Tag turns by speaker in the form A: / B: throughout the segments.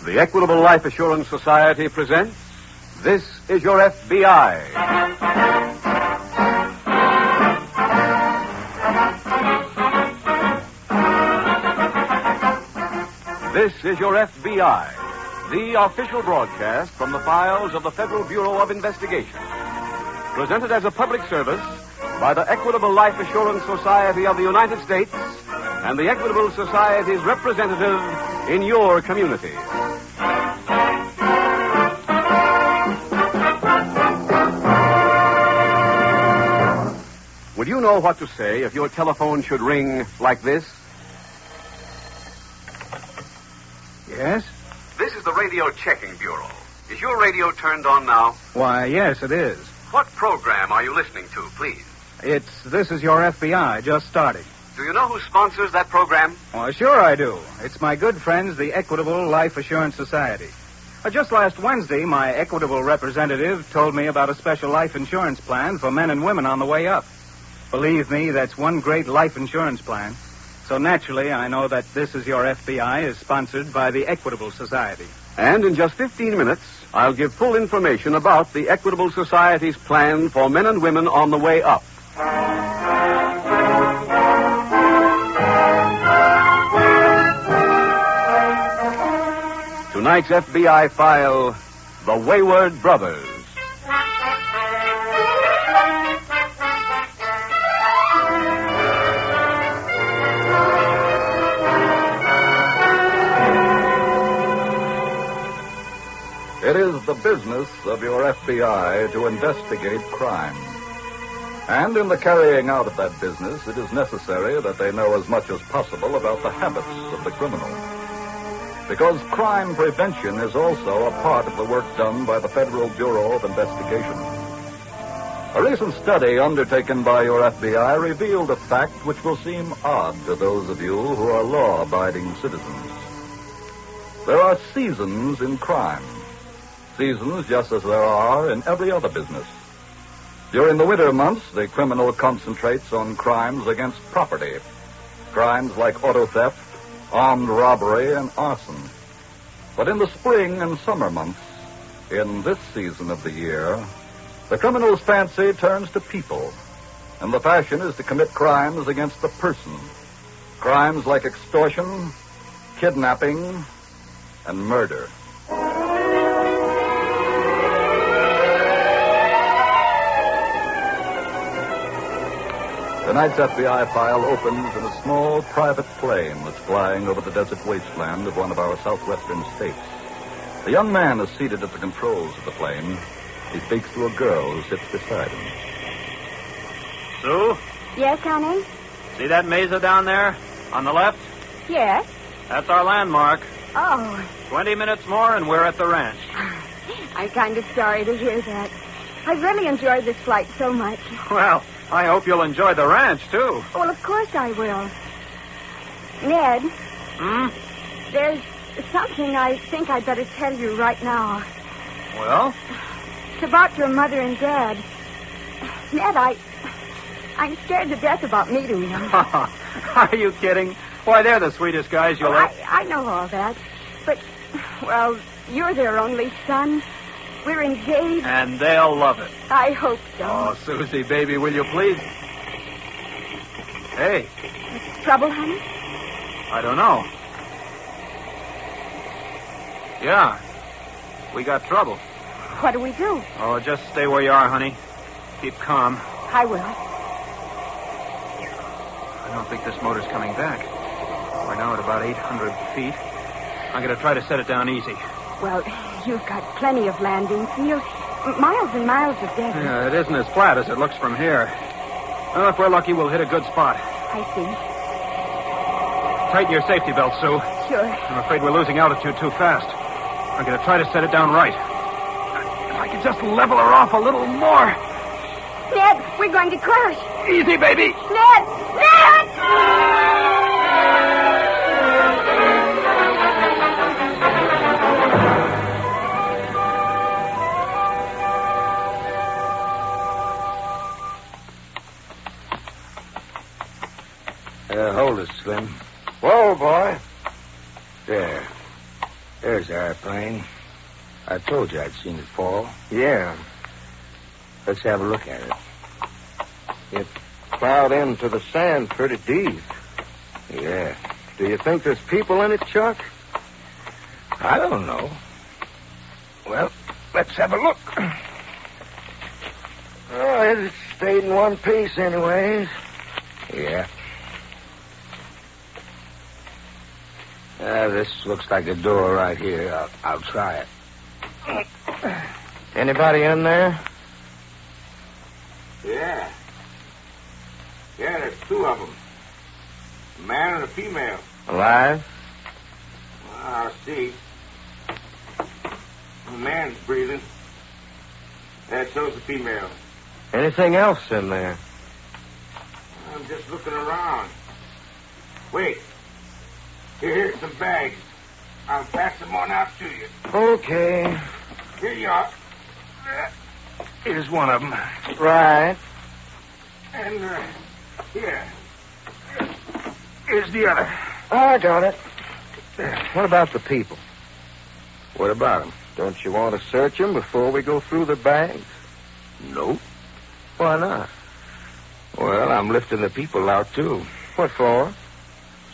A: The Equitable Life Assurance Society presents This Is Your FBI. This is Your FBI, the official broadcast from the files of the Federal Bureau of Investigation. Presented as a public service by the Equitable Life Assurance Society of the United States and the Equitable Society's representative in your community. Would you know what to say if your telephone should ring like this?
B: Yes?
A: This is the Radio Checking Bureau. Is your radio turned on now?
B: Why, yes, it is.
A: What program are you listening to, please?
B: This is your FBI, just starting.
A: Do you know who sponsors that program?
B: Oh, sure I do. It's my good friends, the Equitable Life Assurance Society. Just last Wednesday, my Equitable representative told me about a special life insurance plan for men and women on the way up. Believe me, that's one great life insurance plan. So naturally, I know that This Is Your FBI is sponsored by the Equitable Society.
A: And in just 15 minutes, I'll give full information about the Equitable Society's plan for men and women on the way up. Tonight's FBI file, The Wayward Brothers.
C: It is the business of your FBI to investigate crime. And in the carrying out of that business, it is necessary that they know as much as possible about the habits of the criminal. Because crime prevention is also a part of the work done by the Federal Bureau of Investigation. A recent study undertaken by your FBI revealed a fact which will seem odd to those of you who are law-abiding citizens. There are seasons in crime. Seasons just as there are in every other business. During the winter months, the criminal concentrates on crimes against property. Crimes like auto theft, armed robbery, and arson. But in the spring and summer months, in this season of the year, the criminal's fancy turns to people, and the fashion is to commit crimes against the person. Crimes like extortion, kidnapping, and murder. Tonight's FBI file opens in a small private plane that's flying over the desert wasteland of one of our southwestern states. The young man is seated at the controls of the plane. He speaks to a girl who sits beside him.
D: Sue?
E: Yes, honey?
D: See that mesa down there? On the left?
E: Yes.
D: That's our landmark.
E: Oh.
D: 20 minutes more and we're at the ranch.
E: I'm kind of sorry to hear that. I've really enjoyed this flight so much.
D: Well, I hope you'll enjoy the ranch, too.
E: Well, of course I will. Ned? There's something I think I'd better tell you right now.
D: Well?
E: It's about your mother and Dad. Ned, I'm scared to death about meeting them.
D: Are you kidding? Why, they're the sweetest guys you'll ever...
E: I know all that. But, well, you're their only son. We're engaged.
D: And they'll love it.
E: I hope so.
D: Oh, Susie, baby, will you please? Hey.
E: Trouble, honey?
D: I don't know. Yeah. We got trouble.
E: What do we do?
D: Oh, just stay where you are, honey. Keep calm.
E: I will.
D: I don't think this motor's coming back. We're now at about 800 feet. I'm going to try to set it down easy.
E: Well, you've got plenty of landing field. Miles and miles of desert.
D: Yeah, it isn't as flat as it looks from here. Well, if we're lucky, we'll hit a good spot.
E: I see.
D: Tighten your safety belt, Sue.
E: Sure.
D: I'm afraid we're losing altitude too fast. I'm going to try to set it down right. If I could just level her off a little more.
E: Ned, we're going to crash.
D: Easy, baby.
E: Ned! Ned!
F: Hold it, Slim. Whoa, boy. There. There's the airplane. I told you I'd seen it fall.
G: Yeah.
F: Let's have a look at it.
G: It plowed into the sand pretty deep.
F: Yeah.
G: Do you think there's people in it, Chuck?
F: I don't know. Well, let's have a look.
G: Oh, it stayed in one piece anyways.
F: Yeah. This looks like a door right here. I'll try it.
G: Anybody in there?
F: Yeah. Yeah, there's two of them. A man and a female.
G: Alive?
F: Well, I'll see. The man's breathing. And so's the female.
G: Anything else in there?
F: I'm just looking around. Wait. Here's some bags. I'll pass them on out to you.
G: Okay.
F: Here you are. Here's one of them.
G: Right.
F: And here. Here's the other.
G: I got it. What about the people?
F: What about them?
G: Don't you want to search them before we go through the bags?
F: Nope.
G: Why not?
F: Well, I'm lifting the people out, too.
G: What for?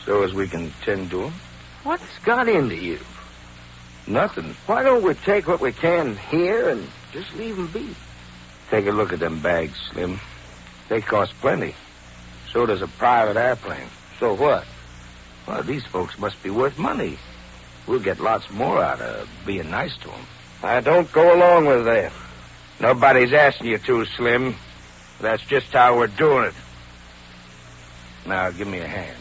F: So as we can tend to them.
G: What's got into you?
F: Nothing.
G: Why don't we take what we can here and just leave them be?
F: Take a look at them bags, Slim. They cost plenty. So does a private airplane.
G: So what?
F: Well, these folks must be worth money. We'll get lots more out of being nice to them.
G: I don't go along with that.
F: Nobody's asking you to, Slim. That's just how we're doing it. Now, give me a hand.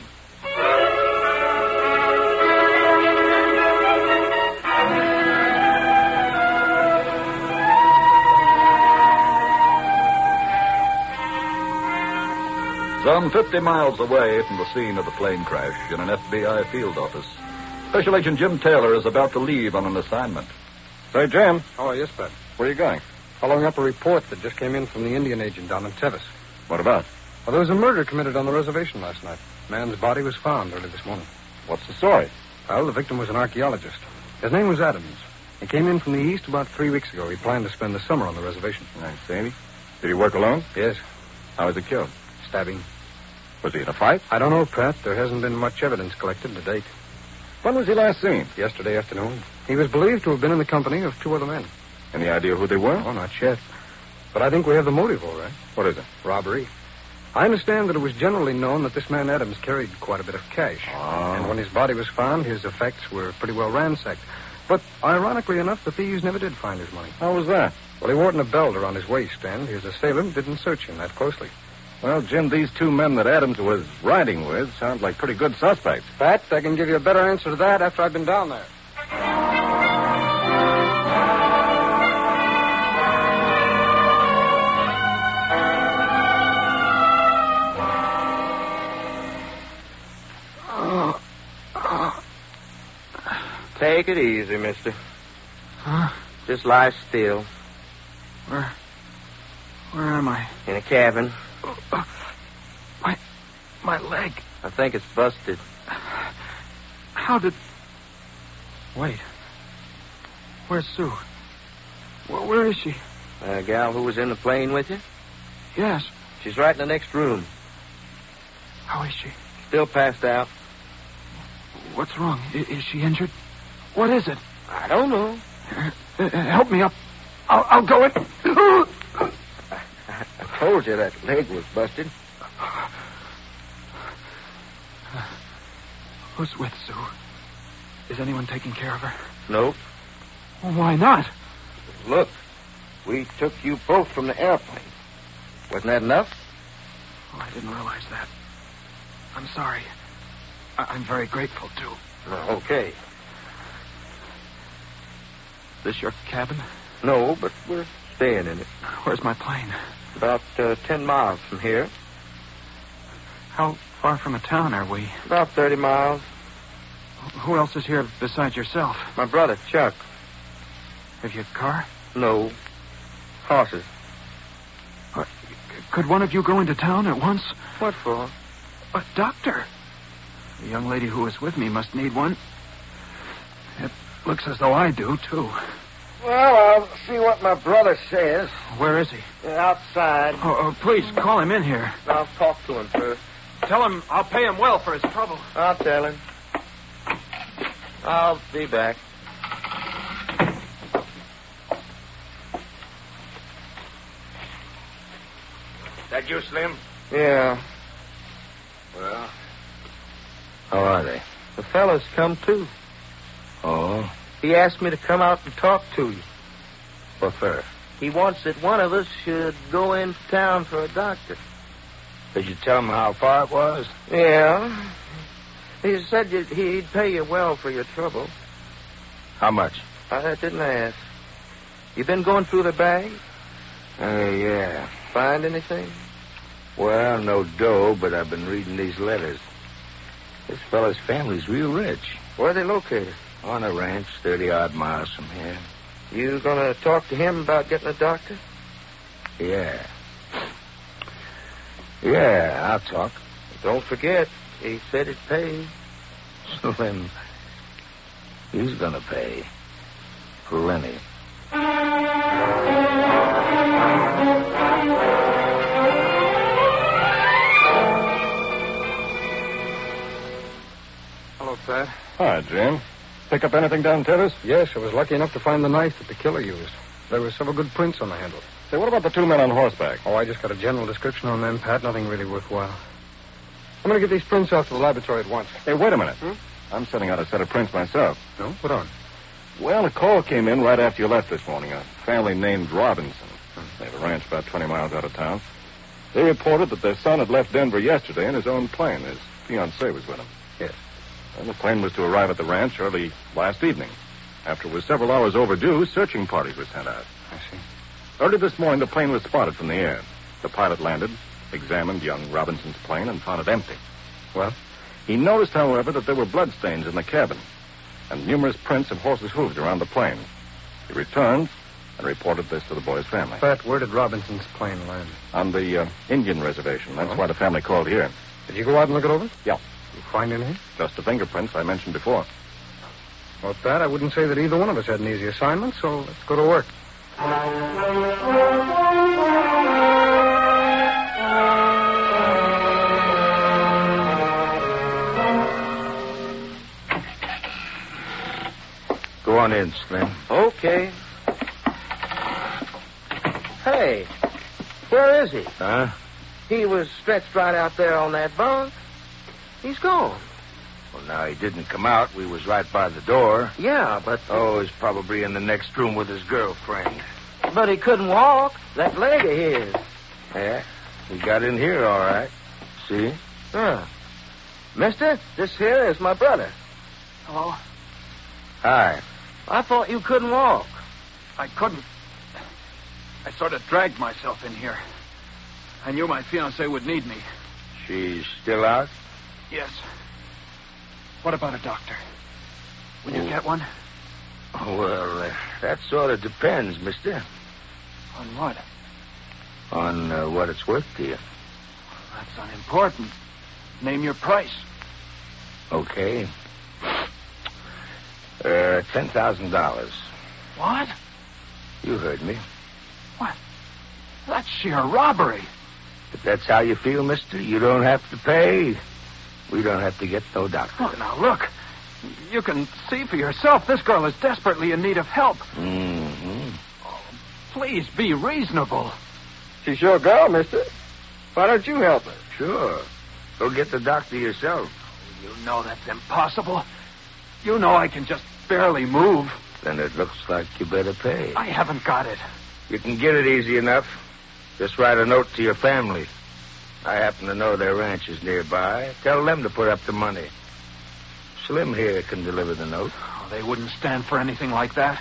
C: Some 50 miles away from the scene of the plane crash in an FBI field office, Special Agent Jim Taylor is about to leave on an assignment.
H: Say, Jim.
D: Oh, yes, Bud.
H: Where are you going? Following up a report that just came in from the Indian agent down in Tevis.
C: What about?
H: Well, there was a murder committed on the reservation last night. Man's body was found early this morning.
C: What's the story?
H: Well, the victim was an archaeologist. His name was Adams. He came in from the east about 3 weeks ago. He planned to spend the summer on the reservation.
C: I see. Did he work alone?
H: Yes.
C: How was he killed?
H: Stabbing.
C: Was he in a fight?
H: I don't know, Pratt. There hasn't been much evidence collected to date.
C: When was he last seen?
H: Yesterday afternoon. He was believed to have been in the company of 2 other men.
C: Any idea who they were?
H: Oh, not yet. But I think we have the motive, all right.
C: What is it?
H: Robbery. I understand that it was generally known that this man Adams carried quite a bit of cash.
C: Oh.
H: And when his body was found, his effects were pretty well ransacked. But ironically enough, the thieves never did find his money.
C: How was that?
H: Well, he wore it in a belt around his waist, and his assailant didn't search him that closely.
C: Well, Jim, these 2 men that Adams was riding with sound like pretty good suspects.
H: Pat, I can give you a better answer to that after I've been down there.
G: Take it easy, mister.
B: Huh?
G: Just lie still.
B: Where am I?
G: In a cabin.
B: My leg.
G: I think it's busted.
B: How did... Wait. Where's Sue? Where is she?
G: A gal who was in the plane with you?
B: Yes.
G: She's right in the next room.
B: How is she?
G: Still passed out.
B: What's wrong? Is she injured? What is it?
G: I don't know.
B: Help me up. I'll go in.
G: I told you that leg was busted.
B: Who's with Sue? Is anyone taking care of her?
G: Nope.
B: Well, why not?
G: Look, we took you both from the airplane. Wasn't that enough?
B: Oh, I didn't realize that. I'm sorry. I'm very grateful, too.
G: Okay.
B: This your cabin?
G: No, but we're staying in it.
B: Where's my plane?
G: About 10 miles from here.
B: How far from a town are we?
G: About 30 miles.
B: Who else is here besides yourself?
G: My brother, Chuck.
B: Have you a car?
G: No. Horses.
B: Could one of you go into town at once?
G: What for?
B: A doctor. The young lady who was with me must need one.
D: Looks as though I do, too.
G: Well, I'll see what my brother says.
D: Where is he?
G: Outside.
D: Oh, please, call him in here.
G: I'll talk to him first.
D: Tell him I'll pay him well for his trouble.
G: I'll tell him. I'll be back.
F: That you, Slim?
G: Yeah.
F: Well,
G: How are they? The fella's come too.
F: oh,
G: He asked me to come out and talk to you.
F: what for?
G: He wants that one of us should go into town for a doctor.
F: Did you tell him how far it was?
G: Yeah. He said he'd pay you well for your trouble.
F: How much?
G: I didn't ask. You been going through the bag?
F: Yeah.
G: Find anything?
F: Well, no dough, but I've been reading these letters. This fella's family's real rich.
G: Where are they located?
F: On a ranch 30-odd miles from here.
G: You gonna talk to him about getting a doctor?
F: Yeah. Yeah, I'll talk.
G: Don't forget, he said it'd pay.
F: Slim, he's gonna pay. Plenty.
B: Hello, Pat.
H: Hi, Jim. Pick up anything down Terrace?
B: Yes, I was lucky enough to find the knife that the killer used. There were several good prints on the handle.
H: Say, what about the two men on horseback?
B: Oh, I just got a general description on them, Pat. Nothing really worthwhile. I'm going to get these prints off to the laboratory at once.
H: Hey, wait a minute. I'm sending out a set of prints myself.
B: No? What on?
H: Well, a call came in right after you left this morning. A family named Robinson. They have a ranch about 20 miles out of town. They reported that their son had left Denver yesterday in his own plane. His fiancée was with him.
B: Yes.
H: And the plane was to arrive at the ranch early last evening. After it was several hours overdue, searching parties were sent out.
B: I see.
H: Early this morning, the plane was spotted from the air. The pilot landed, examined young Robinson's plane, and found it empty.
B: Well?
H: He noticed, however, that there were bloodstains in the cabin and numerous prints of horses' hooves around the plane. He returned and reported this to the boy's family.
B: Pat, where did Robinson's plane land?
H: On the Indian reservation. That's why the family called here.
B: Did you go out and look it over?
H: Yeah.
B: You find anything?
H: Just the fingerprints I mentioned before.
B: Well, Pat, I wouldn't say that either one of us had an easy assignment, so let's go to work.
F: Go on in, Slim.
G: Okay. Hey, where is he?
F: Huh?
G: He was stretched right out there on that bunk. He's gone.
F: Well, now, he didn't come out. We was right by the door.
G: Yeah, but...
F: Oh, he's probably in the next room with his girlfriend.
G: But he couldn't walk. That leg of his.
F: Yeah, he got in here all right. See?
G: Huh. Mister, this here is my brother.
D: Hello?
F: Hi.
G: I thought you couldn't walk.
D: I couldn't. I sort of dragged myself in here. I knew my fiancée would need me.
F: She's still out?
D: Yes. What about a doctor? Will you get one?
F: Well, that sort of depends, mister.
D: On what?
F: On what it's worth to you.
D: That's unimportant. Name your price.
F: Okay. $10,000.
D: What?
F: You heard me.
D: What? That's sheer robbery.
F: If that's how you feel, mister, you don't have to pay. We don't have to get no doctor.
D: Oh, now, look. You can see for yourself this girl is desperately in need of help.
F: Mm-hmm.
D: Oh, please be reasonable.
G: She's your girl, mister. Why don't you help her?
F: Sure. Go get the doctor yourself.
D: You know that's impossible. You know I can just barely move.
F: Then it looks like you better pay.
D: I haven't got it.
F: You can get it easy enough. Just write a note to your family. I happen to know their ranch is nearby. Tell them to put up the money. Slim here can deliver the note.
D: Oh, they wouldn't stand for anything like that.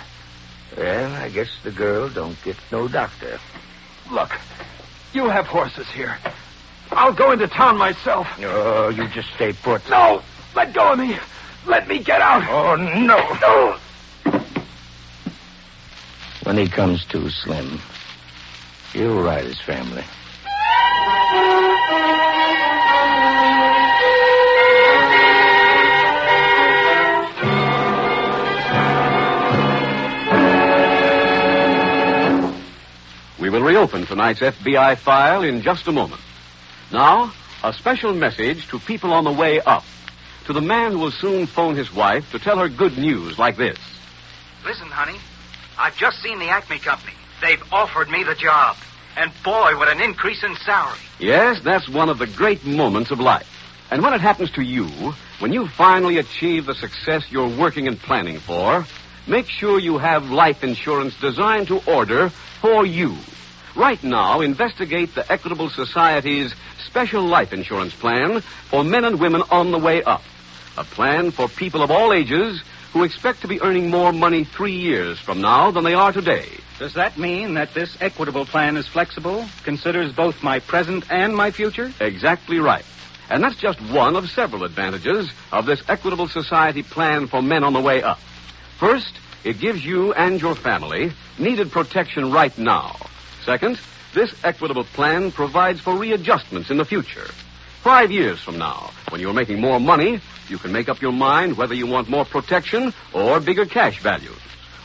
F: Well, I guess the girl don't get no doctor.
D: Look, you have horses here. I'll go into town myself.
F: Oh, you just stay put.
D: No! Let go of me! Let me get out!
F: Oh, no.
D: No!
F: When he comes to, Slim, you'll write his family.
A: We will reopen tonight's FBI file in just a moment. Now, a special message to people on the way up. To the man who will soon phone his wife to tell her good news like this.
B: Listen, honey, I've just seen the Acme Company. They've offered me the job. And boy, what an increase in salary.
A: Yes, that's one of the great moments of life. And when it happens to you, when you finally achieve the success you're working and planning for, make sure you have life insurance designed to order for you. Right now, investigate the Equitable Society's special life insurance plan for men and women on the way up. A plan for people of all ages who expect to be earning more money 3 years from now than they are today.
B: Does that mean that this Equitable plan is flexible, considers both my present and my future?
A: Exactly right. And that's just one of several advantages of this Equitable Society plan for men on the way up. First, it gives you and your family needed protection right now. Second, this Equitable plan provides for readjustments in the future. 5 years from now, when you're making more money, you can make up your mind whether you want more protection or bigger cash values.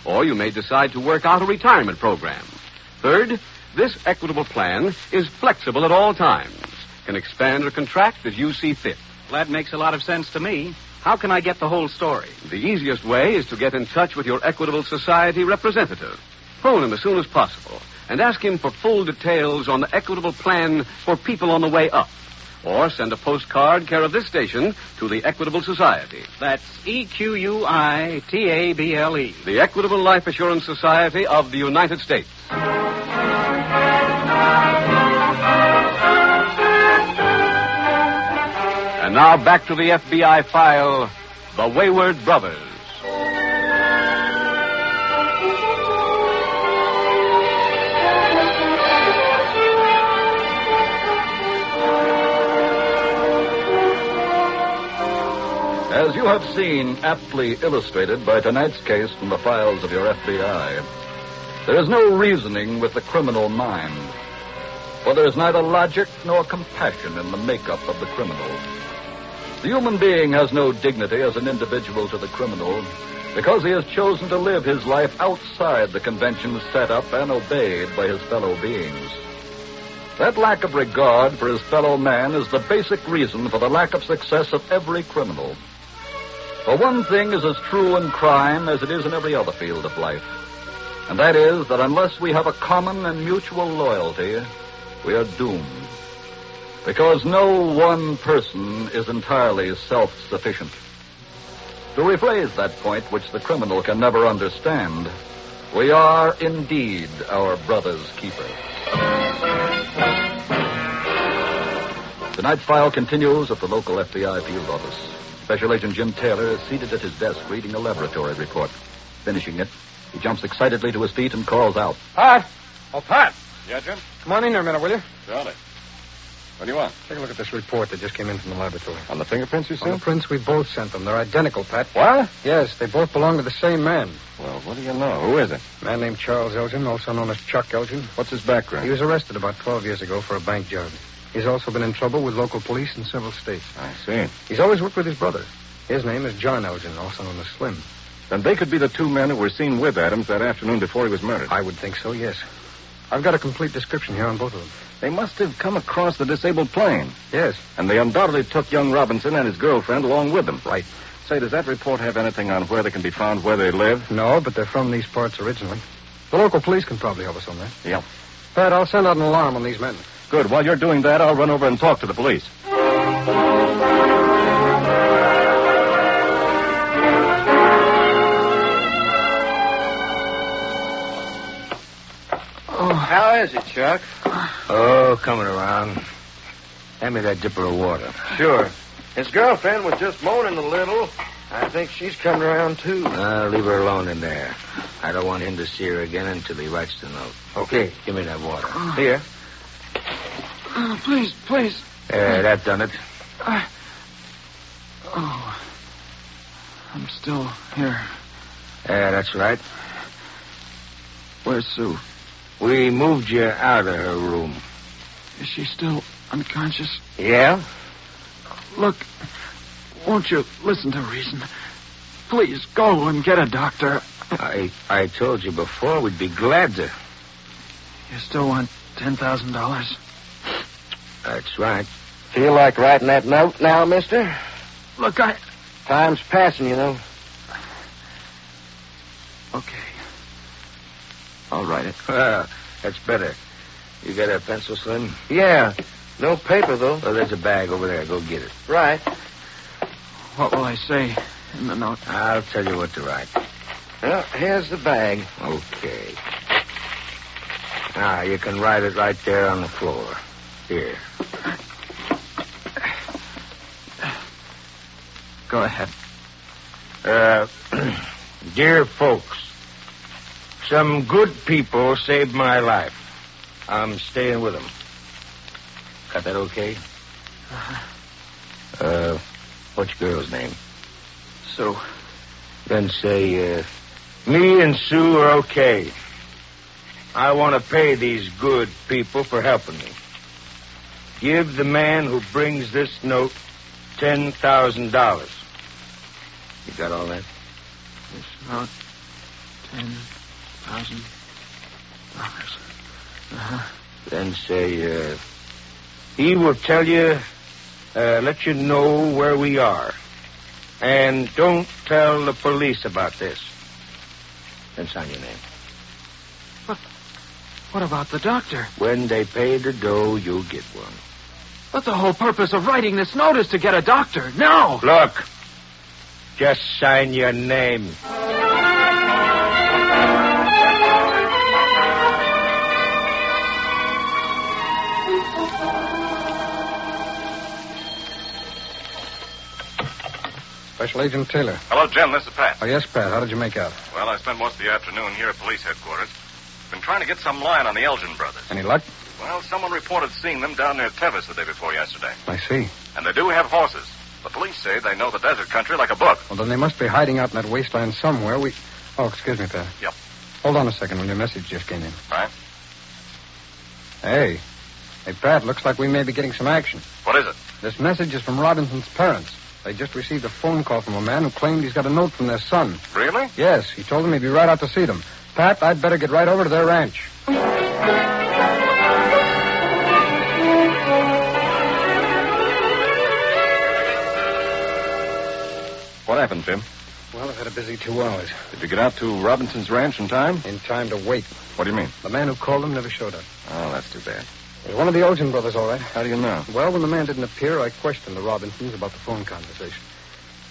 A: Or you may decide to work out a retirement program. Third, this Equitable plan is flexible at all times. Can expand or contract as you see fit.
B: That makes a lot of sense to me. How can I get the whole story?
A: The easiest way is to get in touch with your Equitable Society representative. Phone him as soon as possible and ask him for full details on the Equitable plan for people on the way up. Or send a postcard care of this station to the Equitable Society.
B: That's EQUITABLE.
A: The Equitable Life Assurance Society of the United States. And now back to the FBI file, The Wayward Brothers.
C: As you have seen aptly illustrated by tonight's case from the files of your FBI, there is no reasoning with the criminal mind. For there is neither logic nor compassion in the makeup of the criminal. The human being has no dignity as an individual to the criminal because he has chosen to live his life outside the conventions set up and obeyed by his fellow beings. That lack of regard for his fellow man is the basic reason for the lack of success of every criminal. For one thing is as true in crime as it is in every other field of life, and that is that unless we have a common and mutual loyalty, we are doomed. Because no one person is entirely self-sufficient. To rephrase that point, which the criminal can never understand, we are indeed our brother's keeper. Tonight's file continues at the local FBI field office. Special Agent Jim Taylor is seated at his desk reading a laboratory report. Finishing it, he jumps excitedly to his feet and calls out.
D: Pat! Oh, Pat!
H: Yeah, Jim?
D: Come on in here a minute, will you?
H: Charlie. What do you want?
D: Take a look at this report that just came in from the laboratory.
H: On the fingerprints you
D: On the
H: sent?
D: prints we both sent them. They're identical, Pat.
H: What?
D: Yes, they both belong to the same man.
H: Well, what do you know? Who is it?
D: A man named Charles Elgin, also known as Chuck Elgin.
H: What's his background?
D: He was arrested about 12 years ago for a bank job. He's also been in trouble with local police in several states.
H: I see.
D: He's always worked with his brother. His name is John Elgin, also known as Slim.
H: Then they could be the two men who were seen with Adams that afternoon before he was murdered.
D: I would think so, yes. I've got a complete description here on both of them.
H: They must have come across the disabled plane.
D: Yes.
H: And they undoubtedly took young Robinson and his girlfriend along with them.
D: Right.
H: Say, does that report have anything on where they can be found, where they live?
D: No, but they're from these parts originally. The local police can probably help us on that.
H: Yeah.
D: Pat, I'll send out an alarm on these men.
H: Good. While you're doing that, I'll run over and talk to the police.
G: How is it, Chuck?
F: Oh, coming around. Hand me that dipper of water.
G: Sure. His girlfriend was just moaning a little. I think she's coming around, too.
F: Leave her alone in there. I don't want him to see her again until he writes the note.
G: Okay.
F: Give me that water.
G: Here.
D: Please.
F: That done it.
D: I'm still here.
F: That's right.
D: Where's Sue?
F: We moved you out of her room.
D: Is she still unconscious?
F: Yeah?
D: Look, won't you listen to reason? Please, go and get a doctor.
F: I told you before we'd be glad to.
B: You still want $10,000?
F: That's right.
G: Feel like writing that note now, mister?
B: Look,
G: Time's passing, you know.
B: Okay. I'll write it.
F: That's better. You got a pencil, Slim?
G: Yeah. No paper, though.
F: Oh, there's a bag over there. Go get it.
G: Right.
B: What will I say in the note?
F: I'll tell you what to write.
G: Well, here's the bag.
F: Okay. Now, you can write it right there on the floor. Here.
B: Go ahead.
F: Dear folks, some good people saved my life. I'm staying with them. Got that okay? What's your girl's name?
B: Sue.
F: Then say, me and Sue are okay. I want to pay these good people for helping me. Give the man who brings this note $10,000. You got all that?
B: This note, $10,000.
F: Then say, he will tell you, let you know where we are. And don't tell the police about this. Then sign your name.
B: What about the doctor?
F: When they pay the dough, you'll get one.
B: But the whole purpose of writing this note is to get a doctor. Now!
F: Look, just sign your name.
I: Special Agent Taylor.
H: Hello, Jim. This is Pat.
I: Oh, yes, Pat. How did you make out?
H: Well, I spent most of the afternoon here at police headquarters. Been trying to get some line on the Elgin brothers.
I: Any luck?
H: Well, someone reported seeing them down near Tevis the day before yesterday.
I: I see.
H: And they do have horses. The police say they know the desert country like a book.
I: Well, then they must be hiding out in that wasteland somewhere. Oh, excuse me, Pat.
H: Yep.
I: Hold on a second when your message just came in.
H: Right.
I: Hey, Pat, looks like we may be getting some action.
H: What is it?
I: This message is from Robinson's parents. They just received a phone call from a man who claimed he's got a note from their son.
H: Really?
I: Yes, he told them he'd be right out to see them. Pat, I'd better get right over to their ranch.
H: What happened, Jim?
I: Well, I've had a busy 2 hours.
H: Did you get out to Robinson's ranch in time?
I: In time to wait.
H: What do you mean?
I: The man who called them never showed up.
H: Oh, that's too bad.
I: It was one of the Elgin brothers, all right.
H: How do you know?
I: Well, when the man didn't appear, I questioned the Robinsons about the phone conversation.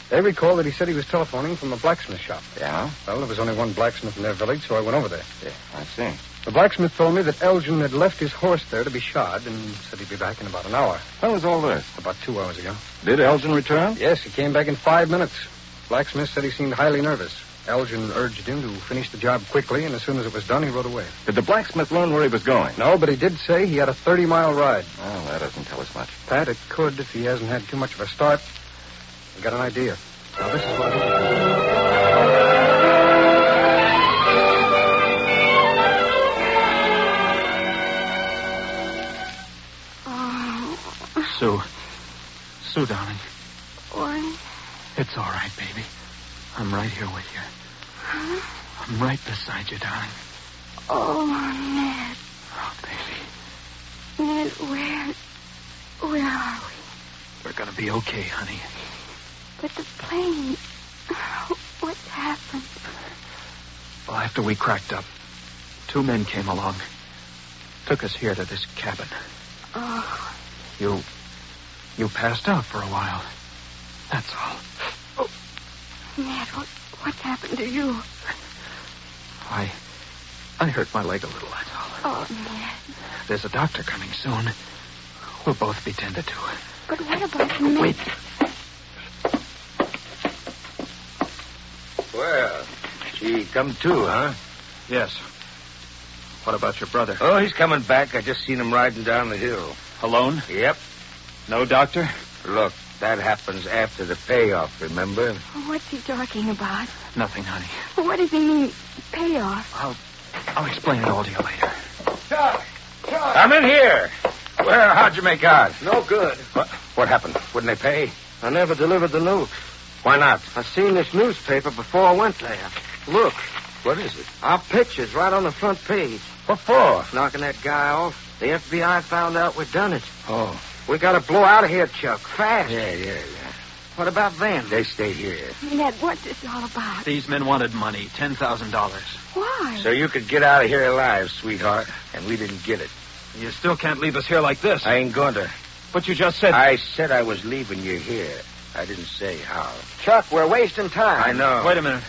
I: They recalled that he said he was telephoning from a blacksmith shop.
H: Yeah?
I: Well, there was only one blacksmith in their village, so I went over there.
H: Yeah, I see.
I: The blacksmith told me that Elgin had left his horse there to be shod and said he'd be back in about an hour.
H: When was all this?
I: About 2 hours ago.
H: Did Elgin return?
I: Yes, he came back in 5 minutes. Blacksmith said he seemed highly nervous. Elgin urged him to finish the job quickly, and as soon as it was done, he rode away.
H: Did the blacksmith learn where he was going?
I: No, but he did say he had a 30-mile ride.
H: Well, that doesn't tell us much.
I: Pat, it could if he hasn't had too much of a start. I got an idea. Now, this is what I
B: Sue, darling.
E: What?
B: It's all right, baby. I'm right here with you.
E: Huh?
B: I'm right beside you, darling.
E: Oh, Ned.
B: Oh, baby.
E: Ned, where are we?
B: We're gonna be okay, honey.
E: But the plane, what's happened?
B: Well, after we cracked up, 2 men came along. Took us here to this cabin.
E: Oh.
B: You passed out for a while. That's all.
E: Oh. Ned, what's happened to you?
B: I hurt my leg a little, that's all.
E: Oh, Ned.
B: There's a doctor coming soon. We'll both be tended to.
E: But what about the men?
B: Wait.
F: Well, she come too, huh?
B: Yes. What about your brother?
F: Oh, he's coming back. I just seen him riding down the hill.
B: Alone?
F: Yep.
B: No doctor?
F: Look, that happens after the payoff, remember?
E: What's he talking about?
B: Nothing, honey.
E: What does he mean, payoff?
B: I'll explain it all to you later.
G: Charlie!
F: I'm in here. How'd you make out?
G: No good.
F: What happened? Wouldn't they pay?
G: I never delivered the note.
F: Why not?
G: I seen this newspaper before I went there. Look,
F: What is it?
G: Our picture's right on the front page.
F: What for?
G: Knocking that guy off. The FBI found out we'd done it.
F: Oh.
G: We gotta blow out of here, Chuck. Fast.
F: Yeah.
G: What about them?
F: They stay here.
E: Ned, what's this all about?
D: These men wanted money, $10,000.
E: Why?
F: So you could get out of here alive, sweetheart, and we didn't get it.
D: You still can't leave us here like this.
F: I ain't going to.
D: But you just said...
F: I said I was leaving you here. I didn't say how.
G: Chuck, we're wasting time.
F: I know.
D: Wait a minute.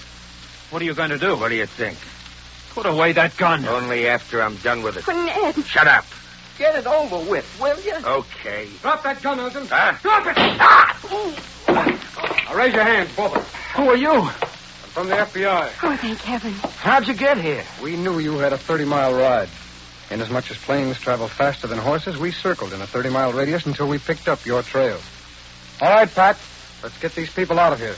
D: What are you going to do?
F: What do you think?
D: Put away that gun.
F: Only after I'm done with it.
E: But Ned...
F: Shut up.
G: Get it over with, will you?
F: Okay.
I: Drop that gun, Elgin.
F: Huh?
I: Drop it! Now raise your hands, both of you.
D: Who are you?
I: I'm from the FBI.
E: Oh, thank heaven.
G: How'd you get here?
I: We knew you had a 30-mile ride. Inasmuch as planes travel faster than horses, we circled in a 30-mile radius until we picked up your trail. All right, Pat. Let's get these people out of here.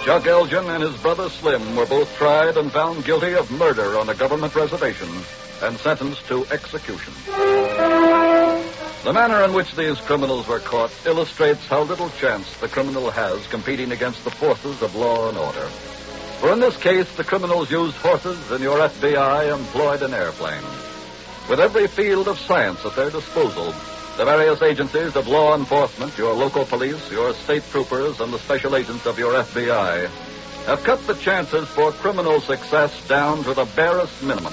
C: Chuck Elgin and his brother Slim were both tried and found guilty of murder on a government reservation and sentenced to execution. The manner in which these criminals were caught illustrates how little chance the criminal has competing against the forces of law and order. For in this case, the criminals used horses and your FBI employed an airplane. With every field of science at their disposal, the various agencies of law enforcement, your local police, your state troopers, and the special agents of your FBI have cut the chances for criminal success down to the barest minimum,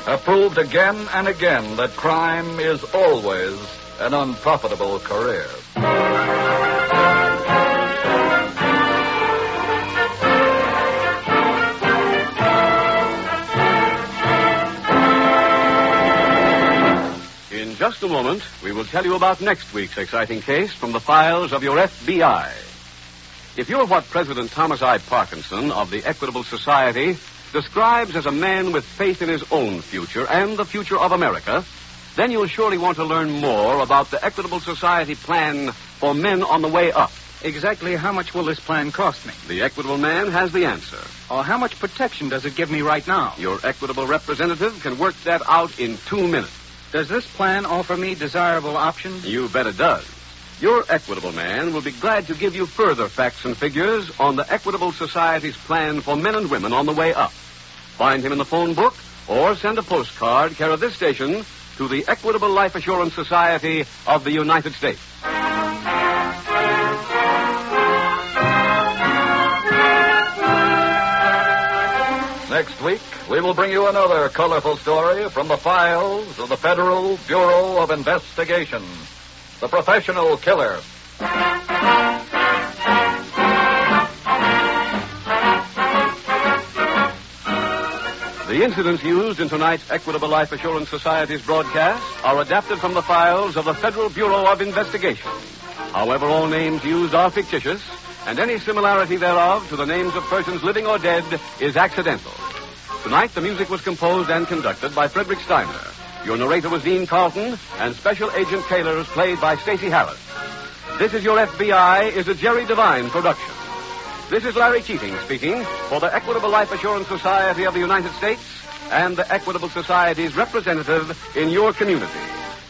C: have proved again and again that crime is always an unprofitable career.
A: In just a moment, we will tell you about next week's exciting case from the files of your FBI. If you're what President Thomas I. Parkinson of the Equitable Society describes as a man with faith in his own future and the future of America, then you'll surely want to learn more about the Equitable Society plan for men on the way up.
B: Exactly how much will this plan cost me?
A: The Equitable man has the answer.
B: Or how much protection does it give me right now?
A: Your Equitable representative can work that out in 2 minutes.
B: Does this plan offer me desirable options?
A: You bet it does. Your Equitable man will be glad to give you further facts and figures on the Equitable Society's plan for men and women on the way up. Find him in the phone book or send a postcard care of this station to the Equitable Life Assurance Society of the United States.
C: Next week, we will bring you another colorful story from the files of the Federal Bureau of Investigation. The Professional Killer.
A: The incidents used in tonight's Equitable Life Assurance Society's broadcast are adapted from the files of the Federal Bureau of Investigation. However, all names used are fictitious, and any similarity thereof to the names of persons living or dead is accidental. Tonight, the music was composed and conducted by Frederick Steiner. Your narrator was Dean Carlton, and Special Agent Taylor is played by Stacey Harris. This Is Your FBI is a Jerry Devine production. This is Larry Keating speaking for the Equitable Life Assurance Society of the United States and the Equitable Society's representative in your community,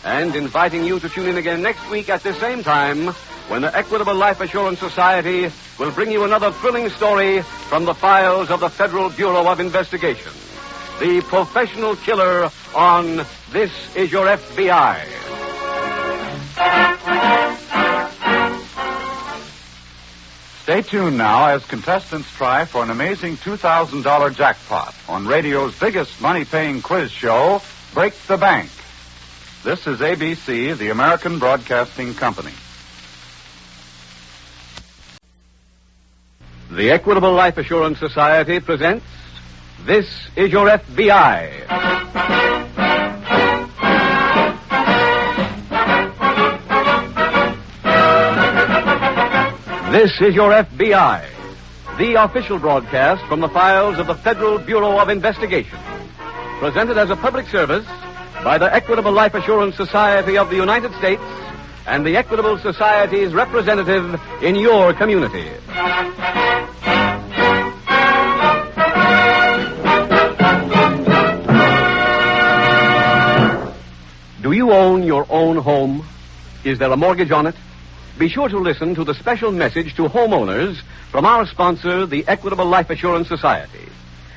A: and inviting you to tune in again next week at this same time when the Equitable Life Assurance Society will bring you another thrilling story from the files of the Federal Bureau of Investigation. The Professional Killer on This Is Your FBI.
J: Stay tuned now as contestants try for an amazing $2,000 jackpot on radio's biggest money-paying quiz show, Break the Bank. This is ABC, the American Broadcasting Company.
A: The Equitable Life Assurance Society presents This Is Your FBI. This is Your FBI, the official broadcast from the files of the Federal Bureau of Investigation. Presented as a public service by the Equitable Life Assurance Society of the United States and the Equitable Society's representative in your community. Do you you own your own home? Is there a mortgage on it? Be sure to listen to the special message to homeowners from our sponsor, the Equitable Life Assurance Society.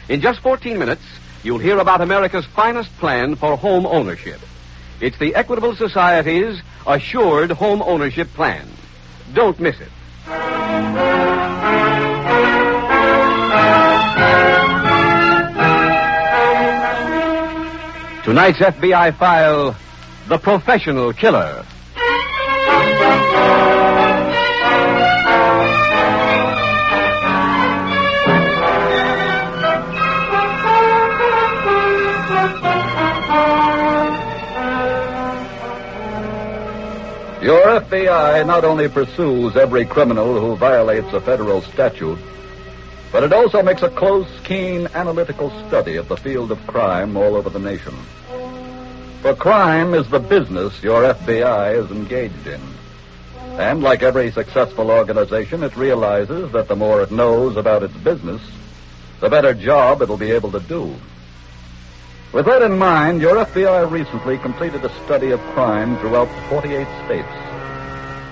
A: In just 14 minutes, you'll hear about America's finest plan for home ownership. It's the Equitable Society's Assured Home Ownership Plan. Don't miss it. Tonight's FBI file, The Professional Killer.
C: Your FBI not only pursues every criminal who violates a federal statute, but it also makes a close, keen, analytical study of the field of crime all over the nation. For crime is the business your FBI is engaged in. And like every successful organization, it realizes that the more it knows about its business, the better job it'll be able to do. With that in mind, your FBI recently completed a study of crime throughout 48 states.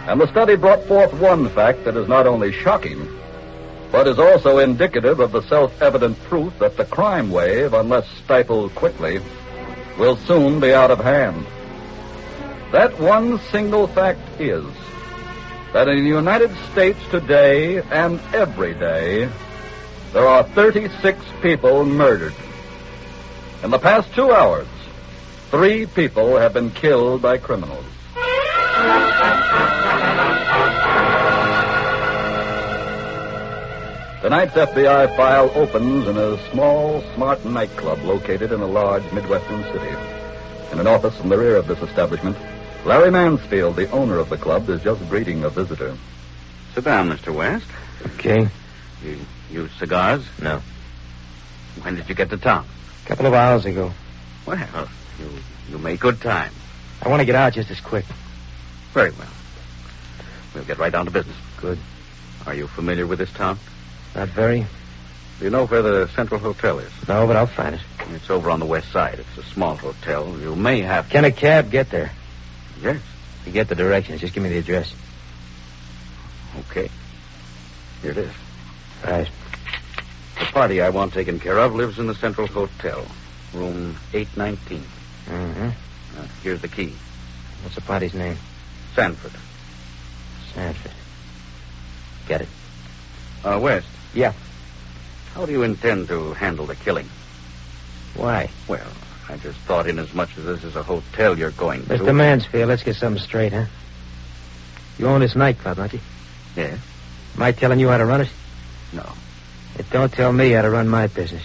C: And the study brought forth one fact that is not only shocking, but is also indicative of the self-evident truth that the crime wave, unless stifled quickly, will soon be out of hand. That one single fact is that in the United States today and every day, there are 36 people murdered. In the past 2 hours, 3 people have been killed by criminals. Tonight's FBI file opens in a small, smart nightclub located in a large Midwestern city. In an office in the rear of this establishment, Larry Mansfield, the owner of the club, is just greeting a visitor.
K: Sit down, Mr. West.
B: Okay.
K: You use cigars?
B: No.
K: When did you get to town?
B: A couple of hours ago.
K: Well, you make good time.
B: I want to get out just as quick.
K: Very well. We'll get right down to business.
B: Good.
K: Are you familiar with this town?
B: Not very.
K: Do you know where the Central Hotel is?
B: No, but I'll find it.
K: It's over on the west side. It's a small hotel. You may have...
B: Can a cab get there?
K: Yes.
B: You get the directions. Just give me the address.
K: Okay. Here it is.
B: Right.
K: The party I want taken care of lives in the Central Hotel, room 819.
B: Mm-hmm.
K: Here's the key.
B: What's the party's name?
K: Sanford.
B: Sanford. Get it.
K: West.
B: Yeah.
K: How do you intend to handle the killing?
B: Why?
K: Well, I just thought inasmuch as this is a hotel you're going to...
B: Mr. Mansfield, let's get something straight, huh? You own this nightclub, don't you?
K: Yes.
B: Am I telling you how to run it?
K: No.
B: It don't tell me how to run my business.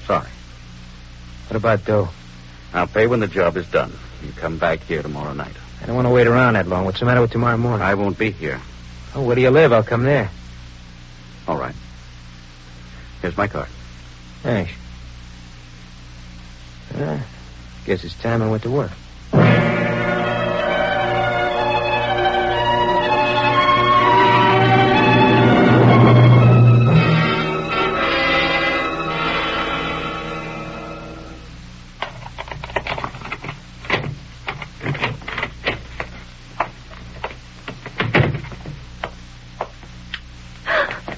K: Sorry.
B: What about dough?
K: I'll pay when the job is done. You come back here tomorrow night.
B: I don't want to wait around that long. What's the matter with tomorrow morning?
K: I won't be here.
B: Oh, where do you live? I'll come there.
K: All right. Here's my card.
B: Thanks. Guess it's time I went to work.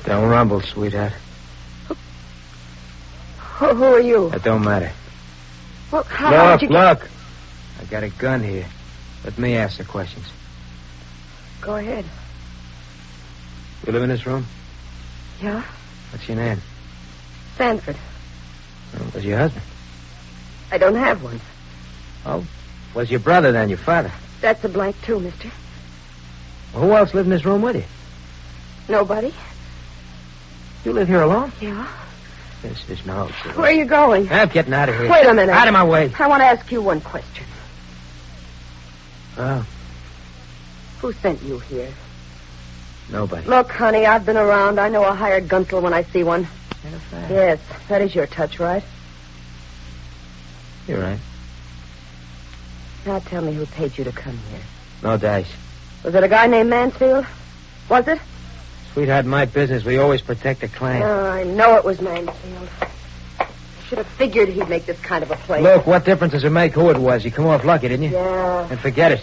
B: Don't rumble, sweetheart.
E: Who are you?
B: That don't matter.
E: Well, how did you
B: Look. I got a gun here. Let me ask the questions.
E: Go ahead.
B: You live in this room?
E: Yeah?
B: What's your name?
E: Sanford.
B: Well, where's your husband?
E: I don't have one.
B: Oh, was your brother then, your father?
E: That's a blank, too, mister.
B: Well, who else lived in this room with you?
E: Nobody?
B: You live here alone?
E: Yeah.
B: This is no good.
E: Where are you going?
B: I'm getting out of here.
E: Wait a minute.
B: Out of my way.
E: I want to ask you one question.
B: Oh,
E: Who sent you here?
B: nobody.
E: Look, honey, I've been around. I know a hired gunsel when I see one. Yes, that is your touch, right?
B: You're right.
E: Now tell me who paid you to come here.
B: No dice.
E: Was it a guy named Mansfield? Was it?
B: Sweetheart, my business, we always protect the client.
E: Oh, I know it was Mansfield.
L: should have figured he'd make this kind of a play.
M: Look, what difference does it make who it was? You come off lucky, didn't you?
L: Yeah.
M: And forget it.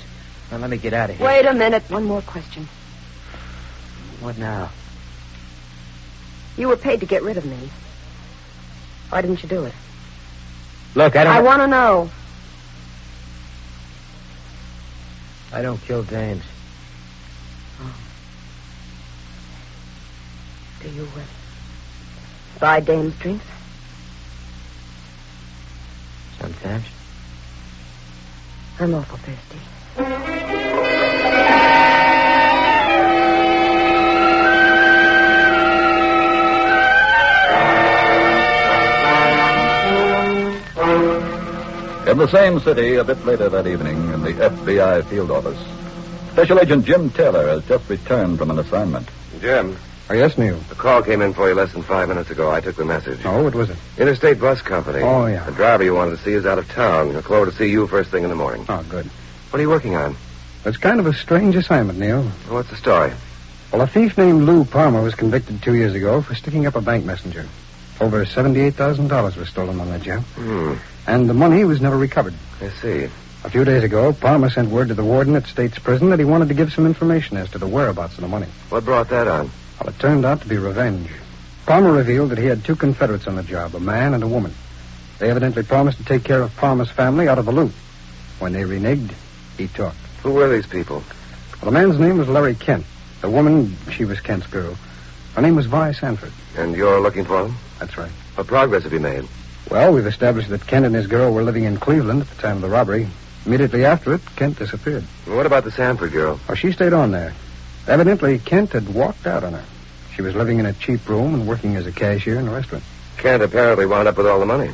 M: Now, let me get out of here.
L: Wait a minute. One more question.
M: What now?
L: You were paid to get rid of me. Why didn't you do it?
M: Look, I
L: want to know.
M: I don't kill dames.
L: Oh. Do you buy dames drinks?
M: Sometimes.
L: I'm awful thirsty.
C: In the same city, a bit later that evening, in the FBI field office, Special Agent Jim Taylor has just returned from an assignment.
G: Jim.
I: Oh, yes, Neil.
G: A call came in for you less than 5 minutes ago. I took the message.
I: Oh, what was it?
G: Interstate Bus Company.
I: Oh, yeah.
G: The driver you wanted to see is out of town. He'll come over to see you first thing in the morning.
I: Oh, good.
G: What are you working on?
I: It's kind of a strange assignment, Neil.
G: What's the story?
I: Well, a thief named Lou Palmer was convicted 2 years ago for sticking up a bank messenger. Over $78,000 was stolen on that job. And the money was never recovered.
G: I see.
I: A few days ago, Palmer sent word to the warden at State's Prison that he wanted to give some information as to the whereabouts of the money.
G: What brought that on?
I: Well, it turned out to be revenge. Palmer revealed that he had 2 Confederates on the job, a man and a woman. They evidently promised to take care of Palmer's family out of the loot. When they reneged, he talked.
G: Who were these people?
I: Well, the man's name was Larry Kent. The woman, she was Kent's girl. Her name was Vi Sanford.
G: And you're looking for them?
I: That's right.
G: What progress have you made?
I: Well, we've established that Kent and his girl were living in Cleveland at the time of the robbery. Immediately after it, Kent disappeared.
G: What about the Sanford girl?
I: Oh, she stayed on there. Evidently, Kent had walked out on her. She was living in a cheap room and working as a cashier in a restaurant.
G: Kent apparently wound up with all the money.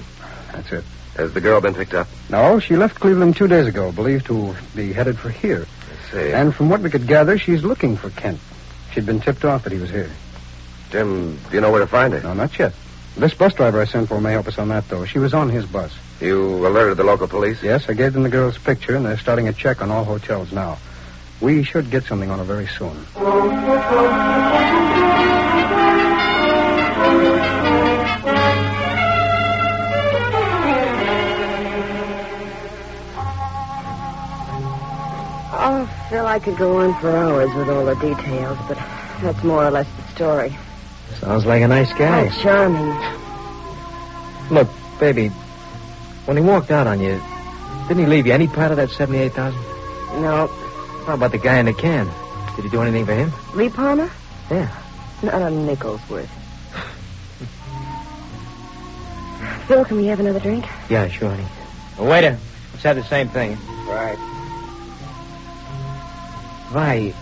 I: That's it.
G: Has the girl been picked up?
I: No, she left Cleveland 2 days ago, believed to be headed for here.
G: I see.
I: And from what we could gather, she's looking for Kent. She'd been tipped off that he was here.
G: Jim, do you know where to find her?
I: No, not yet. This bus driver I sent for may help us on that, though. She was on his bus.
G: You alerted the local police?
I: Yes, I gave them the girl's picture, and they're starting a check on all hotels now. We should get something on her very soon.
L: Oh, Phil, I could go on for hours with all the details, but that's more or less the story.
M: Sounds like a nice guy.
L: Oh, charming.
M: Look, baby, when he walked out on you, didn't he leave you any part of that $78,000?
L: No.
M: How about the guy in the can? Did he do anything for him?
L: Lee Palmer?
M: Yeah.
L: Not a nickel's worth. Phil, can we have another drink?
M: Yeah, sure, honey. Waiter, let's have the same thing.
G: Right.
M: Vi,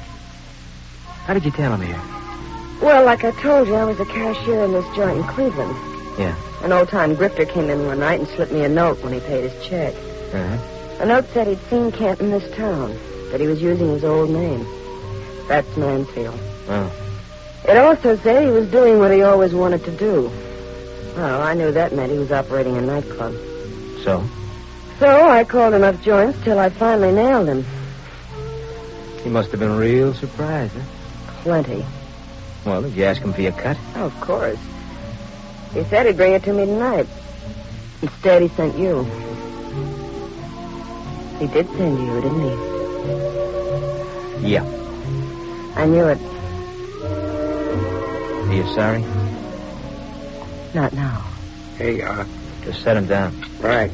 M: how did you tail him here?
L: Well, like I told you, I was a cashier in this joint in Cleveland.
M: Yeah.
L: An old-time grifter came in one night and slipped me a note when he paid his check.
M: Uh-huh.
L: The note said he'd seen Kent in this town, that he was using his old name. That's Mansfield.
M: Oh.
L: It also said he was doing what he always wanted to do. Well, I knew that meant he was operating a nightclub.
M: So?
L: So I called enough joints till I finally nailed him.
M: He must have been real surprised, huh?
L: Plenty.
M: Well, did you ask him for your cut?
L: Oh, of course. He said he'd bring it to me tonight. Instead, he sent you. He did send you, didn't he?
M: Yeah.
L: I knew it.
M: Are you sorry?
L: Not now.
M: Here you are. Just set him down.
G: Right.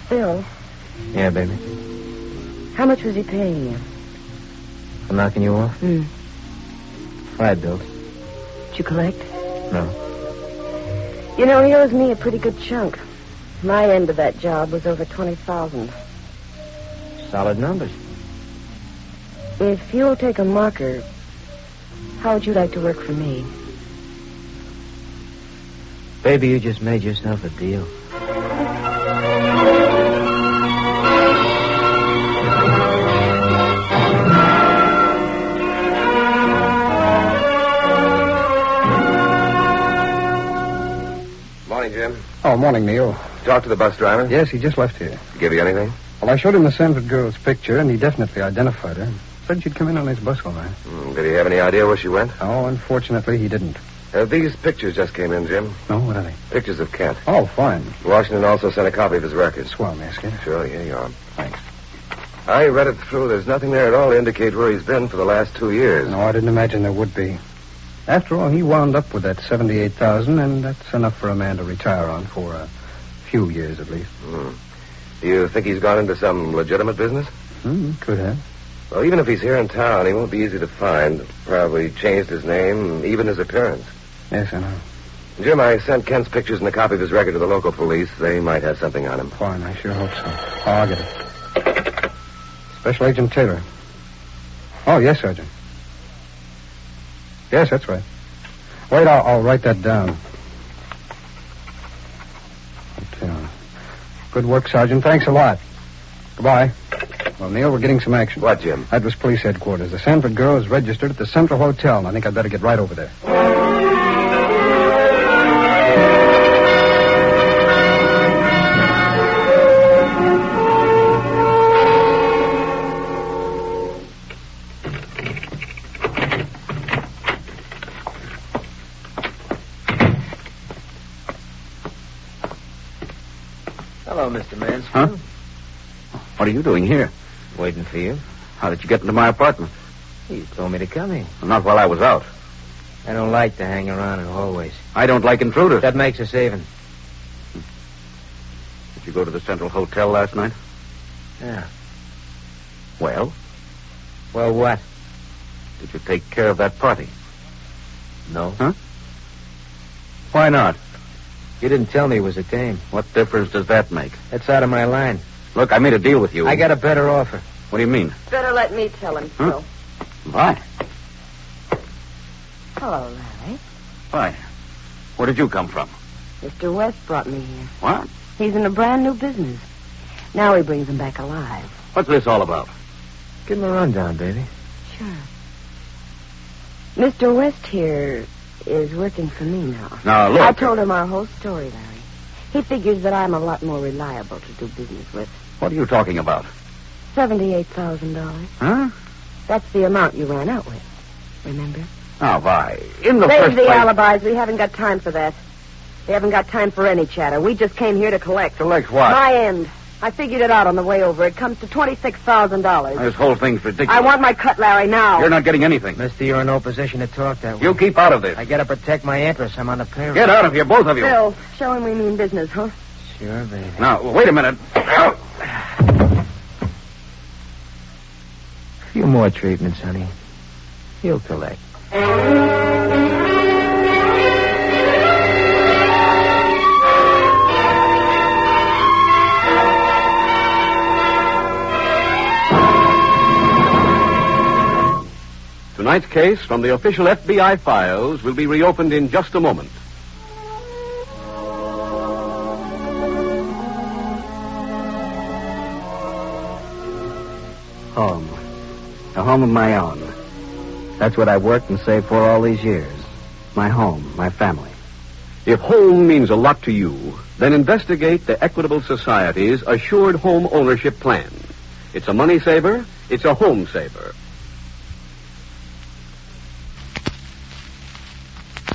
L: Phil.
M: Yeah, baby.
L: How much was he paying you?
M: For knocking you off? 5 bills.
L: Did you collect?
M: No.
L: You know, he owes me a pretty good chunk. My end of that job was over $20,000.
M: Solid numbers.
L: If you'll take a marker, how would you like to work for me?
M: Baby, you just made yourself a deal.
G: Morning, Jim.
I: Oh, morning, Neil.
G: Talk to the bus driver?
I: Yes, he just left here.
G: Give you anything?
I: Well, I showed him the Sanford girl's picture, and he definitely identified her. Said she'd come in on his bus all right.
G: Did he have any idea where she went?
I: Oh, unfortunately, he didn't.
G: These pictures just came in, Jim.
I: No, what are they?
G: Pictures of Kent.
I: Oh, fine.
G: Washington also sent a copy of his records.
I: Swell, Mister.
G: Sure, here you are.
I: Thanks.
G: I read it through. There's nothing there at all to indicate where he's been for the last 2 years.
I: No, I didn't imagine there would be. After all, he wound up with that $78,000, and that's enough for a man to retire on for a few years at least.
G: Do you think he's gone into some legitimate business?
I: Could have.
G: Well, even if he's here in town, he won't be easy to find. Probably changed his name, even his appearance.
I: Yes, I know.
G: Jim, I sent Kent's pictures and a copy of his record to the local police. They might have something on him.
I: Fine, I sure hope so. Oh, I'll get it. Special Agent Taylor. Oh, yes, Sergeant. Yes, that's right. Wait, I'll write that down. Okay. Good work, Sergeant. Thanks a lot. Goodbye. Well, Neil, we're getting some action.
G: What, Jim?
I: That was police headquarters. The Sanford girl is registered at the Central Hotel, and I think I'd better get right over there.
K: Hello, Mr. Mansfield. Huh? What are you doing here?
M: Waiting for you.
K: How did you get into my apartment?
M: You told me to come here.
K: Not while I was out.
M: I don't like to hang around in hallways.
K: I don't like intruders.
M: That makes a saving.
K: Did you go to the Central Hotel last night?
M: Yeah.
K: Well?
M: Well, what?
K: Did you take care of that party?
M: No.
K: Huh? Why not?
M: You didn't tell me it was a dame.
K: What difference does that make?
M: That's out of my line.
K: Look, I made a deal with you.
M: I got a better offer.
K: What do you mean?
E: Better let me tell him so.
K: Why?
E: Hello, Larry.
K: Why? Where did you come from?
E: Mr. West brought me here.
K: What?
E: He's in a brand new business. Now he brings him back alive.
K: What's this all about?
M: Give him a rundown, baby.
E: Sure. Mr. West here is working for me now.
K: Now, look.
E: I told him our whole story, Larry. He figures that I'm a lot more reliable to do business with.
K: What are you talking about?
E: $78,000.
K: Huh?
E: That's the amount you ran out with. Remember?
K: Now, why? In the
E: Save
K: first
E: the
K: place...
E: alibis. We haven't got time for that. We haven't got time for any chatter. We just came here to collect.
K: Collect what?
E: My end. I figured it out on the way over. It comes to $26,000.
K: This whole thing's ridiculous.
E: I want my cut, Larry, now.
K: You're not getting anything.
M: Mister, you're in no position to talk that way.
K: You keep out of this.
M: I gotta protect my interests. I'm on the payroll.
K: Get out of here, both of you.
E: Bill, show him we mean business, huh?
M: Sure, baby.
K: Now, wait a minute.
M: A few more treatments, honey. He'll collect.
A: Tonight's case from the official FBI files will be reopened in just a moment.
M: Home. A home of my own. That's what I've worked and saved for all these years. My home, my family.
A: If home means a lot to you, then investigate the Equitable Society's Assured Home Ownership Plan. It's a money saver, it's a home saver.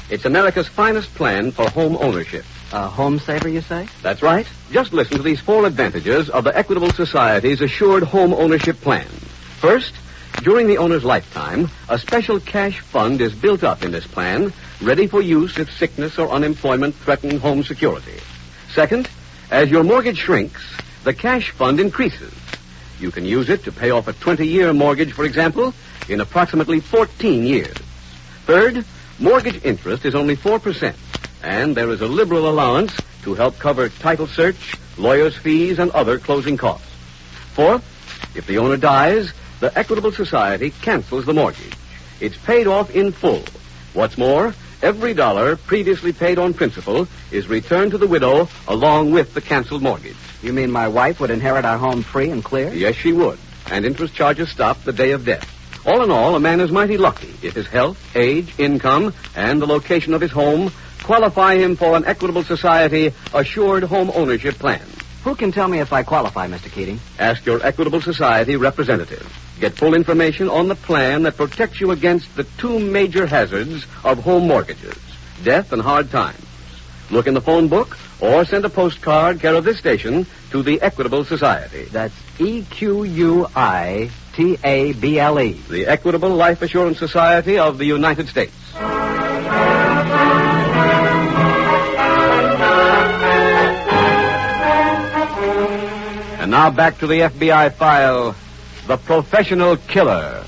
A: It's America's finest plan for home ownership.
M: A home saver, you say?
A: That's right. Just listen to these 4 advantages of the Equitable Society's Assured Home Ownership Plan. First, during the owner's lifetime, a special cash fund is built up in this plan, ready for use if sickness or unemployment threaten home security. Second, as your mortgage shrinks, the cash fund increases. You can use it to pay off a 20-year mortgage, for example, in approximately 14 years. Third, mortgage interest is only 4%, and there is a liberal allowance to help cover title search, lawyer's fees, and other closing costs. Fourth, if the owner dies, the Equitable Society cancels the mortgage. It's paid off in full. What's more, every dollar previously paid on principal is returned to the widow along with the canceled mortgage.
M: You mean my wife would inherit our home free and clear?
A: Yes, she would. And interest charges stop the day of death. All in all, a man is mighty lucky if his health, age, income, and the location of his home qualify him for an Equitable Society Assured Home Ownership Plan.
M: Who can tell me if I qualify, Mr. Keating?
A: Ask your Equitable Society representative. Get full information on the plan that protects you against the two major hazards of home mortgages, death and hard times. Look in the phone book or send a postcard care of this station to the Equitable Society.
M: That's EQUITABLE.
A: The Equitable Life Assurance Society of the United States. And now back to the FBI file, The Professional Killer.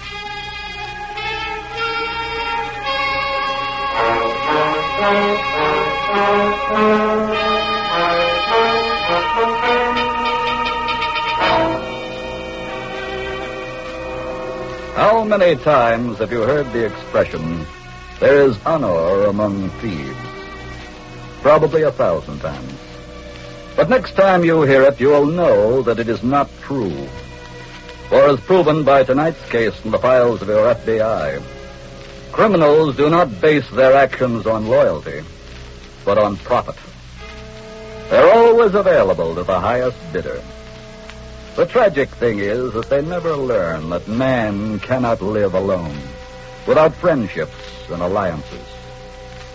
C: How many times have you heard the expression, there is honor among thieves? Probably 1,000 times. But next time you hear it, you'll know that it is not true. For as proven by tonight's case in the files of your FBI, criminals do not base their actions on loyalty, but on profit. They're always available to the highest bidder. The tragic thing is that they never learn that man cannot live alone, without friendships and alliances.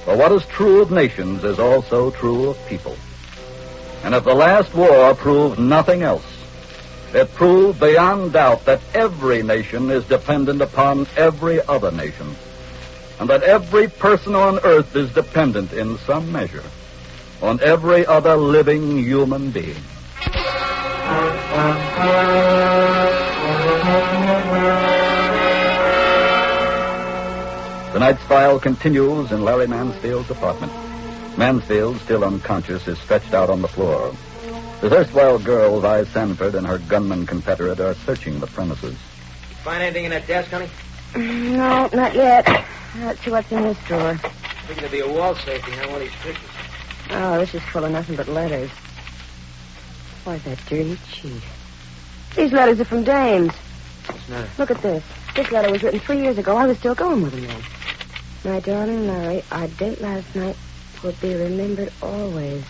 C: For what is true of nations is also true of people. And if the last war proved nothing else, it proved beyond doubt that every nation is dependent upon every other nation, and that every person on earth is dependent in some measure on every other living human being. Tonight's file continues in Larry Mansfield's apartment. Mansfield, still unconscious, is stretched out on the floor. His erstwhile girl, Vi Sanford, and her gunman confederate are searching the premises.
G: Find anything in that desk, honey?
L: No, not yet. Let's see what's in this drawer.
G: Thinking it'd be a wall safe behind one of these pictures.
L: Oh, this is full of nothing but letters. Why, that dirty cheat. These letters are from dames.
G: What's the matter?
L: Look at this. This letter was written 3 years ago. I was still going with him then. My darling Larry, our date last night will be remembered always.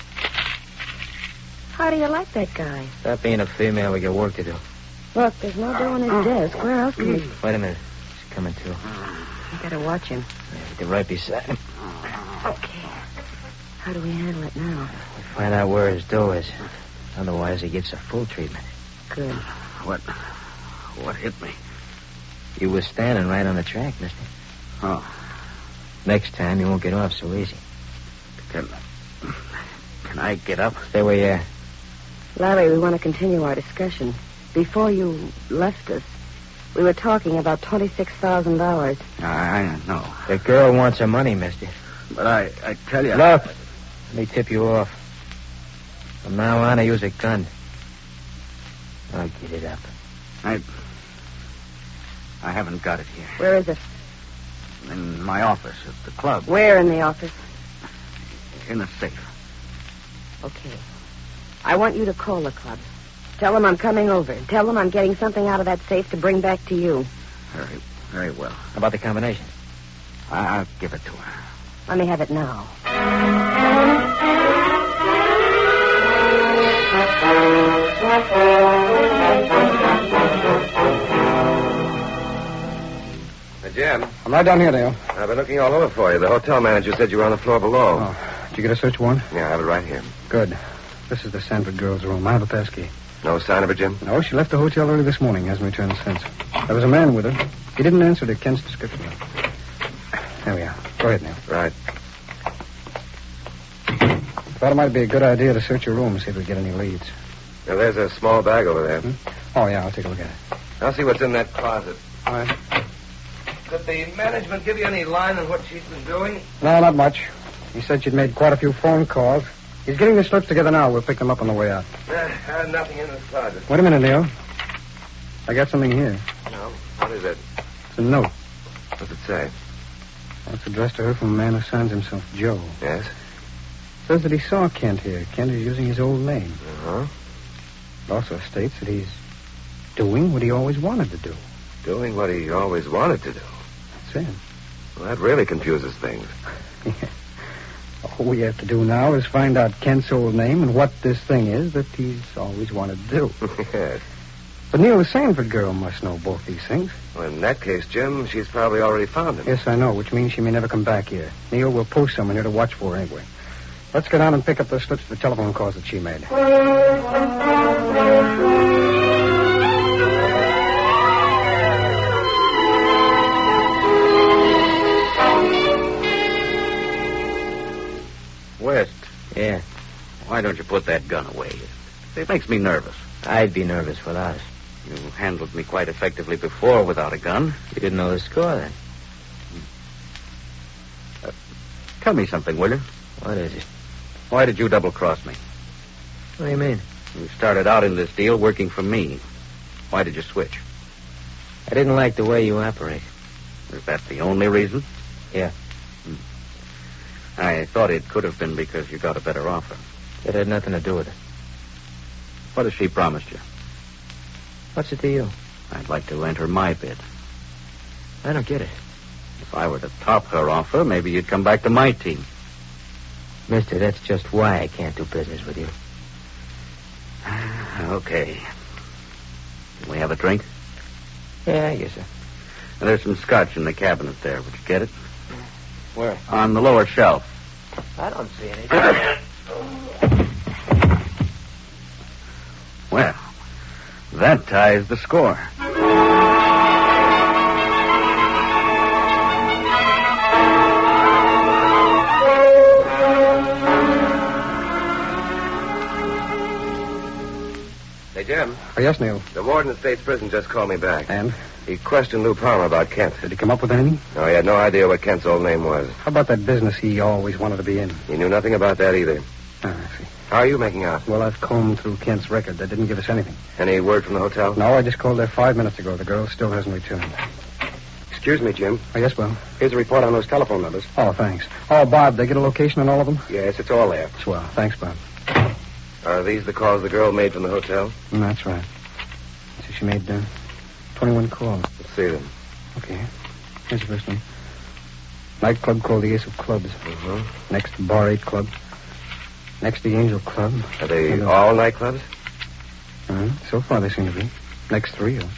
L: How do you like that guy?
G: That being a female, we got work to do.
L: Look, there's no door on his desk. Where else can he...
G: Wait a minute. He's coming to.
L: You better watch him.
G: Get right beside him.
L: Okay. How do we handle it now?
G: We find out where his dough is. Otherwise, he gets a full treatment.
L: Good.
K: What hit me?
G: You was standing right on the track, mister.
K: Oh.
G: Next time, you won't get off so easy.
K: Can I get up?
G: Stay where you are.
L: Larry, we want to continue our discussion. Before you left us, we were talking about $26,000.
K: I know.
G: The girl wants her money, mister.
K: But I tell you...
G: Look, let me tip you off. From now on, I use a gun. I'll get it up.
K: I haven't got it here.
L: Where is it?
K: In my office at the club.
L: Where in the office?
K: In the safe.
L: Okay. I want you to call the club. Tell them I'm coming over. Tell them I'm getting something out of that safe to bring back to you.
K: Very well.
G: How about the combination?
K: I'll give it to her.
L: Let me have it now.
G: Jim.
I: I'm right down here, Dale.
G: I've been looking all over for you. The hotel manager said you were on the floor below.
I: Oh. Did you get a search warrant?
G: Yeah, I have it right here.
I: Good. This is the Sanford girl's room. I have a pass key.
G: No sign of her, Jim?
I: No, she left the hotel early this morning. Hasn't returned since. There was a man with her. He didn't answer to Kent's description. There we are. Go ahead, Neil.
G: Right.
I: Thought it might be a good idea to search your room and see if we get any leads.
G: Now, there's a small bag over there.
I: Oh, yeah, I'll take a look at it.
G: I'll see what's in that closet.
I: All right.
G: Could the management give you any line on what she's been doing?
I: No, not much. He said she'd made quite a few phone calls. He's getting the slips together now. We'll pick them up on the way out.
G: Nothing in this closet.
I: Wait a minute, Neil. I got something here.
G: No? What is it?
I: It's a note.
G: What's it say?
I: Well, it's addressed to her from a man who signs himself Joe.
G: Yes?
I: Says that he saw Kent here. Kent is using his old name.
G: Uh-huh.
I: It also states that he's doing what he always wanted to do.
G: Doing what he always wanted to do?
I: That's it.
G: Well, that really confuses things.
I: Yeah. Oh, All we have to do now is find out Kent's old name and what this thing is that he's always wanted to do.
N: Yes.
I: But Neil, the Sanford girl must know both these things.
N: Well, in that case, Jim, she's probably already found him.
I: Yes, I know, which means she may never come back here. Neil will post someone here to watch for her anyway. Let's go down and pick up those slips of the telephone calls that she made.
K: West.
G: Yeah.
K: Why don't you put that gun away? It makes me nervous.
G: I'd be nervous without it.
K: You handled me quite effectively before without a gun.
G: You didn't know the score then.
K: Tell me something, will you?
G: What is it?
K: Why did you double-cross me?
G: What do you mean?
K: You started out in this deal working for me. Why did you switch?
G: I didn't like the way you operate.
K: Is that the only reason?
G: Yeah.
K: I thought it could have been because you got a better offer.
G: It had nothing to do with it.
K: What has she promised you?
G: What's it to you?
K: I'd like to enter my bid.
G: I don't get it.
K: If I were to top her offer, maybe you'd come back to my team.
G: Mister, that's just why I can't do business with you.
K: Okay. Can we have a drink?
G: Yeah, I guess so.
K: There's some scotch in the cabinet there. Would you get it?
G: Where?
K: On the lower shelf.
G: I don't see anything.
K: Well, that ties the score.
N: Hey, Jim.
I: Oh, yes, Neil.
N: The warden of State's prison just called me back.
I: And?
N: He questioned Lou Palmer about Kent.
I: Did he come up with anything?
N: No, he had no idea what Kent's old name was.
I: How about that business he always wanted to be in?
N: He knew nothing about that either.
I: Oh, I see.
N: How are you making out?
I: Well, I've combed through Kent's record. That didn't give us anything.
N: Any word from the hotel?
I: No, I just called there 5 minutes ago. The girl still hasn't returned.
N: Excuse me, Jim.
I: Oh, yes, Bill.
N: Here's a report on those telephone numbers.
I: Oh, thanks. Oh, Bob, they get a location on all of them?
N: Yes, it's all there.
I: Swell. Thanks, Bob.
N: Are these the calls the girl made from the hotel?
I: That's right. So she made 21 calls.
N: Let's see them.
I: Okay. Here's the first one. Nightclub called the Ace of Clubs.
N: Mm-hmm.
I: Next, Bar 8 Club. Next, the Angel Club.
N: Are they all nightclubs?
I: So far, they seem to be. Next 3 are.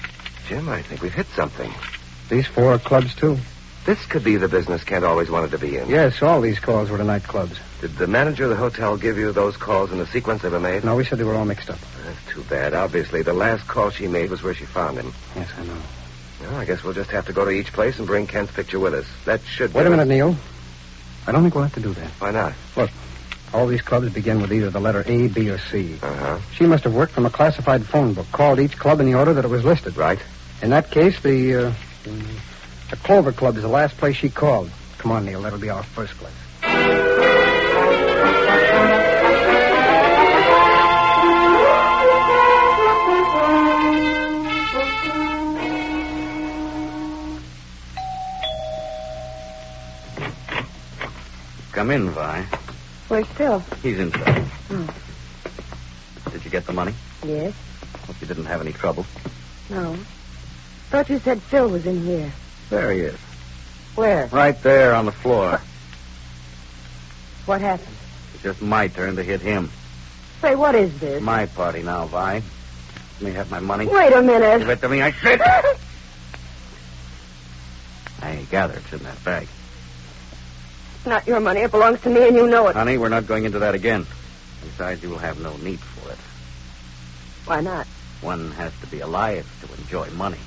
N: Jim, I think we've hit something.
I: These 4 are clubs, too.
N: This could be the business Kent always wanted to be in.
I: Yes, all these calls were to nightclubs.
N: Did the manager of the hotel give you those calls in the sequence they were made?
I: No, we said they were all mixed up.
N: That's too bad. Obviously, the last call she made was where she found him.
I: Yes, I know.
N: Well, I guess we'll just have to go to each place and bring Kent's picture with us. That should
I: Wait a minute, Neil. I don't think we'll have to do that.
N: Why not?
I: Look, all these clubs begin with either the letter A, B, or C.
N: Uh-huh.
I: She must have worked from a classified phone book, called each club in the order that it was listed.
N: Right.
I: In that case, the Clover Club is the last place she called. Come on, Neil. That'll be our first place.
K: Come in, Vi.
L: Where's Phil?
K: He's inside.
L: Oh.
K: Did you get the money?
L: Yes.
K: Hope you didn't have any trouble.
L: No. Thought you said Phil was in here.
K: There he is.
L: Where?
K: Right there on the floor.
L: What happened?
K: It's just my turn to hit him.
L: Say, what is this?
K: My party now, Vi. Let me have my money.
L: Wait a minute.
K: Give it to me, I said. I gather it's in that bag.
L: It's not your money. It belongs to me, and you know it.
K: Honey, we're not going into that again. Besides, you will have no need for it.
L: Why not?
K: One has to be alive to enjoy money.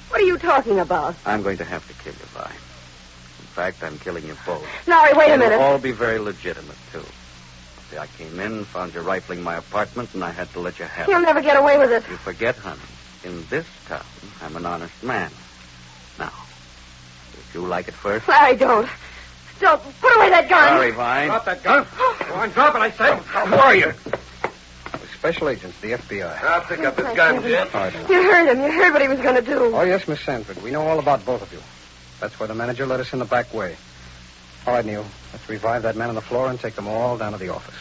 L: What are you talking about?
K: I'm going to have to kill you, Vi. In fact, I'm killing you both.
L: Larry, wait a minute.
K: It'll all be very legitimate, too. See, I came in, found you rifling my apartment, and I had to let you have it.
L: You'll never get away with it.
K: You forget, honey. In this town, I'm an honest man. Now, would you like it first?
L: Larry, don't. Don't. Put away that gun.
K: Sorry, Vi.
I: Drop that gun. Go on, drop it, I said.
K: Who are you?
I: Special agents, the FBI.
N: I'll pick up this gun, Jim.
I: All right.
L: You heard him. You heard what he was going to do.
I: Oh, yes, Miss Sanford. We know all about both of you. That's why the manager let us in the back way. All right, Neil. Let's revive that man on the floor and take them all down to the office.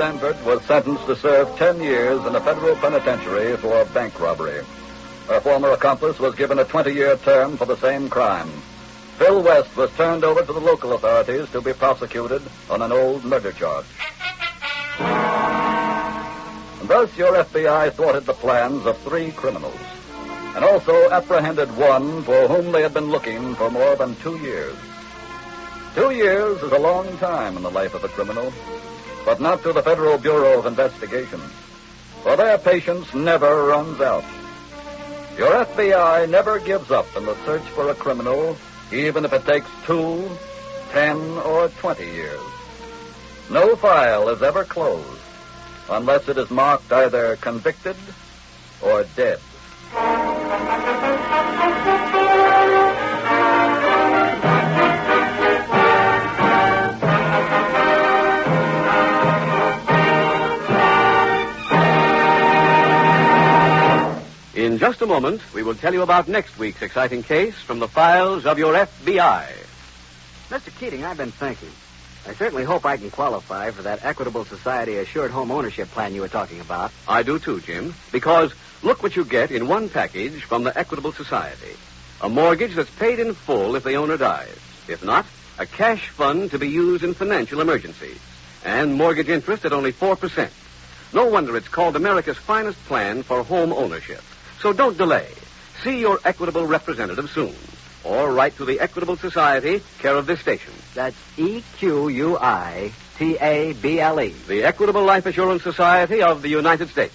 C: Danvert was sentenced to serve 10 years in a federal penitentiary for bank robbery. Her former accomplice was given a 20-year term for the same crime. Phil West was turned over to the local authorities to be prosecuted on an old murder charge. And thus your FBI thwarted the plans of 3 criminals, and also apprehended one for whom they had been looking for more than 2 years. 2 years is a long time in the life of a criminal, but not to the Federal Bureau of Investigation, for their patience never runs out. Your FBI never gives up in the search for a criminal, even if it takes 2, 10, or 20 years. No file is ever closed unless it is marked either convicted or dead.
A: In just a moment, we will tell you about next week's exciting case from the files of your FBI.
M: Mr. Keating, I've been thinking. I certainly hope I can qualify for that Equitable Society Assured Home Ownership Plan you were talking about.
A: I do too, Jim, because look what you get in one package from the Equitable Society. A mortgage that's paid in full if the owner dies. If not, a cash fund to be used in financial emergencies. And mortgage interest at only 4%. No wonder it's called America's finest plan for home ownership. So don't delay. See your Equitable representative soon. Or write to the Equitable Society, care of this station.
M: That's EQUITABLE.
A: The Equitable Life Assurance Society of the United States.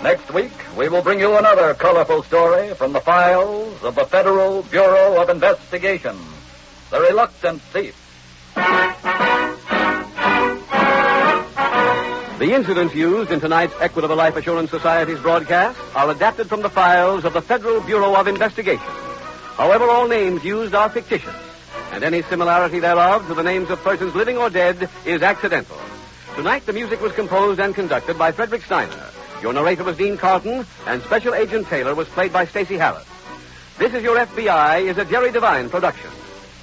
C: Next week, we will bring you another colorful story from the files of the Federal Bureau of Investigation. The Reluctant Thief.
A: The incidents used in tonight's Equitable Life Assurance Society's broadcast are adapted from the files of the Federal Bureau of Investigation. However, all names used are fictitious, and any similarity thereof to the names of persons living or dead is accidental. Tonight, the music was composed and conducted by Frederick Steiner. Your narrator was Dean Carton, and Special Agent Taylor was played by Stacey Harris. This Is Your FBI is a Jerry Devine production.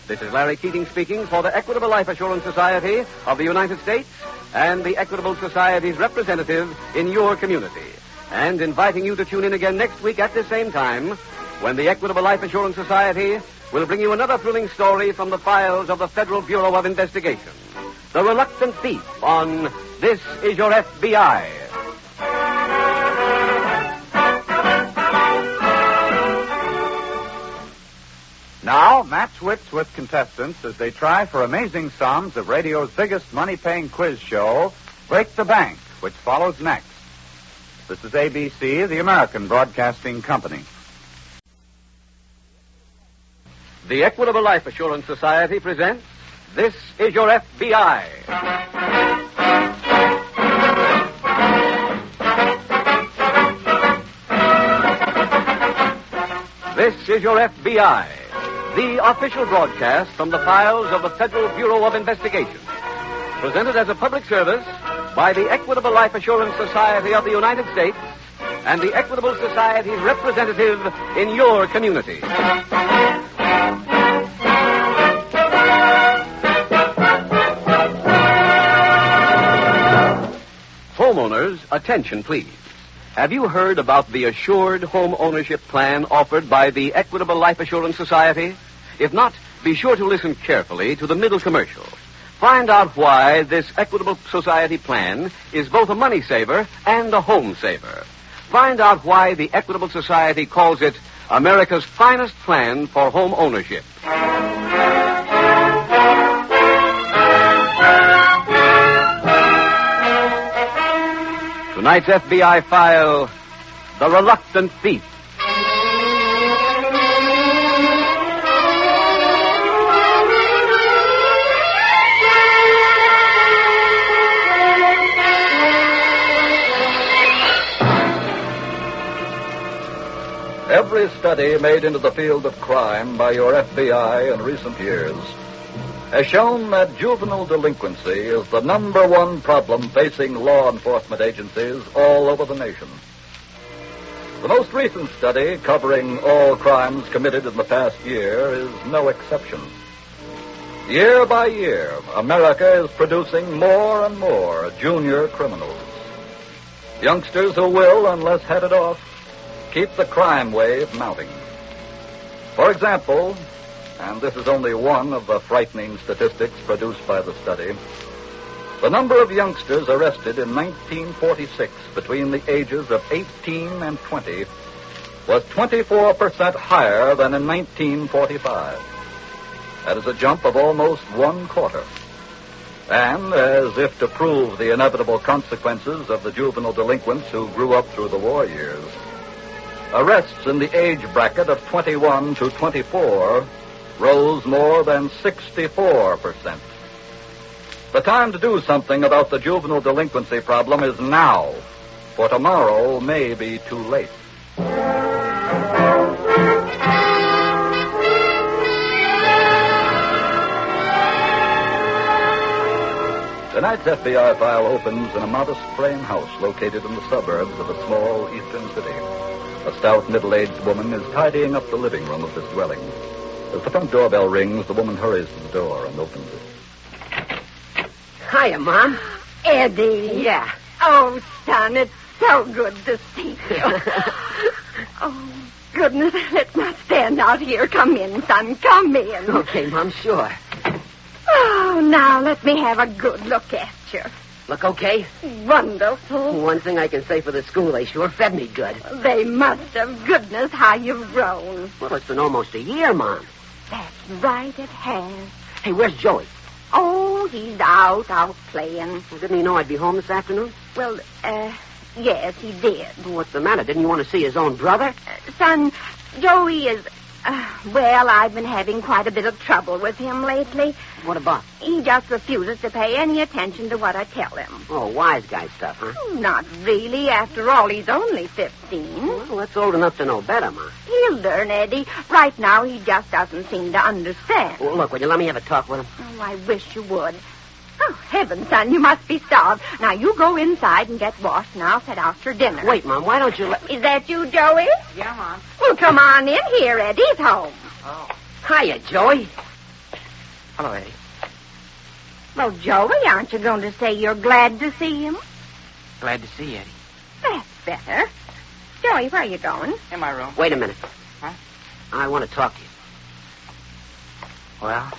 A: This is Larry Keating speaking for the Equitable Life Assurance Society of the United States and the Equitable Society's representative in your community, and inviting you to tune in again next week at the same time when the Equitable Life Assurance Society will bring you another thrilling story from the files of the Federal Bureau of Investigation. The Reluctant Thief on This Is Your FBI.
J: Now, match wits with contestants as they try for amazing sums of radio's biggest money-paying quiz show, Break the Bank, which follows next. This is ABC, the American Broadcasting Company.
A: The Equitable Life Assurance Society presents This Is Your FBI. This is Your FBI, the official broadcast from the files of the Federal Bureau of Investigation. Presented as a public service by the Equitable Life Assurance Society of the United States and the Equitable Society's representative in your community. Homeowners, attention please. Have you heard about the assured home ownership plan offered by the Equitable Life Assurance Society? If not, be sure to listen carefully to the middle commercial. Find out why this Equitable Society plan is both a money saver and a home saver. Find out why the Equitable Society calls it America's finest plan for home ownership. Tonight's FBI file, The Reluctant Thief.
C: Every study made into the field of crime by your FBI in recent years has shown that juvenile delinquency is the #1 problem facing law enforcement agencies all over the nation. The most recent study, covering all crimes committed in the past year, is no exception. Year by year, America is producing more and more junior criminals. Youngsters who will, unless headed off, keep the crime wave mounting. For example, and this is only one of the frightening statistics produced by the study, the number of youngsters arrested in 1946 between the ages of 18 and 20 was 24% higher than in 1945. That is a jump of almost 1/4. And, as if to prove the inevitable consequences of the juvenile delinquents who grew up through the war years, arrests in the age bracket of 21 to 24 rose more than 64%. The time to do something about the juvenile delinquency problem is now, for tomorrow may be too late. Tonight's FBI file opens in a modest frame house located in the suburbs of a small eastern city. A stout, middle-aged woman is tidying up the living room of this dwelling. As the front doorbell rings, the woman hurries to the door and opens it.
O: Hiya, Mom.
E: Eddie.
O: Yeah.
E: Oh, son, it's so good to see you. Oh, goodness, let's not stand out here. Come in, son, come in.
O: Okay, Mom, sure.
E: Oh, now let me have a good look at you.
O: Look okay?
E: Wonderful.
O: One thing I can say for the school, they sure fed me good.
E: They must have. Goodness, how you've grown.
O: Well, it's been almost a year, Mom.
E: That's right, it has.
O: Hey, where's Joey?
E: Oh, he's out playing.
O: Well, didn't he know I'd be home this afternoon?
E: Well, yes, he did.
O: Well, what's the matter? Didn't you want to see his own brother?
E: Son, Joey is... well, I've been having quite a bit of trouble with him lately.
O: What about?
E: He just refuses to pay any attention to what I tell him.
O: Oh, wise guy stuff, huh?
E: Not really. After all, he's only 15.
O: Well, that's old enough to know better, Ma.
E: He'll learn, Eddie. Right now, he just doesn't seem to understand.
O: Well, look, will you let me have a talk with him?
E: Oh, I wish you would. Oh, heavens, son, you must be starved. Now, you go inside and get washed, and I'll set out your dinner.
O: Wait, Mom, why don't you let...
E: Is that you, Joey?
O: Yeah, Mom.
E: Well, come on in here, Eddie's home.
O: Oh. Hiya, Joey.
G: Hello, Eddie.
E: Well, Joey, aren't you going to say you're glad to see him?
G: Glad to see you, Eddie.
E: That's better. Joey, where are you going?
G: In my room.
O: Wait a minute.
G: Huh?
O: I want to talk to you.
G: Well?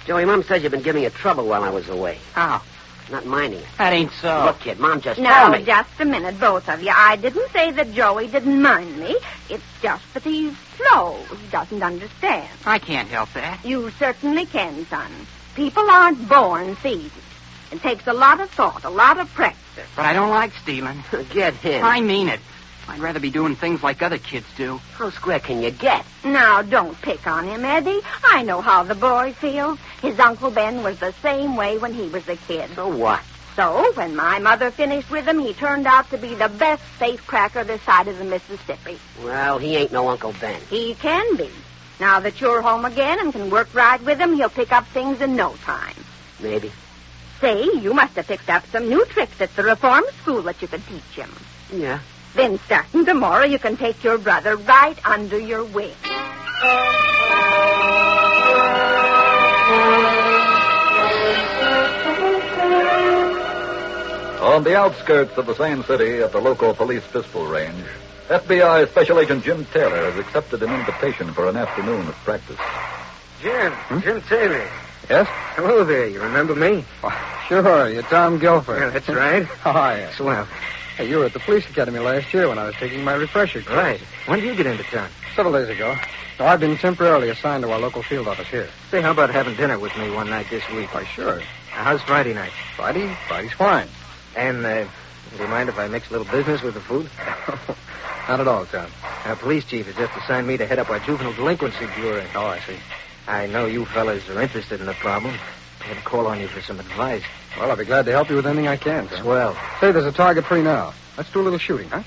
O: Joey, Mom says you've been giving her trouble while I was away.
G: How?
O: Not minding it.
G: That ain't so.
O: Look, kid, Mom just
E: Now,
O: told me.
E: just a minute, both of you. I didn't say that Joey didn't mind me. It's just that he's slow. He doesn't understand.
G: I can't help that.
E: You certainly can, son. People aren't born thieves. It takes a lot of thought, a lot of practice.
G: But I don't like stealing.
O: Get him.
G: I mean it. I'd rather be doing things like other kids do.
O: How square can you get?
E: Now, don't pick on him, Eddie. I know how the boy feels. His Uncle Ben was the same way when he was a kid.
O: So what?
E: So, when my mother finished with him, he turned out to be the best safecracker this side of the Mississippi.
O: Well, he ain't no Uncle Ben.
E: He can be. Now that you're home again and can work right with him, he'll pick up things in no time.
O: Maybe.
E: Say, you must have picked up some new tricks at the reform school that you could teach him.
O: Yeah.
E: Then, starting tomorrow, you can take your brother right under your wing.
C: On the outskirts of the same city, at the local police pistol range, FBI Special Agent Jim Taylor has accepted an invitation for an afternoon of practice.
I: Jim Taylor.
B: Yes?
I: Hello there. You remember me?
B: Sure, you're Tom Guilford.
I: Yeah, that's right.
B: Oh, yeah.
I: Swell.
B: Hey, you were at the police academy last year when I was taking my refresher course.
I: Right. When did you get into town?
B: Several days ago. So I've been temporarily assigned to our local field office here.
I: Say, how about having dinner with me one night this week?
B: Why, sure.
I: How's Friday night?
B: Friday's fine.
I: And, do you mind if I mix a little business with the food?
B: Not at all, Tom.
I: Our police chief has just assigned me to head up our juvenile delinquency bureau.
B: Oh, I see.
I: I know you fellas are interested in the problem. I had to call on you for some advice.
B: Well, I'll be glad to help you with anything I can, Tom.
I: Swell.
B: Say, there's a target free now. Let's do a little shooting, huh?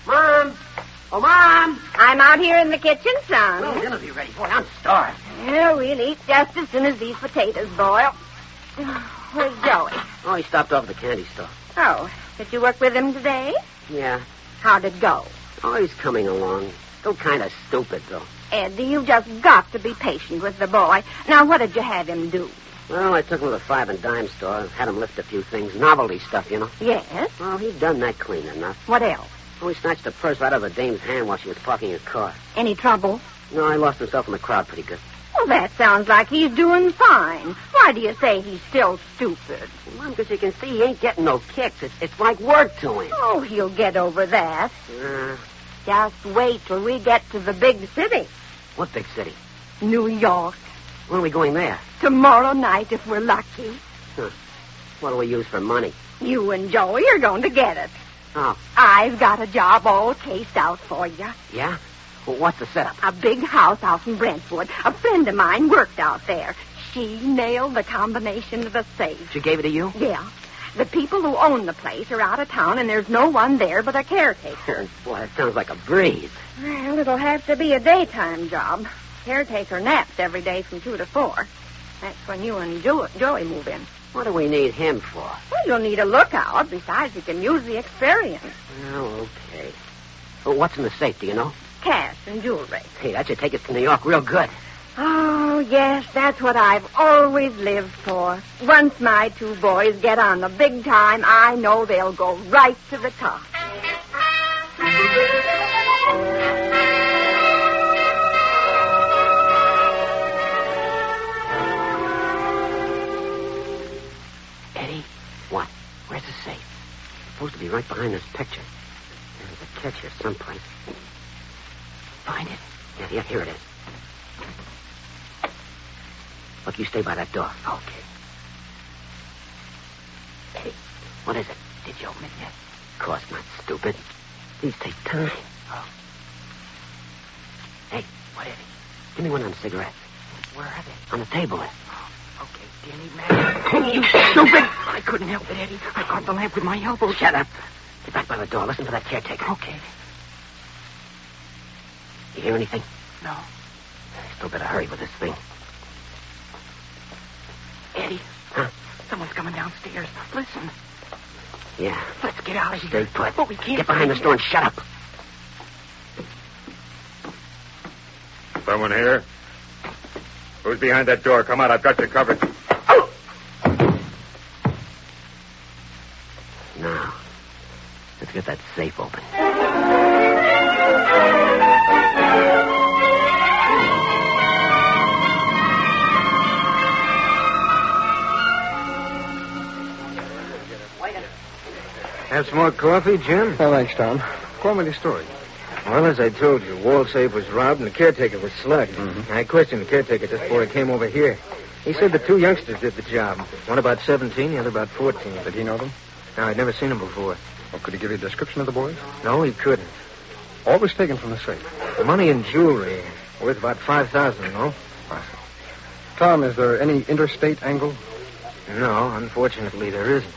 O: Mom! Oh, Mom!
E: I'm out here in the kitchen, son.
O: Well, dinner'll be ready. Boy, I'm starved.
E: Yeah, we'll eat just as soon as these potatoes boil. Where's Joey?
O: Oh, he stopped off at the candy store.
E: Oh, did you work with him today?
O: Yeah.
E: How'd it go?
O: Oh, he's coming along. Still kind of stupid, though.
E: Eddie, you've just got to be patient with the boy. Now, what did you have him do?
O: Well, I took him to the 5 and dime store, had him lift a few things, novelty stuff, you know.
E: Yes?
O: Well, he'd done that clean enough.
E: What else?
O: Oh, he snatched a purse right out of the dame's hand while she was parking his car.
E: Any trouble?
O: No, he lost himself in the crowd pretty good.
E: Well, that sounds like he's doing fine. Why do you say he's still stupid?
O: Well, Mom, because you can see he ain't getting no kicks. It's like work to him.
E: Oh, he'll get over that. Just wait till we get to the big city.
O: What big city?
E: New York.
O: When are we going there?
E: Tomorrow night, if we're lucky.
O: Huh. What do we use for money?
E: You and Joey are going to get it.
O: Oh.
E: I've got a job all cased out for you.
O: Yeah? Well, what's the setup?
E: A big house out in Brentwood. A friend of mine worked out there. She nailed the combination of the safe.
O: She gave it to you?
E: Yeah. The people who own the place are out of town, and there's no one there but a caretaker.
O: Boy, that sounds like a breeze.
E: Well, it'll have to be a daytime job. Caretaker naps every day from 2 to 4. That's when you and Joey move in.
O: What do we need him for?
E: Well, you'll need a lookout. Besides, you can use the experience.
O: Oh, okay. Well, what's in the safe, do you know?
E: Cash and jewelry.
O: Hey, that should take us to New York real good.
E: Oh, yes, that's what I've always lived for. Once my 2 boys get on the big time, I know they'll go right to the top.
O: Eddie, what? Where's the safe? It's supposed to be right behind this picture. There's a catch here someplace. Find it? Yeah, here it is. Look, you stay by that door. Okay. Hey, what is it? Did you open it yet? Of course not, stupid. These take time. Oh. Hey, what is it? Give me one of them cigarettes. Where are they? On the table there. Oh, okay. Do you need matches? You stupid! I couldn't help it, Eddie. I caught the lamp with my elbow. Shut up. Get back by the door. Listen for that caretaker. Okay. You hear anything? No. Still better hurry with this thing. Eddie. Huh? Someone's coming downstairs. Listen. Yeah. Let's get out of here. Stay put. But we can't. Get behind the store and shut up.
F: Someone here? Who's behind that door? Come out. I've got you covered.
O: Now, let's get that safe open.
G: Have some more coffee, Jim?
I: Oh, thanks, Tom. Go on with your story.
G: Well, as I told you, wall safe was robbed and the caretaker was slugged.
I: Mm-hmm.
G: I questioned the caretaker just before he came over here. He said the 2 youngsters did the job. One about 17, the other about 14.
I: Did he know them?
G: No, I'd never seen them before.
I: Well, could he give you a description of the boys?
G: No, he couldn't.
I: All was taken from the safe.
G: The money and jewelry, worth about $5,000, no?
I: Tom, is there any interstate angle?
G: No, unfortunately there isn't.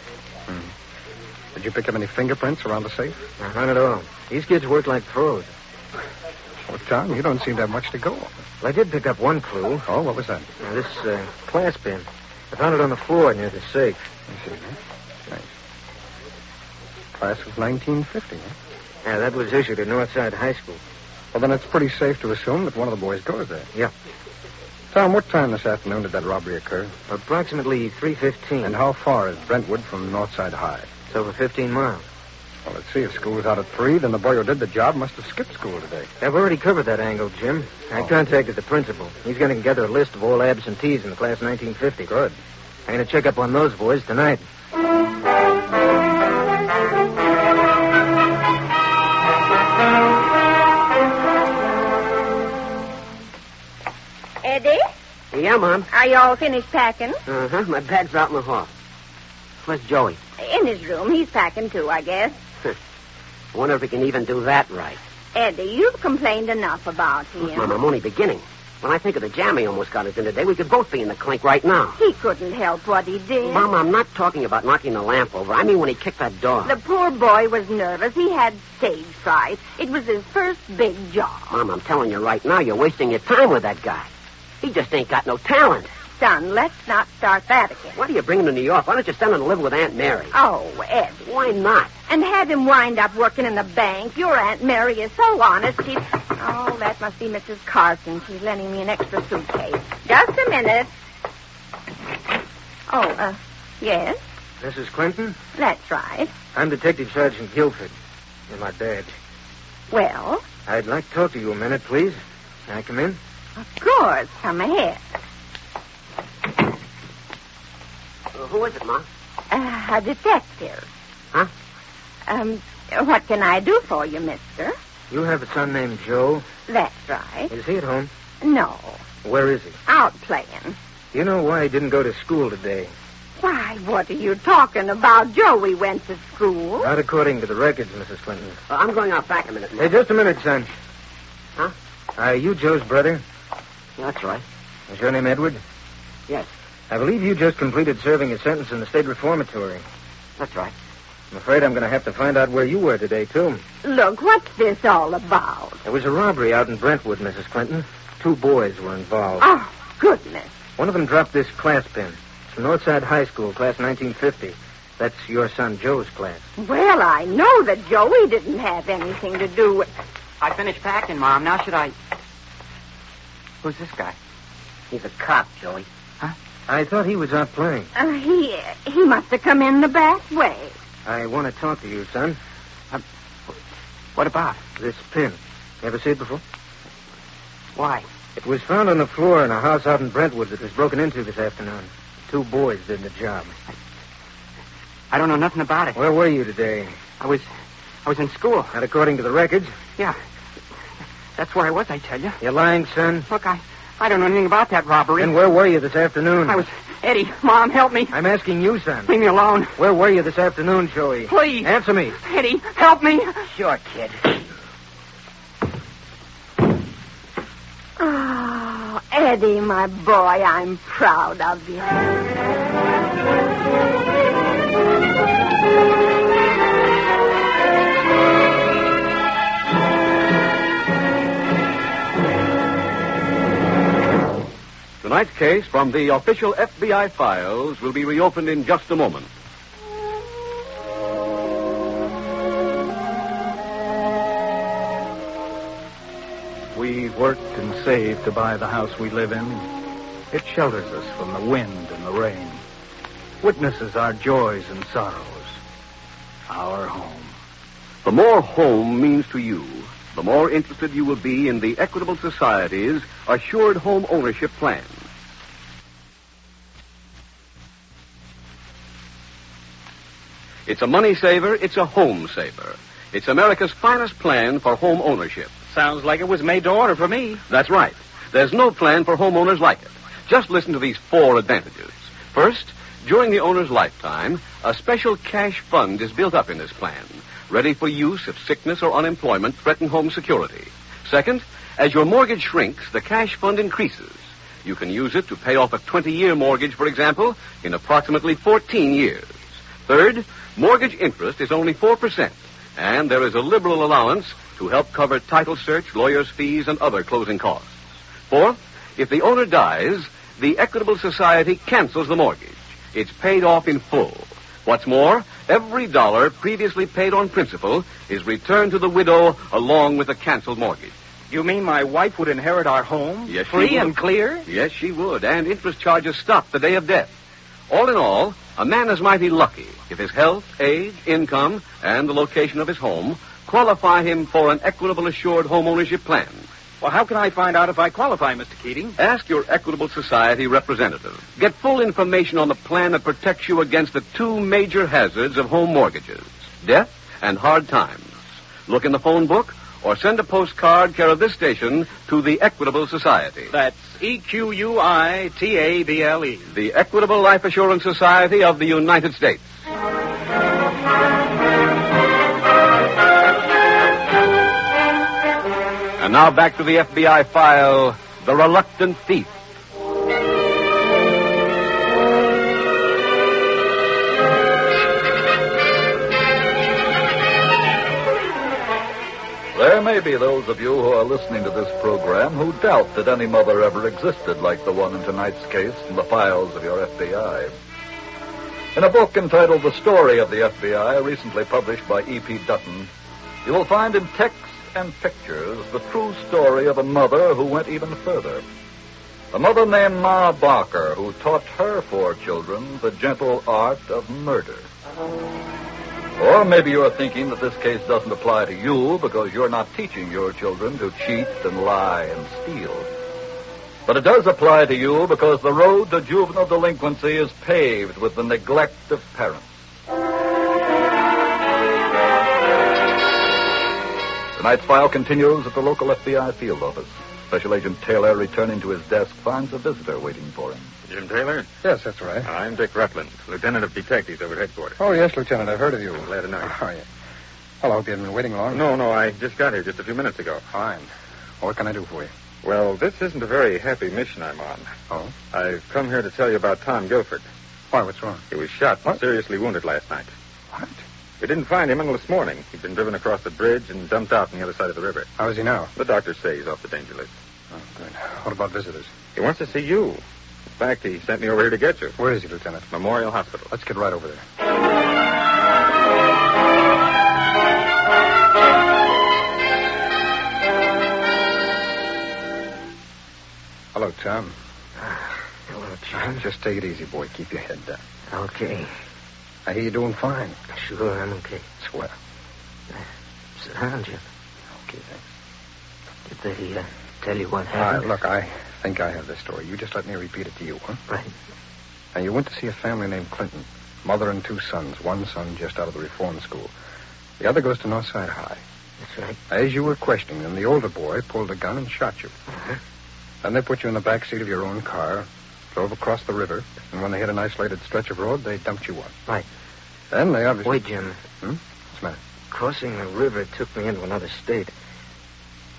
I: Did you pick up any fingerprints around the safe?
G: No, none at all. These kids work like pros.
I: Well, Tom, you don't seem to have much to go on.
G: Well, I did pick up one clue.
I: Oh, what was that?
G: This clasp-pin. I found it on the floor near the safe.
I: I see. Nice. Class of 1950, huh?
G: Yeah, that was issued at Northside High School.
I: Well, then it's pretty safe to assume that one of the boys goes there.
G: Yeah.
I: Tom, what time this afternoon did that robbery occur?
G: Approximately 3:15.
I: And how far is Brentwood from Northside High?
G: It's over 15 miles.
I: Well, let's see. If school was out at 3, then the boy who did the job must have skipped school today.
G: I've already covered that angle, Jim. I contacted the principal. He's going to gather a list of all absentees in the class 1950.
I: Good.
G: I'm going to check up on those boys tonight.
E: Eddie?
O: Yeah, Mom.
E: Are you all finished packing?
O: Uh-huh. My bag's out in the hall. Where's Joey?
E: In his room. He's packing, too, I guess.
O: I wonder if he can even do that right.
E: Eddie, you've complained enough about him.
O: Look, Mom, I'm only beginning. When I think of the jam he almost got us in today, we could both be in the clink right now.
E: He couldn't help what he did.
O: Mom, I'm not talking about knocking the lamp over. I mean when he kicked that door.
E: The poor boy was nervous. He had stage fright. It was his first big job.
O: Mom, I'm telling you right now, you're wasting your time with that guy. He just ain't got no talent.
E: Son, let's not start that again.
O: Why do you bring him to New York? Why don't you send him to live with Aunt Mary?
E: Oh, Ed.
O: Why not?
E: And have him wind up working in the bank. Your Aunt Mary is so honest. Oh, that must be Mrs. Carson. She's lending me an extra suitcase. Just a minute. Oh, yes?
G: Mrs. Clinton?
E: That's right.
G: I'm Detective Sergeant Guilford. You're my badge.
E: Well?
G: I'd like to talk to you a minute, please. Can I come in?
E: Of course. Come ahead.
O: Who is it, Ma?
E: A detective.
O: Huh?
E: What can I do for you, mister?
G: You have a son named Joe?
E: That's right.
G: Is he at home?
E: No.
G: Where is he?
E: Out playing.
G: Do you know why he didn't go to school today?
E: Why, what are you talking about? Joey went to school.
G: Not according to the records, Mrs. Clinton.
O: I'm going out back a minute, Ma.
G: Hey, just a minute, son.
O: Huh?
G: Are you Joe's brother?
O: Yeah, that's right.
G: Is your name Edward?
O: Yes.
G: I believe you just completed serving a sentence in the state reformatory.
O: That's right.
G: I'm afraid I'm going to have to find out where you were today, too.
E: Look, what's this all about?
G: There was a robbery out in Brentwood, Mrs. Clinton. 2 boys were involved.
E: Oh, goodness.
G: One of them dropped this class pin. It's from Northside High School, class 1950. That's your son Joe's class.
E: Well, I know that Joey didn't have anything to do with...
O: I finished packing, Mom. Now should I... Who's this guy? He's a cop, Joey.
G: Huh? I thought he was out playing.
E: He must have come in the back way.
G: I want to talk to you, son.
O: What about?
G: This pin. You ever see it before?
O: Why?
G: It was found on the floor in a house out in Brentwood that was broken into this afternoon. 2 boys did the job.
O: I don't know nothing about it.
G: Where were you today?
O: I was in school.
G: Not according to the records?
O: Yeah. That's where I was, I tell you.
G: You're lying, son?
O: Look, I don't know anything about that robbery.
G: Then where were you this afternoon?
O: I was... Eddie, Mom, help me.
G: I'm asking you, son.
O: Leave me alone.
G: Where were you this afternoon, Joey?
O: Please.
G: Answer me.
O: Eddie, help me.
G: Sure, kid.
E: Oh, Eddie, my boy, I'm proud of you.
A: Tonight's case from the official FBI files will be reopened in just a moment.
B: We worked and saved to buy the house we live in. It shelters us from the wind and the rain. Witnesses our joys and sorrows. Our home.
A: The more home means to you, the more interested you will be in the Equitable Society's Assured Home Ownership Plan. It's a money saver, it's a home saver. It's America's finest plan for home ownership.
B: Sounds like it was made to order for me.
A: That's right. There's no plan for homeowners like it. Just listen to these 4 advantages. First, during the owner's lifetime, a special cash fund is built up in this plan, ready for use if sickness or unemployment threaten home security. Second, as your mortgage shrinks, the cash fund increases. You can use it to pay off a 20-year mortgage, for example, in approximately 14 years. Third, mortgage interest is only 4%, and there is a liberal allowance to help cover title search, lawyer's fees, and other closing costs. Fourth, if the owner dies, the Equitable Society cancels the mortgage. It's paid off in full. What's more, every dollar previously paid on principal is returned to the widow along with the canceled mortgage.
B: You mean my wife would inherit our home?
A: Yes, she
B: free
A: would.
B: and clear?
A: Yes, she would. And interest charges stop the day of death. All in all, a man is mighty lucky if his health, age, income, and the location of his home qualify him for an Equitable Assured Home Ownership Plan.
B: Well, how can I find out if I qualify, Mr. Keating?
A: Ask your Equitable Society representative. Get full information on the plan that protects you against the 2 major hazards of home mortgages, death and hard times. Look in the phone book or send a postcard care of this station to the Equitable Society.
B: That's EQUITABLE.
A: The Equitable Life Assurance Society of the United States. And now back to the FBI file, The Reluctant Thief.
C: There may be those of you who are listening to this program who doubt that any mother ever existed like the one in tonight's case from the files of your FBI. In a book entitled The Story of the FBI, recently published by E.P. Dutton, you will find in text and pictures the true story of a mother who went even further. A mother named Ma Barker, who taught her 4 children the gentle art of murder. Or maybe you're thinking that this case doesn't apply to you because you're not teaching your children to cheat and lie and steal. But it does apply to you because the road to juvenile delinquency is paved with the neglect of parents. Tonight's file continues at the local FBI field office. Special Agent Taylor, returning to his desk, finds a visitor waiting for him.
H: Jim Taylor?
I: Yes, that's right.
H: I'm Dick Rutland, Lieutenant of Detectives over at headquarters.
I: Oh, yes, Lieutenant. I've heard of you.
H: Glad to know you.
I: Oh, yeah. Well, I hope you haven't been waiting long.
H: No, I just got here just a few minutes ago.
I: Fine. Well, what can I do for you?
H: Well, this isn't a very happy mission I'm on.
I: Oh?
H: I've come here to tell you about Tom Guilford.
I: Why, what's wrong?
H: He was shot and seriously wounded last night.
I: What?
H: We didn't find him until this morning. He'd been driven across the bridge and dumped out on the other side of the river.
I: How is he now?
H: The doctors say he's off the danger list.
I: Oh, good. What about visitors?
H: He wants to see you. In fact, he sent me over here to get you.
I: Where is he, Lieutenant?
H: Memorial Hospital.
I: Let's get right over there. Hello, Tom.
O: Hello, John.
I: Just take it easy, boy. Keep your head down.
O: Okay.
I: I hear you're doing fine.
O: Sure, I'm okay.
I: Swell.
O: Sit down, Jim.
I: Okay, thanks.
O: Did they tell you what happened?
I: Look, I think I have this story. You just let me repeat it to you, huh?
O: Right.
I: Now, you went to see a family named Clinton. Mother and 2 sons. One son just out of the reform school. The other goes to Northside High.
O: That's right.
I: As you were questioning them, the older boy pulled a gun and shot you.
O: Uh-huh.
I: Then they put you in the back seat of your own car, drove across the river, and when they hit an isolated stretch of road, they dumped you on.
O: Right.
I: Then they obviously...
O: Wait, Jim.
I: What's the matter?
O: Crossing the river took me into another state.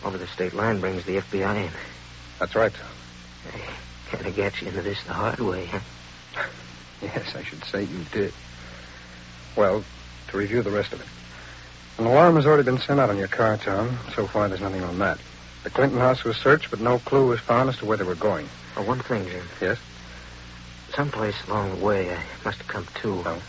O: Over the state line brings the FBI in.
I: That's right.
O: I kind of got you into this the hard way, huh?
I: Yes, I should say you did. Well, to review the rest of it. An alarm has already been sent out on your car, Tom. So far, there's nothing on that. The Clinton house was searched, but no clue was found as to where they were going.
O: Oh, one thing, Jim.
I: Yes?
O: Someplace along the way, I must have come to.
I: Oh.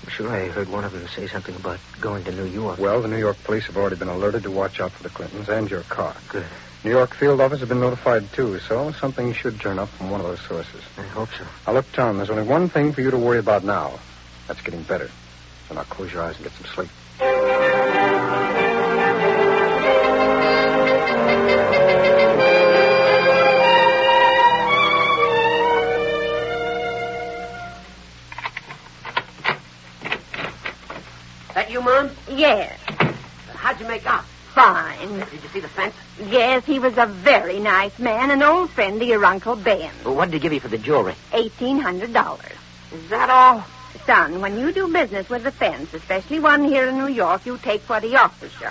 O: I'm sure I heard one of them say something about going to New York.
I: Well, the New York police have already been alerted to watch out for the Clintons and your car.
O: Good.
I: New York field office has been notified, too, so something should turn up from one of those sources.
O: I hope so.
I: Now, look, Tom, there's only one thing for you to worry about now. That's getting better. So now close your eyes and get some sleep.
O: That you, Mom?
E: Yes.
O: How'd you make out?
E: Fine.
O: Did you see the fence?
E: Yes, he was a very nice man, an old friend of your Uncle Ben.
O: Well, what did he give you for the jewelry?
E: $1,800.
O: Is that all?
E: Son, when you do business with the fence, especially one here in New York, you take what he offers you.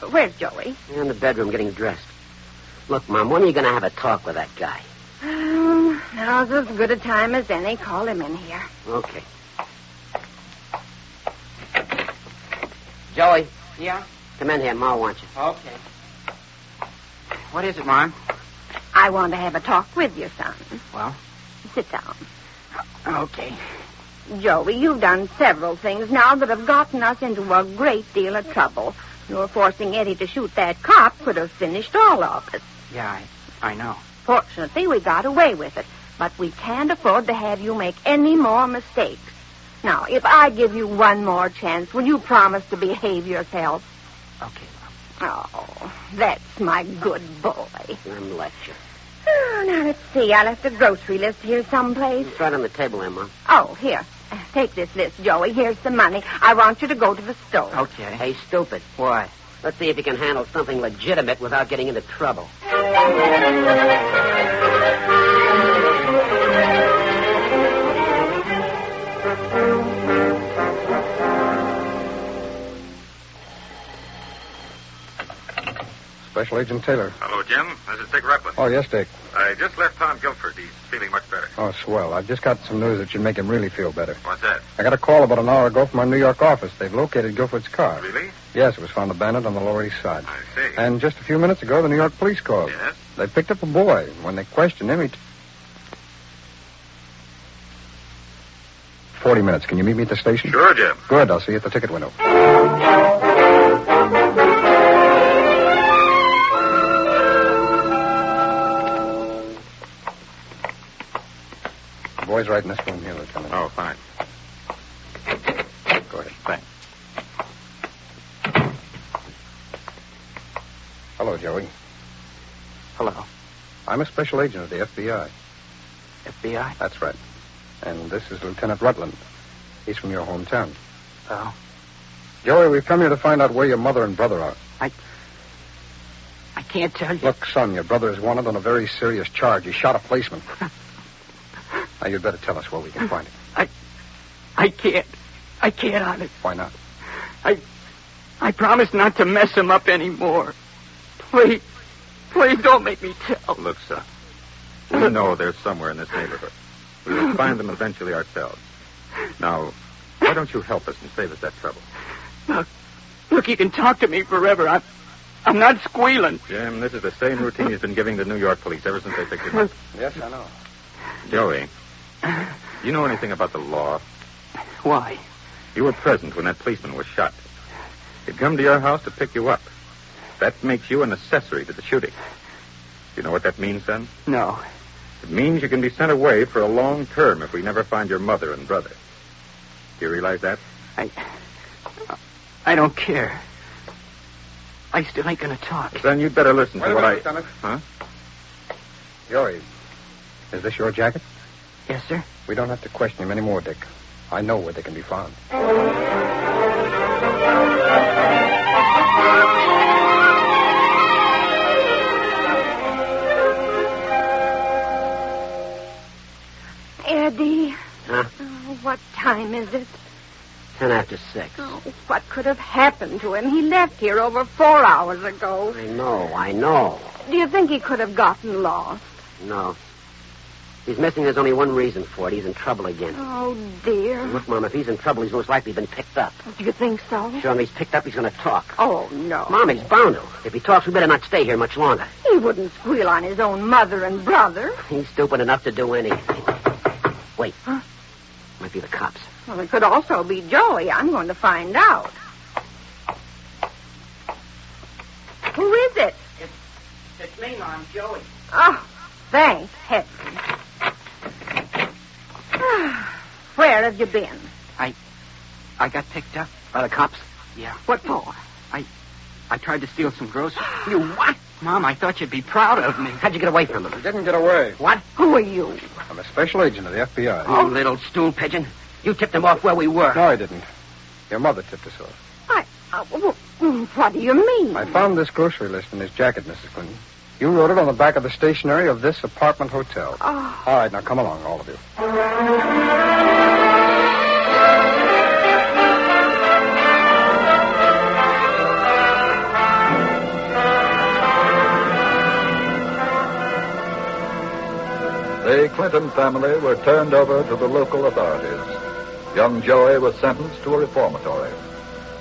E: Where's Joey?
O: In the bedroom getting dressed. Look, Mom, when are you going to have a talk with that guy?
E: Now's as good a time as any. Call him in here.
O: Okay. Joey.
P: Yeah?
O: Come in here. Ma wants you.
P: Okay. What is it, Mom?
E: I want to have a talk with you, son.
P: Well?
E: Sit down.
P: Okay.
E: Joey, you've done several things now that have gotten us into a great deal of trouble. Your forcing Eddie to shoot that cop could have finished all of us.
P: Yeah, I know.
E: Fortunately, we got away with it. But we can't afford to have you make any more mistakes. Now, if I give you one more chance, will you promise to behave yourself?
P: Okay,
E: Mom. Oh, that's my good boy.
O: I'm lecture.
E: Oh, now, let's see. I left a grocery list here someplace.
O: It's right on the table there, Mom.
E: Oh, here. Take this list, Joey. Here's the money. I want you to go to the store.
P: Okay.
O: Hey, stupid.
P: Why?
O: Let's see if you can handle something legitimate without getting into trouble.
I: Special Agent Taylor.
H: Hello, Jim. This is Dick Repland.
I: Oh, yes, Dick.
H: I just left Tom Guilford. He's feeling much better.
I: Oh, swell. I've just got some news that should make him really feel better.
H: What's that?
I: I got a call about an hour ago from our New York office. They've located Guilford's car.
H: Really?
I: Yes, it was found abandoned on the Lower East Side.
H: I see.
I: And just a few minutes ago, the New York police called.
H: Yes?
I: They picked up a boy. When they questioned him, 40 minutes. Can you meet me at the station?
H: Sure, Jim.
I: Good. I'll see you at the ticket window. The boy's right in this room here, Lieutenant.
H: Oh, fine.
I: Go ahead.
H: Thanks.
I: Hello, Joey.
P: Hello.
I: I'm a special agent of the FBI.
P: FBI?
I: That's right. And this is Lieutenant Rutland. He's from your hometown.
P: Oh.
I: Joey, we've come here to find out where your mother and brother are.
P: I can't tell you.
I: Look, son, your brother is wanted on a very serious charge. He shot a policeman. Now, you'd better tell us where we can find him.
P: I can't. I can't, honest.
I: Why not?
P: I promise not to mess him up anymore. Please don't make me tell.
H: Look, son, we know they're somewhere in this neighborhood. We will find them eventually ourselves. Now, why don't you help us and save us that trouble?
P: Look, you can talk to me forever. I'm not squealing.
H: Jim, this is the same routine he's been giving the New York police ever since they picked him up.
I: Yes, I know.
H: Joey, you know anything about the law?
P: Why?
H: You were present when that policeman was shot. He'd come to your house to pick you up. That makes you an accessory to the shooting. You know what that means, son?
P: No.
H: It means you can be sent away for a long term if we never find your mother and brother. Do you realize that?
P: I don't care. I still ain't gonna talk.
H: Then you'd better listen to what I...
I: Lieutenant.
H: Huh?
I: Joey, is this your jacket?
P: Yes, sir.
I: We don't have to question him anymore, Dick. I know where they can be found.
E: Eddie.
O: Huh?
E: Oh, what time is it?
O: 10 after 6.
E: Oh, what could have happened to him? He left here over 4 hours ago.
O: I know.
E: Do you think he could have gotten lost?
O: No. He's missing. There's only one reason for it. He's in trouble again.
E: Oh, dear.
O: Look, Mom, if he's in trouble, he's most likely been picked up.
E: Do you think so?
O: Sure, when he's picked up, he's going to talk.
E: Oh, no.
O: Mom, he's bound to. If he talks, we better not stay here much longer.
E: He wouldn't squeal on his own mother and brother.
O: He's stupid enough to do anything. Wait.
E: Huh?
O: Might be the cops.
E: Well, it could also be Joey. I'm going to find out. Who is it?
P: It's me, Mom, Joey.
E: Oh, thanks, heaven. Where have you been?
P: I got picked up.
O: By the cops?
P: Yeah.
E: What for?
P: I tried to steal some groceries.
E: You what?
P: Mom, I thought you'd be proud of me.
O: How'd you get away from him?
I: He didn't get away.
O: What?
E: Who are you?
I: I'm a special agent of the FBI.
O: You little stool pigeon. You tipped him off where we were.
I: No, I didn't. Your mother tipped us off.
E: What do you mean?
I: I found this grocery list in his jacket, Mrs. Clinton. You wrote it on the back of the stationery of this apartment hotel.
E: Oh.
I: All right, now come along, all of you.
C: The Clinton family were turned over to the local authorities. Young Joey was sentenced to a reformatory.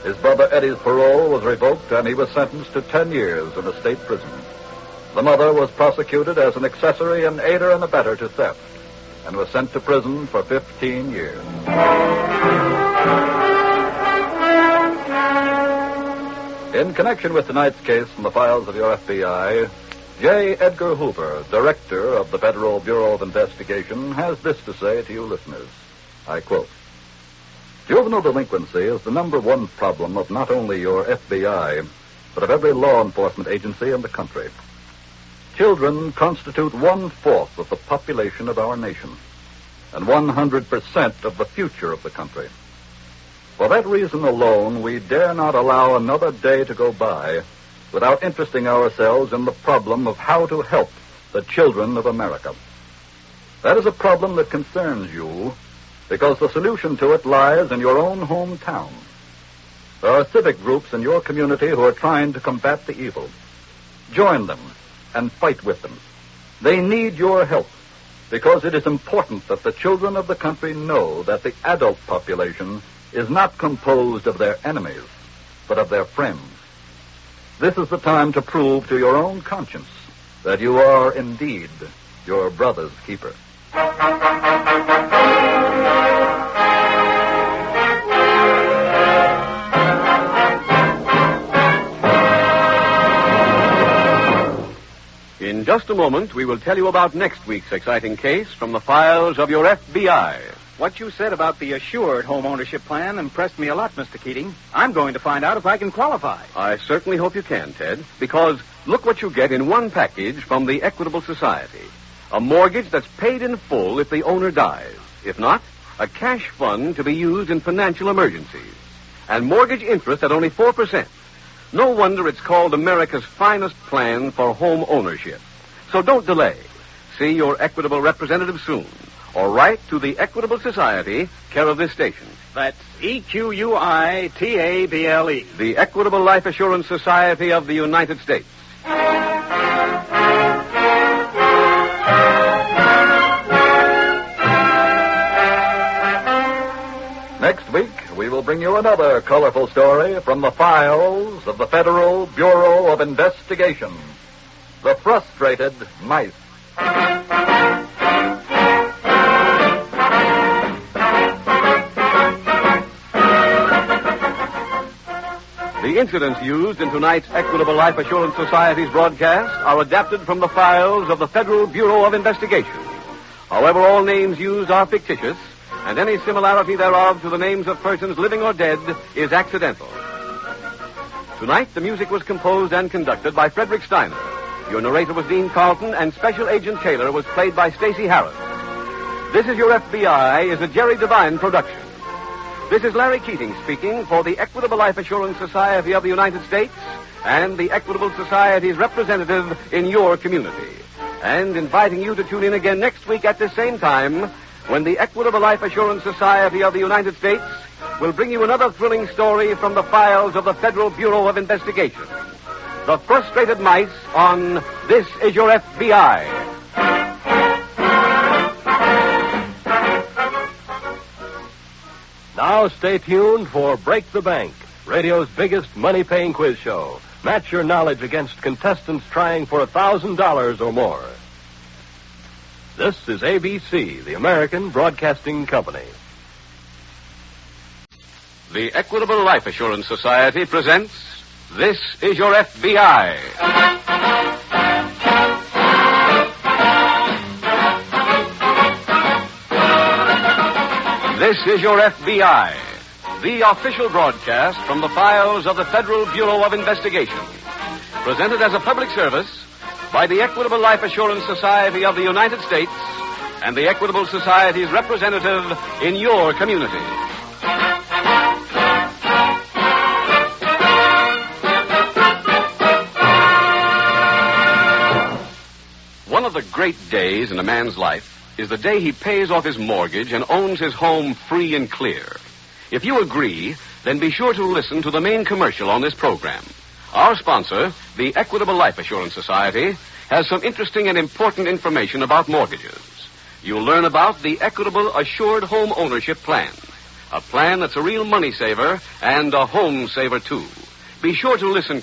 C: His brother Eddie's parole was revoked, and he was sentenced to 10 years in a state prison. The mother was prosecuted as an accessory and aider and abettor to theft, and was sent to prison for 15 years. In connection with tonight's case from the files of your FBI, J. Edgar Hoover, director of the Federal Bureau of Investigation, has this to say to you listeners. I quote, "Juvenile delinquency is the number one problem of not only your FBI, but of every law enforcement agency in the country. Children constitute 1/4 of the population of our nation, and 100% of the future of the country. For that reason alone, we dare not allow another day to go by without interesting ourselves in the problem of how to help the children of America. That is a problem that concerns you, because the solution to it lies in your own hometown. There are civic groups in your community who are trying to combat the evil. Join them and fight with them. They need your help because it is important that the children of the country know that the adult population is not composed of their enemies, but of their friends. This is the time to prove to your own conscience that you are indeed your brother's keeper.
A: In just a moment, we will tell you about next week's exciting case from the files of your FBI.
B: What you said about the assured home ownership plan impressed me a lot, Mr. Keating. I'm going to find out if I can qualify.
A: I certainly hope you can, Ted, because look what you get in one package from the Equitable Society. A mortgage that's paid in full if the owner dies. If not, a cash fund to be used in financial emergencies. And mortgage interest at only 4%. No wonder it's called America's finest plan for home ownership. So don't delay. See your Equitable representative soon. Or write to the Equitable Society, care of this station.
B: That's EQUITABLE.
A: The Equitable Life Assurance Society of the United States.
C: Next week, we will bring you another colorful story from the files of the Federal Bureau of Investigation. The Frustrated Mice.
A: The incidents used in tonight's Equitable Life Assurance Society's broadcast are adapted from the files of the Federal Bureau of Investigation. However, all names used are fictitious, and any similarity thereof to the names of persons living or dead is accidental. Tonight, the music was composed and conducted by Frederick Steiner. Your narrator was Dean Carlton, and Special Agent Taylor was played by Stacey Harris. This Is Your FBI is a Jerry Devine production. This is Larry Keating speaking for the Equitable Life Assurance Society of the United States and the Equitable Society's representative in your community, and inviting you to tune in again next week at the same time when the Equitable Life Assurance Society of the United States will bring you another thrilling story from the files of the Federal Bureau of Investigation. The Frustrated Mice on This Is Your FBI.
Q: Now stay tuned for Break the Bank, radio's biggest money-paying quiz show. Match your knowledge against contestants trying for $1,000 or more. This is ABC, the American Broadcasting Company.
A: The Equitable Life Assurance Society presents This Is Your FBI. This is Your FBI, the official broadcast from the files of the Federal Bureau of Investigation. Presented as a public service by the Equitable Life Assurance Society of the United States and the Equitable Society's representative in your community. One of the great days in a man's life is the day he pays off his mortgage and owns his home free and clear. If you agree, then be sure to listen to the main commercial on this program. Our sponsor, the Equitable Life Assurance Society, has some interesting and important information about mortgages. You'll learn about the Equitable Assured Home Ownership Plan, a plan that's a real money saver and a home saver, too. Be sure to listen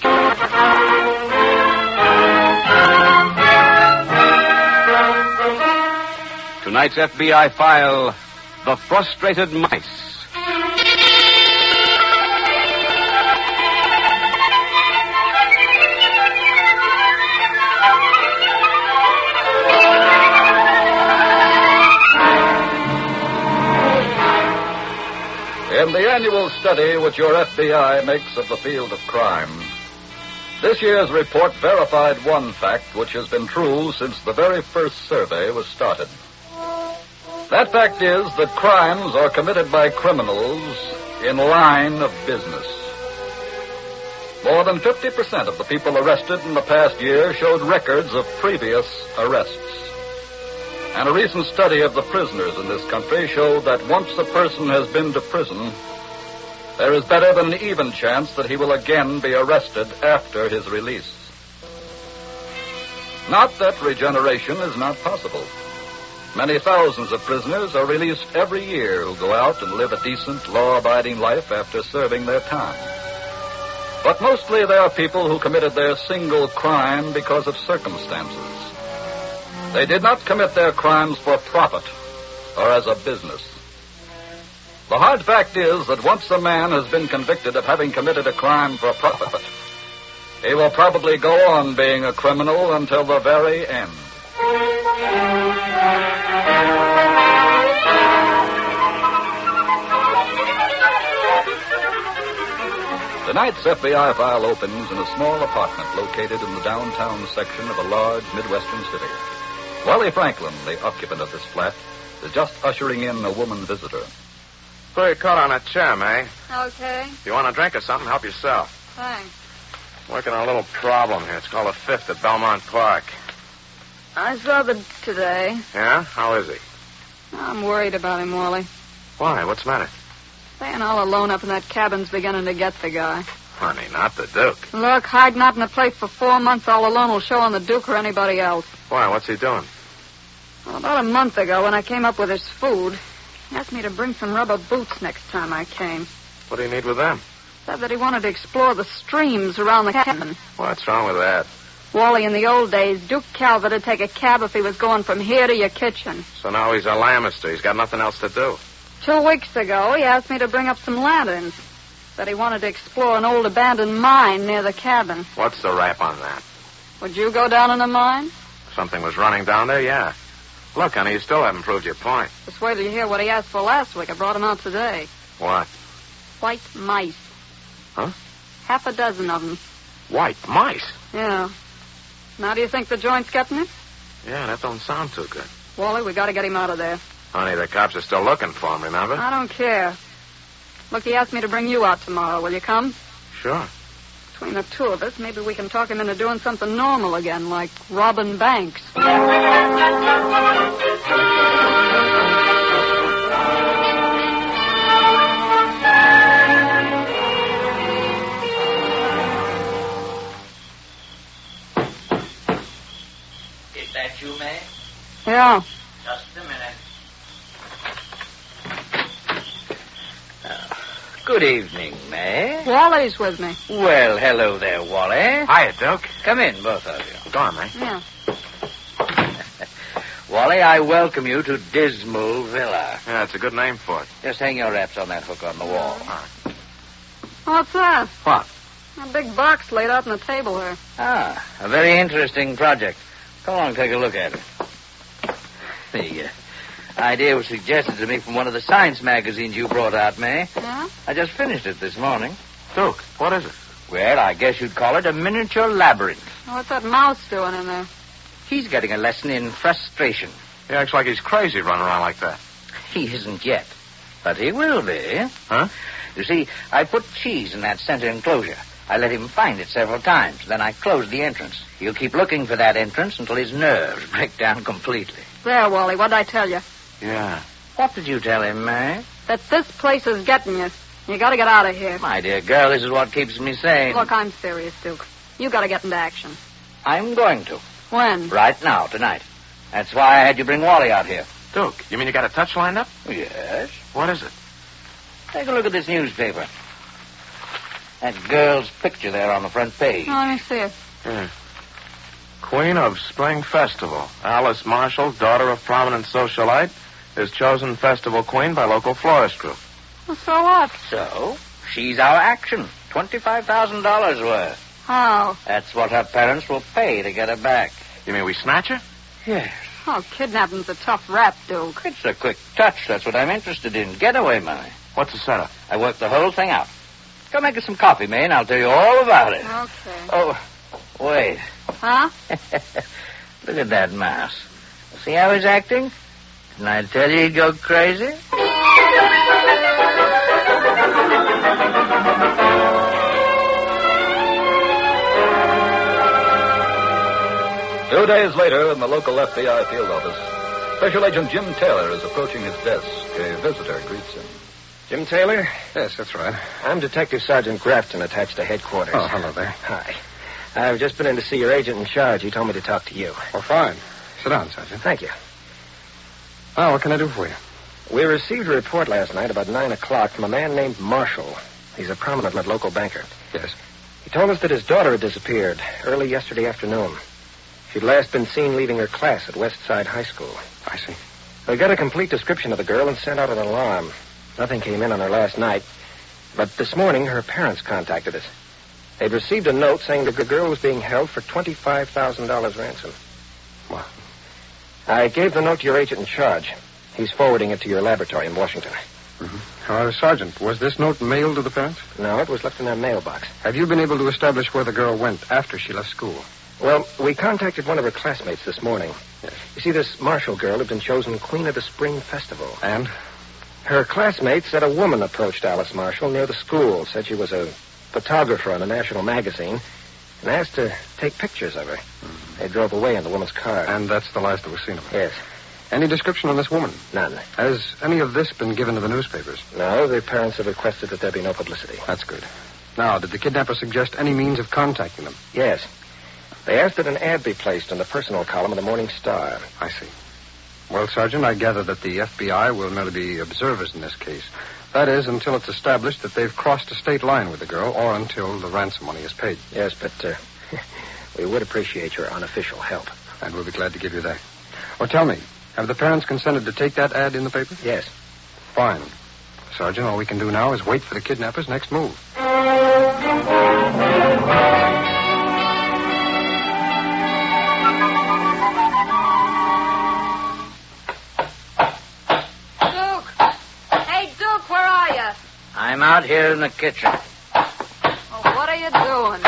A: Tonight's FBI file, The Frustrated Mice.
C: In the annual study which your FBI makes of the field of crime, this year's report verified one fact which has been true since the very first survey was started. That fact is that crimes are committed by criminals in line of business. More than 50% of the people arrested in the past year showed records of previous arrests. And a recent study of the prisoners in this country showed that once a person has been to prison, there is better than an even chance that he will again be arrested after his release. Not that regeneration is not possible. Many thousands of prisoners are released every year who go out and live a decent, law-abiding life after serving their time. But mostly they are people who committed their single crime because of circumstances. They did not commit their crimes for profit or as a business. The hard fact is that once a man has been convicted of having committed a crime for profit, he will probably go on being a criminal until the very end. Tonight's FBI file opens in a small apartment located in the downtown section of a large Midwestern city. Wally Franklin, the occupant of this flat, is just ushering in a woman visitor.
F: Put your coat on that chair, May.
E: Okay.
F: If you want a drink or something, help yourself.
E: Thanks.
F: Working on a little problem here. It's called the Fifth at Belmont Park.
E: I saw the today.
F: Yeah? How is he?
E: I'm worried about him, Wally.
F: Why? What's the matter?
E: Staying all alone up in that cabin's beginning to get the guy.
F: Honey, not the Duke.
E: Look, hiding out in a place for 4 months all alone will show on the Duke or anybody else.
F: Why? What's he doing?
E: Well, about a month ago, when I came up with his food, he asked me to bring some rubber boots next time I came.
F: What do you need with them?
E: Said that he wanted to explore the streams around the cabin.
F: What's wrong with that?
E: Wally, in the old days, Duke Calvert would take a cab if he was going from here to your kitchen.
F: So now he's a Lamister. He's got nothing else to do.
E: 2 weeks ago, he asked me to bring up some lanterns. Said he wanted to explore an old abandoned mine near the cabin.
F: What's the rap on that?
E: Would you go down in the mine?
F: Something was running down there, yeah. Look, honey, you still haven't proved your point.
E: Just wait till you hear what he asked for last week. I brought him out today.
F: What?
E: White mice.
F: Huh?
E: 6 of them.
F: White mice?
E: Yeah. Now, do you think the joint's getting it?
F: Yeah, that don't sound too good.
E: Wally, we got to get him out of there.
F: Honey, the cops are still looking for him, remember?
E: I don't care. Look, he asked me to bring you out tomorrow. Will you come?
F: Sure.
E: Between the two of us, maybe we can talk him into doing something normal again, like robbing banks.
R: Is that you, May?
E: Yeah.
R: Just a minute. Good evening, May.
E: Wally's with me.
R: Well, hello there, Wally.
F: Hiya, Duke.
R: Come in, both of you.
F: Go on, May.
E: Yeah.
R: Wally, I welcome you to Dismal Villa.
F: Yeah, it's a good name for it.
R: Just hang your wraps on that hook on the wall.
F: All right.
E: What's that?
F: What?
E: A big box laid out on the table here.
R: Ah, a very interesting project. Come along, take a look at it. The idea was suggested to me from one of the science magazines you brought out, May.
E: Yeah?
R: I just finished it this morning.
F: Duke, what is it?
R: Well, I guess you'd call it a miniature labyrinth.
E: What's that mouse doing in there?
R: He's getting a lesson in frustration.
F: He acts like he's crazy running around like that.
R: He isn't yet, but he will be.
F: Huh?
R: You see, I put cheese in that center enclosure. I let him find it several times. Then I closed the entrance. He'll keep looking for that entrance until his nerves break down completely.
E: There, Wally, what'd I tell you?
F: Yeah.
R: What did you tell him, May?
E: That this place is getting you. You gotta get out of here.
R: My dear girl, this is what keeps me sane.
E: Look, I'm serious, Duke. You gotta get into action.
R: I'm going to.
E: When?
R: Right now, tonight. That's why I had you bring Wally out here.
F: Duke, you mean you got a touch lined up?
R: Yes.
F: What is it?
R: Take a look at this newspaper. That girl's picture there on the front page.
E: Oh, let me see it.
F: Yeah. Queen of Spring Festival. Alice Marshall, daughter of prominent socialite, is chosen festival queen by local florist group.
E: Well, so what?
R: So, she's our action. $25,000 worth.
E: How?
R: That's what her parents will pay to get her back.
F: You mean we snatch her?
R: Yes.
E: Oh, kidnapping's a tough rap, Duke.
R: It's a quick touch. That's what I'm interested in. Getaway money.
F: What's the setup?
R: I worked the whole thing out. Go make us some coffee, May, and I'll tell you all about it.
E: Okay.
R: Oh, wait.
E: Huh?
R: Look at that mouse. See how he's acting? Didn't I tell you he'd go crazy?
C: 2 days later, in the local FBI field office, Special Agent Jim Taylor is approaching his desk. A visitor greets him.
N: Jim Taylor?
I: Yes, that's right.
N: I'm Detective Sergeant Grafton, attached to headquarters.
I: Oh, hello there.
N: Hi. I've just been in to see your agent in charge. He told me to talk to you.
I: Oh, fine. Sit down, Sergeant.
N: Thank you.
I: Well, what can I do for you?
N: We received a report last night about 9 o'clock from a man named Marshall. He's a prominent local banker.
I: Yes.
N: He told us that his daughter had disappeared early yesterday afternoon. She'd last been seen leaving her class at Westside High School.
I: I see.
N: We got a complete description of the girl and sent out an alarm. Nothing came in on her last night. But this morning, her parents contacted us. They'd received a note saying the girl was being held for $25,000 ransom.
I: Well,
N: I gave the note to your agent in charge. He's forwarding it to your laboratory in Washington.
I: Mm-hmm. Sergeant, was this note mailed to the parents?
N: No, it was left in their mailbox.
I: Have you been able to establish where the girl went after she left school?
N: Well, we contacted one of her classmates this morning.
I: Yes.
N: You see, this Marshall girl had been chosen Queen of the Spring Festival.
I: And?
N: Her classmate said a woman approached Alice Marshall near the school, said she was a photographer on a national magazine, and asked to take pictures of her. Mm-hmm. They drove away in the woman's car.
I: And that's the last that was seen of her?
N: Yes.
I: Any description on this woman?
N: None.
I: Has any of this been given to the newspapers?
N: No, the parents have requested that there be no publicity.
I: That's good. Now, did the kidnapper suggest any means of contacting them?
N: Yes. They asked that an ad be placed in the personal column of the Morning Star.
I: I see. Well, Sergeant, I gather that the FBI will merely be observers in this case. That is, until it's established that they've crossed a state line with the girl, or until the ransom money is paid.
N: Yes, but we would appreciate your unofficial help.
I: And we'll be glad to give you that. Well, tell me, have the parents consented to take that ad in the paper?
N: Yes.
I: Fine. Sergeant, all we can do now is wait for the kidnapper's next move.
R: I'm out here in the kitchen.
S: Oh, what are you doing?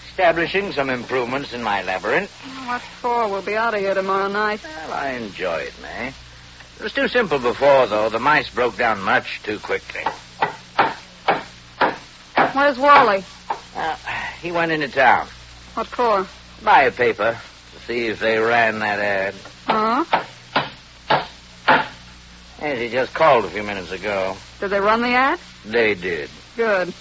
R: Establishing some improvements in my labyrinth.
S: What for? We'll be out of here tomorrow night.
R: Well, I enjoy it, May. It was too simple before, though. The mice broke down much too quickly.
S: Where's Wally?
R: He went into town.
S: What for?
R: Buy a paper to see if they ran that ad.
S: Huh?
R: Yes, he just called a few minutes ago.
S: Did they run the ad?
R: They did.
S: Good.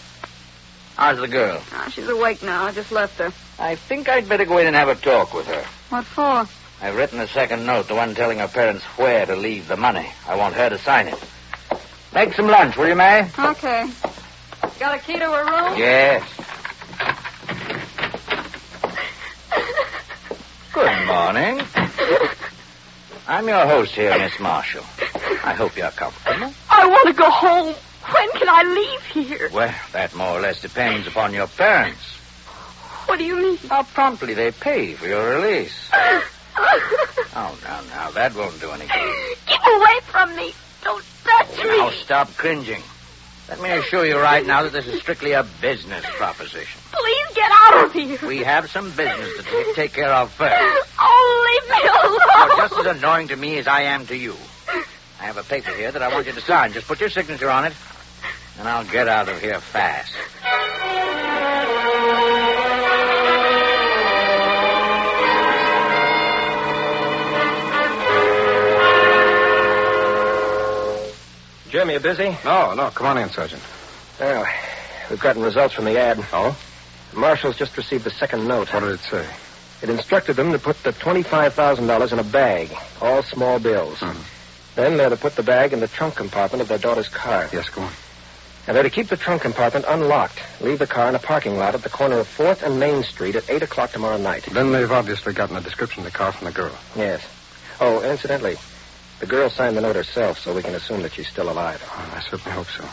R: How's the girl?
S: She's awake now. I just left her.
R: I think I'd better go in and have a talk with her.
S: What for?
R: I've written a second note, the one telling her parents where to leave the money. I want her to sign it. Make some lunch, will you, May?
S: Okay. Got a key to her room?
R: Yes. Good morning. I'm your host here, Miss Marshall. I hope you're comfortable.
S: I want to go home. When can I leave here?
R: Well, that more or less depends upon your parents.
S: What do you mean?
R: How promptly they pay for your release. Oh, now, that won't do any good.
S: Keep away from me. Don't touch me.
R: Now, stop cringing. Let me assure you right now that this is strictly a business proposition.
S: Please get out of here.
R: We have some business to take care of first.
S: Oh, leave me alone.
R: You're just as annoying to me as I am to you. I have a paper here that I want you to sign. Just put your signature on it, and I'll get out of here fast.
N: Jim, you busy?
I: No. Come on in, Sergeant.
N: Well, we've gotten results from the ad.
I: Oh?
N: Marshall's just received the second note.
I: What did it say?
N: It instructed them to put the $25,000 in a bag, all small bills.
I: Mm-hmm.
N: Then they're to put the bag in the trunk compartment of their daughter's car.
I: Yes, go on.
N: And they're to keep the trunk compartment unlocked. Leave the car in a parking lot at the corner of 4th and Main Street at 8 o'clock tomorrow night.
I: Then they've obviously gotten a description of the car from the girl.
N: Yes. Oh, incidentally, the girl signed the note herself, so we can assume that she's still alive.
I: Oh, I certainly hope so.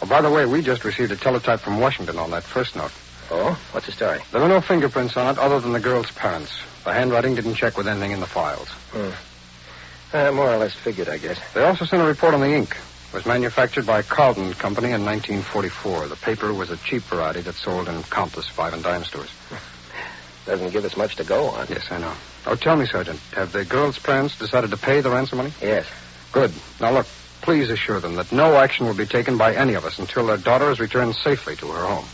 I: Oh, by the way, we just received a teletype from Washington on that first note.
N: Oh? What's the story?
I: There were no fingerprints on it other than the girl's parents. The handwriting didn't check with anything in the files.
N: More or less figured, I guess.
I: They also sent a report on the ink. It was manufactured by Carlton Company in 1944. The paper was a cheap variety that sold in countless 5 and dime stores.
N: Doesn't give us much to go on.
I: Yes, I know. Oh, tell me, Sergeant, have the girl's parents decided to pay the ransom money?
N: Yes.
I: Good. Now, look, please assure them that no action will be taken by any of us until their daughter is returned safely to her home.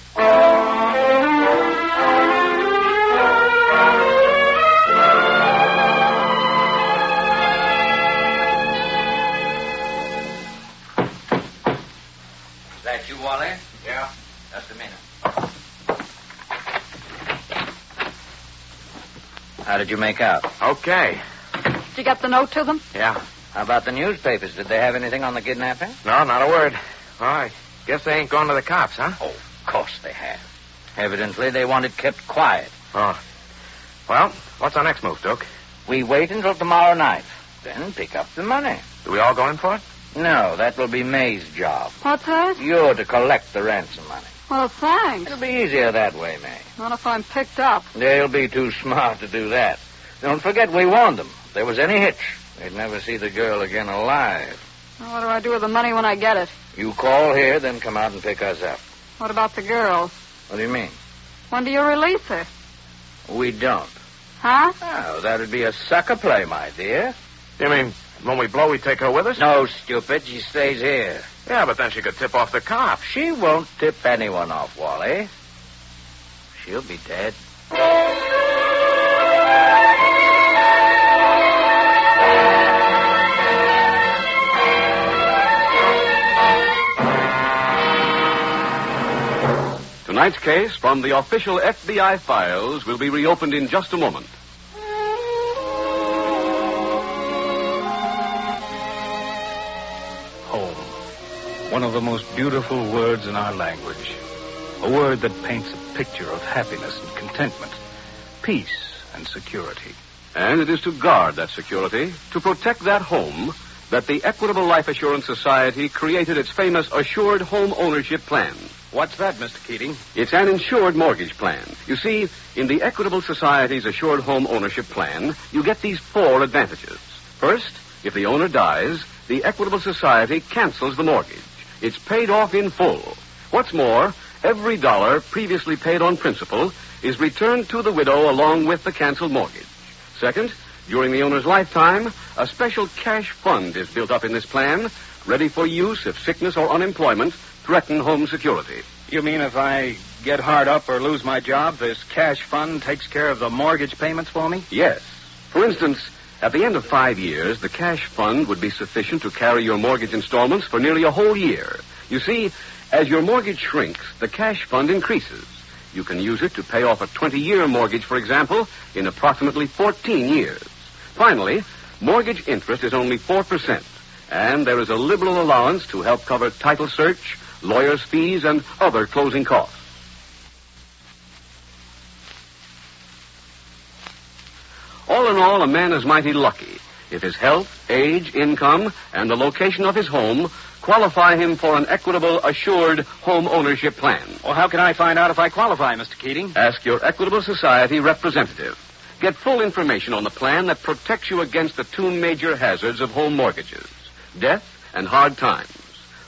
R: Is that you, Wally?
K: Yeah.
R: Just a minute. How did you make out?
S: Okay. Did you get the note to them?
R: Yeah. How about the newspapers? Did they have anything on the kidnapping?
N: No, not a word. Well, I guess they ain't gone to the cops, huh?
R: Oh, of course they have. Evidently, they want it kept quiet.
N: Oh. Well, what's our next move, Duke?
R: We wait until tomorrow night, then pick up the money.
N: Do we all go in for it?
R: No, that will be May's job.
S: What's that?
R: You're to collect the ransom money.
S: Well, thanks.
R: It'll be easier that way, May.
S: Not if I'm picked up.
R: They'll be too smart to do that. Don't forget we warned them. If there was any hitch, they'd never see the girl again alive.
S: Well, what do I do with the money when I get it?
R: You call here, then come out and pick us up.
S: What about the girl?
R: What do you mean?
S: When do you release her?
R: We don't.
S: Huh?
R: Oh, that'd be a sucker play, my dear.
N: You mean when we blow, we take her with us?
R: No, stupid. She stays here.
N: Yeah, but then she could tip off the cops.
R: She won't tip anyone off, Wally. She'll be dead.
A: Tonight's case from the official FBI files will be reopened in just a moment.
B: Home. One of the most beautiful words in our language. A word that paints a picture of happiness and contentment, peace and security.
A: And it is to guard that security, to protect that home, that the Equitable Life Assurance Society created its famous Assured Home Ownership Plan.
B: What's that, Mr. Keating?
A: It's an insured mortgage plan. You see, in the Equitable Society's Assured Home Ownership Plan, you get these 4 advantages. First, if the owner dies, the Equitable Society cancels the mortgage. It's paid off in full. What's more, every dollar previously paid on principal is returned to the widow along with the canceled mortgage. Second, during the owner's lifetime, a special cash fund is built up in this plan, ready for use if sickness or unemployment threaten home security.
B: You mean if I get hard up or lose my job, this cash fund takes care of the mortgage payments for me?
A: Yes. For instance, at the end of 5 years, the cash fund would be sufficient to carry your mortgage installments for nearly a whole year. You see, as your mortgage shrinks, the cash fund increases. You can use it to pay off a 20-year mortgage, for example, in approximately 14 years. Finally, mortgage interest is only 4%, and there is a liberal allowance to help cover title search, lawyers' fees, and other closing costs. All in all, a man is mighty lucky if his health, age, income, and the location of his home qualify him for an Equitable Assured Home Ownership Plan.
B: Well, how can I find out if I qualify, Mr. Keating?
A: Ask your Equitable Society representative. Get full information on the plan that protects you against the 2 major hazards of home mortgages, death and hard times.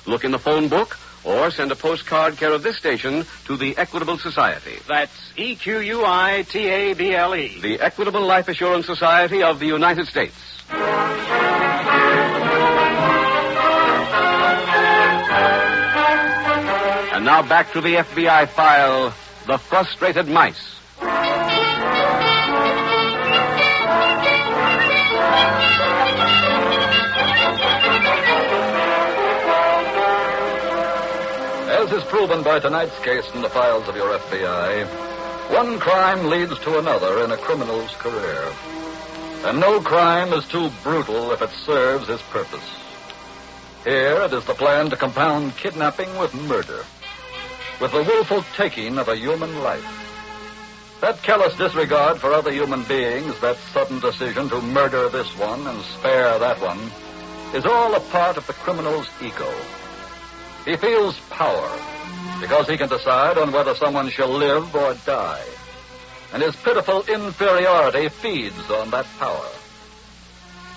A: Look in the phone book or send a postcard care of this station to the Equitable Society.
B: That's EQUITABLE.
A: The Equitable Life Assurance Society of the United States. And now back to the FBI file, The Frustrated Mice.
C: As is proven by tonight's case in the files of your FBI, one crime leads to another in a criminal's career. And no crime is too brutal if it serves its purpose. Here it is the plan to compound kidnapping with murder, with the willful taking of a human life. That callous disregard for other human beings, that sudden decision to murder this one and spare that one, is all a part of the criminal's ego. He feels power because he can decide on whether someone shall live or die. And his pitiful inferiority feeds on that power.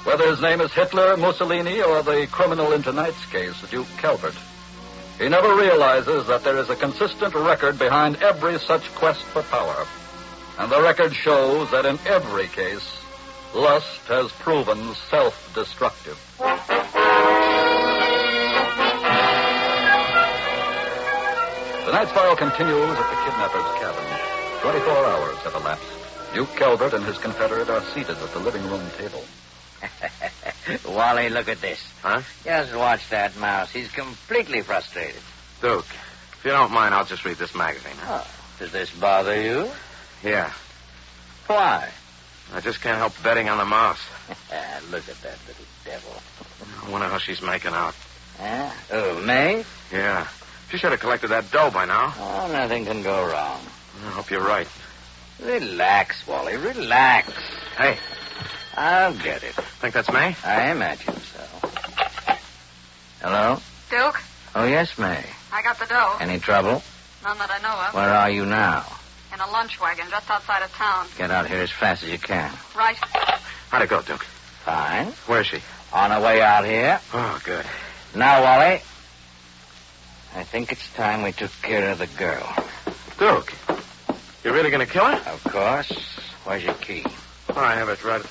C: Whether his name is Hitler, Mussolini, or the criminal in tonight's case, Duke Calvert, he never realizes that there is a consistent record behind every such quest for power. And the record shows that in every case, lust has proven self-destructive. Tonight's file continues at the kidnapper's cabin. 24 hours have elapsed. Duke Calvert and his confederate are seated at the living room table.
R: Wally, look at this.
N: Huh?
R: Just watch that mouse. He's completely frustrated.
N: Duke, if you don't mind, I'll just read this magazine. Huh?
R: Oh, does this bother you?
N: Yeah.
R: Why?
D: I just can't help betting on the mouse.
R: Look at that little devil.
D: I wonder how she's making out.
R: Oh, May?
D: Yeah. She should have collected that dough by now.
R: Oh, nothing can go wrong.
D: I hope you're right.
R: Relax, Wally, relax.
D: Hey.
R: I'll get it.
D: Think that's May?
R: I imagine so. Hello?
S: Duke,
R: Oh, yes, May.
S: I got the dough.
R: Any trouble?
S: None that I know of.
R: Where are you now?
S: In a lunch wagon just outside of town.
R: Get out here as fast as you can.
S: Right.
D: How'd it go, Duke?
R: Fine.
D: Where's she?
R: On her way out here.
D: Oh, good.
R: Now, Wally, I think it's time we took care of the girl.
D: Duke, you really going to kill her?
R: Of course. Where's your key?
D: Oh, I have it right...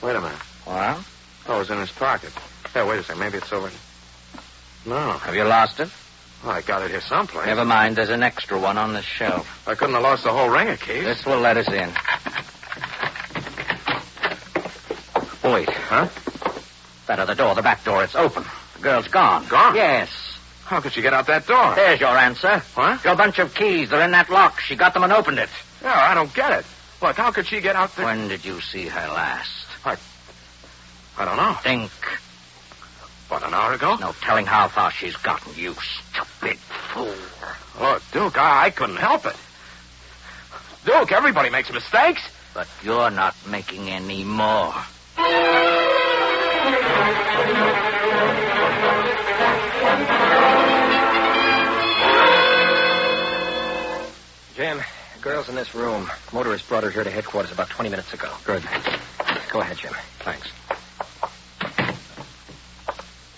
D: Wait a minute.
R: Well?
D: Oh, it was in his pocket. Yeah, wait a second. Maybe it's over... No.
R: Have you lost it?
D: Well, I got it here someplace.
R: Never mind. There's an extra one on the shelf.
D: I couldn't have lost the whole ring of keys.
R: This will let us in. Wait.
D: Huh?
R: That other door, the back door, it's open. The girl's gone.
D: Gone?
R: Yes.
D: How could she get out that door?
R: There's your answer.
D: What?
R: Your bunch of keys. They're in that lock. She got them and opened it.
D: No, I don't get it. Look, how could she get out there?
R: When did you see her last?
D: I don't know.
R: Think.
D: What, an hour ago?
R: No telling how far she's gotten, you stupid fool.
D: Look, Duke, I couldn't help it. Duke, everybody makes mistakes.
R: But you're not making any more.
N: Jim, the girl's in this room. The motorist brought her here to headquarters about 20 minutes ago.
I: Good.
N: Go ahead, Jim.
I: Thanks.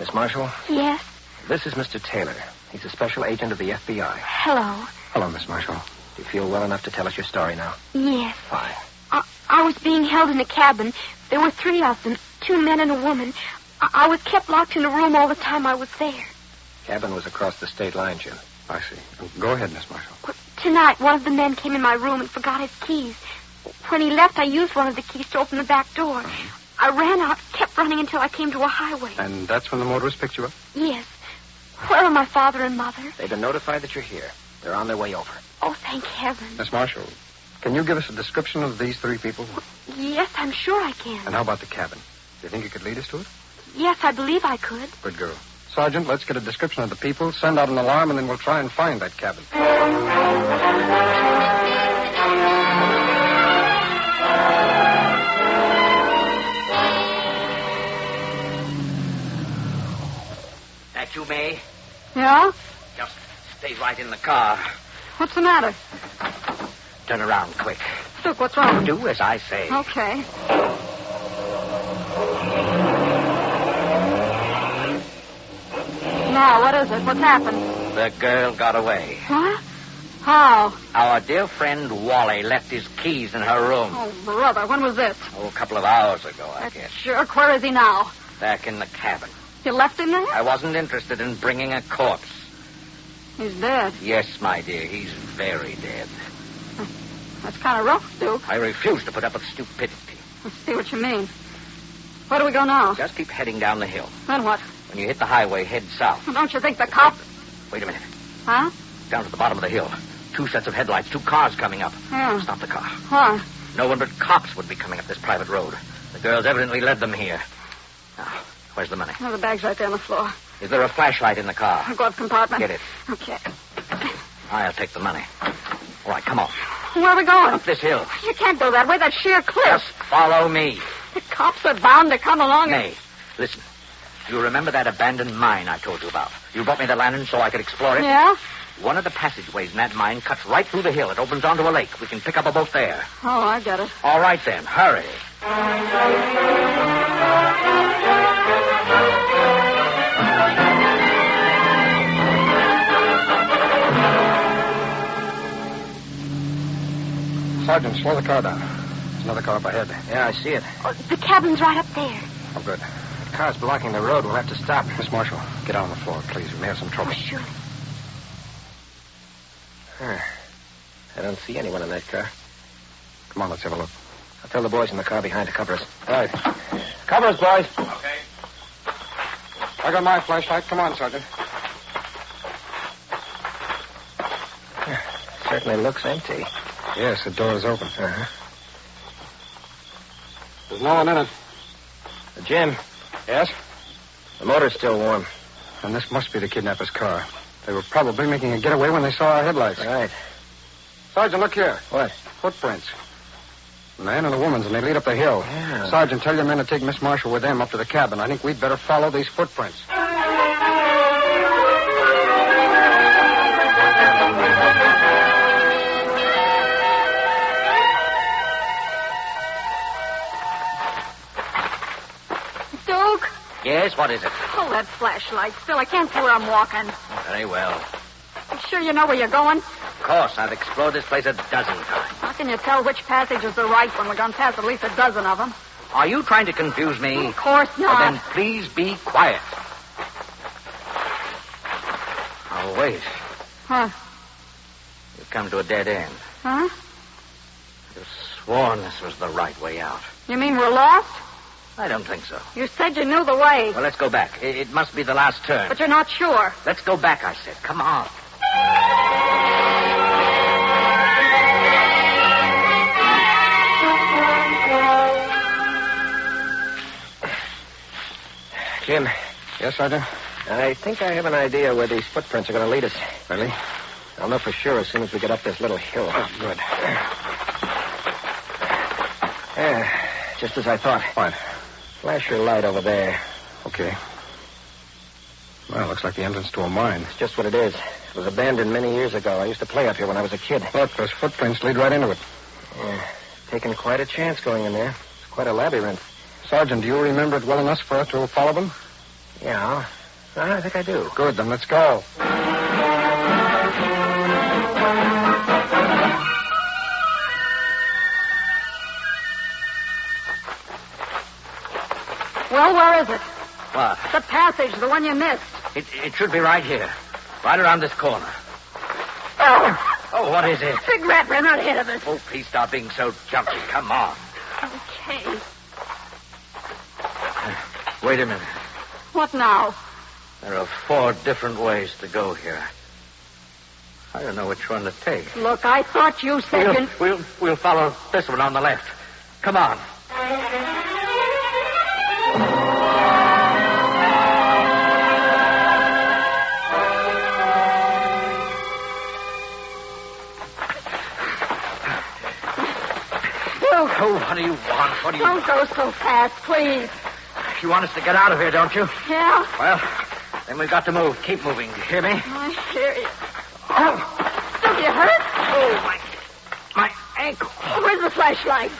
N: Miss Marshall?
L: Yes?
N: This is Mr. Taylor. He's a special agent of the FBI.
L: Hello.
I: Hello, Miss Marshall.
N: Do you feel well enough to tell us your story now?
L: Yes.
N: Fine.
L: I was being held in a cabin. There were 3 of them, 2 men and a woman. I was kept locked in a room all the time I was there.
N: Cabin was across the state line, Jim.
I: I see. Go ahead, Miss Marshall.
L: Tonight, one of the men came in my room and forgot his keys. When he left, I used one of the keys to open the back door. I ran out, kept running until I came to a highway.
I: And that's when the motorist picked you up?
L: Yes. Where are my father and mother?
N: They've been notified that you're here. They're on their way over.
L: Oh, thank heaven.
I: Miss Marshall, can you give us a description of these 3 people?
L: Yes, I'm sure I can.
I: And how about the cabin? Do you think you could lead us to it?
L: Yes, I believe I could.
I: Good girl. Sergeant, let's get a description of the people, send out an alarm, and then we'll try and find that cabin.
R: That you, May?
S: Yeah?
R: Just stay right in the car.
S: What's the matter?
R: Turn around quick.
S: Duke, what's wrong?
R: Do as I say.
S: Okay. Now, what is it? What's happened?
R: The girl got away.
S: What? How?
R: Our dear friend Wally left his keys in her room.
S: Oh, brother, when was this?
R: Oh, a couple of hours ago, I guess.
S: Jerk, where is he now?
R: Back in the cabin.
S: You left him there?
R: I wasn't interested in bringing a corpse.
S: He's dead.
R: Yes, my dear, he's very dead.
S: That's kind of rough, Duke.
R: I refuse to put up with stupidity.
S: I see what you mean. Where do we go now?
R: Just keep heading down the hill.
S: Then what?
R: When you hit the highway, head south.
S: Don't you think the cop...
R: Wait a minute.
S: Huh?
R: Down to the bottom of the hill. 2 sets of headlights, 2 cars coming up.
S: Yeah.
R: Stop the car.
S: Why?
R: No one but cops would be coming up this private road. The girls evidently led them here. Now, where's the money?
S: Oh, the bag's right there on the floor.
R: Is there a flashlight in the car?
S: Glove compartment.
R: Get it.
S: Okay.
R: I'll take the money. All right, come on.
S: Where are we going?
R: Up this hill.
S: You can't go that way. That's sheer cliff.
R: Just follow me.
S: The cops are bound to come along and...
R: May, listen. You remember that abandoned mine I told you about? You brought me the lantern so I could explore it?
S: Yeah?
R: One of the passageways in that mine cuts right through the hill. It opens onto a lake. We can pick up a boat there.
S: Oh, I get it.
R: All right, then. Hurry.
I: Sergeant, slow the car down. There's another car up ahead.
N: Yeah, I see it.
L: Oh, the cabin's right up there.
I: Oh, good.
N: The car's blocking the road. We'll have to stop.
I: Miss Marshall, get out on the floor, please. We may have some trouble.
L: Oh, sure.
N: I don't see anyone in that car.
I: Come on, let's have a look.
N: I'll tell the boys in the car behind to cover us.
I: All right. Cover us, boys.
D: Okay.
I: I got my flashlight. Come on, Sergeant.
N: Certainly looks empty.
I: Yes, the door is open.
N: Uh-huh.
I: There's no one in it.
N: Jim.
I: Yes?
N: The motor's still warm.
I: And this must be the kidnapper's car. They were probably making a getaway when they saw our headlights.
N: Right.
I: Sergeant, look here.
N: What?
I: Footprints. A man and a woman's, and they lead up the hill.
N: Yeah.
I: Sergeant, tell your men to take Miss Marshall with them up to the cabin. I think we'd better follow these footprints.
E: Duke?
R: Yes, what is it?
E: Hold that flashlight still. I can't see where I'm walking.
R: Very well.
E: You sure you know where you're going?
R: Of course, I've explored this place a dozen times.
E: How can you tell which passage is the right one? We've gone past at least a dozen of them.
R: Are you trying to confuse me?
E: Of course not.
R: Well, then please be quiet. Oh, wait.
E: Huh?
R: You've come to a dead end.
E: Huh?
R: You've sworn this was the right way out.
E: You mean we're lost?
R: I don't think so.
E: You said you knew the way.
R: Well, let's go back. It must be the last turn.
E: But you're not sure.
R: Let's go back, I said. Come on.
N: Jim.
I: Yes, Sergeant?
N: I think I have an idea where these footprints are going to lead us.
I: Really?
N: I'll know for sure as soon as we get up this little hill.
I: Oh, good.
N: Yeah, just as I thought.
I: What?
N: Flash your light over there.
I: Okay. Well, looks like the entrance to a mine.
N: It's just what it is. It was abandoned many years ago. I used to play up here when I was a kid.
I: Look, those footprints lead right into it.
N: Yeah, taking quite a chance going in there. It's quite a labyrinth.
I: Sergeant, do you remember it well enough for us to follow them?
N: Yeah, I think I do.
I: Good, then let's go.
E: Well, where is it?
R: What?
E: The passage, the one you missed.
R: It should be right here. Right around this corner. Oh, what is it?
E: Big rat ran right ahead of us.
R: Oh, please stop being so jumpy. Come on.
E: Okay.
R: Wait a minute.
E: What now?
R: There are 4 different ways to go here. I don't know which one to take.
E: Look, I thought you said
R: We'll follow this one on the left. Come on. Oh, what do you want?
E: Don't go so fast, please.
R: You want us to get out of here, don't you?
E: Yeah?
R: Well, then we've got to move. Keep moving. You hear me?
E: I hear you. Oh, don't you hurt?
R: Oh, my ankle.
E: Where's the flashlight?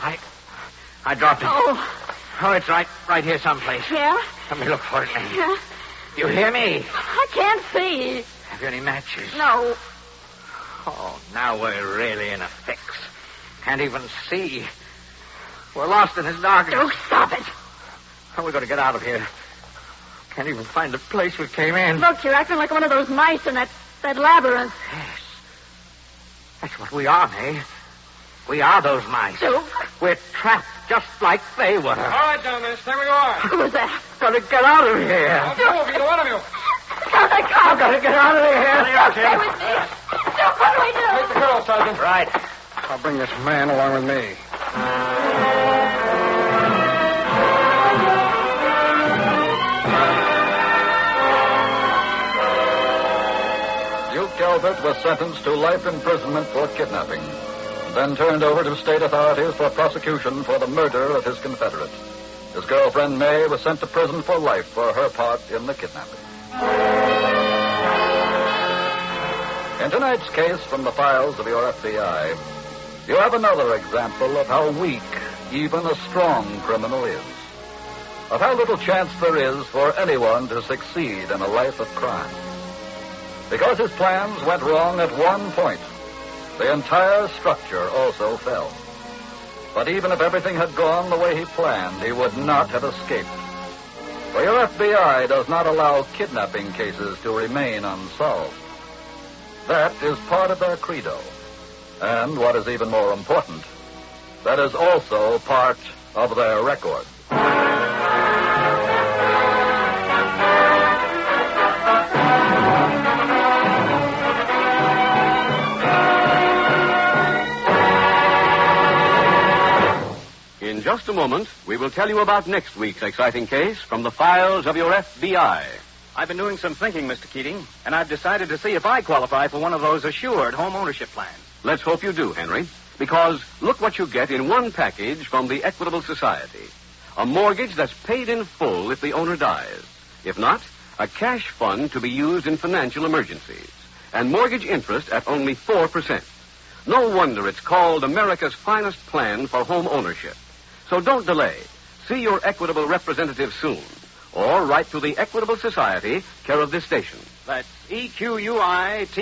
R: I dropped it.
E: Oh,
R: it's right here someplace.
E: yeah?
R: Let me look for it, man.
E: Yeah?
R: You hear me?
E: I can't see.
R: Have you any matches?
E: No.
R: Oh, now we're really in a fix. Can't even see. We're lost in this darkness.
E: Don't stop it.
R: How are we going to get out of here? Can't even find the place we came in.
E: Look, you're acting like one of those mice in that labyrinth.
R: Yes. That's what we are, eh? We are those mice.
E: Duke.
R: We're trapped just like they were.
I: All right, dumbass. There we are.
E: Who was that?
R: Gotta get out of here.
I: Don't move, either one of you.
E: I've
R: got to get out of here.
E: Stay with me. Duke, what do we do?
I: Take the girl, Sergeant.
R: Right.
I: I'll bring this man along with me.
C: Duke Gilbert was sentenced to life imprisonment for kidnapping, then turned over to state authorities for prosecution for the murder of his confederate. His girlfriend, May, was sent to prison for life for her part in the kidnapping. In tonight's case from the files of your FBI, you have another example of how weak even a strong criminal is. Of how little chance there is for anyone to succeed in a life of crime. Because his plans went wrong at one point, the entire structure also fell. But even if everything had gone the way he planned, he would not have escaped. For your FBI does not allow kidnapping cases to remain unsolved. That is part of their credo. And what is even more important, that is also part of their record.
A: In just a moment, we will tell you about next week's exciting case from the files of your FBI.
B: I've been doing some thinking, Mr. Keating, and I've decided to see if I qualify for one of those assured home ownership plans.
A: Let's hope you do, Henry, because look what you get in one package from the Equitable Society. A mortgage that's paid in full if the owner dies. If not, a cash fund to be used in financial emergencies. And mortgage interest at only 4%. No wonder it's called America's finest plan for home ownership. So don't delay. See your Equitable representative soon. Or write to the Equitable Society, care of this station.
B: That's EQUITABLE.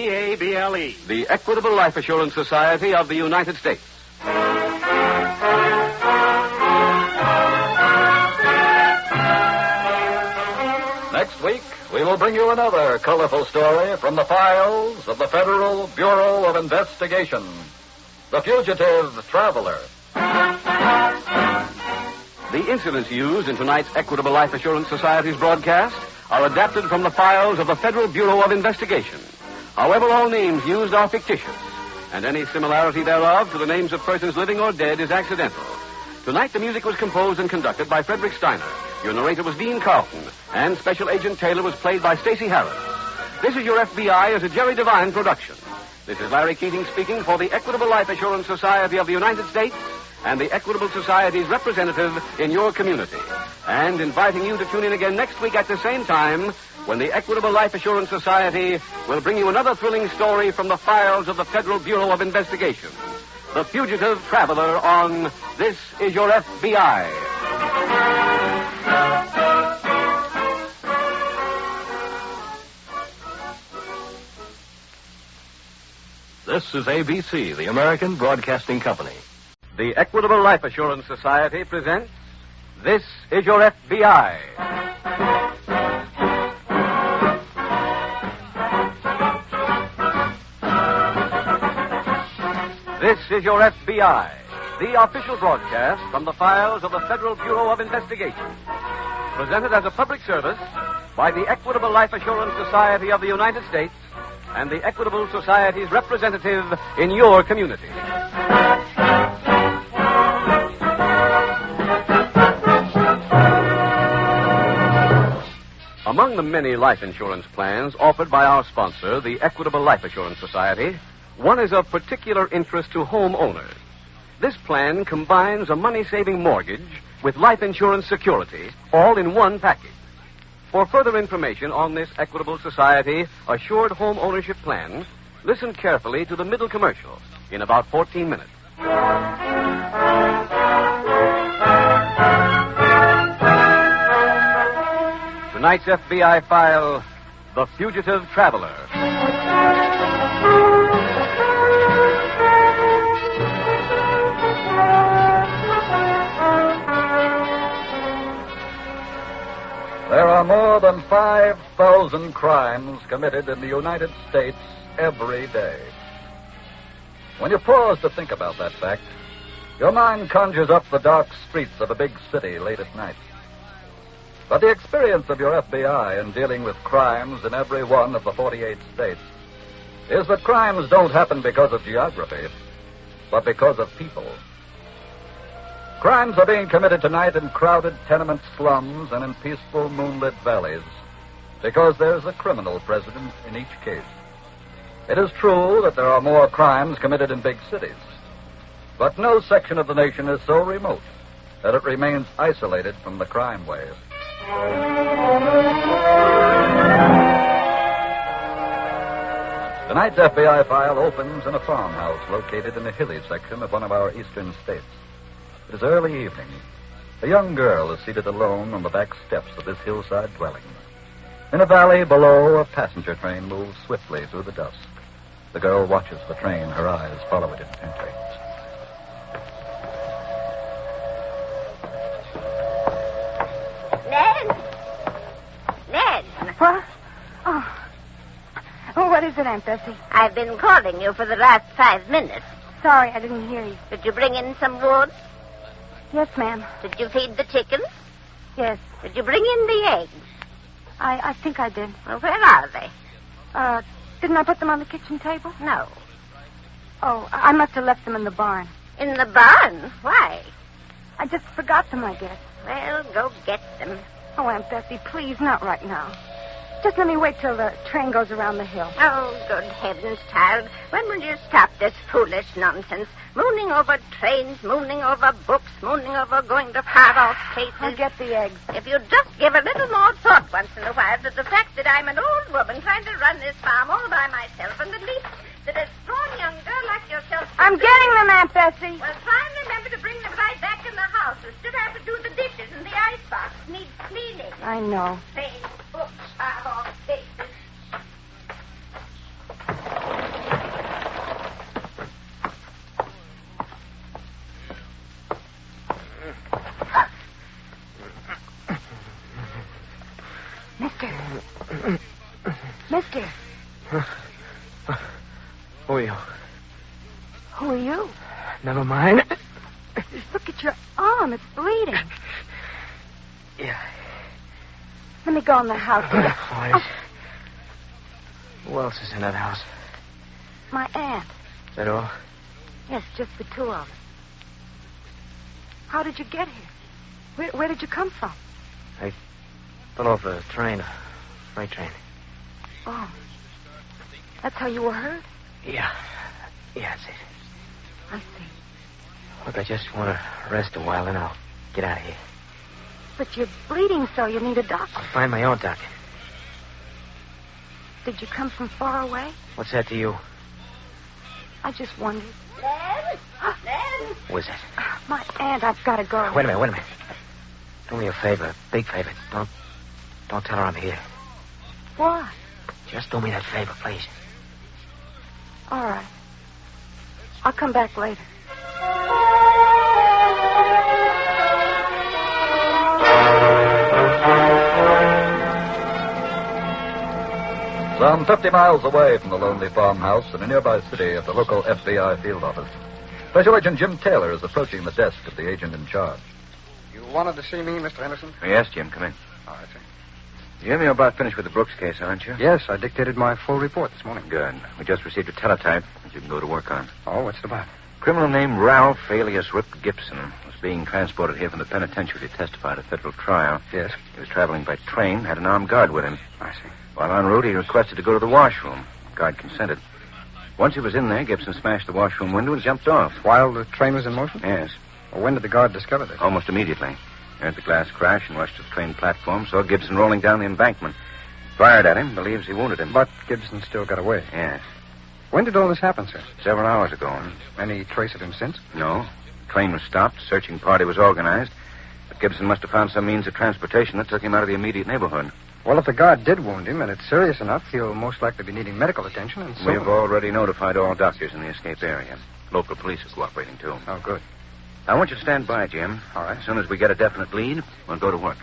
A: The Equitable Life Assurance Society of the United States.
C: Next week, we will bring you another colorful story from the files of the Federal Bureau of Investigation. The Fugitive Traveler.
A: The incidents used in tonight's Equitable Life Assurance Society's broadcast are adapted from the files of the Federal Bureau of Investigation. However, all names used are fictitious, and any similarity thereof to the names of persons living or dead is accidental. Tonight, the music was composed and conducted by Frederick Steiner. Your narrator was Dean Carlton, and Special Agent Taylor was played by Stacey Harris. This is Your FBI is a Jerry Devine production. This is Larry Keating speaking for the Equitable Life Assurance Society of the United States and the Equitable Society's representative in your community, and inviting you to tune in again next week at the same time when the Equitable Life Assurance Society will bring you another thrilling story from the files of the Federal Bureau of Investigation. The Fugitive Traveler on This Is Your FBI.
Q: This is ABC, the American Broadcasting Company.
A: The Equitable Life Assurance Society presents This Is Your FBI. This is Your FBI, the official broadcast from the files of the Federal Bureau of Investigation. Presented as a public service by the Equitable Life Assurance Society of the United States and the Equitable Society's representative in your community. Among the many life insurance plans offered by our sponsor, the Equitable Life Assurance Society, one is of particular interest to homeowners. This plan combines a money-saving mortgage with life insurance security, all in one package. For further information on this Equitable Society Assured Home Ownership Plan, listen carefully to the middle commercial in about 14 minutes. Tonight's FBI file, The Fugitive Traveler.
C: There are more than 5,000 crimes committed in the United States every day. When you pause to think about that fact, your mind conjures up the dark streets of a big city late at night. But the experience of your FBI in dealing with crimes in every one of the 48 states is that crimes don't happen because of geography, but because of people. Crimes are being committed tonight in crowded tenement slums and in peaceful moonlit valleys because there's a criminal president in each case. It is true that there are more crimes committed in big cities, but no section of the nation is so remote that it remains isolated from the crime wave. Tonight's FBI file opens in a farmhouse located in the hilly section of one of our eastern states. It is early evening. A young girl is seated alone on the back steps of this hillside dwelling. In a valley below, a passenger train moves swiftly through the dusk. The girl watches the train. Her eyes follow it intently.
E: Ned!
L: What? Oh, what is it, Aunt Bessie?
E: I've been calling you for the last 5 minutes.
L: Sorry, I didn't hear you.
E: Did you bring in some wood?
L: Yes, ma'am.
E: Did you feed the chickens?
L: Yes.
E: Did you bring in the eggs?
L: I think I did.
E: Well, where are they?
L: Didn't I put them on the kitchen table?
E: No.
L: Oh, I must have left them in the barn.
E: In the barn? Why?
L: I just forgot them, I guess.
E: Well, go get them.
L: Oh, Aunt Bessie, please, not right now. Just let me wait till the train goes around the hill.
E: Oh, good heavens, child. When will you stop this foolish nonsense? Mooning over trains, mooning over books, mooning over going to far-off places.
L: I'll get the eggs.
E: If you just give a little more thought once in a while to the fact that I'm an old woman trying to run this farm all by myself, and the least that a strong young girl like yourself...
L: I'm getting them, Aunt Bessie.
E: Well, try and remember to bring them right back in the house. You still have to do the dishes, and the icebox needs cleaning.
L: I know.
E: Trains, books, far-off places.
L: Mister.
G: Who are you?
L: Who are you?
G: Never mind.
L: Look at your arm. It's bleeding.
G: Yeah.
L: Let me go in the house.
G: Please. Who else is in that house?
L: My aunt.
G: Is that all?
L: Yes, just the two of us. How did you get here? Where did you come from?
G: I fell off a train, a freight train.
L: Oh. That's how you were hurt?
G: Yeah. Yeah, that's it.
L: I see.
G: Look, I just want to rest a while, and I'll get out of here.
L: But you're bleeding so you need a doctor.
G: I'll find my own doctor.
L: Did you come from far away?
G: What's that to you?
L: I just wondered.
E: Len? Len?
G: Who is it?
L: My aunt, I've got to go.
G: Wait a minute. Do me a favor, a big favor. Don't tell her I'm here.
L: Why?
G: Just do me that favor, please.
L: All right. I'll come back later.
C: Some 50 miles away from the lonely farmhouse in a nearby city at the local FBI field office, Special Agent Jim Taylor is approaching the desk of the agent in charge.
I: You wanted to see me, Mr. Henderson?
B: Yes, Jim, come in.
I: Oh, I see.
B: Jim, you're about finished with the Brooks case, aren't you?
I: Yes, I dictated my full report this morning.
B: Good. We just received a teletype that you can go to work on.
I: Oh, what's it about?
B: Criminal named Ralph, alias Rip Gibson, was being transported here from the penitentiary to testify at a federal trial.
I: Yes.
B: He was traveling by train, had an armed guard with him.
I: I see.
B: While en route, he requested to go to the washroom. The guard consented. Once he was in there, Gibson smashed the washroom window and jumped off.
I: While the train was in motion?
B: Yes.
I: Well, when did the guard discover this?
B: Almost immediately. He heard the glass crash and rushed to the train platform, saw Gibson rolling down the embankment. Fired at him, believes he wounded him.
I: But Gibson still got away.
B: Yes.
I: When did all this happen, sir?
B: Several hours ago.
I: Any trace of him since?
B: No. The train was stopped. Searching party was organized. But Gibson must have found some means of transportation that took him out of the immediate neighborhood.
I: Well, if the guard did wound him, and it's serious enough, he'll most likely be needing medical attention, and so...
B: We've already notified all doctors in the escape area. Local police are cooperating, too.
I: Oh, good.
B: I want you to stand by, Jim.
I: All right.
B: As soon as we get a definite lead, we'll go to work.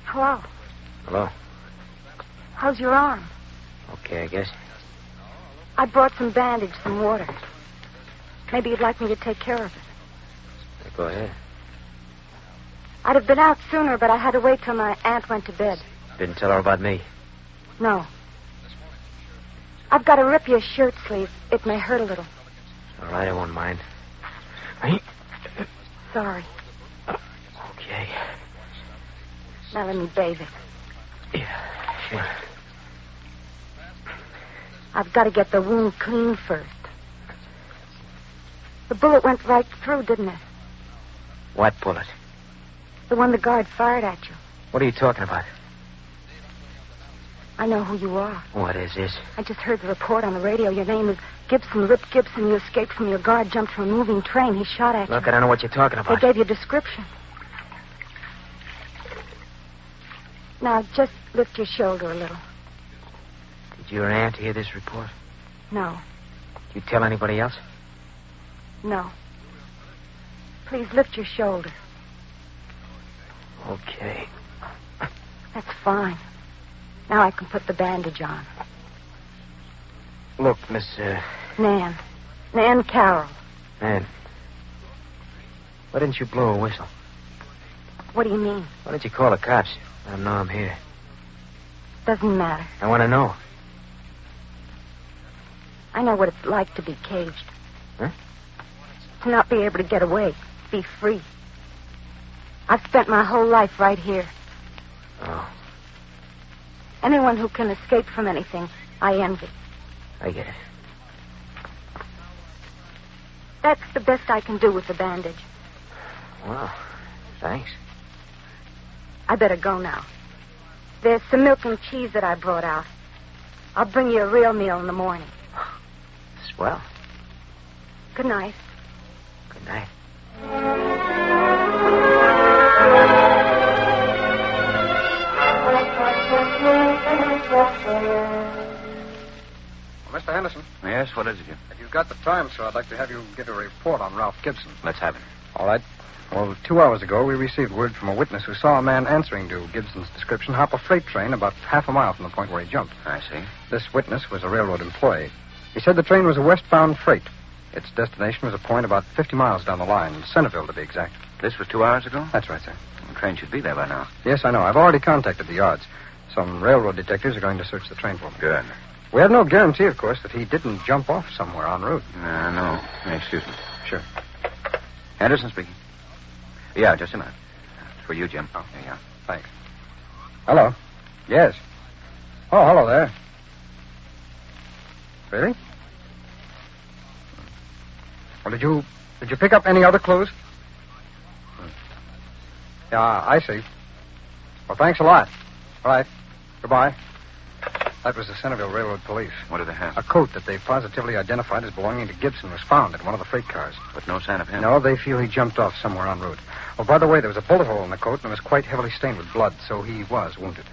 L: Hello.
G: Hello.
L: How's your arm?
G: Okay, I guess.
L: I brought some bandage, some water. Maybe you'd like me to take care of it.
G: Go ahead.
L: I'd have been out sooner, but I had to wait till my aunt went to bed.
G: Didn't tell her about me.
L: No. I've got to rip your shirt sleeve. It may hurt a little.
G: All right, I won't mind.
L: Sorry.
G: Okay.
L: Now let me bathe it.
G: Yeah, sure.
L: I've got to get the wound clean first. The bullet went right through, didn't it?
G: What bullet?
L: The one the guard fired at you.
G: What are you talking about?
L: I know who you are.
G: What is this?
L: I just heard the report on the radio. Your name is Gibson, Rip Gibson. You escaped from your guard, jumped from a moving train. He shot at you.
G: Look, I don't know what you're talking
L: They
G: about.
L: gave you a description. Now, just lift your shoulder a little.
G: Did your aunt hear this report?
L: No.
G: Did you tell anybody else?
L: No. Please lift your shoulder.
G: Okay.
L: That's fine. Now I can put the bandage on.
G: Look, Miss,
L: Nan. Nan Carroll.
G: Nan. Why didn't you blow a whistle?
L: What do you mean?
G: Why didn't you call the cops? Let them know I'm here.
L: Doesn't matter.
G: I want to know.
L: I know what it's like to be caged.
G: Huh?
L: To not be able to get away. Be free. I've spent my whole life right here.
G: Oh,
L: Anyone who can escape from anything, I envy.
G: I get it.
L: That's the best I can do with the bandage.
G: Well, thanks.
L: I better go now. There's some milk and cheese that I brought out. I'll bring you a real meal in the morning.
G: Swell.
L: Good night.
G: Good night.
I: Mr. Henderson.
B: Yes, what is it, Jim?
I: If you've got the time, sir, I'd like to have you give a report on Ralph Gibson.
B: Let's have it.
I: All right. Well, 2 hours ago, we received word from a witness who saw a man answering to Gibson's description hop a freight train about half a mile from the point where he jumped.
B: I see.
I: This witness was a railroad employee. He said the train was a westbound freight. Its destination was a point about 50 miles down the line, Centerville to be exact.
B: This was 2 hours ago?
I: That's right, sir.
B: The train should be there by now.
I: Yes, I know. I've already contacted the yards. Some railroad detectives are going to search the train for me.
B: Good.
I: We have no guarantee, of course, that he didn't jump off somewhere en route.
B: No. Excuse me.
I: Sure.
B: Henderson speaking. Yeah, just a minute. It's for you, Jim.
I: Oh.
B: Yeah.
I: Thanks. Hello. Yes. Oh, hello there. Really? Well, did you pick up any other clues? Yeah, I see. Well, thanks a lot. All right. Goodbye. That was the Centerville Railroad Police.
B: What do they have?
I: A coat that they positively identified as belonging to Gibson was found in one of the freight cars.
B: But no sign of him?
I: No, they feel he jumped off somewhere en route. Oh, by the way, there was a bullet hole in the coat and it was quite heavily stained with blood, so he was wounded.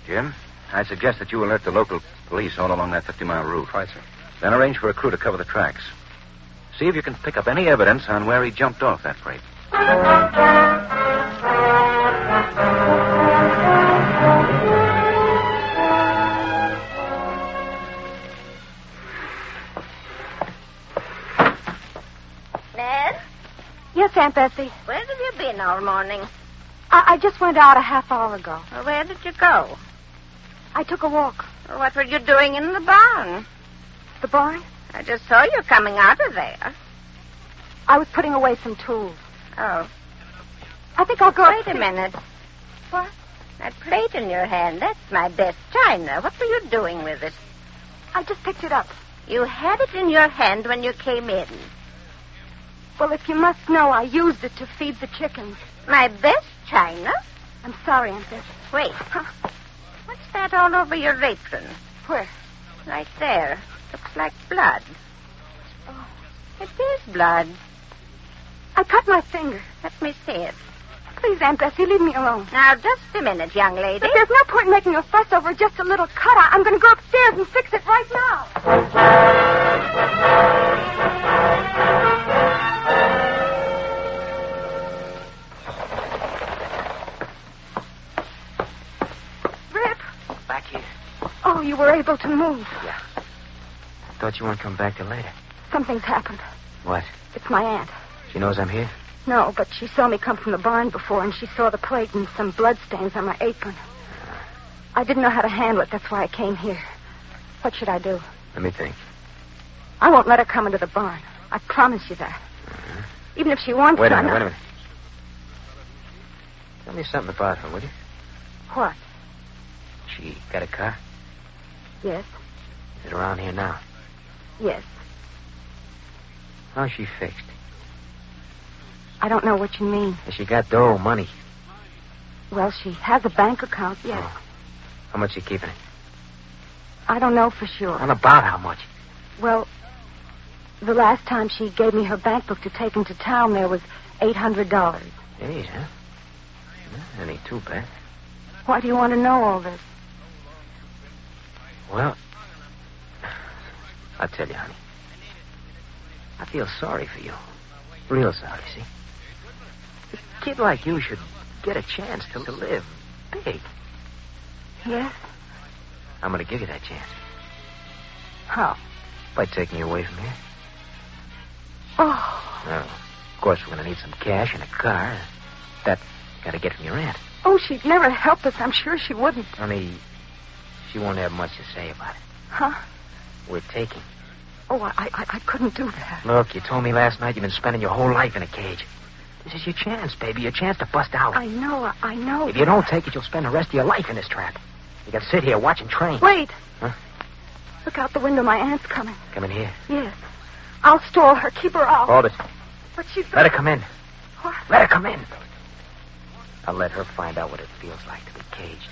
B: Jim, I suggest that you alert the local police all along that 50-mile route.
I: Right, sir.
B: Then arrange for a crew to cover the tracks. See if you can pick up any evidence on where he jumped off that freight.
E: Ned?
L: Yes, Aunt Bessie.
E: Where have you been all morning?
L: I just went out a half hour ago.
E: Well, where did you go?
L: I took a walk.
E: Well, what were you doing in the barn?
L: The barn?
E: I just saw you coming out of there.
L: I was putting away some tools.
E: Oh.
L: I think I'll go
E: Wait
L: upstairs.
E: a minute.
L: What?
E: That plate in your hand, that's my best china. What were you doing with it?
L: I just picked it up.
E: You had it in your hand when you came in.
L: Well, if you must know, I used it to feed the chickens.
E: My best china?
L: I'm sorry, Aunt Bessie.
E: Wait. What's that all over your apron?
L: Where?
E: Right there. Looks like blood.
L: Oh.
E: It is blood.
L: I cut my finger.
E: Let me see it.
L: Please, Aunt Bessie, leave me alone.
E: Now, just a minute, young lady.
L: But there's no point in making a fuss over just a little cut. I'm going to go upstairs and fix it right now. Rip.
G: Back here.
L: Oh, you were able to move.
G: Yeah. Thought you wouldn't come back till later.
L: Something's happened.
G: What?
L: It's my aunt.
G: She knows I'm here?
L: No, but she saw me come from the barn before, and she saw the plate and some bloodstains on my apron. I didn't know how to handle it. That's why I came here. What should I do?
G: Let me think.
L: I won't let her come into the barn. I promise you that. Even if she wants
G: Wait a
L: to.
G: minute. Tell me something about her, will you?
L: What?
G: She got a car?
L: Yes.
G: Is it around here now?
L: Yes.
G: How's she fixed?
L: I don't know what you mean.
G: Has she got dough, money?
L: Well, she has a bank account, yes.
G: Oh. How much you keeping it?
L: I don't know for sure.
G: And about how much?
L: Well, the last time she gave me her bank book to take into town, there was $800.
G: Jeez, huh? That ain't too bad.
L: Why do you want to know all this?
G: Well, I'll tell you, honey. I feel sorry for you. Real sorry, see? A kid like you should get a chance to live big.
L: Yes?
G: I'm going to give you that chance.
L: How?
G: By taking you away from here.
L: Oh.
G: No. Of course, we're going to need some cash and a car. That got to get from your aunt.
T: Oh, she'd never help us. I'm sure she wouldn't.
G: Honey, she won't have much to say about it.
T: Huh?
G: We're taking.
T: Oh, I couldn't do that.
G: Look, you told me last night you've been spending your whole life in a cage. This is your chance, baby. Your chance to bust out.
T: I know.
G: If you don't take it, you'll spend the rest of your life in this trap. You can sit here watching trains.
T: Wait.
G: Huh?
T: Look out the window. My aunt's coming.
G: Come in here.
T: Yes. I'll stall her. Keep her out.
G: Hold it.
T: But she's...
G: Let her come in.
T: What?
G: Let her come in. I'll let her find out what it feels like to be caged.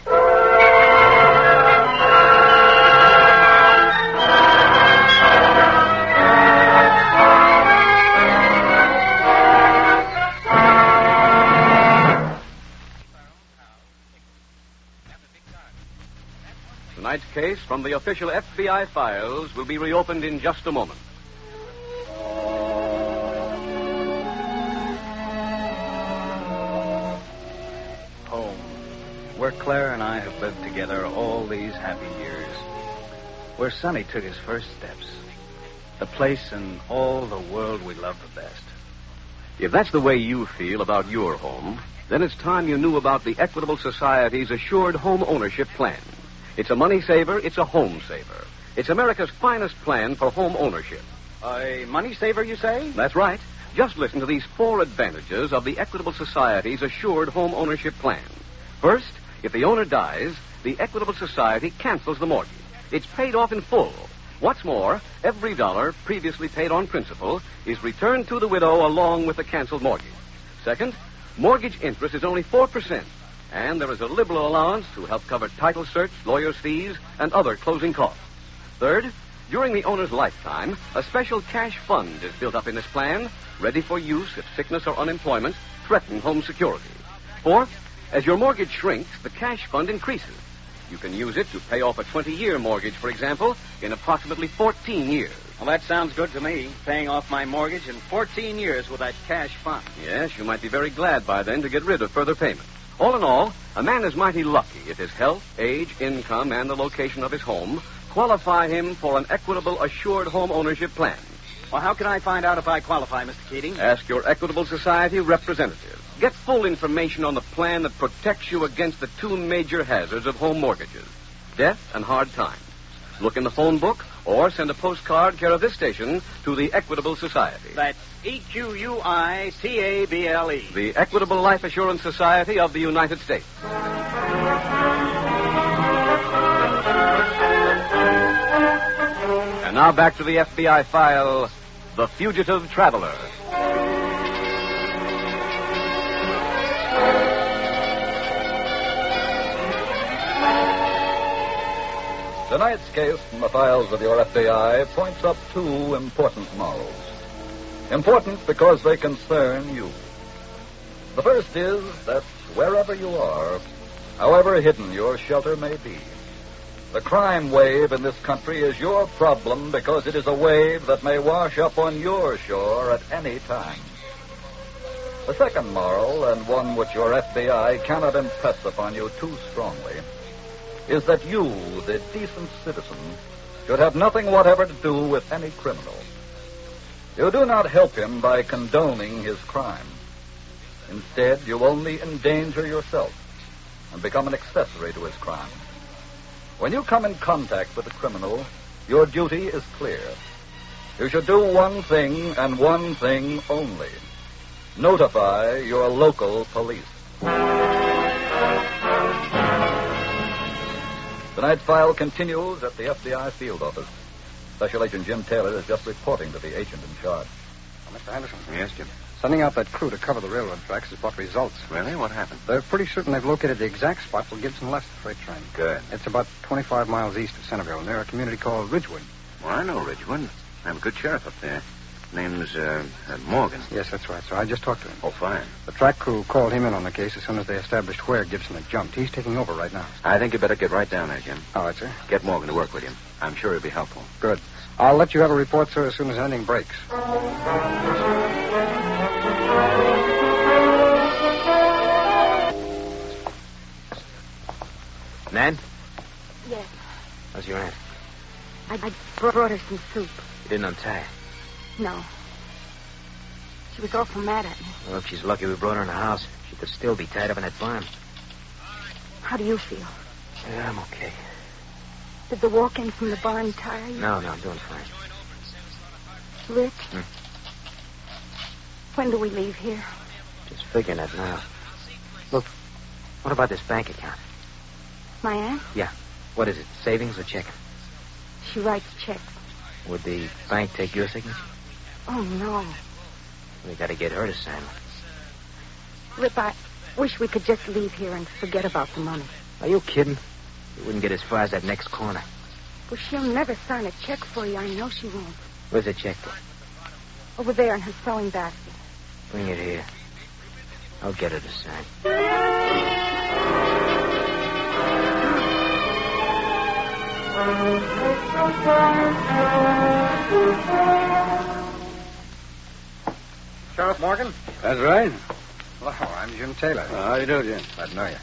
A: Tonight's case from the official FBI files will be reopened in just a moment.
B: Home, where Claire and I have lived together all these happy years. Where Sonny took his first steps. The place in all the world we love the best.
A: If that's the way you feel about your home, then it's time you knew about the Equitable Society's Assured Home Ownership Plan. It's a money saver, it's a home saver. It's America's finest plan for home ownership.
B: A money saver, you say?
A: That's right. Just listen to these 4 advantages of the Equitable Society's Assured Home Ownership Plan. First, if the owner dies, the Equitable Society cancels the mortgage. It's paid off in full. What's more, every dollar previously paid on principal is returned to the widow along with the canceled mortgage. Second, mortgage interest is only 4%. And there is a liberal allowance to help cover title search, lawyer's fees, and other closing costs. Third, during the owner's lifetime, a special cash fund is built up in this plan, ready for use if sickness or unemployment threaten home security. Fourth, as your mortgage shrinks, the cash fund increases. You can use it to pay off a 20-year mortgage, for example, in approximately 14 years.
B: Well, that sounds good to me. Paying off my mortgage in 14 years with that cash fund.
A: Yes, you might be very glad by then to get rid of further payments. All in all, a man is mighty lucky if his health, age, income, and the location of his home qualify him for an Equitable Assured Home Ownership Plan.
B: Well, how can I find out if I qualify, Mr. Keating?
A: Ask your Equitable Society representative. Get full information on the plan that protects you against the 2 major hazards of home mortgages, death and hard times. Look in the phone book or send a postcard care of this station to the Equitable Society.
B: That's EQUITABLE.
A: The Equitable Life Assurance Society of the United States. And now back to the FBI file, The Fugitive Traveler.
C: Tonight's case from the files of your FBI points up 2 important morals. Important because they concern you. The first is that wherever you are, however hidden your shelter may be, the crime wave in this country is your problem because it is a wave that may wash up on your shore at any time. The second moral, and one which your FBI cannot impress upon you too strongly, is that you, the decent citizen, should have nothing whatever to do with any criminal. You do not help him by condoning his crime. Instead, you only endanger yourself and become an accessory to his crime. When you come in contact with a criminal, your duty is clear. You should do one thing and one thing only. Notify your local police. Tonight's file continues at the FBI field office. Special Agent Jim Taylor is just reporting to the agent in charge.
I: Mr. Anderson.
H: Yes, Jim.
I: Sending out that crew to cover the railroad tracks has brought results.
H: Really? What happened?
I: They're pretty certain they've located the exact spot where Gibson left the freight train.
H: Good.
I: It's about 25 miles east of Centerville, near a community called Ridgewood.
H: Well, I know Ridgewood. I have a good sheriff up there. Name's Morgan.
I: Yes, that's right, sir. I just talked to him.
H: Oh, fine.
I: The track crew called him in on the case as soon as they established where Gibson had jumped. He's taking over right now.
H: I think you better get right down there, Jim.
I: All right, sir.
H: Get Morgan to work with you. I'm sure he'll be helpful.
I: Good. I'll let you have a report, sir, as soon as anything breaks.
G: Nan?
L: Yes.
G: How's your aunt?
L: I brought her some soup.
G: You didn't untie her.
L: No. She was awful mad at me.
G: Well, if she's lucky we brought her in the house, she could still be tied up in that barn.
L: How do you feel?
G: Yeah, I'm okay.
L: Did the walk-in from the barn tire you?
G: No, I'm doing fine.
L: Rich? When do we leave here?
G: Just figuring that now. Look, what about this bank account?
L: My aunt?
G: Yeah. What is it, savings or checking?
L: She writes checks.
G: Would the bank take your signature?
L: Oh, no.
G: We got to get her to sign it.
L: Rip, I wish we could just leave here and forget about the money.
G: Are you kidding? We wouldn't get as far as that next corner.
L: Well, she'll never sign a check for you. I know she won't.
G: Where's the checkbook?
L: Over there in her sewing basket.
G: Bring it here. I'll get her to sign.
I: Sheriff Morgan?
B: That's right.
I: Hello, I'm Jim Taylor.
B: How do you do, Jim?
I: Glad to know you.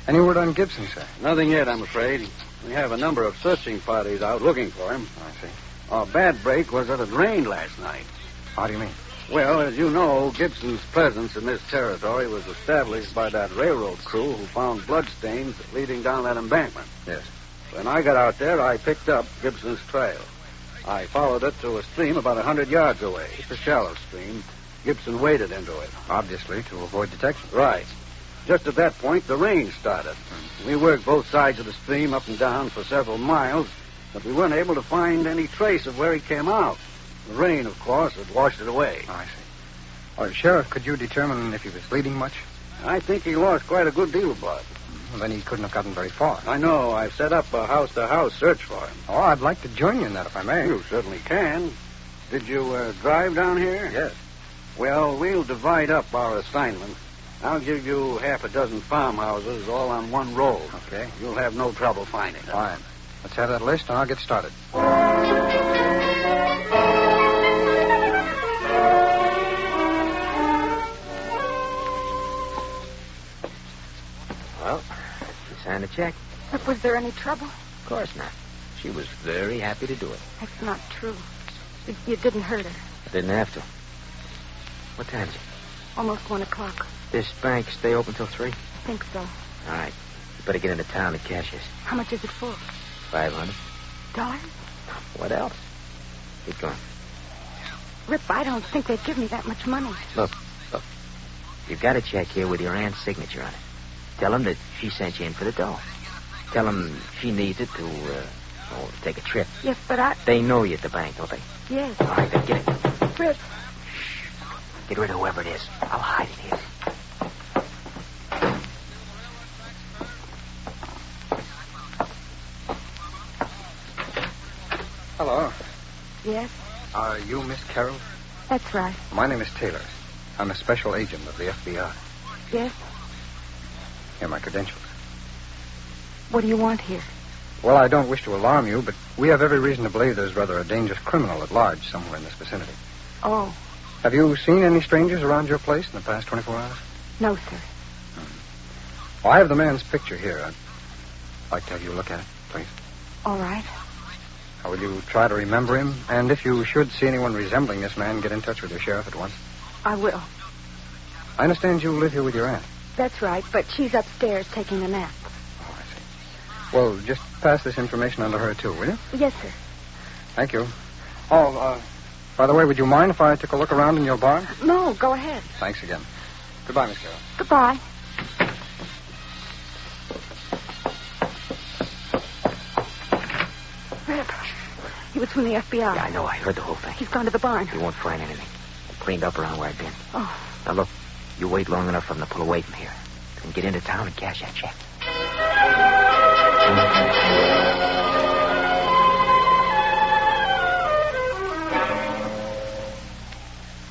I: Any word on Gibson, sir?
B: Nothing yet, I'm afraid. We have a number of searching parties out looking for him.
I: I see.
B: Our bad break was that it rained last night.
I: How do you mean?
B: Well, as you know, Gibson's presence in this territory was established by that railroad crew who found bloodstains leading down that embankment.
I: Yes.
B: When I got out there, I picked up Gibson's trail. I followed it to a stream about 100 yards away. It's a shallow stream. Gibson waded into it.
I: Obviously, to avoid detection.
B: Right. Just at that point, the rain started. We worked both sides of the stream up and down for several miles, but we weren't able to find any trace of where he came out. The rain, of course, had washed it away.
I: I see. Well, Sheriff, could you determine if he was bleeding much?
B: I think he lost quite a good deal of blood.
I: Well, then he couldn't have gotten very far.
B: I know. I've set up a house-to-house search for him.
I: Oh, I'd like to join you in that, if I may.
B: You certainly can. Did you drive down here?
I: Yes.
B: Well, we'll divide up our assignment. I'll give you half a dozen farmhouses all on one road.
I: Okay.
B: You'll have no trouble finding them.
I: Fine. Let's have that list, and I'll get started.
G: Well, she signed the check.
L: But was there any trouble?
G: Of course not. She was very happy to do it.
L: That's not true. You didn't hurt her.
G: I didn't have to. What time is it?
L: Almost 1 o'clock.
G: This bank stay open till 3?
L: I think so.
G: All right. You better get into town and cash this.
L: How much is it for?
G: $500.
L: Dollars?
G: What else? Keep going.
L: Rip, I don't think they'd give me that much money.
G: Look. You've got a check here with your aunt's signature on it. Tell them that she sent you in for the dough. Tell them she needs it to take a trip.
L: Yes, but
G: They know you at the bank, don't they?
L: Yes.
G: All right, then get it.
L: Rip.
G: Get rid of whoever it is. I'll hide it here.
I: Hello.
L: Yes?
I: Are you Miss Carroll?
L: That's right.
I: My name is Taylor. I'm a special agent of the FBI.
L: Yes?
I: Here are my credentials.
L: What do you want here?
I: Well, I don't wish to alarm you, but we have every reason to believe there's rather a dangerous criminal at large somewhere in this vicinity.
L: Oh.
I: Have you seen any strangers around your place in the past 24 hours?
L: No, sir.
I: Well, I have the man's picture here. I'd like to have you look at it, please.
L: All right.
I: How will you try to remember him? And if you should see anyone resembling this man, get in touch with your sheriff at once.
L: I will.
I: I understand you live here with your aunt.
L: That's right, but she's upstairs taking a nap.
I: Oh, I see. Well, just pass this information on to her, too, will you?
L: Yes, sir.
I: Thank you. Oh, by the way, would you mind if I took a look around in your barn?
L: No, go ahead.
I: Thanks again. Goodbye, Miss Carroll.
L: Goodbye. Rip, he was from the FBI.
G: Yeah, I know. I heard the whole thing.
L: He's gone to the barn.
G: You won't find anything. I cleaned up around where I've been.
L: Oh.
G: Now, look, you wait long enough for him to pull away from here. Then get into town and cash that check.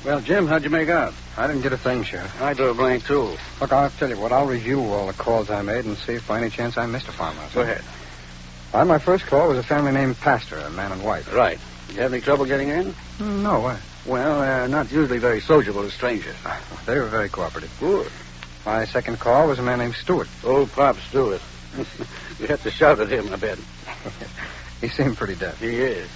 B: Well, Jim, how'd you make out?
I: I didn't get a thing, Sheriff.
B: I drew a blank, too.
I: Look, I'll tell you what. I'll review all the calls I made and see if by any chance I missed a farmhouse.
B: Go ahead.
I: My first call was a family named Pastor, a man and wife.
B: Right. You have any trouble getting in?
I: No, why?
B: Well, they're not usually very sociable to strangers.
I: They were very cooperative.
B: Good.
I: My second call was a man named Stewart.
B: Old Pop Stewart. You have to shout at him, I bet.
I: He seemed pretty deaf.
B: He is.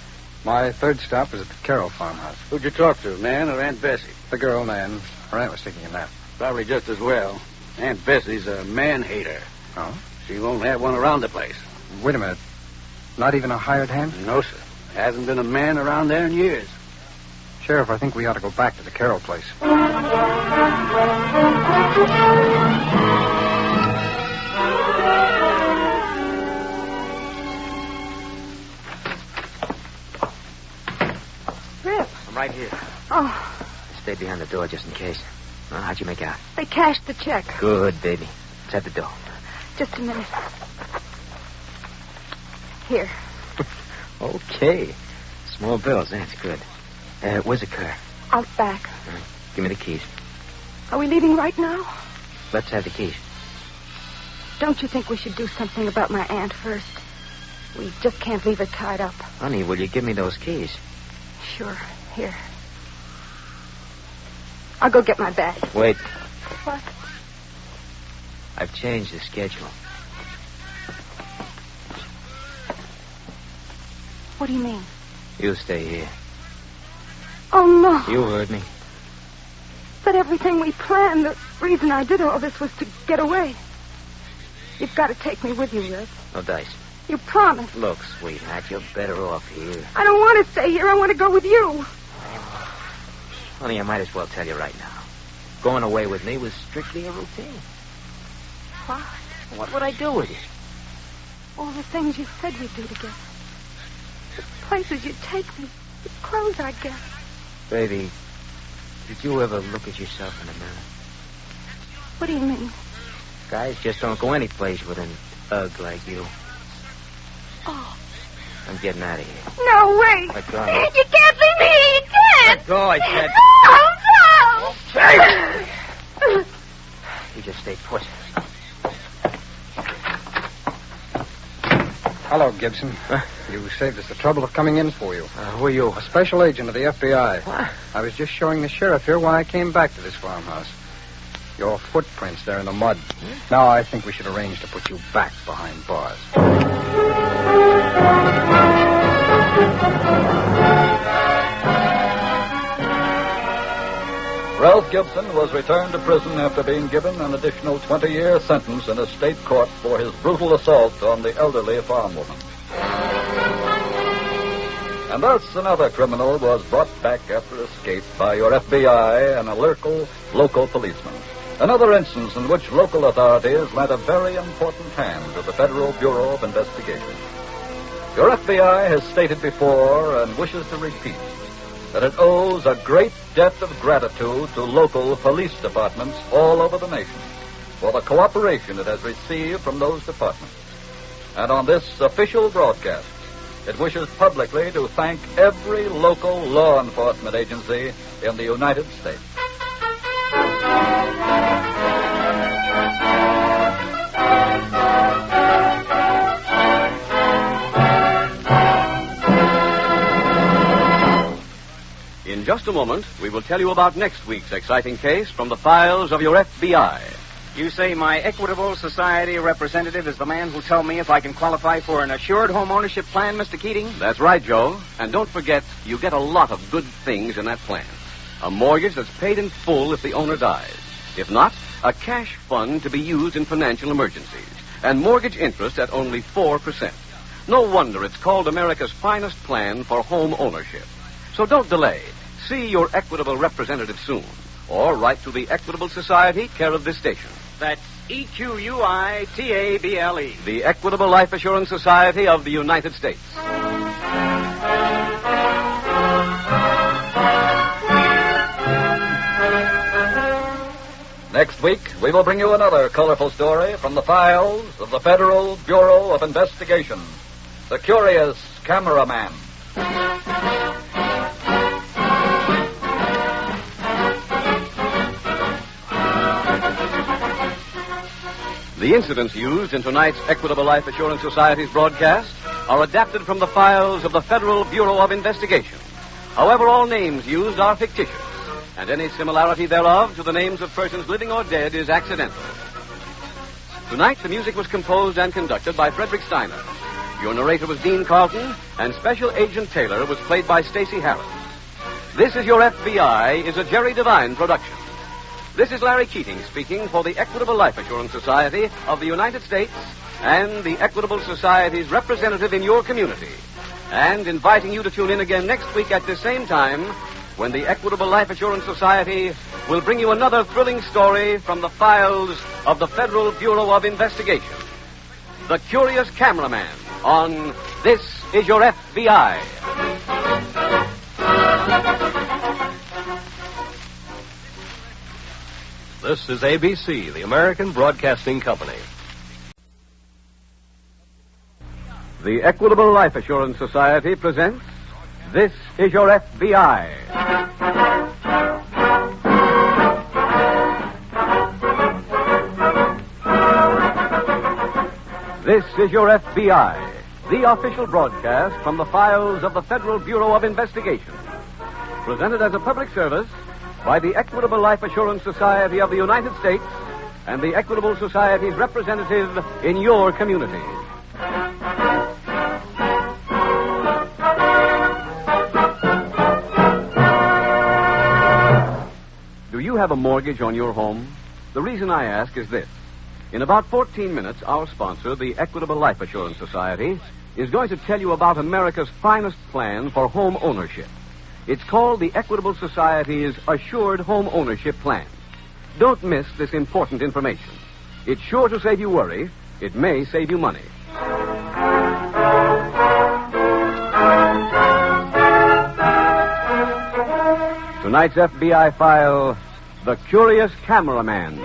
I: My third stop was at the Carroll farmhouse.
B: Who'd you talk to, Nan or Aunt Bessie?
I: The girl, Nan. Her aunt was taking a nap.
U: Probably just as well. Aunt Bessie's a man-hater.
I: Oh?
U: She won't have one around the place.
I: Wait a minute. Not even a hired hand?
U: No, sir. Hasn't been a man around there in years.
I: Sheriff, I think we ought to go back to the Carroll place.
L: Rip.
G: I'm right here.
L: Oh,
G: I stayed behind the door just in case. Well, how'd you make out?
L: they cashed the check.
G: Good, baby. It's at the door.
L: Just a minute. Here.
G: Okay. Small bills, that's good. Where's the car?
L: Out back.
G: Give me the keys.
L: Are we leaving right now?
G: Let's have the keys.
L: Don't you think we should do something about my aunt first? We just can't leave her tied up.
G: Honey, will you give me those keys?
L: Sure. Here. I'll go get my bag.
G: Wait.
L: What?
G: I've changed the schedule.
L: What do you mean?
G: You stay here.
L: Oh, no.
G: You heard me.
L: But everything we planned, the reason I did all this was to get away. You've got to take me with you, Rick.
G: No dice.
L: You promised.
G: Look, sweetheart, you're better off here.
L: I don't want to stay here. I want to go with you.
G: Honey, I might as well tell you right now. Going away with me was strictly a routine.
L: What?
G: What would I do with you?
L: All the things you said we'd do together. The places you'd take me. The clothes I'd get.
G: Baby, did you ever look at yourself in the mirror?
L: What do you mean?
G: Guys just don't go any place with an ugg like you.
L: Oh.
G: I'm getting out of here.
L: No, wait.
G: Let go.
L: You can't leave me. You can't.
G: Let go, I said.
L: No, no.
G: You just stay put.
I: Hello, Gibson. You saved us the trouble of coming in for you.
G: Who are you?
I: A special agent of the FBI.
G: What?
I: I was just showing the sheriff here why I came back to this farmhouse. Your footprints there in the mud. Now I think we should arrange to put you back behind bars.
C: Ralph Gibson was returned to prison after being given an additional 20-year sentence in a state court for his brutal assault on the elderly farm woman. And thus another criminal was brought back after escape by your FBI and a local policeman. Another instance in which local authorities lent a very important hand to the Federal Bureau of Investigation. Your FBI has stated before and wishes to repeat that it owes a great debt of gratitude to local police departments all over the nation for the cooperation it has received from those departments. And on this official broadcast, it wishes publicly to thank every local law enforcement agency in the United States.
A: In just a moment, we will tell you about next week's exciting case from the files of your FBI.
B: You say my Equitable Society representative is the man who told me if I can qualify for an assured home ownership plan, Mr. Keating?
A: That's right, Joe. And don't forget, you get a lot of good things in that plan. A mortgage that's paid in full if the owner dies. If not, a cash fund to be used in financial emergencies. And mortgage interest at only 4%. No wonder it's called America's finest plan for home ownership. So don't delay. See your Equitable representative soon. Or write to the Equitable Society, care of this station.
B: That's EQUITABLE.
A: The Equitable Life Assurance Society of the United States.
C: Next week, we will bring you another colorful story from the files of the Federal Bureau of Investigation. The Curious Cameraman.
A: The incidents used in tonight's Equitable Life Assurance Society's broadcast are adapted from the files of the Federal Bureau of Investigation. However, all names used are fictitious, and any similarity thereof to the names of persons living or dead is accidental. Tonight, the music was composed and conducted by Frederick Steiner. Your narrator was Dean Carlton, and Special Agent Taylor was played by Stacey Harris. This Is Your FBI is a Jerry Devine production. This is Larry Keating speaking for the Equitable Life Assurance Society of the United States and the Equitable Society's representative in your community, and inviting you to tune in again next week at this same time when the Equitable Life Assurance Society will bring you another thrilling story from the files of the Federal Bureau of Investigation. The Curious Cameraman on This Is Your FBI.
Q: This is ABC, the American Broadcasting Company.
A: The Equitable Life Assurance Society presents This Is Your FBI. This is Your FBI, the official broadcast from the files of the Federal Bureau of Investigation. Presented as a public service by the Equitable Life Assurance Society of the United States and the Equitable Society's representative in your community. Do you have a mortgage on your home? The reason I ask is this. In about 14 minutes, our sponsor, the Equitable Life Assurance Society, is going to tell you about America's finest plan for home ownership. It's called the Equitable Society's Assured Home Ownership Plan. Don't miss this important information. It's sure to save you worry. It may save you money. Tonight's FBI file, The Curious Cameraman.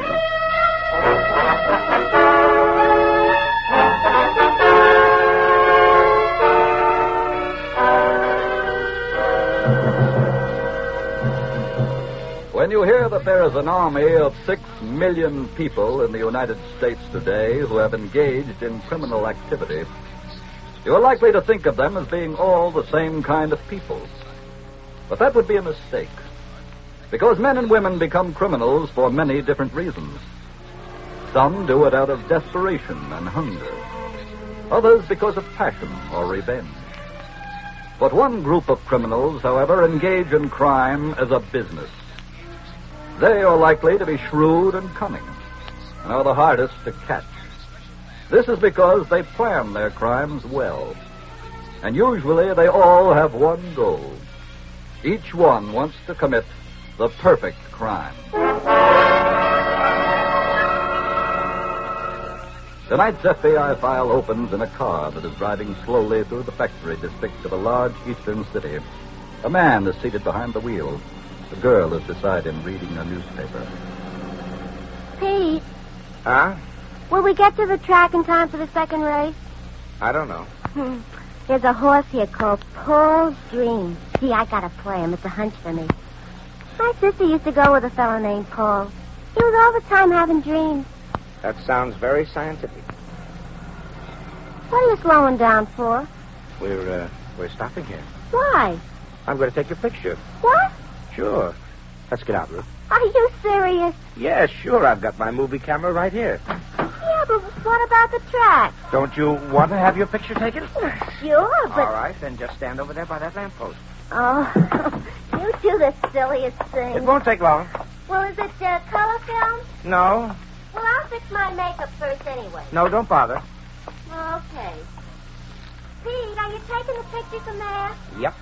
C: When you hear that there is an army of 6 million people in the United States today who have engaged in criminal activity, you are likely to think of them as being all the same kind of people. But that would be a mistake, because men and women become criminals for many different reasons. Some do it out of desperation and hunger, others because of passion or revenge. But one group of criminals, however, engage in crime as a business. They are likely to be shrewd and cunning, and are the hardest to catch. This is because they plan their crimes well. And usually they all have one goal. Each one wants to commit the perfect crime. Tonight's FBI file opens in a car that is driving slowly through the factory district of a large eastern city. A man is seated behind the wheel. The girl is beside him reading a newspaper.
L: Pete,
N: Huh?
L: will we get to the track in time for the second race?
N: I don't know.
L: There's a horse here called Paul's Dream. Gee, I gotta play him. It's a hunch for me. My sister used to go with a fellow named Paul. He was all the time having dreams.
N: That sounds very scientific.
L: What are you slowing down for?
N: We're stopping here.
L: Why?
N: I'm going to take your picture.
L: What?
N: Sure. Let's get out, Ruth.
L: Are you serious?
N: Yes, sure. I've got my movie camera right here.
L: Yeah, but what about the track?
N: Don't you want to have your picture taken?
L: Sure, but...
N: All right, then just stand over there by that lamppost.
L: Oh, you do the silliest thing.
N: It won't take long.
L: Well, is it color film?
N: No.
L: Well, I'll fix my makeup first anyway.
N: No, don't bother.
L: Okay. Pete, are you taking the picture from there?
N: Yep.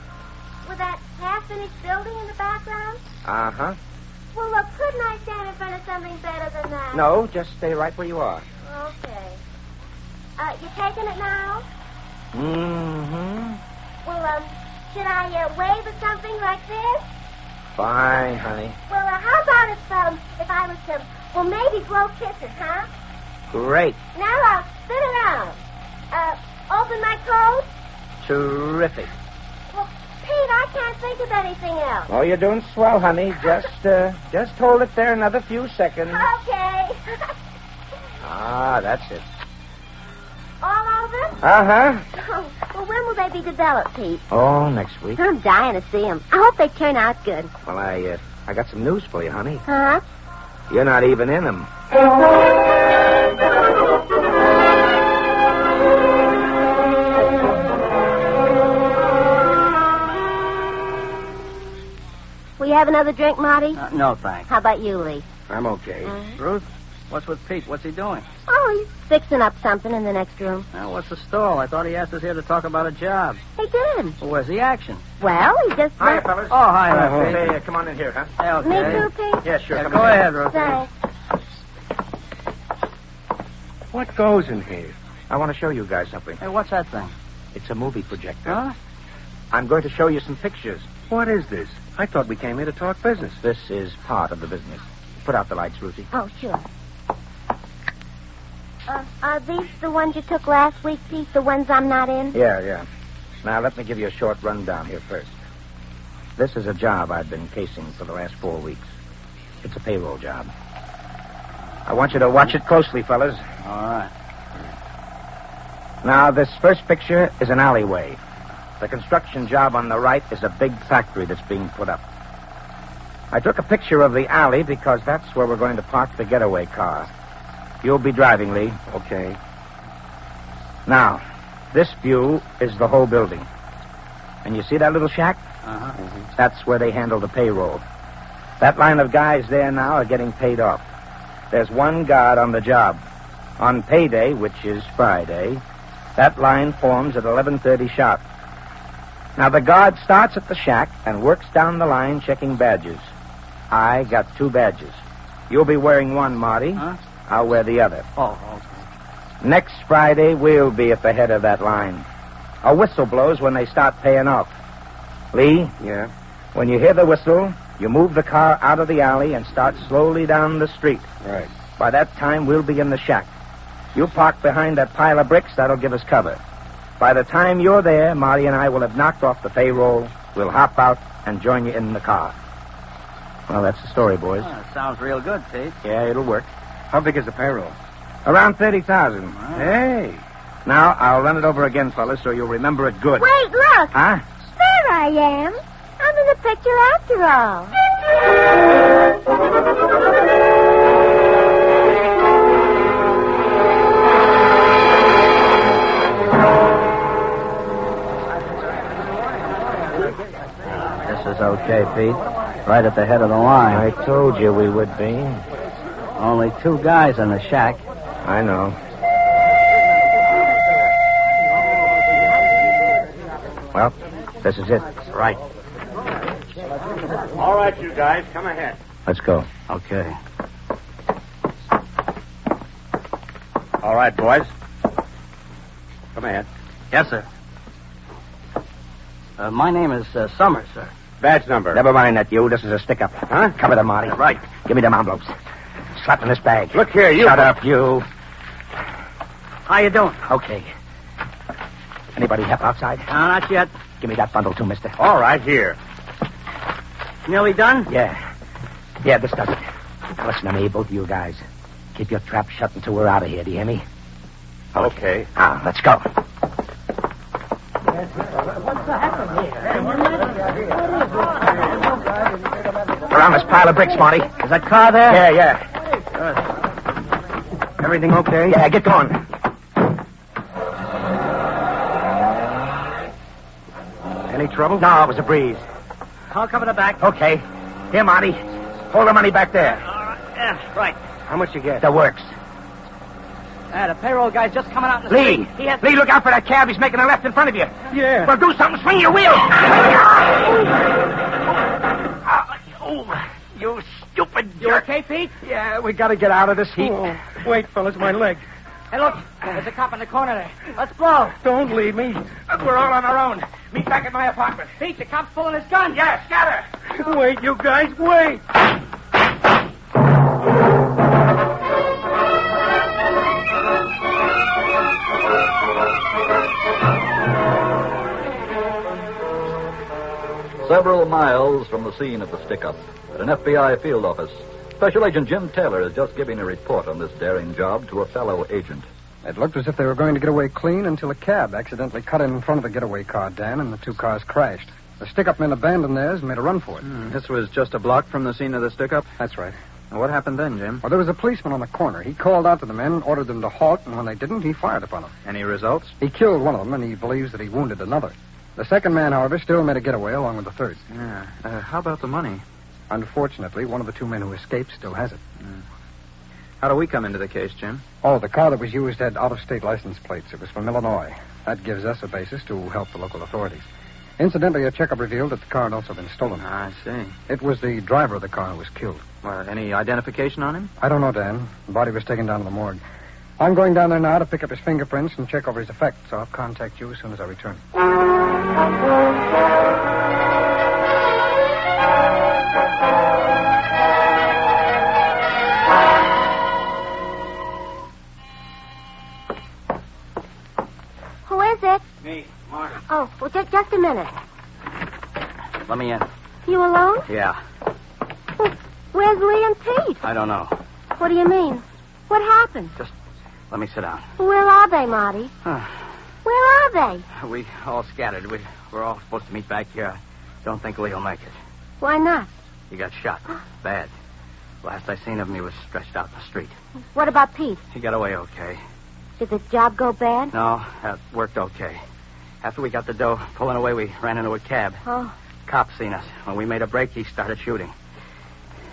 L: With that half-finished building in the background?
N: Uh-huh.
L: Well, look, couldn't I stand in front of something better than that?
N: No, just stay right where you are.
L: Okay. You taking it now?
N: Mm-hmm.
L: Well, should I wave or something like this?
N: Fine, honey.
L: Well, how about if I was to, well, maybe blow kisses, huh?
N: Great.
L: Now I'll spin around. Open my coat?
N: Terrific.
L: Well, Pete, I can't think of anything else.
N: Oh, you're doing swell, honey. Just hold it there another few seconds.
L: Okay.
N: Ah, that's it.
L: All over?
N: Uh-huh.
L: Oh, well, when will they be developed, Pete?
N: Oh, next week.
L: I'm dying to see them. I hope they turn out good.
N: Well, I got some news for you, honey.
L: Huh?
N: You're not even in them.
E: have another drink, Marty?
M: No, thanks.
E: How about you, Lee?
N: I'm okay.
M: Ruth, what's with Pete? What's he doing?
E: Oh, he's fixing up something in the next room.
M: Now, what's the stall? I thought he asked us here to talk about a job.
E: He did.
M: Well, where's the action?
E: Well, he just...
N: Hiya, fellas.
M: Oh, hi,
N: Hey,
M: Pete.
N: come on in here, huh?
M: Hey, okay.
E: Me too, Pete?
N: Yeah, sure.
M: Yeah,
N: come
M: go
N: on in.
M: ahead, Ruth.
E: Thanks.
N: What goes in here? I want to show you guys something.
M: Hey, what's that thing?
N: It's a movie projector.
M: Huh?
N: I'm going to show you some pictures. What is this? I thought we came here to talk business. This is part of the business. Put out the lights, Ruthie.
E: Oh, sure. Are these the ones you took last week, Pete? The ones I'm not in?
N: Yeah. Now, let me give you a short rundown here first. This is a job I've been casing for the last 4 weeks. It's a payroll job. I want you to watch it closely, fellas.
M: All right.
N: Now, this first picture is an alleyway. The construction job on the right is a big factory that's being put up. I took a picture of the alley because that's where we're going to park the getaway car. You'll be driving, Lee. Okay. Now, this view is the whole building. And you see that little shack?
M: Uh-huh.
N: That's where they handle the payroll. That line of guys there now are getting paid off. There's one guard on the job. On payday, which is Friday, that line forms at 11:30 sharp. Now, the guard starts at the shack and works down the line checking badges. I got 2 badges. You'll be wearing one, Marty.
M: Huh?
N: I'll wear the other.
M: Oh, okay.
N: Next Friday, we'll be at the head of that line. A whistle blows when they start paying off. Lee? Yeah? When you hear the whistle, you move the car out of the alley and start slowly down the street. Right. By that time, we'll be in the shack. You park behind that pile of bricks. That'll give us cover. By the time you're there, Marty and I will have knocked off the payroll. We'll hop out and join you in the car. Well, that's the story, boys.
M: Oh, sounds real good, Pete.
N: Yeah, it'll work. How big is the payroll? Around 30,000. Hey. Now, I'll run it over again, fellas, so you'll remember it good.
E: Wait, look.
N: Huh?
E: There I am. I'm in the picture after all.
M: This is okay, Pete. Right at the head of the line.
N: I told you we would be.
M: Only 2 guys in the shack.
N: I know. Well, this is it.
M: Right.
N: All right, you guys, come ahead. Let's go.
M: Okay.
N: All right, boys. Come ahead.
M: Yes, sir. My name is Summers, sir.
N: Badge number. Never mind that, you. This is a stick-up. Huh? Cover them, Marty. Right. Give me them envelopes. Slap in this bag. Look here, you. Shut up, you.
M: How you doing?
N: Okay. Anybody help outside?
M: Not yet.
N: Give me that bundle, too, mister. All right, here.
M: Nearly done?
N: Yeah. Yeah, this does it. Now, listen to me, both of you guys. Keep your trap shut until we're out of here, do you hear me? Okay. Now, let's go.
M: What's happening here?
N: Around this pile of bricks, Marty.
M: Is that car there?
N: Yeah.
M: Everything okay?
N: Yeah, get going. Any trouble? No, it was a breeze.
M: I'll cover the back.
N: Okay. Here, Marty. Hold the money back there.
M: All right. Yeah, right.
N: How much you get? The works.
M: The payroll guy's just coming out in the
N: Lee!
M: street.
N: Lee, look out for that cab. He's making a left in front of you.
M: Yeah.
N: Well, do something. Swing your wheel. You stupid jerk.
M: You okay, Pete?
N: Yeah, we got to get out of this heat.
M: Oh.
N: Wait, fellas, my leg.
M: Hey, look. There's a cop in the corner there. Let's blow.
N: Don't leave me. We're all on our own. Meet back at my apartment.
M: Pete, the cop's pulling his gun.
N: Yeah, scatter. Wait, you guys, wait.
C: Several miles from the scene of the stick-up, at an FBI field office, Special Agent Jim Taylor is just giving a report on this daring job to a fellow agent.
I: It looked as if they were going to get away clean until a cab accidentally cut in front of the getaway car, Dan, and the 2 cars crashed. The stick-up men abandoned theirs and made a run for it.
B: This was just a block from the scene of the stick-up?
I: That's right.
B: Now, what happened then, Jim?
I: Well, there was a policeman on the corner. He called out to the men, ordered them to halt, and when they didn't, he fired upon them.
B: Any results?
I: He killed one of them, and he believes that he wounded another. The second man, however, still made a getaway along with the third.
B: Yeah. How about the money?
I: Unfortunately, one of the two men who escaped still has it.
B: How do we come into the case, Jim?
I: Oh, the car that was used had out-of-state license plates. It was from Illinois. That gives us a basis to help the local authorities. Incidentally, a checkup revealed that the car had also been stolen.
B: I see.
I: It was the driver of the car who was killed.
B: Well, any identification on him?
I: I don't know, Dan. The body was taken down to the morgue. I'm going down there now to pick up his fingerprints and check over his effects. I'll contact you as soon as I return.
L: Who is it?
R: Me, Marty.
L: Oh, well, just a minute.
R: Let me in.
L: You alone?
R: Yeah,
L: Well, where's Lee and Pete?
R: I don't know.
L: What do you mean? What happened?
R: Just let me sit down.
L: Where are they, Marty? Where are they?
R: We all scattered. We're all supposed to meet back here. I don't think Lee will make it.
L: Why not?
R: He got shot. Bad. Last I seen of him, he was stretched out in the street.
L: What about Pete?
R: He got away okay.
L: Did the job go bad?
R: No, that worked okay. After we got the dough pulling away, we ran into a cab.
L: Oh.
R: Cop seen us. When we made a break, he started shooting.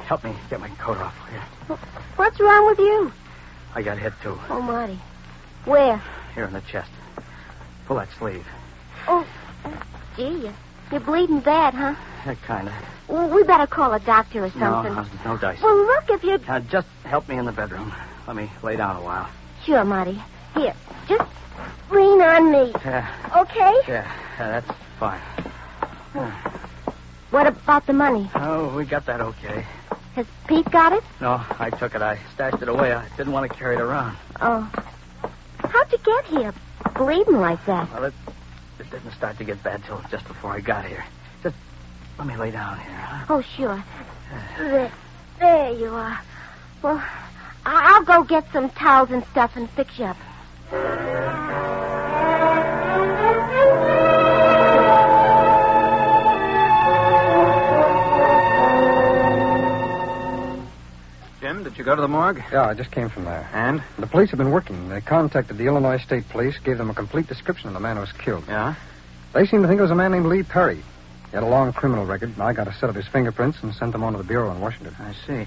R: Help me get my coat off, will you?
L: What's wrong with you?
R: I got hit, too.
L: Oh, Marty. Where?
R: Here in the chest. Pull that sleeve.
L: Oh, gee, you're bleeding bad, huh?
R: Yeah, kind of.
L: Well, we better call a doctor or something.
R: No dice.
L: Well, look, if you...
R: Just help me in the bedroom. Let me lay down a while.
L: Sure, Marty. Here, just lean on me. Okay?
R: Yeah, that's fine.
L: What about the money?
R: Oh, we got that okay.
L: Has Pete got it?
R: No, I took it. I stashed it away. I didn't want to carry it around.
L: Oh. How'd you get here, bleeding like that?
R: Well, it didn't start to get bad till just before I got here. Just let me lay down here, huh?
L: Oh, sure. There you are. Well, I'll go get some towels and stuff and fix you up.
B: Jim, did you go to the morgue?
I: Yeah, I just came from there.
B: And?
I: The police have been working. They contacted the Illinois State Police, gave them a complete description of the man who was killed.
B: Yeah?
I: They seem to think it was a man named Lee Perry. He had a long criminal record. I got a set of his fingerprints and sent them on to the bureau in Washington.
B: I see.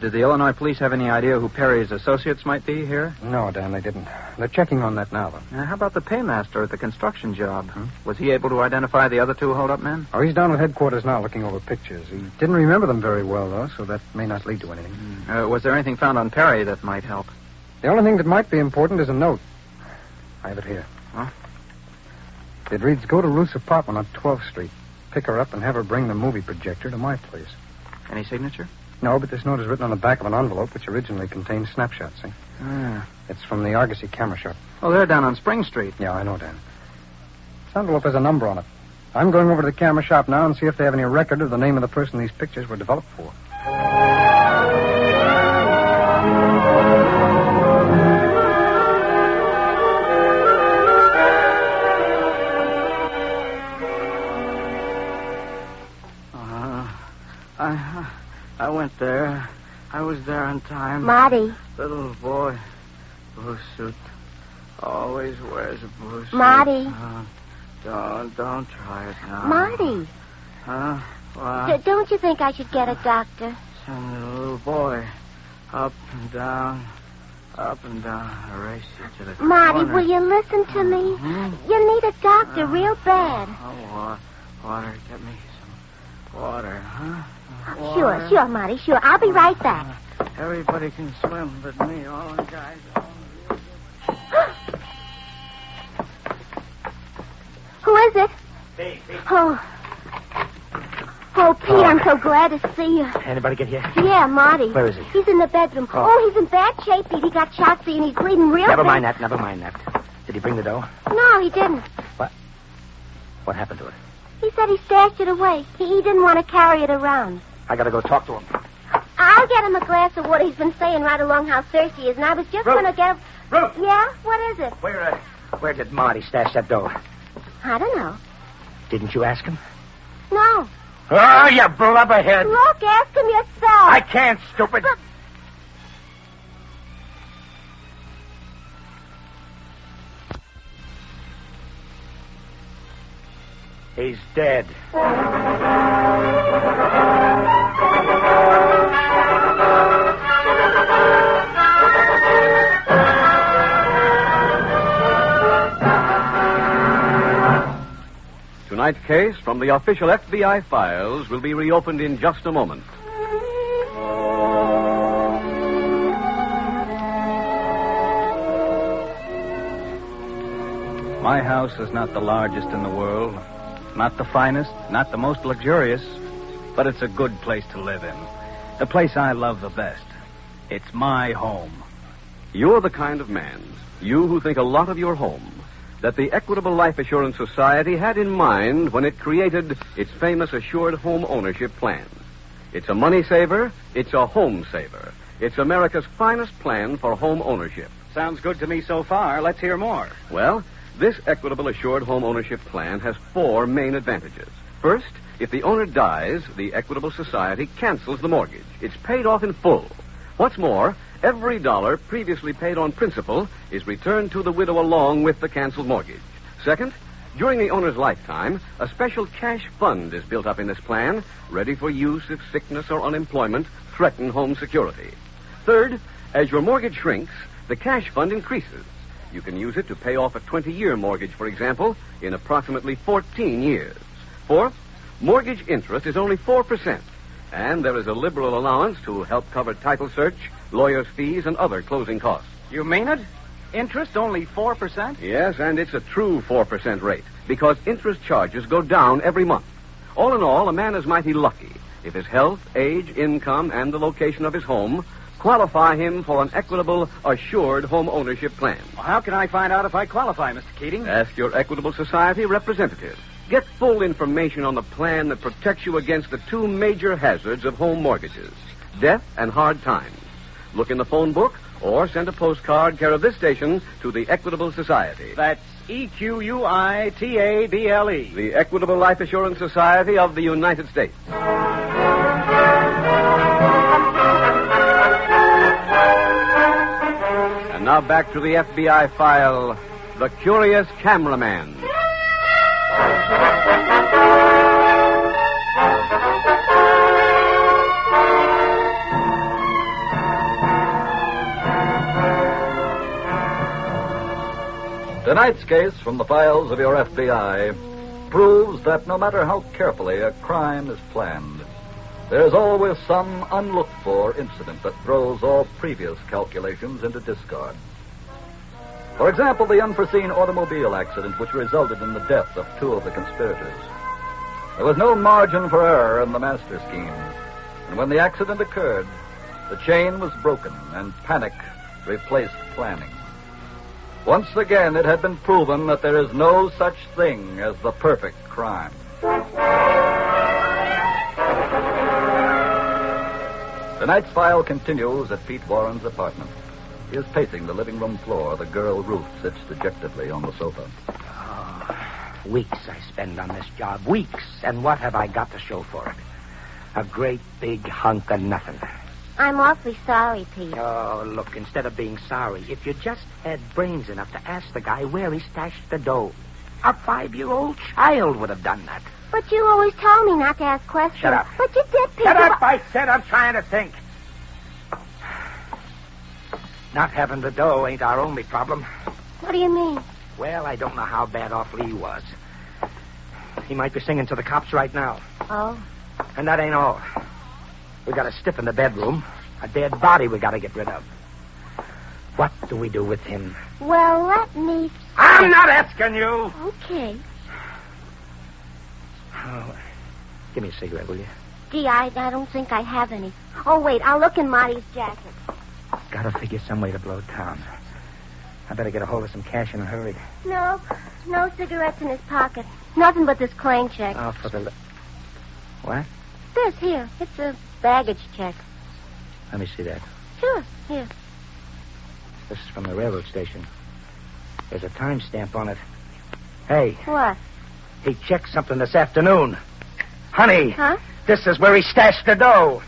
B: Did the Illinois police have any idea who Perry's associates might be here?
I: No, Dan, they didn't. They're checking on that now, though.
B: How about the paymaster at the construction job? Was he able to identify the other two hold-up men?
I: Oh, he's down at headquarters now looking over pictures. He didn't remember them very well, though, so that may not lead to anything.
B: Was there anything found on Perry that might help?
I: The only thing that might be important is a note. I have it here.
B: Huh?
I: It reads, go to Ruth's apartment on 12th Street. Pick her up and have her bring the movie projector to my place.
B: Any signature?
I: No, but this note is written on the back of an envelope which originally contained snapshots, see? It's from the Argosy camera shop.
B: Oh, they're down on Spring Street.
I: Yeah, I know, Dan. This envelope has a number on it. I'm going over to the camera shop now and see if they have any record of the name of the person these pictures were developed for.
R: I went there. I was there on time.
L: Marty.
R: Little boy. Blue suit. Always wears a blue suit.
L: Marty.
R: Don't try it now.
L: Marty.
R: Huh? What?
L: Don't you think I should get a doctor?
R: Send the little boy up and down, I race you to the
L: Marty,
R: corner.
L: will you listen to me? You need a doctor real bad.
R: Water. Get me some water, huh? Water.
L: Sure, Marty, sure. I'll be right back.
R: Everybody can swim but me. All the guys.
L: Who is it?
O: Pete.
L: Oh, Pete, I'm so glad to see you.
O: Anybody get here?
L: Yeah, Marty.
O: Where is he?
L: He's in the bedroom. Oh, he's in bad shape, Pete. He got shot, see, and he's bleeding real
O: Never
L: bad.
O: mind that. Did he bring the dough?
L: No, he didn't.
O: What happened to it?
L: He said he stashed it away. He didn't want to carry it around.
O: I gotta go talk to him.
L: I'll get him a glass of water. He's been saying right along how thirsty he is, and I was just going to get him...
O: Ruth!
L: Yeah? What is it?
O: Where did Marty stash that dough?
L: I don't know.
O: Didn't you ask him?
L: No.
O: Oh, you blubberhead.
L: Look, ask him yourself.
O: I can't, stupid. He's dead.
A: Tonight's case from the official FBI files will be reopened in just a moment.
B: My house is not the largest in the world, not the finest, not the most luxurious, but it's a good place to live in. The place I love the best. It's my home.
A: You're the kind of man, you who think a lot of your home, that the Equitable Life Assurance Society had in mind when it created its famous Assured Home Ownership Plan. It's a money saver, it's a home saver. It's America's finest plan for home ownership.
B: Sounds good to me so far. Let's hear more.
A: Well, this Equitable Assured Home Ownership Plan has 4 main advantages. First, if the owner dies, the Equitable Society cancels the mortgage. It's paid off in full. What's more, every dollar previously paid on principal is returned to the widow along with the canceled mortgage. Second, during the owner's lifetime, a special cash fund is built up in this plan, ready for use if sickness or unemployment threaten home security. Third, as your mortgage shrinks, the cash fund increases. You can use it to pay off a 20-year mortgage, for example, in approximately 14 years. Fourth, mortgage interest is only 4%, and there is a liberal allowance to help cover title search, lawyer's fees, and other closing costs.
B: You mean it? Interest only 4%?
A: Yes, and it's a true 4% rate, because interest charges go down every month. All in all, a man is mighty lucky if his health, age, income, and the location of his home qualify him for an Equitable Assured Home Ownership Plan.
B: Well, how can I find out if I qualify, Mr. Keating?
A: Ask your Equitable Society representative. Get full information on the plan that protects you against the 2 major hazards of home mortgages, death and hard times. Look in the phone book or send a postcard care of this station to the Equitable Society.
B: That's EQUITABLE.
A: The Equitable Life Assurance Society of the United States. And now back to the FBI file, The Curious Cameraman.
C: Tonight's case from the files of your FBI proves that no matter how carefully a crime is planned, there's always some unlooked-for incident that throws all previous calculations into discard. For example, the unforeseen automobile accident which resulted in the death of 2 of the conspirators. There was no margin for error in the master scheme, and when the accident occurred, the chain was broken and panic replaced planning. Once again, it had been proven that there is no such thing as the perfect crime. Tonight's file continues at Pete Warren's apartment. He is pacing the living room floor. The girl Ruth sits dejectedly on the sofa.
G: Weeks I spend on this job. Weeks. And what have I got to show for it? A great big hunk of nothing.
E: I'm awfully sorry, Pete.
G: Oh, look, instead of being sorry, if you just had brains enough to ask the guy where he stashed the dough. A 5-year-old child would have done that.
E: But you always told me not to ask questions.
G: Shut up.
E: But you did, Pete.
G: Shut up, I said. I'm trying to think. Not having the dough ain't our only problem.
E: What do you mean?
G: Well, I don't know how bad off Lee was. He might be singing to the cops right now.
E: Oh?
G: And that ain't all. We got a stiff in the bedroom. A dead body we got to get rid of. What do we do with him?
E: Well, let me...
G: I'm not asking you.
E: Okay.
G: Oh, give me a cigarette, will you?
E: Gee, I don't think I have any. Oh, wait, I'll look in Marty's jacket.
G: Gotta figure some way to blow town. I better get a hold of some cash in a hurry.
E: No cigarettes in his pocket. Nothing but this claim check.
G: Oh, for the... What?
E: This, here. It's a baggage check.
G: Let me see that.
E: Sure, here.
G: This is from the railroad station. There's a timestamp on it. Hey.
E: What?
G: He checked something this afternoon. Honey.
E: Huh?
G: This is where he stashed the dough.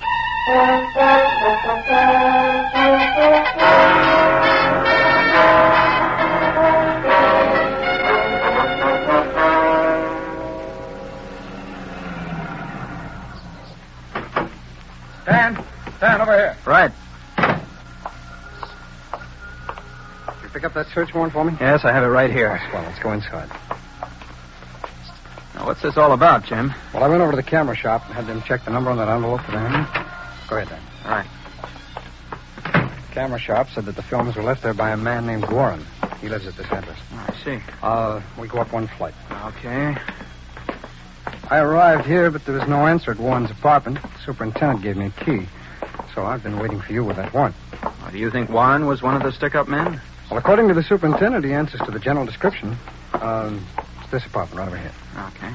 I: Dan, over here.
B: Right.
I: Did you pick up that search warrant for me?
B: Yes, I have it right here.
I: Well, let's go inside.
B: Now, What's this all about, Jim?
I: Well, I went over to the camera shop and had them check the number on that envelope for the hand. Go ahead, then.
B: All right.
I: The camera shop said that the films were left there by a man named Warren. He lives at this address.
B: Oh, I see.
I: We go up one flight.
B: Okay.
I: I arrived here, but there was no answer at Warren's apartment. The superintendent gave me a key. So I've been waiting for you with that warrant.
B: Do you think Warren was one of the stick-up men?
I: Well, according to the superintendent, he answers to the general description. It's this apartment right over here.
B: Okay.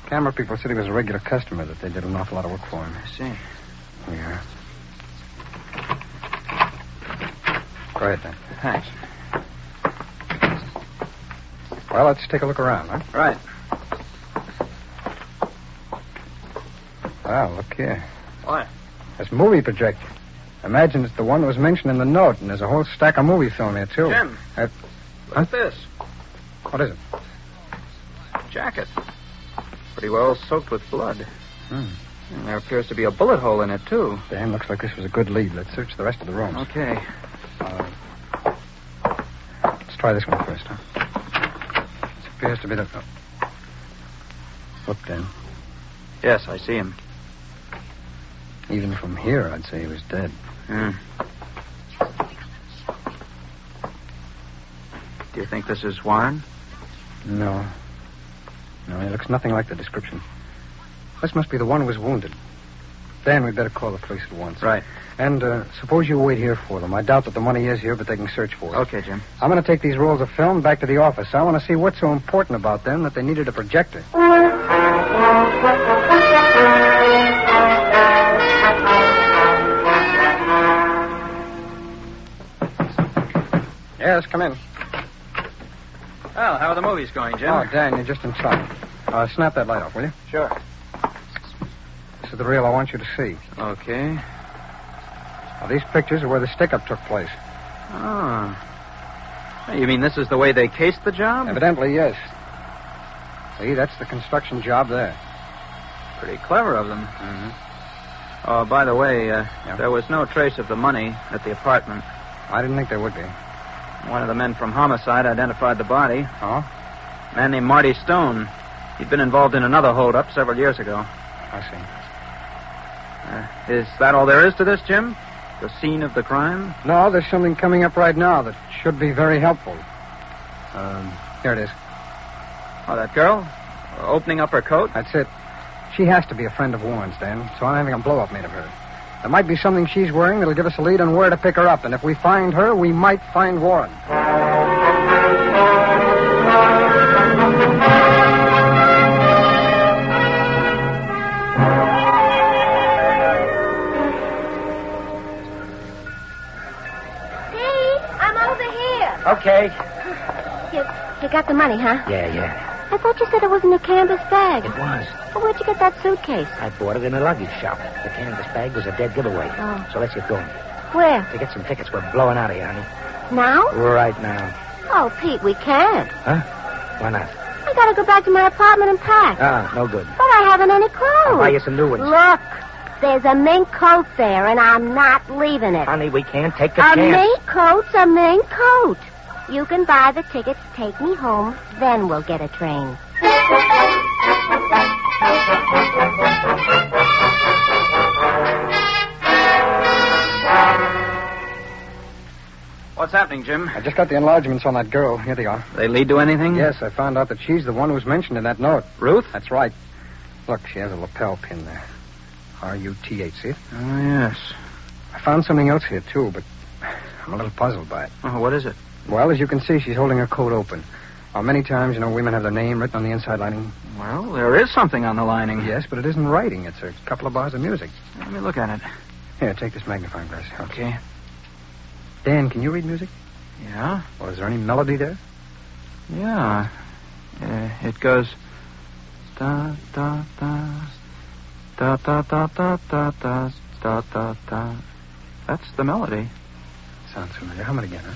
I: Camera people said he was a regular customer, that they did an awful lot of work for him.
B: I see.
I: Yeah. Go ahead, then.
B: Thanks.
I: Well, let's take a look around, huh?
B: Right.
I: Well, look here.
B: What?
I: This movie projector. Imagine it's the one that was mentioned in the note, and there's a whole stack of movie film here, too.
B: Jim. Look at this.
I: What is it?
B: Jacket. Pretty well soaked with blood.
I: Hmm.
B: And there appears to be a bullet hole in it, too.
I: Dan, looks like this was a good lead. Let's search the rest of the rooms.
B: Okay.
I: Let's try this one first, huh? This appears to be the... Look, Dan.
B: Yes, I see him.
I: Even from here, I'd say he was dead.
B: Hmm. Do you think this is Warren?
I: No. No, he looks nothing like the description. This must be the one who was wounded. Dan, we'd better call the police at once.
B: Right.
I: And suppose you wait here for them. I doubt that the money is here, but they can search for it.
B: Okay, Jim.
I: I'm going to take these rolls of film back to the office. I want to see what's so important about them that they needed a projector. Yes, come in.
B: Well, how are the movies going, Jim?
I: Oh, Dan, you're just inside. Snap that light off, will you?
B: Sure.
I: This is the reel I want you to see.
B: Okay.
I: Now, these pictures are where the stick-up took place.
B: Oh. You mean this is the way they cased the job?
I: Evidently, yes. See, that's the construction job there.
B: Pretty clever of them.
I: Mm-hmm.
B: Oh, by the way, there was no trace of the money at the apartment.
I: I didn't think there would be.
B: One of the men from Homicide identified the body.
I: Oh?
B: A man named Marty Stone. He'd been involved in another hold-up several years ago.
I: I see.
B: Is that all there is to this, Jim? The scene of the crime?
I: No, there's something coming up right now that should be very helpful. Here it is.
B: Oh, that girl? Opening up her coat?
I: That's it. She has to be a friend of Warren's, Dan, so I'm having a blow-up made of her. There might be something she's wearing that'll give us a lead on where to pick her up, and if we find her, we might find Warren.
L: Okay. You got the money, huh?
G: Yeah.
L: I thought you said it was in a canvas bag.
G: It was.
L: Well, where'd you get that suitcase?
G: I bought it in a luggage shop. The canvas bag was a dead giveaway.
L: Oh.
G: So let's get going.
L: Where?
G: To get some tickets. We're blowing out of here, honey.
L: Now?
G: Right now.
L: Oh, Pete, we can't.
G: Huh? Why not?
L: I gotta go back to my apartment and pack.
G: No good.
L: But I haven't any clothes.
G: I'll buy you some new ones.
L: Look, there's a mink coat there, and I'm not leaving it.
G: Honey, we can't take the
L: chance.
G: chance.
L: A mink coat's a mink coat. You can buy the tickets, take me home, then we'll get a train.
B: What's happening, Jim?
I: I just got the enlargements on that girl. Here they are.
B: They lead to anything?
I: Yes, I found out that she's the one who was mentioned in that note.
B: Ruth?
I: That's right. Look, she has a lapel pin there. R-U-T-H, see it?
B: Oh, yes.
I: I found something else here, too, but I'm a little puzzled by it.
B: Oh, what is it?
I: Well, as you can see, she's holding her coat open. Many times, women have their name written on the inside lining.
B: Well, there is something on the lining.
I: Yes, but it isn't writing. It's a couple of bars of music.
B: Let me look at it.
I: Here, take this magnifying glass.
B: Okay.
I: Dan, can you read music?
B: Yeah.
I: Well, is there any melody there?
B: Yeah. It goes... Da, da, da. Da, da, da, da, da, da, da, da, da. That's the melody.
I: Sounds familiar. Hum it again, huh?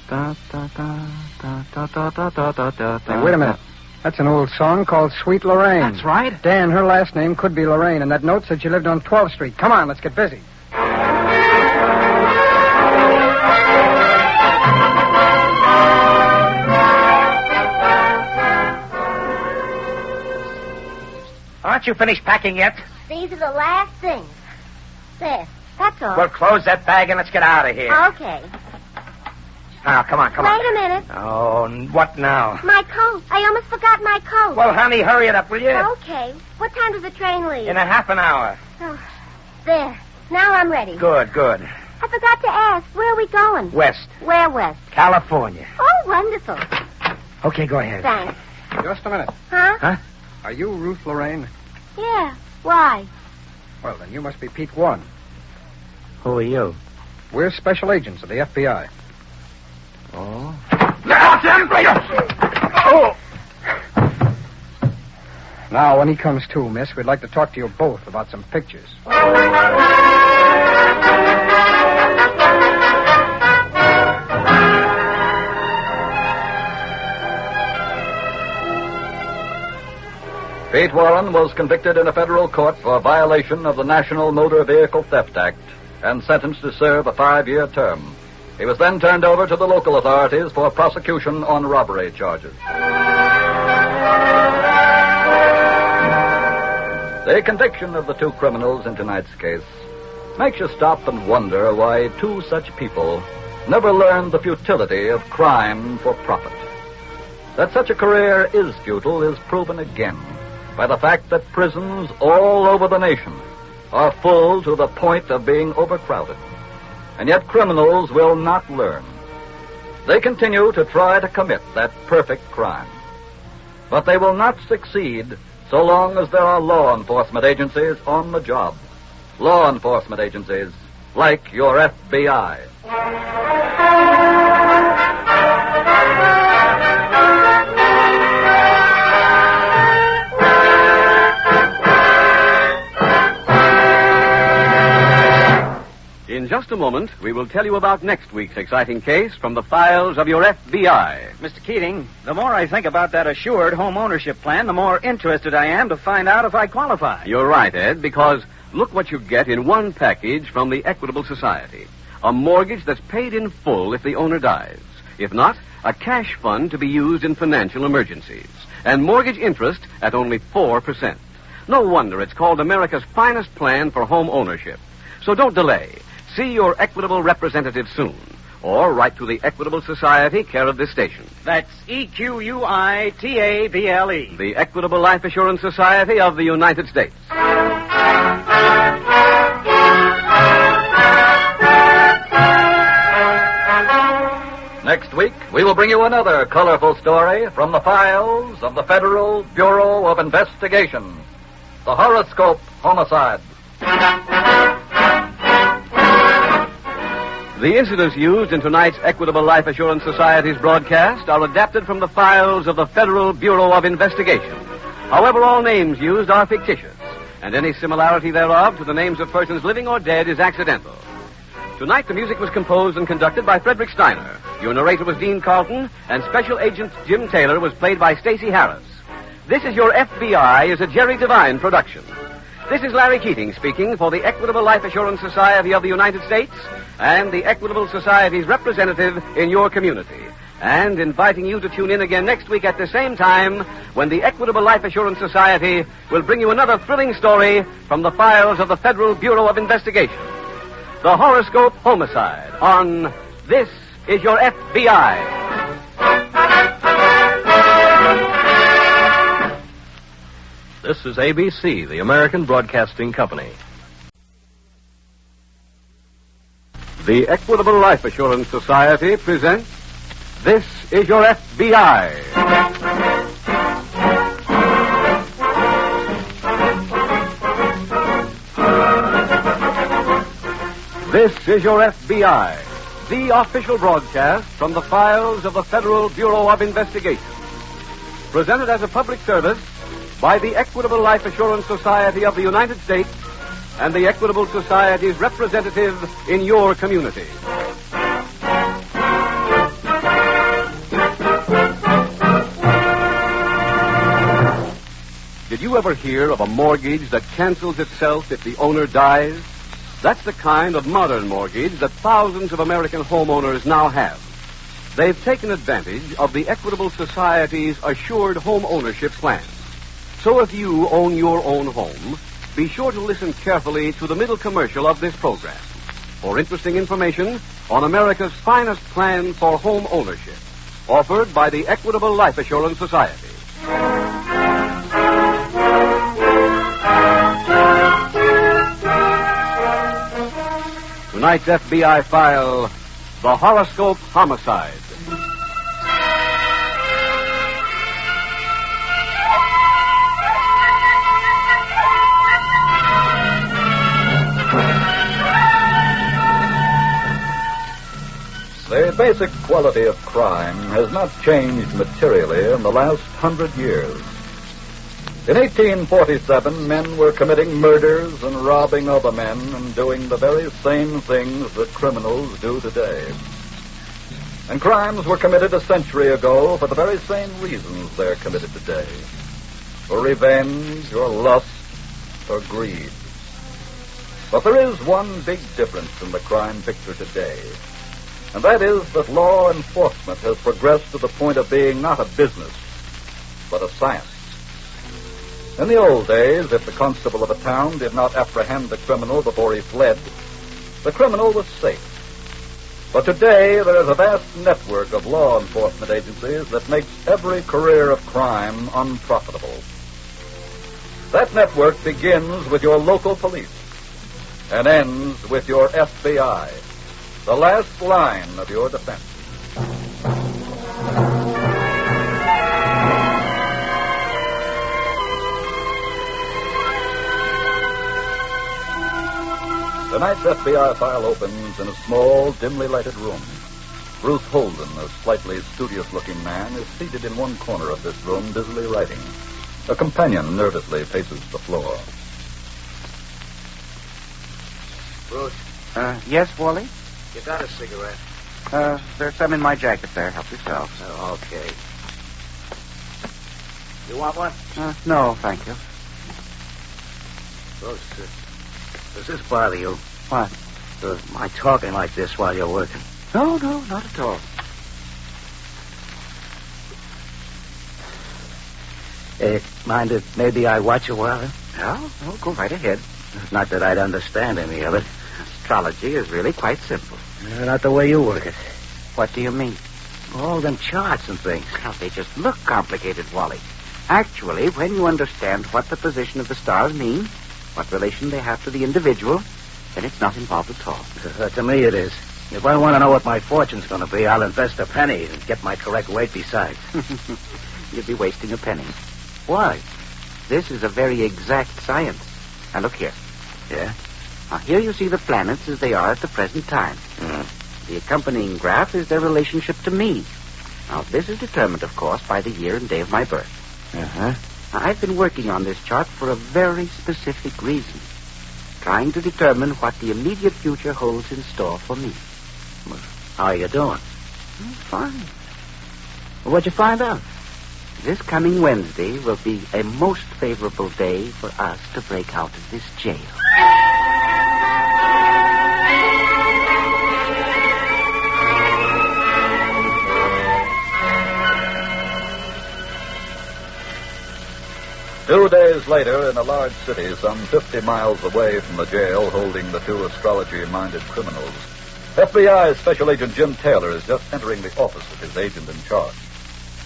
B: Da, da, da, da, da, da, da, da, da, da.
I: Hey, wait a minute. That's an old song called Sweet Lorraine.
B: That's right.
I: Dan, her last name could be Lorraine, and that note said she lived on 12th Street. Come on, let's get busy.
G: Aren't you finished packing yet?
E: These are the last things. There. That's all.
G: Well, close that bag and let's get out of here.
E: Okay.
G: Now, come on.
E: Wait a minute.
G: Oh, what now?
E: My coat. I almost forgot my coat.
G: Well, honey, hurry it up, will you?
E: Okay. What time does the train leave?
G: In a half an hour.
E: Oh, there. Now I'm ready.
G: Good.
E: I forgot to ask. Where are we going?
G: West.
E: Where west?
G: California.
E: Oh, wonderful.
G: Okay, go ahead.
E: Thanks.
I: Just a minute.
E: Huh?
I: Are you Ruth Lorraine?
E: Yeah. Why?
I: Well, then you must be Pete Warren.
G: Who are you?
I: We're special agents of the FBI.
G: Oh.
I: Now, Jim! Oh! Now, when he comes to, miss, we'd like to talk to you both about some pictures.
C: Pete Warren was convicted in a federal court for violation of the National Motor Vehicle Theft Act and sentenced to serve a 5-year term. He was then turned over to the local authorities for prosecution on robbery charges. The conviction of the two criminals in tonight's case makes you stop and wonder why two such people never learned the futility of crime for profit. That such a career is futile is proven again by the fact that prisons all over the nation are full to the point of being overcrowded. And yet criminals will not learn. They continue to try to commit that perfect crime. But they will not succeed so long as there are law enforcement agencies on the job. Law enforcement agencies like your FBI.
A: In just a moment, we will tell you about next week's exciting case from the files of your FBI.
B: Mr. Keating, the more I think about that assured home ownership plan, the more interested I am to find out if I qualify.
A: You're right, Ed, because look what you get in one package from the Equitable Society. A mortgage that's paid in full if the owner dies. If not, a cash fund to be used in financial emergencies. And mortgage interest at only 4%. No wonder it's called America's finest plan for home ownership. So don't delay. See your Equitable representative soon. Or write to the Equitable Society, care of this station.
B: That's EQUITABLE.
A: The Equitable Life Assurance Society of the United States.
C: Next week, we will bring you another colorful story from the files of the Federal Bureau of Investigation. The Horoscope Homicide.
A: The incidents used in tonight's Equitable Life Assurance Society's broadcast are adapted from the files of the Federal Bureau of Investigation. However, all names used are fictitious, and any similarity thereof to the names of persons living or dead is accidental. Tonight, the music was composed and conducted by Frederick Steiner. Your narrator was Dean Carlton, and Special Agent Jim Taylor was played by Stacey Harris. This Is Your FBI is a Jerry Devine production. This is Larry Keating speaking for the Equitable Life Assurance Society of the United States and the Equitable Society's representative in your community, and inviting you to tune in again next week at the same time when the Equitable Life Assurance Society will bring you another thrilling story from the files of the Federal Bureau of Investigation. The Horoscope Homicide on This Is Your FBI.
Q: This is ABC, the American Broadcasting Company.
A: The Equitable Life Assurance Society presents This Is Your FBI. This is Your FBI, the official broadcast from the files of the Federal Bureau of Investigation. Presented as a public service by the Equitable Life Assurance Society of the United States and the Equitable Society's representative in your community. Did you ever hear of a mortgage that cancels itself if the owner dies? That's the kind of modern mortgage that thousands of American homeowners now have. They've taken advantage of the Equitable Society's assured home ownership plan. So if you own your own home, be sure to listen carefully to the middle commercial of this program for interesting information on America's finest plan for home ownership, offered by the Equitable Life Assurance Society. Tonight's FBI file, the Horoscope Homicide.
C: The basic quality of crime has not changed materially in the last 100 years. In 1847, men were committing murders and robbing other men and doing the very same things that criminals do today. And crimes were committed a century ago for the very same reasons they're committed today. For revenge or lust or greed. But there is one big difference in the crime picture today. And that is that law enforcement has progressed to the point of being not a business, but a science. In the old days, if the constable of a town did not apprehend the criminal before he fled, the criminal was safe. But today, there is a vast network of law enforcement agencies that makes every career of crime unprofitable. That network begins with your local police and ends with your FBI, the last line of your defense. Tonight's FBI file opens in a small, dimly lighted room. Bruce Holden, a slightly studious-looking man, is seated in one corner of this room, busily writing. A companion nervously paces the floor.
K: Bruce? Yes, Wally?
U: You got a cigarette?
K: There's some in my jacket there. Help yourself.
U: Okay. You want one?
K: No, thank you.
U: Bruce, does this bother you?
K: What?
U: My talking like this while you're working?
K: No, not at all.
U: Mind if maybe I watch a while?
K: No, go right ahead.
U: Not that I'd understand any of it.
K: Astrology is really quite simple.
U: Not the way you work it.
K: What do you mean?
U: All them charts and things.
K: Now, they just look complicated, Wally. Actually, when you understand what the position of the stars mean, what relation they have to the individual, then it's not involved at all.
U: To me, it is. If I want to know what my fortune's going to be, I'll invest a penny and get my correct weight besides.
K: You'd be wasting a penny.
U: Why?
K: This is a very exact science. Now, look here.
U: Yeah?
K: Now, here you see the planets as they are at the present time. The accompanying graph is their relationship to me. Now, this is determined, of course, by the year and day of my birth.
U: Uh-huh.
K: Now, I've been working on this chart for a very specific reason. Trying to determine what the immediate future holds in store for me.
U: How are you doing?
K: Fine.
U: What'd you find out?
K: This coming Wednesday will be a most favorable day for us to break out of this jail.
C: Two days later, in a large city some 50 miles away from the jail holding the two astrology-minded criminals, FBI Special Agent Jim Taylor is just entering the office of his agent in charge.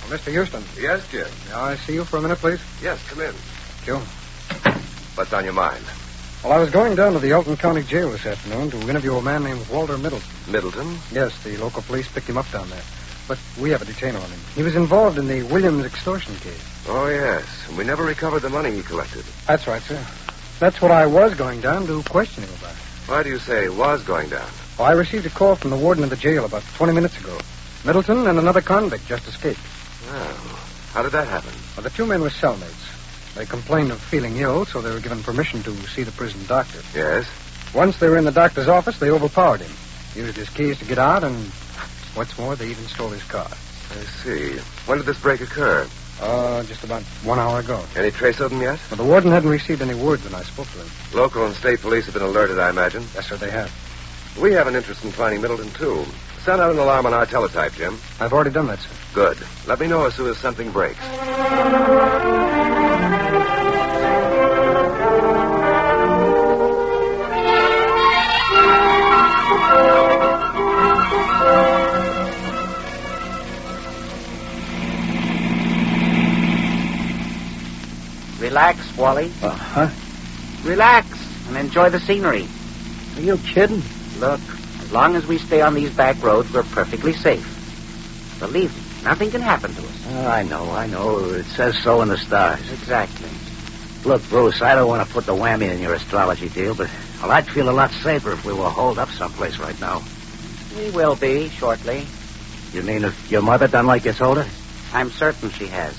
I: Well, Mr. Houston.
H: Yes, Jim?
I: May I see you for a minute, please?
H: Yes, come in.
I: Thank you.
H: What's on your mind?
I: Well, I was going down to the Elton County Jail this afternoon to interview a man named Walter Middleton.
H: Middleton?
I: Yes, the local police picked him up down there. But we have a detainer on him. He was involved in the Williams extortion case.
H: Oh, yes. And we never recovered the money he collected.
I: That's right, sir. That's what I was going down to question him about.
H: Why do you say was going down?
I: Well, I received a call from the warden of the jail about 20 minutes ago. Middleton and another convict just escaped.
H: Well, how did that happen?
I: Well, the two men were cellmates. They complained of feeling ill, so they were given permission to see the prison doctor.
H: Yes?
I: Once they were in the doctor's office, they overpowered him. Used his keys to get out, and what's more, they even stole his car.
H: I see. When did this break occur?
I: Just about 1 hour ago.
H: Any trace of him yet?
I: Well, the warden hadn't received any word when I spoke to him.
H: Local and state police have been alerted, I imagine.
I: Yes, sir, they have.
H: We have an interest in finding Middleton, too. Send out an alarm on our teletype, Jim.
I: I've already done that, sir.
H: Good. Let me know as soon as something breaks.
K: Relax, Wally.
U: Huh?
K: Relax and enjoy the scenery.
U: Are you kidding?
K: Look, as long as we stay on these back roads, we're perfectly safe. Believe me, nothing can happen to us.
U: Oh, I know. It says so in the stars.
K: Exactly.
U: Look, Bruce, I don't want to put the whammy in your astrology deal, but I'd feel a lot safer if we were holed up someplace right now.
K: We will be shortly.
U: You mean if your mother done like you told her?
K: I'm certain she has.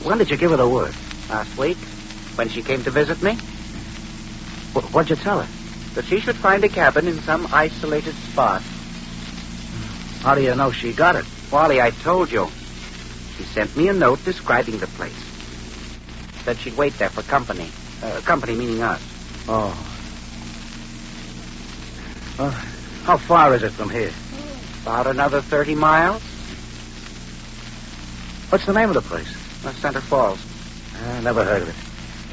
U: When did you give her the word?
K: Last week, when she came to visit me.
U: What'd you tell her?
K: That she should find a cabin in some isolated spot.
U: How do you know she got it?
K: Wally, I told you. She sent me a note describing the place. Said she'd wait there for company. Company meaning us.
U: Oh. How far is it from here?
K: About another 30 miles.
U: What's the name of the place?
K: Center Falls.
U: I never heard of it.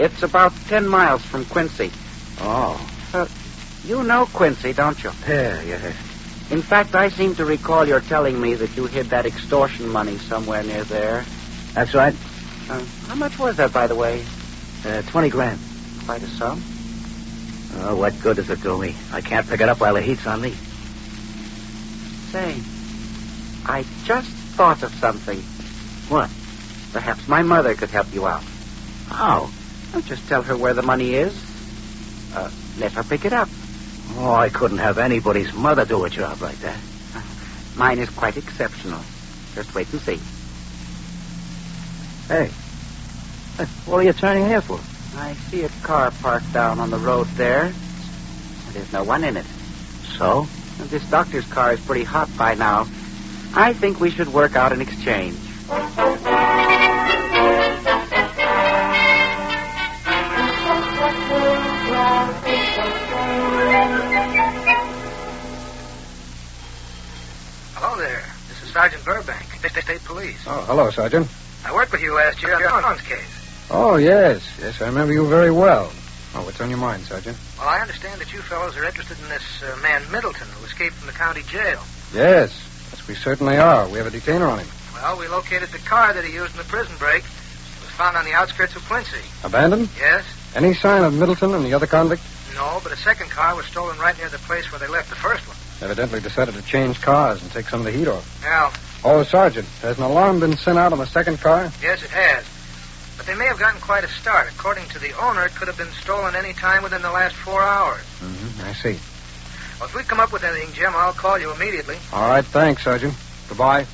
K: It's about 10 miles from Quincy.
U: Oh.
K: You know Quincy, don't you?
U: Yeah.
K: In fact, I seem to recall your telling me that you hid that extortion money somewhere near there.
U: That's right.
K: How much was that, by the way?
U: 20 grand.
K: Quite a sum.
U: Oh, what good does it do me? I can't pick it up while the heat's on me.
K: Say, I just thought of something.
U: What?
K: Perhaps my mother could help you out.
U: How?
K: I'll just tell her where the money is. Let her pick it up.
U: Oh, I couldn't have anybody's mother do a job like that.
K: Mine is quite exceptional. Just wait and see.
U: Hey, what are you turning here for?
K: I see a car parked down on the road there. There's no one in it.
U: So?
K: This doctor's car is pretty hot by now. I think we should work out an exchange.
N: Hello there. This is Sergeant Burbank, State Police.
I: Oh, hello, Sergeant.
N: I worked with you last year on the Arson case.
I: Oh, yes, I remember you very well. Oh, what's on your mind, Sergeant?
N: Well, I understand that you fellows are interested in this man Middleton who escaped from the county jail.
I: Yes, we certainly are. We have a detainer on him.
N: Well, we located the car that he used in the prison break. It was found on the outskirts of Quincy.
I: Abandoned?
N: Yes.
I: Any sign of Middleton and the other convict?
N: No, but a second car was stolen right near the place where they left the first one.
I: Evidently decided to change cars and take some of the heat off.
N: Well...
I: Oh, Sergeant, has an alarm been sent out on the second car?
N: Yes, it has. But they may have gotten quite a start. According to the owner, it could have been stolen any time within the last 4 hours.
I: Mm-hmm, I see.
N: Well, if we come up with anything, Jim, I'll call you immediately.
I: All right, thanks, Sergeant. Goodbye.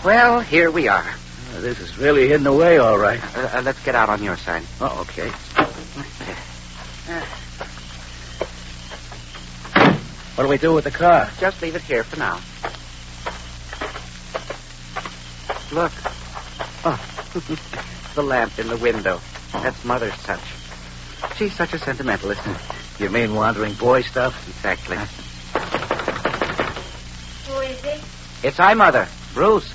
K: Well, here we are.
U: This is really hidden away, all right.
K: Let's get out on your side.
U: Oh, okay. What do we do with the car?
K: Just leave it here for now. Look. Oh, the lamp in the window. That's Mother's touch. She's such a sentimentalist.
U: You mean wandering boy stuff?
K: Exactly.
E: Who is it?
K: It's I, Mother. Bruce.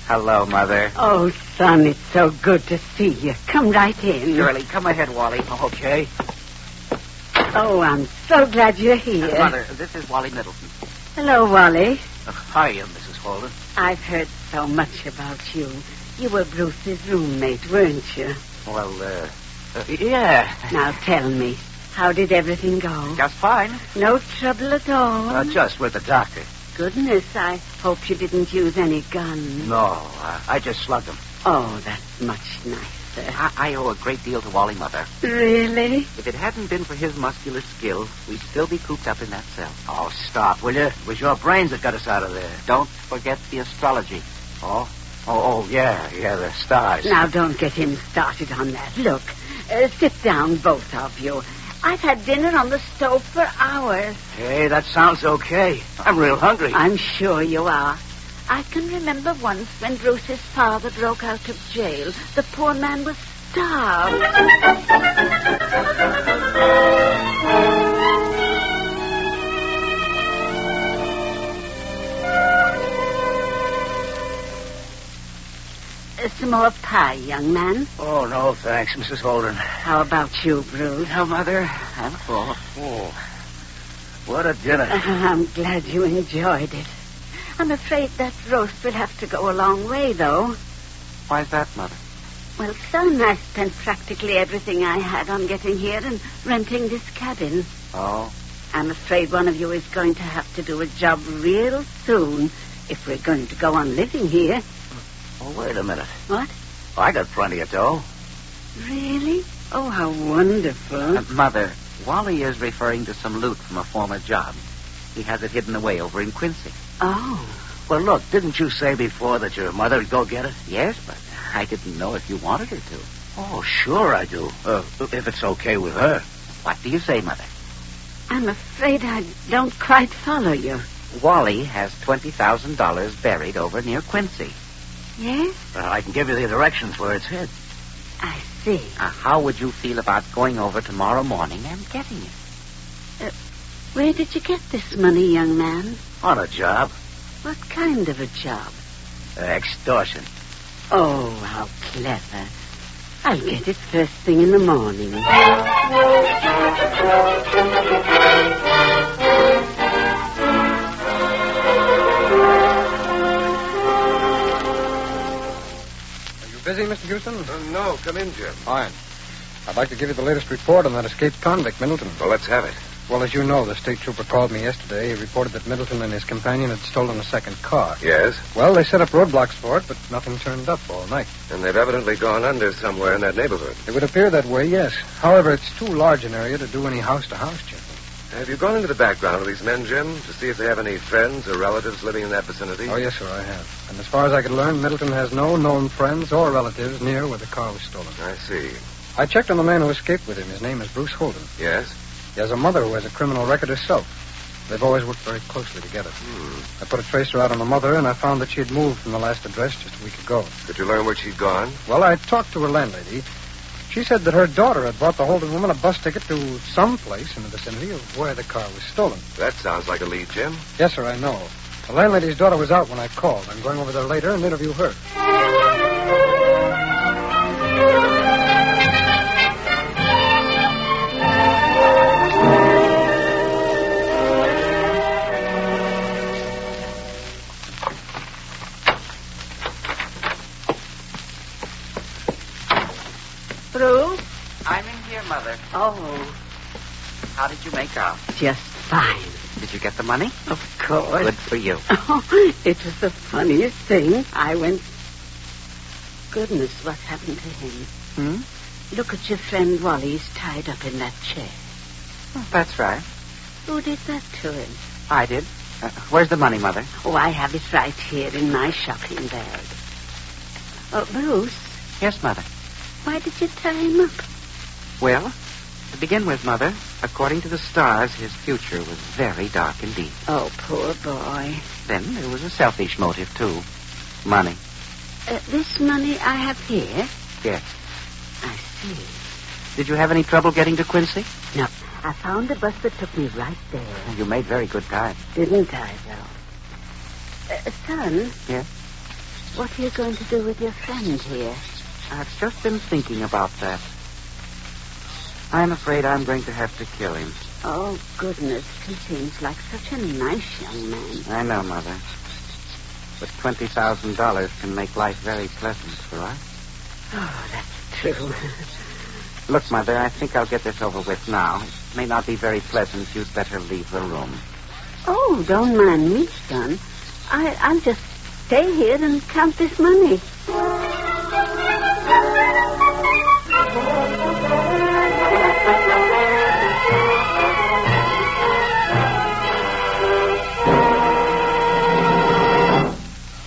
K: Hello, Mother.
J: Oh, son, it's so good to see you. Come right in.
K: Shirley, come ahead, Wally.
U: Okay.
J: Oh, I'm so glad you're here.
K: Mother, this is Wally Middleton.
J: Hello, Wally.
U: Hiya, Mrs. Holden.
J: I've heard so much about you. You were Bruce's roommate, weren't you?
K: Well,
U: yeah.
J: Now tell me, how did everything go?
K: Just fine.
J: No trouble at all?
U: Just with the doctor.
J: Goodness, I hope you didn't use any guns.
U: No, I just slugged him.
J: Oh, that's much nicer.
K: I owe a great deal to Wally, Mother.
J: Really?
K: If it hadn't been for his muscular skill, we'd still be cooped up in that cell.
U: Oh, stop, will you? It was your brains that got us out of there.
K: Don't forget the astrology.
U: Oh, yeah, the stars.
J: Now, don't get him started on that. Look, sit down, both of you. I've had dinner on the stove for hours.
U: Hey, that sounds okay. I'm real hungry.
J: I'm sure you are. I can remember once when Bruce's father broke out of jail. The poor man was starved. some more pie, young man?
U: Oh, no, thanks, Mrs. Holden.
J: How about you, Bruce?
K: No, Mother. I'm full.
U: Oh, what a dinner.
J: I'm glad you enjoyed it. I'm afraid that roast will have to go a long way, though.
K: Why's that, Mother?
J: Well, son, I spent practically everything I had on getting here and renting this cabin.
K: Oh?
J: I'm afraid one of you is going to have to do a job real soon if we're going to go on living here.
U: Oh, wait a minute.
J: What?
U: I got plenty of dough.
J: Really? Oh, how wonderful.
K: Mother, Wally is referring to some loot from a former job. He has it hidden away over in Quincy.
J: Oh.
U: Well, look, didn't you say before that your mother would go get it?
K: Yes, but I didn't know if you wanted her to.
U: Oh, sure I do. If it's okay with her.
K: What do you say, Mother?
J: I'm afraid I don't quite follow you.
K: Wally has $20,000 buried over near Quincy.
J: Yes?
U: Well, I can give you the directions where it's hid.
J: I see.
K: How would you feel about going over tomorrow morning and getting it?
J: Where did you get this money, young man?
U: On a job.
J: What kind of a job?
U: Extortion.
J: Oh, how clever. I'll get it first thing in the morning.
I: Busy, Mr. Houston?
F: No, come in, Jim.
I: Fine. I'd like to give you the latest report on that escaped convict, Middleton.
F: Well, let's have it.
I: Well, as you know, the state trooper called me yesterday. He reported that Middleton and his companion had stolen a second car.
F: Yes?
I: Well, they set up roadblocks for it, but nothing turned up all night.
F: And they've evidently gone under somewhere in that neighborhood.
I: It would appear that way, yes. However, it's too large an area to do any house-to-house checking.
F: Have you gone into the background of these men, Jim, to see if they have any friends or relatives living in that vicinity?
I: Oh, yes, sir, I have. And as far as I could learn, Middleton has no known friends or relatives near where the car was stolen.
F: I see.
I: I checked on the man who escaped with him. His name is Bruce Holden.
F: Yes?
I: He has a mother who has a criminal record herself. They've always worked very closely together. I put a tracer out on the mother, and I found that she had moved from the last address just a week ago.
F: Did you learn where she'd gone?
I: Well, I talked to her landlady. She said that her daughter had bought the Holden woman a bus ticket to some place in the vicinity of where the car was stolen.
F: That sounds like a lead, Jim.
I: Yes, sir, I know. The landlady's daughter was out when I called. I'm going over there later and interview her.
J: Bruce?
K: I'm in here, Mother.
J: Oh,
K: How did you make out?
J: just fine.
K: Did you get the money?
J: Of course.
K: Good for you.
J: Oh, it was the funniest thing. I went... Goodness, what happened to him? Look at your friend Wally. He's tied up in that chair.
K: That's right.
J: Who did that to him?
K: I did. Where's the money, Mother?
J: Oh, I have it right here in my shopping bag. Oh, Bruce,
K: Yes, Mother.
J: why did you tie him up?
K: Well, to begin with, Mother, according to the stars, his future was very dark indeed.
J: Oh, poor boy.
K: Then there was a selfish motive, too. Money.
J: This money I have here?
K: Yes.
J: I see.
K: Did you have any trouble getting to Quincy?
J: No, I found a bus that took me right there.
K: You made very good time.
J: Didn't I, though? Son?
K: Yes?
J: What are you going to do with your friend here?
K: I've just been thinking about that. I'm afraid I'm going to have to kill him.
J: Oh, goodness. He seems like such a nice young man.
K: I know, Mother. But $20,000 can make life very pleasant for us.
J: Oh, that's true.
K: Look, Mother, I think I'll get this over with now. It may not be very pleasant. You'd better leave the room.
J: Oh, don't mind me, son. I'll just stay here and count this money.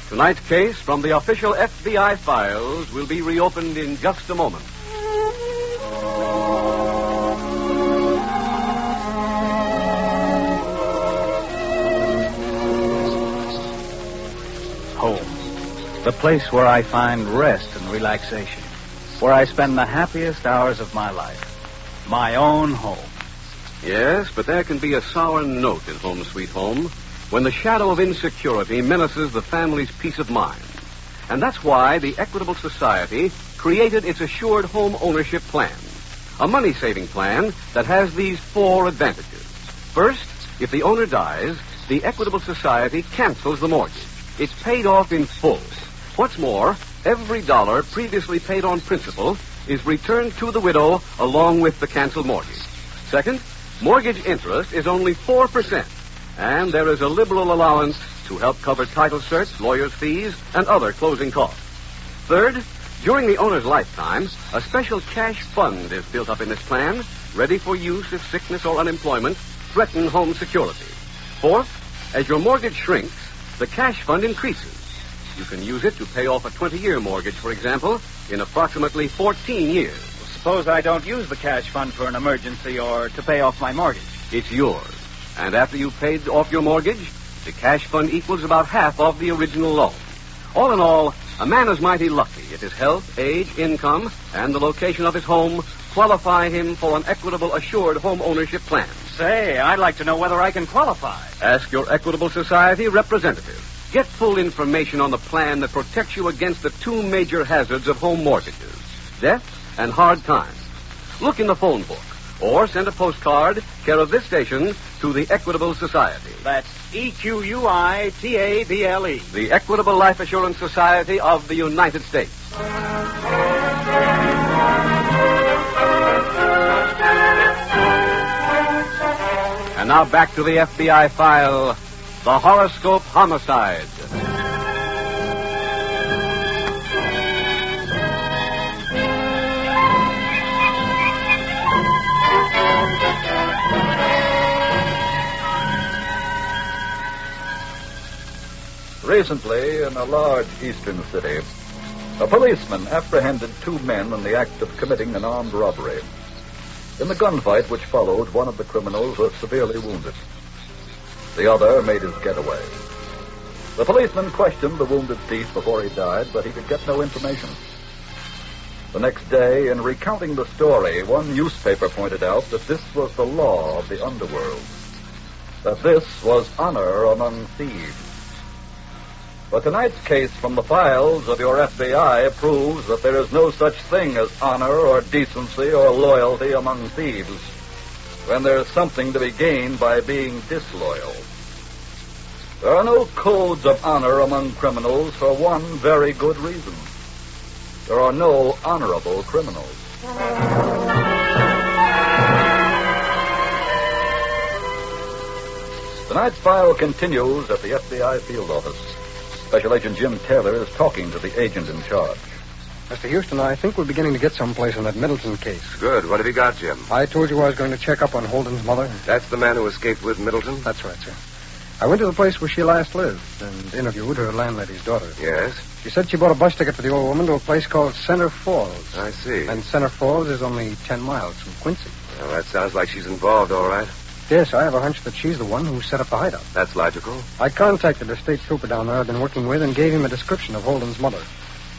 A: Tonight's case from the official FBI files will be reopened in just a moment.
B: Home. The place where I find rest and relaxation. Where I spend the happiest hours of my life. My own home.
A: Yes, but there can be a sour note in Home Sweet Home when the shadow of insecurity menaces the family's peace of mind. And that's why the Equitable Society created its Assured Home Ownership Plan, a money-saving plan that has these 4 advantages. First, if the owner dies, the Equitable Society cancels the mortgage. It's paid off in full. What's more, every dollar previously paid on principal is returned to the widow along with the canceled mortgage. Second, mortgage interest is only 4%, and there is a liberal allowance to help cover title search, lawyer's fees, and other closing costs. Third, during the owner's lifetime, a special cash fund is built up in this plan, ready for use if sickness or unemployment threaten home security. Fourth, as your mortgage shrinks, the cash fund increases. You can use it to pay off a 20-year mortgage, for example, in approximately 14 years.
B: Suppose I don't use the cash fund for an emergency or to pay off my mortgage.
A: It's yours. And after you've paid off your mortgage, the cash fund equals about half of the original loan. All in all, a man is mighty lucky if his health, age, income, and the location of his home qualify him for an Equitable Assured Home Ownership Plan.
B: Say, I'd like to know whether I can qualify.
A: Ask your Equitable Society representative. Get full information on the plan that protects you against the 2 major hazards of home mortgages, death and hard times. Look in the phone book or send a postcard, care of this station, to the Equitable Society.
B: That's EQUITABLE.
A: The Equitable Life Assurance Society of the United States. And now back to the FBI file, the Horoscope Homicide.
C: Recently, in a large eastern city, a policeman apprehended 2 men in the act of committing an armed robbery. In the gunfight which followed, one of the criminals was severely wounded. The other made his getaway. The policeman questioned the wounded thief before he died, but he could get no information. The next day, in recounting the story, one newspaper pointed out that this was the law of the underworld, that this was honor among thieves. But tonight's case from the files of your FBI proves that there is no such thing as honor or decency or loyalty among thieves when there's something to be gained by being disloyal. There are no codes of honor among criminals for one very good reason. There are no honorable criminals. Tonight's file continues at the FBI field office. Special Agent Jim Taylor is talking to the agent in charge.
I: Mr. Houston, I think we're beginning to get someplace on that Middleton case.
P: Good. What have you got, Jim?
I: I told you I was going to check up on Holden's mother.
P: That's the man who escaped with Middleton?
I: That's right, sir. I went to the place where she last lived and interviewed her landlady's daughter.
P: Yes?
I: She said she bought a bus ticket for the old woman to a place called Center Falls.
P: I see.
I: And Center Falls is only 10 miles from Quincy.
P: Well, that sounds like she's involved, all right.
I: Yes, I have a hunch that she's the one who set up the hideout.
P: That's logical.
I: I contacted the state trooper down there I've been working with and gave him a description of Holden's mother.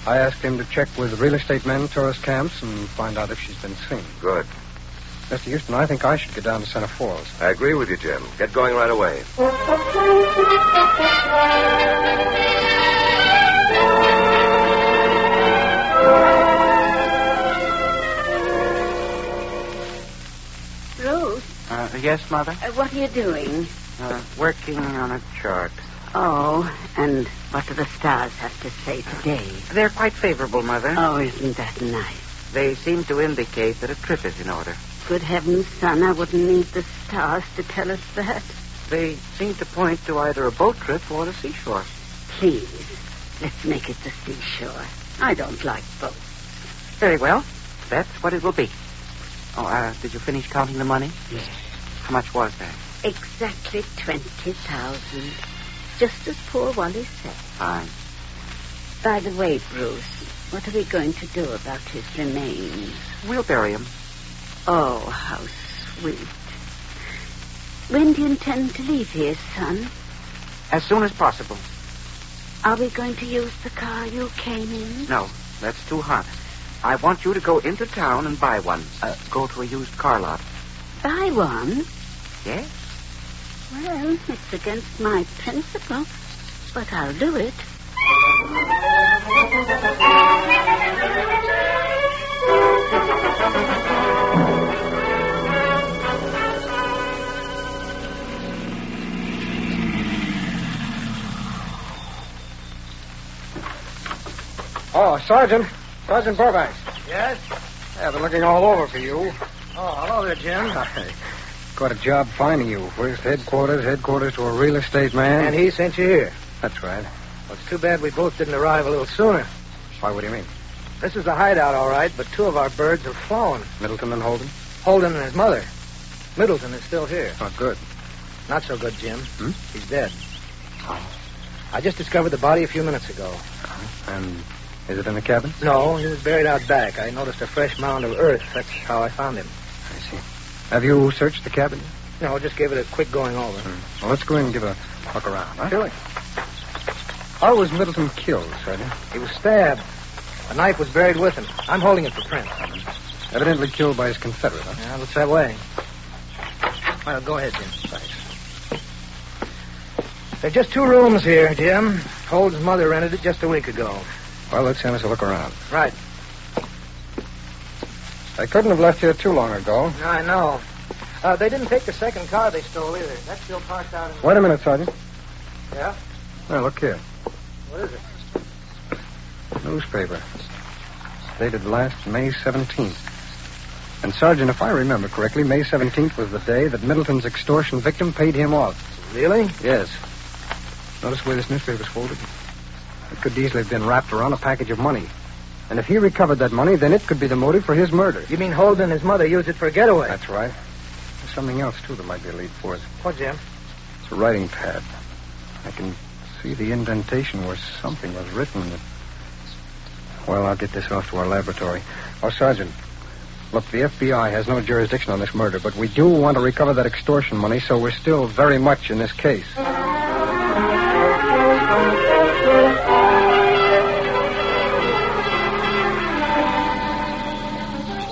I: I asked him to check with real estate men, tourist camps, and find out if she's been seen.
P: Good.
I: Mr. Houston, I think I should get down to Center Falls.
P: I agree with you, Jim. Get going right away.
J: Ruth?
K: Yes, Mother?
J: What are you doing?
K: Working on a chart.
J: Oh, and what do the stars have to say today?
K: They're quite favorable, Mother.
J: Oh, isn't that nice?
K: They seem to indicate that a trip is in order.
J: Good heavens, son, I wouldn't need the stars to tell us that.
K: They seem to point to either a boat trip or the seashore.
J: Please, let's make it the seashore. I don't like boats.
K: Very well. That's what it will be. Oh, did you finish counting the money?
J: Yes.
K: How much was that?
J: Exactly 20,000. Just as poor Wally said.
K: Fine.
J: By the way, Bruce, what are we going to do about his remains?
K: We'll bury him.
J: Oh, how sweet. When do you intend to leave here, son?
K: As soon as possible.
J: Are we going to use the car you came in?
K: No, that's too hot. I want you to go into town and buy one. Go to a used car lot.
J: Buy one?
K: Yes.
J: Well, it's against my principle, but I'll do it.
I: Oh, Sergeant. Sergeant Burbank.
B: Yes?
I: Yeah, I've been looking all over for you.
B: Oh, hello there, Jim.
I: Got a job finding you. First headquarters to a real estate man.
B: And he sent you here.
I: That's right.
B: Well, it's too bad we both didn't arrive a little sooner.
I: Why, what do you mean?
B: This is the hideout, all right, but two of our birds have flown.
I: Middleton and Holden?
B: Holden and his mother. Middleton is still here.
I: Not good.
B: Not so good, Jim.
I: Hmm?
B: He's dead.
I: Oh.
B: I just discovered the body a few minutes ago.
I: And is it in the cabin?
B: No, he was buried out back. I noticed a fresh mound of earth. That's how I found him.
I: I see. Have you searched the cabin?
B: No, just gave it a quick going over.
I: Well, let's go in and give a look around, huh?
B: Sure.
I: How was Middleton killed, Sergeant?
B: He was stabbed. A knife was buried with him. I'm holding it for print.
I: Evidently killed by his confederate, huh?
B: Yeah, looks that way. Well, go ahead, Jim.
I: Thanks.
B: There's just 2 rooms here, Jim. Holden's mother rented it just a week ago.
I: Well, let's have us a look around.
B: Right.
I: They couldn't have left here too long ago.
B: I know. They didn't take the second car they stole either. That's still parked out in...
I: Wait a minute, Sergeant.
B: Yeah?
I: Well, look here.
B: What is it?
I: Newspaper. Dated last May 17th. And, Sergeant, if I remember correctly, May 17th was the day that Middleton's extortion victim paid him off.
B: Really?
I: Yes. Notice where this newspaper's folded? It could easily have been wrapped around a package of money. And if he recovered that money, then it could be the motive for his murder.
B: You mean Holden and his mother used it for a getaway?
I: That's right. There's something else, too, that might be a lead for us.
B: What, Jim?
I: It's a writing pad. I can see the indentation where something was written. Well, I'll get this off to our laboratory. Oh, Sergeant, look, the FBI has no jurisdiction on this murder, but we do want to recover that extortion money, so we're still very much in this case.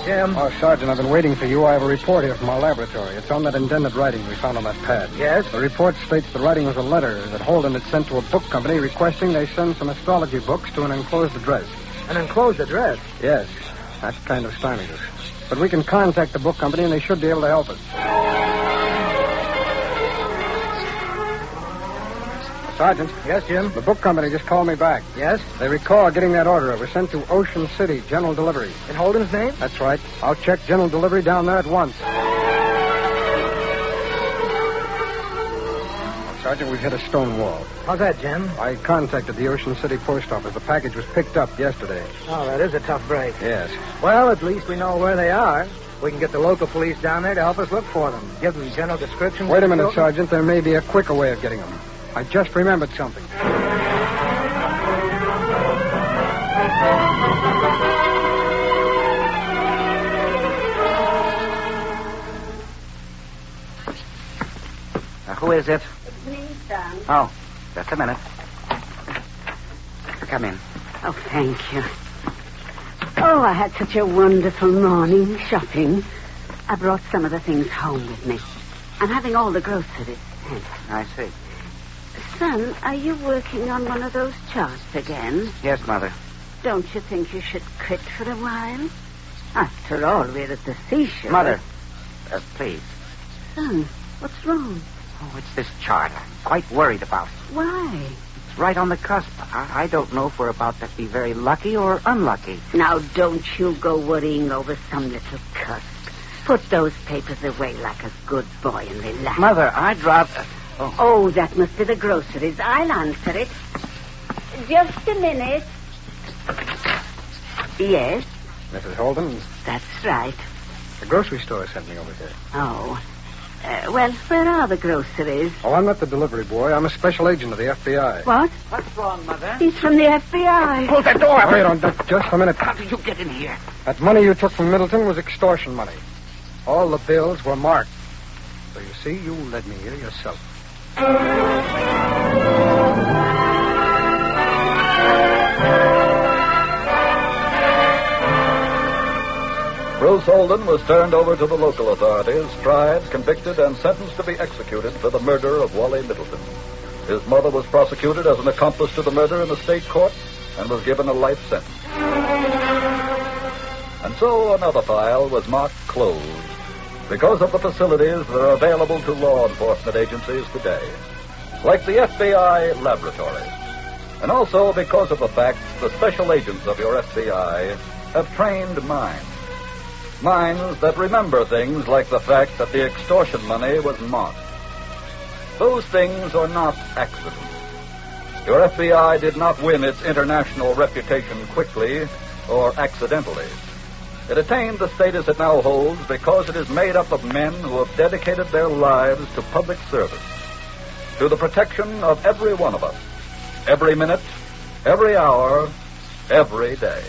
B: Jim?
I: Oh, Sergeant, I've been waiting for you. I have a report here from our laboratory. It's on that indented writing we found on that pad.
B: Yes?
I: The report states the writing was a letter that Holden had sent to a book company requesting they send some astrology books to an enclosed address.
B: An enclosed address?
I: Yes. That kind of stymies us. But we can contact the book company, and they should be able to help us. Sergeant.
B: Yes, Jim?
I: The book company just called me back.
B: Yes?
I: They recall getting that order. It was sent to Ocean City, General Delivery.
B: In Holden's name?
I: That's right. I'll check General Delivery down there at once. Sergeant, we've hit a stone wall.
B: How's that, Jim?
I: I contacted the Ocean City post office. The package was picked up yesterday.
B: Oh, that is a tough break.
I: Yes.
B: Well, at least we know where they are. We can get the local police down there to help us look for them. Give them general descriptions.
I: Wait a minute, Sergeant. There may be a quicker way of getting them. I just remembered something.
K: Who is it?
J: It's me, son.
K: Oh, just a minute. Come in.
J: Oh, thank you. Oh, I had such a wonderful morning shopping. I brought some of the things home with me. I'm having all the groceries.
K: I see.
J: Son, are you working on one of those charts again?
K: Yes, Mother.
J: Don't you think you should quit for a while? After all, we're at the seashore.
K: Mother, please.
J: Son, what's wrong?
K: Oh, it's this chart. I'm quite worried about it.
J: Why?
K: It's right on the cusp. I don't know if we're about to be very lucky or unlucky.
J: Now, don't you go worrying over some little cusp. Put those papers away like a good boy and relax.
K: Mother, I dropped...
J: Oh, that must be the groceries. I'll answer it. Just a minute. Yes?
I: Mrs. Holden?
J: That's right.
I: The grocery store sent me over here.
J: Oh. Well, where are the groceries?
I: Oh, I'm not the delivery boy. I'm a special agent of the FBI.
J: What?
K: What's wrong, Mother?
J: He's from the FBI.
K: Close that door.
I: Wait on, just a minute.
K: How did you get in here?
I: That money you took from Middleton was extortion money. All the bills were marked. So you see, you led me here yourself.
C: Bruce Holden was turned over to the local authorities, tried, convicted, and sentenced to be executed for the murder of Wally Middleton. His mother was prosecuted as an accomplice to the murder in the state court, and was given a life sentence. And so another file was marked closed because of the facilities that are available to law enforcement agencies today, like the FBI laboratories. And also because of the fact the special agents of your FBI have trained minds. Minds that remember things like the fact that the extortion money was marked. Those things are not accidents. Your FBI did not win its international reputation quickly or accidentally. It attained the status it now holds because it is made up of men who have dedicated their lives to public service, to the protection of every one of us, every minute, every hour, every day.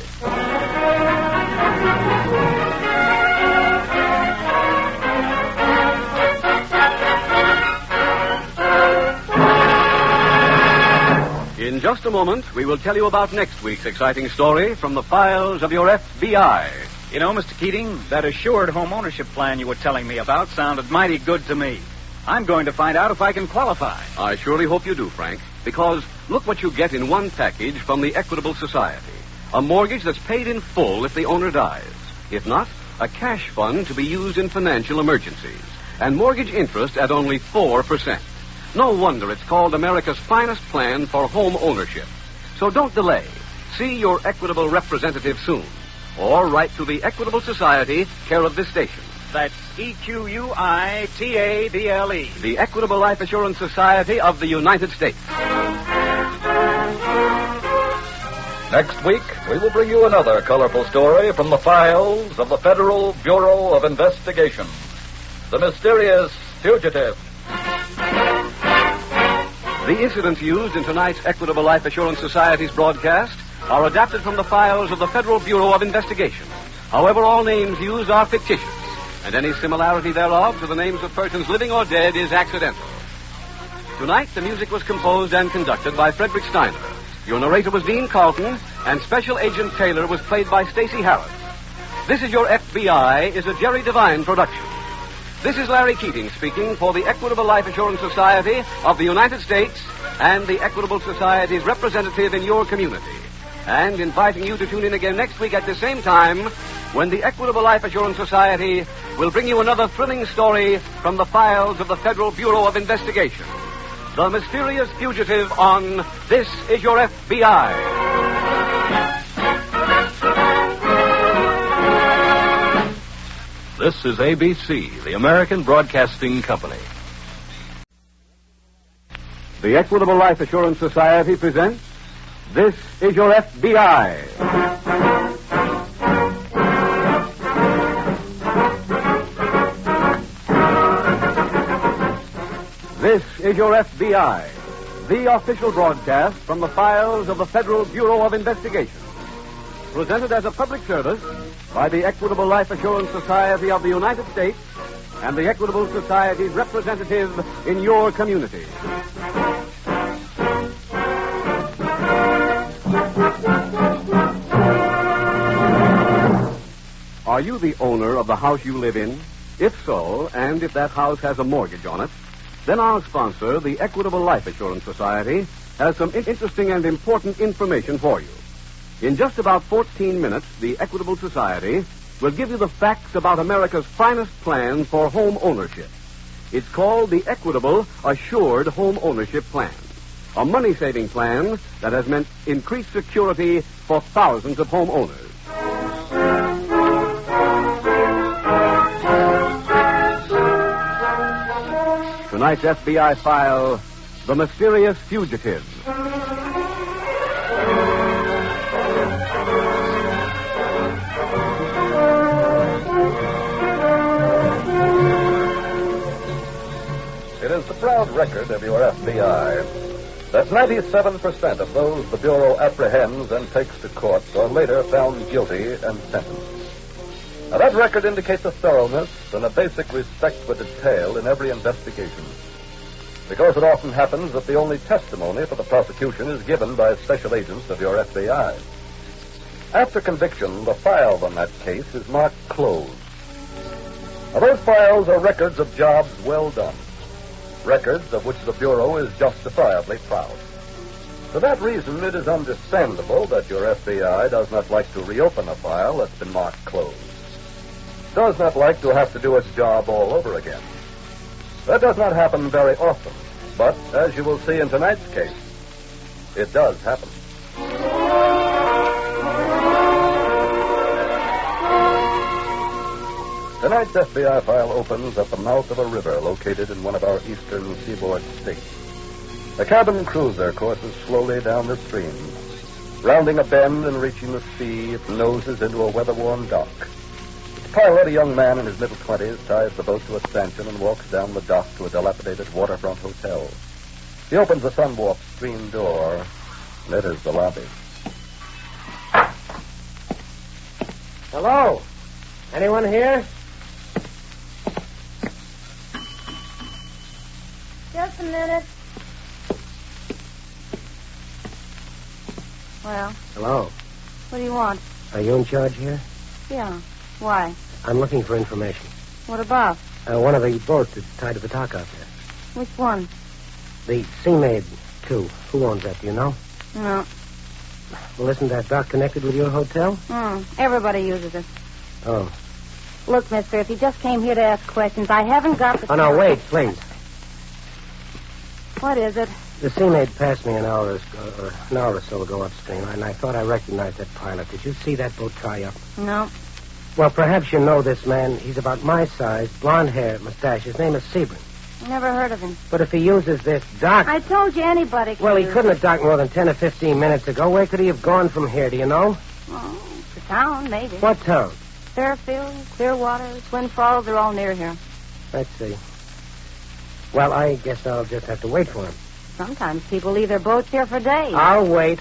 A: In just a moment, we will tell you about next week's exciting story from the files of your FBI.
B: You know, Mr. Keating, that assured home ownership plan you were telling me about sounded mighty good to me. I'm going to find out if I can qualify.
A: I surely hope you do, Frank, because look what you get in one package from the Equitable Society. A mortgage that's paid in full if the owner dies. If not, a cash fund to be used in financial emergencies. And mortgage interest at only 4%. No wonder it's called America's finest plan for home ownership. So don't delay. See your Equitable representative soon. Or write to the Equitable Society, care of this station.
B: That's EQUITABLE.
A: The Equitable Life Assurance Society of the United States.
C: Next week, we will bring you another colorful story from the files of the Federal Bureau of Investigation. The Mysterious Fugitive.
A: The incidents used in tonight's Equitable Life Assurance Society's broadcast are adapted from the files of the Federal Bureau of Investigation. However, all names used are fictitious, and any similarity thereof to the names of persons living or dead is accidental. Tonight, the music was composed and conducted by Frederick Steiner. Your narrator was Dean Carlton, and Special Agent Taylor was played by Stacey Harris. This Is Your FBI is a Jerry Devine production. This is Larry Keating speaking for the Equitable Life Assurance Society of the United States and the Equitable Society's representative in your community. And inviting you to tune in again next week at the same time when the Equitable Life Assurance Society will bring you another thrilling story from the files of the Federal Bureau of Investigation. The Mysterious Fugitive on This Is Your FBI.
Q: This is ABC, the American Broadcasting Company.
A: The Equitable Life Assurance Society presents This Is Your FBI. This is Your FBI, the official broadcast from the files of the Federal Bureau of Investigation. Presented as a public service by the Equitable Life Assurance Society of the United States and the Equitable Society's representative in your community. Are you the owner of the house you live in? If so, and if that house has a mortgage on it, then our sponsor, the Equitable Life Assurance Society, has some interesting and important information for you. In just about 14 minutes, the Equitable Society will give you the facts about America's finest plan for home ownership. It's called the Equitable Assured Home Ownership Plan, a money-saving plan that has meant increased security for thousands of homeowners. Tonight's FBI file, The Mysterious Fugitive.
C: It is the proud record of your FBI that 97% of those the Bureau apprehends and takes to court are later found guilty and sentenced. Now, that record indicates a thoroughness and a basic respect for detail in every investigation, because it often happens that the only testimony for the prosecution is given by special agents of your FBI. After conviction, the file on that case is marked closed. Now, those files are records of jobs well done, records of which the Bureau is justifiably proud. For that reason, it is understandable that your FBI does not like to reopen a file that's been marked closed. Does not like to have to do its job all over again. That does not happen very often, but as you will see in tonight's case, it does happen. Tonight's FBI file opens at the mouth of a river located in one of our eastern seaboard states. A cabin cruiser courses slowly down the stream. Rounding a bend and reaching the sea, it noses into a weather-worn dock. Its pilot, a young man in his middle-20s, ties the boat to a stanchion and walks down the dock to a dilapidated waterfront hotel. He opens the sun-warped screen door and enters the lobby.
O: Hello? Anyone here?
L: Just a minute. Well,
O: Hello.
L: what do you want?
O: Are you in charge here?
L: Yeah. Why?
O: I'm looking for information.
L: What about?
O: One of the boats that's tied to the dock out there.
L: Which one?
O: The Sea Maid 2. Who owns that, do you know?
L: No.
O: Well, isn't that dock connected with your hotel?
L: Everybody uses it.
O: Oh.
L: Look, mister, if you just came here to ask questions, I haven't got the...
O: Oh, no, wait, please.
L: What is it?
O: The Sea Maid passed me an hour or so ago upstream, and I thought I recognized that pilot. Did you see that boat tie up?
L: No.
O: Well, perhaps you know this man. He's about my size, blonde hair, mustache. His name is Sebring.
L: Never heard of him.
O: But if he uses this dock...
L: I told you anybody could.
O: Well, he
L: use
O: couldn't
L: it.
O: have docked more than 10 or 15 minutes ago. Where could he have gone from here, do you know?
L: Oh, to town, maybe.
O: What town?
L: Fairfield, Clearwater, Twin Falls, they're all near here.
O: Let's see. Well, I guess I'll just have to wait for him.
L: Sometimes people leave their boats here for days.
O: I'll wait.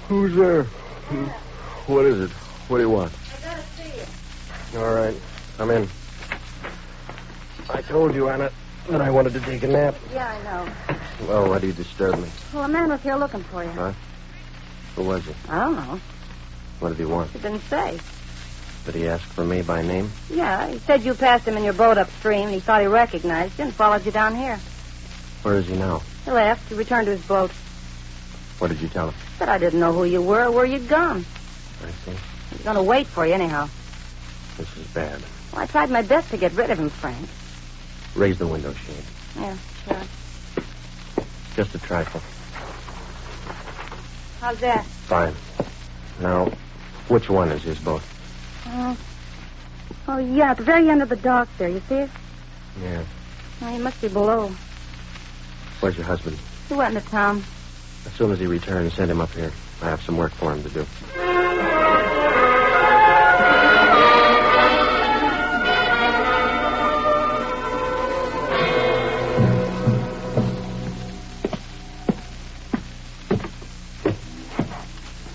F: Who's there? What is it? What do you want?
L: I gotta see you.
O: All right. Come in. I told you, Anna, that I wanted to take a nap.
L: Yeah, I know.
F: Well, why do you disturb me?
L: Well, a man was here looking for you.
F: Huh? Who was he?
L: I don't know.
F: What did he want?
L: He didn't say.
F: Did he ask for me by name?
L: Yeah, he said you passed him in your boat upstream, and he thought he recognized you and followed you down here.
F: Where is he now?
L: He left. He returned to his boat.
F: What did you tell him?
L: Said I didn't know who you were or where you'd gone.
F: I see.
L: He was going to wait for you anyhow.
F: This is bad.
L: Well, I tried my best to get rid of him, Frank.
F: Raise the window shade.
L: Yeah, sure.
F: Just a trifle.
L: How's that?
F: Fine. Now, which one is his boat?
L: Oh, yeah, at the very end of the dock there. You see it?
F: Yeah.
L: Well, he must be below.
F: Where's your husband?
L: He went into town.
F: As soon as he returns, send him up here. I have some work for him to do.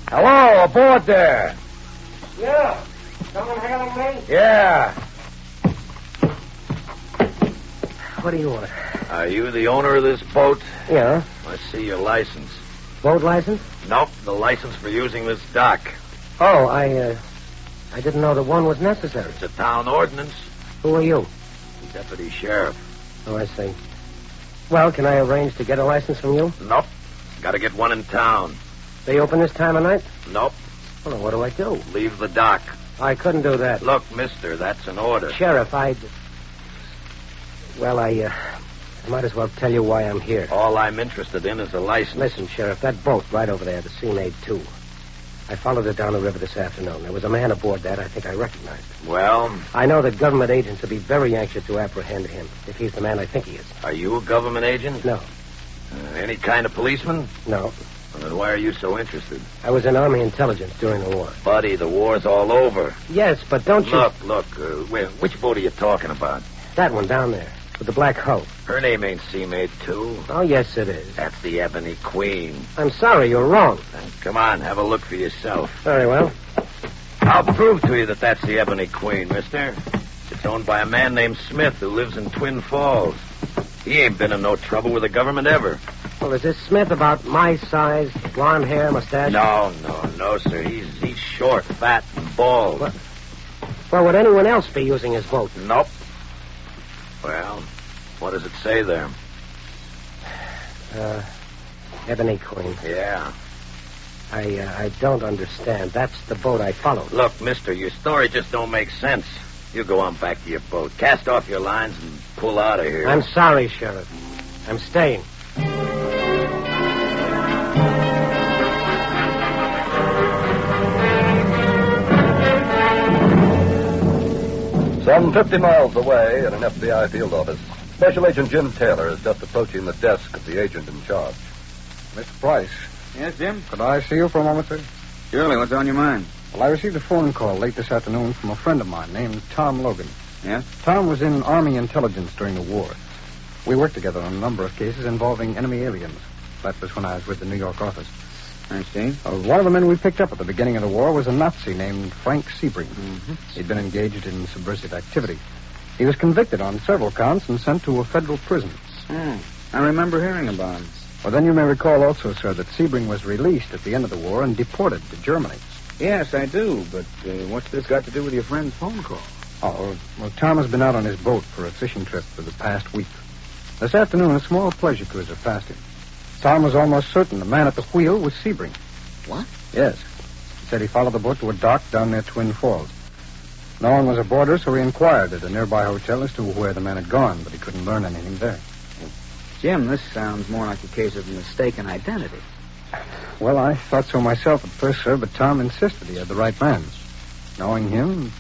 O: Hello, aboard there. Yeah. Someone hailing me?
F: Yeah.
O: What do you want?
F: Are you the owner of this boat?
O: Yeah.
F: I see your license.
O: Boat license?
F: Nope, the license for using this dock.
O: Oh, I didn't know that one was necessary.
F: It's a town ordinance.
O: Who are you?
F: Deputy sheriff.
O: Oh, I see. Well, can I arrange to get a license from you?
F: Nope. Got to get one in town.
O: They open this time of night?
F: Nope.
O: Well, then what do I do?
F: Leave the dock.
O: I couldn't do that.
F: Look, mister, that's an order.
O: Sheriff, Well, I might as well tell you why I'm here.
F: All I'm interested in is a license.
O: Listen, Sheriff, that boat right over there, the Sea Maid 2. I followed it down the river this afternoon. There was a man aboard that I think I recognized.
F: Well?
O: I know that government agents will be very anxious to apprehend him, if he's the man I think he is.
F: Are you a government agent?
O: No.
F: Any kind of policeman?
O: No.
F: Well, then why are you so interested?
O: I was in Army intelligence during the war.
F: Buddy, the war's all over.
O: Yes, but don't you...
F: Look, which boat are you talking about?
O: That one down there, with the black hull.
F: Her name ain't Sea Maid 2.
O: Oh, yes, it is.
F: That's the Ebony Queen.
O: I'm sorry, you're wrong.
F: Come on, have a look for yourself.
O: Very well.
F: I'll prove to you that that's the Ebony Queen, mister. It's owned by a man named Smith who lives in Twin Falls. He ain't been in no trouble with the government ever.
O: Well, is this Smith about my size, blonde hair, mustache?
F: No, sir. He's short, fat, and bald.
O: Well, would anyone else be using his boat?
F: Nope. Well, what does it say there?
O: Ebony Queen.
F: Yeah.
O: I don't understand. That's the boat I followed.
F: Look, mister, your story just don't make sense. You go on back to your boat. Cast off your lines and pull out of here.
O: I'm sorry, Sheriff. I'm staying.
C: 50 miles away in an FBI field office, Special Agent Jim Taylor is just approaching the desk of the agent in charge.
B: Mr. Price.
S: Yes, Jim?
B: Could I see you for a moment, sir?
S: Surely. What's on your mind?
B: Well, I received a phone call late this afternoon from a friend of mine named Tom Logan.
S: Yes?
B: Tom was in Army intelligence during the war. We worked together on a number of cases involving enemy aliens. That was when I was with the New York office.
S: I see.
B: One of the men we picked up at the beginning of the war was a Nazi named Frank Sebring.
S: Mm-hmm.
B: He'd been engaged in subversive activity. He was convicted on several counts and sent to a federal prison.
S: I remember hearing about him.
B: Well, then you may recall also, sir, that Sebring was released at the end of the war and deported to Germany.
S: Yes, I do, but what's this got to do with your friend's phone call?
B: Oh, well, Tom has been out on his boat for a fishing trip for the past week. This afternoon, a small pleasure cruiser passed him. Tom was almost certain the man at the wheel was Sebring.
S: What?
B: Yes. He said he followed the boat to a dock down near Twin Falls. No one was aboard her, so he inquired at a nearby hotel as to where the man had gone, but he couldn't learn anything there.
S: Jim, this sounds more like a case of mistaken identity.
B: Well, I thought so myself at first, sir, but Tom insisted he had the right man. Knowing him,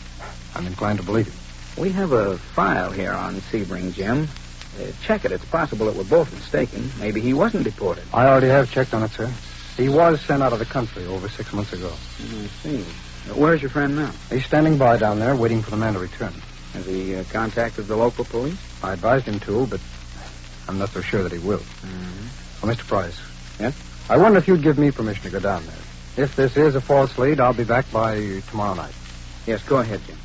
B: I'm inclined to believe him.
S: We have a file here on Sebring, Jim. Check it. It's possible that we're both mistaken. Maybe he wasn't deported.
B: I already have checked on it, sir. He was sent out of the country over 6 months ago.
S: I see. Where's your friend now?
B: He's standing by down there, waiting for the man to return.
S: Has he contacted the local police?
B: I advised him to, but I'm not so sure that he will.
S: Mm-hmm.
B: Well, Mr. Price.
S: Yes?
B: I wonder if you'd give me permission to go down there. If this is a false lead, I'll be back by tomorrow night.
S: Yes, go ahead, Jim.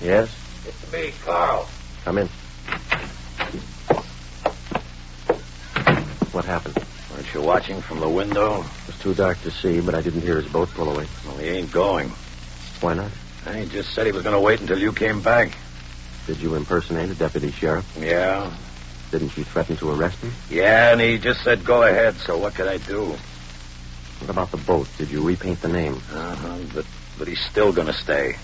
F: Yes?
U: It's me, Carl.
F: Come in. What happened? Weren't you watching from the window? It was too dark to see, but I didn't hear his boat pull away. Well, he ain't going. Why not? He just said he was going to wait until you came back. Did you impersonate a deputy sheriff? Yeah. Didn't you threaten to arrest him? Yeah, and he just said go ahead, so what could I do? What about the boat? Did you repaint the name? But he's still going to stay.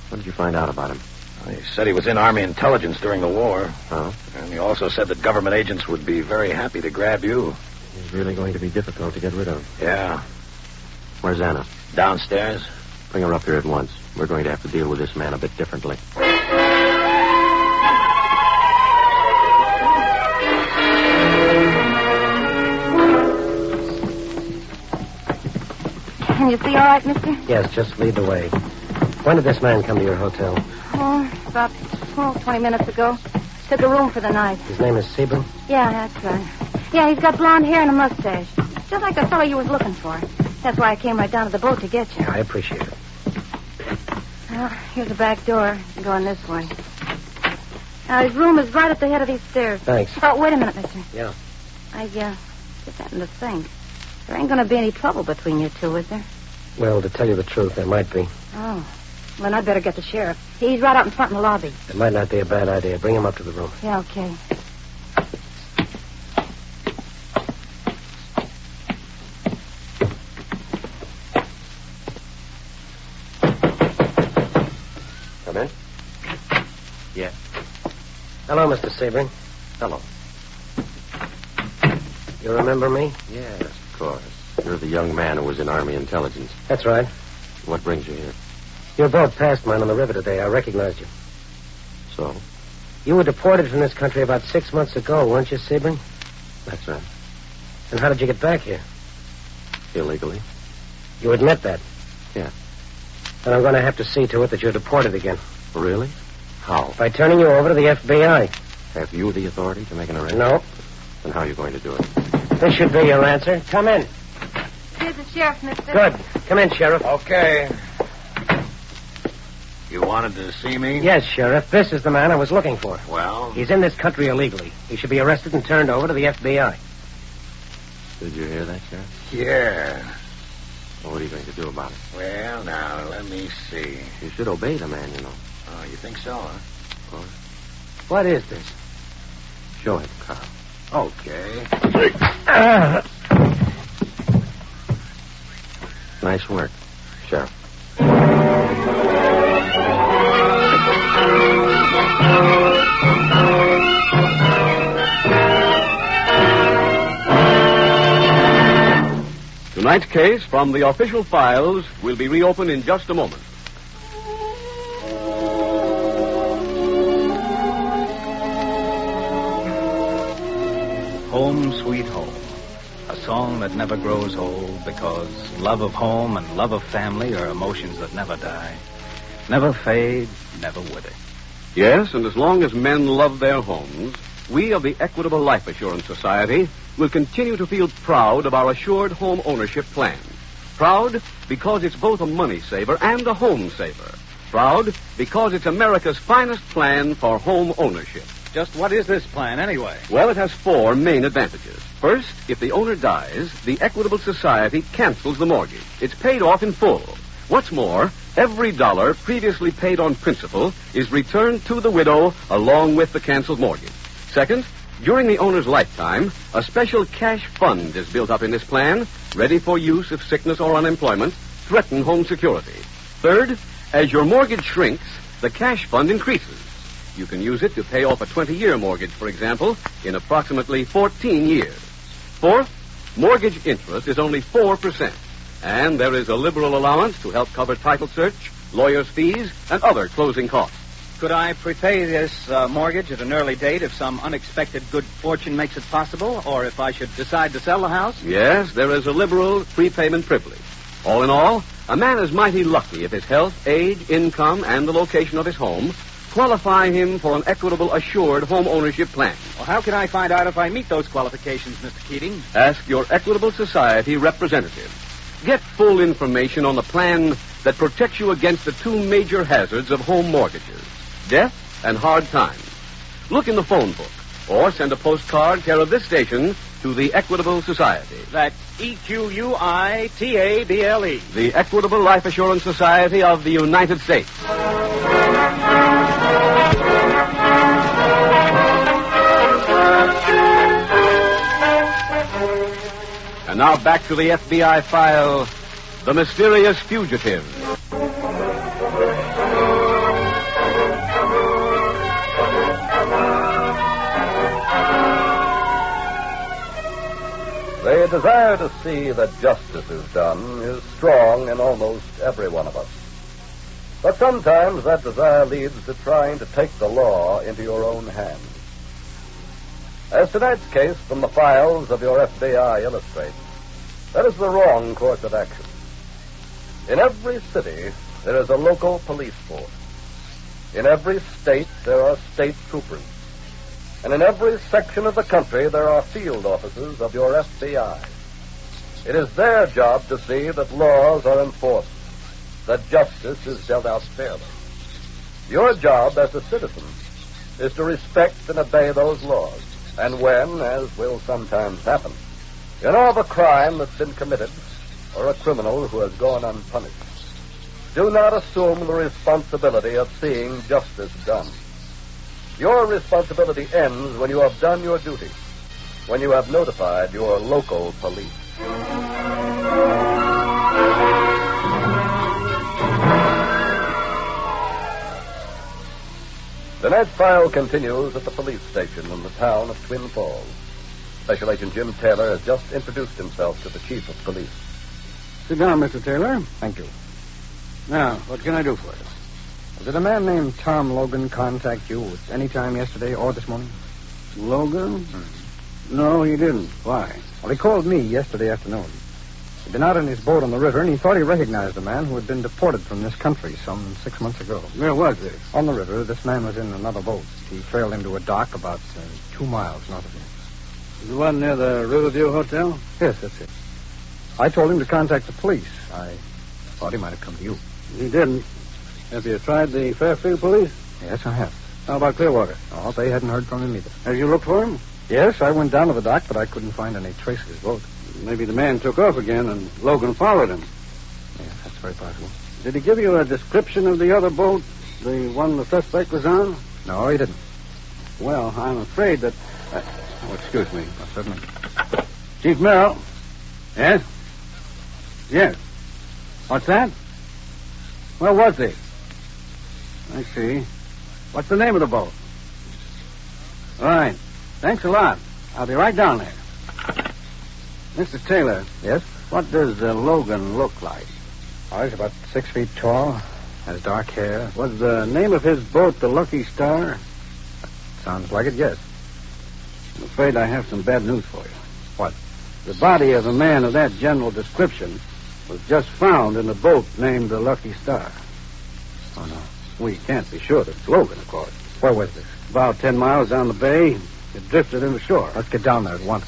F: What did you find out about him? He said he was in Army intelligence during the war. Oh? And he also said that government agents would be very happy to grab you. He's really going to be difficult to get rid of. Yeah. Where's Anna? Downstairs. Bring her up here at once. We're going to have to deal with this man a bit differently.
L: Can you see all right, mister?
O: Yes, just lead the way. When did this man come to your hotel?
L: Oh, about 20 minutes ago. Took a room for the night.
O: His name is Sebring?
L: Yeah, that's right. Yeah, he's got blonde hair and a mustache. Just like the fellow you was looking for. That's why I came right down to the boat to get you.
O: Yeah, I appreciate it.
L: Well, here's the back door. Going this way. Now, his room is right at the head of these stairs.
O: Thanks.
L: Oh, wait a minute, mister.
O: Yeah.
L: I just happened to think. There ain't going to be any trouble between you two, is there?
O: Well, to tell you the truth, there might be.
L: Oh. Well, then I'd better get the sheriff. He's right out in front in the lobby.
O: It might not be a bad idea. Bring him up to the room.
L: Yeah, okay.
O: Come in. Yeah. Hello, Mr. Sebring.
F: Hello.
O: You remember me?
F: Yes, of course. You're the young man who was in Army intelligence.
O: That's right.
F: What brings you here?
O: Your boat passed mine on the river today. I recognized you.
F: So?
O: You were deported from this country about 6 months ago, weren't you, Sebring?
F: That's right.
O: And how did you get back here?
F: Illegally.
O: You admit that?
F: Yeah.
O: Then I'm going to have to see to it that you're deported again.
F: Really? How?
O: By turning you over to the FBI.
F: Have you the authority to make an arrest?
O: No.
F: Then how are you going to do it?
O: This should be your answer. Come in.
L: Did
E: is the sheriff, mister.
O: Good. Come in, Sheriff.
F: Okay. You wanted to see me?
O: Yes, Sheriff. This is the man I was looking for.
F: Well?
O: He's in this country illegally. He should be arrested and turned over to the FBI.
F: Did you hear that, Sheriff?
N: Yeah.
F: Well, what are you going to do about it?
N: Well, now, let me see.
F: You should obey the man, you know.
N: Oh, you think so, huh?
F: Of course.
O: What is this?
F: Show him, Carl.
N: Okay.
F: Nice work, Sheriff.
A: Tonight's case from the official files will be reopened in just a moment.
B: Home, Sweet Home. A song that never grows old because love of home and love of family are emotions that never die. Never fade, never wither.
A: Yes, and as long as men love their homes, we of the Equitable Life Assurance Society will continue to feel proud of our assured home ownership plan. Proud because it's both a money saver and a home saver. Proud because it's America's finest plan for home ownership.
B: Just what is this plan, anyway?
A: Well, it has 4 main advantages. First, if the owner dies, the Equitable Society cancels the mortgage. It's paid off in full. What's more, every dollar previously paid on principal is returned to the widow along with the canceled mortgage. Second, during the owner's lifetime, a special cash fund is built up in this plan, ready for use if sickness or unemployment threaten home security. Third, as your mortgage shrinks, the cash fund increases. You can use it to pay off a 20-year mortgage, for example, in approximately 14 years. Fourth, mortgage interest is only 4%, and there is a liberal allowance to help cover title search, lawyer's fees, and other closing costs.
B: Could I prepay this mortgage at an early date if some unexpected good fortune makes it possible, or if I should decide to sell the house?
A: Yes, there is a liberal prepayment privilege. All in all, a man is mighty lucky if his health, age, income, and the location of his home qualify him for an Equitable Assured home ownership plan.
B: Well, how can I find out if I meet those qualifications, Mr. Keating?
A: Ask your Equitable Society representative. Get full information on the plan that protects you against the 2 major hazards of home mortgages, death and hard times. Look in the phone book or send a postcard care of this station to the Equitable Society.
B: That's EQUITABLE.
A: The Equitable Life Assurance Society of the United States. And now back to the FBI file, The Mysterious Fugitive.
C: The desire to see that justice is done is strong in almost every one of us. But sometimes that desire leads to trying to take the law into your own hands. As tonight's case from the files of your FBI illustrates, that is the wrong course of action. In every city, there is a local police force. In every state, there are state troopers. And in every section of the country, there are field officers of your FBI. It is their job to see that laws are enforced, that justice is dealt out fairly. Your job as a citizen is to respect and obey those laws. And when, as will sometimes happen, you know of a crime that's been committed or a criminal who has gone unpunished, do not assume the responsibility of seeing justice done. Your responsibility ends when you have done your duty, when you have notified your local police. Tonight's file continues at the police station in the town of Twin Falls. Special Agent Jim Taylor has just introduced himself to the chief of police.
I: Sit down, Mr. Taylor. Thank you. Now, what can I do for you? Did a man named Tom Logan contact you at any time yesterday or this morning? Logan? No, he didn't. Why? Well, he called me yesterday afternoon. He'd been out in his boat on the river, and he thought he recognized a man who had been deported from this country some 6 months ago. Where was this? On the river. This man was in another boat. He trailed him to a dock about 2 miles north of here.
D: The one near the Riverview Hotel?
I: Yes, that's it. I told him to contact the police. I thought he might have come to you.
D: He didn't. Have you tried the Fairfield police?
I: Yes, I have.
D: How about Clearwater?
I: Oh, they hadn't heard from him either.
D: Have you looked for him?
I: Yes, I went down to the dock, but I couldn't find any trace of his boat.
D: Maybe the man took off again and Logan followed him.
I: Yeah, that's very possible.
D: Did he give you a description of the other boat, the one the suspect was on?
I: No, he didn't.
D: Well, I'm afraid that... excuse me.
I: Certainly.
D: Chief Merrill. Yes? Yes. What's that? Where was he? I see. What's the name of the boat? All right. Thanks a lot. I'll be right down there. Mr. Taylor.
I: Yes?
D: What does Logan look like?
I: Oh, he's about 6 feet tall. Has dark hair.
D: Was the name of his boat the Lucky Star?
I: Sounds like it, yes.
D: I'm afraid I have some bad news for you.
I: What?
D: The body of a man of that general description was just found in a boat named the Lucky Star.
I: Oh, no.
D: We can't be sure that it's Logan, of course.
I: Where was this?
D: About 10 miles down the bay. It drifted in the shore.
I: Let's get down there at once.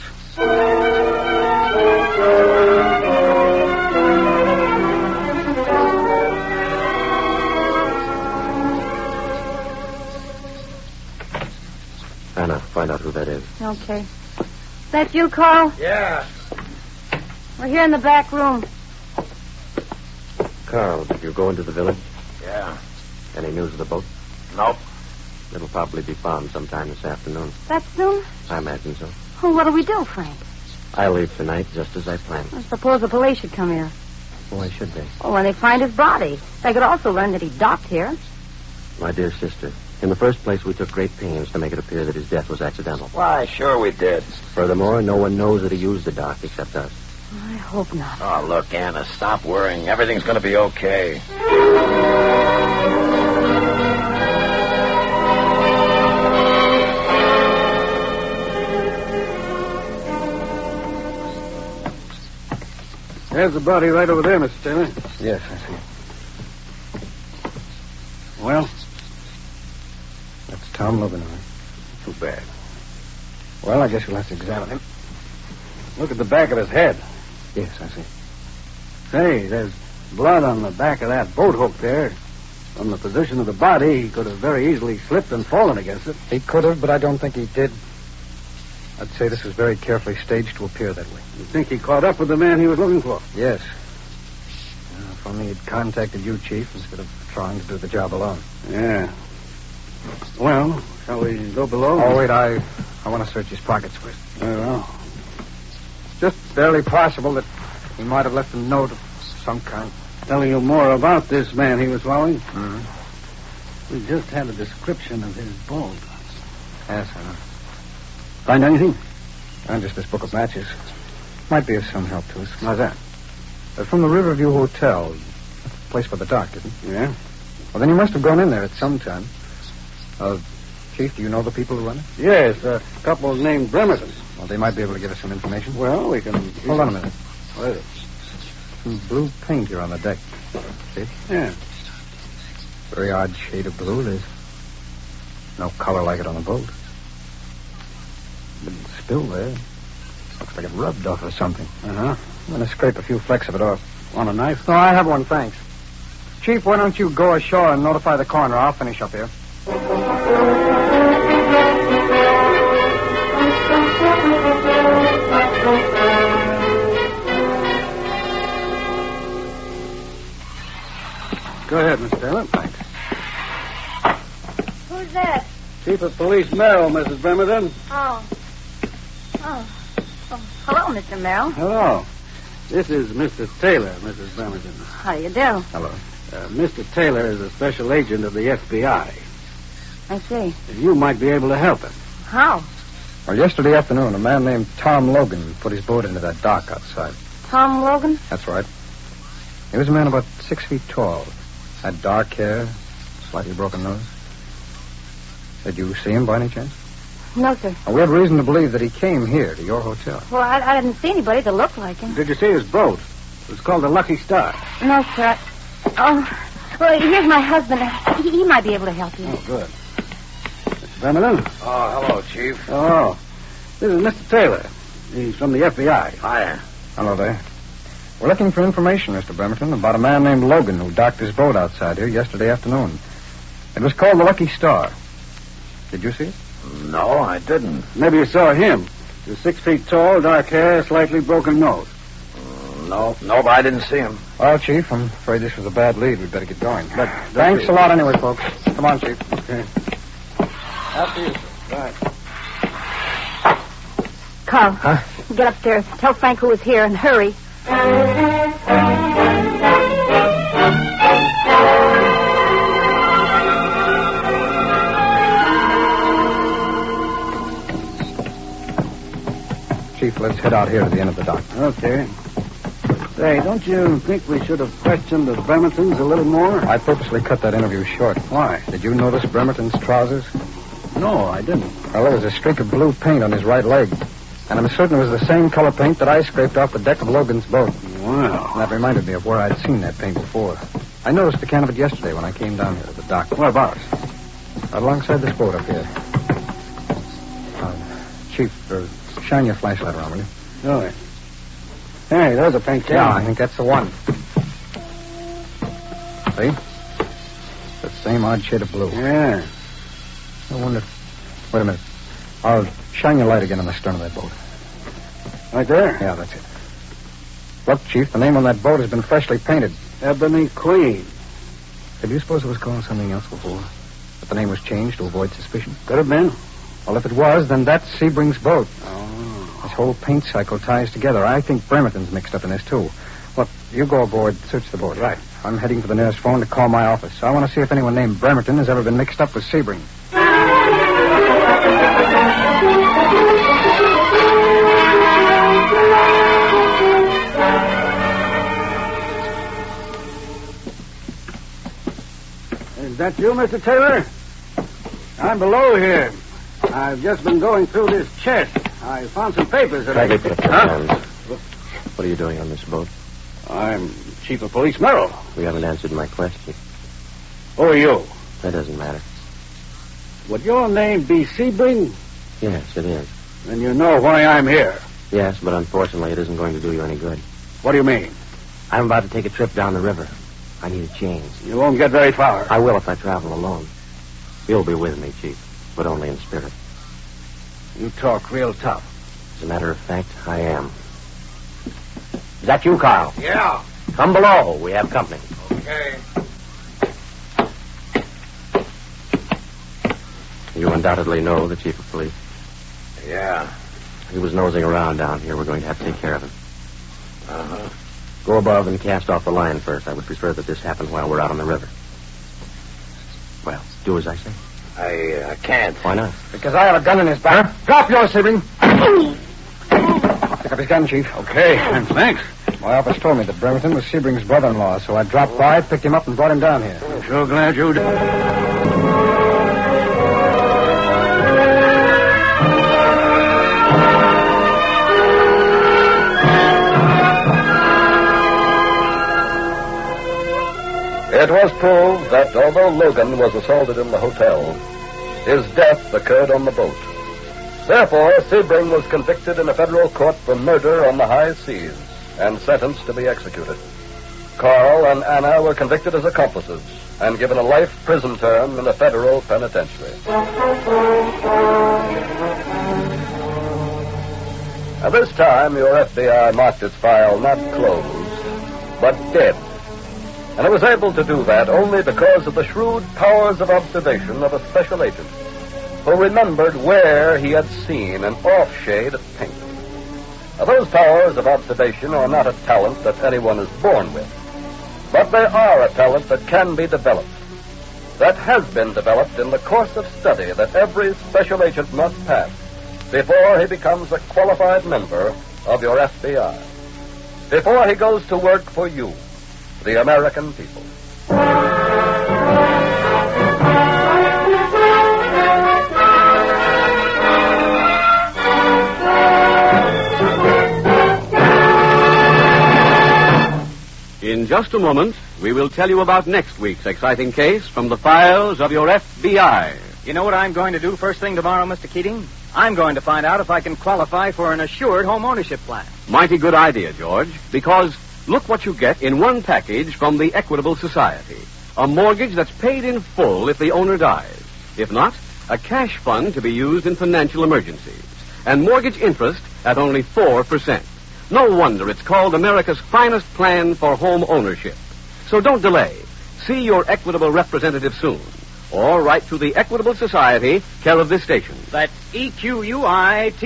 M: Anna, find out who that is.
E: Okay. That you, Carl?
F: Yeah.
E: We're here in the back room.
M: Carl, did you go into the village?
F: Yeah.
M: Any news of the boat?
F: Nope.
M: It'll probably be found sometime this afternoon.
E: That soon?
M: I imagine so.
E: Well, what'll we do, Frank?
M: I'll leave tonight just as I planned.
E: I suppose the police should come here.
M: Why should they?
E: Oh, when they find his body. They could also learn that he docked here.
M: My dear sister, in the first place, we took great pains to make it appear that his death was accidental.
F: Why, sure we did.
M: Furthermore, no one knows that he used the dock except us.
E: I hope not.
F: Oh, look, Anna, stop worrying. Everything's going to be okay.
D: There's the body right over there, Mr. Taylor.
I: Yes, I see.
D: Well?
I: That's Tom Logan, all right.
D: Too bad.
I: Well, I guess we'll have to examine him.
D: Look at the back of his head.
I: Yes, I see.
D: Say, there's blood on the back of that boat hook there. From the position of the body, he could have very easily slipped and fallen against it.
I: He could have, but I don't think he did. I'd say this was very carefully staged to appear that way.
D: You think he caught up with the man he was looking for?
I: Yes. If only he'd contacted you, Chief, instead of trying to do the job alone.
D: Yeah. Well, shall we go below?
I: Oh, wait, I want to search his pockets first.
D: Very well.
I: Just barely possible that he might have left a note of some kind.
D: Telling you more about this man he was following?
I: Mm-hmm.
D: We just had a description of his boat.
I: Yes, I know.
D: Find anything?
I: And just this book of matches. Might be of some help to us.
D: How's that?
I: From the Riverview Hotel. That's the place by the dock, isn't it?
D: Yeah.
I: Well, then you must have gone in there at some time. Chief, do you know the people who run it?
D: Yes, a couple named Bremerton.
I: Well, they might be able to give us some information.
D: Well, we can...
I: Hold on a minute.
D: What is it?
I: Some blue paint here on the deck. See it?
D: Yeah.
I: Very odd shade of blue. There's no color like it on the boat. Been spilled there. Looks like it rubbed off or something.
D: Uh-huh.
I: I'm going to scrape a few flecks of it off.
D: Want a knife?
I: No, I have one, thanks. Chief, why don't you go ashore and notify the coroner? I'll finish up here.
D: Go ahead, Mr. Taylor. Thanks.
E: Who's that?
D: Chief of Police Merrill, Mrs. Bremerton.
E: Oh, hello, Mr. Merrill.
D: Hello. This is Mr. Taylor, Mrs. Bremerton.
E: How do you do?
I: Hello.
D: Mr. Taylor is a special agent of the FBI.
E: I see.
D: You might be able to help him.
E: How?
I: Well, yesterday afternoon, a man named Tom Logan put his boat into that dock outside.
E: Tom Logan?
I: That's right. He was a man about 6 feet tall. Had dark hair, slightly broken nose. Did you see him by any chance?
E: No, sir.
I: Well, we have reason to believe that he came here to your hotel.
E: Well, I didn't see anybody that looked like him.
D: Did you see his boat? It was called the Lucky Star.
E: No, sir. Well, here's my husband. He might be able to help you.
D: Oh, good. Mr. Bremerton?
F: Oh, hello, Chief.
D: Oh, this is Mr. Taylor. He's from the FBI.
F: Hiya.
I: Hello there. We're looking for information, Mr. Bremerton, about a man named Logan who docked his boat outside here yesterday afternoon. It was called the Lucky Star. Did you see it?
D: No, I didn't. Maybe you saw him. He was 6 feet tall, dark hair, slightly broken nose.
U: No, but I didn't see him.
I: Well, Chief, I'm afraid this was a bad lead. We'd better get going. But thanks a lot anyway, folks. Come on, Chief.
D: Okay.
I: After you, sir.
D: Right.
E: Carl.
U: Huh?
E: Get upstairs. Tell Frank who was here and hurry.
I: Chief, let's head out here to the end of the dock.
D: Okay. Say, don't you think we should have questioned the Bremertons a little more?
I: I purposely cut that interview short.
D: Why?
I: Did you notice Bremerton's trousers?
D: No, I didn't.
I: Well, there was a streak of blue paint on his right leg. And I'm certain it was the same color paint that I scraped off the deck of Logan's boat.
D: Wow.
I: And that reminded me of where I'd seen that paint before. I noticed a can of it yesterday when I came down here to the dock.
D: Whereabouts?
I: Right alongside this boat up here. Chief, shine your flashlight around, will you?
D: Sure. Hey, there's a paint can.
I: Yeah, I think that's the one. See? The same odd shade of blue.
D: Yeah.
I: I wonder... Wait a minute. I'll shine your light again on the stern of that boat.
D: Right there?
I: Yeah, that's it. Look, Chief, the name on that boat has been freshly painted.
D: Ebony Queen.
I: Did you suppose it was called something else before? But the name was changed to avoid suspicion?
D: Could have been.
I: Well, if it was, then that's Sebring's boat.
D: Oh.
I: This whole paint cycle ties together. I think Bremerton's mixed up in this, too. Look, you go aboard, search the boat.
D: Right.
I: I'm heading for the nearest phone to call my office. I want to see if anyone named Bremerton has ever been mixed up with Sebring.
D: Is that you, Mr. Taylor? I'm below here. I've just been going through this chest. I found some papers that
M: Try to put a
D: Huh?
M: hands. What are you doing on this boat?
D: I'm Chief of Police Merrill.
M: You haven't answered my question.
D: Who are you?
M: That doesn't matter.
D: Would your name be Sebring?
M: Yes, it is.
D: Then you know why I'm here.
M: Yes, but unfortunately it isn't going to do you any good.
D: What do you mean?
M: I'm about to take a trip down the river. I need a change.
D: You won't get very far.
M: I will if I travel alone. You'll be with me, Chief, but only in spirit.
D: You talk real tough.
M: As a matter of fact, I am. Is that you, Carl?
N: Yeah.
M: Come below. We have company.
N: Okay.
M: You undoubtedly know the chief of police.
N: Yeah.
M: He was nosing around down here. We're going to have to take care of him.
N: Uh-huh.
M: Go above and cast off the line first. I would prefer that this happen while we're out on the river. Well, do as I say.
N: I can't.
M: Why not?
I: Because I have a gun in his back. Drop yours, Sebring. Pick up his gun, Chief.
D: Okay, and thanks.
I: My office told me that Bremerton was Sebring's brother-in-law, so I dropped by, picked him up, and brought him down here.
D: I'm sure glad you did.
C: It was proved that although Logan was assaulted in the hotel, his death occurred on the boat. Therefore, Sebring was convicted in a federal court for murder on the high seas and sentenced to be executed. Carl and Anna were convicted as accomplices and given a life prison term in a federal penitentiary. At this time, your FBI marked its file not closed, but dead. And it was able to do that only because of the shrewd powers of observation of a special agent who remembered where he had seen an off-shade of pink. Now, those powers of observation are not a talent that anyone is born with, but they are a talent that can be developed, that has been developed in the course of study that every special agent must pass before he becomes a qualified member of your FBI, before he goes to work for you, the American people.
A: In just a moment, we will tell you about next week's exciting case from the files of your FBI.
B: You know what I'm going to do first thing tomorrow, Mr. Keating? I'm going to find out if I can qualify for an assured home ownership plan.
A: Mighty good idea, George, because Look what you get in one package from the Equitable Society. A mortgage that's paid in full if the owner dies. If not, a cash fund to be used in financial emergencies. And mortgage interest at only 4%. No wonder it's called America's finest plan for home ownership. So don't delay. See your Equitable representative soon. Or write to the Equitable Society, care of this station.
B: That's EQUITABLE.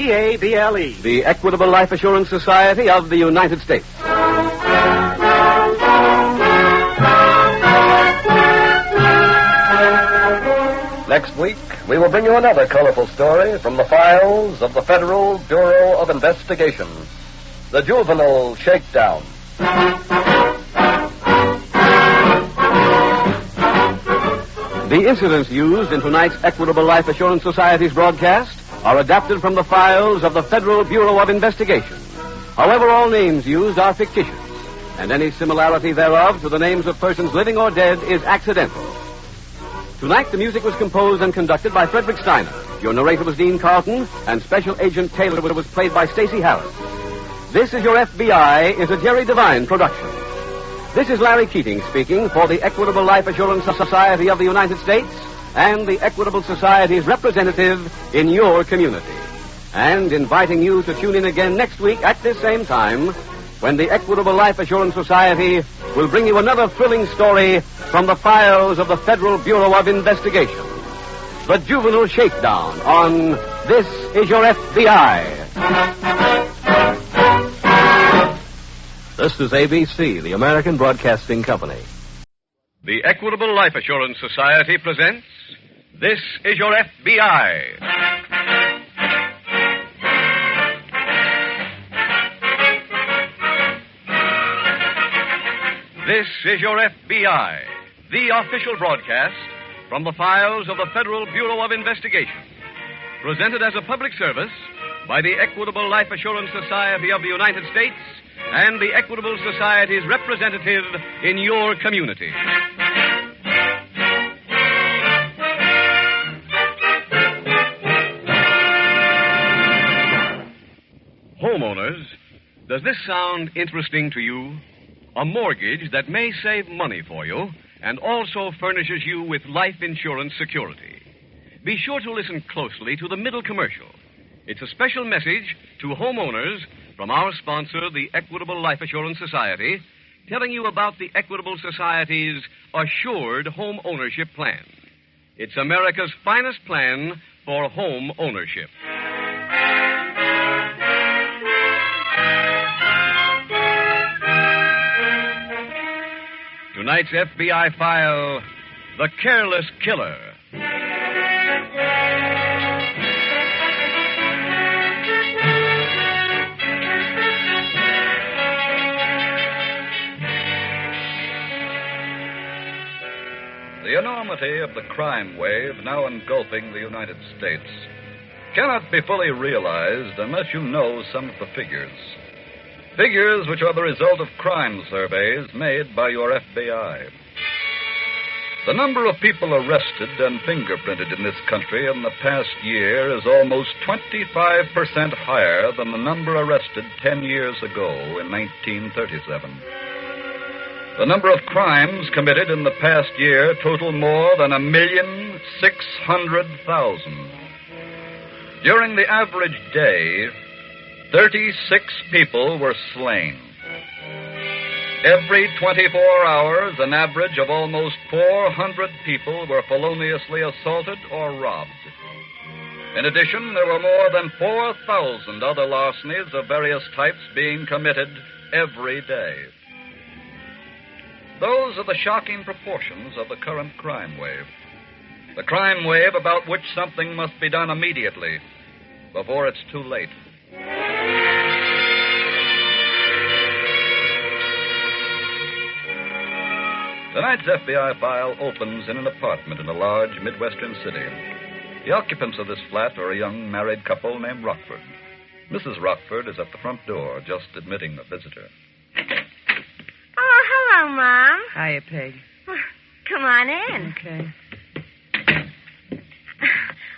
A: The Equitable Life Assurance Society of the United States.
Q: Next week, we will bring you another colorful story from the files of the Federal Bureau of Investigation. The Juvenile Shakedown.
A: The incidents used in tonight's Equitable Life Assurance Society's broadcast are adapted from the files of the Federal Bureau of Investigation. However, all names used are fictitious, and any similarity thereof to the names of persons living or dead is accidental. Tonight, the music was composed and conducted by Frederick Steiner. Your narrator was Dean Carlton, and Special Agent Taylor was played by Stacey Harris. This Is Your FBI is a Jerry Devine production. This is Larry Keating speaking for the Equitable Life Assurance Society of the United States and the Equitable Society's representative in your community. And inviting you to tune in again next week at this same time when the Equitable Life Assurance Society will bring you another thrilling story from the files of the Federal Bureau of Investigation. The Juvenile Shakedown on This Is Your FBI.
Q: This is ABC, the American Broadcasting Company.
A: The Equitable Life Assurance Society presents This Is Your FBI. This is Your FBI, the official broadcast from the files of the Federal Bureau of Investigation. Presented as a public service by the Equitable Life Assurance Society of the United States and the Equitable Society's representative in your community. Homeowners, does this sound interesting to you? A mortgage that may save money for you and also furnishes you with life insurance security. Be sure to listen closely to the middle commercial. It's a special message to homeowners from our sponsor, the Equitable Life Assurance Society, telling you about the Equitable Society's Assured Home Ownership Plan. It's America's finest plan for home ownership. Tonight's FBI file, The Careless Killer.
C: The enormity of the crime wave now engulfing the United States cannot be fully realized unless you know some of the figures. Figures which are the result of crime surveys made by your FBI. The number of people arrested and fingerprinted in this country in the past year is almost 25% higher than the number arrested 10 years ago in 1937. The number of crimes committed in the past year total more than 1,600,000. During the average day, 36 people were slain. Every 24 hours, an average of almost 400 people were feloniously assaulted or robbed. In addition, there were more than 4,000 other larcenies of various types being committed every day. Those are the shocking proportions of the current crime wave. The crime wave about which something must be done immediately, before it's too late. Tonight's FBI file opens in an apartment in a large Midwestern city. The occupants of this flat are a young married couple named Rockford. Mrs. Rockford is at the front door, just admitting a visitor.
E: Oh, hello, Mom.
T: Hiya, Peg.
E: Come on in.
T: Okay.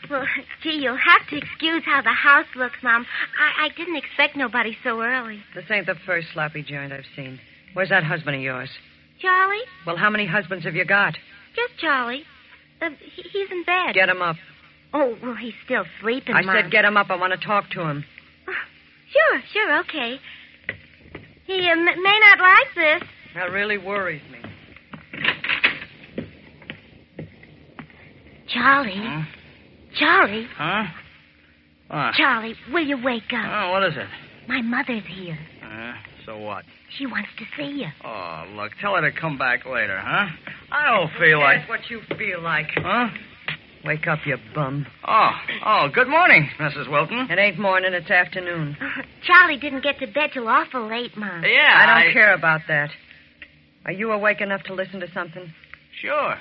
E: Well, gee, you'll have to excuse how the house looks, Mom. I didn't expect nobody so early.
T: This ain't the first sloppy joint I've seen. Where's that husband of yours?
E: Charlie?
T: Well, how many husbands have you got?
E: Just Charlie. He's in bed.
T: Get him up.
E: Oh, well, he's still sleeping,
T: I
E: Mom.
T: said get him up. I want to talk to him.
E: Sure, okay. He may not like this.
T: That really worries me.
E: Charlie.
R: Huh?
E: Charlie.
R: Huh? What?
E: Charlie, will you wake up?
R: Oh, what is it?
E: My mother's here.
R: So what?
E: She wants to see you.
R: Oh, look, tell her to come back later, huh? I don't feel like...
T: That's what you feel like.
R: Huh?
T: Wake up, you bum.
R: Oh, good morning, Mrs. Wilton.
T: It ain't morning, it's afternoon.
E: Charlie didn't get to bed till awful late, Mom.
R: Yeah,
T: I don't care about that. Are you awake enough to listen to something?
R: Sure.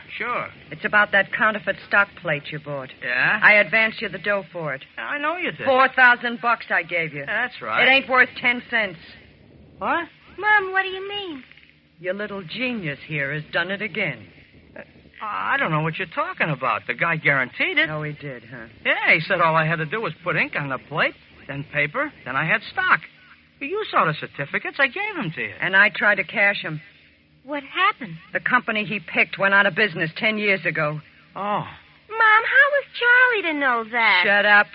T: It's about that counterfeit stock plate you bought.
R: Yeah?
T: I advanced you the dough for it.
R: I know you did.
T: $4,000 I gave you.
R: That's right.
T: It ain't worth 10 cents.
R: What?
E: Mom, what do you mean?
T: Your little genius here has done it again.
R: I don't know what you're talking about. The guy guaranteed it.
T: Oh, he did, huh?
R: Yeah, he said all I had to do was put ink on the plate, then paper, then I had stock. You saw the certificates. I gave them to you.
T: And I tried to cash him.
E: What happened?
T: The company he picked went out of business 10 years ago.
R: Oh.
E: Mom, how was Charlie to know that?
T: Shut up.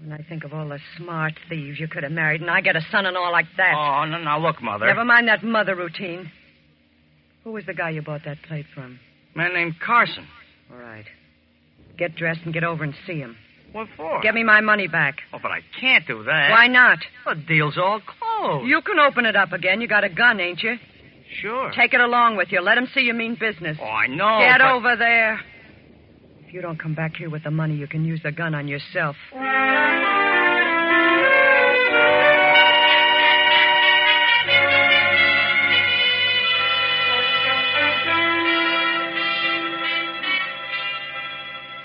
T: When I think of all the smart thieves you could have married, and I get a son-in-law like that.
R: Oh, no, now look, Mother.
T: Never mind that mother routine. Who was the guy you bought that plate from?
R: A man named Carson.
T: All right. Get dressed and get over and see him.
R: What for?
T: Get me my money back.
R: Oh, but I can't do that.
T: Why not?
R: The deal's all closed.
T: You can open it up again. You got a gun, ain't you?
R: Sure.
T: Take it along with you. Let him see you mean business.
R: Oh, I know.
T: Get over there. If you don't come back here with the money, you can use the gun on yourself.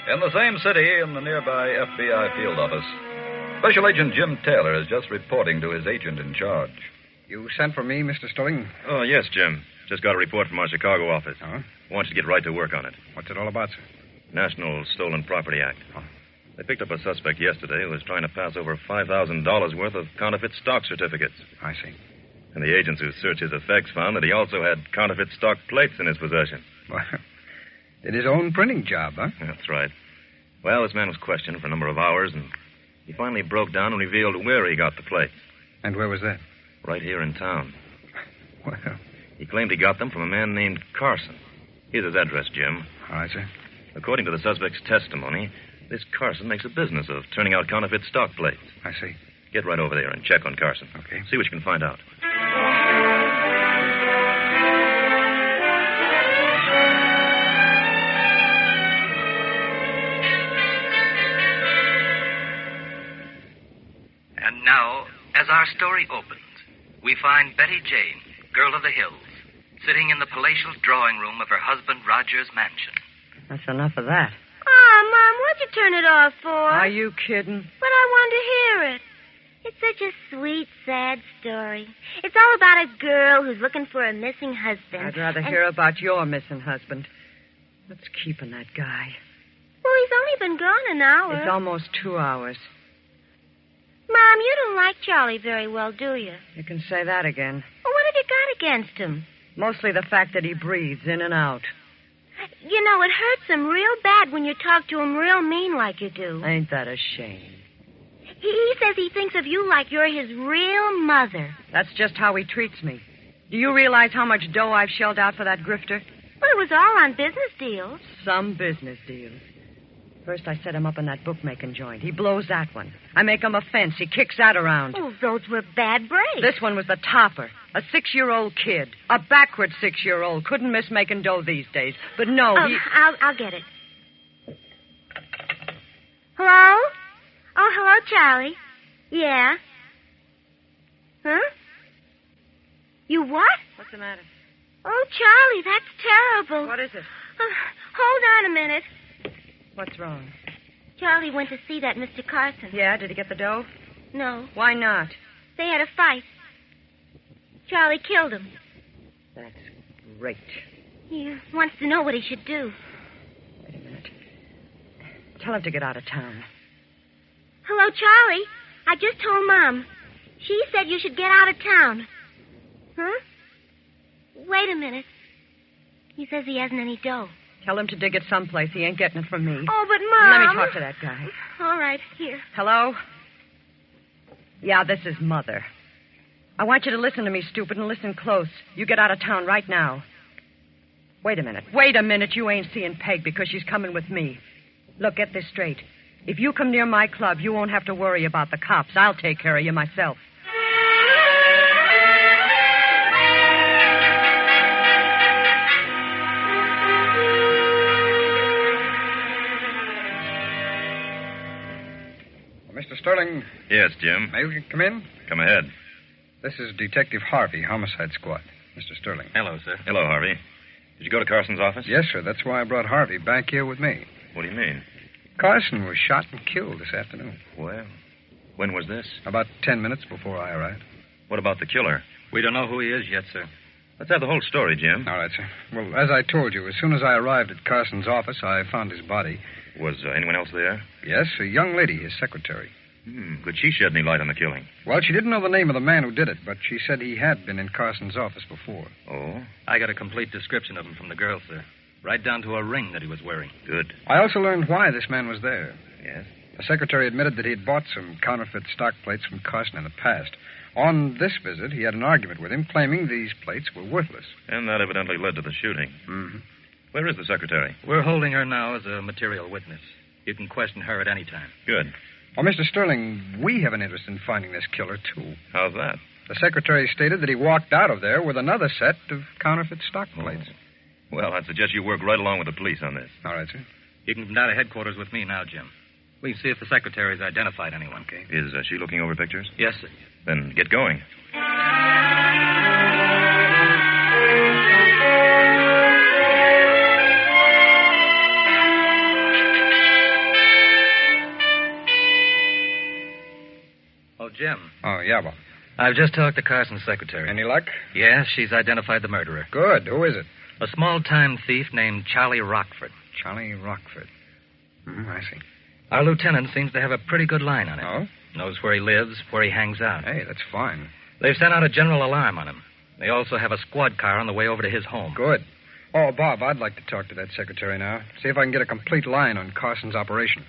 C: In the same city, in the nearby FBI field office, Special Agent Jim Taylor is just reporting to his agent in charge.
I: You sent for me, Mr. Stilling?
V: Oh, yes, Jim. Just got a report from our Chicago office.
I: Huh?
V: I want you to get right to work on it.
I: What's it all about, sir?
V: National Stolen Property Act. Oh. They picked up a suspect yesterday who was trying to pass over $5,000 worth of counterfeit stock certificates.
I: I see.
V: And the agents who searched his effects found that he also had counterfeit stock plates in his possession.
I: Well, did his own printing job, huh?
V: That's right. Well, this man was questioned for a number of hours, and he finally broke down and revealed where he got the plates.
I: And where was that?
V: Right here in town.
I: Well,
V: he claimed he got them from a man named Carson. Here's his address, Jim.
I: All right, sir.
V: According to the suspect's testimony, this Carson makes a business of turning out counterfeit stock plates.
I: I see.
V: Get right over there and check on Carson.
I: Okay.
V: See what you can find out.
W: And now, as our story opens, we find Betty Jane, girl of the hills, sitting in the palatial drawing room of her husband Roger's mansion.
T: That's enough of that.
E: Oh, Mom, what'd you turn it off for?
T: Are you kidding?
E: But I wanted to hear it. It's such a sweet, sad story. It's all about a girl who's looking for a missing husband.
T: I'd rather hear about your missing husband. What's keeping that guy?
E: Well, he's only been gone an hour.
T: It's almost 2 hours.
E: Mom, you don't like Charlie very well, do you?
T: You can say that again.
E: Well, what have you got against him?
T: Mostly the fact that he breathes in and out.
E: You know, it hurts him real bad when you talk to him real mean like you do.
T: Ain't that a shame?
E: He says he thinks of you like you're his real mother.
T: That's just how he treats me. Do you realize how much dough I've shelled out for that grifter?
E: Well, it was all on business deals.
T: Some business deals. First, I set him up in that bookmaking joint. He blows that one. I make him a fence. He kicks that around.
E: Oh, those were bad breaks.
T: This one was the topper. A 6-year-old kid. A backward 6-year-old. Couldn't miss making dough these days. But no, he...
E: I'll get it. Hello? Oh, hello, Charlie. Yeah? Huh? You what?
T: What's the matter?
E: Oh, Charlie, that's terrible.
T: What is it?
E: Hold on a minute.
T: What's wrong?
E: Charlie went to see that Mr. Carson.
T: Yeah, did he get the dough?
E: No.
T: Why not?
E: They had a fight. Charlie killed him.
T: That's great.
E: He wants to know what he should do.
T: Wait a minute. Tell him to get out of town.
E: Hello, Charlie. I just told Mom. She said you should get out of town. Huh?
G: Wait a minute. He says he hasn't any dough.
T: Tell him to dig it someplace. He ain't getting it from me.
G: Oh, but Mom...
T: Let me talk to that guy.
G: All right, here.
T: Hello? Yeah, this is Mother. I want you to listen to me, stupid, and listen close. You get out of town right now. Wait a minute. You ain't seeing Peg because she's coming with me. Look, get this straight. If you come near my club, you won't have to worry about the cops. I'll take care of you myself.
I: Mr. Sterling.
V: Yes, Jim.
I: May we come in?
V: Come ahead.
I: This is Detective Harvey, Homicide Squad. Mr. Sterling.
V: Hello, sir. Hello, Harvey. Did you go to Carson's office?
I: Yes, sir. That's why I brought Harvey back here with me.
V: What do you mean?
I: Carson was shot and killed this afternoon.
V: Well, when was this?
I: About 10 minutes before I arrived.
V: What about the killer?
B: We don't know who he is yet, sir.
V: Let's have the whole story, Jim.
I: All right, sir. Well, as I told you, as soon as I arrived at Carson's office, I found his body.
V: Was anyone else there?
I: Yes, a young lady, his secretary.
V: Could she shed any light on the killing?
I: Well, she didn't know the name of the man who did it, but she said he had been in Carson's office before.
V: Oh?
B: I got a complete description of him from the girl, sir. Right down to a ring that he was wearing.
V: Good.
I: I also learned why this man was there.
V: Yes?
I: The secretary admitted that he had bought some counterfeit stock plates from Carson in the past. On this visit, he had an argument with him, claiming these plates were worthless.
V: And that evidently led to the shooting.
I: Mm-hmm.
V: Where is the secretary?
B: We're holding her now as a material witness. You can question her at any time.
V: Good.
I: Well, Mr. Sterling, we have an interest in finding this killer, too.
V: How's that?
I: The secretary stated that he walked out of there with another set of counterfeit stock plates.
V: Well, I'd suggest you work right along with the police on this.
I: All right, sir.
B: You can come down to headquarters with me now, Jim. We can see if the secretary's identified anyone.
I: Okay.
V: Is she looking over pictures?
B: Yes, sir.
V: Then get going.
B: Oh, Jim.
I: Oh, yeah, Bob.
B: I've just talked to Carson's secretary.
I: Any luck?
B: Yes, she's identified the murderer.
I: Good. Who is it?
B: A small-time thief named Charlie Rockford.
I: Charlie Rockford. I see.
B: Our lieutenant seems to have a pretty good line on him.
I: Oh?
B: Knows where he lives, where he hangs out.
I: Hey, that's fine.
B: They've sent out a general alarm on him. They also have a squad car on the way over to his home.
I: Good. Oh, Bob, I'd like to talk to that secretary now. See if I can get a complete line on Carson's operation.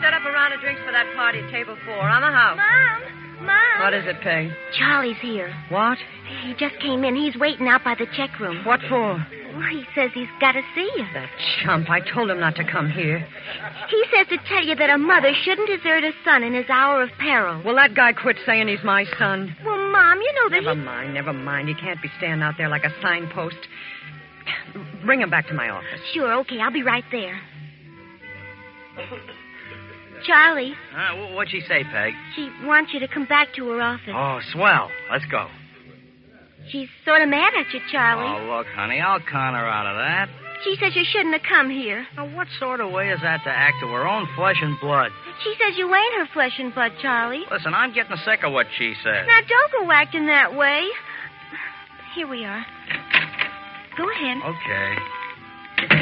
T: Set up a round of drinks for that party at table 4 on the house.
G: Mom!
T: What is it, Peg?
G: Charlie's here.
T: What?
G: He just came in. He's waiting out by the check room.
T: What for?
G: Well, he says he's got to see you.
T: That chump. I told him not to come here.
G: He says to tell you that a mother shouldn't desert her son in his hour of peril.
T: Will that guy quit saying he's my son?
G: Well, Mom, you know that
T: Never mind. He can't be standing out there like a signpost. Bring him back to my office.
G: Sure, okay. I'll be right there. Charlie.
R: What'd she say, Peg?
G: She wants you to come back to her office.
R: Oh, swell. Let's go.
G: She's sort of mad at you, Charlie.
R: Oh, look, honey, I'll con her out of that.
G: She says you shouldn't have come here.
R: Now, what sort of way is that to act to her own flesh and blood?
G: She says you ain't her flesh and blood, Charlie.
R: Listen, I'm getting sick of what she says.
G: Now, don't go acting that way. Here we are. Go ahead.
R: Okay.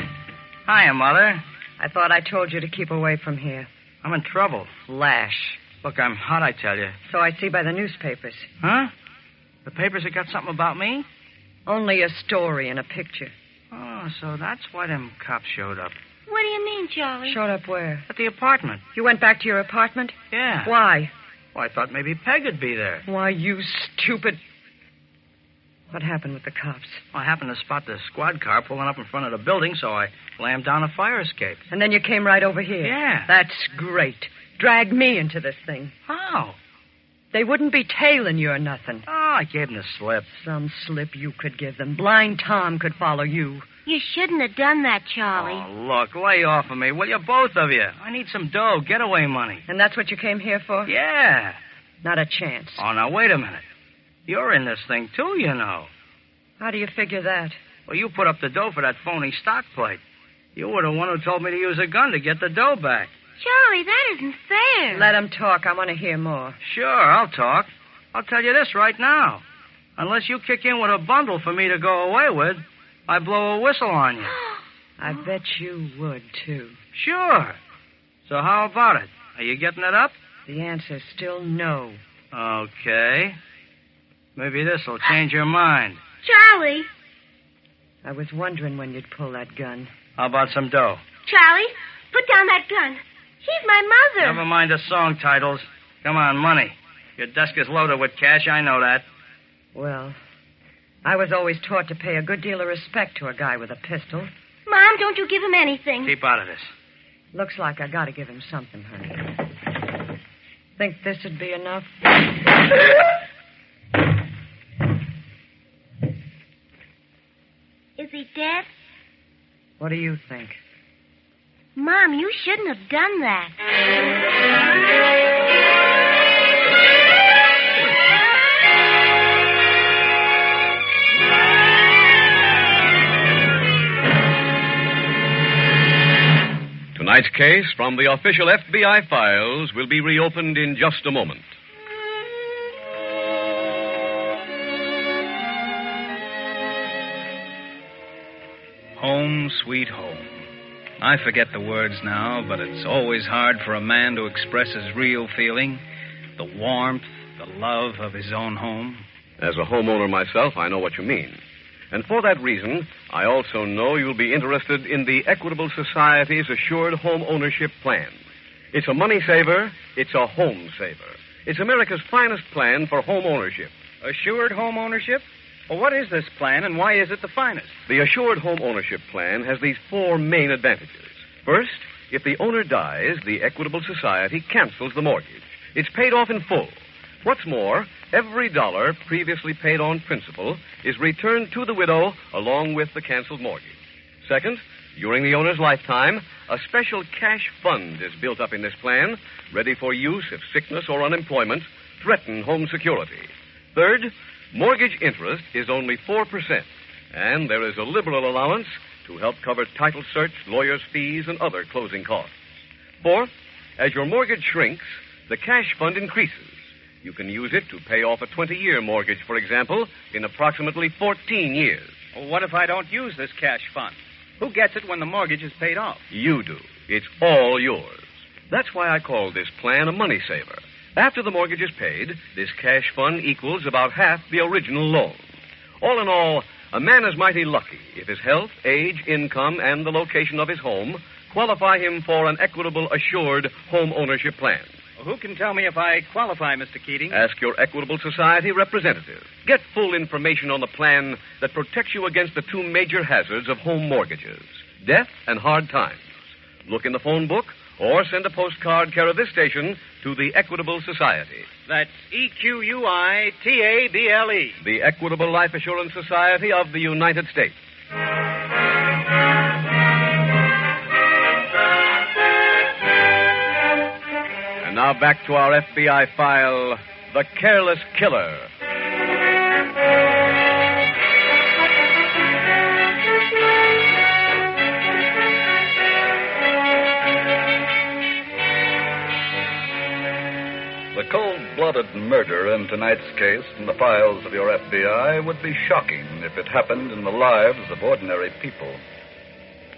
R: Hiya, Mother.
T: I thought I told you to keep away from here.
R: I'm in trouble.
T: Flash.
R: Look, I'm hot, I tell you.
T: So I see by the newspapers.
R: Huh? The papers have got something about me?
T: Only a story and a picture.
R: Oh, so that's why them cops showed up.
G: What do you mean, Charlie?
T: Showed up where?
R: At the apartment.
T: You went back to your apartment?
R: Yeah.
T: Why?
R: Well, I thought maybe Peg would be there.
T: Why, you stupid... What happened with the cops?
R: Well, I happened to spot the squad car pulling up in front of the building, so I slammed down a fire escape.
T: And then you came right over here?
R: Yeah.
T: That's great. Drag me into this thing.
R: How?
T: They wouldn't be tailing you or nothing.
R: Oh, I gave them the slip.
T: Some slip you could give them. Blind Tom could follow you.
G: You shouldn't have done that, Charlie.
R: Oh, look, lay off of me, will you, both of you? I need some dough, getaway money.
T: And that's what you came here for?
R: Yeah.
T: Not a chance.
R: Oh, now, wait a minute. You're in this thing, too, you know.
T: How do you figure that?
R: Well, you put up the dough for that phony stock plate. You were the one who told me to use a gun to get the dough back.
G: Charlie, that isn't fair.
T: Let him talk. I want to hear more.
R: Sure, I'll talk. I'll tell you this right now. Unless you kick in with a bundle for me to go away with,
S: I'd blow a whistle on you.
T: I bet you would, too.
S: Sure. So how about it? Are you getting it up?
T: The answer's still no.
S: Okay. Maybe this'll change your mind.
G: Charlie.
T: I was wondering when you'd pull that gun.
S: How about some dough?
G: Charlie, put down that gun. She's my mother.
S: Never mind the song titles. Come on, money. Your desk is loaded with cash, I know that.
T: Well, I was always taught to pay a good deal of respect to a guy with a pistol.
G: Mom, don't you give him anything.
S: Keep out of this.
T: Looks like I gotta give him something, honey. Think this'd be enough?
G: Is he dead?
T: What do you think?
G: Mom, you shouldn't have done that.
A: Tonight's case from the official FBI files will be reopened in just a moment.
B: Home, sweet home. I forget the words now, but it's always hard for a man to express his real feeling, the warmth, the love of his own home.
A: As a homeowner myself, I know what you mean. And for that reason, I also know you'll be interested in the Equitable Society's Assured Home Ownership Plan. It's a money saver. It's a home saver. It's America's finest plan for home ownership.
B: Assured home ownership? Well, what is this plan, and why is it the finest?
A: The Assured Home Ownership Plan has these four main advantages. First, if the owner dies, the Equitable Society cancels the mortgage. It's paid off in full. What's more, every dollar previously paid on principal is returned to the widow along with the canceled mortgage. Second, during the owner's lifetime, a special cash fund is built up in this plan, ready for use if sickness or unemployment threaten home security. Third, mortgage interest is only 4%, and there is a liberal allowance to help cover title search, lawyer's fees, and other closing costs. Fourth, as your mortgage shrinks, the cash fund increases. You can use it to pay off a 20-year mortgage, for example, in approximately 14 years.
B: Well, what if I don't use this cash fund? Who gets it when the mortgage is paid off?
A: You do. It's all yours. That's why I call this plan a money saver. After the mortgage is paid, this cash fund equals about half the original loan. All in all, a man is mighty lucky if his health, age, income, and the location of his home qualify him for an Equitable Assured Home Ownership Plan.
B: Well, who can tell me if I qualify, Mr. Keating?
A: Ask your Equitable Society representative. Get full information on the plan that protects you against the two major hazards of home mortgages, death and hard times. Look in the phone book or send a postcard care of this station to the Equitable Society.
B: That's EQUITABLE.
A: The Equitable Life Assurance Society of the United States. And now back to our FBI file, The Careless Killer.
C: The cold-blooded murder in tonight's case from the files of your FBI would be shocking if it happened in the lives of ordinary people.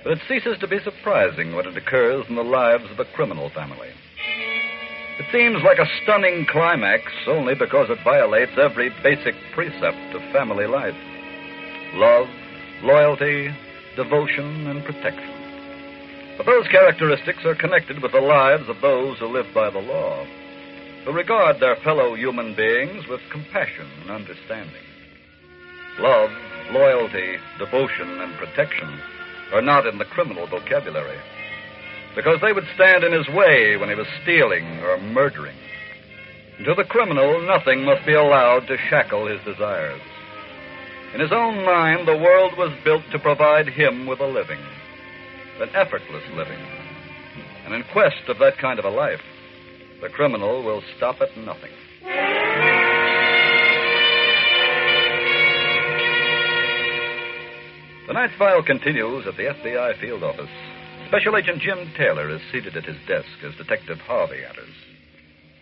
C: But it ceases to be surprising when it occurs in the lives of a criminal family. It seems like a stunning climax only because it violates every basic precept of family life. Love, loyalty, devotion, and protection. But those characteristics are connected with the lives of those who live by the law, who regard their fellow human beings with compassion and understanding. Love, loyalty, devotion, and protection are not in the criminal vocabulary, because they would stand in his way when he was stealing or murdering. To the criminal, nothing must be allowed to shackle his desires. In his own mind, the world was built to provide him with a living, an effortless living. And in quest of that kind of a life, the criminal will stop at nothing. Tonight's file continues at the FBI field office. Special Agent Jim Taylor is seated at his desk as Detective Harvey enters.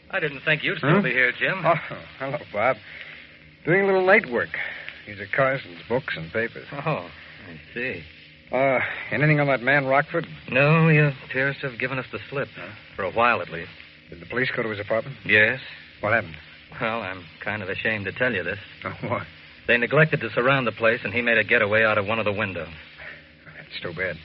N: I didn't think you'd still be here, Jim.
I: Oh, hello, Bob. Doing a little night work. These are Carson's books and papers.
N: Oh, I see.
I: Anything on that man, Rockford?
N: No, he appears to have given us the slip. For a while, at least.
I: Did the police go to his apartment?
N: Yes.
I: What happened?
N: Well, I'm kind of ashamed to tell you this.
I: What?
N: They neglected to surround the place, and he made a getaway out of one of the windows.
I: That's too bad.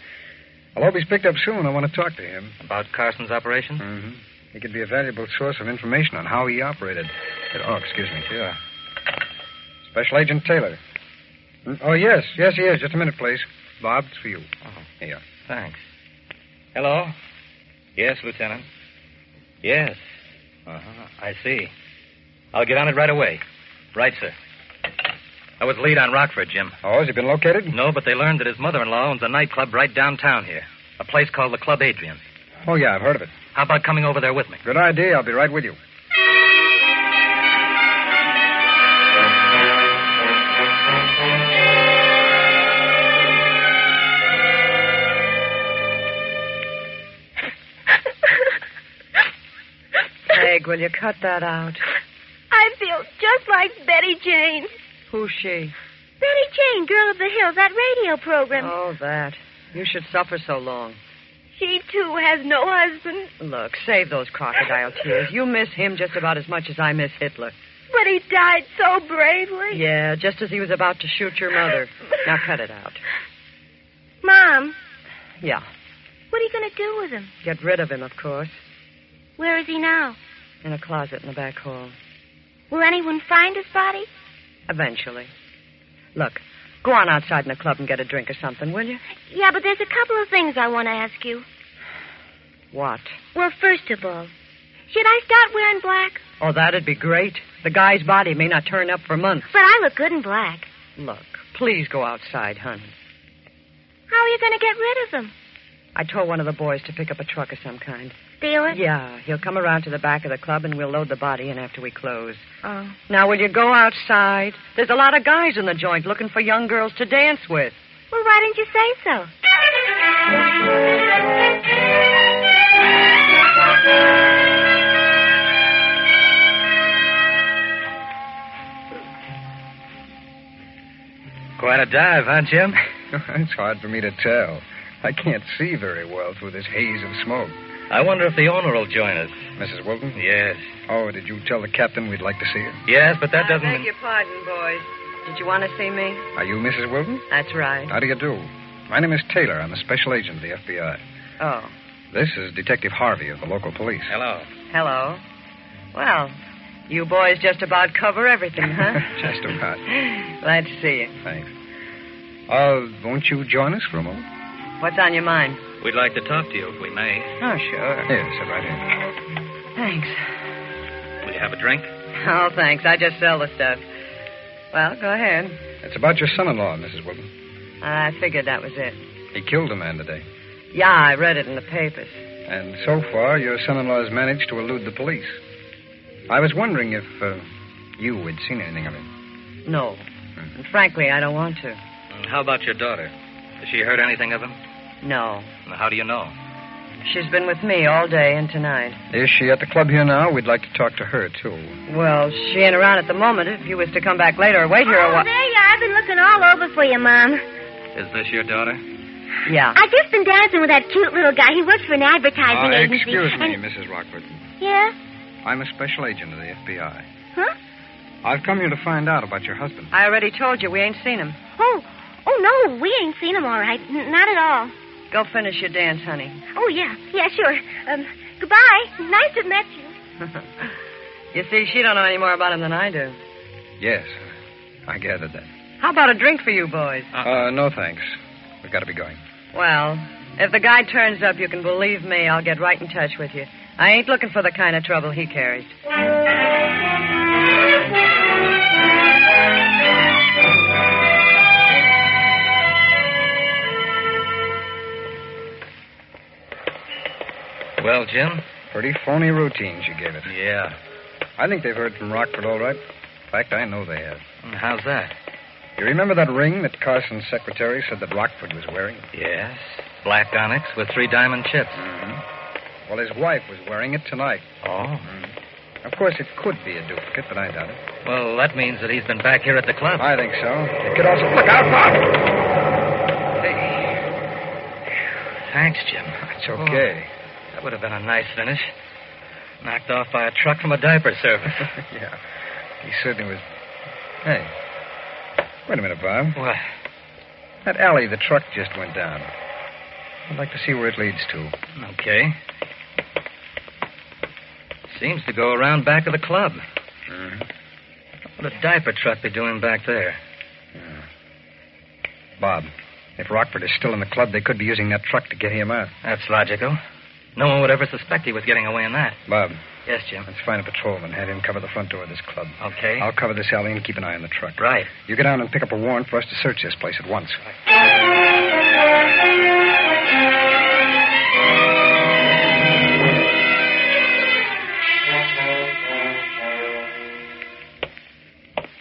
I: I hope he's picked up soon. I want to talk to him.
N: About Carson's operation?
I: Mm-hmm. He could be a valuable source of information on how he operated. Excuse me.
N: Sure.
I: Special Agent Taylor. Oh, yes, he is. Just a minute, please. Bob, it's for you.
N: Oh,
I: here.
N: Thanks. Hello? Yes, Lieutenant. Yes. I see. I'll get on it right away. Right, sir. I was lead on Rockford, Jim.
I: Oh, has he been located?
N: No, but they learned that his mother-in-law owns a nightclub right downtown here. A place called the Club Adrian.
I: Oh, yeah, I've heard of it.
N: How about coming over there with me?
I: Good idea. I'll be right with you.
T: Peg, will you cut that out?
G: I feel just like Betty Jane.
T: Who's she?
G: Betty Jane, Girl of the Hills, that radio program.
T: Oh, that. You should suffer so long.
G: She, too, has no husband.
T: Look, save those crocodile tears. You miss him just about as much as I miss Hitler.
G: But he died so bravely.
T: Yeah, just as he was about to shoot your mother. Now cut it out.
G: Mom.
T: Yeah.
G: What are you going to do with him?
T: Get rid of him, of course.
G: Where is he now?
T: In a closet in the back hall.
G: Will anyone find his body?
T: Eventually. Look, go on outside in the club and get a drink or something, will you?
G: Yeah, but there's a couple of things I want to ask you.
T: What?
G: Well, first of all, should I start wearing black?
T: Oh, that'd be great. The guy's body may not turn up for months.
G: But I look good in black.
T: Look, please go outside, honey.
G: How are you going to get rid of him?
T: I told one of the boys to pick up a truck of some kind.
G: Steal it?
T: Yeah, he'll come around to the back of the club and we'll load the body in after we close.
G: Oh.
T: Now, will you go outside? There's a lot of guys in the joint looking for young girls to dance with.
G: Well, why didn't you say so?
N: Quite a dive, huh, Jim?
I: It's hard for me to tell. I can't see very well through this haze of smoke.
N: I wonder if the owner will join us.
I: Mrs. Wilton?
N: Yes.
I: Oh, did you tell the captain we'd like to see her?
N: Yes, but that doesn't...
T: I beg your pardon, boys. Did you want to see me?
I: Are you Mrs. Wilton?
T: That's right.
I: How do you do? My name is Taylor. I'm a special agent of the FBI.
T: Oh.
I: This is Detective Harvey of the local police.
N: Hello.
T: Hello. Well, you boys just about cover everything, huh?
I: Just about.
T: Glad to see you.
I: Thanks. Won't you join us for a moment?
T: What's on your mind?
N: We'd like to talk to you if we may.
T: Oh, sure.
I: Here, sit right here.
T: Thanks.
N: Will you have a drink?
T: Oh, thanks. I just sell the stuff. Well, go ahead.
I: It's about your son-in-law, Mrs. Wilton.
T: I figured that was it.
I: He killed a man today.
T: Yeah, I read it in the papers.
I: And so far, your son-in-law has managed to elude the police. I was wondering if you had seen anything of him.
T: No. And frankly, I don't want to.
N: How about your daughter? Has she heard anything of him?
T: No.
N: How do you know?
T: She's been with me all day and tonight.
I: Is she at the club here now? We'd like to talk to her, too.
T: Well, she ain't around at the moment. If you was to come back later or wait here a while...
G: there you are. I've been looking all over for you, Mom.
N: Is this your daughter?
T: Yeah.
G: I've just been dancing with that cute little guy. He works for an advertising agency.
I: Excuse me, Mrs. Rockford.
G: Yeah?
I: I'm a special agent of the FBI.
G: Huh?
I: I've come here to find out about your husband.
T: I already told you we ain't seen him.
G: Oh, no, we ain't seen him all right. Not at all.
T: Go finish your dance, honey.
G: Oh, yeah. Yeah, sure. Goodbye. Nice to meet you.
T: You see, she don't know any more about him than I do.
I: Yes, I gathered that.
T: How about a drink for you boys?
I: No thanks. We've got to be going.
T: Well, if the guy turns up, you can believe me, I'll get right in touch with you. I ain't looking for the kind of trouble he carries.
N: Well, Jim?
I: Pretty phony routine she gave us.
N: Yeah.
I: I think they've heard from Rockford all right. In fact, I know they have.
N: How's that?
I: You remember that ring that Carson's secretary said that Rockford was wearing?
N: Yes. Black onyx with 3 diamond chips.
I: Mm-hmm. Well, his wife was wearing it tonight.
N: Oh?
I: Mm-hmm. Of course, it could be a duplicate, but I doubt it.
N: Well, that means that he's been back here at the club.
I: I think so. It could also... Look out, Bob!
N: Thanks, Jim.
I: It's okay.
N: Oh, that would have been a nice finish. Knocked off by a truck from a diaper service.
I: Yeah. He certainly was. Hey. Wait a minute, Bob.
N: What?
I: That alley the truck just went down. I'd like to see where it leads to.
N: Okay. Seems to go around back of the club.
I: Mm-hmm.
N: What would a diaper truck be doing back there?
I: Yeah. Bob, if Rockford is still in the club, they could be using that truck to get him out.
N: That's logical. No one would ever suspect he was getting away in that.
I: Bob.
N: Yes, Jim.
I: Let's find a patrolman. Have him cover the front door of this club.
N: Okay.
I: I'll cover this alley and keep an eye on the truck.
N: Right.
I: You get down and pick up a warrant for us to search this place at once.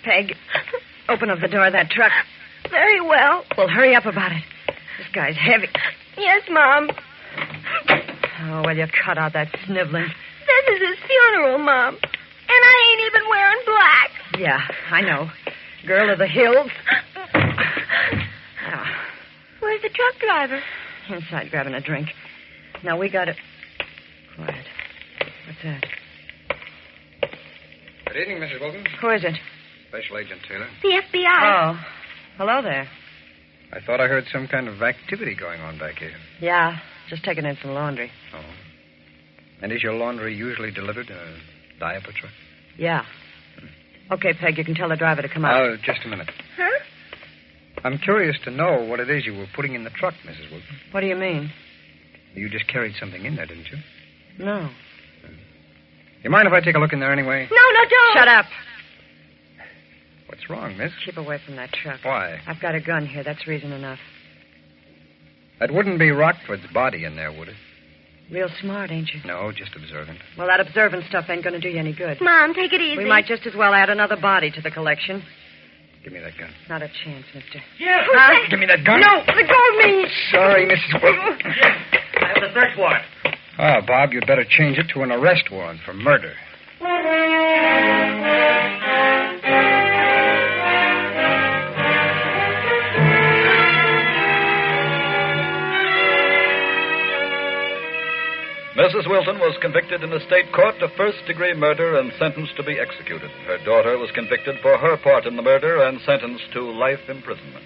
T: Peg, open up the door of that truck.
E: Very well.
T: Well, hurry up about it. This guy's heavy.
E: Yes, Mom.
T: Oh, well, you cut out that sniveling.
E: This is his funeral, Mom. And I ain't even wearing black.
T: Yeah, I know. Girl of the hills. Oh.
E: Where's the truck driver?
T: Inside grabbing a drink. Now, we got it. Quiet. What's that?
I: Good evening, Mrs. Wilton.
T: Who is it?
I: Special Agent Taylor.
E: The FBI.
T: Oh, hello there.
I: I thought I heard some kind of activity going on back here.
T: Yeah, just taking in some laundry.
I: Oh. And is your laundry usually delivered in a diaper truck?
T: Yeah. Okay, Peg, you can tell the driver to come out.
I: Oh, just a minute.
E: Huh?
I: I'm curious to know what it is you were putting in the truck, Mrs. Wilton.
T: What do you mean?
I: You just carried something in there, didn't you?
T: No.
I: You mind if I take a look in there anyway?
E: No, don't.
T: Shut up.
I: What's wrong, miss?
T: Keep away from that truck.
I: Why?
T: I've got a gun here. That's reason enough.
I: That wouldn't be Rockford's body in there, would it?
T: Real smart, ain't you?
I: No, just observant.
T: Well, that observant stuff ain't going to do you any good.
E: Mom, take it easy.
T: We might just as well add another body to the collection.
I: Give me that gun.
T: Not a chance, mister.
E: Yeah.
T: Huh?
I: Give me that gun.
T: No, let go of me.
I: Sorry, Mrs. Wilton.
N: I have the search warrant.
I: Ah, Bob, you'd better change it to an arrest warrant for murder.
C: Mrs. Wilton was convicted in the state court of first-degree murder and sentenced to be executed. Her daughter was convicted for her part in the murder and sentenced to life imprisonment.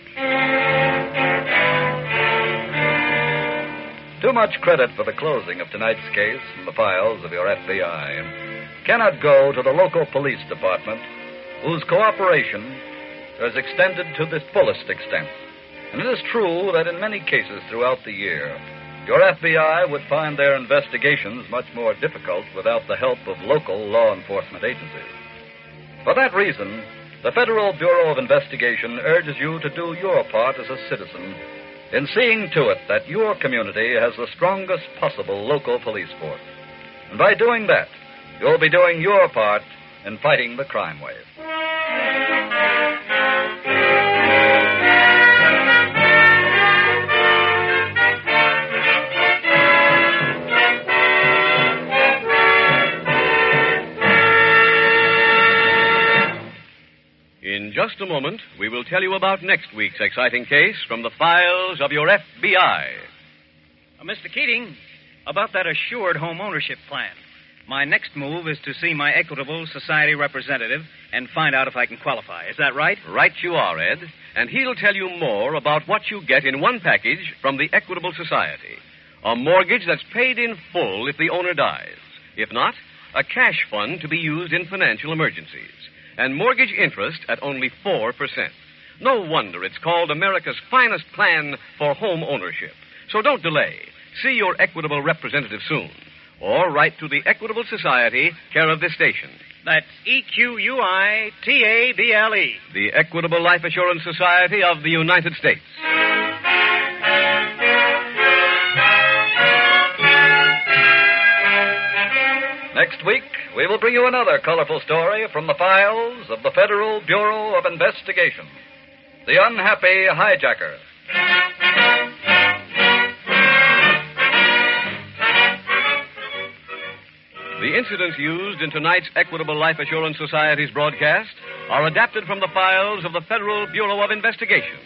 C: Too much credit for the closing of tonight's case from the files of your FBI cannot go to the local police department, whose cooperation is extended to the fullest extent. And it is true that in many cases throughout the year, your FBI would find their investigations much more difficult without the help of local law enforcement agencies. For that reason, the Federal Bureau of Investigation urges you to do your part as a citizen in seeing to it that your community has the strongest possible local police force. And by doing that, you'll be doing your part in fighting the crime wave.
A: In just a moment, we will tell you about next week's exciting case from the files of your FBI.
B: Mr. Keating, about that assured home ownership plan. My next move is to see my Equitable Society representative and find out if I can qualify. Is that right?
A: Right you are, Ed. And he'll tell you more about what you get in one package from the Equitable Society. A mortgage that's paid in full if the owner dies. If not, a cash fund to be used in financial emergencies. And mortgage interest at only 4%. No wonder it's called America's finest plan for home ownership. So don't delay. See your Equitable representative soon. Or write to the Equitable Society, care of this station.
B: That's EQUITABLE.
A: The Equitable Life Assurance Society of the United States.
C: Next week, we will bring you another colorful story from the files of the Federal Bureau of Investigation. The Unhappy Hijacker.
A: The incidents used in tonight's Equitable Life Assurance Society's broadcast are adapted from the files of the Federal Bureau of Investigation.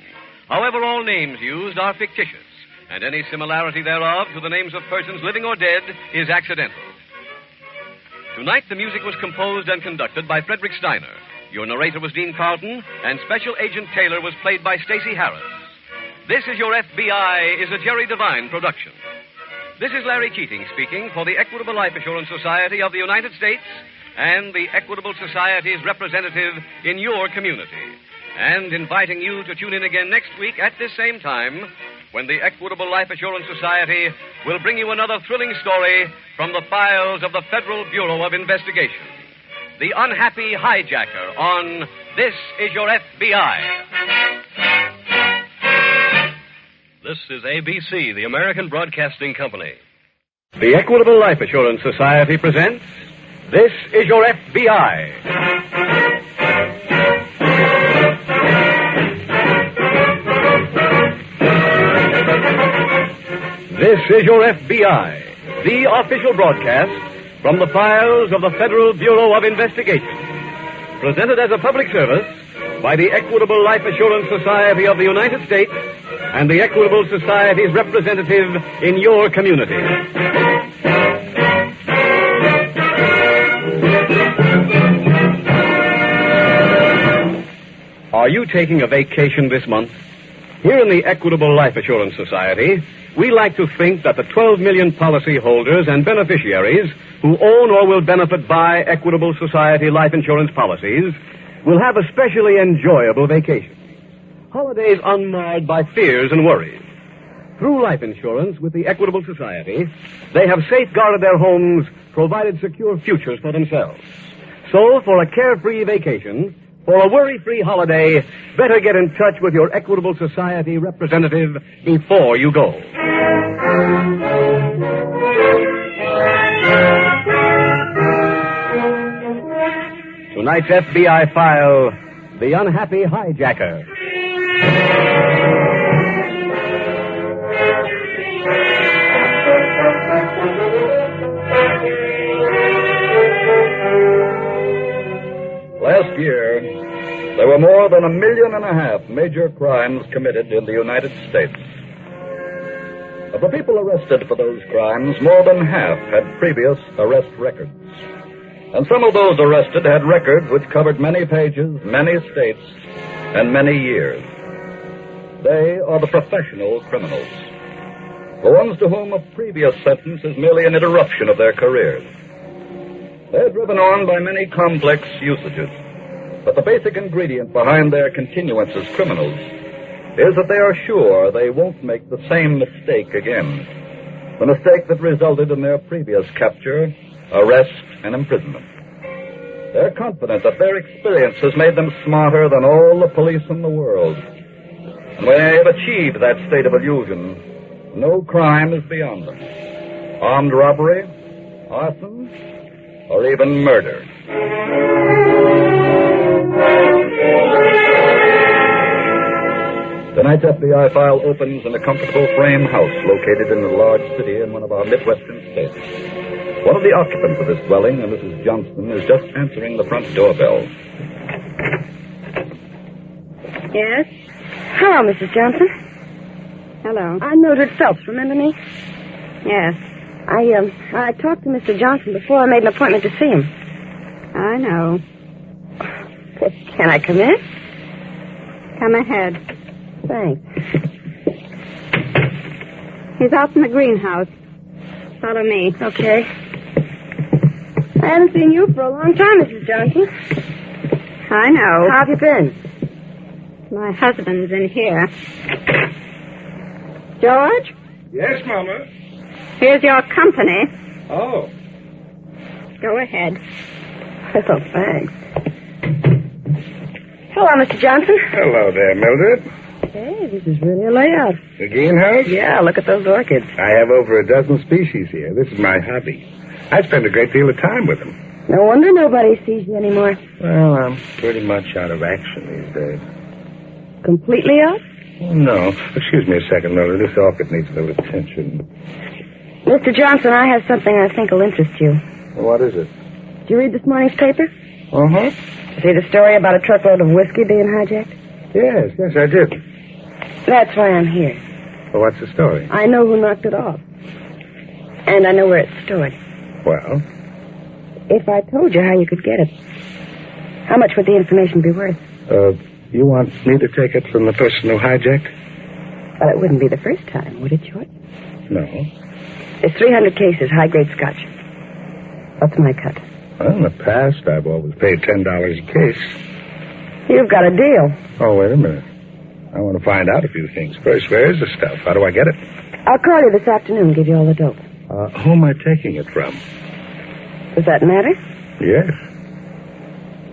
A: However, all names used are fictitious, and any similarity thereof to the names of persons living or dead is accidental. Tonight, the music was composed and conducted by Frederick Steiner. Your narrator was Dean Carlton, and Special Agent Taylor was played by Stacey Harris. This Is Your FBI is a Jerry Devine production. This is Larry Keating speaking for the Equitable Life Assurance Society of the United States and the Equitable Society's representative in your community, and inviting you to tune in again next week at this same time when the Equitable Life Assurance Society will bring you another thrilling story from the files of the Federal Bureau of Investigation. The Unhappy Hijacker on This Is Your FBI.
Q: This is ABC, the American Broadcasting Company.
A: The Equitable Life Assurance Society presents This Is Your FBI. This is Your FBI, the official broadcast from the files of the Federal Bureau of Investigation. Presented as a public service by the Equitable Life Assurance Society of the United States and the Equitable Society's representative in your community. Are you taking a vacation this month? Here in the Equitable Life Assurance Society, we like to think that the 12 million policyholders and beneficiaries who own or will benefit by Equitable Society life insurance policies will have a specially enjoyable vacation. Holidays unmarred by fears and worries. Through life insurance with the Equitable Society, they have safeguarded their homes, provided secure futures for themselves. So, for a carefree vacation, for a worry-free holiday, better get in touch with your Equitable Society representative before you go. Tonight's FBI file, The Unhappy Hijacker.
C: Last year, there were more than 1.5 million major crimes committed in the United States. Of the people arrested for those crimes, more than half had previous arrest records. And some of those arrested had records which covered many pages, many states, and many years. They are the professional criminals, the ones to whom a previous sentence is merely an interruption of their careers. They're driven on by many complex usages, but the basic ingredient behind their continuance as criminals is that they are sure they won't make the same mistake again, the mistake that resulted in their previous capture, arrest, and imprisonment. They're confident that their experience has made them smarter than all the police in the world. And when they have achieved that state of illusion, no crime is beyond them. Armed robbery, arson, or even murder. Tonight's FBI file opens in a comfortable frame house located in a large city in one of our Midwestern states. One of the occupants of this dwelling, a Mrs. Johnson, is just answering the front doorbell.
L: Yes? Hello, Mrs. Johnson.
H: Hello.
L: I'm Mildred Phelps, remember me?
H: Yes.
L: I talked to Mr. Johnson before I made an appointment to see him.
H: I know.
L: Can I come in?
H: Come ahead.
L: Thanks.
H: He's out in the greenhouse. Follow me.
L: Okay. I haven't seen you for a long time, Mrs. Johnson.
H: I know.
L: How have you been?
H: My husband's in here.
L: George?
J: Yes, Mama.
H: Here's your company.
J: Oh.
H: Go ahead.
L: Oh, thanks. Hello, Mr. Johnson.
J: Hello there, Mildred.
L: Hey, this is really a layout.
J: The greenhouse?
L: Yeah, look at those orchids.
J: I have over a dozen species here. This is my hobby. I spend a great deal of time with them.
L: No wonder nobody sees you anymore.
J: Well, I'm pretty much out of action these days.
L: Completely out?
J: No. Excuse me a second, Mildred. This orchid needs a little attention.
L: Mr. Johnson, I have something I think will interest you.
J: What is it?
L: Did you read this morning's paper?
J: Uh-huh.
L: See the story about a truckload of whiskey being hijacked?
J: Yes, I did.
L: That's why I'm here.
J: Well, what's the story?
L: I know who knocked it off. And I know where it's stored.
J: Well?
L: If I told you how you could get it, how much would the information be worth?
J: You want me to take it from the person who hijacked?
L: Well, it wouldn't be the first time, would it, George?
J: No.
L: There's 300 cases, high-grade scotch. What's my cut?
J: Well, in the past, I've always paid $10 a case.
L: You've got a deal.
J: Oh, wait a minute. I want to find out a few things. First, where is the stuff? How do I get it?
L: I'll call you this afternoon and give you all the dope.
J: Who am I taking it from?
L: Does that matter?
J: Yes.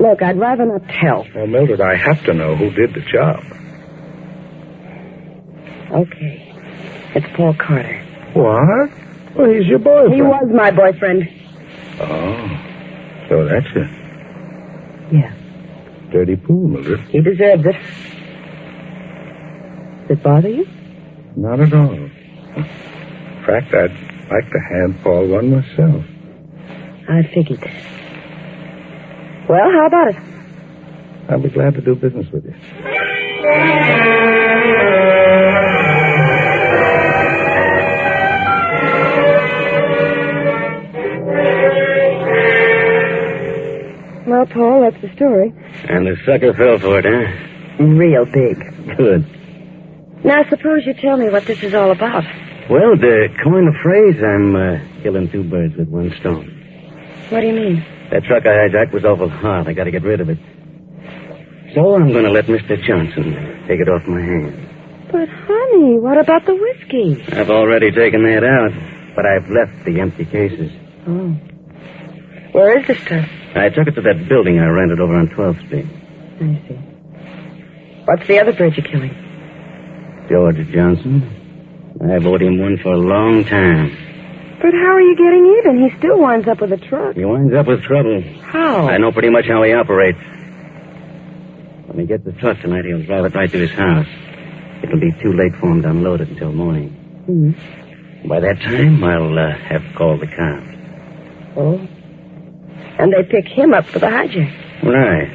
L: Look, I'd rather not tell.
J: Well, Mildred, I have to know who did the job.
L: Okay. It's Paul Carter.
J: What? Well, he's your boyfriend.
L: He was my boyfriend.
J: Oh. So that's it.
L: Yeah.
J: Dirty pool, Mildred.
L: He deserves it. Does it bother you?
J: Not at all. In fact, I'd like to hand Paul one myself.
L: I figured. Well, how about it?
J: I'll be glad to do business with you.
L: Well, Paul, that's the story.
U: And the sucker fell for it, huh?
L: Real big.
U: Good.
L: Now, suppose you tell me what this is all about.
U: Well, to coin a phrase, I'm killing two birds with one stone.
L: What do you mean?
U: That truck I hijacked was awful hard. I got to get rid of it. So I'm going to let Mr. Johnson take it off my hands.
L: But, honey, what about the whiskey?
U: I've already taken that out, but I've left the empty cases.
L: Oh. Where is the stuff?
U: I took it to that building I rented over on 12th Street.
L: I see. What's the other bird you're killing?
U: George Johnson. I've owed him one for a long time.
L: But how are you getting even? He still winds up with a truck.
U: He winds up with trouble.
L: How?
U: I know pretty much how he operates. When he gets the truck tonight, he'll drive it right to his house. It'll be too late for him to unload it until morning.
L: Mm-hmm.
U: By that time, I'll have called the cops.
L: Oh? And they pick him up for the hijack.
U: Right.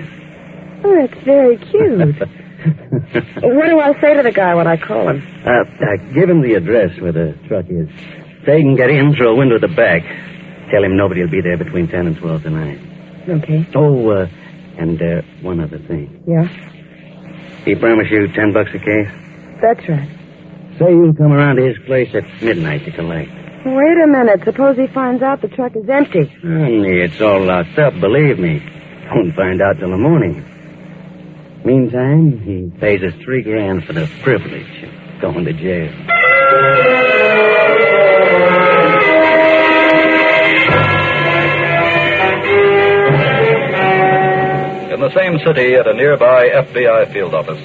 L: Oh, that's very cute. What do I say to the guy when I call him?
U: Give him the address where the truck is. Say he can get in through a window at the back. Tell him nobody will be there between 10 and 12 tonight.
L: Okay.
U: Oh, and one other thing.
L: Yeah?
U: He promised you $10 a case?
L: That's right.
U: Say you'll come around to his place at midnight to collect.
L: Wait a minute. Suppose he finds out the truck is empty.
U: Honey, it's all locked up, believe me. Won't find out till the morning. Meantime, he pays us $3,000 for the privilege of going to jail.
C: In the same city at a nearby FBI field office,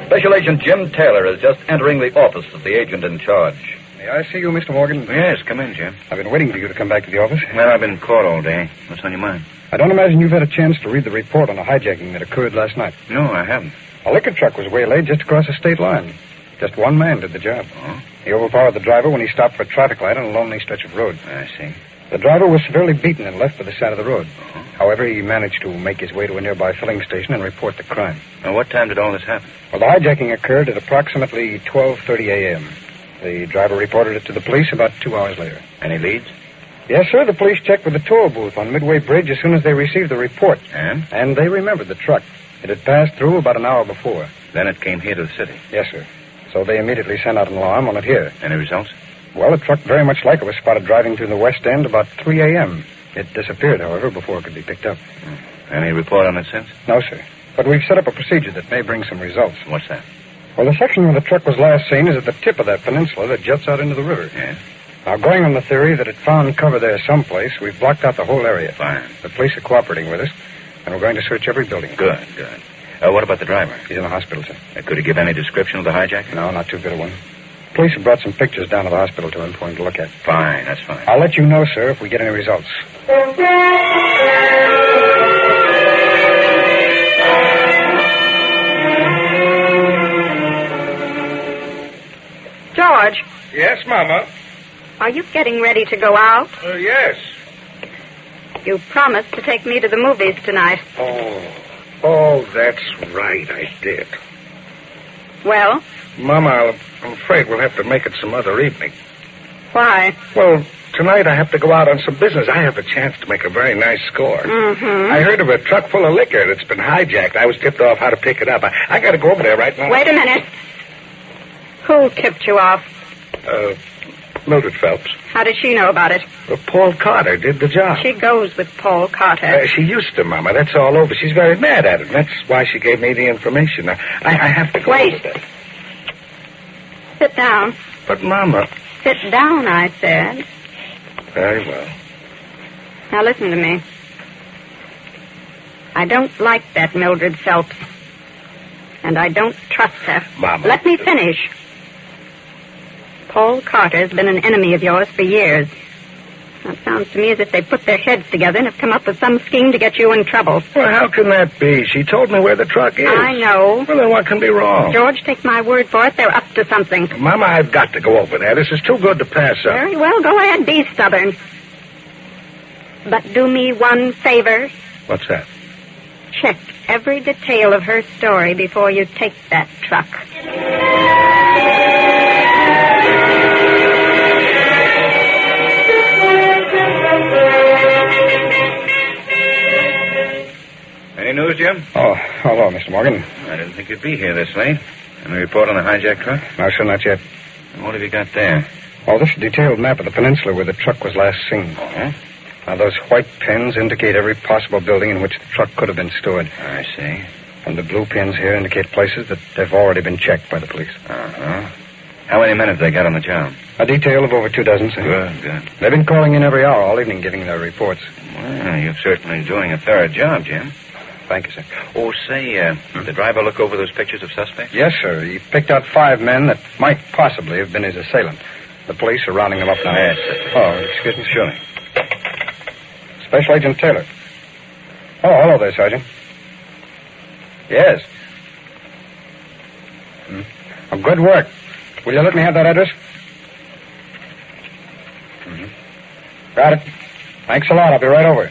C: Special Agent Jim Taylor is just entering the office of the agent in charge.
I: May I see you, Mr. Morgan?
B: Yes, come in, Jim.
I: I've been waiting for you to come back to the office.
B: Well, I've been caught all day. What's on your mind?
I: I don't imagine you've had a chance to read the report on the hijacking that occurred last night.
B: No, I haven't.
I: A liquor truck was waylaid just across the state line. Just one man did the job.
B: Oh?
I: He overpowered the driver when he stopped for a traffic light on a lonely stretch of road.
B: I see.
I: The driver was severely beaten and left by the side of the road. However, he managed to make his way to a nearby filling station and report the crime.
B: Now, what time did all this happen?
I: Well, the hijacking occurred at approximately 12:30 a.m. The driver reported it to the police about 2 hours later.
B: Any leads?
I: Yes, sir. The police checked with the toll booth on Midway Bridge as soon as they received the report.
B: And?
I: And they remembered the truck. It had passed through about an hour before.
B: Then it came here to the city?
I: Yes, sir. So they immediately sent out an alarm on it here.
B: Any results?
I: Well, a truck very much like it was spotted driving through the West End about 3 a.m. It disappeared, however, before it could be picked up.
B: Any report on it since?
I: No, sir. But we've set up a procedure that may bring some results.
B: What's that?
I: Well, the section where the truck was last seen is at the tip of that peninsula that juts out into the river.
B: Yes.
I: Now, going on the theory that it found cover there someplace, we've blocked out the whole area.
B: Fine.
I: The police are cooperating with us, and we're going to search every building.
B: Good. What about the driver?
I: He's in the hospital, sir.
B: Could he give any description of the hijacker?
I: No, not too good a one. Police have brought some pictures down to the hospital to him for him to look at.
B: Fine, that's fine.
I: I'll let you know, sir, if we get any results.
E: George,
F: Yes, Mama.
E: are you getting ready to go out?
F: Yes.
E: You promised to take me to the movies tonight.
F: Oh, that's right, I did.
E: Well,
F: Mama,
J: I'm afraid we'll have to make it some other evening.
H: Why?
J: Well, tonight I have to go out on some business. I have a chance to make a very nice score.
H: Mm-hmm.
J: I heard of a truck full of liquor that's been hijacked. I was tipped off how to pick it up. I got to go over there right now.
H: Wait a minute. Who tipped you off?
J: Mildred Phelps.
H: How did she know about it?
J: Well, Paul Carter did the job.
H: She goes with Paul Carter.
J: She used to, Mama. That's all over. She's very mad at it. That's why she gave me the information. I have to go
H: Wait.
J: over there.
H: Sit down.
J: But, Mama...
H: Sit down, I said.
J: Very well.
H: Now listen to me. I don't like that Mildred Phelps. And I don't trust her.
J: Mama.
H: Let me finish. Paul Carter's been an enemy of yours for years. Now, it sounds to me as if they put their heads together and have come up with some scheme to get you in trouble.
J: Well, how can that be? She told me where the truck is.
H: I know.
J: Well, then what can be wrong?
H: George, take my word for it. They're up to something.
J: Mama, I've got to go over there. This is too good to pass up.
H: Very well. Go ahead. Be stubborn. But do me one favor.
J: What's that?
H: Check every detail of her story before you take that truck.
B: Any news, Jim?
I: Oh, hello, Mr. Morgan.
B: I didn't think you'd be here this late. Any report on the hijacked truck?
I: No, sir, not yet.
B: What have you got there?
I: Oh, this is a detailed map of the peninsula where the truck was last seen.
B: Oh?
I: Now, those white pins indicate every possible building in which the truck could have been stored.
B: I see.
I: And the blue pins here indicate places that have already been checked by the police.
B: Uh-huh. How many minutes they got on the job?
I: A detail of over 24, sir.
B: Good.
I: They've been calling in every hour all evening giving their reports.
B: Well, you're certainly doing a thorough job, Jim.
I: Thank you, sir.
B: Oh, say, did the driver look over those pictures of suspects?
I: Yes, sir. He picked out 5 men that might possibly have been his assailant. The police are rounding them up now.
B: Yes, sir.
I: Oh, excuse me.
B: Sure.
I: Special Agent Taylor. Oh, hello there, Sergeant. Yes. Oh, good work. Will you let me have that address? Got it. Thanks a lot. I'll be right over.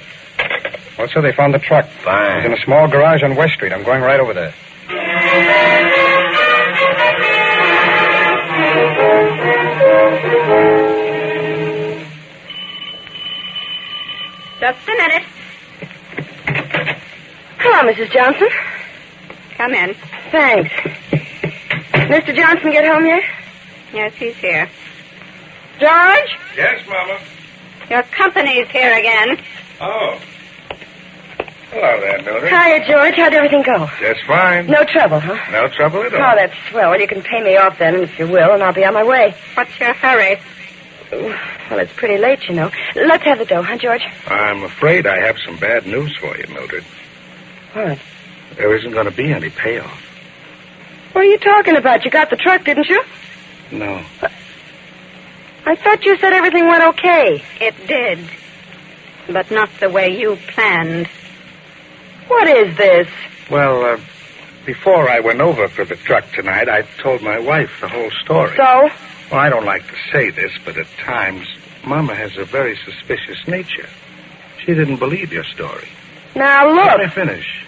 I: Well, sir, they found the truck.
B: Fine.
I: It's in a small garage on West Street. I'm going right over there.
H: Just a minute.
L: Hello, Mrs. Johnson.
H: Come in.
L: Thanks. Mr. Johnson get home yet?
H: Yes, he's here.
L: George?
J: Yes, Mama.
H: Your company's here again.
J: Oh. Hello there, Mildred.
L: Hiya, George. How'd everything go?
J: Just fine.
L: No trouble, huh?
J: No trouble at all.
L: Oh, that's swell. Well, you can pay me off then, if you will, and I'll be on my way.
H: What's your hurry?
L: Well, it's pretty late, you know. Let's have the dough, huh, George?
J: I'm afraid I have some bad news for you, Mildred.
L: What?
J: There isn't going to be any payoff.
L: What are you talking about? You got the truck, didn't you?
J: No.
L: I thought you said everything went okay.
H: It did. But not the way you planned.
L: What is this?
J: Well, before I went over for the truck tonight, I told my wife the whole story.
L: So?
J: Well, I don't like to say this, but at times, Mama has a very suspicious nature. She didn't believe your story.
L: Now, look.
J: Let me finish.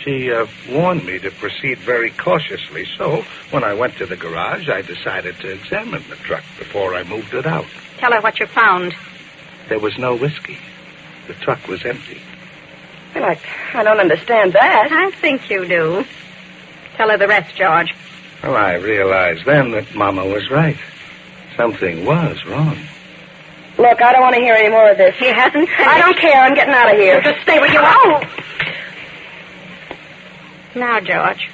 J: She warned me to proceed very cautiously, so when I went to the garage, I decided to examine the truck before I moved it out.
H: Tell her what you found.
J: There was no whiskey. The truck was empty.
L: Well, I don't understand that.
H: I think you do. Tell her the rest, George.
J: Well, I realized then that Mama was right. Something was wrong.
L: Look, I don't want to hear any more of this.
H: He hasn't finished.
L: I don't care. I'm getting out of here.
H: Just stay where you are. Now, George,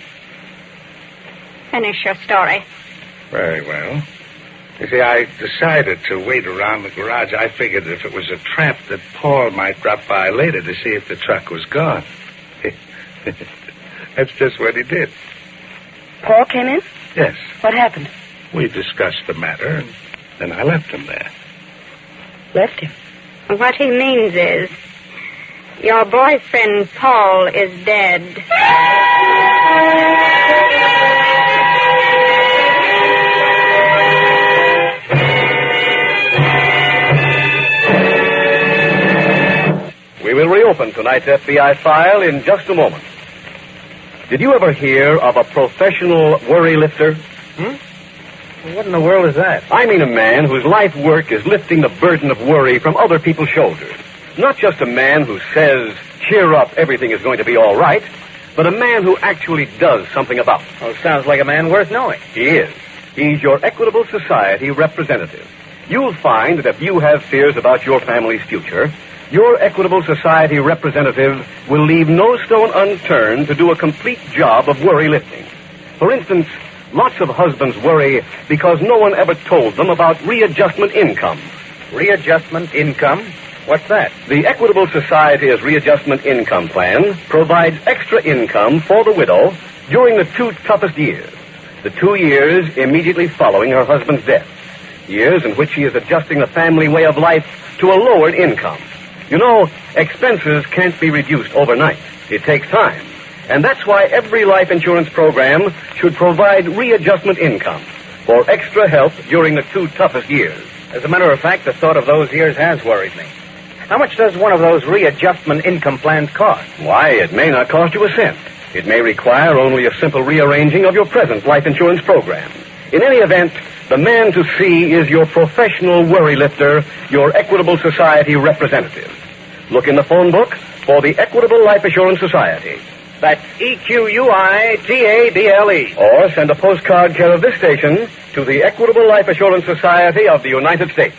H: finish your story.
J: Very well. You see, I decided to wait around the garage. I figured if it was a trap that Paul might drop by later to see if the truck was gone. That's just what he did.
L: Paul came in?
J: Yes.
L: What happened?
J: We discussed the matter, and then I left him there.
L: Left him?
H: What he means is, your boyfriend, Paul, is dead.
A: We will reopen tonight's FBI file in just a moment. Did you ever hear of a professional worry lifter?
B: What in the world is that?
D: I mean a man whose life work is lifting the burden of worry from other people's shoulders. Not just a man who says, cheer up, everything is going to be all right, but a man who actually does something about it.
B: Well, sounds like a man worth knowing.
D: He is. He's your Equitable Society representative. You'll find that if you have fears about your family's future, your Equitable Society representative will leave no stone unturned to do a complete job of worry lifting. For instance, lots of husbands worry because no one ever told them about readjustment income.
B: Readjustment income? What's that?
D: The Equitable Society's readjustment income plan provides extra income for the widow during the 2 toughest years. The 2 years immediately following her husband's death. Years in which she is adjusting the family way of life to a lowered income. You know, expenses can't be reduced overnight. It takes time. And that's why every life insurance program should provide readjustment income for extra help during the 2 toughest years.
B: As a matter of fact, the thought of those years has worried me. How much does one of those readjustment income plans cost?
D: Why, it may not cost you a cent. It may require only a simple rearranging of your present life insurance program. In any event, the man to see is your professional worry lifter, your Equitable Society representative. Look in the phone book for the Equitable Life Assurance Society.
B: That's EQUITABLE.
D: Or send a postcard care of this station to the Equitable Life Assurance Society of the United States.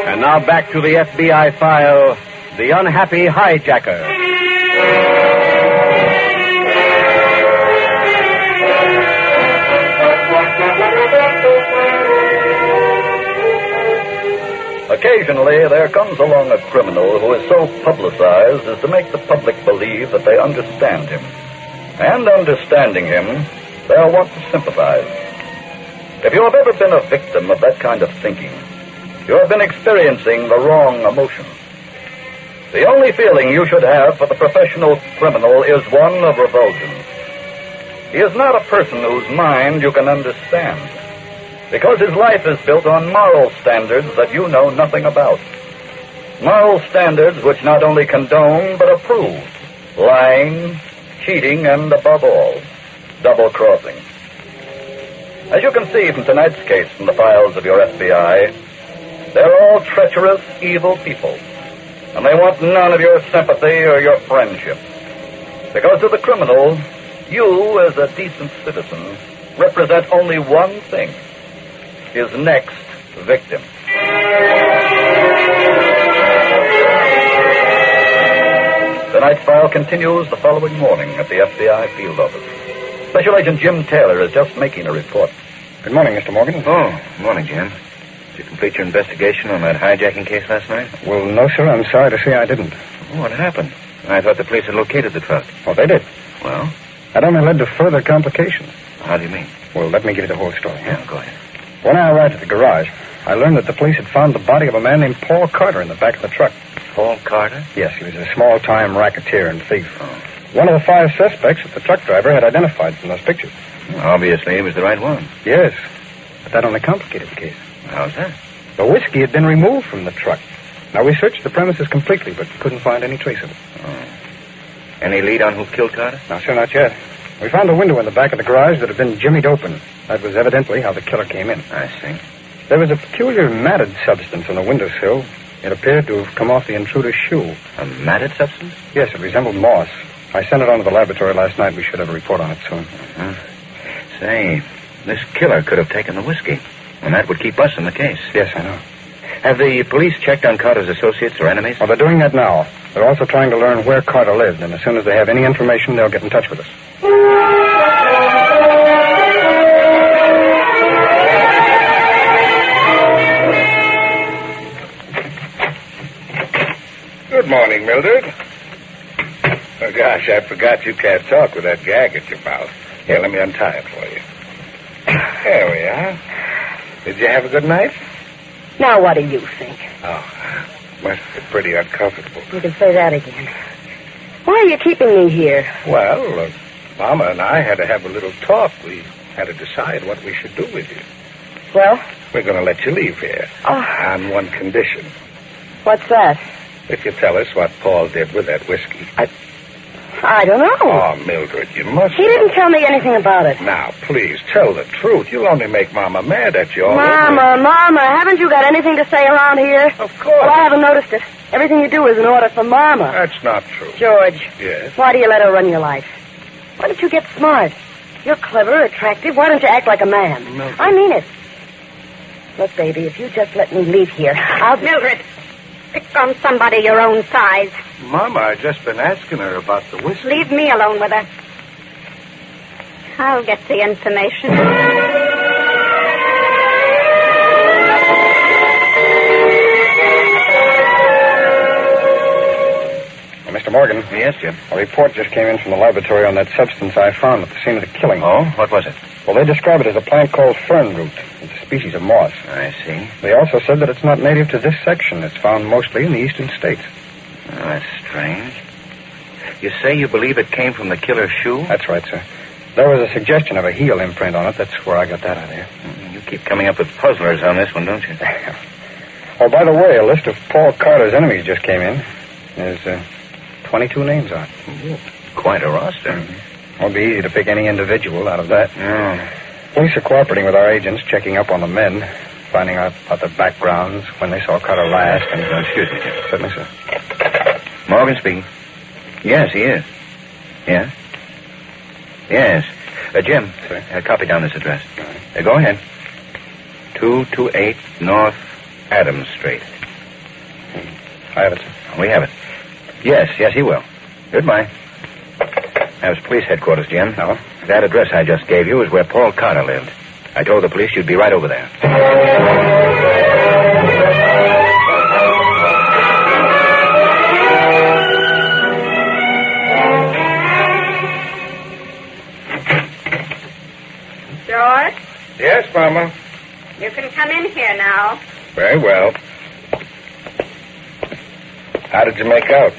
D: And now back to the FBI file, The Unhappy Hijacker.
C: Occasionally, there comes along a criminal who is so publicized as to make the public believe that they understand him. And understanding him, they'll want to sympathize. If you have ever been a victim of that kind of thinking, you have been experiencing the wrong emotion. The only feeling you should have for the professional criminal is one of revulsion. He is not a person whose mind you can understand, because his life is built on moral standards that you know nothing about. Moral standards which not only condone but approve lying, cheating, and above all, double-crossing. As you can see from tonight's case from the files of your FBI, they're all treacherous, evil people, and they want none of your sympathy or your friendship. Because to the criminal, you, as a decent citizen, represent only one thing: his next victim. Tonight's file continues the following morning at the FBI field office. Special Agent Jim Taylor is just making a report.
N: Good morning, Mr. Morgan.
F: Oh, morning, Jim. Did you complete your investigation on that hijacking case last night?
N: Well, no, sir. I'm sorry to say I didn't.
F: Oh, what happened? I thought the police had located the truck.
N: Oh, they did.
F: Well?
N: That only led to further complications.
F: How do you mean?
N: Well, let me give you the whole story.
F: Yeah, go ahead.
N: When I arrived at the garage, I learned that the police had found the body of a man named Paul Carter in the back of the truck.
F: Paul Carter?
N: Yes, he was a small-time racketeer and thief. Oh. One of the 5 suspects that the truck driver had identified from those pictures.
F: Well, obviously, he was the right one.
N: Yes, but that only complicated the case.
F: How's that?
N: The whiskey had been removed from the truck. Now, we searched the premises completely, but couldn't find any trace of it.
F: Oh. Any lead on who killed Carter?
N: No, sir, not yet. We found a window in the back of the garage that had been jimmied open. That was evidently how the killer came in.
F: I see.
N: There was a peculiar matted substance on the windowsill. It appeared to have come off the intruder's shoe.
F: A matted substance?
N: Yes, it resembled moss. I sent it on to the laboratory last night. We should have a report on it soon.
F: Uh-huh. Say, this killer could have taken the whiskey, and that would keep us in the case.
N: Yes, I know.
F: Have the police checked on Carter's associates or enemies?
N: Oh, they're doing that now. They're also trying to learn where Carter lived, and as soon as they have any information, they'll get in touch with us.
J: Good morning, Mildred. Oh, gosh, I forgot you can't talk with that gag at your mouth. Here, let me untie it for you. There we are. Did you have a good night?
L: Now, what do you think?
J: Oh, must be pretty uncomfortable.
L: You can say that again. Why are you keeping me here?
J: Well, Mama and I had to have a little talk. We had to decide what we should do with you.
L: Well?
J: We're going to let you leave here.
L: Oh.
J: On one condition.
L: What's that?
J: If you tell us what Paul did with that whiskey.
L: I don't know.
J: Oh, Mildred, you must...
L: He didn't tell me anything about it.
J: Now, please, tell the truth. You'll only make Mama mad at you.
L: Mama, haven't you got anything to say around here?
J: Of course.
L: Well, I haven't noticed it. Everything you do is in order for Mama.
J: That's not true.
L: George.
J: Yes?
L: Why do you let her run your life? Why don't you get smart? You're clever, attractive. Why don't you act like a man?
J: Mildred.
L: I mean it. Look, baby, if you just let me leave here, I'll...
H: Mildred, pick on somebody your own size.
J: Mama, I've just been asking her about the whiskey.
H: Leave me alone with her. I'll get the information.
I: Mr. Morgan.
V: Yes, Jim.
I: A report just came in from the laboratory on that substance I found at the scene of the killing.
V: Oh? What was it?
I: Well, they describe it as a plant called fern root. It's a species of moss.
V: I see.
I: They also said that it's not native to this section. It's found mostly in the eastern states.
V: Oh, that's strange. You say you believe it came from the killer's shoe?
I: That's right, sir. There was a suggestion of a heel imprint on it. That's where I got that idea.
V: You keep coming up with puzzlers on this one, don't you?
I: Oh, by the way, a list of Paul Carter's enemies just came in. There's 22 names on it.
V: Quite a roster.
I: Mm-hmm. Won't be easy to pick any individual out of that.
V: No.
I: Police are cooperating with our agents, checking up on the men, finding out about their backgrounds, when they saw Carter last, and...
V: excuse me, Jim.
I: Certainly, sir.
V: Morgan speaking. Yes, he is. Yeah? Yes. Jim, copy down this address. Go ahead. 228 North Adams Street.
I: I have it, sir.
V: We have it. Yes, he will. Goodbye. That was police headquarters, Jim.
I: No?
V: That address I just gave you is where Paul Carter lived. I told the police you'd be right over there.
H: George?
J: Yes, Mama.
H: You can come in here now.
J: Very well. How did you make out?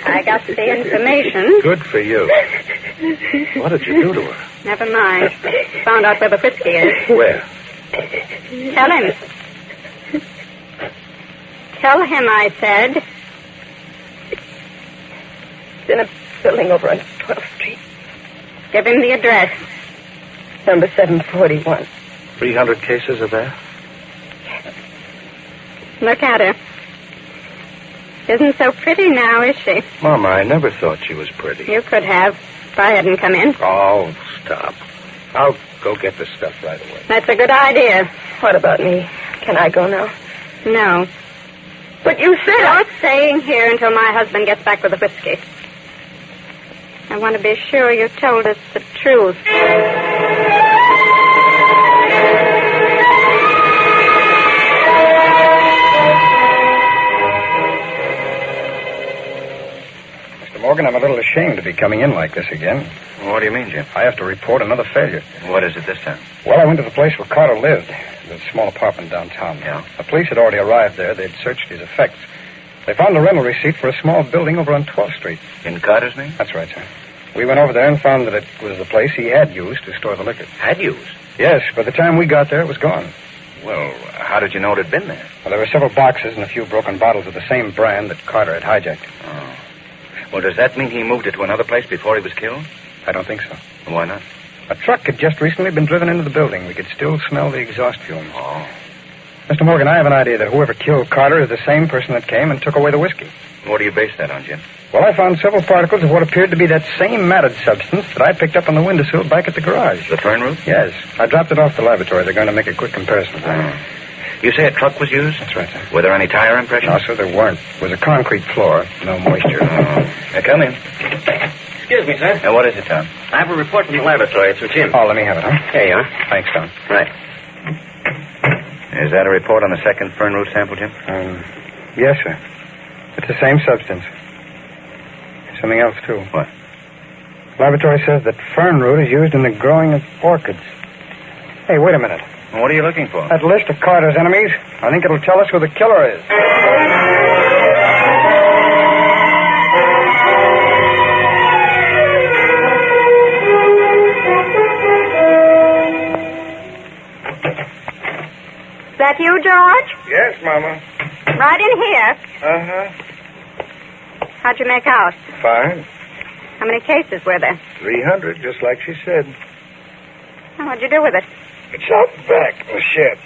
H: I got the information.
J: Good for you. What did you do to her?
H: Never mind. Found out where the whiskey is.
J: Where?
H: Tell him. Tell him, I said.
L: It's in a building over on 12th Street.
H: Give him the address.
L: Number 741.
J: 300 cases of that?
H: Look at her. Isn't so pretty now, is she?
J: Mama, I never thought she was pretty.
H: You could have, if I hadn't come in.
J: Oh, stop. I'll go get the stuff right away.
H: That's a good idea.
L: What about me? Can I go now?
H: No.
L: But you said...
H: You're staying here until my husband gets back with the whiskey. I want to be sure you told us the truth.
I: Morgan, I'm a little ashamed to be coming in like this again.
V: What do you mean, Jim?
I: I have to report another failure.
V: What is it this time?
I: Well, I went to the place where Carter lived, the small apartment downtown.
V: Yeah?
I: The police had already arrived there. They'd searched his effects. They found a rental receipt for a small building over on 12th Street.
V: In Carter's name?
I: That's right, sir. We went over there and found that it was the place he had used to store the liquor.
V: Had used?
I: Yes. By the time we got there, it was gone.
V: Well, how did you know it had been there?
I: Well, there were several boxes and a few broken bottles of the same brand that Carter had hijacked.
V: Oh. Well, does that mean he moved it to another place before he was killed?
I: I don't think so.
V: Why not?
I: A truck had just recently been driven into the building. We could still smell the exhaust fumes.
V: Oh.
I: Mr. Morgan, I have an idea that whoever killed Carter is the same person that came and took away the whiskey.
V: What do you base that on, Jim?
I: Well, I found several particles of what appeared to be that same matted substance that I picked up on the windowsill back at the garage.
V: The fern root?
I: Yes. I dropped it off the laboratory. They're going to make a quick comparison.
V: You say a truck was used?
I: That's right, sir.
V: Were there any tire impressions?
I: No, sir, there weren't. It was a concrete floor. No moisture.
V: Come in.
M: Excuse me, sir.
V: What is it, Tom?
M: I have a report from the laboratory. It's for Jim.
I: Oh, let me have it, huh?
M: Here you are.
I: Thanks, Tom.
M: Right.
V: Is that a report on the second fern root sample, Jim?
I: Yes, sir. It's the same substance. Something else, too.
V: What?
I: The laboratory says that fern root is used in the growing of orchids. Hey, wait a minute.
V: What are you looking for?
I: That list of Carter's enemies. I think it'll tell us who the killer is.
H: Is that you, George?
J: Yes, Mama.
H: Right in here.
J: Uh-huh.
H: How'd you make out?
J: Fine.
H: How many cases were there?
J: 300, just like she said.
H: What'd you do with it?
J: It's out back in the shed.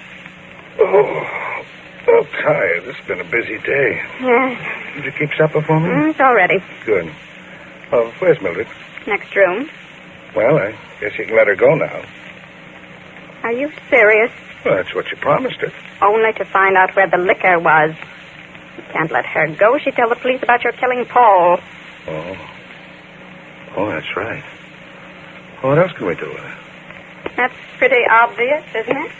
J: Oh, tired. This has been a busy day.
H: Yes.
J: Did you keep supper for me?
H: It's all ready.
J: Good. Oh, where's Mildred?
H: Next room.
J: Well, I guess you can let her go now.
H: Are you serious?
J: Well, that's what you promised her.
H: Only to find out where the liquor was. You can't let her go. She'd tell the police about your killing Paul.
J: Oh, that's right. Well, what else can we do with her?
H: That's pretty obvious, isn't it?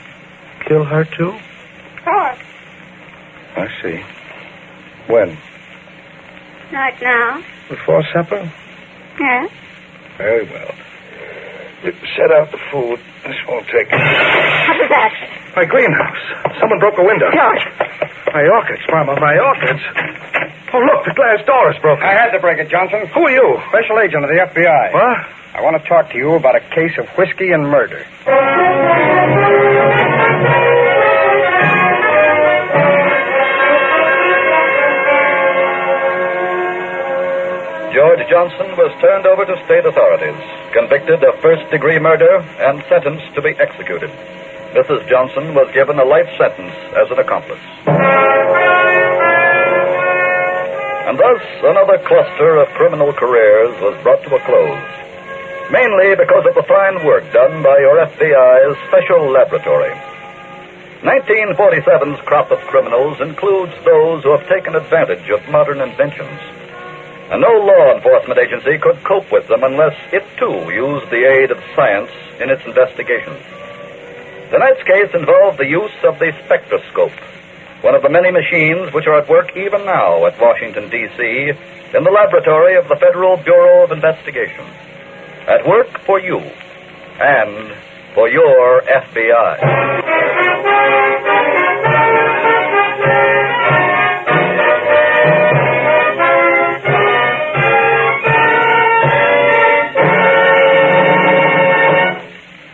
J: Kill her, too?
H: Of course.
J: I see. When?
H: Right now.
J: Before supper?
H: Yes.
J: Very well. Set out the food. This won't take it.
H: What was that?
J: My greenhouse. Someone broke a window.
H: George.
J: My orchids, Mama, my orchids. Oh, look, the glass door is broken.
B: I had to break it, Johnson.
J: Who are you?
B: Special agent of the FBI.
J: What?
B: I want to talk to you about a case of whiskey and murder.
C: George Johnson was turned over to state authorities, convicted of first-degree murder, and sentenced to be executed. Mrs. Johnson was given a life sentence as an accomplice. And thus, another cluster of criminal careers was brought to a close, mainly because of the fine work done by your FBI's Special Laboratory. 1947's crop of criminals includes those who have taken advantage of modern inventions. And no law enforcement agency could cope with them unless it, too, used the aid of science in its investigations. Tonight's case involved the use of the spectroscope, one of the many machines which are at work even now at Washington, D.C., in the laboratory of the Federal Bureau of Investigation. At work for you and for your FBI.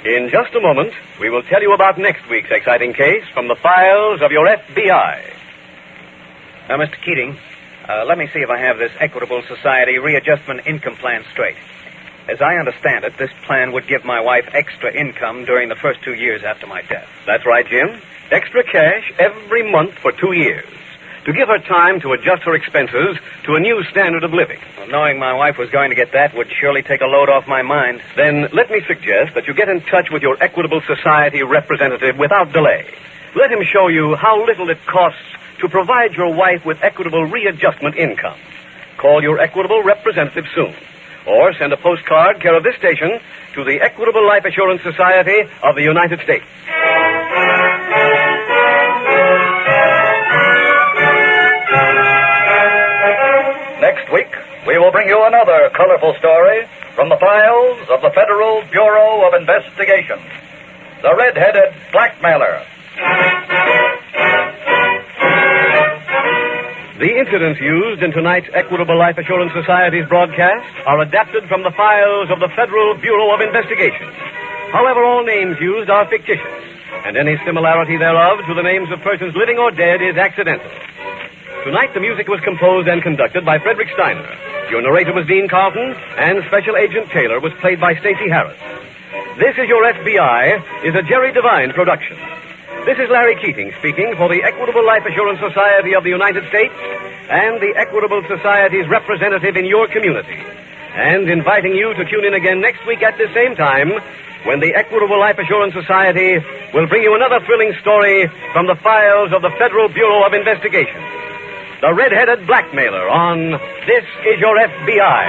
A: In just a moment, we will tell you about next week's exciting case from the files of your FBI.
B: Now, Mr. Keating, let me see if I have this Equitable Society readjustment income plan straight. As I understand it, this plan would give my wife extra income during the first 2 years after my death.
A: That's right, Jim. Extra cash every month for 2 years, to give her time to adjust her expenses to a new standard of living.
B: Well, knowing my wife was going to get that would surely take a load off my mind.
A: Then let me suggest that you get in touch with your Equitable Society representative without delay. Let him show you how little it costs to provide your wife with equitable readjustment income. Call your Equitable representative soon, or send a postcard care of this station to the Equitable Life Assurance Society of the United States.
C: Next week, we will bring you another colorful story from the files of the Federal Bureau of Investigation. The Red-Headed Blackmailer.
A: The incidents used in tonight's Equitable Life Assurance Society's broadcast are adapted from the files of the Federal Bureau of Investigation. However, all names used are fictitious, and any similarity thereof to the names of persons living or dead is accidental. Tonight, the music was composed and conducted by Frederick Steiner. Your narrator was Dean Carlton, and Special Agent Taylor was played by Stacey Harris. This Is Your FBI is a Jerry Devine production. This is Larry Keating speaking for the Equitable Life Assurance Society of the United States and the Equitable Society's representative in your community, and inviting you to tune in again next week at the same time when the Equitable Life Assurance Society will bring you another thrilling story from the files of the Federal Bureau of Investigation. The Red-Headed Blackmailer on This Is Your FBI.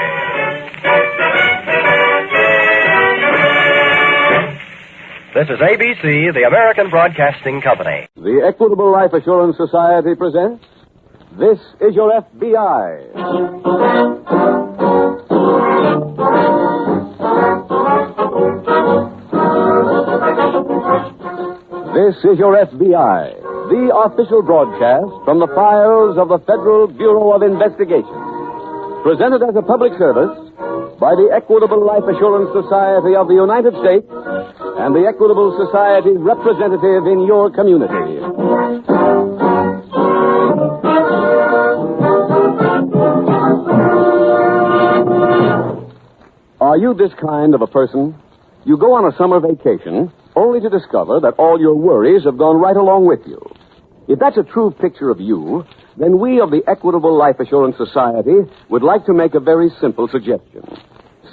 Q: This is ABC, the American Broadcasting Company.
A: The Equitable Life Assurance Society presents This Is Your FBI. This is Your FBI, the official broadcast from the files of the Federal Bureau of Investigation. Presented as a public service by the Equitable Life Assurance Society of the United States and the Equitable Society's representative in your community. Are you this kind of a person? You go on a summer vacation only to discover that all your worries have gone right along with you. If that's a true picture of you, then we of the Equitable Life Assurance Society would like to make a very simple suggestion.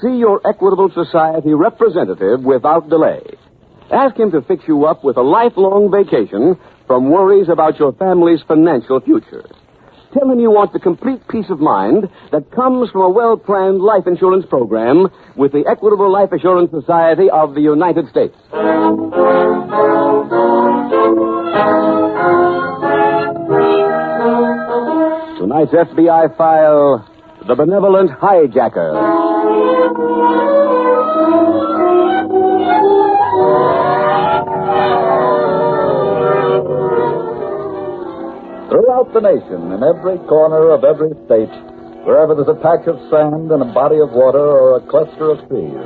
A: See your Equitable Society representative without delay. Ask him to fix you up with a lifelong vacation from worries about your family's financial future. Tell him you want the complete peace of mind that comes from a well-planned life insurance program with the Equitable Life Assurance Society of the United States. Tonight's FBI file, The Benevolent Hijacker.
C: Throughout the nation, in every corner of every state, wherever there's a patch of sand and a body of water or a cluster of trees,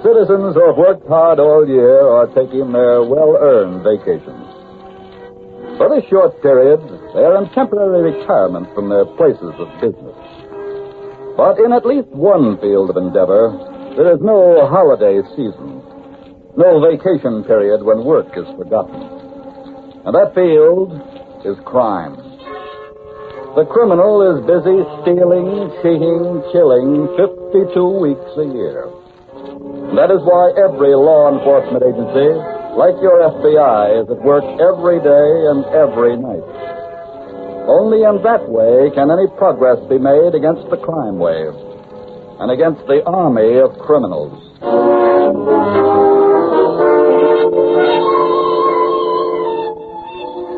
C: citizens who have worked hard all year are taking their well-earned vacations. For this short period, they are in temporary retirement from their places of business. But in at least one field of endeavor, there is no holiday season, no vacation period when work is forgotten. And that field is crime. The criminal is busy stealing, cheating, killing 52 weeks a year. And that is why every law enforcement agency, like your FBI, is at work every day and every night. Only in that way can any progress be made against the crime wave and against the army of criminals.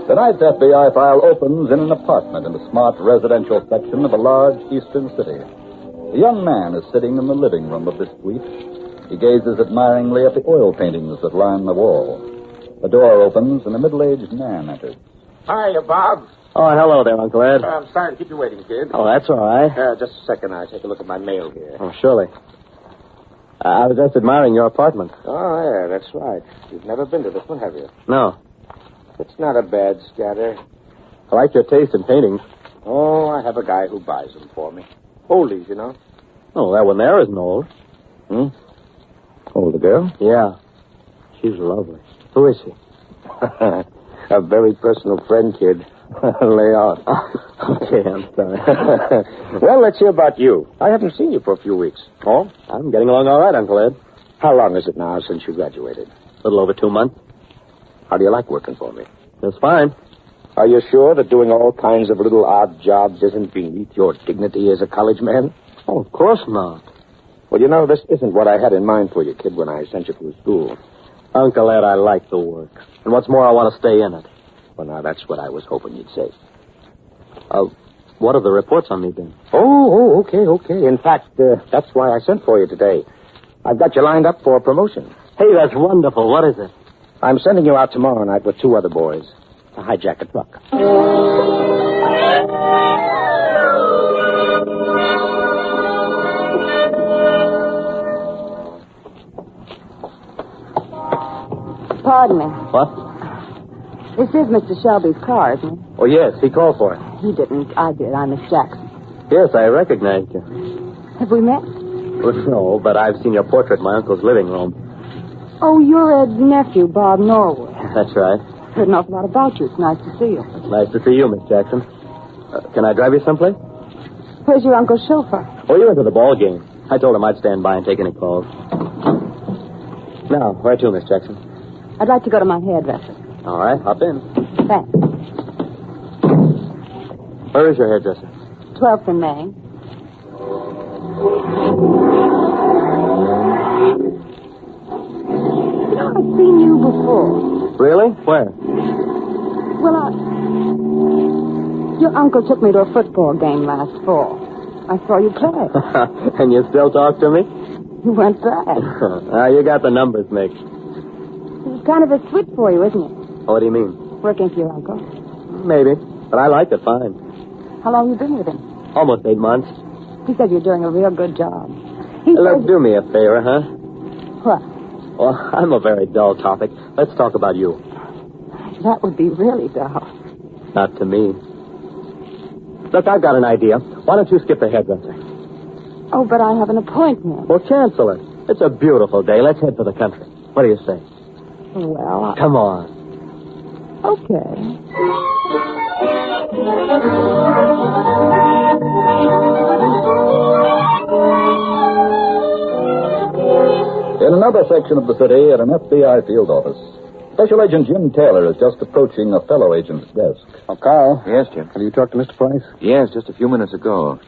C: Tonight's FBI file opens in an apartment in the smart residential section of a large eastern city. A young man is sitting in the living room of this suite. He gazes admiringly at the oil paintings that line the wall. The door opens and a middle-aged man enters.
K: Hiya, Bob.
M: Oh, hello there, Uncle Ed.
K: I'm sorry to keep you waiting, kid.
M: Oh, that's all right.
K: Just a second. I'll take a look at my mail here.
M: Oh, surely. I was just admiring your apartment.
K: Oh, yeah, that's right. You've never been to this one, have you?
M: No.
K: It's not a bad scatter.
M: I like your taste in paintings.
K: Oh, I have a guy who buys them for me. Oldies, you know.
M: Oh, that one there isn't old.
K: Older girl?
M: Yeah. She's lovely. Who is she?
K: A very personal friend, kid. Lay off.
M: Okay, I'm sorry.
K: Well, let's hear about you. I haven't seen you for a few weeks.
M: Oh, I'm getting along all right, Uncle Ed.
K: How long is it now since you graduated?
M: A little over 2 months.
K: How do you like working for me?
M: That's fine.
K: Are you sure that doing all kinds of little odd jobs isn't beneath your dignity as a college man?
M: Oh, of course not.
K: Well, you know, this isn't what I had in mind for you, kid, when I sent you through school.
M: Uncle Ed, I like the work. And what's more, I want to stay in it.
K: Well, now, that's what I was hoping you'd say.
M: What are the reports on me, then?
K: Oh, okay. In fact, that's why I sent for you today. I've got you lined up for a promotion.
M: Hey, that's wonderful. What is it?
K: I'm sending you out tomorrow night with 2 other boys to hijack a truck.
L: Pardon me.
M: What?
L: This is Mr. Shelby's car, isn't it?
M: Oh, yes, he called for it.
L: He didn't. I did. I'm Miss Jackson.
M: Yes, I recognized you.
L: Have we met?
M: Well, no, but I've seen your portrait in my uncle's living room.
L: Oh, you're Ed's nephew, Bob Norwood.
M: That's right.
L: Heard an awful lot about you. It's nice to see you.
M: Nice to see you, Miss Jackson. Can I drive you someplace?
L: Where's your uncle's chauffeur?
M: Oh, he went to the ball game. I told him I'd stand by and take any calls. Now, where to, Miss Jackson?
L: I'd like to go to my hairdresser.
M: All right, hop in.
L: Thanks.
M: Where is your hairdresser?
L: 12th and Main. I've seen you before.
M: Really? Where?
L: Well, your uncle took me to a football game last fall. I saw you play.
M: And you still talk to me?
L: You went back.
M: You got the numbers mixed.
L: It's kind of a switch for you, isn't it?
M: What do you mean?
L: Working for your uncle.
M: Maybe, but I like it fine.
L: How long you been with him?
M: Almost 8 months.
L: He said you're doing a real good job.
M: Look, do me a favor, huh?
L: What?
M: Well, I'm a very dull topic. Let's talk about you.
L: That would be really dull.
M: Not to me. Look, I've got an idea. Why don't you skip the hairdresser?
O: Oh, but I have an appointment.
M: Well, cancel it. It's a beautiful day. Let's head for the country. What do you say?
O: Well,
M: Come on.
O: okay.
C: In another section of the city, at an FBI field office, Special Agent Jim Taylor is just approaching a fellow agent's desk.
I: Oh, Carl.
P: Yes, Jim.
I: Have you talked to Mr. Price?
P: Yes, just a few minutes ago.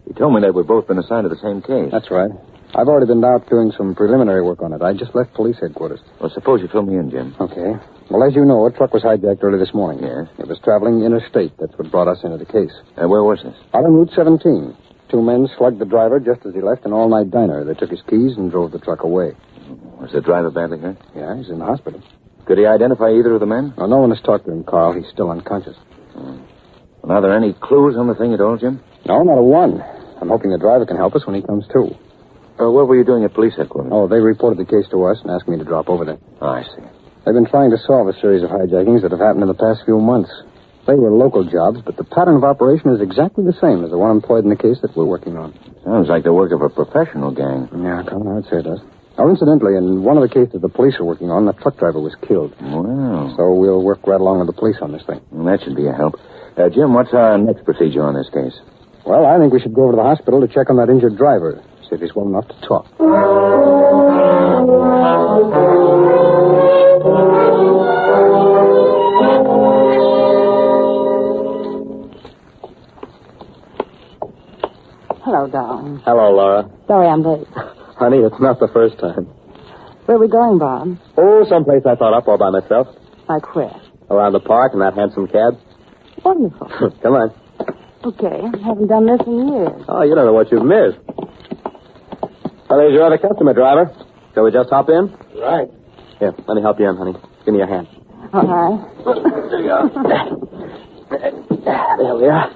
P: He told me that we've both been assigned to the same case.
I: That's right. I've already been out doing some preliminary work on it. I just left police headquarters.
P: Well, suppose you fill me in, Jim.
I: Okay. Well, as you know, a truck was hijacked early this morning.
P: Yes.
I: It was traveling interstate. That's what brought us into the case.
P: Where was this?
I: Out on Route 17. 2 men slugged the driver just as he left an all-night diner. They took his keys and drove the truck away.
P: Was the driver badly hurt?
I: Yeah, he's in the hospital.
P: Could he identify either of the men?
I: Well, no one has talked to him, Carl. He's still unconscious.
P: Well, are there any clues on the thing at all, Jim?
I: No, not a one. I'm hoping the driver can help us when he comes to.
P: What were you doing at police headquarters?
I: Oh, they reported the case to us and asked me to drop over there.
P: Oh, I see.
I: They've been trying to solve a series of hijackings that have happened in the past few months. They were local jobs, but the pattern of operation is exactly the same as the one employed in the case that we're working on.
P: Sounds like the work of a professional gang.
I: Yeah, Carl, I'd say it does. Now, incidentally, in one of the cases the police are working on, the truck driver was killed.
P: Wow.
I: So we'll work right along with the police on this thing.
P: Well, that should be a help. Jim, what's our next procedure on this case?
I: Well, I think we should go over to the hospital to check on that injured driver, see if he's well enough to talk.
O: Hello, darling.
M: Hello, Laura.
O: Sorry I'm late.
M: Honey, it's not the first time.
O: Where are we going, Bob?
M: Oh, someplace I thought up all by myself.
O: Like where?
M: Around the park in that handsome cab.
O: Wonderful.
M: Come on.
O: Okay, I haven't done this in years.
M: Oh, you don't know what you've missed. Well, there's your other customer, driver. Shall we just hop in?
P: Right.
M: Here, let me help you in, honey. Give me your hand.
O: All right.
M: There you go. There we are.